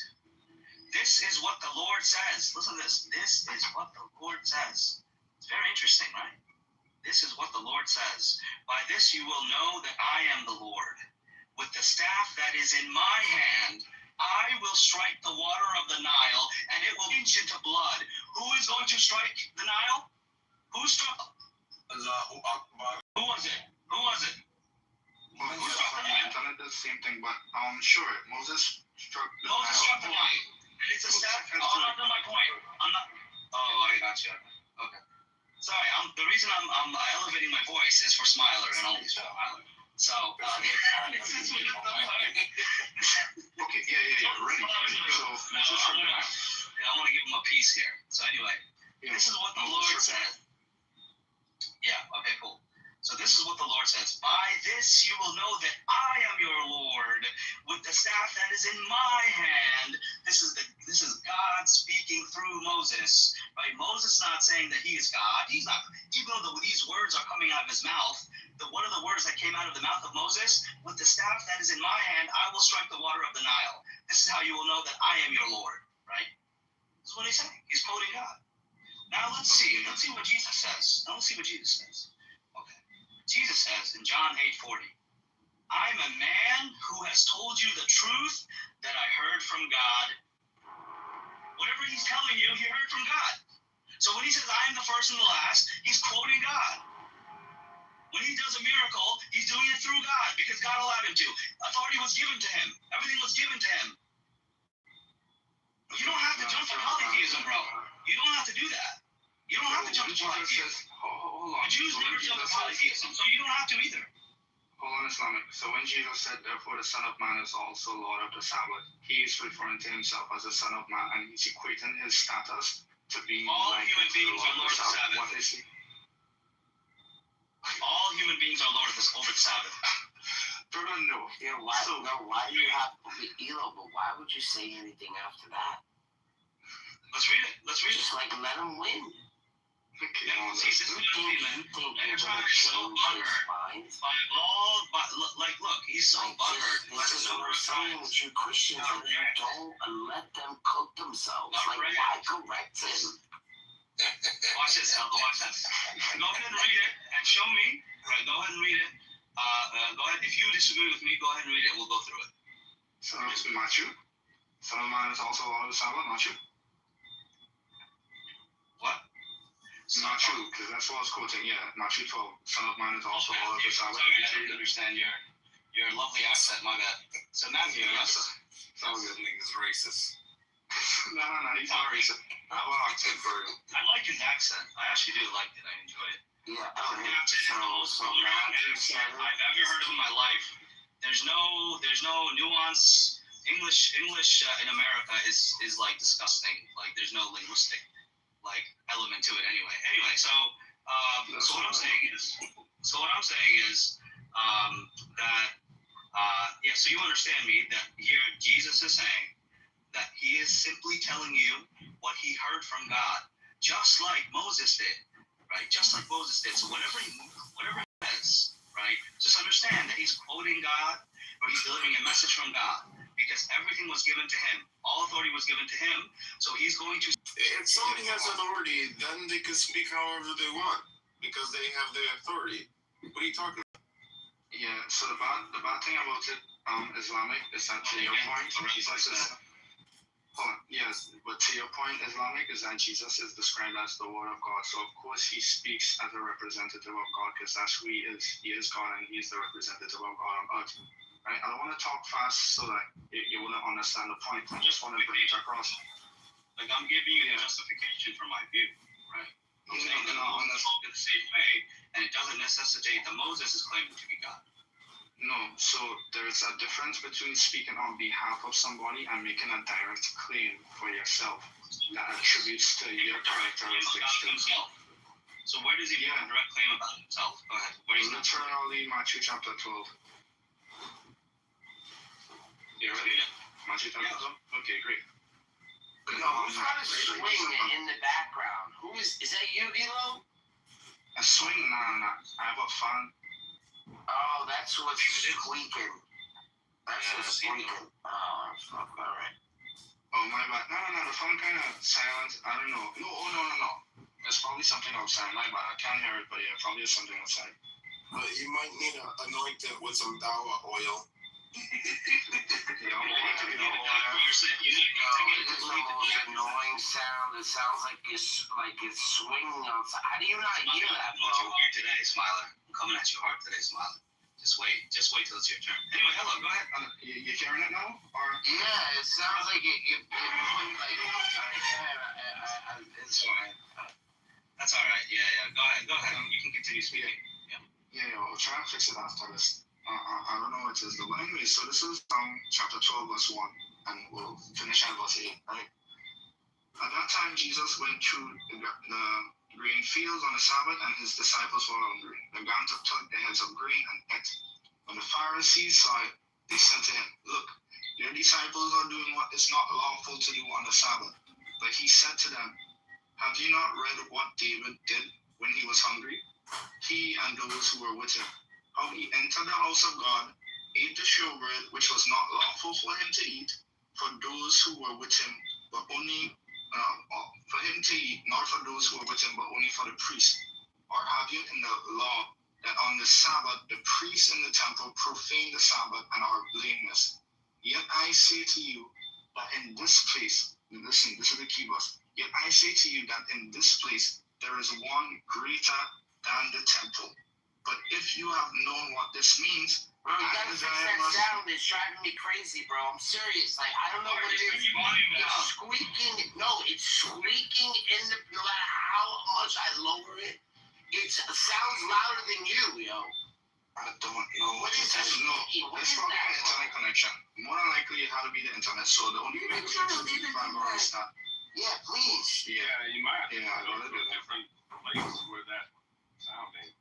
This is what the Lord says." Listen to this. This is what the Lord says. It's very interesting, right? This is what the Lord says. "By this you will know that I am the Lord. With the staff that is in my hand, I will strike the water of the Nile, and it will change into blood." Who is going to strike the Nile? Who struck? Who was it? Who was it? Who struck the Nile? Internet does the same thing, but sure, Moses struck the Nile. Moses struck the Nile. And it's a staff. Oh, not my point. I'm not. Oh, I got you. Okay. Sorry. The reason I'm elevating my voice is for Smiler and only for Smiler. So. Okay. Yeah. Ready. So Moses struck the Nile. I want to give him a piece here. So anyway, this is what the Lord said. Yeah. Okay. Cool. So this is what the Lord says: "By this you will know that I am your Lord, with the staff that is in my hand." This is God speaking through Moses, right? Moses is not saying that he is God. He's not. Even though these words are coming out of his mouth, one of the words that came out of the mouth of Moses: "With the staff that is in my hand, I will strike the water of the Nile." This is how you will know that I am your Lord, right? This is what he's saying. He's quoting God. Now let's see what Jesus says. Okay. Jesus says in John 8:40, "I'm a man who has told you the truth that I heard from God." Whatever he's telling you, he heard from God. So when he says, "I am the first and the last," he's quoting God. When he does a miracle, he's doing it through God, because God allowed him to. Authority was given to him. Everything was given to him. You don't have to jump to polytheism, bro. You don't have to do that. You don't have to jump to polytheism. Hold on. The Jews never jumped to polytheism, so you don't have to either. Hold on, Islamic. So when Jesus said, "Therefore the Son of Man is also Lord of the Sabbath," he is referring to himself as the Son of Man, and he's equating his status to be all like human beings are Lord of the Sabbath. What is he? All human beings are Lord over the Sabbath. Brother, no. Yeah, why do you have Elo? But why would you say anything after that? Let's read it. Just like let him win. See, this is what I mean, man. Megatron is so butthurt look, he's so butthurt. This is what I'm saying with you Christians, that you don't let them cook themselves. Like, why correct him? Watch this. Watch this. Go ahead and read it and show me. Right, go ahead and read it. Go ahead. If you disagree with me, go ahead and read it. We'll go through it. So it's Matthew. Son of Man is also Lord of the Sabbath, Matthew. What? Not true, because that's what I was quoting. Yeah, Matthew 12. Son of Man is also Lord of the Sabbath. Sorry, I didn't understand your lovely accent. My bad. So Matthew, yes. So good. Nigga's racist. No, he's not racist. I have an accent for you. I like his accent. I actually do like it. I enjoy it. Yeah. So Matthew I've ever heard of in my life. There's no nuance. English in America is like disgusting. Like there's no linguistic element to it anyway. So what I'm saying is that so you understand me that here Jesus is saying that he is simply telling you what he heard from God, just like Moses did, right? Just like Moses did. So whatever he says, right, just understand that he's quoting God, or he's delivering a message from God, because everything was given to him. All authority was given to him. So he's going to... If somebody has authority, then they can speak however they want, because they have the authority. What are you talking about? Yeah, so the bad thing about it, Islamic, is that to your point, Jesus is... Yes, but to your point, Islamic, is that Jesus is described as the Word of God. So, of course, he speaks as a representative of God, because that's who he is. He is God, and he's the representative of God on earth. Right? I don't want to talk fast so that you wouldn't understand the point. I just want to bring it across. Like, I'm giving you the justification for my view, right? I'm saying that Moses spoke in the same way, and it doesn't necessitate that Moses is claiming to be God. No, so there's a difference between speaking on behalf of somebody and making a direct claim for yourself that attributes to your characteristics. So where does he make a direct claim about himself? Go ahead. Where is literally Matthew chapter 12. You ready? Matthew chapter 12? Okay, great. No, who's got a swing in the background? Is that you, Gilo? A swing? Nah. I have a fan. Oh, that's what's squeaking. That's what's squeaking. Oh, fuck, all right. Oh, my bad. No, the phone kind of silent. I don't know. No. It's probably something outside. My bad. I can't hear it, but yeah, probably something outside. But you might need to anoint it with some dawa oil. It's the most annoying sound. It sounds like it's swinging outside. How do you not hear that, bro? I'm hard today, Smiler. I'm coming at you hard today, Smiler. Just wait till it's your turn. Anyway, hello, go ahead. You hearing it now? Or yeah, it sounds like it's fine. That's all right. Yeah. Go ahead. You can continue speaking. Yeah, we'll try and fix it after this. I don't know what it is though. But anyway, so this is chapter 12, verse 1, and we'll finish at verse 8, right? At that time, Jesus went through the grain fields on the Sabbath, and his disciples were hungry. They began to pluck the heads of grain and ate. When the Pharisees saw it, they said to him, "Look, your disciples are doing what is not lawful to do on the Sabbath." But he said to them, "Have you not read what David did when he was hungry? He and those who were with him, how he entered the house of God, ate the showbread, which was not lawful for him to eat, for those who were with him, but only for him to eat, not for those who were with him, but only for the priest. Or have you in the law that on the Sabbath the priests in the temple profane the Sabbath and are blameless? Yet I say to you that in this place," listen, this is the key verse, "yet I say to you that in this place there is one greater than the temple. But if you have known what this means..." Bro, you gotta fix that sound. It's driving me crazy, bro. I'm serious. Like, I don't know what it is. It's squeaking. No, it's squeaking in the... No matter how much I lower it, it sounds louder than you, yo. I don't know. What is that? No, it's probably an internet connection. More than likely, it had to be the internet. So the only way to is that... Yeah, please. Yeah, you might have to go to a different place where that sound is.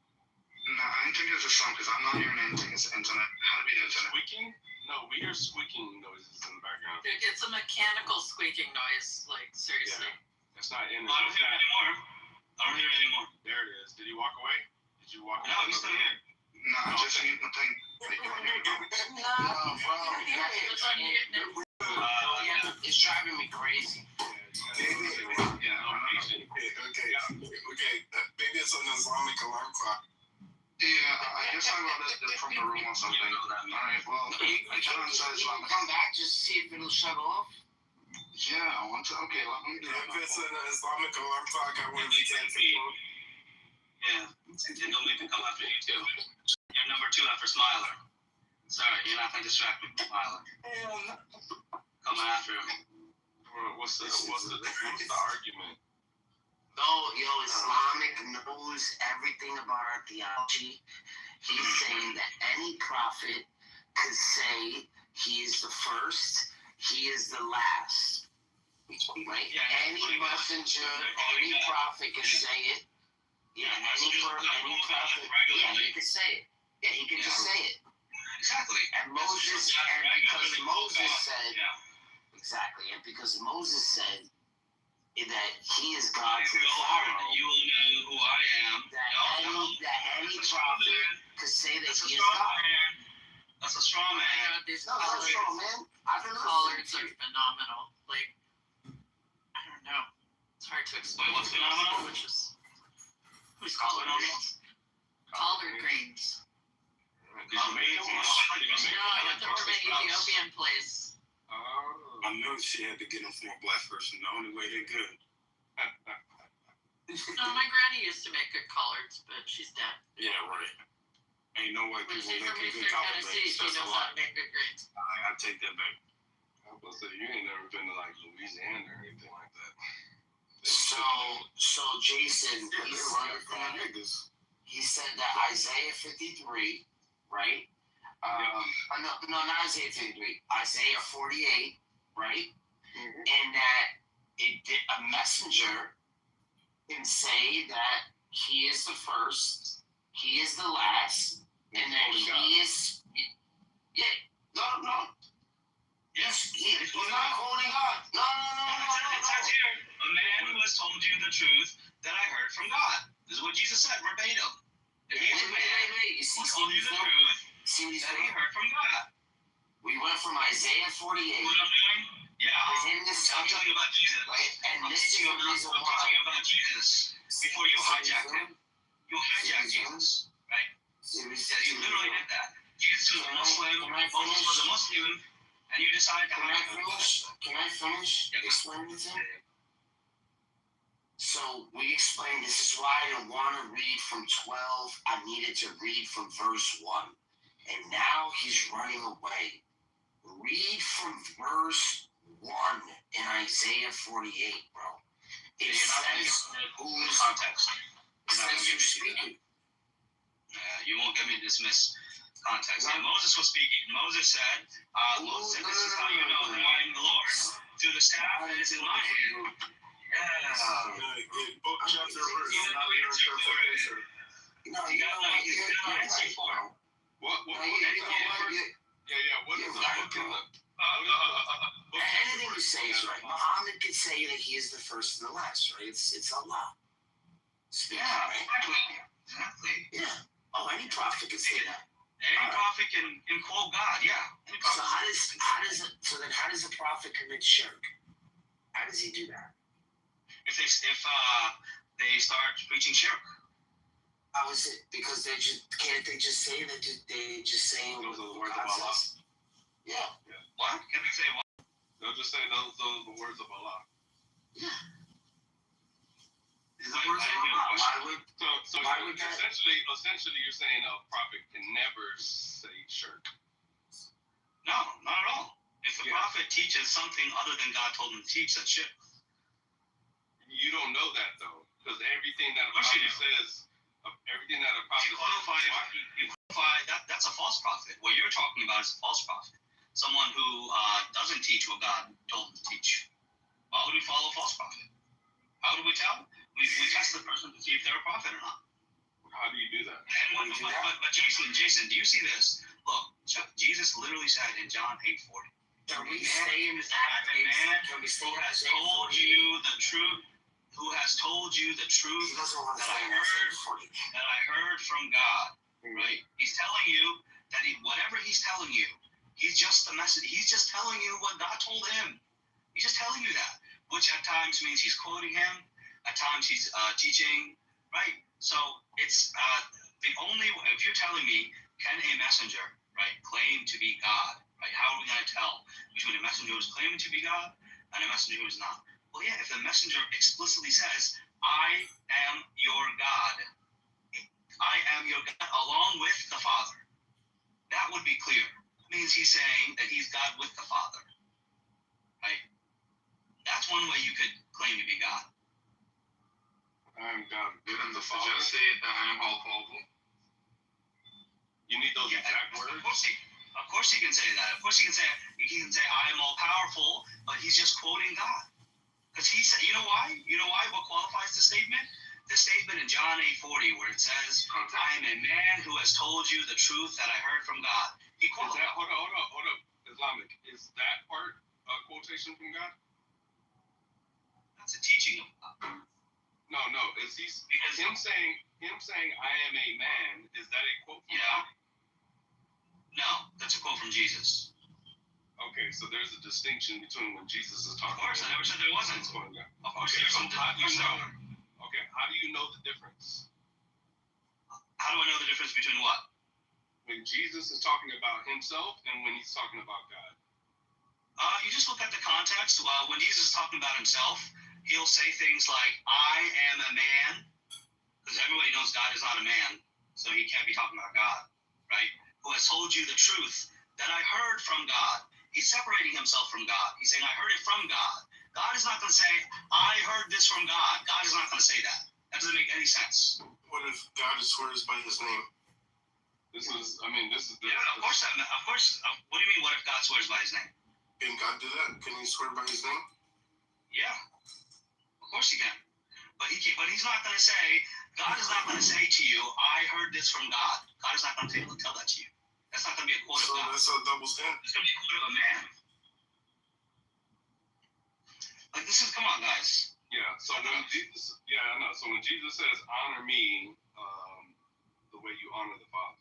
No, I don't think it's a sound because I'm not hearing anything. It's the internet. How to be the internet? Squeaking? No, we hear squeaking noises in the background. It's a mechanical squeaking noise, like, seriously. Yeah. It's not in I don't hear it anymore. There it is. Did you walk away? Did you walk away? No, he's still here. No, I just need the thing. It's driving me crazy. Okay. Maybe it's an Islamic alarm clock. Yeah, I guess I got it from the room or something. Alright, well, I can't answer Islamic. Come back, just see if it'll shut off. Yeah, I want to. Okay, let me do that. If it's an Islamic alarm clock, I want to be thankful. Yeah, and don't make me come after you too. You're number 2 after Smiler. Sorry, you're not gonna distract me, Smiler. Coming after him. What's the argument? No, Islamic knows everything about our theology. He's saying that any prophet could say he is the first, he is the last. Right? Yeah, any messenger, any prophet can say it. Yeah, any prophet. Yeah, he could say it. Yeah, he could just say it. Exactly. And Moses, and because Moses said, Exactly, and because Moses said that he is God to the will Pharaoh, you will know who I am. that any prophet could say that he is God. That's a straw man. These No, that's collards, wrong, man. I've been collards are phenomenal. Like, I don't know. It's hard to explain. Wait, what's phenomenal? Which is Who's collard greens? collard greens. Did you make them? No, I got them from an Ethiopian place. I knew she had to get them from a black person. The only way they're good. No, my granny used to make good collards, but she's dead. Yeah, right. Ain't no white When people she's from making good Eastern collard Tennessee, greens. she That's a knows how lot. to make good greens. I take that back. I was gonna say you ain't never been to like Louisiana or anything like that. So Jason, Yeah, he they're said right from the that niggas. he said that Isaiah 53, right? No, not Isaiah 53. Isaiah 48, right? And that a messenger can say that he is the first, he is the last, and that he is. Yeah, no. He's not quoting God. No. It says here, a man who has told you the truth that I heard from God. This is what Jesus said verbatim. If he is a man who told you the truth that he heard from God. We went from Isaiah 48. What I'm doing? Yeah, I'm telling you about Jesus. And I'm this is teaching the reason you why. about Jesus before you hijacked him. You hijacked Jesus, right? Yeah, you literally did that. Jesus was a Muslim, Moses was a Muslim, and you decided to hijack him. Can I finish explaining it to him? So we explained this is why I didn't want to read from 12. I needed to read from verse 1. And now he's running away. Read from verse 1 in Isaiah 48, bro. It says who's context. speaking. You won't get me to dismiss context. Yeah, Moses was speaking. Moses said, this is how you know that I am the Lord. Through the staff that is in my hand. Book, chapter, verse. What is Anything you say is right. Muhammad could say that he is the first and the last, right? It's Allah. Speaking, right? Exactly. Yeah. Oh, any prophet can say that. Any prophet can quote God, yeah. So how does a prophet commit shirk? How does he do that? If they start preaching shirk. How is it? Because can't they just say that they just saying those are the words of Allah? Yeah. What? Can they say what? They'll just say those are the words of Allah. Yeah. The words of Allah. Essentially you're saying a prophet can never say shirk. No, not at all. If the prophet teaches something other than God told him to teach, that's shirk. You don't know that though, because everything that a prophet says, everything that a prophet you qualify that's a false prophet. What you're talking about is a false prophet. Someone who doesn't teach what God told him to teach. Why would we follow a false prophet? How do we tell? We test the person to see if they're a prophet or not. How do you do that? But Jason, do you see this? Look, Jesus literally said in John 8:40. Can we stay in this man who has told you the truth, who has told you the truth that I heard from God, right? He's telling you that whatever he's telling you, he's just the message. He's just telling you what God told him. He's just telling you that, which at times means he's quoting him, at times he's teaching, right? So it's if you're telling me, can a messenger, right, claim to be God, right? How are we going to tell between a messenger who's claiming to be God and a messenger who's not? Well, yeah, if the messenger explicitly says, I am your God, I am your God, along with the Father, that would be clear. It means he's saying that he's God with the Father, right? That's one way you could claim to be God. I am God with the Father. Just say it, I am all powerful. You need those exact words? Of course he can say that. Of course he can say I am all powerful, but he's just quoting God. Because he said, you know why? What qualifies the statement? The statement in John 8:40 where it says, I am a man who has told you the truth that I heard from God. He qualified. Hold up. Islamic. Is that part quotation from God? That's a teaching of God. No. Is he because him saying I am a man? Is that a quote from God? No, that's a quote from Jesus. Okay, so there's a distinction between when Jesus is talking. Of course, I never said there wasn't. Of course, Okay, there's so some. how do you know? Okay, how do you know the difference? How do I know the difference between what? When Jesus is talking about himself and when he's talking about God. You just look at the context. When Jesus is talking about himself, he'll say things like, I am a man, because everybody knows God is not a man, so he can't be talking about God, right? Who has told you the truth that I heard from God. He's separating himself from God. He's saying, I heard it from God. God is not going to say, I heard this from God. God is not going to say that. That doesn't make any sense. What if God swears by his name? This is the... Yeah, of course. What do you mean, what if God swears by his name? Can God do that? Can he swear by his name? Yeah, of course he can. But he's not going to say, God is not going to say to you, I heard this from God. God is not going to tell that to you. That's not going to be a quote of God. So that's a double standard. It's going to be a quote of a man. Like, this is, come on, guys. Yeah, so when Jesus, I know. So when Jesus says, honor me the way you honor the Father,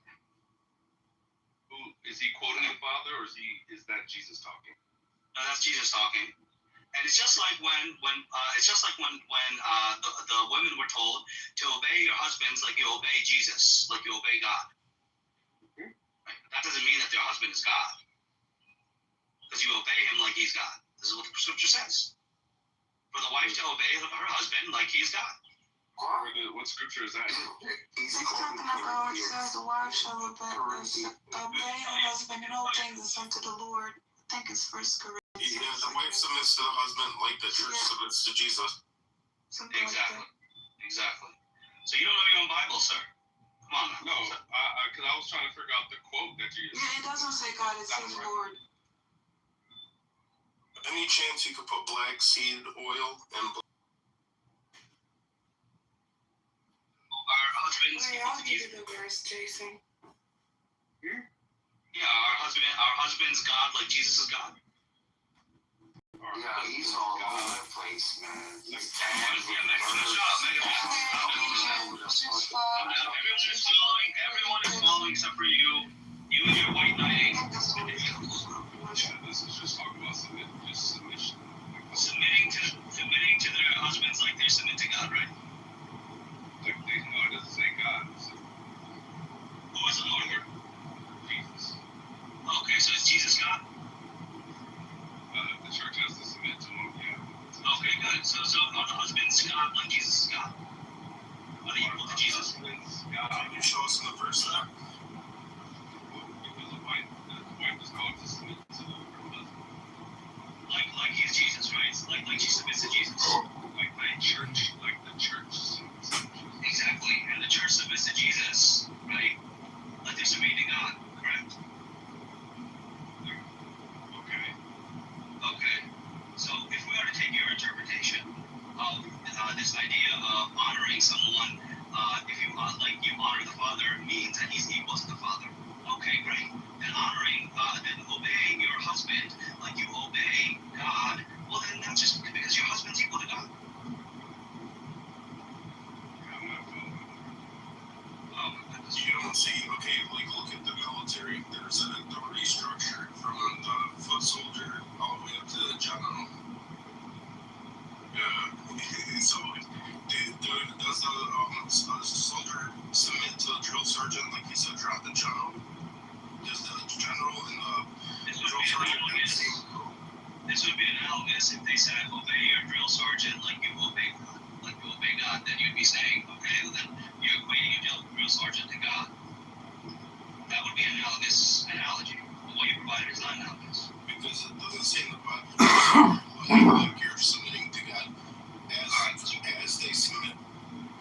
who is he quoting the Father, or is that Jesus talking? No, that's Jesus talking. And it's just like when the women were told to obey your husbands like you obey Jesus, like you obey God. Right? That doesn't mean that their husband is God, because you obey him like he's God. This is what the scripture says. For the wife to obey her husband like he is God. What scripture is that? He's talking about it says the wife shall obey her husband in all things and unto the Lord. I think it's 1 Corinthians. Yeah, the wife submits to the husband like the church submits to Jesus. Exactly. So you don't know your own Bible, sir. Come on. No, because I was trying to figure out the quote that you used. Yeah, it doesn't say God, it says Lord. Any chance you could put black seed oil and our husbands. Wait, I'll give you the verse, Jason. Yeah, our husband's God like Jesus is God. Yeah, he's all over the place, man. He's Everyone is following except for you. You and your white knighting. This is just talking about submission. Submitting to their husbands like they submit to God, right? No, it doesn't say God. Who is the Lord? Jesus. Okay, so is Jesus God? The church has to submit to him, yeah. Okay, good. So are the husbands God like Jesus is God? Are they equal to Jesus? God, can you show us in the verse that? Because the wife is called to submit to her husband. Like he's Jesus, right? Like she submits to Jesus. Like the church submits to Jesus. Exactly, and the church submits to Jesus, right? Like they're submitting to God, correct? Okay. So if we are to take your interpretation of this idea of honoring someone, if you honor the Father means that he's equal to the Father. Okay, great. Then then obeying your husband like you obey God, well then that's just because your husband's equal to God. You don't see, okay, like look at the military. There's an authority structure from the foot soldier all the way up to the general. So, does the soldier submit to the drill sergeant like he said, drop the general? Does the general and the drill sergeant have the same role? This would be analogous if they said, obey your drill sergeant like you obey God. Then you'd be saying, okay, well then you're equating your drill sergeant to God. That would be an analogous analogy. But what you provided is not analogous. Because it doesn't say in the Bible like you're submitting to God as they submit.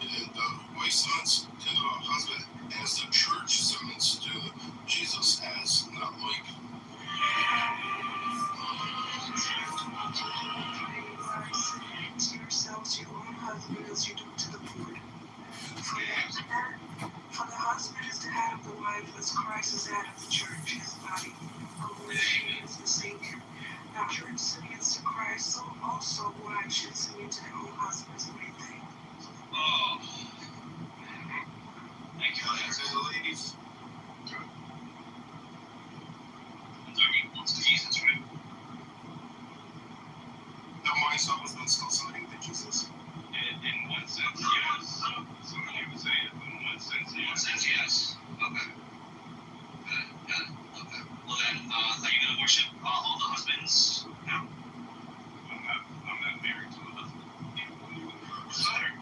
The wife submits to the husband as the church submits to Jesus, as not like. To yourselves, your own husband, as you do to the Lord. For the husband is the head of the wife, as Christ is the head of the church, his body, of which he is the Savior. Now, church should submit to their own husbands. What do you think? Oh. Thank you. That's it, ladies. They're equal to Jesus, right? The mindset was not still submitting to Jesus. In one sense, yes. So you would say in one sense, yes. In one sense, yes. Okay. Got it. Okay. Well then, are you gonna worship all the husbands? No. I'm not married to a husband. What's the matter?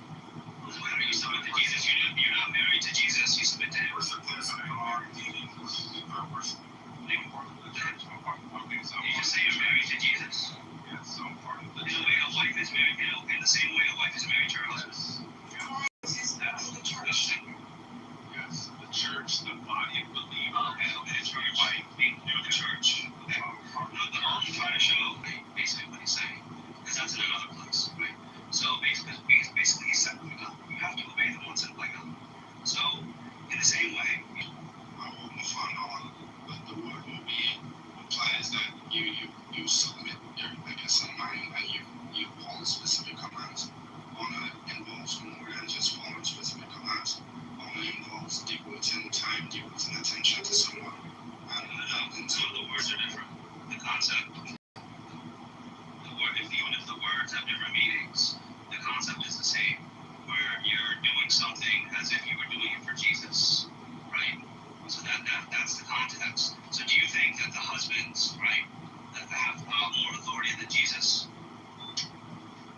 You submit to Jesus. You're not married to Jesus. You submit to him. Worship this and worship. Okay, so You just say you're married to Jesus. yeah, so I'm part of the In the way a wife is married, in the same way a wife is married to her husband. Yes, the church, the body of believers, and your wife, You're the church. Okay. No, but all I'm trying to show, basically what he's saying, because that's in another place, right? So basically he said, you have to obey the one sent by God. So in the same way, the word will be implies that you submit your, I guess, in mind and you follow specific commands. Honor involves more than just following specific commands. Honor involves devoting time, devoting attention to someone. And so the words are different. The concept, even if the words have different meanings, the concept is the same. Where you're doing something as if you were doing it for Jesus, right? So that's the context. So do you think that the husbands, right, that have more authority than Jesus?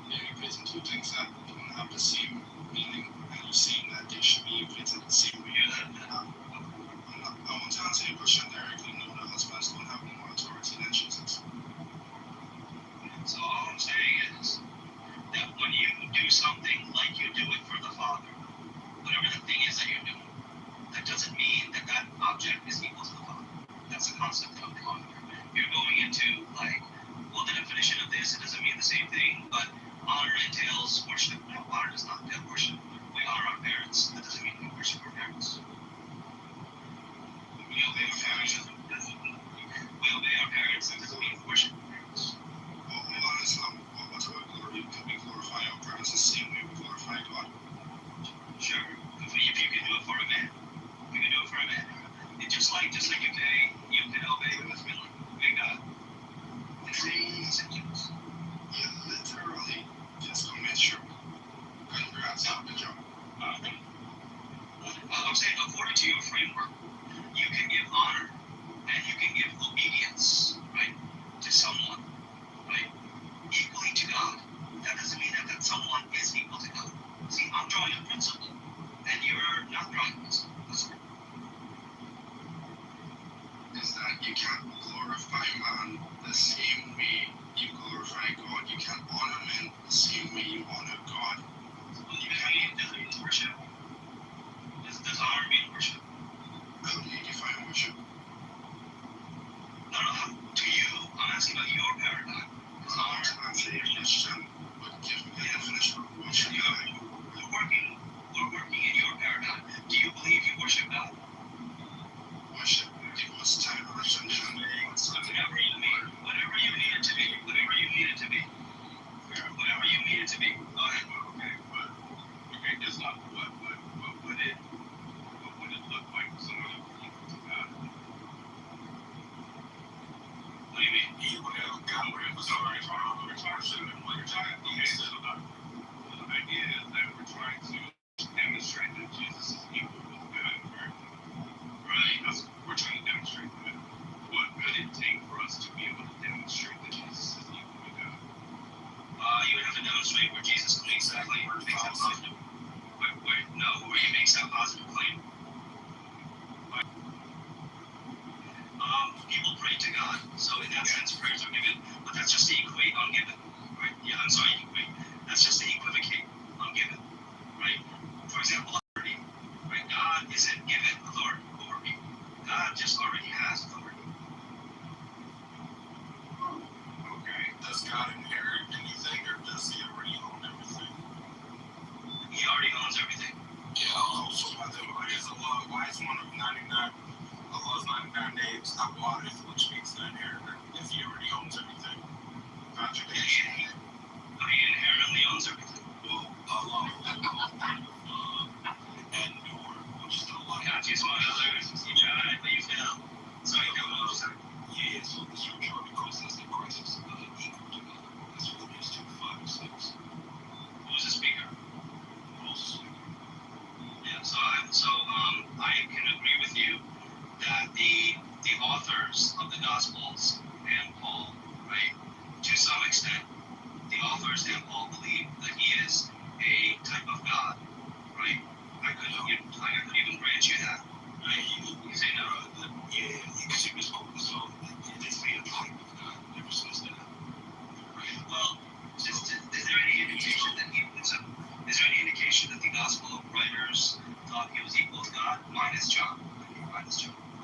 maybe fits into things that don't have the same meaning, and you're saying that they should be fitted the same way. I want to answer your question directly. No, the husbands don't have more authority than Jesus. So all I'm saying is that when you do something like you do it for the Father, whatever the thing is that you're doing, that doesn't mean that that object is equal to the Father. That's the concept of the Father. You're going into well, the definition of this, it doesn't mean the same thing, but honor entails worship. No, honor does not entail worship. We honor our parents. That doesn't mean we worship our parents. We obey our parents. We obey our parents. That doesn't mean we worship our parents. Well, hold on, Islam. Whatever glory, we glorify our parents the same way we glorify God. Sure. If you can do it for a man, you can do it for a man. It's just like you can obey your husband, obey God. You literally just commit your congrats on the job. I'm saying according to your framework, you can give honor and you can give obedience, right, to someone, right, equally to God. That doesn't mean that someone is equal to God. See, I'm drawing a principle, and you're not drawing a principle. That's all. Is that you can't glorify man the same way you glorify God. You can't honor men the same way you honor God. Well, you can't do worship. Does honor mean worship? How do you define worship? No, to you, I'm asking about your paradigm. Does honor answer your question, but give me a definition of worship. We're working in your paradigm. Do you believe you worship God? Worship devotes time and attention. Whatever you need it to be. Whatever you need it to be. Whatever you need it to be. Go ahead. Okay, that's not what would it look like for someone who believes in God? What do you mean? He would have God would have sorry for all the retardation and what you're talking about. Okay, so the idea is that we're trying to demonstrate that Jesus is equal with God, right? That's what we're trying to demonstrate that. What would it take for us to be able to demonstrate that Jesus is equal with God? You would have to demonstrate where Jesus makes that claim. Where he makes that positive claim. People pray to God, so in that sense, prayers are given. But that's just to equate on given, right? Yeah, I'm sorry, equate. That's just to equivocate on given, right? For example, authority, right? God isn't given authority over people. God just already has authority. Okay. Does God inherit anything, or does he already own everything? He already owns everything. Yeah, also, why is Allah, why is one of 99, Allah's 99 names Al-Warith, which means the inheritor, if he already owns everything? Contradiction. He understand Paul believed that he is a type of God, right? I could even grant you that. Right? You say no. Yeah, because you misspoke. So they say a type of God. It never says that. Right? Well, is there any indication that is there any indication that the gospel writers thought he was equal to God? Minus John. What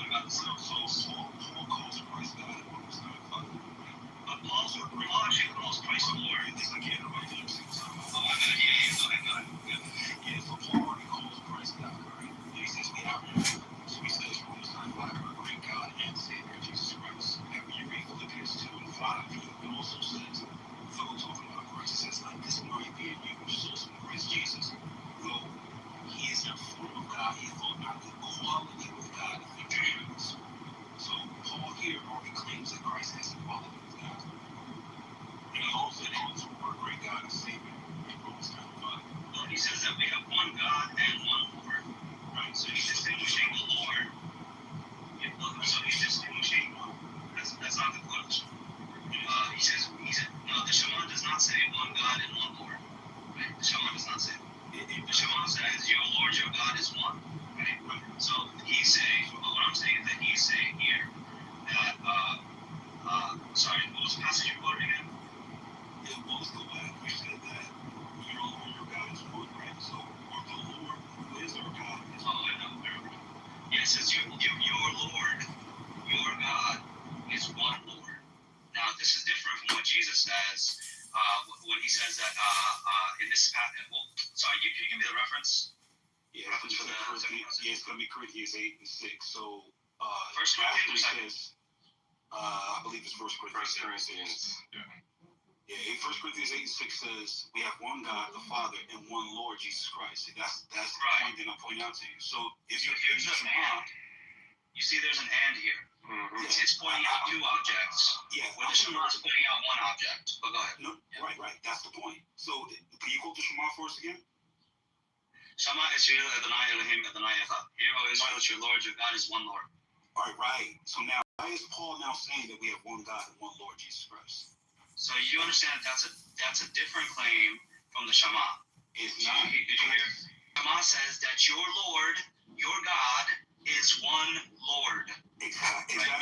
about the Son? So Paul calls Christ God and one was not Father. But Paul actually calls Christ Lord. Again, right there. Oh, I'm gonna hear you. Go ahead. Yeah, so Paul already calls Christ God, right? And he says we have one. So he says Romans 9:5, our great God and Savior Jesus Christ. And when you read Philippians 2:5, he also says, though talking about Christ, it says, like this mind be in you, which is also in Christ Jesus. Though he is in the form of God, he thought not equality with God a thing to be grasped. So Paul here already claims that Christ has equality with God. And he also calls him our great God and Savior in Romans 9:5. Well, he says that we have one God and one Lord. Right? So he's distinguishing the Lord. So he's distinguishing. That's not the quote. He says no. The Shema does not say one God and one Lord. Right? The Shema does not say. The Shema says your Lord, your God is one. Right? So he's saying. What I'm saying is that he's saying here that. Sorry, what was the passage you quoted again? It was the one we said that your Lord, your God is one, right? So, or the Lord who is our God is one. Oh, I know. Yes, it says your Lord, your God is one Lord. Now, this is different from what Jesus says when he says that in this passage. Well, sorry, can you give me the reference? Yeah, it's going to be Corinthians 8:6. So, First Corinthians says, I believe it's First Corinthians. Yeah, 1 Corinthians 8:6 says we have one God, the Father, and one Lord Jesus Christ. See, that's the point that I'm pointing out to you. So if you here's the and. You see, there's an and here. Mm-hmm. It's pointing out two objects. Yeah, when the Shema is pointing out one object. But go ahead. No, yeah. Right. That's the point. So can you quote the Shema for us again? Shema Israel Adonai Elohim Adonai Echad. Hear, O Israel, your Lord, your God is one Lord. All right. So now, why is Paul now saying that we have one God and one Lord Jesus Christ? So you understand that's a different claim from the Shema. Did you hear? Shema says that your Lord, your God, is one Lord. Exactly. Right?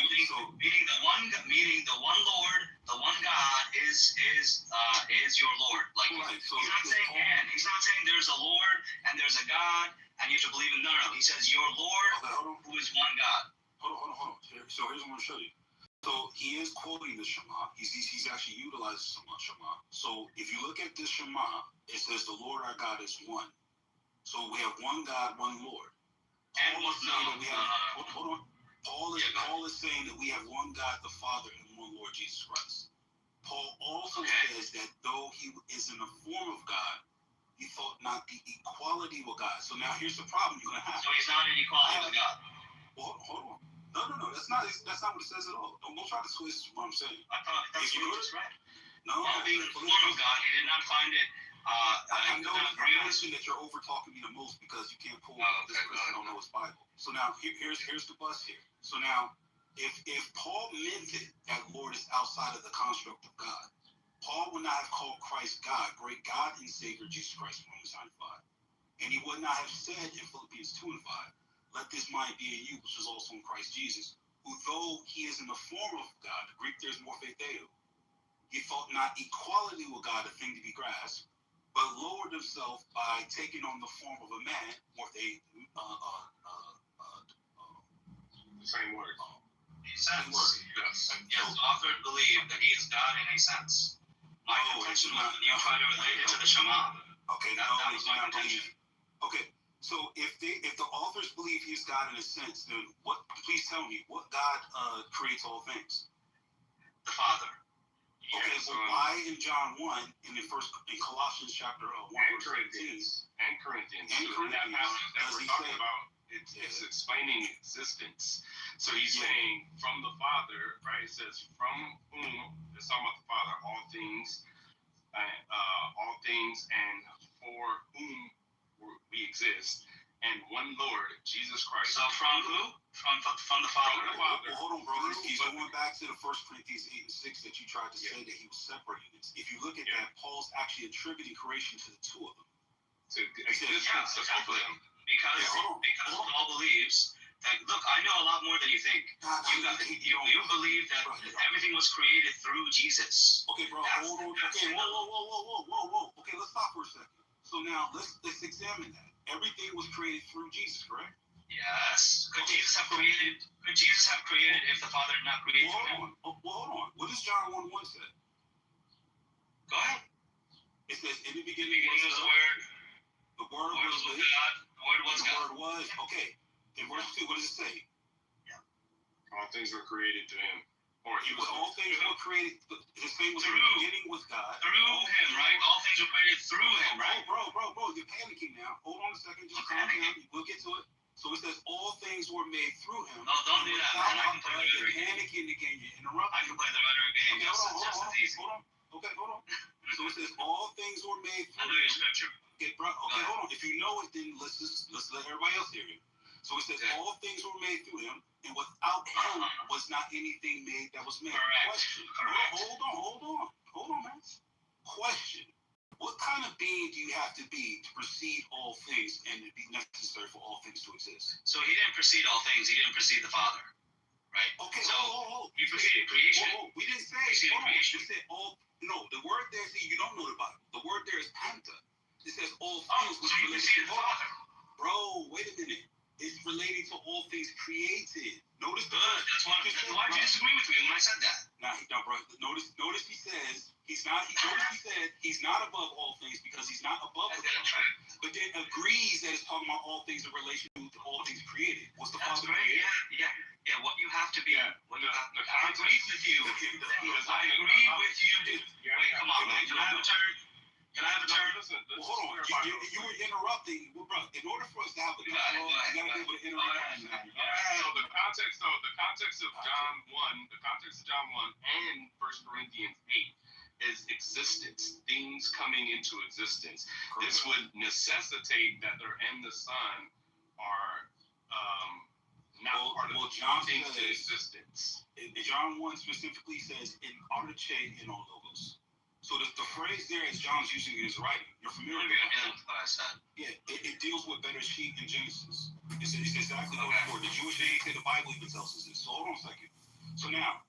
Meaning the one Lord, the one God is your Lord. Like right. So he's not saying and. He's not saying there's a Lord and there's a God and you have to believe in. No. He says your Lord, who is one God. Hold on. So here's what I'm going to show you. So he is quoting the Shema. He's actually utilizing Shema. So if you look at this Shema, it says the Lord our God is one. So we have one God, one Lord. Hold on. Paul is saying that we have one God, the Father, and one Lord Jesus Christ. Paul also says that though he is in the form of God, he thought not the equality with God. So now here's the problem you're going to have. So he's not in equality with God. Well, hold on. No. That's not what it says at all. Don't try to twist what I'm saying. I thought that's what you just read. No. Being the form of God, he did not find it. I know I'm mentioning that you're over talking me the most because you can't pull this person don't know his Bible. So now here's the bus here. So now if Paul meant it that Lord is outside of the construct of God, Paul would not have called Christ God, great God and Savior Jesus Christ, Romans 9:5. And he would not have said in Philippians 2:5, let this mind be in you, which is also in Christ Jesus, who though he is in the form of God, the Greek there's morphetheo, he thought not equality with God a thing to be grasped, but lowered himself by taking on the form of a man, the same word. Yes, the author believed that he is God in a sense. My contention was when you try to relate it to the Shema. Okay, that was my contention. Okay, so if the authors believe he's God in a sense, then please tell me what God creates all things? The Father. Okay, but why in John 1 and in Colossians chapter 1 verse 18 and Corinthians that passage that we're talking about, it's explaining existence. So he's saying from the Father, right? It says from whom, it's talking about the Father, all things and for whom we exist, and one Lord, Jesus Christ. So from who? From the Father. From the Father. Well, hold on, bro. He's going back to the 1 Corinthians 8 and 6 that you tried to say that he was separating this. If you look at that, Paul's actually attributing creation to the two of them. To existence of them. Because Paul believes that, look, I know a lot more than you think. You believe that everything was created through Jesus. Okay, bro, hold on. Okay, whoa. Okay, let's stop for a second. So now let's examine that. Everything was created through Jesus, correct? Yes. Could Jesus have created if the Father did not create him? Hold on. What does John 1:1 say? Go ahead. It says, in the In the beginning beginning was the Word. The Word was with God. The Word was God. The Word was. Okay. In verse 2, what does it say? All things were created through him. Or he was all things were created. His thing was in the beginning with God. Through him, right? All things were created through him, right? Bro, you're panicking now. Hold on a second. Just calm down. We'll get to it. So it says all things were made through him. Oh, don't do that, man. I can play the rhetoric game. You're panicking again. You're interrupting. I can play the rhetoric game. Okay, Just as easy. Hold on. Okay, hold on. So it says all things were made through him. I know your scripture. Okay, bro. Okay, hold on. If you know it, then let's let everybody else hear it. So it says all things were made through him, and without him was not anything made that was made. Correct. Question. Correct. Hold on, man. Question. What kind of being do you have to be to precede all things and to be necessary for all things to exist? So he didn't precede all things. He didn't precede the Father, right? Okay. So he preceded creation. We didn't say creation. We said all. No, the word there. See, you don't know the Bible. The word there is panta. It says all things. So he preceded the Father. Bro, wait a minute. It's relating to all things created. Notice the word. That's why you disagree with me when I said that. No, bro. Notice he says he's not. Notice he said he's not above all things because he's not above the Father. But then agrees that it's talking about all things in relation to all things created. What's the Father created? Yeah. What you have to be. I agree with you. I agree with you. Wait, come on, man. Can I have a turn? Listen, hold on. You were interrupting. Well, bro, in order for us to have a dialogue, you gotta be able to interrupt. So the context of John 1 and 1 Corinthians 8 is existence, things coming into existence. Correct. This would necessitate that there and the Son are not part of John things says, to existence. John 1 specifically says in artiche in all logos. So the phrase there is John's using in his writing. You're familiar with that? What I said. Yeah, it deals with better sheep in Genesis. It's exactly what it's for. The Jewish name, the Bible even tells us this. So hold on a second. So now,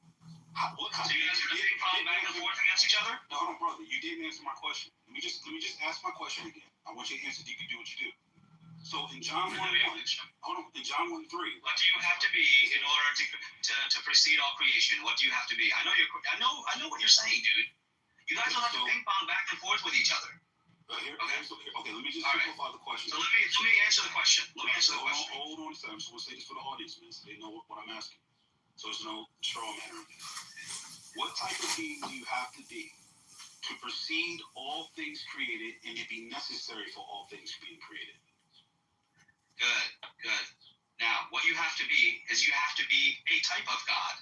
what kind so you guys are ping-pong back and forth against each other? No, hold on, brother. You didn't answer my question. Let me just ask my question again. I want you to answer so you can do what you do. So in John 1, hold on, in John 1:3. What do you have to be in order to precede all creation? What do you have to be? I know what you're saying, dude. You guys don't have to ping pong back and forth with each other. Okay, let me just simplify the question. So let me answer the question. Hold on a second. So we'll say this for the audience, man, so they know what I'm asking. So there's no straw man. What type of being do you have to be to precede all things created and to be necessary for all things being created? Good. Now, what you have to be is you have to be a type of God.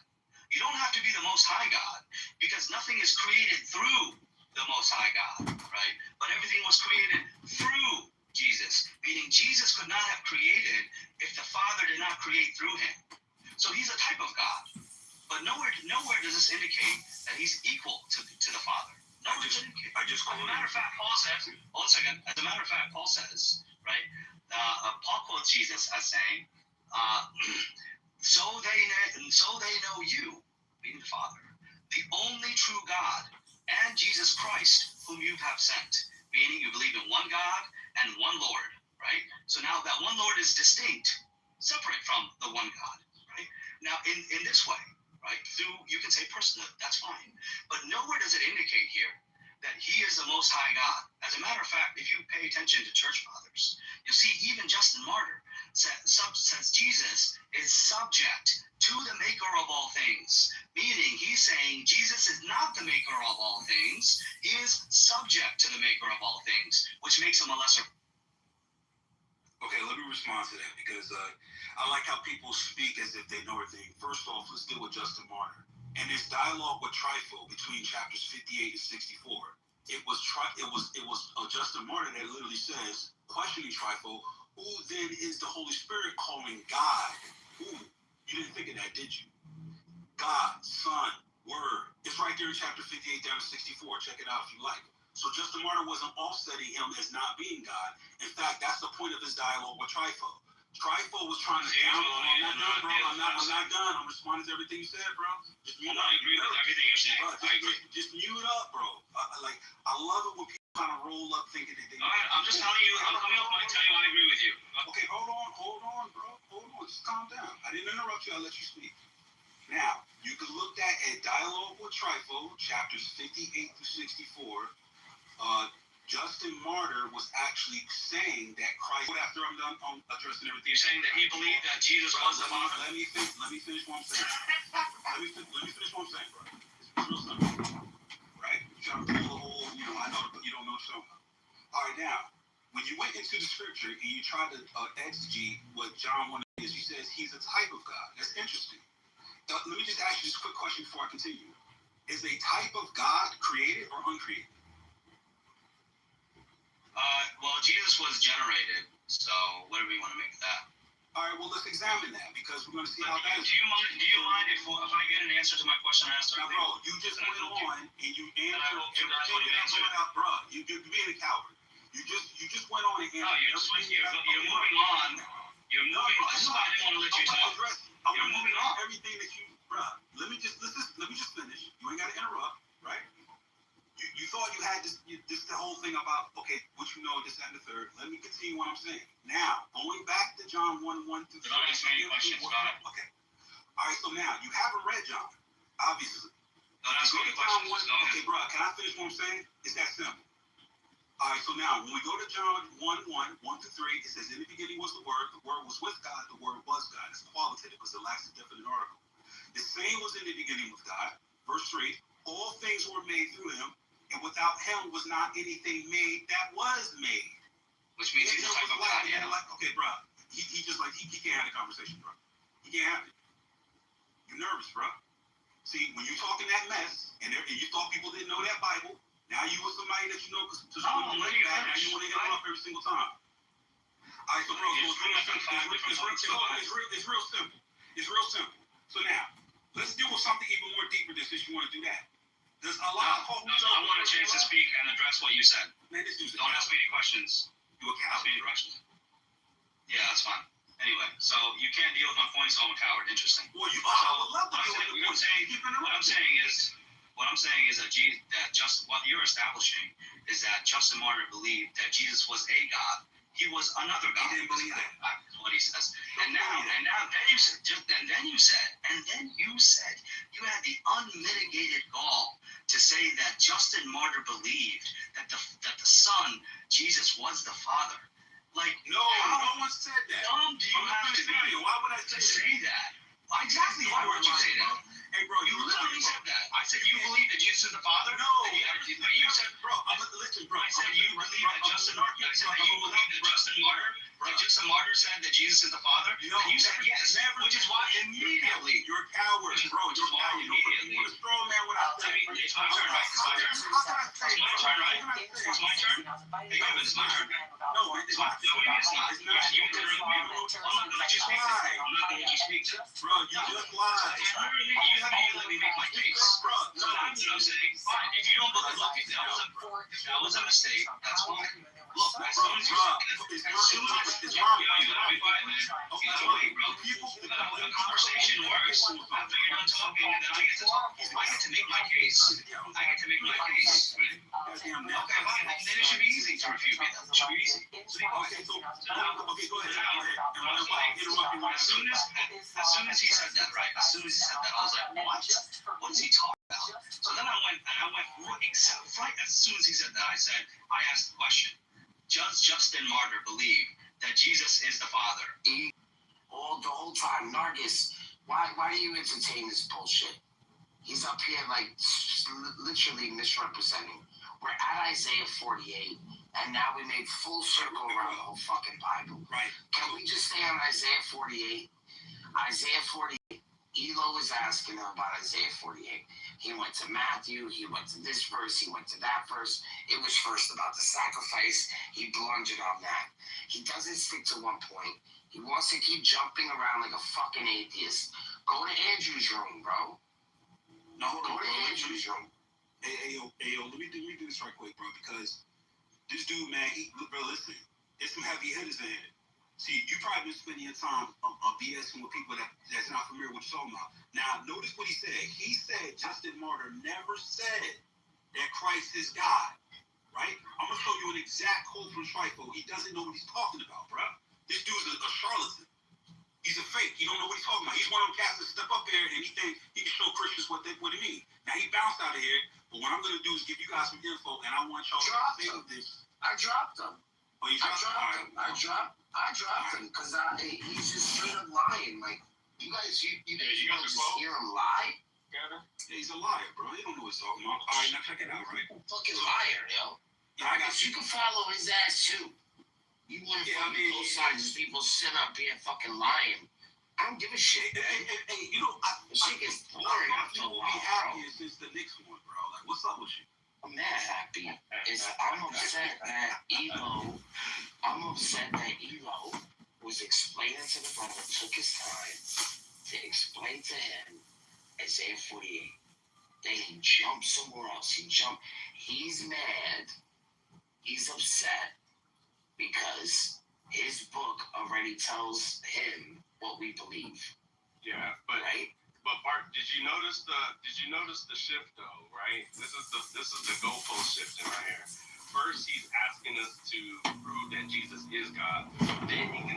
You don't have to be the Most High God, because nothing is created through the Most High God, right? But everything was created through Jesus, meaning Jesus could not have created if the Father did not create through him. So he's a type of God. But nowhere does this indicate that he's equal to the Father. As a matter of fact, Paul says, right? Paul quotes Jesus as saying, so they know you, meaning the Father, the only true God, and Jesus Christ, whom you have sent, meaning you believe in one God and one Lord, right? So now that one Lord is distinct, separate from the one God, right? Now in this way, right, through, you can say personhood, that's fine, but nowhere does it indicate here that he is the Most High God. As a matter of fact, if you pay attention to church fathers, you'll see even Justin Martyr says Jesus is subject to the maker of all things, meaning he's saying Jesus is not the maker of all things, he is subject to the maker of all things, which makes him a lesser. Okay, let me respond to that, because I like how people speak as if they know everything. First off, let's deal with Justin Martyr. And his dialogue with Trifo between chapters 58 and 64, it was Justin Martyr that literally says, questioning Trifo, who then is the Holy Spirit calling God? Ooh, you didn't think of that, did you? God, Son, Word. It's right there in chapter 58 down to 64. Check it out if you like. So Justin Martyr wasn't offsetting him as not being God. In fact, that's the point of his dialogue with Trifo. Trifo was trying to say, I'm not done, bro. I'm not done. I'm responding to everything you said, bro. Just mute up. I agree with everything you're saying. Bro, just mute up, bro. I love it when people kind of roll up thinking that they. All right, I'm just telling you. I'm coming up and I tell you I agree with you. Okay, hold on, bro. Hold on. Just calm down. I didn't interrupt you. I'll let you speak. Now, you can look at a dialogue with Trifo, chapters 58 through 64. Justin Martyr was actually saying that Christ. After I'm done addressing everything, you're saying that he believed that Jesus was the Father. Let me finish what I'm saying. let me finish what I'm saying, bro. It's real simple, right? You're trying to pull the whole. I know you don't know so much. All right, now when you went into the scripture and you tried to exegete what John 1 is, he says he's a type of God. That's interesting. Let me just ask you this quick question before I continue. Is a type of God created or uncreated? Well, Jesus was generated, so what do we want to make of that? All right, well, let's examine that because we're going to see how that is. Do you mind if I get an answer to my question I asked earlier? Now, bro, you just went on and you answered everything that's going out, bro. You're being a coward. You just went on and answered. No, you're moving on. You're moving on. This is why I didn't want to let you talk. You're moving on. Everything that you, bro. Let me just finish. You ain't got to interrupt, right? You thought you had this the whole thing about, okay, what you know, this, that, and the third. Let me continue what I'm saying. Now, going back to John 1:1 through 3. Don't ask me any questions about it. Okay. All right, so now, you haven't read John, obviously. Don't ask me any questions. Okay, bro, can I finish what I'm saying? It's that simple. All right, so now, when we go to John 1:1 through 3, it says, in the beginning was the Word was with God, the Word was God. It's qualitative because it lacks a definite article. The same was in the beginning with God. Verse 3, all things were made through him, and without him was not anything made that was made. Which means he's a type of God, yeah. Okay, bro. He just he can't have a conversation, bro. He can't have it. You're nervous, bro. See, when you're talking that mess, and you thought people didn't know that Bible, now you with somebody that you know because now you want to interrupt every single time. All right, so bro, it's real simple. It's real simple. So now, let's deal with something even more deeper than this. You want to do that? There's a lot of I want a chance to speak and address what you said. Man, this dude's Don't ask me any questions. You a coward. Ask me any questions. Yeah, that's fine. Anyway, so you can't deal with my points, so I'm a coward. Interesting. Well, I would love to deal with the points. What I'm saying is that what you're establishing is that Justin Martyr believed that Jesus was a God. He was another God. He didn't believe that. That's what he says. And then you said you had the unmitigated gall to say that Justin Martyr believed that the Son Jesus was the Father. Like no one said that. Dumb do you have to be? Why would I say that? Exactly. Why would you say that? Hey, bro, you literally said that. I said you believe that Jesus is the Father. No, you said, bro. Listen, bro. I said you believe that Justin Martyr. I said that you believe that Justin Martyr said that Jesus is the Father. No, and you said yes, which is why immediately you're a coward, bro. You're a coward. Immediately. You're a straw man. What I say? It's my turn, right? It's my turn. It's my turn, right? It's my turn. Hey, Kevin, it's my turn. No, it's not. No, it's not. You interrupt me. I'm not gonna let you speak. I'm not gonna let you speak. Bro, you just lied. You haven't even let me make my case. Bro, no, I'm saying, fine. If you don't believe, look, if that was a mistake, that's fine. Look, as soon as you gotta be quiet, man. Either way, bro. The conversation works. After you're done talking, and then I get to talk. I get to make my case. Okay, fine. Then it should be easy to refute me. It should be easy. Okay, go ahead. As soon as he said that, right? As soon as he said that, I was like, what? What is he talking about? So then I went right as soon as he said that, I asked the question. Does Justin Martyr believe that Jesus is the Father? The whole time, Nargis, why do you entertain this bullshit? He's up here like literally misrepresenting. We're at Isaiah 48, and now we made full circle around the whole fucking Bible. Right. Can we just stay on Isaiah 48? Isaiah 48 Elo was asking him about Isaiah 48. He went to Matthew, he went to this verse, he went to that verse. It was first about the sacrifice. He blundered on that. He doesn't stick to one point. He wants to keep jumping around like a fucking atheist. Go to Andrew's room, bro. No, go to Andrew's room. Hey, yo, let me do this right quick, bro, because this dude, man, bro, listen, there's some heavy hitters in here. See, you probably been spending your time BSing with people that's not familiar with what you're talking about. Now, notice what he said. He said Justin Martyr never said that Christ is God, right? I'm going to show you an exact quote from Trifo. He doesn't know what he's talking about, bro. This dude's a charlatan. He's a fake. He don't know what he's talking about. He's one of them cats that step up there and he think he can show Christians what it means. Now, he bounced out of here, but what I'm going to do is give you guys some info, and I want y'all to say this. I dropped him. Oh, you dropped him? I dropped him because he's just straight up lying. Like, you guys, you just hear him lie? Yeah, he's a liar, bro. He don't know what he's talking about. All right, now check it out, right? Fucking liar, yo. Yeah, I got you can follow his ass too. You want to both sides of people sitting up here fucking lying. I don't give a shit. Hey, you know, this shit gets boring after a while, be happy since the Knicks one, bro. Like, what's up with you? I'm not happy. I'm upset that Elo was explaining to the brother, took his time to explain to him Isaiah 48. Then he jumped somewhere else. He's mad. He's upset because his book already tells him what we believe. Yeah, but right? But Bart, did you notice the shift though, right? This is the goalpost shifting right here. First, he's asking us to prove that Jesus is God. Then he can